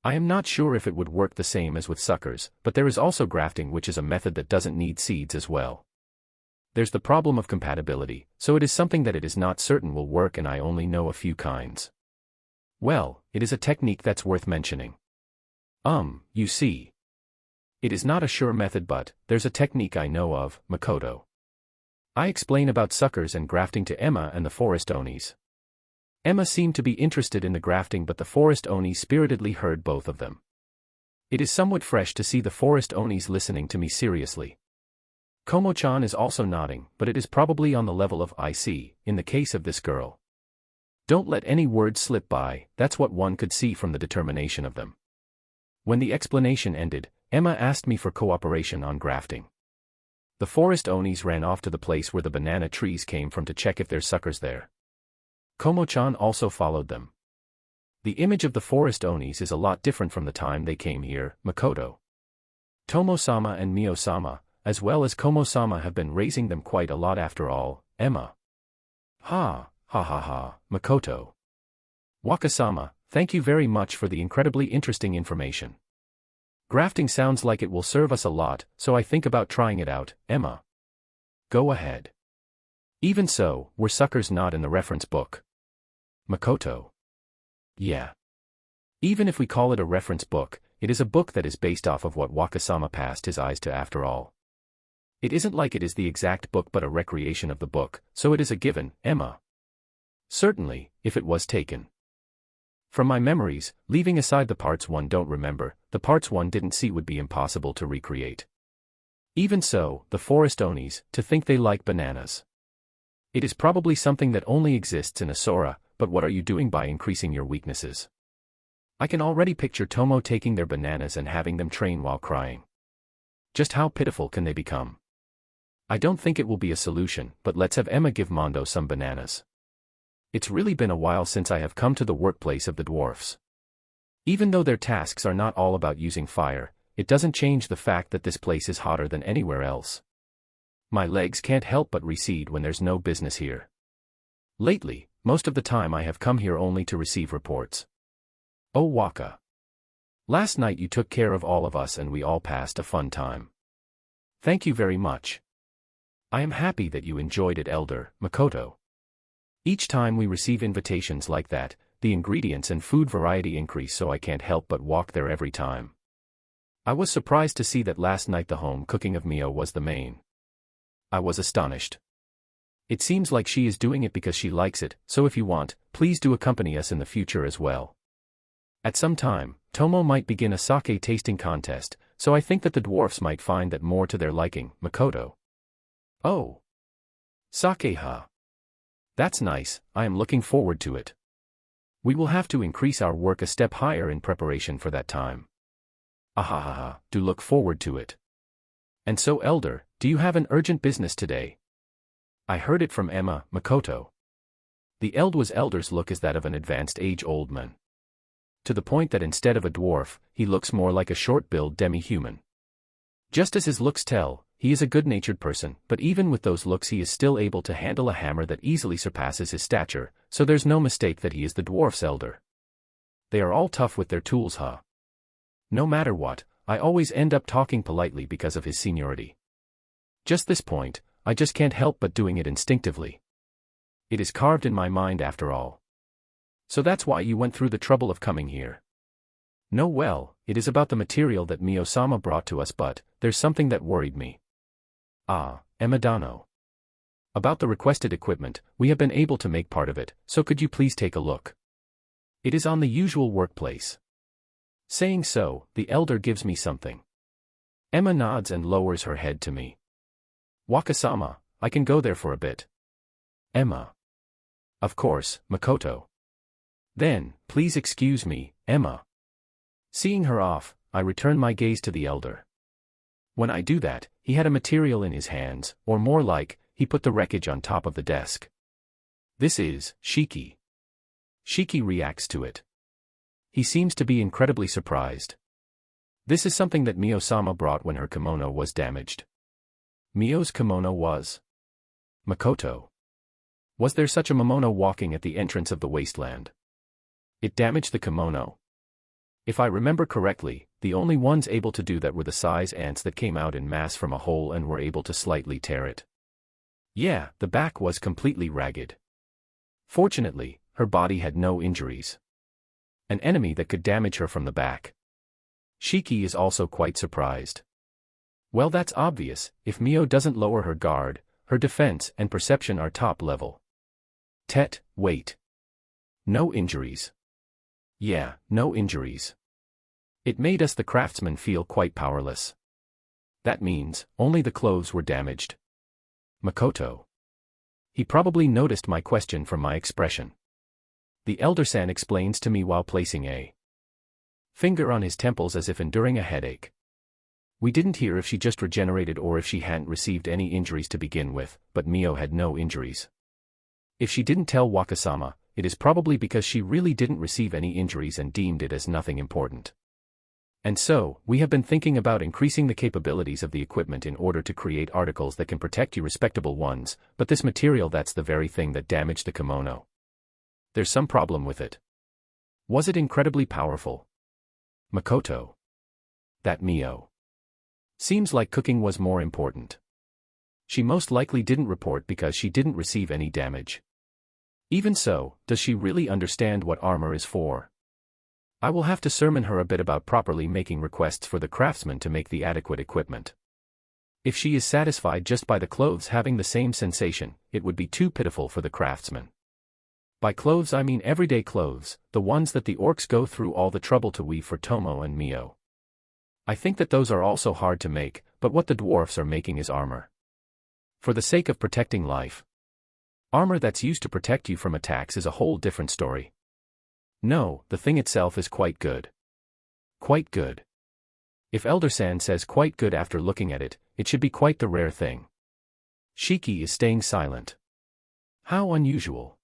I am not sure if it would work the same as with suckers, but there is also grafting, which is a method that doesn't need seeds as well. There's the problem of compatibility, so it is something that it is not certain will work and I only know a few kinds. Well, it is a technique that's worth mentioning. You see. It is not a sure method, but there's a technique I know of, Makoto. I explain about suckers and grafting to Emma and the forest Onis. Emma seemed to be interested in the grafting, but the forest Oni spiritedly heard both of them. It is somewhat fresh to see the forest Onis listening to me seriously. Komo-chan is also nodding, but it is probably on the level of I see, in the case of this girl. Don't let any words slip by, that's what one could see from the determination of them. When the explanation ended, Emma asked me for cooperation on grafting. The forest Onis ran off to the place where the banana trees came from to check if there's suckers there. Komo-chan also followed them. The image of the forest Onis is a lot different from the time they came here, Makoto. Tomo-sama and Mio-sama, as well as Komo-sama, have been raising them quite a lot after all, Emma. Ha, Makoto. Waka-sama, thank you very much for the incredibly interesting information. Grafting sounds like it will serve us a lot, so I think about trying it out, Emma. Go ahead. Even so, were suckers not in the reference book? Makoto. Yeah. Even if we call it a reference book, it is a book that is based off of what Waka-sama passed his eyes to after all. It isn't like it is the exact book but a recreation of the book, so it is a given, Emma. Certainly, if it was taken. From my memories, leaving aside the parts one don't remember, the parts one didn't see would be impossible to recreate. Even so, the forest Onis, to think they like bananas. It is probably something that only exists in a Sora, but what are you doing by increasing your weaknesses? I can already picture Tomo taking their bananas and having them train while crying. Just how pitiful can they become? I don't think it will be a solution, but let's have Emma give Mondo some bananas. It's really been a while since I have come to the workplace of the dwarfs. Even though their tasks are not all about using fire, it doesn't change the fact that this place is hotter than anywhere else. My legs can't help but recede when there's no business here. Lately, most of the time I have come here only to receive reports. Oh Waka. Last night you took care of all of us and we all passed a fun time. Thank you very much. I am happy that you enjoyed it, Elder Makoto. Each time we receive invitations like that, the ingredients and food variety increase, so I can't help but walk there every time. I was surprised to see that last night the home cooking of Mio was the main. I was astonished. It seems like she is doing it because she likes it, so if you want, please do accompany us in the future as well. At some time, Tomo might begin a sake tasting contest, so I think that the dwarfs might find that more to their liking, Makoto. Oh. Sake, huh? That's nice, I am looking forward to it. We will have to increase our work a step higher in preparation for that time. Ahahaha, do look forward to it. And so Elder, do you have an urgent business today? I heard it from Emma, Makoto. The Elder's look is that of an advanced age old man. To the point that instead of a dwarf, he looks more like a short-billed demi-human. Just as his looks tell, he is a good-natured person, but even with those looks he is still able to handle a hammer that easily surpasses his stature, so there's no mistake that he is the dwarf's elder. They are all tough with their tools, huh? No matter what, I always end up talking politely because of his seniority. Just this point, I just can't help but doing it instinctively. It is carved in my mind after all. So that's why you went through the trouble of coming here. No, well, it is about the material that Mio-sama brought to us, but there's something that worried me. Ah, Emadano. About the requested equipment, we have been able to make part of it, so could you please take a look? It is on the usual workplace. Saying so, the elder gives me something. Emma nods and lowers her head to me. Wakasama, I can go there for a bit. Emma. Of course, Makoto. Then, please excuse me, Emma. Seeing her off, I return my gaze to the elder. When I do that, he had a material in his hands, or more like, he put the wreckage on top of the desk. This is Shiki. Shiki reacts to it. He seems to be incredibly surprised. This is something that Mio-sama brought when her kimono was damaged. Mio's kimono was? Makoto. Was there such a Momono walking at the entrance of the wasteland? It damaged the kimono. If I remember correctly, the only ones able to do that were the size ants that came out in mass from a hole and were able to slightly tear it. Yeah, the back was completely ragged. Fortunately, her body had no injuries. An enemy that could damage her from the back. Shiki is also quite surprised. Well, that's obvious. If Mio doesn't lower her guard, her defense and perception are top level. Wait. No injuries. Yeah, no injuries. It made us the craftsmen feel quite powerless. That means, only the clothes were damaged. Makoto. He probably noticed my question from my expression. The elder-san explains to me while placing a finger on his temples as if enduring a headache. We didn't hear if she just regenerated or if she hadn't received any injuries to begin with, but Mio had no injuries. If she didn't tell Wakasama, it is probably because she really didn't receive any injuries and deemed it as nothing important. And so, we have been thinking about increasing the capabilities of the equipment in order to create articles that can protect you respectable ones, but this material, that's the very thing that damaged the kimono. There's some problem with it. Was it incredibly powerful? Makoto. That Mio. Seems like cooking was more important. She most likely didn't report because she didn't receive any damage. Even so, does she really understand what armor is for? I will have to sermon her a bit about properly making requests for the craftsman to make the adequate equipment. If she is satisfied just by the clothes having the same sensation, it would be too pitiful for the craftsman. By clothes I mean everyday clothes, the ones that the orcs go through all the trouble to weave for Tomo and Mio. I think that those are also hard to make, but what the dwarfs are making is armor. For the sake of protecting life. Armor that's used to protect you from attacks is a whole different story. No, the thing itself is quite good. Quite good. If Elder-san says quite good after looking at it, it should be quite the rare thing. Shiki is staying silent. How unusual.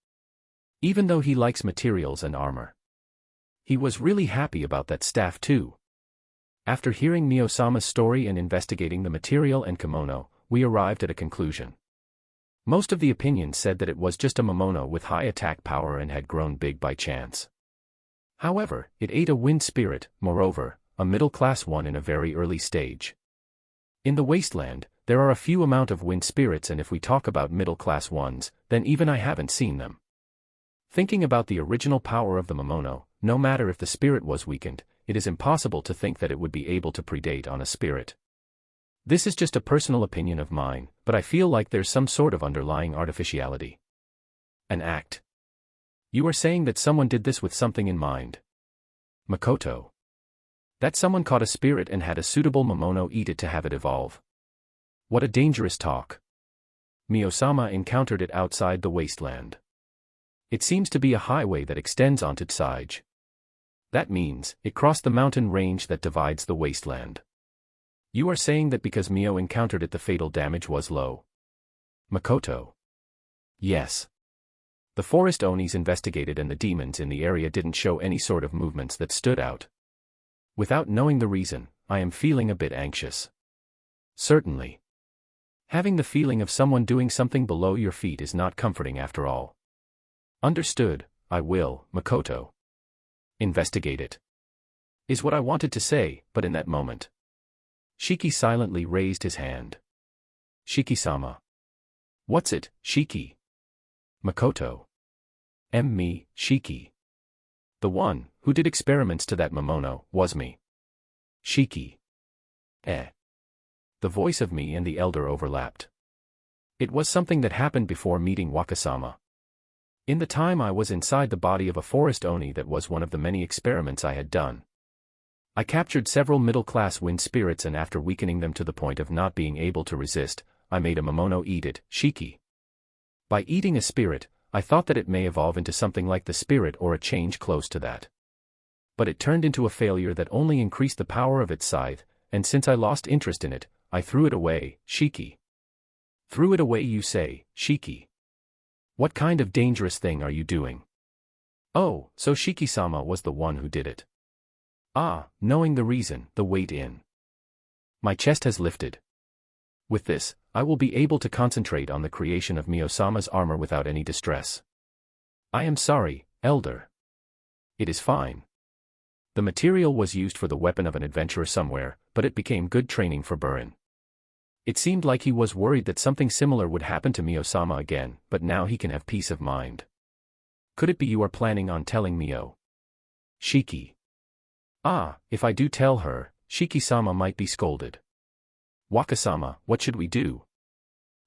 Even though he likes materials and armor. He was really happy about that staff too. After hearing Mio-sama's story and investigating the material and kimono, we arrived at a conclusion. Most of the opinions said that it was just a momono with high attack power and had grown big by chance. However, it ate a wind spirit, moreover, a middle-class one in a very early stage. In the wasteland, there are a few amount of wind spirits, and if we talk about middle-class ones, then even I haven't seen them. Thinking about the original power of the momono, no matter if the spirit was weakened, it is impossible to think that it would be able to predate on a spirit. This is just a personal opinion of mine, but I feel like there's some sort of underlying artificiality. An act. You are saying that someone did this with something in mind. Makoto. That someone caught a spirit and had a suitable momono eat it to have it evolve. What a dangerous talk. Mio-sama encountered it outside the wasteland. It seems to be a highway that extends onto Tsige. That means, it crossed the mountain range that divides the wasteland. You are saying that because Mio encountered it the fatal damage was low? Makoto. Yes. The forest onis investigated and the demons in the area didn't show any sort of movements that stood out. Without knowing the reason, I am feeling a bit anxious. Certainly. Having the feeling of someone doing something below your feet is not comforting after all. Understood, I will, Makoto. Investigate it. Is what I wanted to say, but in that moment. Shiki silently raised his hand. Shiki-sama. What's it, Shiki? Makoto. Me, Shiki. The one who did experiments to that momono was me. Shiki. The voice of me and the elder overlapped. It was something that happened before meeting Wakasama. In the time I was inside the body of a forest oni, that was one of the many experiments I had done. I captured several middle-class wind spirits, and after weakening them to the point of not being able to resist, I made a momono eat it, Shiki. By eating a spirit, I thought that it may evolve into something like the spirit or a change close to that. But it turned into a failure that only increased the power of its scythe, and since I lost interest in it, I threw it away, Shiki. Threw it away, you say, Shiki? What kind of dangerous thing are you doing? Oh, so Shiki-sama was the one who did it. Ah, knowing the reason, the weight in my chest has lifted. With this, I will be able to concentrate on the creation of Mio-sama's armor without any distress. I am sorry, Elder. It is fine. The material was used for the weapon of an adventurer somewhere, but it became good training for Burin. It seemed like he was worried that something similar would happen to Mio-sama again, but now he can have peace of mind. Could it be you are planning on telling Mio? Shiki. Ah, if I do tell her, Shiki-sama might be scolded. Wakasama, what should we do?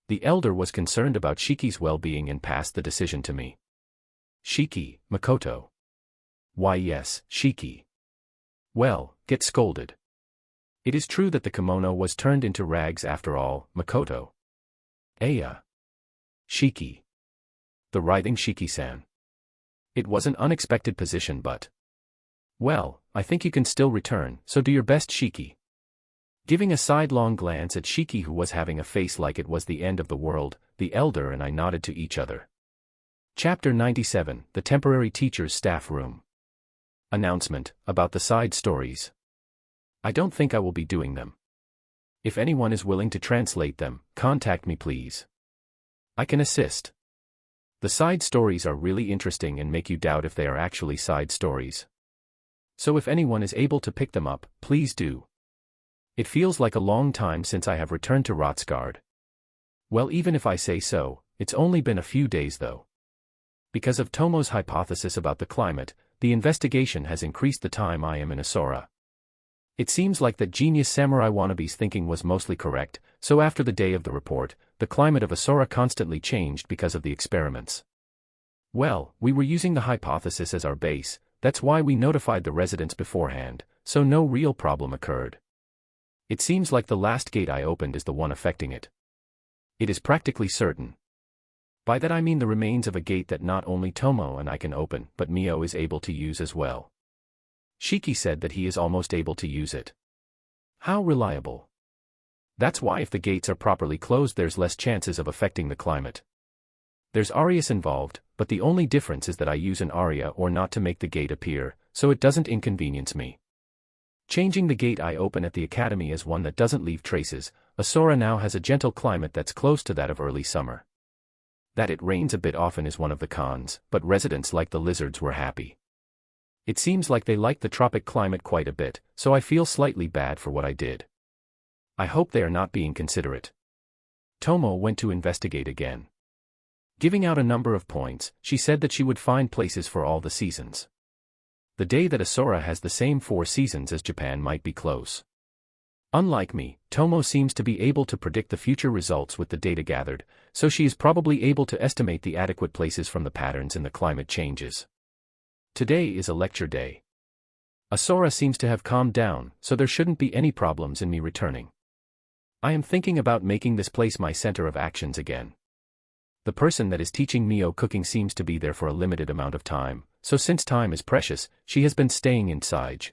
The elder was concerned about Shiki's well-being and passed the decision to me. Shiki, Makoto. Why yes, Shiki. Well, get scolded. It is true that the kimono was turned into rags after all, Makoto. Aya. Shiki. The writhing Shiki-san. It was an unexpected position, but... Well, I think you can still return, so do your best, Shiki. Giving a sidelong glance at Shiki, who was having a face like it was the end of the world, the elder and I nodded to each other. Chapter 97, The Temporary Teacher's Staff Room. Announcement, about the side stories. I don't think I will be doing them. If anyone is willing to translate them, contact me please. I can assist. The side stories are really interesting and make you doubt if they are actually side stories. So if anyone is able to pick them up, please do. It feels like a long time since I have returned to Rotsgard. Well, even if I say so, it's only been a few days though. Because of Tomo's hypothesis about the climate, the investigation has increased the time I am in Asura. It seems like that genius samurai wannabe's thinking was mostly correct, so after the day of the report, the climate of Asura constantly changed because of the experiments. Well, we were using the hypothesis as our base, that's why we notified the residents beforehand, so no real problem occurred. It seems like the last gate I opened is the one affecting it. It is practically certain. By that I mean the remains of a gate that not only Tomo and I can open, but Mio is able to use as well. Shiki said that he is almost able to use it. How reliable. That's why if the gates are properly closed there's less chances of affecting the climate. There's Arius involved, but the only difference is that I use an Aria or not to make the gate appear, so it doesn't inconvenience me. Changing the gate I open at the academy as one that doesn't leave traces, Asura now has a gentle climate that's close to that of early summer. That it rains a bit often is one of the cons, but residents like the lizards were happy. It seems like they like the tropic climate quite a bit, so I feel slightly bad for what I did. I hope they are not being considerate. Tomo went to investigate again. Giving out a number of points, she said that she would find places for all the seasons. The day that Asura has the same 4 seasons as Japan might be close. Unlike me, Tomo seems to be able to predict the future results with the data gathered, so she is probably able to estimate the adequate places from the patterns in the climate changes. Today is a lecture day. Asura seems to have calmed down, so there shouldn't be any problems in me returning. I am thinking about making this place my center of actions again. The person that is teaching Mio cooking seems to be there for a limited amount of time, so since time is precious, she has been staying in Sige.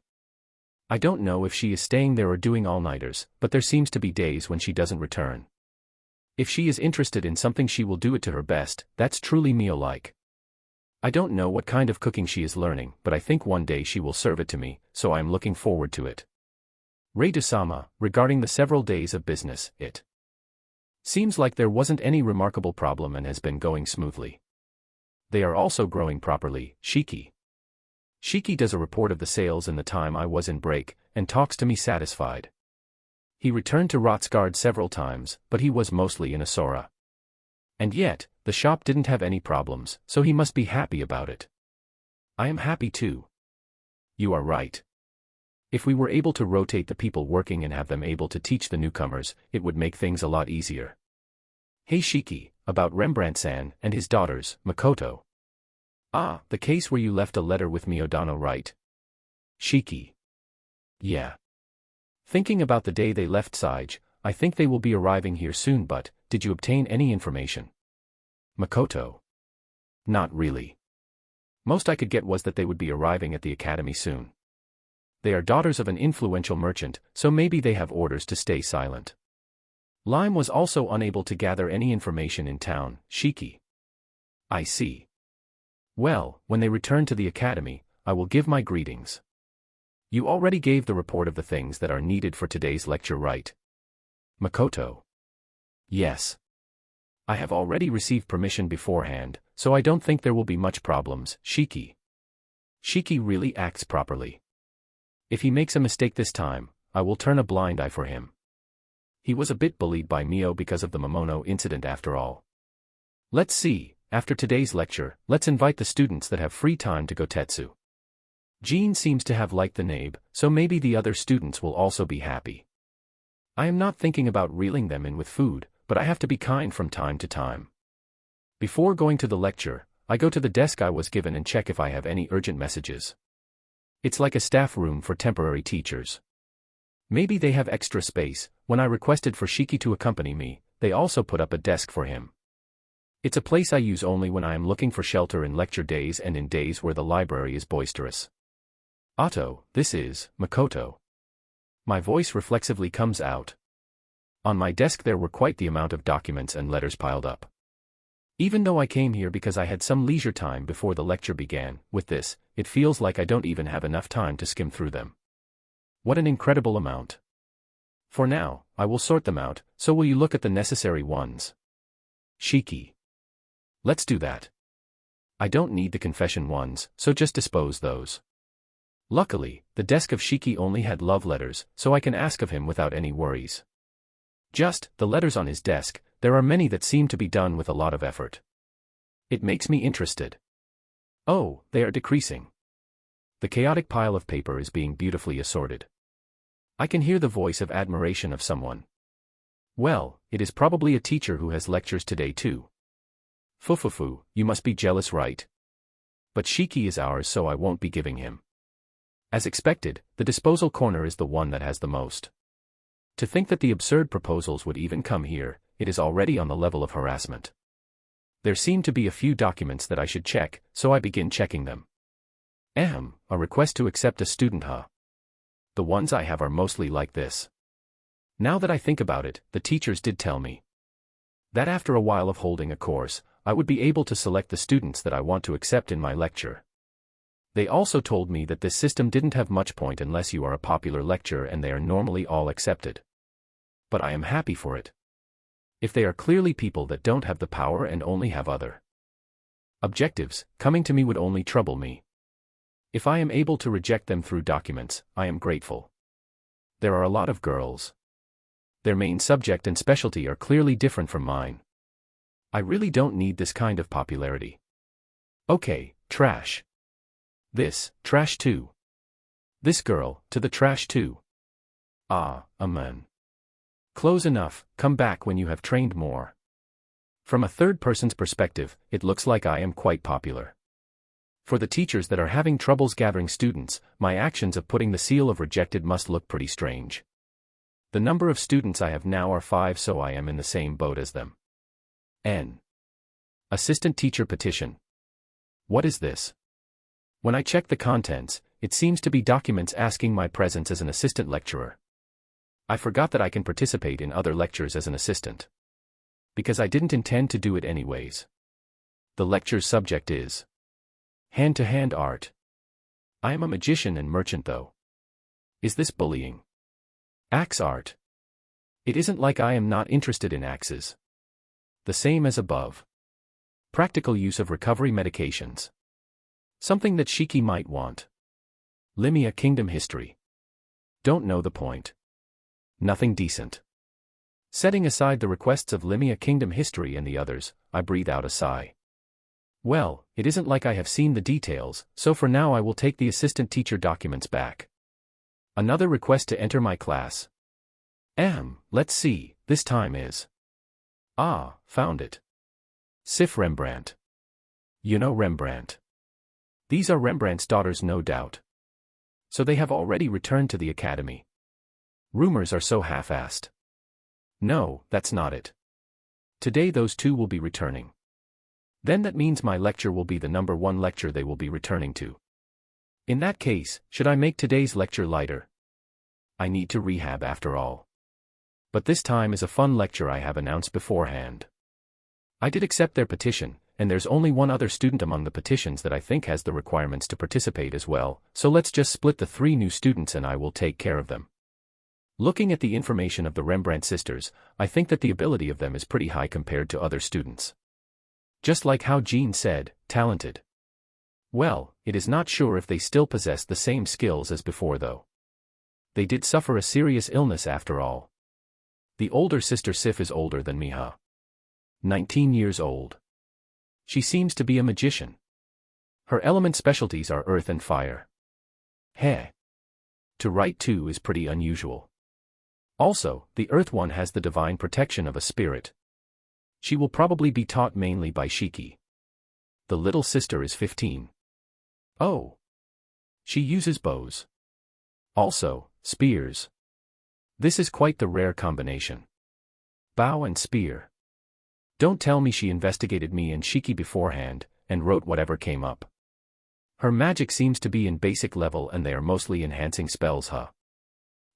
I don't know if she is staying there or doing all-nighters, but there seems to be days when she doesn't return. If she is interested in something she will do it to her best, that's truly Mio-like. I don't know what kind of cooking she is learning, but I think one day she will serve it to me, so I am looking forward to it. Reidusama, regarding the several days of business, it seems like there wasn't any remarkable problem and has been going smoothly. They are also growing properly, Shiki. Shiki does a report of the sales in the time I was in break, and talks to me satisfied. He returned to Rotsgard several times, but he was mostly in Asura. And yet, the shop didn't have any problems, so he must be happy about it. I am happy too. You are right. If we were able to rotate the people working and have them able to teach the newcomers, it would make things a lot easier. Hey Shiki, about Rembrandt-san and his daughters, Makoto. Ah, the case where you left a letter with Miyodano, right? Shiki. Yeah. Thinking about the day they left Sige, I think they will be arriving here soon, but did you obtain any information? Makoto. Not really. Most I could get was that they would be arriving at the academy soon. They are daughters of an influential merchant, so maybe they have orders to stay silent. Lime was also unable to gather any information in town, Shiki. I see. Well, when they return to the academy, I will give my greetings. You already gave the report of the things that are needed for today's lecture, right? Makoto. Yes. I have already received permission beforehand, so I don't think there will be much problems, Shiki. Shiki really acts properly. If he makes a mistake this time, I will turn a blind eye for him. He was a bit bullied by Mio because of the Momono incident after all. Let's see, after today's lecture, let's invite the students that have free time to go Tetsu. Jean seems to have liked the nabe, so maybe the other students will also be happy. I am not thinking about reeling them in with food, but I have to be kind from time to time. Before going to the lecture, I go to the desk I was given and check if I have any urgent messages. It's like a staff room for temporary teachers. Maybe they have extra space. When I requested for Shiki to accompany me, they also put up a desk for him. It's a place I use only when I am looking for shelter in lecture days and in days where the library is boisterous. Otto, this is Makoto. My voice reflexively comes out. On my desk there were quite the amount of documents and letters piled up. Even though I came here because I had some leisure time before the lecture began, with this, it feels like I don't even have enough time to skim through them. What an incredible amount. For now, I will sort them out, so will you look at the necessary ones? Shiki. Let's do that. I don't need the confession ones, so just dispose those. Luckily, the desk of Shiki only had love letters, so I can ask of him without any worries. Just, the letters on his desk, there are many that seem to be done with a lot of effort. It makes me interested. Oh, they are decreasing. The chaotic pile of paper is being beautifully assorted. I can hear the voice of admiration of someone. Well, it is probably a teacher who has lectures today too. Fufufu, you must be jealous, right? But Shiki is ours, so I won't be giving him. As expected, the disposal corner is the one that has the most. To think that the absurd proposals would even come here, it is already on the level of harassment. There seem to be a few documents that I should check, so I begin checking them. A request to accept a student, huh? The ones I have are mostly like this. Now that I think about it, the teachers did tell me that after a while of holding a course, I would be able to select the students that I want to accept in my lecture. They also told me that this system didn't have much point unless you are a popular lecturer and they are normally all accepted. But I am happy for it. If they are clearly people that don't have the power and only have other objectives, coming to me would only trouble me. If I am able to reject them through documents, I am grateful. There are a lot of girls. Their main subject and specialty are clearly different from mine. I really don't need this kind of popularity. Okay, trash. This, trash too. This girl, to the trash too. Ah, amen. Close enough, come back when you have trained more. From a third person's perspective, it looks like I am quite popular. For the teachers that are having troubles gathering students, my actions of putting the seal of rejected must look pretty strange. The number of students I have now are 5, so I am in the same boat as them. N. Assistant Teacher Petition. What is this? When I check the contents, it seems to be documents asking my presence as an assistant lecturer. I forgot that I can participate in other lectures as an assistant. Because I didn't intend to do it anyways. The lecture's subject is hand-to-hand art. I am a magician and merchant though. Is this bullying? Axe art. It isn't like I am not interested in axes. The same as above. Practical use of recovery medications. Something that Shiki might want. Limia Kingdom history. Don't know the point. Nothing decent. Setting aside the requests of Limia Kingdom history and the others, I breathe out a sigh. Well, it isn't like I have seen the details, so for now I will take the assistant teacher documents back. Another request to enter my class. Let's see, this time is. Ah, found it. Sif Rembrandt. You know Rembrandt. These are Rembrandt's daughters, no doubt. So they have already returned to the academy. Rumors are so half-assed. No, that's not it. Today those two will be returning. Then that means my lecture will be the number 1 lecture they will be returning to. In that case, should I make today's lecture lighter? I need to rehab after all. But this time is a fun lecture I have announced beforehand. I did accept their petition, and there's only one other student among the petitions that I think has the requirements to participate as well, so let's just split the 3 new students and I will take care of them. Looking at the information of the Rembrandt sisters, I think that the ability of them is pretty high compared to other students. Just like how Jean said, talented. Well, it is not sure if they still possess the same skills as before though. They did suffer a serious illness after all. The older sister Sif is older than me, huh? 19 years old. She seems to be a magician. Her element specialties are earth and fire. Heh. To write too is pretty unusual. Also, the earth one has the divine protection of a spirit. She will probably be taught mainly by Shiki. The little sister is 15. Oh. She uses bows. Also, spears. This is quite the rare combination. Bow and spear. Don't tell me she investigated me and Shiki beforehand, and wrote whatever came up. Her magic seems to be in basic level and they are mostly enhancing spells, huh?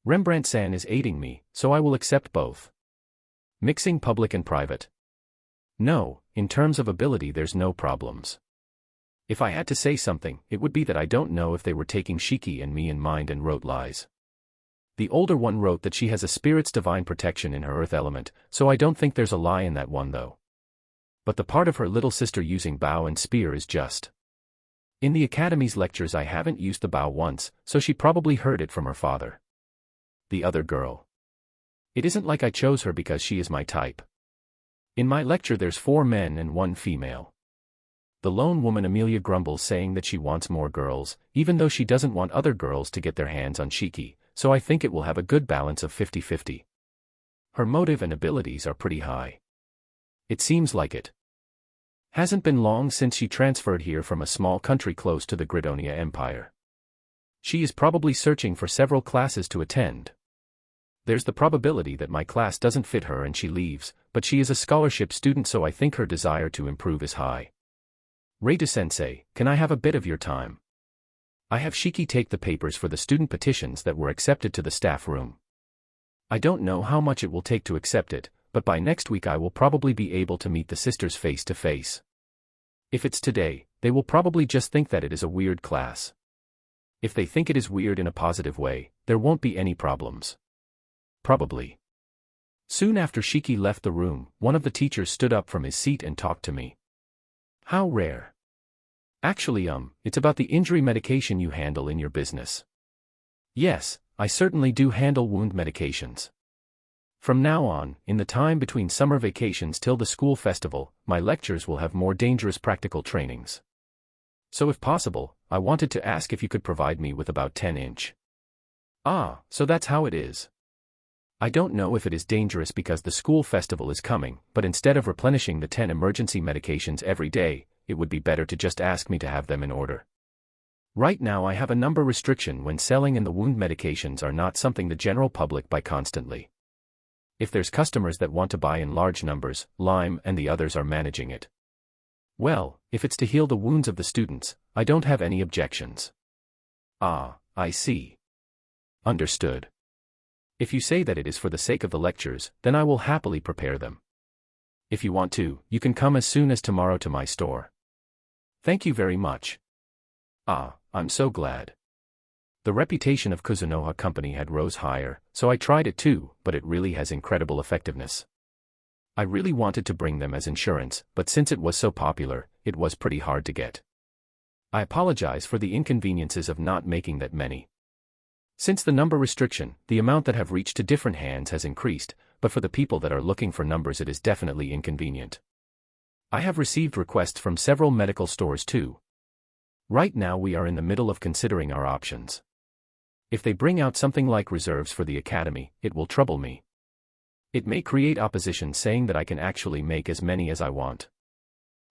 Rembrandt-san is aiding me, so I will accept both. Mixing public and private. No, in terms of ability there's no problems. If I had to say something, it would be that I don't know if they were taking Shiki and me in mind and wrote lies. The older one wrote that she has a spirit's divine protection in her earth element, so I don't think there's a lie in that one though. But the part of her little sister using bow and spear is just. In the academy's lectures I haven't used the bow once, so she probably heard it from her father. The other girl. It isn't like I chose her because she is my type. In my lecture there's 4 men and 1 female. The lone woman Amelia grumbles saying that she wants more girls, even though she doesn't want other girls to get their hands on Shiki, so I think it will have a good balance of 50-50. Her motive and abilities are pretty high. It seems like it. Hasn't been long since she transferred here from a small country close to the Gridonia Empire. She is probably searching for several classes to attend. There's the probability that my class doesn't fit her and she leaves, but she is a scholarship student, so I think her desire to improve is high. Reita-sensei, can I have a bit of your time? I have Shiki take the papers for the student petitions that were accepted to the staff room. I don't know how much it will take to accept it, but by next week I will probably be able to meet the sisters face to face. If it's today, they will probably just think that it is a weird class. If they think it is weird in a positive way, there won't be any problems. Probably. Soon after Shiki left the room, one of the teachers stood up from his seat and talked to me. How rare. Actually, it's about the injury medication you handle in your business. Yes, I certainly do handle wound medications. From now on, in the time between summer vacations till the school festival, my lectures will have more dangerous practical trainings. So if possible, I wanted to ask if you could provide me with about 10-inch. Ah, so that's how it is. I don't know if it is dangerous because the school festival is coming, but instead of replenishing the 10 emergency medications every day, it would be better to just ask me to have them in order. Right now I have a number restriction when selling, and the wound medications are not something the general public buy constantly. If there's customers that want to buy in large numbers, Lime and the others are managing it. Well, if it's to heal the wounds of the students, I don't have any objections. Ah, I see. Understood. If you say that it is for the sake of the lectures, then I will happily prepare them. If you want to, you can come as soon as tomorrow to my store. Thank you very much. Ah, I'm so glad. The reputation of Kuzunoha Company had rose higher, so I tried it too, but it really has incredible effectiveness. I really wanted to bring them as insurance, but since it was so popular, it was pretty hard to get. I apologize for the inconveniences of not making that many. Since the number restriction, the amount that have reached to different hands has increased, but for the people that are looking for numbers it is definitely inconvenient. I have received requests from several medical stores too. Right now we are in the middle of considering our options. If they bring out something like reserves for the academy, it will trouble me. It may create opposition saying that I can actually make as many as I want.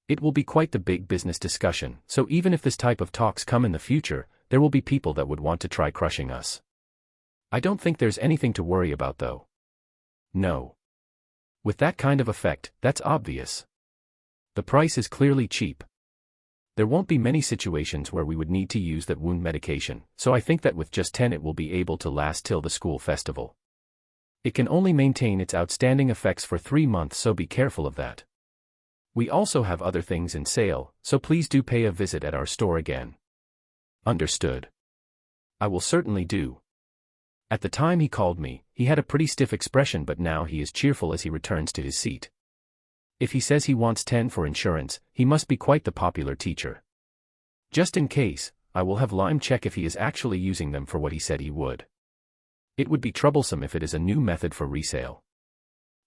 It will be quite the big business discussion, so even if this type of talks come in the future, there will be people that would want to try crushing us. I don't think there's anything to worry about though. No. With that kind of effect, that's obvious. The price is clearly cheap. There won't be many situations where we would need to use that wound medication, so I think that with just 10 it will be able to last till the school festival. It can only maintain its outstanding effects for 3 months, so be careful of that. We also have other things in sale, so please do pay a visit at our store again. Understood. I will certainly do. At the time he called me, he had a pretty stiff expression, but now he is cheerful as he returns to his seat. If he says he wants 10 for insurance, he must be quite the popular teacher. Just in case, I will have Lime check if he is actually using them for what he said he would. It would be troublesome if it is a new method for resale.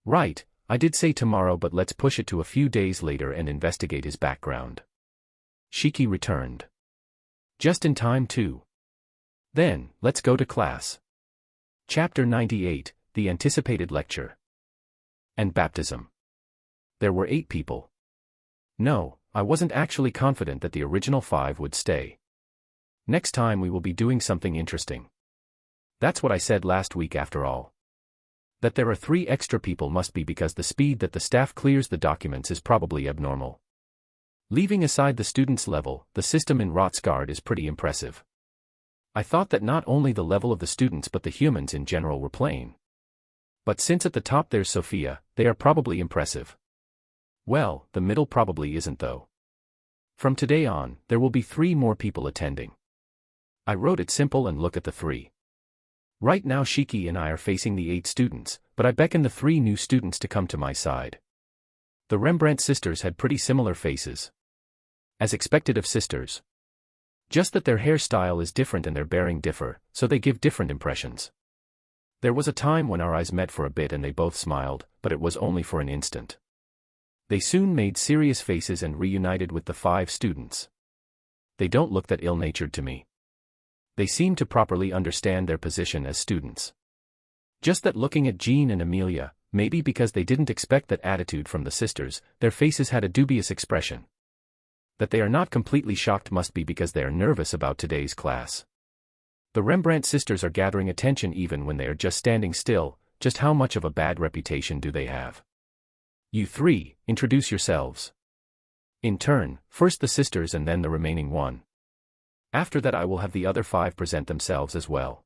Right, I did say tomorrow, but let's push it to a few days later and investigate his background. Shiki returned. Just in time too. Then, let's go to class. Chapter 98, The Anticipated Lecture. And Baptism. There were 8 people. No, I wasn't actually confident that the original 5 would stay. Next time we will be doing something interesting. That's what I said last week after all. That there are 3 extra people must be because the speed that the staff clears the documents is probably abnormal. Leaving aside the students' level, the system in Rotsgard is pretty impressive. I thought that not only the level of the students but the humans in general were plain. But since at the top there's Sophia, they are probably impressive. Well, the middle probably isn't though. From today on, there will be 3 more people attending. I wrote it simple and look at the 3. Right now Shiki and I are facing the 8 students, but I beckon the 3 new students to come to my side. The Rembrandt sisters had pretty similar faces. As expected of sisters. Just that their hairstyle is different and their bearing differ, so they give different impressions. There was a time when our eyes met for a bit and they both smiled, but it was only for an instant. They soon made serious faces and reunited with the 5 students. They don't look that ill-natured to me. They seem to properly understand their position as students. Just that looking at Jean and Amelia, maybe because they didn't expect that attitude from the sisters, their faces had a dubious expression. That they are not completely shocked must be because they are nervous about today's class. The Rembrandt sisters are gathering attention even when they are just standing still. Just how much of a bad reputation do they have? You three, introduce yourselves. In turn, first the sisters and then the remaining one. After that I will have the other 5 present themselves as well.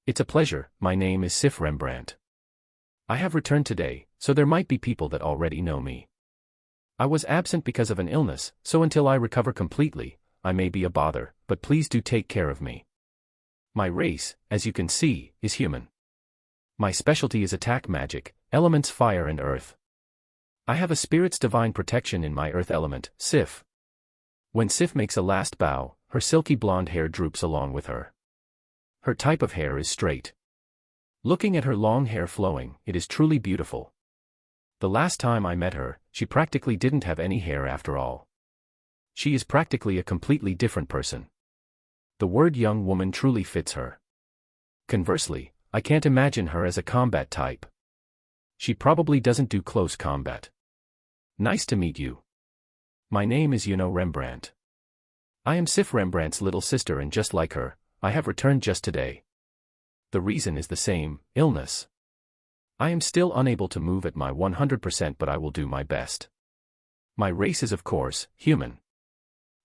It's a pleasure, my name is Sif Rembrandt. I have returned today, so there might be people that already know me. I was absent because of an illness, so until I recover completely, I may be a bother, but please do take care of me. My race, as you can see, is human. My specialty is attack magic, elements fire and earth. I have a spirit's divine protection in my earth element, Sif. When Sif makes a last bow, her silky blonde hair droops along with her. Her type of hair is straight. Looking at her long hair flowing, it is truly beautiful. The last time I met her, she practically didn't have any hair after all. She is practically a completely different person. The word young woman truly fits her. Conversely, I can't imagine her as a combat type. She probably doesn't do close combat. Nice to meet you. My name is Rembrandt. I am Sif Rembrandt's little sister and just like her, I have returned just today. The reason is the same, illness. I am still unable to move at my 100% but I will do my best. My race is of course, human.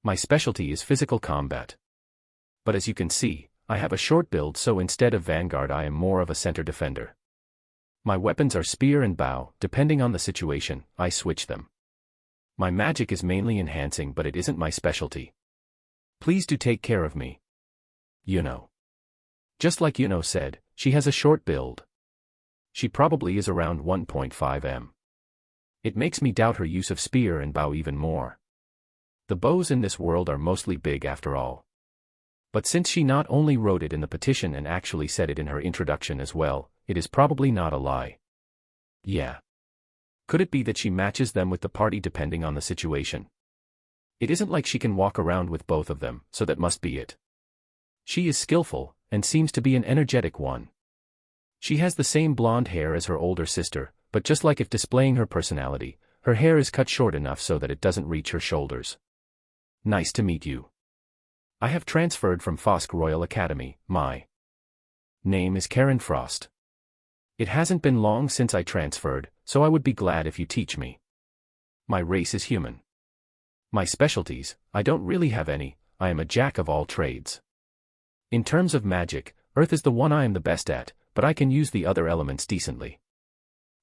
My specialty is physical combat. But as you can see, I have a short build so instead of vanguard I am more of a center defender. My weapons are spear and bow, depending on the situation, I switch them. My magic is mainly enhancing but it isn't my specialty. Please do take care of me. Just like said, she has a short build. She probably is around 1.5 m. It makes me doubt her use of spear and bow even more. The bows in this world are mostly big after all. But since she not only wrote it in the petition and actually said it in her introduction as well, it is probably not a lie. Yeah. Could it be that she matches them with the party depending on the situation? It isn't like she can walk around with both of them, so that must be it. She is skillful, and seems to be an energetic one. She has the same blonde hair as her older sister, but just like if displaying her personality, her hair is cut short enough so that it doesn't reach her shoulders. Nice to meet you. I have transferred from Fosk Royal Academy. My name is Karen Frost. It hasn't been long since I transferred, so I would be glad if you teach me. My race is human. My specialties, I don't really have any, I am a jack of all trades. In terms of magic, earth is the one I am the best at, but I can use the other elements decently.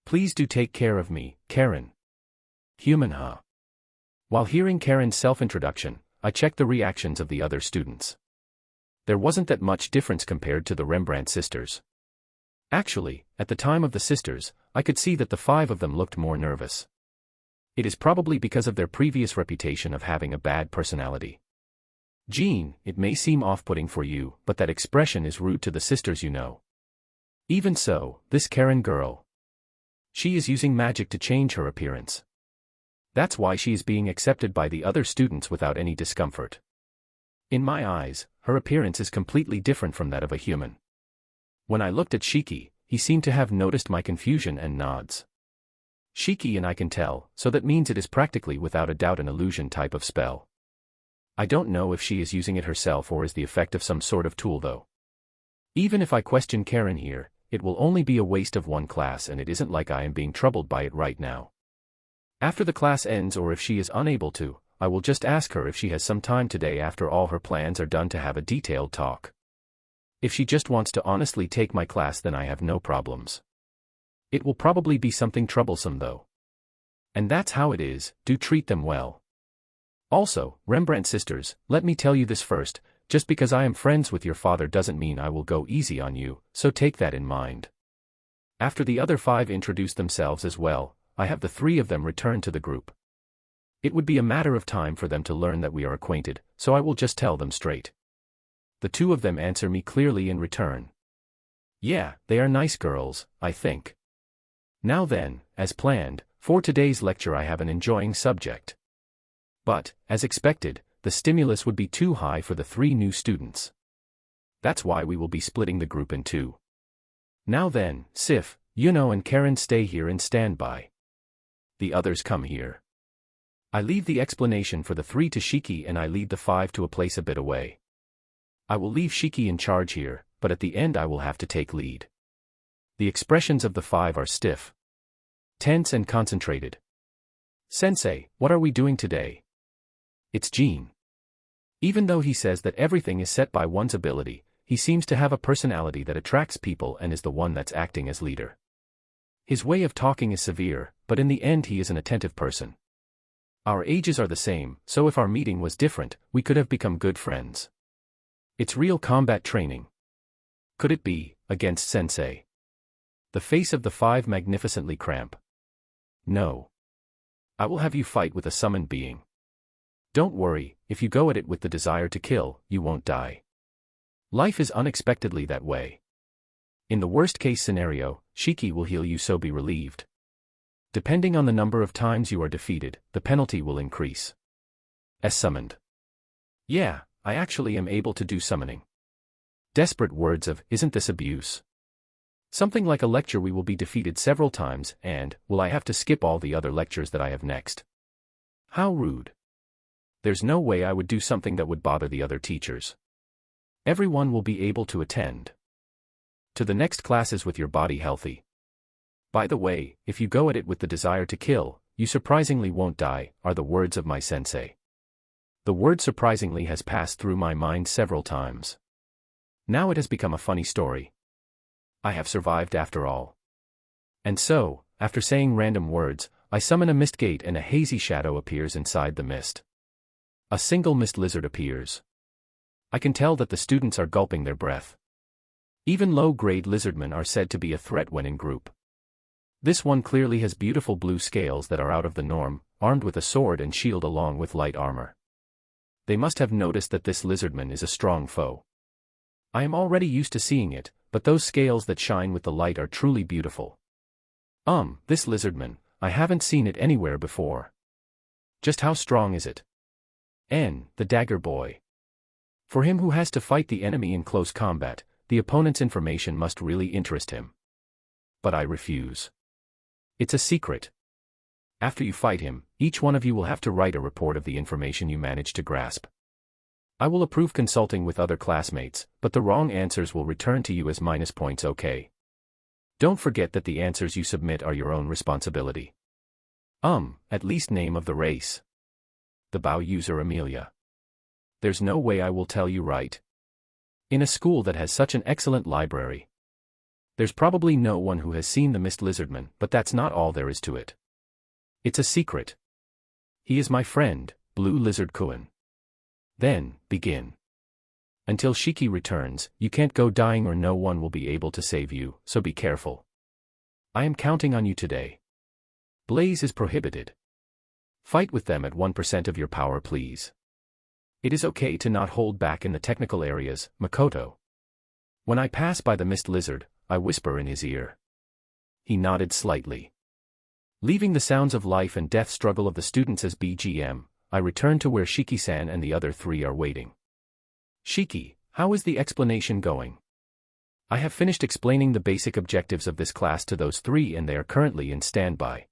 Please do take care of me, Karen. Human, huh? While hearing Karen's self-introduction, I checked the reactions of the other students. There wasn't that much difference compared to the Rembrandt sisters. Actually, at the time of the sisters, I could see that the 5 of them looked more nervous. It is probably because of their previous reputation of having a bad personality. Jean, it may seem off-putting for you, but that expression is rude to the sisters. Even so, this Karen girl. She is using magic to change her appearance. That's why she is being accepted by the other students without any discomfort. In my eyes, her appearance is completely different from that of a human. When I looked at Shiki, he seemed to have noticed my confusion and nods. Shiki and I can tell, so that means it is practically without a doubt an illusion type of spell. I don't know if she is using it herself or is the effect of some sort of tool though. Even if I question Karen here, it will only be a waste of one class and it isn't like I am being troubled by it right now. After the class ends or if she is unable to, I will just ask her if she has some time today after all her plans are done to have a detailed talk. If she just wants to honestly take my class then I have no problems. It will probably be something troublesome though. And that's how it is, do treat them well. Also, Rembrandt sisters, let me tell you this first, just because I am friends with your father doesn't mean I will go easy on you, so take that in mind. After the other 5 introduce themselves as well, I have the 3 of them return to the group. It would be a matter of time for them to learn that we are acquainted, so I will just tell them straight. The 2 of them answer me clearly in return. Yeah, they are nice girls, I think. Now then, as planned, for today's lecture I have an enjoying subject. But, as expected, the stimulus would be too high for the 3 new students. That's why we will be splitting the group in 2. Now then, Sif, and Karen stay here and stand by. The others come here. I leave the explanation for the 3 to Shiki and I lead the 5 to a place a bit away. I will leave Shiki in charge here, but at the end I will have to take lead. The expressions of the five are stiff, tense and concentrated. Sensei, what are we doing today? It's Jean. Even though he says that everything is set by one's ability, he seems to have a personality that attracts people and is the one that's acting as leader. His way of talking is severe, but in the end he is an attentive person. Our ages are the same, so if our meeting was different, we could have become good friends. It's real combat training. Could it be, against Sensei? The face of the five magnificently cramp. No. I will have you fight with a summoned being. Don't worry, if you go at it with the desire to kill, you won't die. Life is unexpectedly that way. In the worst-case scenario, Shiki will heal you, so be relieved. Depending on the number of times you are defeated, the penalty will increase. As summoned. Yeah, I actually am able to do summoning. Desperate words of, isn't this abuse? Something like a lecture we will be defeated several times, and, will I have to skip all the other lectures that I have next? How rude. There's no way I would do something that would bother the other teachers. Everyone will be able to attend. To the next classes with your body healthy. By the way, if you go at it with the desire to kill, you surprisingly won't die, are the words of my sensei. The word surprisingly has passed through my mind several times. Now it has become a funny story. I have survived after all. And so, after saying random words, I summon a mist gate and a hazy shadow appears inside the mist. A single mist lizard appears. I can tell that the students are gulping their breath. Even low-grade lizardmen are said to be a threat when in group. This one clearly has beautiful blue scales that are out of the norm, armed with a sword and shield along with light armor. They must have noticed that this lizardman is a strong foe. I am already used to seeing it, but those scales that shine with the light are truly beautiful. This lizardman, I haven't seen it anywhere before. Just how strong is it? The dagger boy. For him who has to fight the enemy in close combat, the opponent's information must really interest him. But I refuse. It's a secret. After you fight him, each one of you will have to write a report of the information you managed to grasp. I will approve consulting with other classmates, but the wrong answers will return to you as minus points, okay? Don't forget that the answers you submit are your own responsibility. At least name of the race. The bow user Amelia. There's no way I will tell you right. In a school that has such an excellent library. There's probably no one who has seen the mist lizardman, but that's not all there is to it. It's a secret. He is my friend, Blue Lizard Kuan. Then, begin. Until Shiki returns, you can't go dying or no one will be able to save you, so be careful. I am counting on you today. Blaze is prohibited. Fight with them at 1% of your power, please. It is okay to not hold back in the technical areas, Makoto. When I pass by the mist lizard, I whisper in his ear. He nodded slightly. Leaving the sounds of life and death struggle of the students as BGM, I return to where Shiki-san and the other three are waiting. Shiki, how is the explanation going? I have finished explaining the basic objectives of this class to those three and they are currently in standby.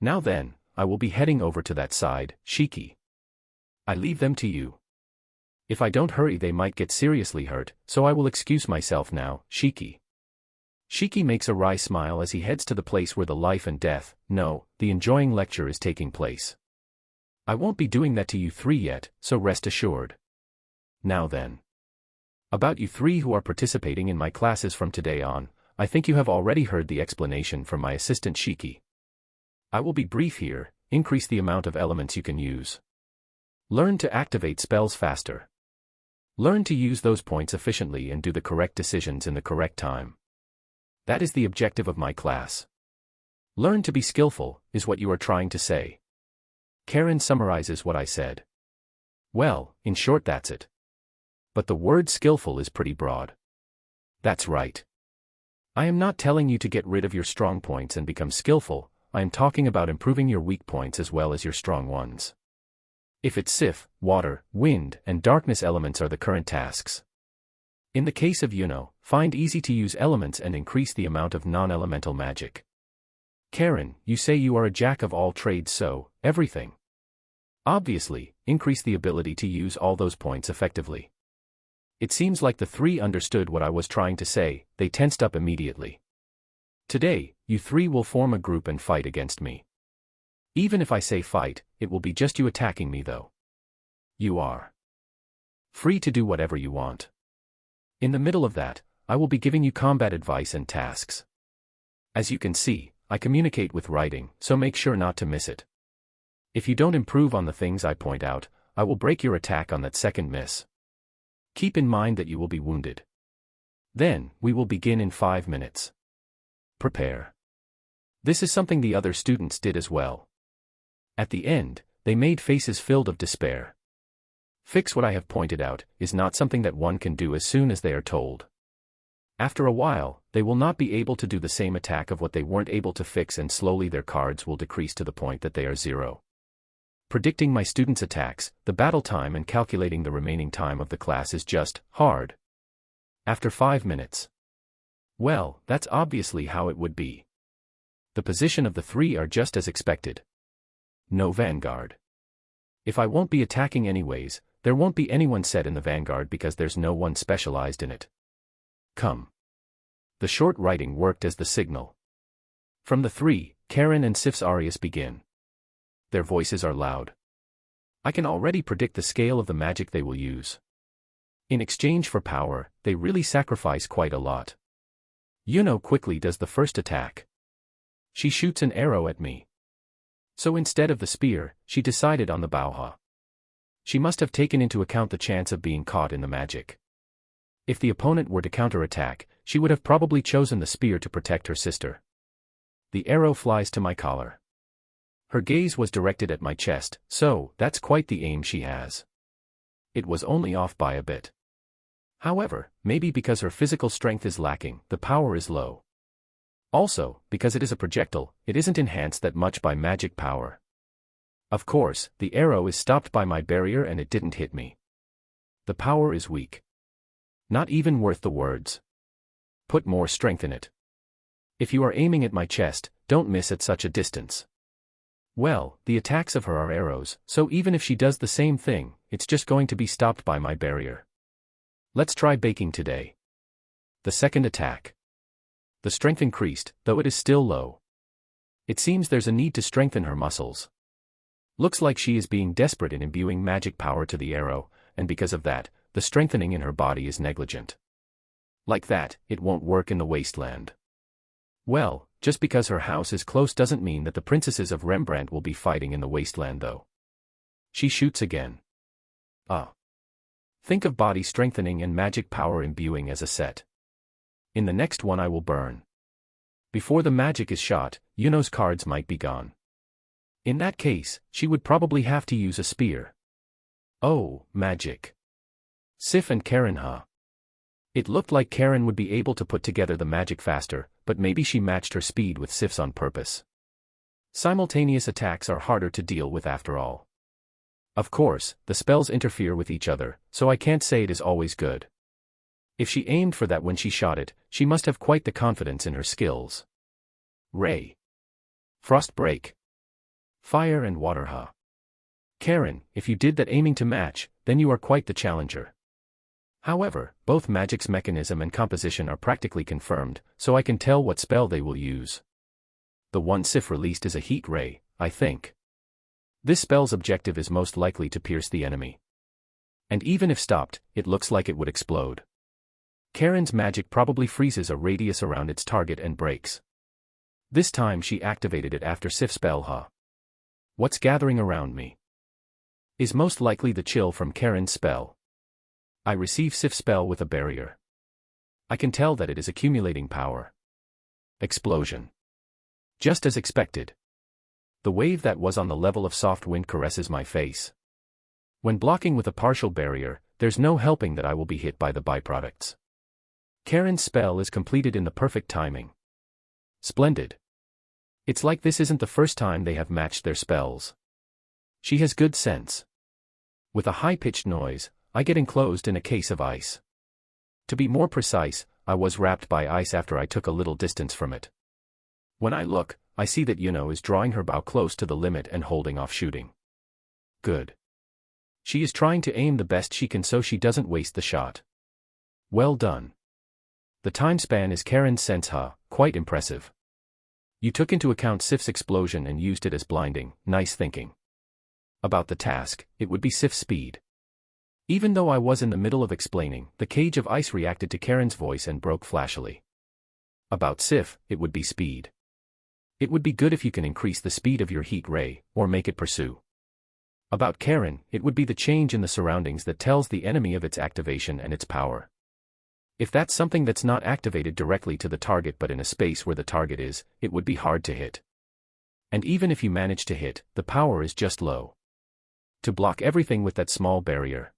Now then, I will be heading over to that side, Shiki. I leave them to you. If I don't hurry they might get seriously hurt, so I will excuse myself now, Shiki. Shiki makes a wry smile as he heads to the place where the life and death, no, the enjoying lecture is taking place. I won't be doing that to you three yet, so rest assured. Now then. About you three who are participating in my classes from today on, I think you have already heard the explanation from my assistant Shiki. I will be brief here, increase the amount of elements you can use. Learn to activate spells faster. Learn to use those points efficiently and do the correct decisions in the correct time. That is the objective of my class. Learn to be skillful, is what you are trying to say. Karen summarizes what I said. Well, in short that's it. But the word skillful is pretty broad. That's right. I am not telling you to get rid of your strong points and become skillful, I am talking about improving your weak points as well as your strong ones. If it's Sif, water, wind, and darkness elements are the current tasks. In the case of Yuno, find easy-to-use elements and increase the amount of non-elemental magic. Karen, you say you are a jack of all trades, so, everything. Obviously, increase the ability to use all those points effectively. It seems like the three understood what I was trying to say. They tensed up immediately. Today, you three will form a group and fight against me. Even if I say fight, it will be just you attacking me though. You are free to do whatever you want. In the middle of that, I will be giving you combat advice and tasks. As you can see, I communicate with writing, so make sure not to miss it. If you don't improve on the things I point out, I will break your attack on that second miss. Keep in mind that you will be wounded. Then, we will begin in 5 minutes. Prepare. This is something the other students did as well. At the end, they made faces filled of despair. Fix what I have pointed out is not something that one can do as soon as they are told. After a while, they will not be able to do the same attack of what they weren't able to fix, and slowly their cards will decrease to the point that they are 0. Predicting my students' attacks, the battle time and calculating the remaining time of the class is just hard. After 5 minutes. Well, that's obviously how it would be. The position of the three are just as expected. No vanguard. If I won't be attacking anyways, there won't be anyone set in the vanguard because there's no one specialized in it. Come. The short writing worked as the signal. From the three, Karen and Sif's arias begin. Their voices are loud. I can already predict the scale of the magic they will use. In exchange for power, they really sacrifice quite a lot. Yuno quickly does the first attack. She shoots an arrow at me. So instead of the spear, she decided on the bauha. She must have taken into account the chance of being caught in the magic. If the opponent were to counterattack, she would have probably chosen the spear to protect her sister. The arrow flies to my collar. Her gaze was directed at my chest, so that's quite the aim she has. It was only off by a bit. However, maybe because her physical strength is lacking, the power is low. Also, because it is a projectile, it isn't enhanced that much by magic power. Of course, the arrow is stopped by my barrier and it didn't hit me. The power is weak. Not even worth the words. Put more strength in it. If you are aiming at my chest, don't miss at such a distance. Well, the attacks of her are arrows, so even if she does the same thing, it's just going to be stopped by my barrier. Let's try baking today. The second attack. The strength increased, though it is still low. It seems there's a need to strengthen her muscles. Looks like she is being desperate in imbuing magic power to the arrow, and because of that, the strengthening in her body is negligent. Like that, it won't work in the wasteland. Well, just because her house is close doesn't mean that the princesses of Rembrandt will be fighting in the wasteland though. She shoots again. Think of body strengthening and magic power imbuing as a set. In the next one I will burn. Before the magic is shot, Yuno's cards might be gone. In that case, she would probably have to use a spear. Oh, magic. Sif and Karen, huh? It looked like Karen would be able to put together the magic faster, but maybe she matched her speed with Sif's on purpose. Simultaneous attacks are harder to deal with after all. Of course, the spells interfere with each other, so I can't say it is always good. If she aimed for that when she shot it, she must have quite the confidence in her skills. Ray. Frost break. Fire and water, huh? Karen, if you did that aiming to match, then you are quite the challenger. However, both magic's mechanism and composition are practically confirmed, so I can tell what spell they will use. The one Sif released is a heat ray, I think. This spell's objective is most likely to pierce the enemy. And even if stopped, it looks like it would explode. Karen's magic probably freezes a radius around its target and breaks. This time she activated it after Sif's spell, huh? What's gathering around me? Is most likely the chill from Karen's spell. I receive Sif's spell with a barrier. I can tell that it is accumulating power. Explosion. Just as expected. The wave that was on the level of soft wind caresses my face. When blocking with a partial barrier, there's no helping that I will be hit by the byproducts. Karen's spell is completed in the perfect timing. Splendid. It's like this isn't the first time they have matched their spells. She has good sense. With a high-pitched noise, I get enclosed in a case of ice. To be more precise, I was wrapped by ice after I took a little distance from it. When I look, I see that Yuno is drawing her bow close to the limit and holding off shooting. Good. She is trying to aim the best she can so she doesn't waste the shot. Well done. The time span is Karen's sense, huh? Quite impressive. You took into account Sif's explosion and used it as blinding. Nice thinking. About the task, it would be Sif's speed. Even though I was in the middle of explaining, the cage of ice reacted to Karen's voice and broke flashily. About Sif, it would be speed. It would be good if you can increase the speed of your heat ray, or make it pursue. About Karen, it would be the change in the surroundings that tells the enemy of its activation and its power. If that's something that's not activated directly to the target but in a space where the target is, it would be hard to hit. And even if you manage to hit, the power is just low. To block everything with that small barrier.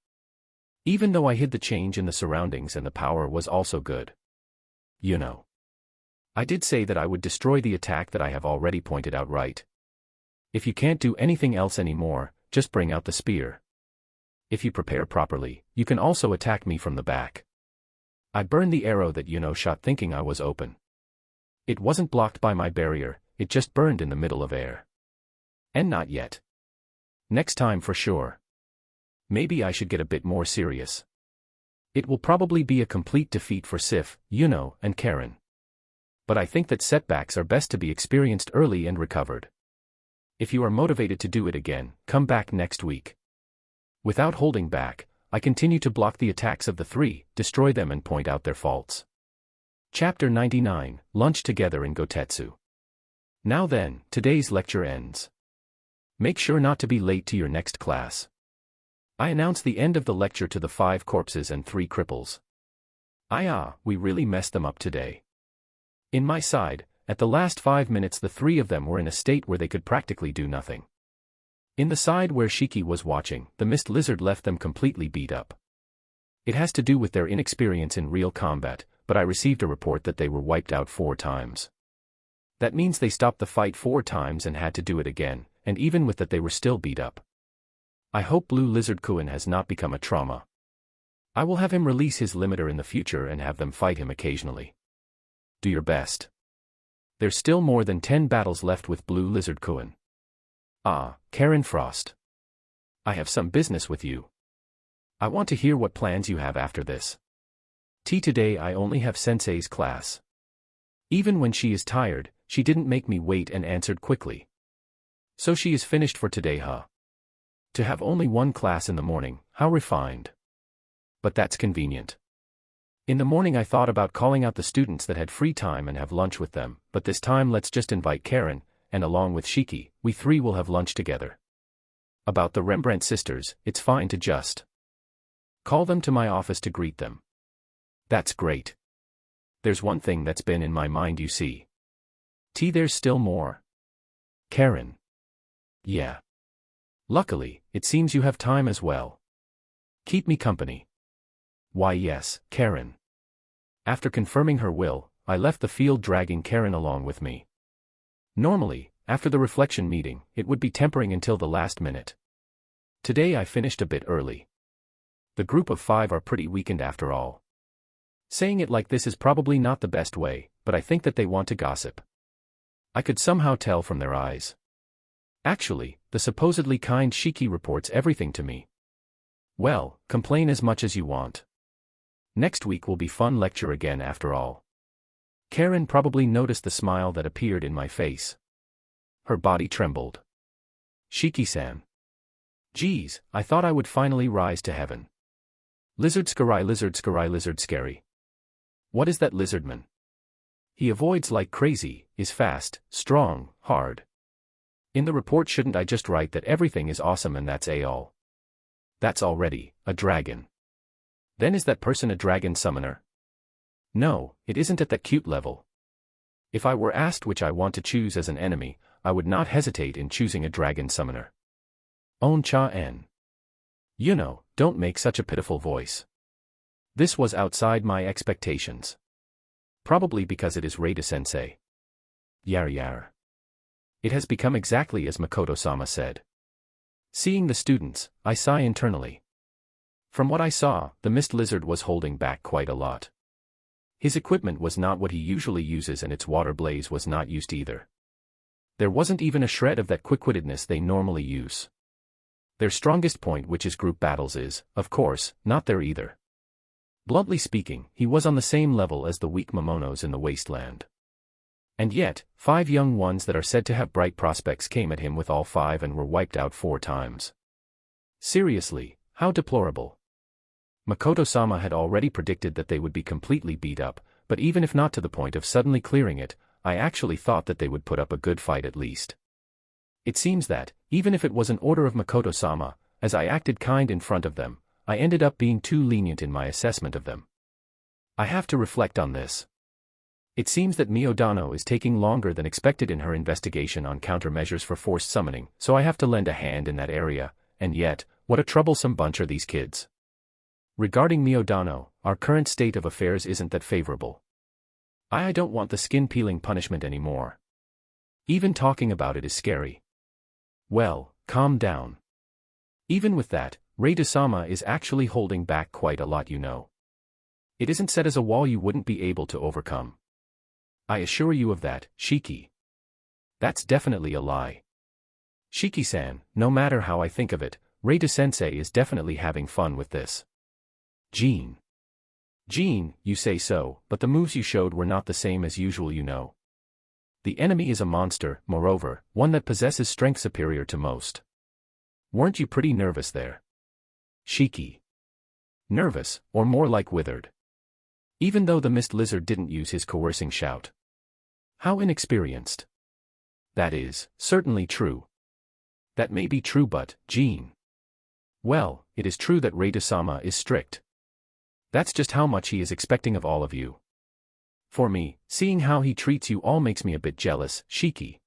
Even though I hid the change in the surroundings and the power was also good. You know. I did say that I would destroy the attack that I have already pointed out, right? If you can't do anything else anymore, just bring out the spear. If you prepare properly, you can also attack me from the back. I burned the arrow that shot thinking I was open. It wasn't blocked by my barrier, it just burned in the middle of air. And not yet. Next time for sure. Maybe I should get a bit more serious. It will probably be a complete defeat for Sif, and Karen. But I think that setbacks are best to be experienced early and recovered. If you are motivated to do it again, come back next week. Without holding back, I continue to block the attacks of the three, destroy them and point out their faults. Chapter 99, Lunch Together in Gotetsu. Now then, today's lecture ends. Make sure not to be late to your next class. I announce the end of the lecture to the 5 corpses and 3 cripples. We really messed them up today. In my side, at the last 5 minutes the 3 of them were in a state where they could practically do nothing. In the side where Shiki was watching, the mist lizard left them completely beat up. It has to do with their inexperience in real combat, but I received a report that they were wiped out 4 times. That means they stopped the fight 4 times and had to do it again, and even with that they were still beat up. I hope Blue Lizard Kuin has not become a trauma. I will have him release his limiter in the future and have them fight him occasionally. Do your best. There's still more than 10 battles left with Blue Lizard Kuin. Karen Frost. I have some business with you. I want to hear what plans you have after this. Today I only have Sensei's class. Even when she is tired, she didn't make me wait and answered quickly. So she is finished for today, huh? To have only 1 class in the morning, how refined. But that's convenient. In the morning I thought about calling out the students that had free time and have lunch with them, but this time let's just invite Karen, and along with Shiki, we 3 will have lunch together. About the Rembrandt sisters, it's fine to just call them to my office to greet them. That's great. There's one thing that's been in my mind, you see. There's still more. Karen. Yeah. Luckily, it seems you have time as well. Keep me company. Why yes, Karen. After confirming her will, I left the field dragging Karen along with me. Normally, after the reflection meeting, it would be tempering until the last minute. Today I finished a bit early. The group of 5 are pretty weakened after all. Saying it like this is probably not the best way, but I think that they want to gossip. I could somehow tell from their eyes. Actually, the supposedly kind Shiki reports everything to me. Well, complain as much as you want. Next week will be fun lecture again after all. Karen probably noticed the smile that appeared in my face. Her body trembled. Shiki-san. Geez, I thought I would finally rise to heaven. Lizard scary, lizard scary, lizard scary. What is that lizardman? He avoids like crazy, is fast, strong, hard. In the report shouldn't I just write that everything is awesome and that's all? That's already a dragon. Then is that person a dragon summoner? No, it isn't at that cute level. If I were asked which I want to choose as an enemy, I would not hesitate in choosing a dragon summoner. On-cha-en. Don't make such a pitiful voice. This was outside my expectations. Probably because it is Reida-sensei. Yar. It has become exactly as Makoto-sama said. Seeing the students, I sigh internally. From what I saw, the mist lizard was holding back quite a lot. His equipment was not what he usually uses and its water blaze was not used either. There wasn't even a shred of that quick-wittedness they normally use. Their strongest point, which is group battles, is, of course, not there either. Bluntly speaking, he was on the same level as the weak Momonos in the wasteland. And yet, 5 young ones that are said to have bright prospects came at him with all 5 and were wiped out 4 times. Seriously, how deplorable. Makoto-sama had already predicted that they would be completely beat up, but even if not to the point of suddenly clearing it, I actually thought that they would put up a good fight at least. It seems that, even if it was an order of Makoto-sama, as I acted kind in front of them, I ended up being too lenient in my assessment of them. I have to reflect on this. It seems that Miyodano is taking longer than expected in her investigation on countermeasures for forced summoning, so I have to lend a hand in that area, and yet, what a troublesome bunch are these kids. Regarding Miyodano, our current state of affairs isn't that favorable. I don't want the skin-peeling punishment anymore. Even talking about it is scary. Well, calm down. Even with that, Reida-sama is actually holding back quite a lot, you know. It isn't set as a wall you wouldn't be able to overcome. I assure you of that, Shiki. That's definitely a lie. Shiki-san, no matter how I think of it, Reida-sensei is definitely having fun with this. Jean, you say so, but the moves you showed were not the same as usual, you know. The enemy is a monster, moreover, one that possesses strength superior to most. Weren't you pretty nervous there? Shiki. Nervous, or more like withered. Even though the mist lizard didn't use his coercing shout. How inexperienced. That is, certainly true. That may be true, but, Jean. Well, it is true that Reida-sama is strict. That's just how much he is expecting of all of you. For me, seeing how he treats you all makes me a bit jealous, Shiki.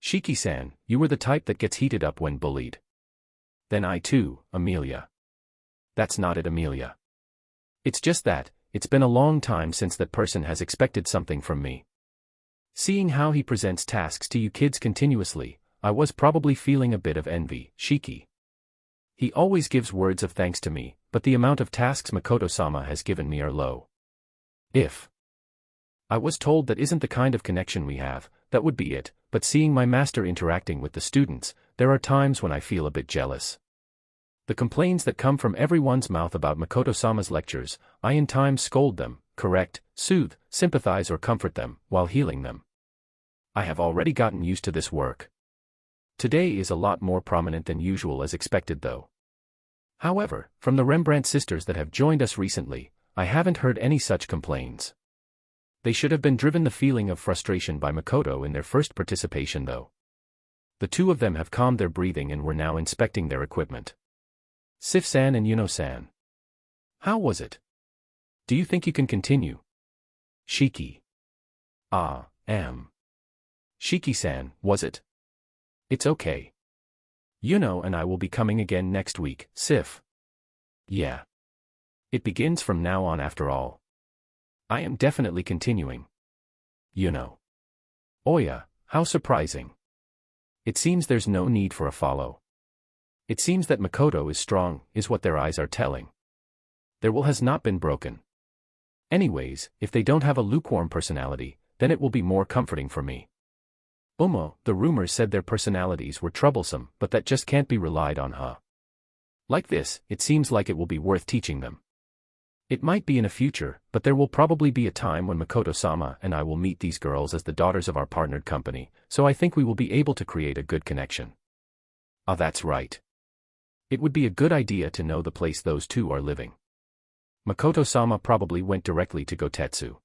Shiki-san, you were the type that gets heated up when bullied. Then I too, Amelia. That's not it, Amelia. It's just that, it's been a long time since that person has expected something from me. Seeing how he presents tasks to you kids continuously, I was probably feeling a bit of envy, Shiki. He always gives words of thanks to me, but the amount of tasks Makoto-sama has given me are low. If I was told that isn't the kind of connection we have, that would be it, but seeing my master interacting with the students, there are times when I feel a bit jealous. The complaints that come from everyone's mouth about Makoto-sama's lectures, I in time scold them, correct, soothe, sympathize or comfort them, while healing them. I have already gotten used to this work. Today is a lot more prominent than usual as expected though. However, from the Rembrandt sisters that have joined us recently, I haven't heard any such complaints. They should have been driven the feeling of frustration by Makoto in their first participation though. The 2 of them have calmed their breathing and were now inspecting their equipment. Sif-san and Yuno-san. How was it? Do you think you can continue? Shiki. Shiki-san, was it? It's okay. Yuno and I will be coming again next week, Sif. Yeah. It begins from now on after all. I am definitely continuing. Yuno. Oya, how surprising. It seems there's no need for a follow. It seems that Makoto is strong, is what their eyes are telling. Their will has not been broken. Anyways, if they don't have a lukewarm personality, then it will be more comforting for me. The rumors said their personalities were troublesome, but that just can't be relied on, huh? Like this, it seems like it will be worth teaching them. It might be in a future, but there will probably be a time when Makoto-sama and I will meet these girls as the daughters of our partnered company, so I think we will be able to create a good connection. That's right. It would be a good idea to know the place those 2 are living. Makoto-sama probably went directly to Gotetsu.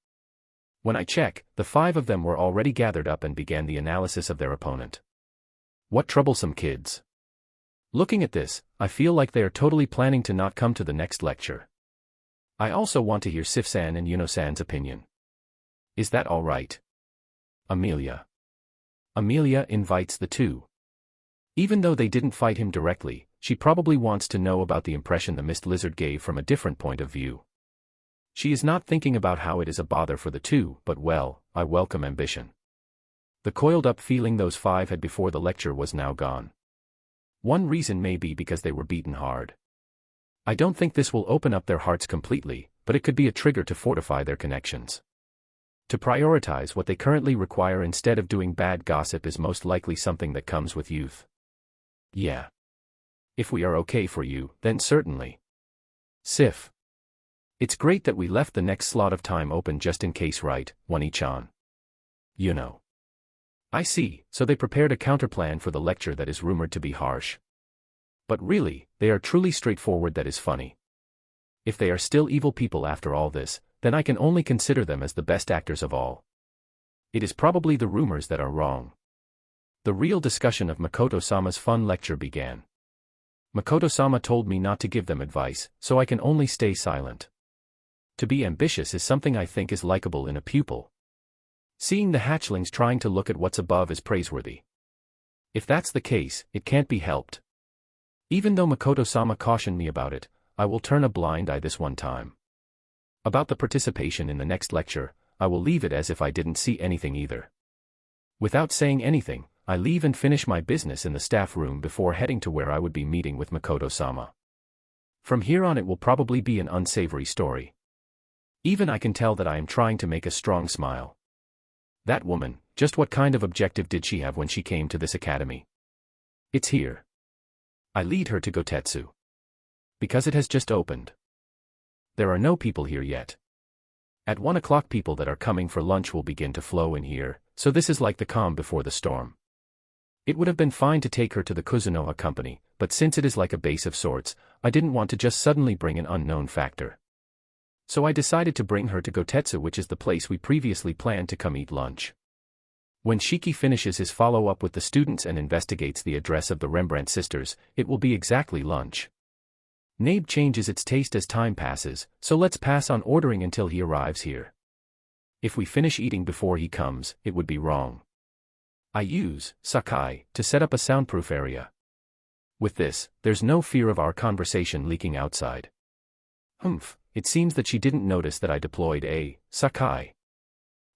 When I check, the 5 of them were already gathered up and began the analysis of their opponent. What troublesome kids. Looking at this, I feel like they are totally planning to not come to the next lecture. I also want to hear Sif-san and Yuno-san's opinion. Is that all right? Amelia. Amelia invites the 2. Even though they didn't fight him directly, she probably wants to know about the impression the mist lizard gave from a different point of view. She is not thinking about how it is a bother for the 2, but well, I welcome ambition. The coiled-up feeling those 5 had before the lecture was now gone. One reason may be because they were beaten hard. I don't think this will open up their hearts completely, but it could be a trigger to fortify their connections. To prioritize what they currently require instead of doing bad gossip is most likely something that comes with youth. Yeah. If we are okay for you, then certainly. Sif. It's great that we left the next slot of time open just in case, right, Wani-chan? You know. I see, so they prepared a counterplan for the lecture that is rumored to be harsh. But really, they are truly straightforward, that is funny. If they are still evil people after all this, then I can only consider them as the best actors of all. It is probably the rumors that are wrong. The real discussion of Makoto-sama's fun lecture began. Makoto-sama told me not to give them advice, so I can only stay silent. To be ambitious is something I think is likable in a pupil. Seeing the hatchlings trying to look at what's above is praiseworthy. If that's the case, it can't be helped. Even though Makoto-sama cautioned me about it, I will turn a blind eye this one time. About the participation in the next lecture, I will leave it as if I didn't see anything either. Without saying anything, I leave and finish my business in the staff room before heading to where I would be meeting with Makoto-sama. From here on it will probably be an unsavory story. Even I can tell that I am trying to make a strong smile. That woman, just what kind of objective did she have when she came to this academy? It's here. I lead her to Gotetsu. Because it has just opened. There are no people here yet. At 1 o'clock people that are coming for lunch will begin to flow in here, so this is like the calm before the storm. It would have been fine to take her to the Kuzunoha company, but since it is like a base of sorts, I didn't want to just suddenly bring an unknown factor. So I decided to bring her to Gotetsu, which is the place we previously planned to come eat lunch. When Shiki finishes his follow-up with the students and investigates the address of the Rembrandt sisters, it will be exactly lunch. Nabe changes its taste as time passes, so let's pass on ordering until he arrives here. If we finish eating before he comes, it would be wrong. I use Sakai to set up a soundproof area. With this, there's no fear of our conversation leaking outside. It seems that she didn't notice that I deployed a Sakai.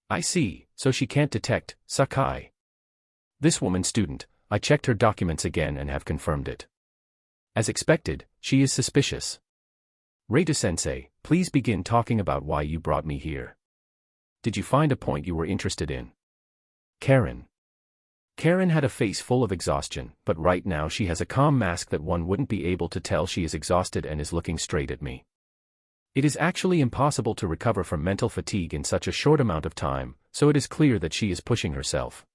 I see, so she can't detect Sakai. This woman student, I checked her documents again and have confirmed it. As expected, she is suspicious. Reita-sensei, please begin talking about why you brought me here. Did you find a point you were interested in? Karen had a face full of exhaustion, but right now she has a calm mask that one wouldn't be able to tell she is exhausted and is looking straight at me. It is actually impossible to recover from mental fatigue in such a short amount of time, so it is clear that she is pushing herself.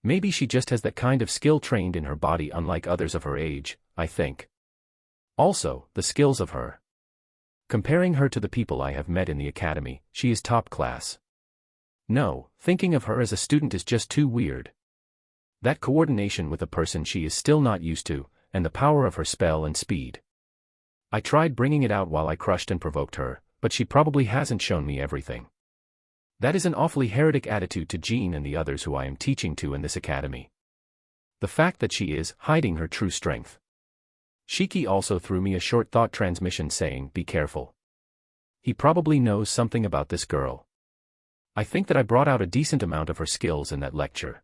Maybe she just has that kind of skill trained in her body unlike others of her age, I think. Also, the skills of her. Comparing her to the people I have met in the academy, she is top class. No, thinking of her as a student is just too weird. That coordination with a person she is still not used to, and the power of her spell and speed. I tried bringing it out while I crushed and provoked her, but she probably hasn't shown me everything. That is an awfully heretic attitude to Jean and the others who I am teaching to in this academy. The fact that she is hiding her true strength. Shiki also threw me a short thought transmission saying, "Be careful." He probably knows something about this girl. I think that I brought out a decent amount of her skills in that lecture.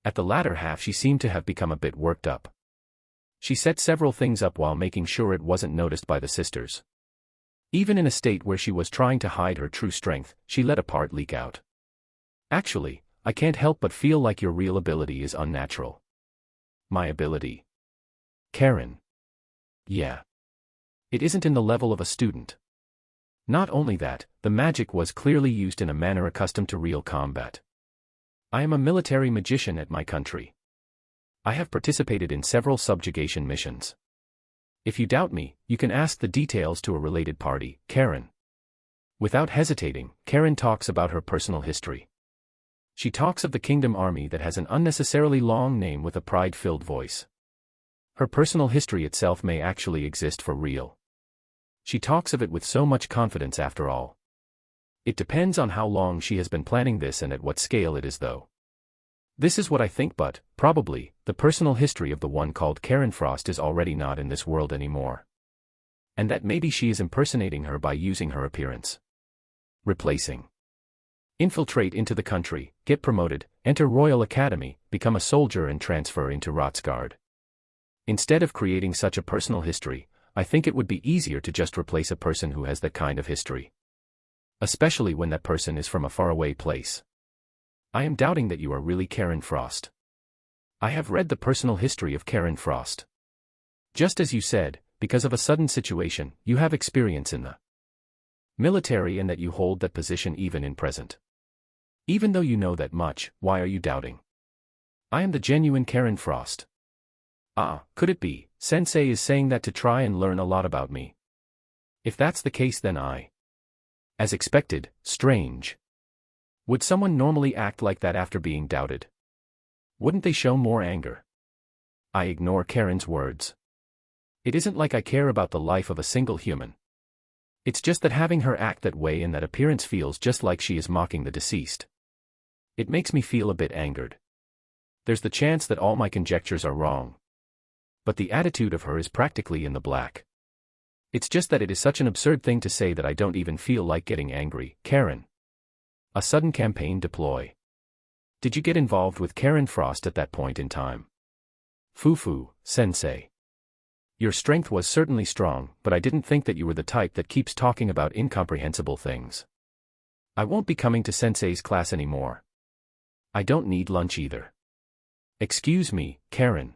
At the latter half she seemed to have become a bit worked up. She set several things up while making sure it wasn't noticed by the sisters. Even in a state where she was trying to hide her true strength, she let a part leak out. Actually, I can't help but feel like your real ability is unnatural. My ability? Karen. Yeah. It isn't in the level of a student. Not only that, the magic was clearly used in a manner accustomed to real combat. I am a military magician at my country. I have participated in several subjugation missions. If you doubt me, you can ask the details to a related party, Karen. Without hesitating, Karen talks about her personal history. She talks of the Kingdom Army that has an unnecessarily long name with a pride-filled voice. Her personal history itself may actually exist for real. She talks of it with so much confidence after all. It depends on how long she has been planning this and at what scale it is though. This is what I think, but, probably, the personal history of the one called Karen Frost is already not in this world anymore. And that maybe she is impersonating her by using her appearance. Replacing. Infiltrate into the country, get promoted, enter Royal Academy, become a soldier and transfer into Rotsguard. Instead of creating such a personal history, I think it would be easier to just replace a person who has that kind of history. Especially when that person is from a faraway place. I am doubting that you are really Karen Frost. I have read the personal history of Karen Frost. Just as you said, because of a sudden situation, you have experience in the Military, and that you hold that position even in present. Even though you know that much, why are you doubting? I am the genuine Karen Frost. Ah, could it be, Sensei is saying that to try and learn a lot about me? If that's the case, then as expected, strange. Would someone normally act like that after being doubted? Wouldn't they show more anger? I ignore Karen's words. It isn't like I care about the life of a single human. It's just that having her act that way and that appearance feels just like she is mocking the deceased. It makes me feel a bit angered. There's the chance that all my conjectures are wrong. But the attitude of her is practically in the black. It's just that it is such an absurd thing to say that I don't even feel like getting angry. Karen. A sudden campaign deploy. Did you get involved with Karen Frost at that point in time? Fufu, Sensei. Your strength was certainly strong, but I didn't think that you were the type that keeps talking about incomprehensible things. I won't be coming to Sensei's class anymore. I don't need lunch either. Excuse me, Karen.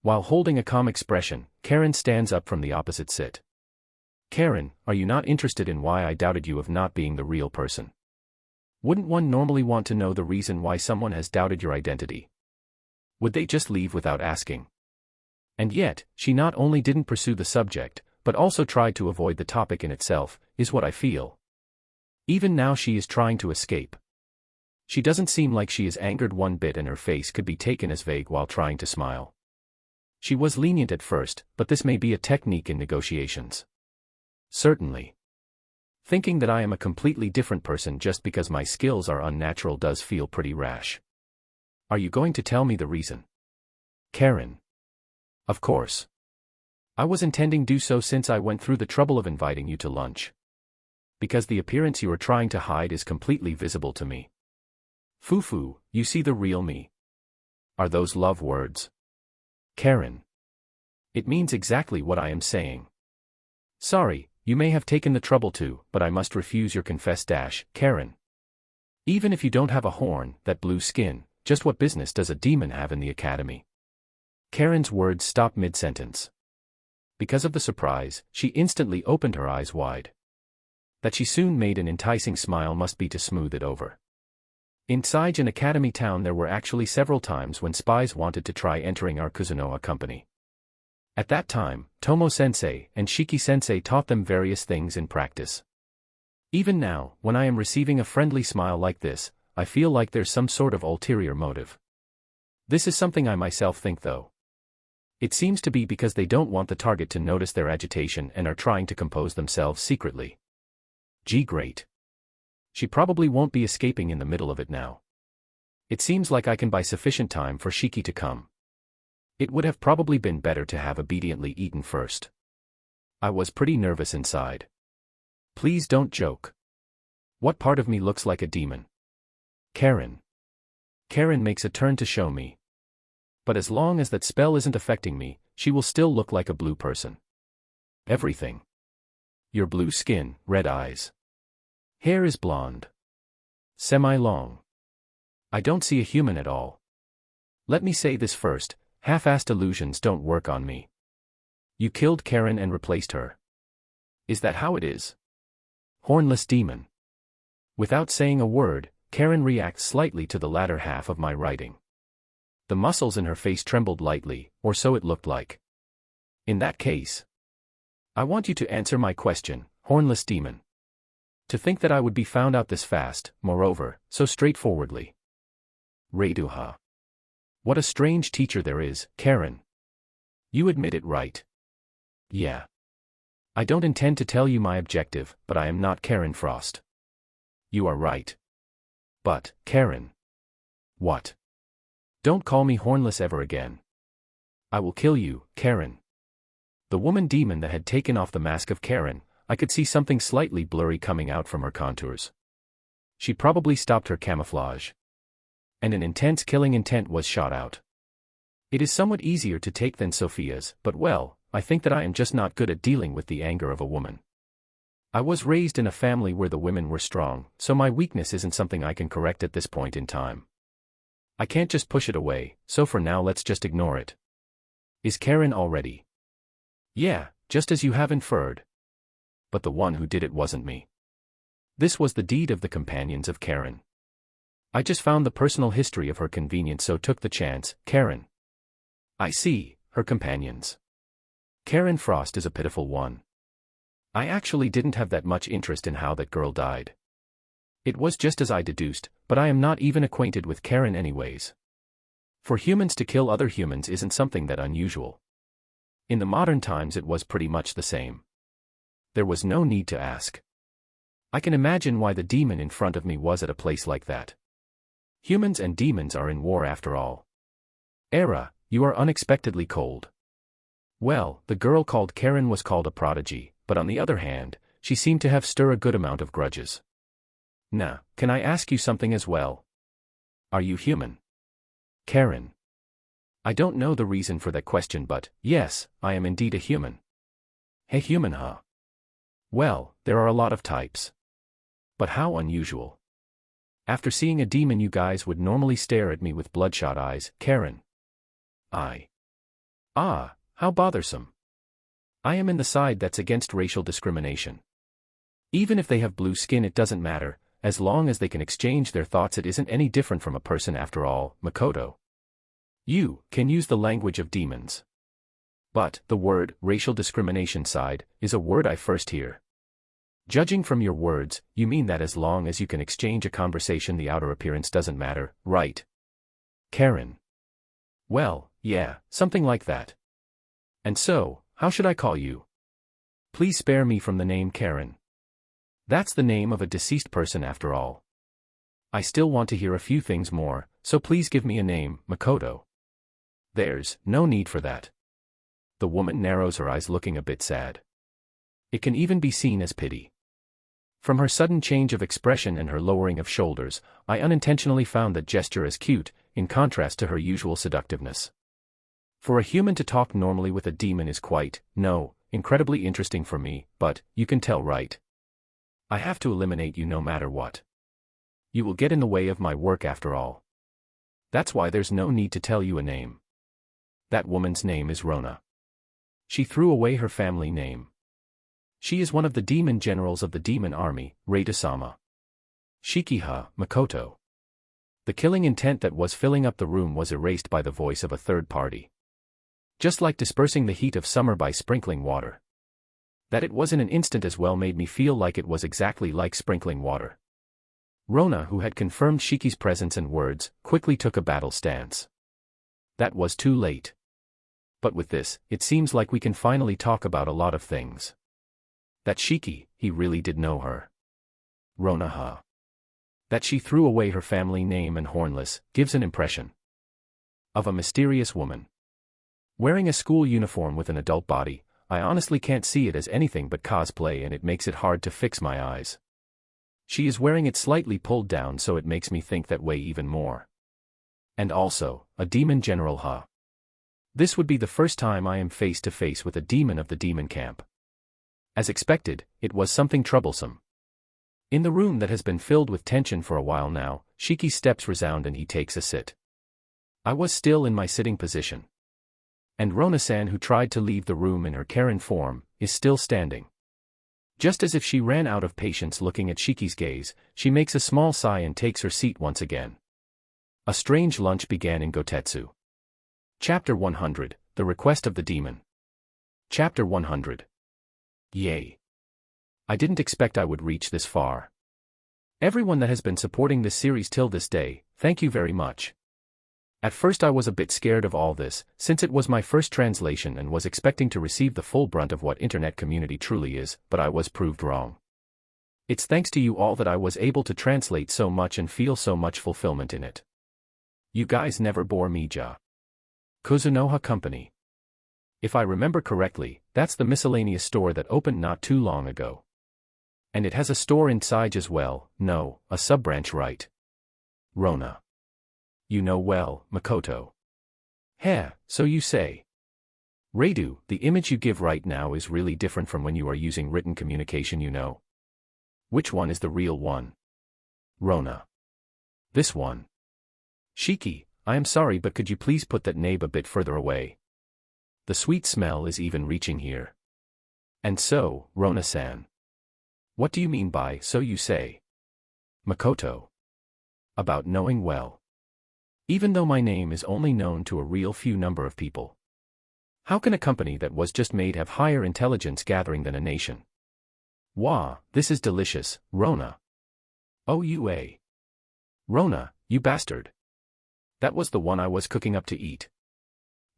While holding a calm expression, Karen stands up from the opposite sit. Karen, are you not interested in why I doubted you of not being the real person? Wouldn't one normally want to know the reason why someone has doubted your identity? Would they just leave without asking? And yet, she not only didn't pursue the subject, but also tried to avoid the topic in itself, is what I feel. Even now she is trying to escape. She doesn't seem like she is angered one bit, and her face could be taken as vague while trying to smile. She was lenient at first, but this may be a technique in negotiations. Certainly. Thinking that I am a completely different person just because my skills are unnatural does feel pretty rash. Are you going to tell me the reason? Karen. Of course. I was intending to do so since I went through the trouble of inviting you to lunch. Because the appearance you are trying to hide is completely visible to me. Fufu, you see the real me. Are those love words? Karen. It means exactly what I am saying. Sorry, you may have taken the trouble to, but I must refuse your confess. Karen. Even if you don't have a horn, that blue skin, just what business does a demon have in the academy? Karen's words stopped mid-sentence. Because of the surprise, she instantly opened her eyes wide. That she soon made an enticing smile must be to smooth it over. Inside an academy town there were actually several times when spies wanted to try entering our Kuzunoha company. At that time, Tomo-sensei and Shiki-sensei taught them various things in practice. Even now, when I am receiving a friendly smile like this, I feel like there's some sort of ulterior motive. This is something I myself think though. It seems to be because they don't want the target to notice their agitation and are trying to compose themselves secretly. Gee, great. She probably won't be escaping in the middle of it now. It seems like I can buy sufficient time for Shiki to come. It would have probably been better to have obediently eaten first. I was pretty nervous inside. Please don't joke. What part of me looks like a demon? Karen. Karen makes a turn to show me. But as long as that spell isn't affecting me, she will still look like a blue person. Everything. Your blue skin, red eyes. Hair is blonde. Semi-long. I don't see a human at all. Let me say this first, half-assed illusions don't work on me. You killed Karen and replaced her. Is that how it is? Hornless demon. Without saying a word, Karen reacts slightly to the latter half of my writing. The muscles in her face trembled lightly, or so it looked like. In that case, I want you to answer my question, hornless demon. To think that I would be found out this fast, moreover, so straightforwardly. Reiduha. What a strange teacher there is, Karen. You admit it, right? Yeah. I don't intend to tell you my objective, but I am not Karen Frost. You are right. But, Karen. What? Don't call me hornless ever again. I will kill you, Karen. The woman demon that had taken off the mask of Karen, I could see something slightly blurry coming out from her contours. She probably stopped her camouflage. And an intense killing intent was shot out. It is somewhat easier to take than Sophia's, but well, I think that I am just not good at dealing with the anger of a woman. I was raised in a family where the women were strong, so my weakness isn't something I can correct at this point in time. I can't just push it away, so for now let's just ignore it. Is Karen all ready? Yeah, just as you have inferred. But the one who did it wasn't me. This was the deed of the companions of Karen. I just found the personal history of her convenience, so took the chance. Karen. I see, her companions. Karen Frost is a pitiful one. I actually didn't have that much interest in how that girl died. It was just as I deduced, but I am not even acquainted with Karen anyways. For humans to kill other humans isn't something that unusual. In the modern times it was pretty much the same. There was no need to ask. I can imagine why the demon in front of me was at a place like that. Humans and demons are in war after all. Era, you are unexpectedly cold. Well, the girl called Karen was called a prodigy, but on the other hand, she seemed to have stirred a good amount of grudges. Nah, can I ask you something as well? Are you human? Karen. I don't know the reason for that question, but, yes, I am indeed a human. Hey, human, huh? Well, there are a lot of types. But how unusual. After seeing a demon, you guys would normally stare at me with bloodshot eyes. Karen. Ah, how bothersome. I am in the side that's against racial discrimination. Even if they have blue skin, it doesn't matter, as long as they can exchange their thoughts. It isn't any different from a person after all. Makoto. You can use the language of demons. But the word racial discrimination side is a word I first hear. Judging from your words, you mean that as long as you can exchange a conversation, the outer appearance doesn't matter, right? Karen. Well, yeah, something like that. And so, how should I call you? Please spare me from the name Karen. That's the name of a deceased person after all. I still want to hear a few things more, so please give me a name. Makoto. There's no need for that. The woman narrows her eyes, looking a bit sad. It can even be seen as pity. From her sudden change of expression and her lowering of shoulders, I unintentionally found that gesture as cute, in contrast to her usual seductiveness. For a human to talk normally with a demon is quite, incredibly interesting for me, but, you can tell, right? I have to eliminate you no matter what. You will get in the way of my work after all. That's why there's no need to tell you a name. That woman's name is Rona. She threw away her family name. She is one of the demon generals of the demon army, Raida-sama. Shikiha, Makoto. The killing intent that was filling up the room was erased by the voice of a third party. Just like dispersing the heat of summer by sprinkling water. That it was in an instant as well made me feel like it was exactly like sprinkling water. Rona, who had confirmed Shiki's presence and words, quickly took a battle stance. That was too late. But with this, it seems like we can finally talk about a lot of things. That Shiki, he really did know her. Rona, huh? That she threw away her family name and hornless, gives an impression of a mysterious woman. Wearing a school uniform with an adult body, I honestly can't see it as anything but cosplay, and it makes it hard to fix my eyes. She is wearing it slightly pulled down, so it makes me think that way even more. And also, a demon general, huh? This would be the first time I am face to face with a demon of the demon camp. As expected, it was something troublesome. In the room that has been filled with tension for a while now, Shiki's steps resound and he takes a sit. I was still in my sitting position. And Rona-san, who tried to leave the room in her Karen form, is still standing. Just as if she ran out of patience looking at Shiki's gaze, she makes a small sigh and takes her seat once again. A strange lunch began in Gotetsu. Chapter 100, The Request of the Demon. Chapter 100. Yay. I didn't expect I would reach this far. Everyone that has been supporting this series till this day, thank you very much. At first I was a bit scared of all this, since it was my first translation and was expecting to receive the full brunt of what internet community truly is, but I was proved wrong. It's thanks to you all that I was able to translate so much and feel so much fulfillment in it. You guys never bore me. Kuzunoha Company. If I remember correctly, that's the miscellaneous store that opened not too long ago. And it has a store inside as well, no, a sub-branch, right? Rona. You know well, Makoto. Heh, so you say. Reidu, the image you give right now is really different from when you are using written communication, you know. Which one is the real one? Rona. This one. Shiki, I am sorry, but could you please put that nabe a bit further away? The sweet smell is even reaching here. And so, Rona-san. What do you mean by, so you say? Makoto. About knowing well. Even though my name is only known to a real few number of people. How can a company that was just made have higher intelligence gathering than a nation? Wah, this is delicious, Rona. Oh you. Rona, you bastard. That was the one I was cooking up to eat.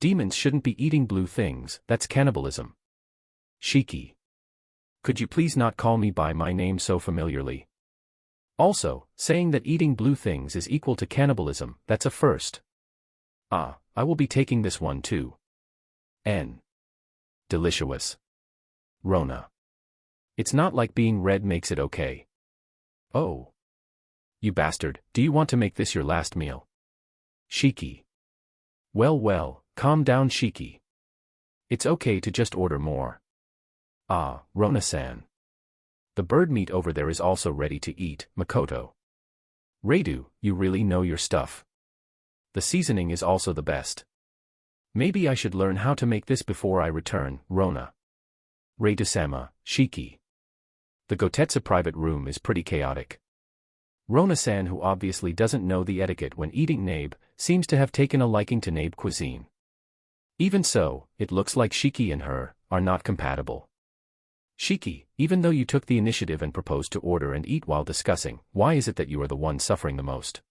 Demons shouldn't be eating blue things, that's cannibalism. Shiki. Could you please not call me by my name so familiarly? Also, saying that eating blue things is equal to cannibalism, that's a first. Ah, I will be taking this one too. N. Delicious. Rona. It's not like being red makes it okay. Oh. You bastard, do you want to make this your last meal? Shiki. Well, calm down Shiki. It's okay to just order more. Ah, Rona-san. The bird meat over there is also ready to eat, Makoto. Reidu, you really know your stuff. The seasoning is also the best. Maybe I should learn how to make this before I return, Rona. Reidu-sama, Shiki. The Gotetsu private room is pretty chaotic. Rona-san, who obviously doesn't know the etiquette when eating nabe, seems to have taken a liking to nabe cuisine. Even so, it looks like Shiki and her are not compatible. Shiki, even though you took the initiative and proposed to order and eat while discussing, why is it that you are the one suffering the most?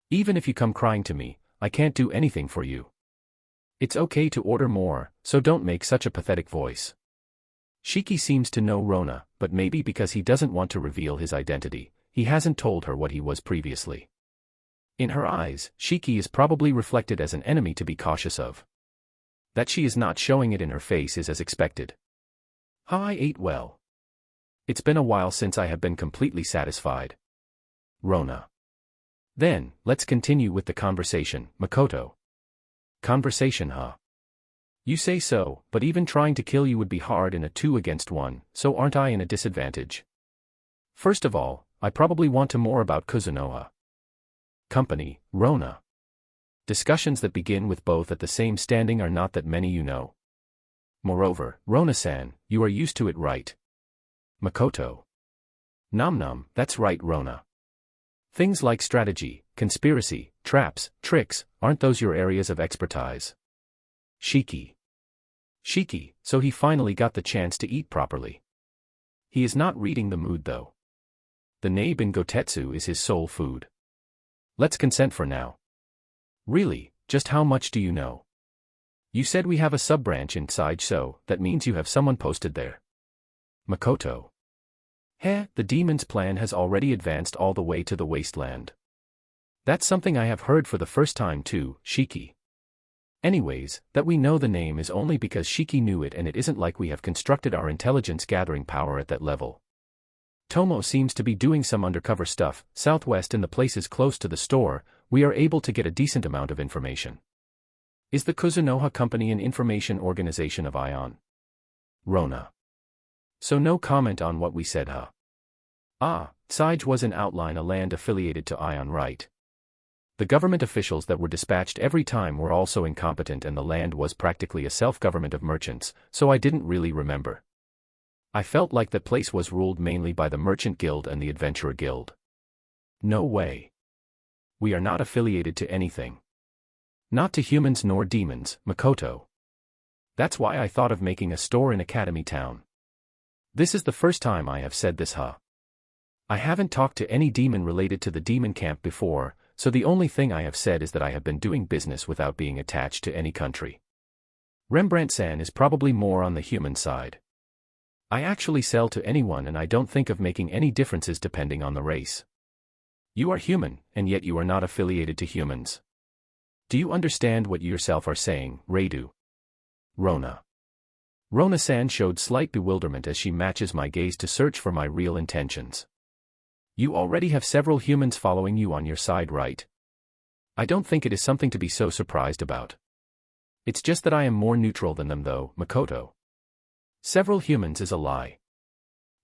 Even if you come crying to me, I can't do anything for you. It's okay to order more, so don't make such a pathetic voice. Shiki seems to know Rona, but maybe because he doesn't want to reveal his identity, he hasn't told her what he was previously. In her eyes, Shiki is probably reflected as an enemy to be cautious of. That she is not showing it in her face is as expected. How I ate well. It's been a while since I have been completely satisfied. Rona. Then, let's continue with the conversation, Makoto. Conversation, huh? You say so, but even trying to kill you would be hard in a 2 against 1, so aren't I in a disadvantage? First of all, I probably want to more about Kuzunoha Company, Rona. Discussions that begin with both at the same standing are not that many you know. Moreover, Rona-san, you are used to it right? Makoto. Nom, that's right Rona. Things like strategy, conspiracy, traps, tricks, aren't those your areas of expertise? Shiki. So he finally got the chance to eat properly. He is not reading the mood though. The nabe in Gotetsu is his soul food. Let's consent for now. Really, just how much do you know? You said we have a sub-branch inside, so that means you have someone posted there. Makoto. The demon's plan has already advanced all the way to the wasteland. That's something I have heard for the first time too, Shiki. Anyways, that we know the name is only because Shiki knew it, and it isn't like we have constructed our intelligence gathering power at that level. Tomo seems to be doing some undercover stuff. Southwest in the places close to the store, we are able to get a decent amount of information. Is the Kuzunoha Company an information organization of Ion? Rona. So no comment on what we said, huh? Ah, Sige was in outline a land affiliated to Ion, right? The government officials that were dispatched every time were also incompetent, and the land was practically a self-government of merchants, so I didn't really remember. I felt like that place was ruled mainly by the Merchant Guild and the Adventurer Guild. No way. We are not affiliated to anything. Not to humans nor demons, Makoto. That's why I thought of making a store in Academy Town. This is the first time I have said this, huh? I haven't talked to any demon related to the demon camp before, so the only thing I have said is that I have been doing business without being attached to any country. Rembrandt-san is probably more on the human side. I actually sell to anyone, and I don't think of making any differences depending on the race. You are human, and yet you are not affiliated to humans. Do you understand what you yourself are saying, Reidu? Rona. Rona-san showed slight bewilderment as she matches my gaze to search for my real intentions. You already have several humans following you on your side, right? I don't think it is something to be so surprised about. It's just that I am more neutral than them though, Makoto. Several humans is a lie.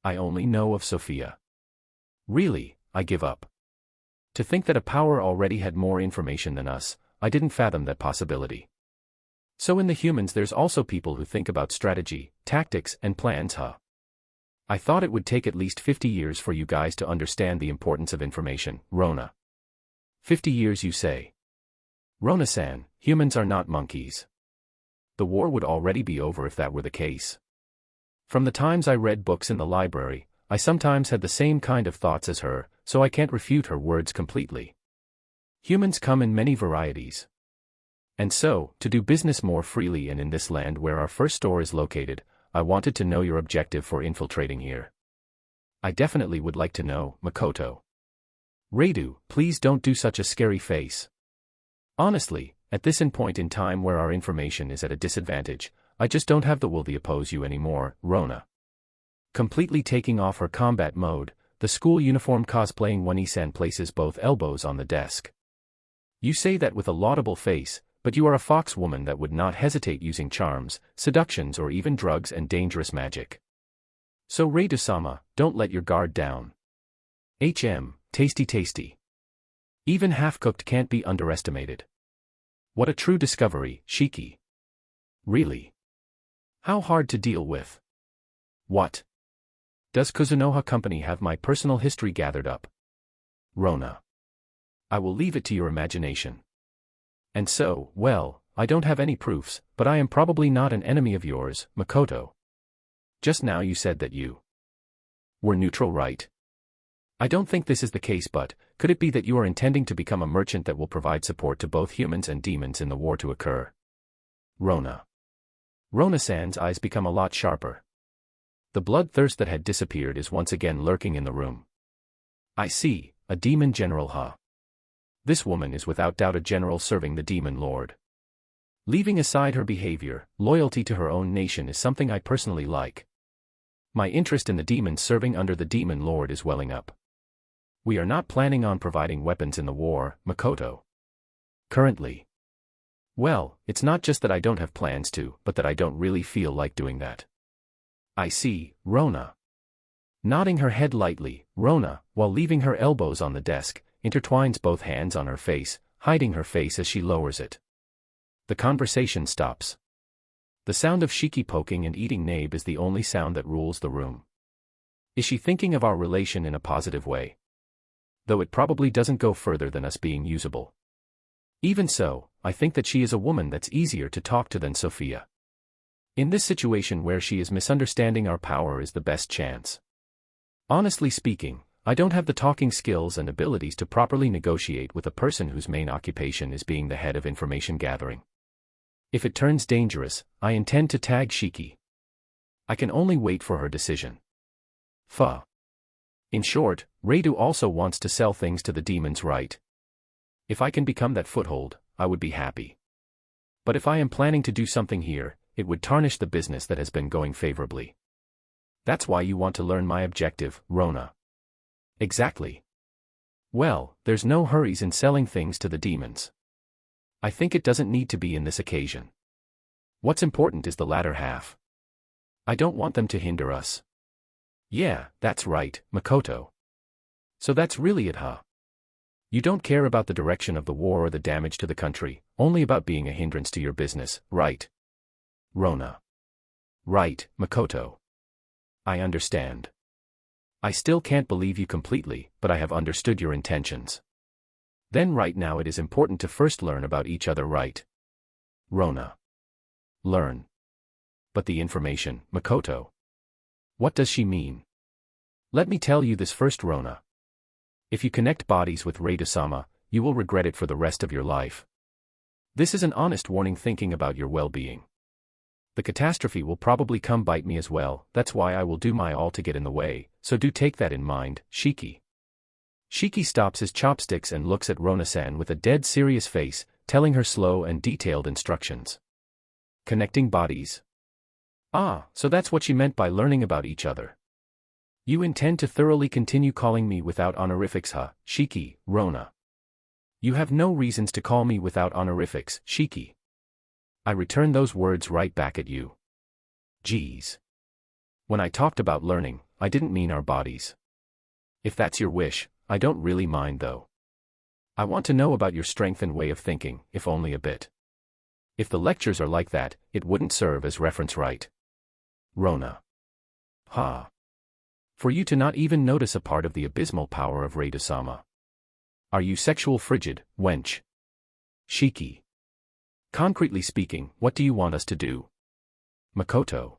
I only know of Sophia. Really, I give up. To think that a power already had more information than us, I didn't fathom that possibility. So in the humans there's also people who think about strategy, tactics, and plans, huh? I thought it would take at least 50 years for you guys to understand the importance of information, Rona. 50 years you say? Rona-san, humans are not monkeys. The war would already be over if that were the case. From the times I read books in the library, I sometimes had the same kind of thoughts as her, so I can't refute her words completely. Humans come in many varieties. And so, to do business more freely and in this land where our first store is located, I wanted to know your objective for infiltrating here. I definitely would like to know, Makoto. Radu, please don't do such a scary face. Honestly, at this point in time where our information is at a disadvantage, I just don't have the will to oppose you anymore, Rona. Completely taking off her combat mode, the school uniform cosplaying Wani-san places both elbows on the desk. You say that with a laudable face, but you are a fox woman that would not hesitate using charms, seductions or even drugs and dangerous magic. So Radu-sama, don't let your guard down. Tasty tasty. Even half-cooked can't be underestimated. What a true discovery, Shiki. Really? How hard to deal with? What? Does Kuzunoha Company have my personal history gathered up? Rona. I will leave it to your imagination. And so, well, I don't have any proofs, but I am probably not an enemy of yours, Makoto. Just now you said that you were neutral, right? I don't think this is the case, but could it be that you are intending to become a merchant that will provide support to both humans and demons in the war to occur? Rona. Rona-san's eyes become a lot sharper. The bloodthirst that had disappeared is once again lurking in the room. I see, a demon general, huh? This woman is without doubt a general serving the demon lord. Leaving aside her behavior, loyalty to her own nation is something I personally like. My interest in the demons serving under the demon lord is welling up. We are not planning on providing weapons in the war, Makoto. Currently. Well, it's not just that I don't have plans to, but that I don't really feel like doing that. I see, Rona. Nodding her head lightly, Rona, while leaving her elbows on the desk, intertwines both hands on her face, hiding her face as she lowers it. The conversation stops. The sound of Shiki poking and eating nabe is the only sound that rules the room. Is she thinking of our relation in a positive way? Though it probably doesn't go further than us being usable. Even so, I think that she is a woman that's easier to talk to than Sophia. In this situation where she is misunderstanding our power is the best chance. Honestly speaking, I don't have the talking skills and abilities to properly negotiate with a person whose main occupation is being the head of information gathering. If it turns dangerous, I intend to tag Shiki. I can only wait for her decision. In short, Radu also wants to sell things to the demons, right? If I can become that foothold, I would be happy. But if I am planning to do something here, it would tarnish the business that has been going favorably. That's why you want to learn my objective, Rona. Exactly. Well, there's no hurries in selling things to the demons. I think it doesn't need to be in this occasion. What's important is the latter half. I don't want them to hinder us. Yeah, that's right, Makoto. So that's really it, huh? You don't care about the direction of the war or the damage to the country, only about being a hindrance to your business, right? Rona. Right, Makoto. I understand. I still can't believe you completely, but I have understood your intentions. Then right now it is important to first learn about each other, right? Rona. Learn. But the information, Makoto. What does she mean? Let me tell you this first, Rona. If you connect bodies with Radu-sama, you will regret it for the rest of your life. This is an honest warning, thinking about your well-being. The catastrophe will probably come bite me as well, that's why I will do my all to get in the way, so do take that in mind, Shiki. Shiki stops his chopsticks and looks at Rona-san with a dead serious face, telling her slow and detailed instructions. Connecting bodies. Ah, so that's what she meant by learning about each other. You intend to thoroughly continue calling me without honorifics, huh, Shiki, Rona? You have no reasons to call me without honorifics, Shiki. I return those words right back at you. Geez. When I talked about learning, I didn't mean our bodies. If that's your wish, I don't really mind though. I want to know about your strength and way of thinking, if only a bit. If the lectures are like that, it wouldn't serve as reference, right? Rona. Ha. For you to not even notice a part of the abysmal power of Reidosama. Are you sexual frigid, wench? Shiki. Concretely speaking, what do you want us to do? Makoto.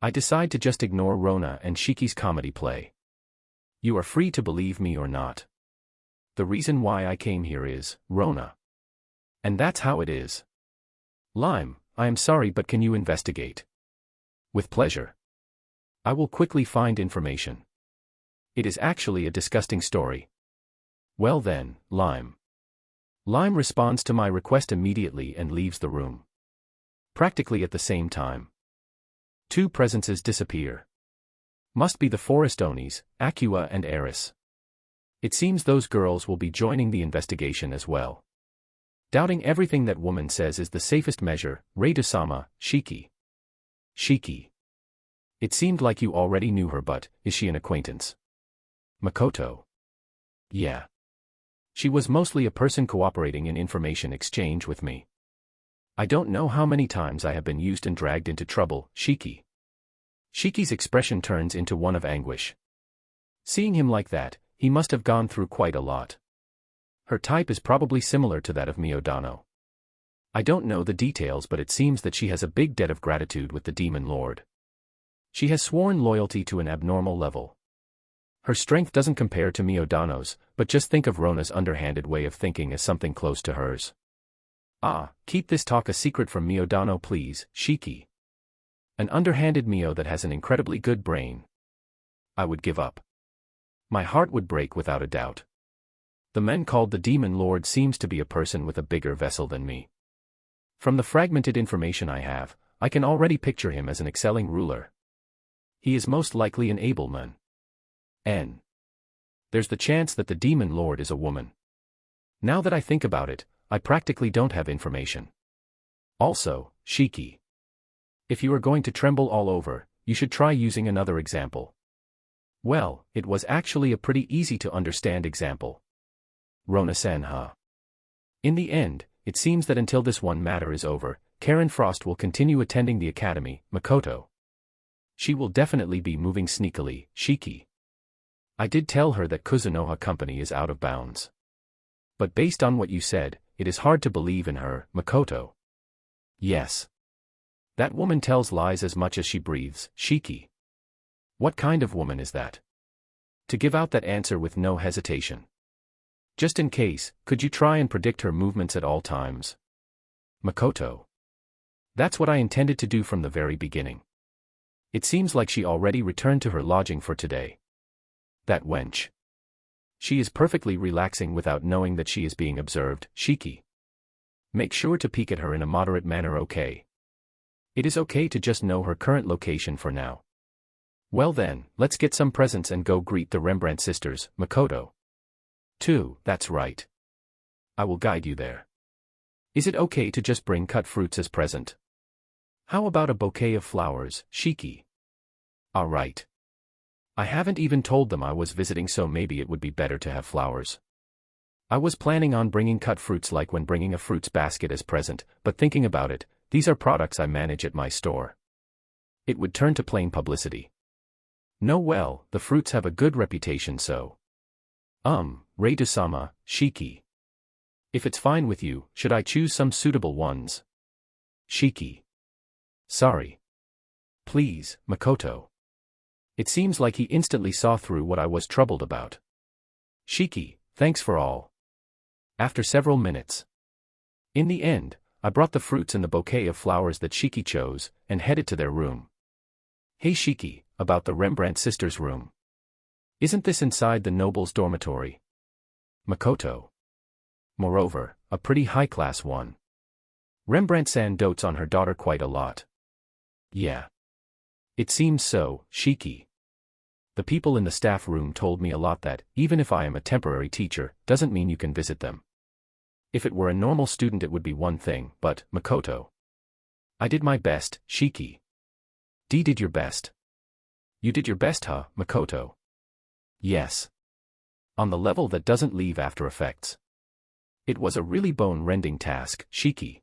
I decide to just ignore Rona and Shiki's comedy play. You are free to believe me or not. The reason why I came here is, Rona. And that's how it is. Lime, I am sorry, but can you investigate? With pleasure. I will quickly find information. It is actually a disgusting story. Well then, Lime. Lime responds to my request immediately and leaves the room. Practically at the same time. Two presences disappear. Must be the Forest Onis, Akua and Eris. It seems those girls will be joining the investigation as well. Doubting everything that woman says is the safest measure, Reidosama, Shiki. Shiki. It seemed like you already knew her, but is she an acquaintance? Makoto. Yeah. She was mostly a person cooperating in information exchange with me. I don't know how many times I have been used and dragged into trouble, Shiki. Shiki's expression turns into one of anguish. Seeing him like that, he must have gone through quite a lot. Her type is probably similar to that of Miyodano. I don't know the details, but it seems that she has a big debt of gratitude with the Demon Lord. She has sworn loyalty to an abnormal level. Her strength doesn't compare to Miyodano's, but just think of Rona's underhanded way of thinking as something close to hers. Ah, keep this talk a secret from Miyodano please, Shiki. An underhanded Mio that has an incredibly good brain. I would give up. My heart would break without a doubt. The man called the Demon Lord seems to be a person with a bigger vessel than me. From the fragmented information I have, I can already picture him as an excelling ruler. He is most likely an able man. N. There's the chance that the Demon Lord is a woman. Now that I think about it, I practically don't have information. Also, Shiki. If you are going to tremble all over, you should try using another example. Well, it was actually a pretty easy to understand example. Rona-san, huh? In the end, it seems that until this one matter is over, Karen Frost will continue attending the academy, Makoto. She will definitely be moving sneakily, Shiki. I did tell her that Kuzunoha Company is out of bounds. But based on what you said, it is hard to believe in her, Makoto. Yes. That woman tells lies as much as she breathes, Shiki. What kind of woman is that? To give out that answer with no hesitation. Just in case, could you try and predict her movements at all times? Makoto. That's what I intended to do from the very beginning. It seems like she already returned to her lodging for today. That wench. She is perfectly relaxing without knowing that she is being observed, Shiki. Make sure to peek at her in a moderate manner, okay? It is okay to just know her current location for now. Well then, let's get some presents and go greet the Rembrandt sisters, Makoto. 2, that's right. I will guide you there. Is it okay to just bring cut fruits as present? How about a bouquet of flowers, Shiki? Alright. I haven't even told them I was visiting, so maybe it would be better to have flowers. I was planning on bringing cut fruits like when bringing a fruits basket as present, but thinking about it, these are products I manage at my store. It would turn to plain publicity. No, well, the fruits have a good reputation, so. Reidosama, Shiki. If it's fine with you, should I choose some suitable ones? Shiki. Sorry. Please, Makoto. It seems like he instantly saw through what I was troubled about. Shiki, thanks for all. After several minutes. In the end, I brought the fruits and the bouquet of flowers that Shiki chose, and headed to their room. Hey Shiki, about the Rembrandt sisters' room. Isn't this inside the noble's dormitory? Makoto. Moreover, a pretty high-class one. Rembrandt-san dotes on her daughter quite a lot. Yeah. It seems so, Shiki. The people in the staff room told me a lot that, even if I am a temporary teacher, doesn't mean you can visit them. If it were a normal student it would be one thing, but, Makoto. I did my best, Shiki. Did your best. You did your best, huh, Makoto? Yes. On the level that doesn't leave after effects. It was a really bone-rending task, Shiki.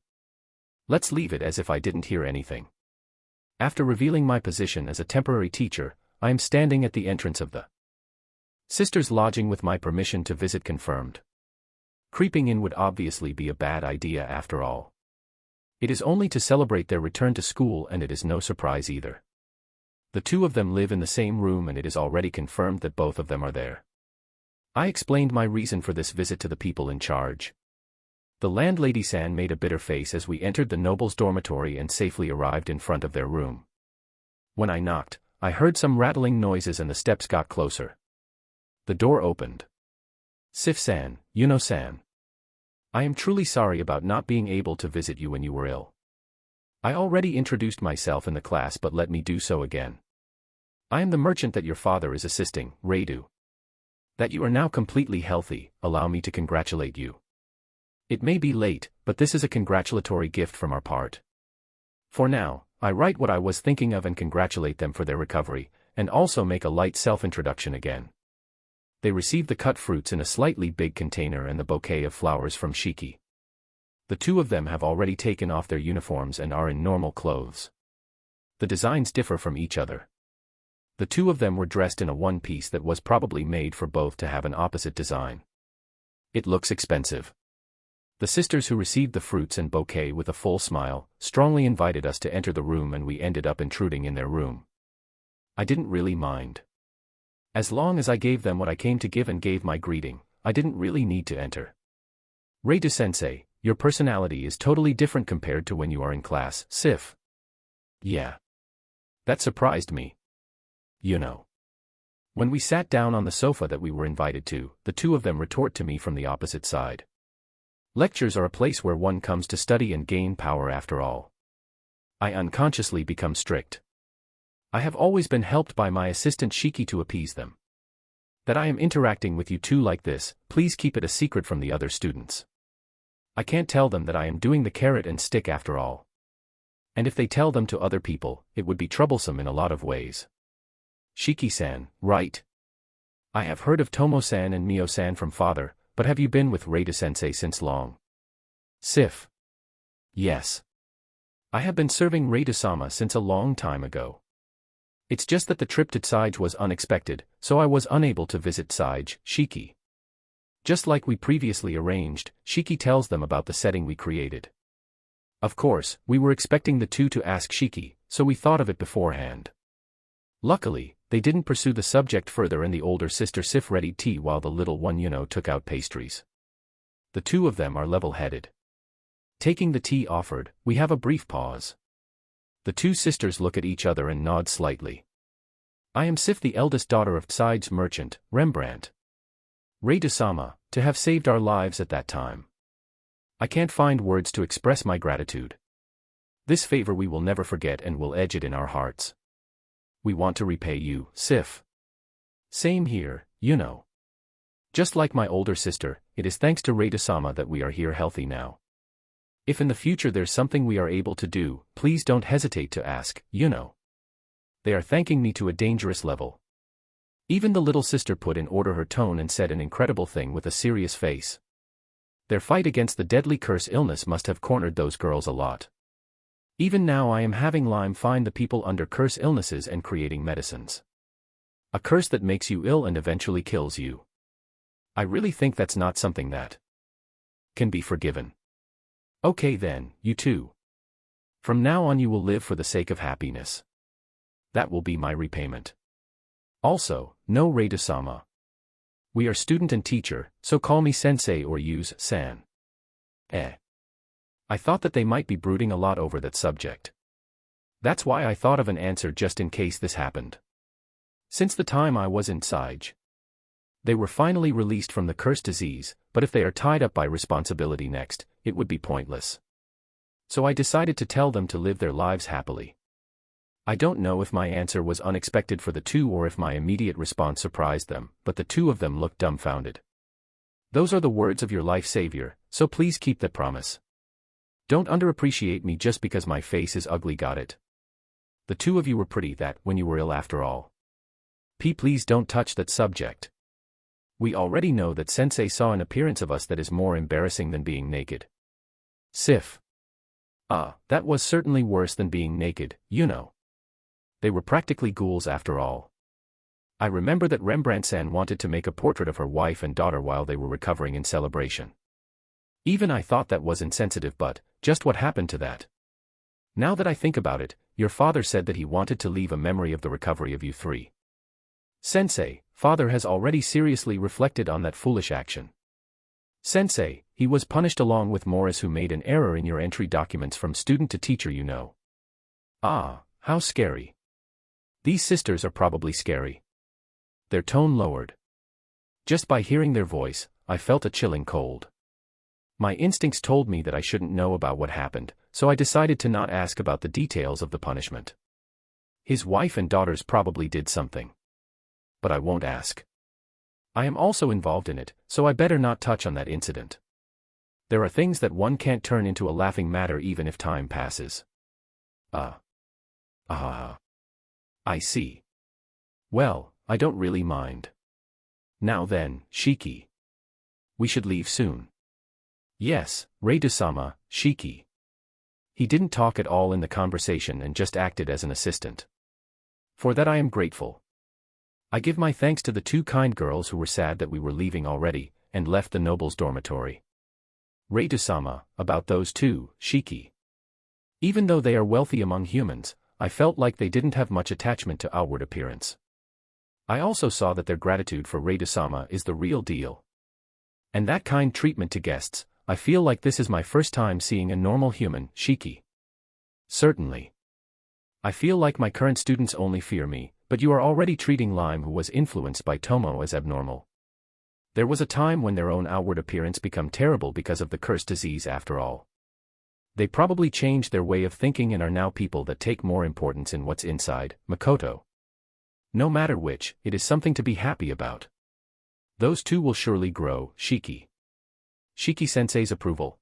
Let's leave it as if I didn't hear anything. After revealing my position as a temporary teacher, I am standing at the entrance of the sisters' lodging with my permission to visit confirmed. Creeping in would obviously be a bad idea after all. It is only to celebrate their return to school, and it is no surprise either. The two of them live in the same room, and it is already confirmed that both of them are there. I explained my reason for this visit to the people in charge. The landlady-san made a bitter face as we entered the nobles' dormitory and safely arrived in front of their room. When I knocked, I heard some rattling noises and the steps got closer. The door opened. Sif-san, Yuno-san. I am truly sorry about not being able to visit you when you were ill. I already introduced myself in the class, but let me do so again. I am the merchant that your father is assisting, Radu. That you are now completely healthy, allow me to congratulate you. It may be late, but this is a congratulatory gift from our part. For now, I write what I was thinking of and congratulate them for their recovery, and also make a light self-introduction again. They received the cut fruits in a slightly big container and the bouquet of flowers from Shiki. The two of them have already taken off their uniforms and are in normal clothes. The designs differ from each other. The two of them were dressed in a one-piece that was probably made for both to have an opposite design. It looks expensive. The sisters who received the fruits and bouquet with a full smile, strongly invited us to enter the room, and we ended up intruding in their room. I didn't really mind. As long as I gave them what I came to give and gave my greeting, I didn't really need to enter. Reida-sensei, your personality is totally different compared to when you are in class, Sif. Yeah. That surprised me. You know. When we sat down on the sofa that we were invited to, the two of them retort to me from the opposite side. Lectures are a place where one comes to study and gain power after all. I unconsciously become strict. I have always been helped by my assistant Shiki to appease them. That I am interacting with you two like this, please keep it a secret from the other students. I can't tell them that I am doing the carrot and stick after all. And if they tell them to other people, it would be troublesome in a lot of ways. Shiki-san, right? I have heard of Tomo-san and Mio-san from father, but have you been with Reida-sensei since long? Sif. Yes. I have been serving Reida-sama since a long time ago. It's just that the trip to Tsige was unexpected, so I was unable to visit Tsige, Shiki. Just like we previously arranged, Shiki tells them about the setting we created. Of course, we were expecting the two to ask Shiki, so we thought of it beforehand. Luckily, they didn't pursue the subject further, and the older sister Sif readied tea while the little one Yuno took out pastries. The two of them are level-headed. Taking the tea offered, we have a brief pause. The two sisters look at each other and nod slightly. I am Sif, the eldest daughter of Tsige's merchant, Rembrandt. Reida-sama, to have saved our lives at that time. I can't find words to express my gratitude. This favor we will never forget and will edge it in our hearts. We want to repay you, Sif. Same here, you know. Just like my older sister, it is thanks to Reida-sama that we are here healthy now. If in the future there's something we are able to do, please don't hesitate to ask, you know. They are thanking me to a dangerous level. Even the little sister put in order her tone and said an incredible thing with a serious face. Their fight against the deadly curse illness must have cornered those girls a lot. Even now I am having Lyme find the people under curse illnesses and creating medicines. A curse that makes you ill and eventually kills you. I really think that's not something that can be forgiven. Okay then, you two. From now on you will live for the sake of happiness. That will be my repayment. Also, no Reida-sama. We are student and teacher, so call me sensei or use san. I thought that they might be brooding a lot over that subject. That's why I thought of an answer just in case this happened. Since the time I was in Tsige, they were finally released from the cursed disease, but if they are tied up by responsibility next, it would be pointless. So I decided to tell them to live their lives happily. I don't know if my answer was unexpected for the two or if my immediate response surprised them, but the two of them looked dumbfounded. Those are the words of your life savior, so please keep that promise. Don't underappreciate me just because my face is ugly, got it? The two of you were pretty that when you were ill after all. Please don't touch that subject. We already know that Sensei saw an appearance of us that is more embarrassing than being naked. Sif. That was certainly worse than being naked, you know. They were practically ghouls after all. I remember that Rembrandt-san wanted to make a portrait of her wife and daughter while they were recovering in celebration. Even I thought that was insensitive, but just what happened to that? Now that I think about it, your father said that he wanted to leave a memory of the recovery of you three. Sensei, father has already seriously reflected on that foolish action. Sensei, he was punished along with Morris, who made an error in your entry documents from student to teacher, you know. Ah, how scary. These sisters are probably scary. Their tone lowered. Just by hearing their voice, I felt a chilling cold. My instincts told me that I shouldn't know about what happened, so I decided to not ask about the details of the punishment. His wife and daughters probably did something. But I won't ask. I am also involved in it, so I better not touch on that incident. There are things that one can't turn into a laughing matter even if time passes. I see. Well, I don't really mind. Now then, Shiki. We should leave soon. Yes, Reide-sama, Shiki. He didn't talk at all in the conversation and just acted as an assistant. For that I am grateful. I give my thanks to the two kind girls who were sad that we were leaving already, and left the noble's dormitory. Reide-sama, about those two, Shiki. Even though they are wealthy among humans, I felt like they didn't have much attachment to outward appearance. I also saw that their gratitude for Reide-sama is the real deal. And that kind treatment to guests, I feel like this is my first time seeing a normal human, Shiki. Certainly. I feel like my current students only fear me, but you are already treating Lime, who was influenced by Tomo, as abnormal. There was a time when their own outward appearance became terrible because of the cursed disease after all. They probably changed their way of thinking and are now people that take more importance in what's inside, Makoto. No matter which, it is something to be happy about. Those two will surely grow, Shiki. Shiki-sensei's approval.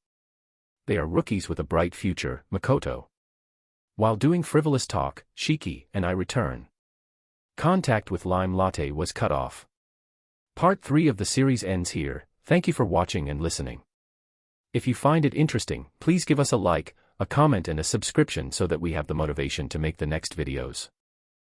They are rookies with a bright future, Makoto. While doing frivolous talk, Shiki and I return. Contact with Lime Latte was cut off. Part 3 of the series ends here. Thank you for watching and listening. If you find it interesting, please give us a like, a comment and a subscription so that we have the motivation to make the next videos.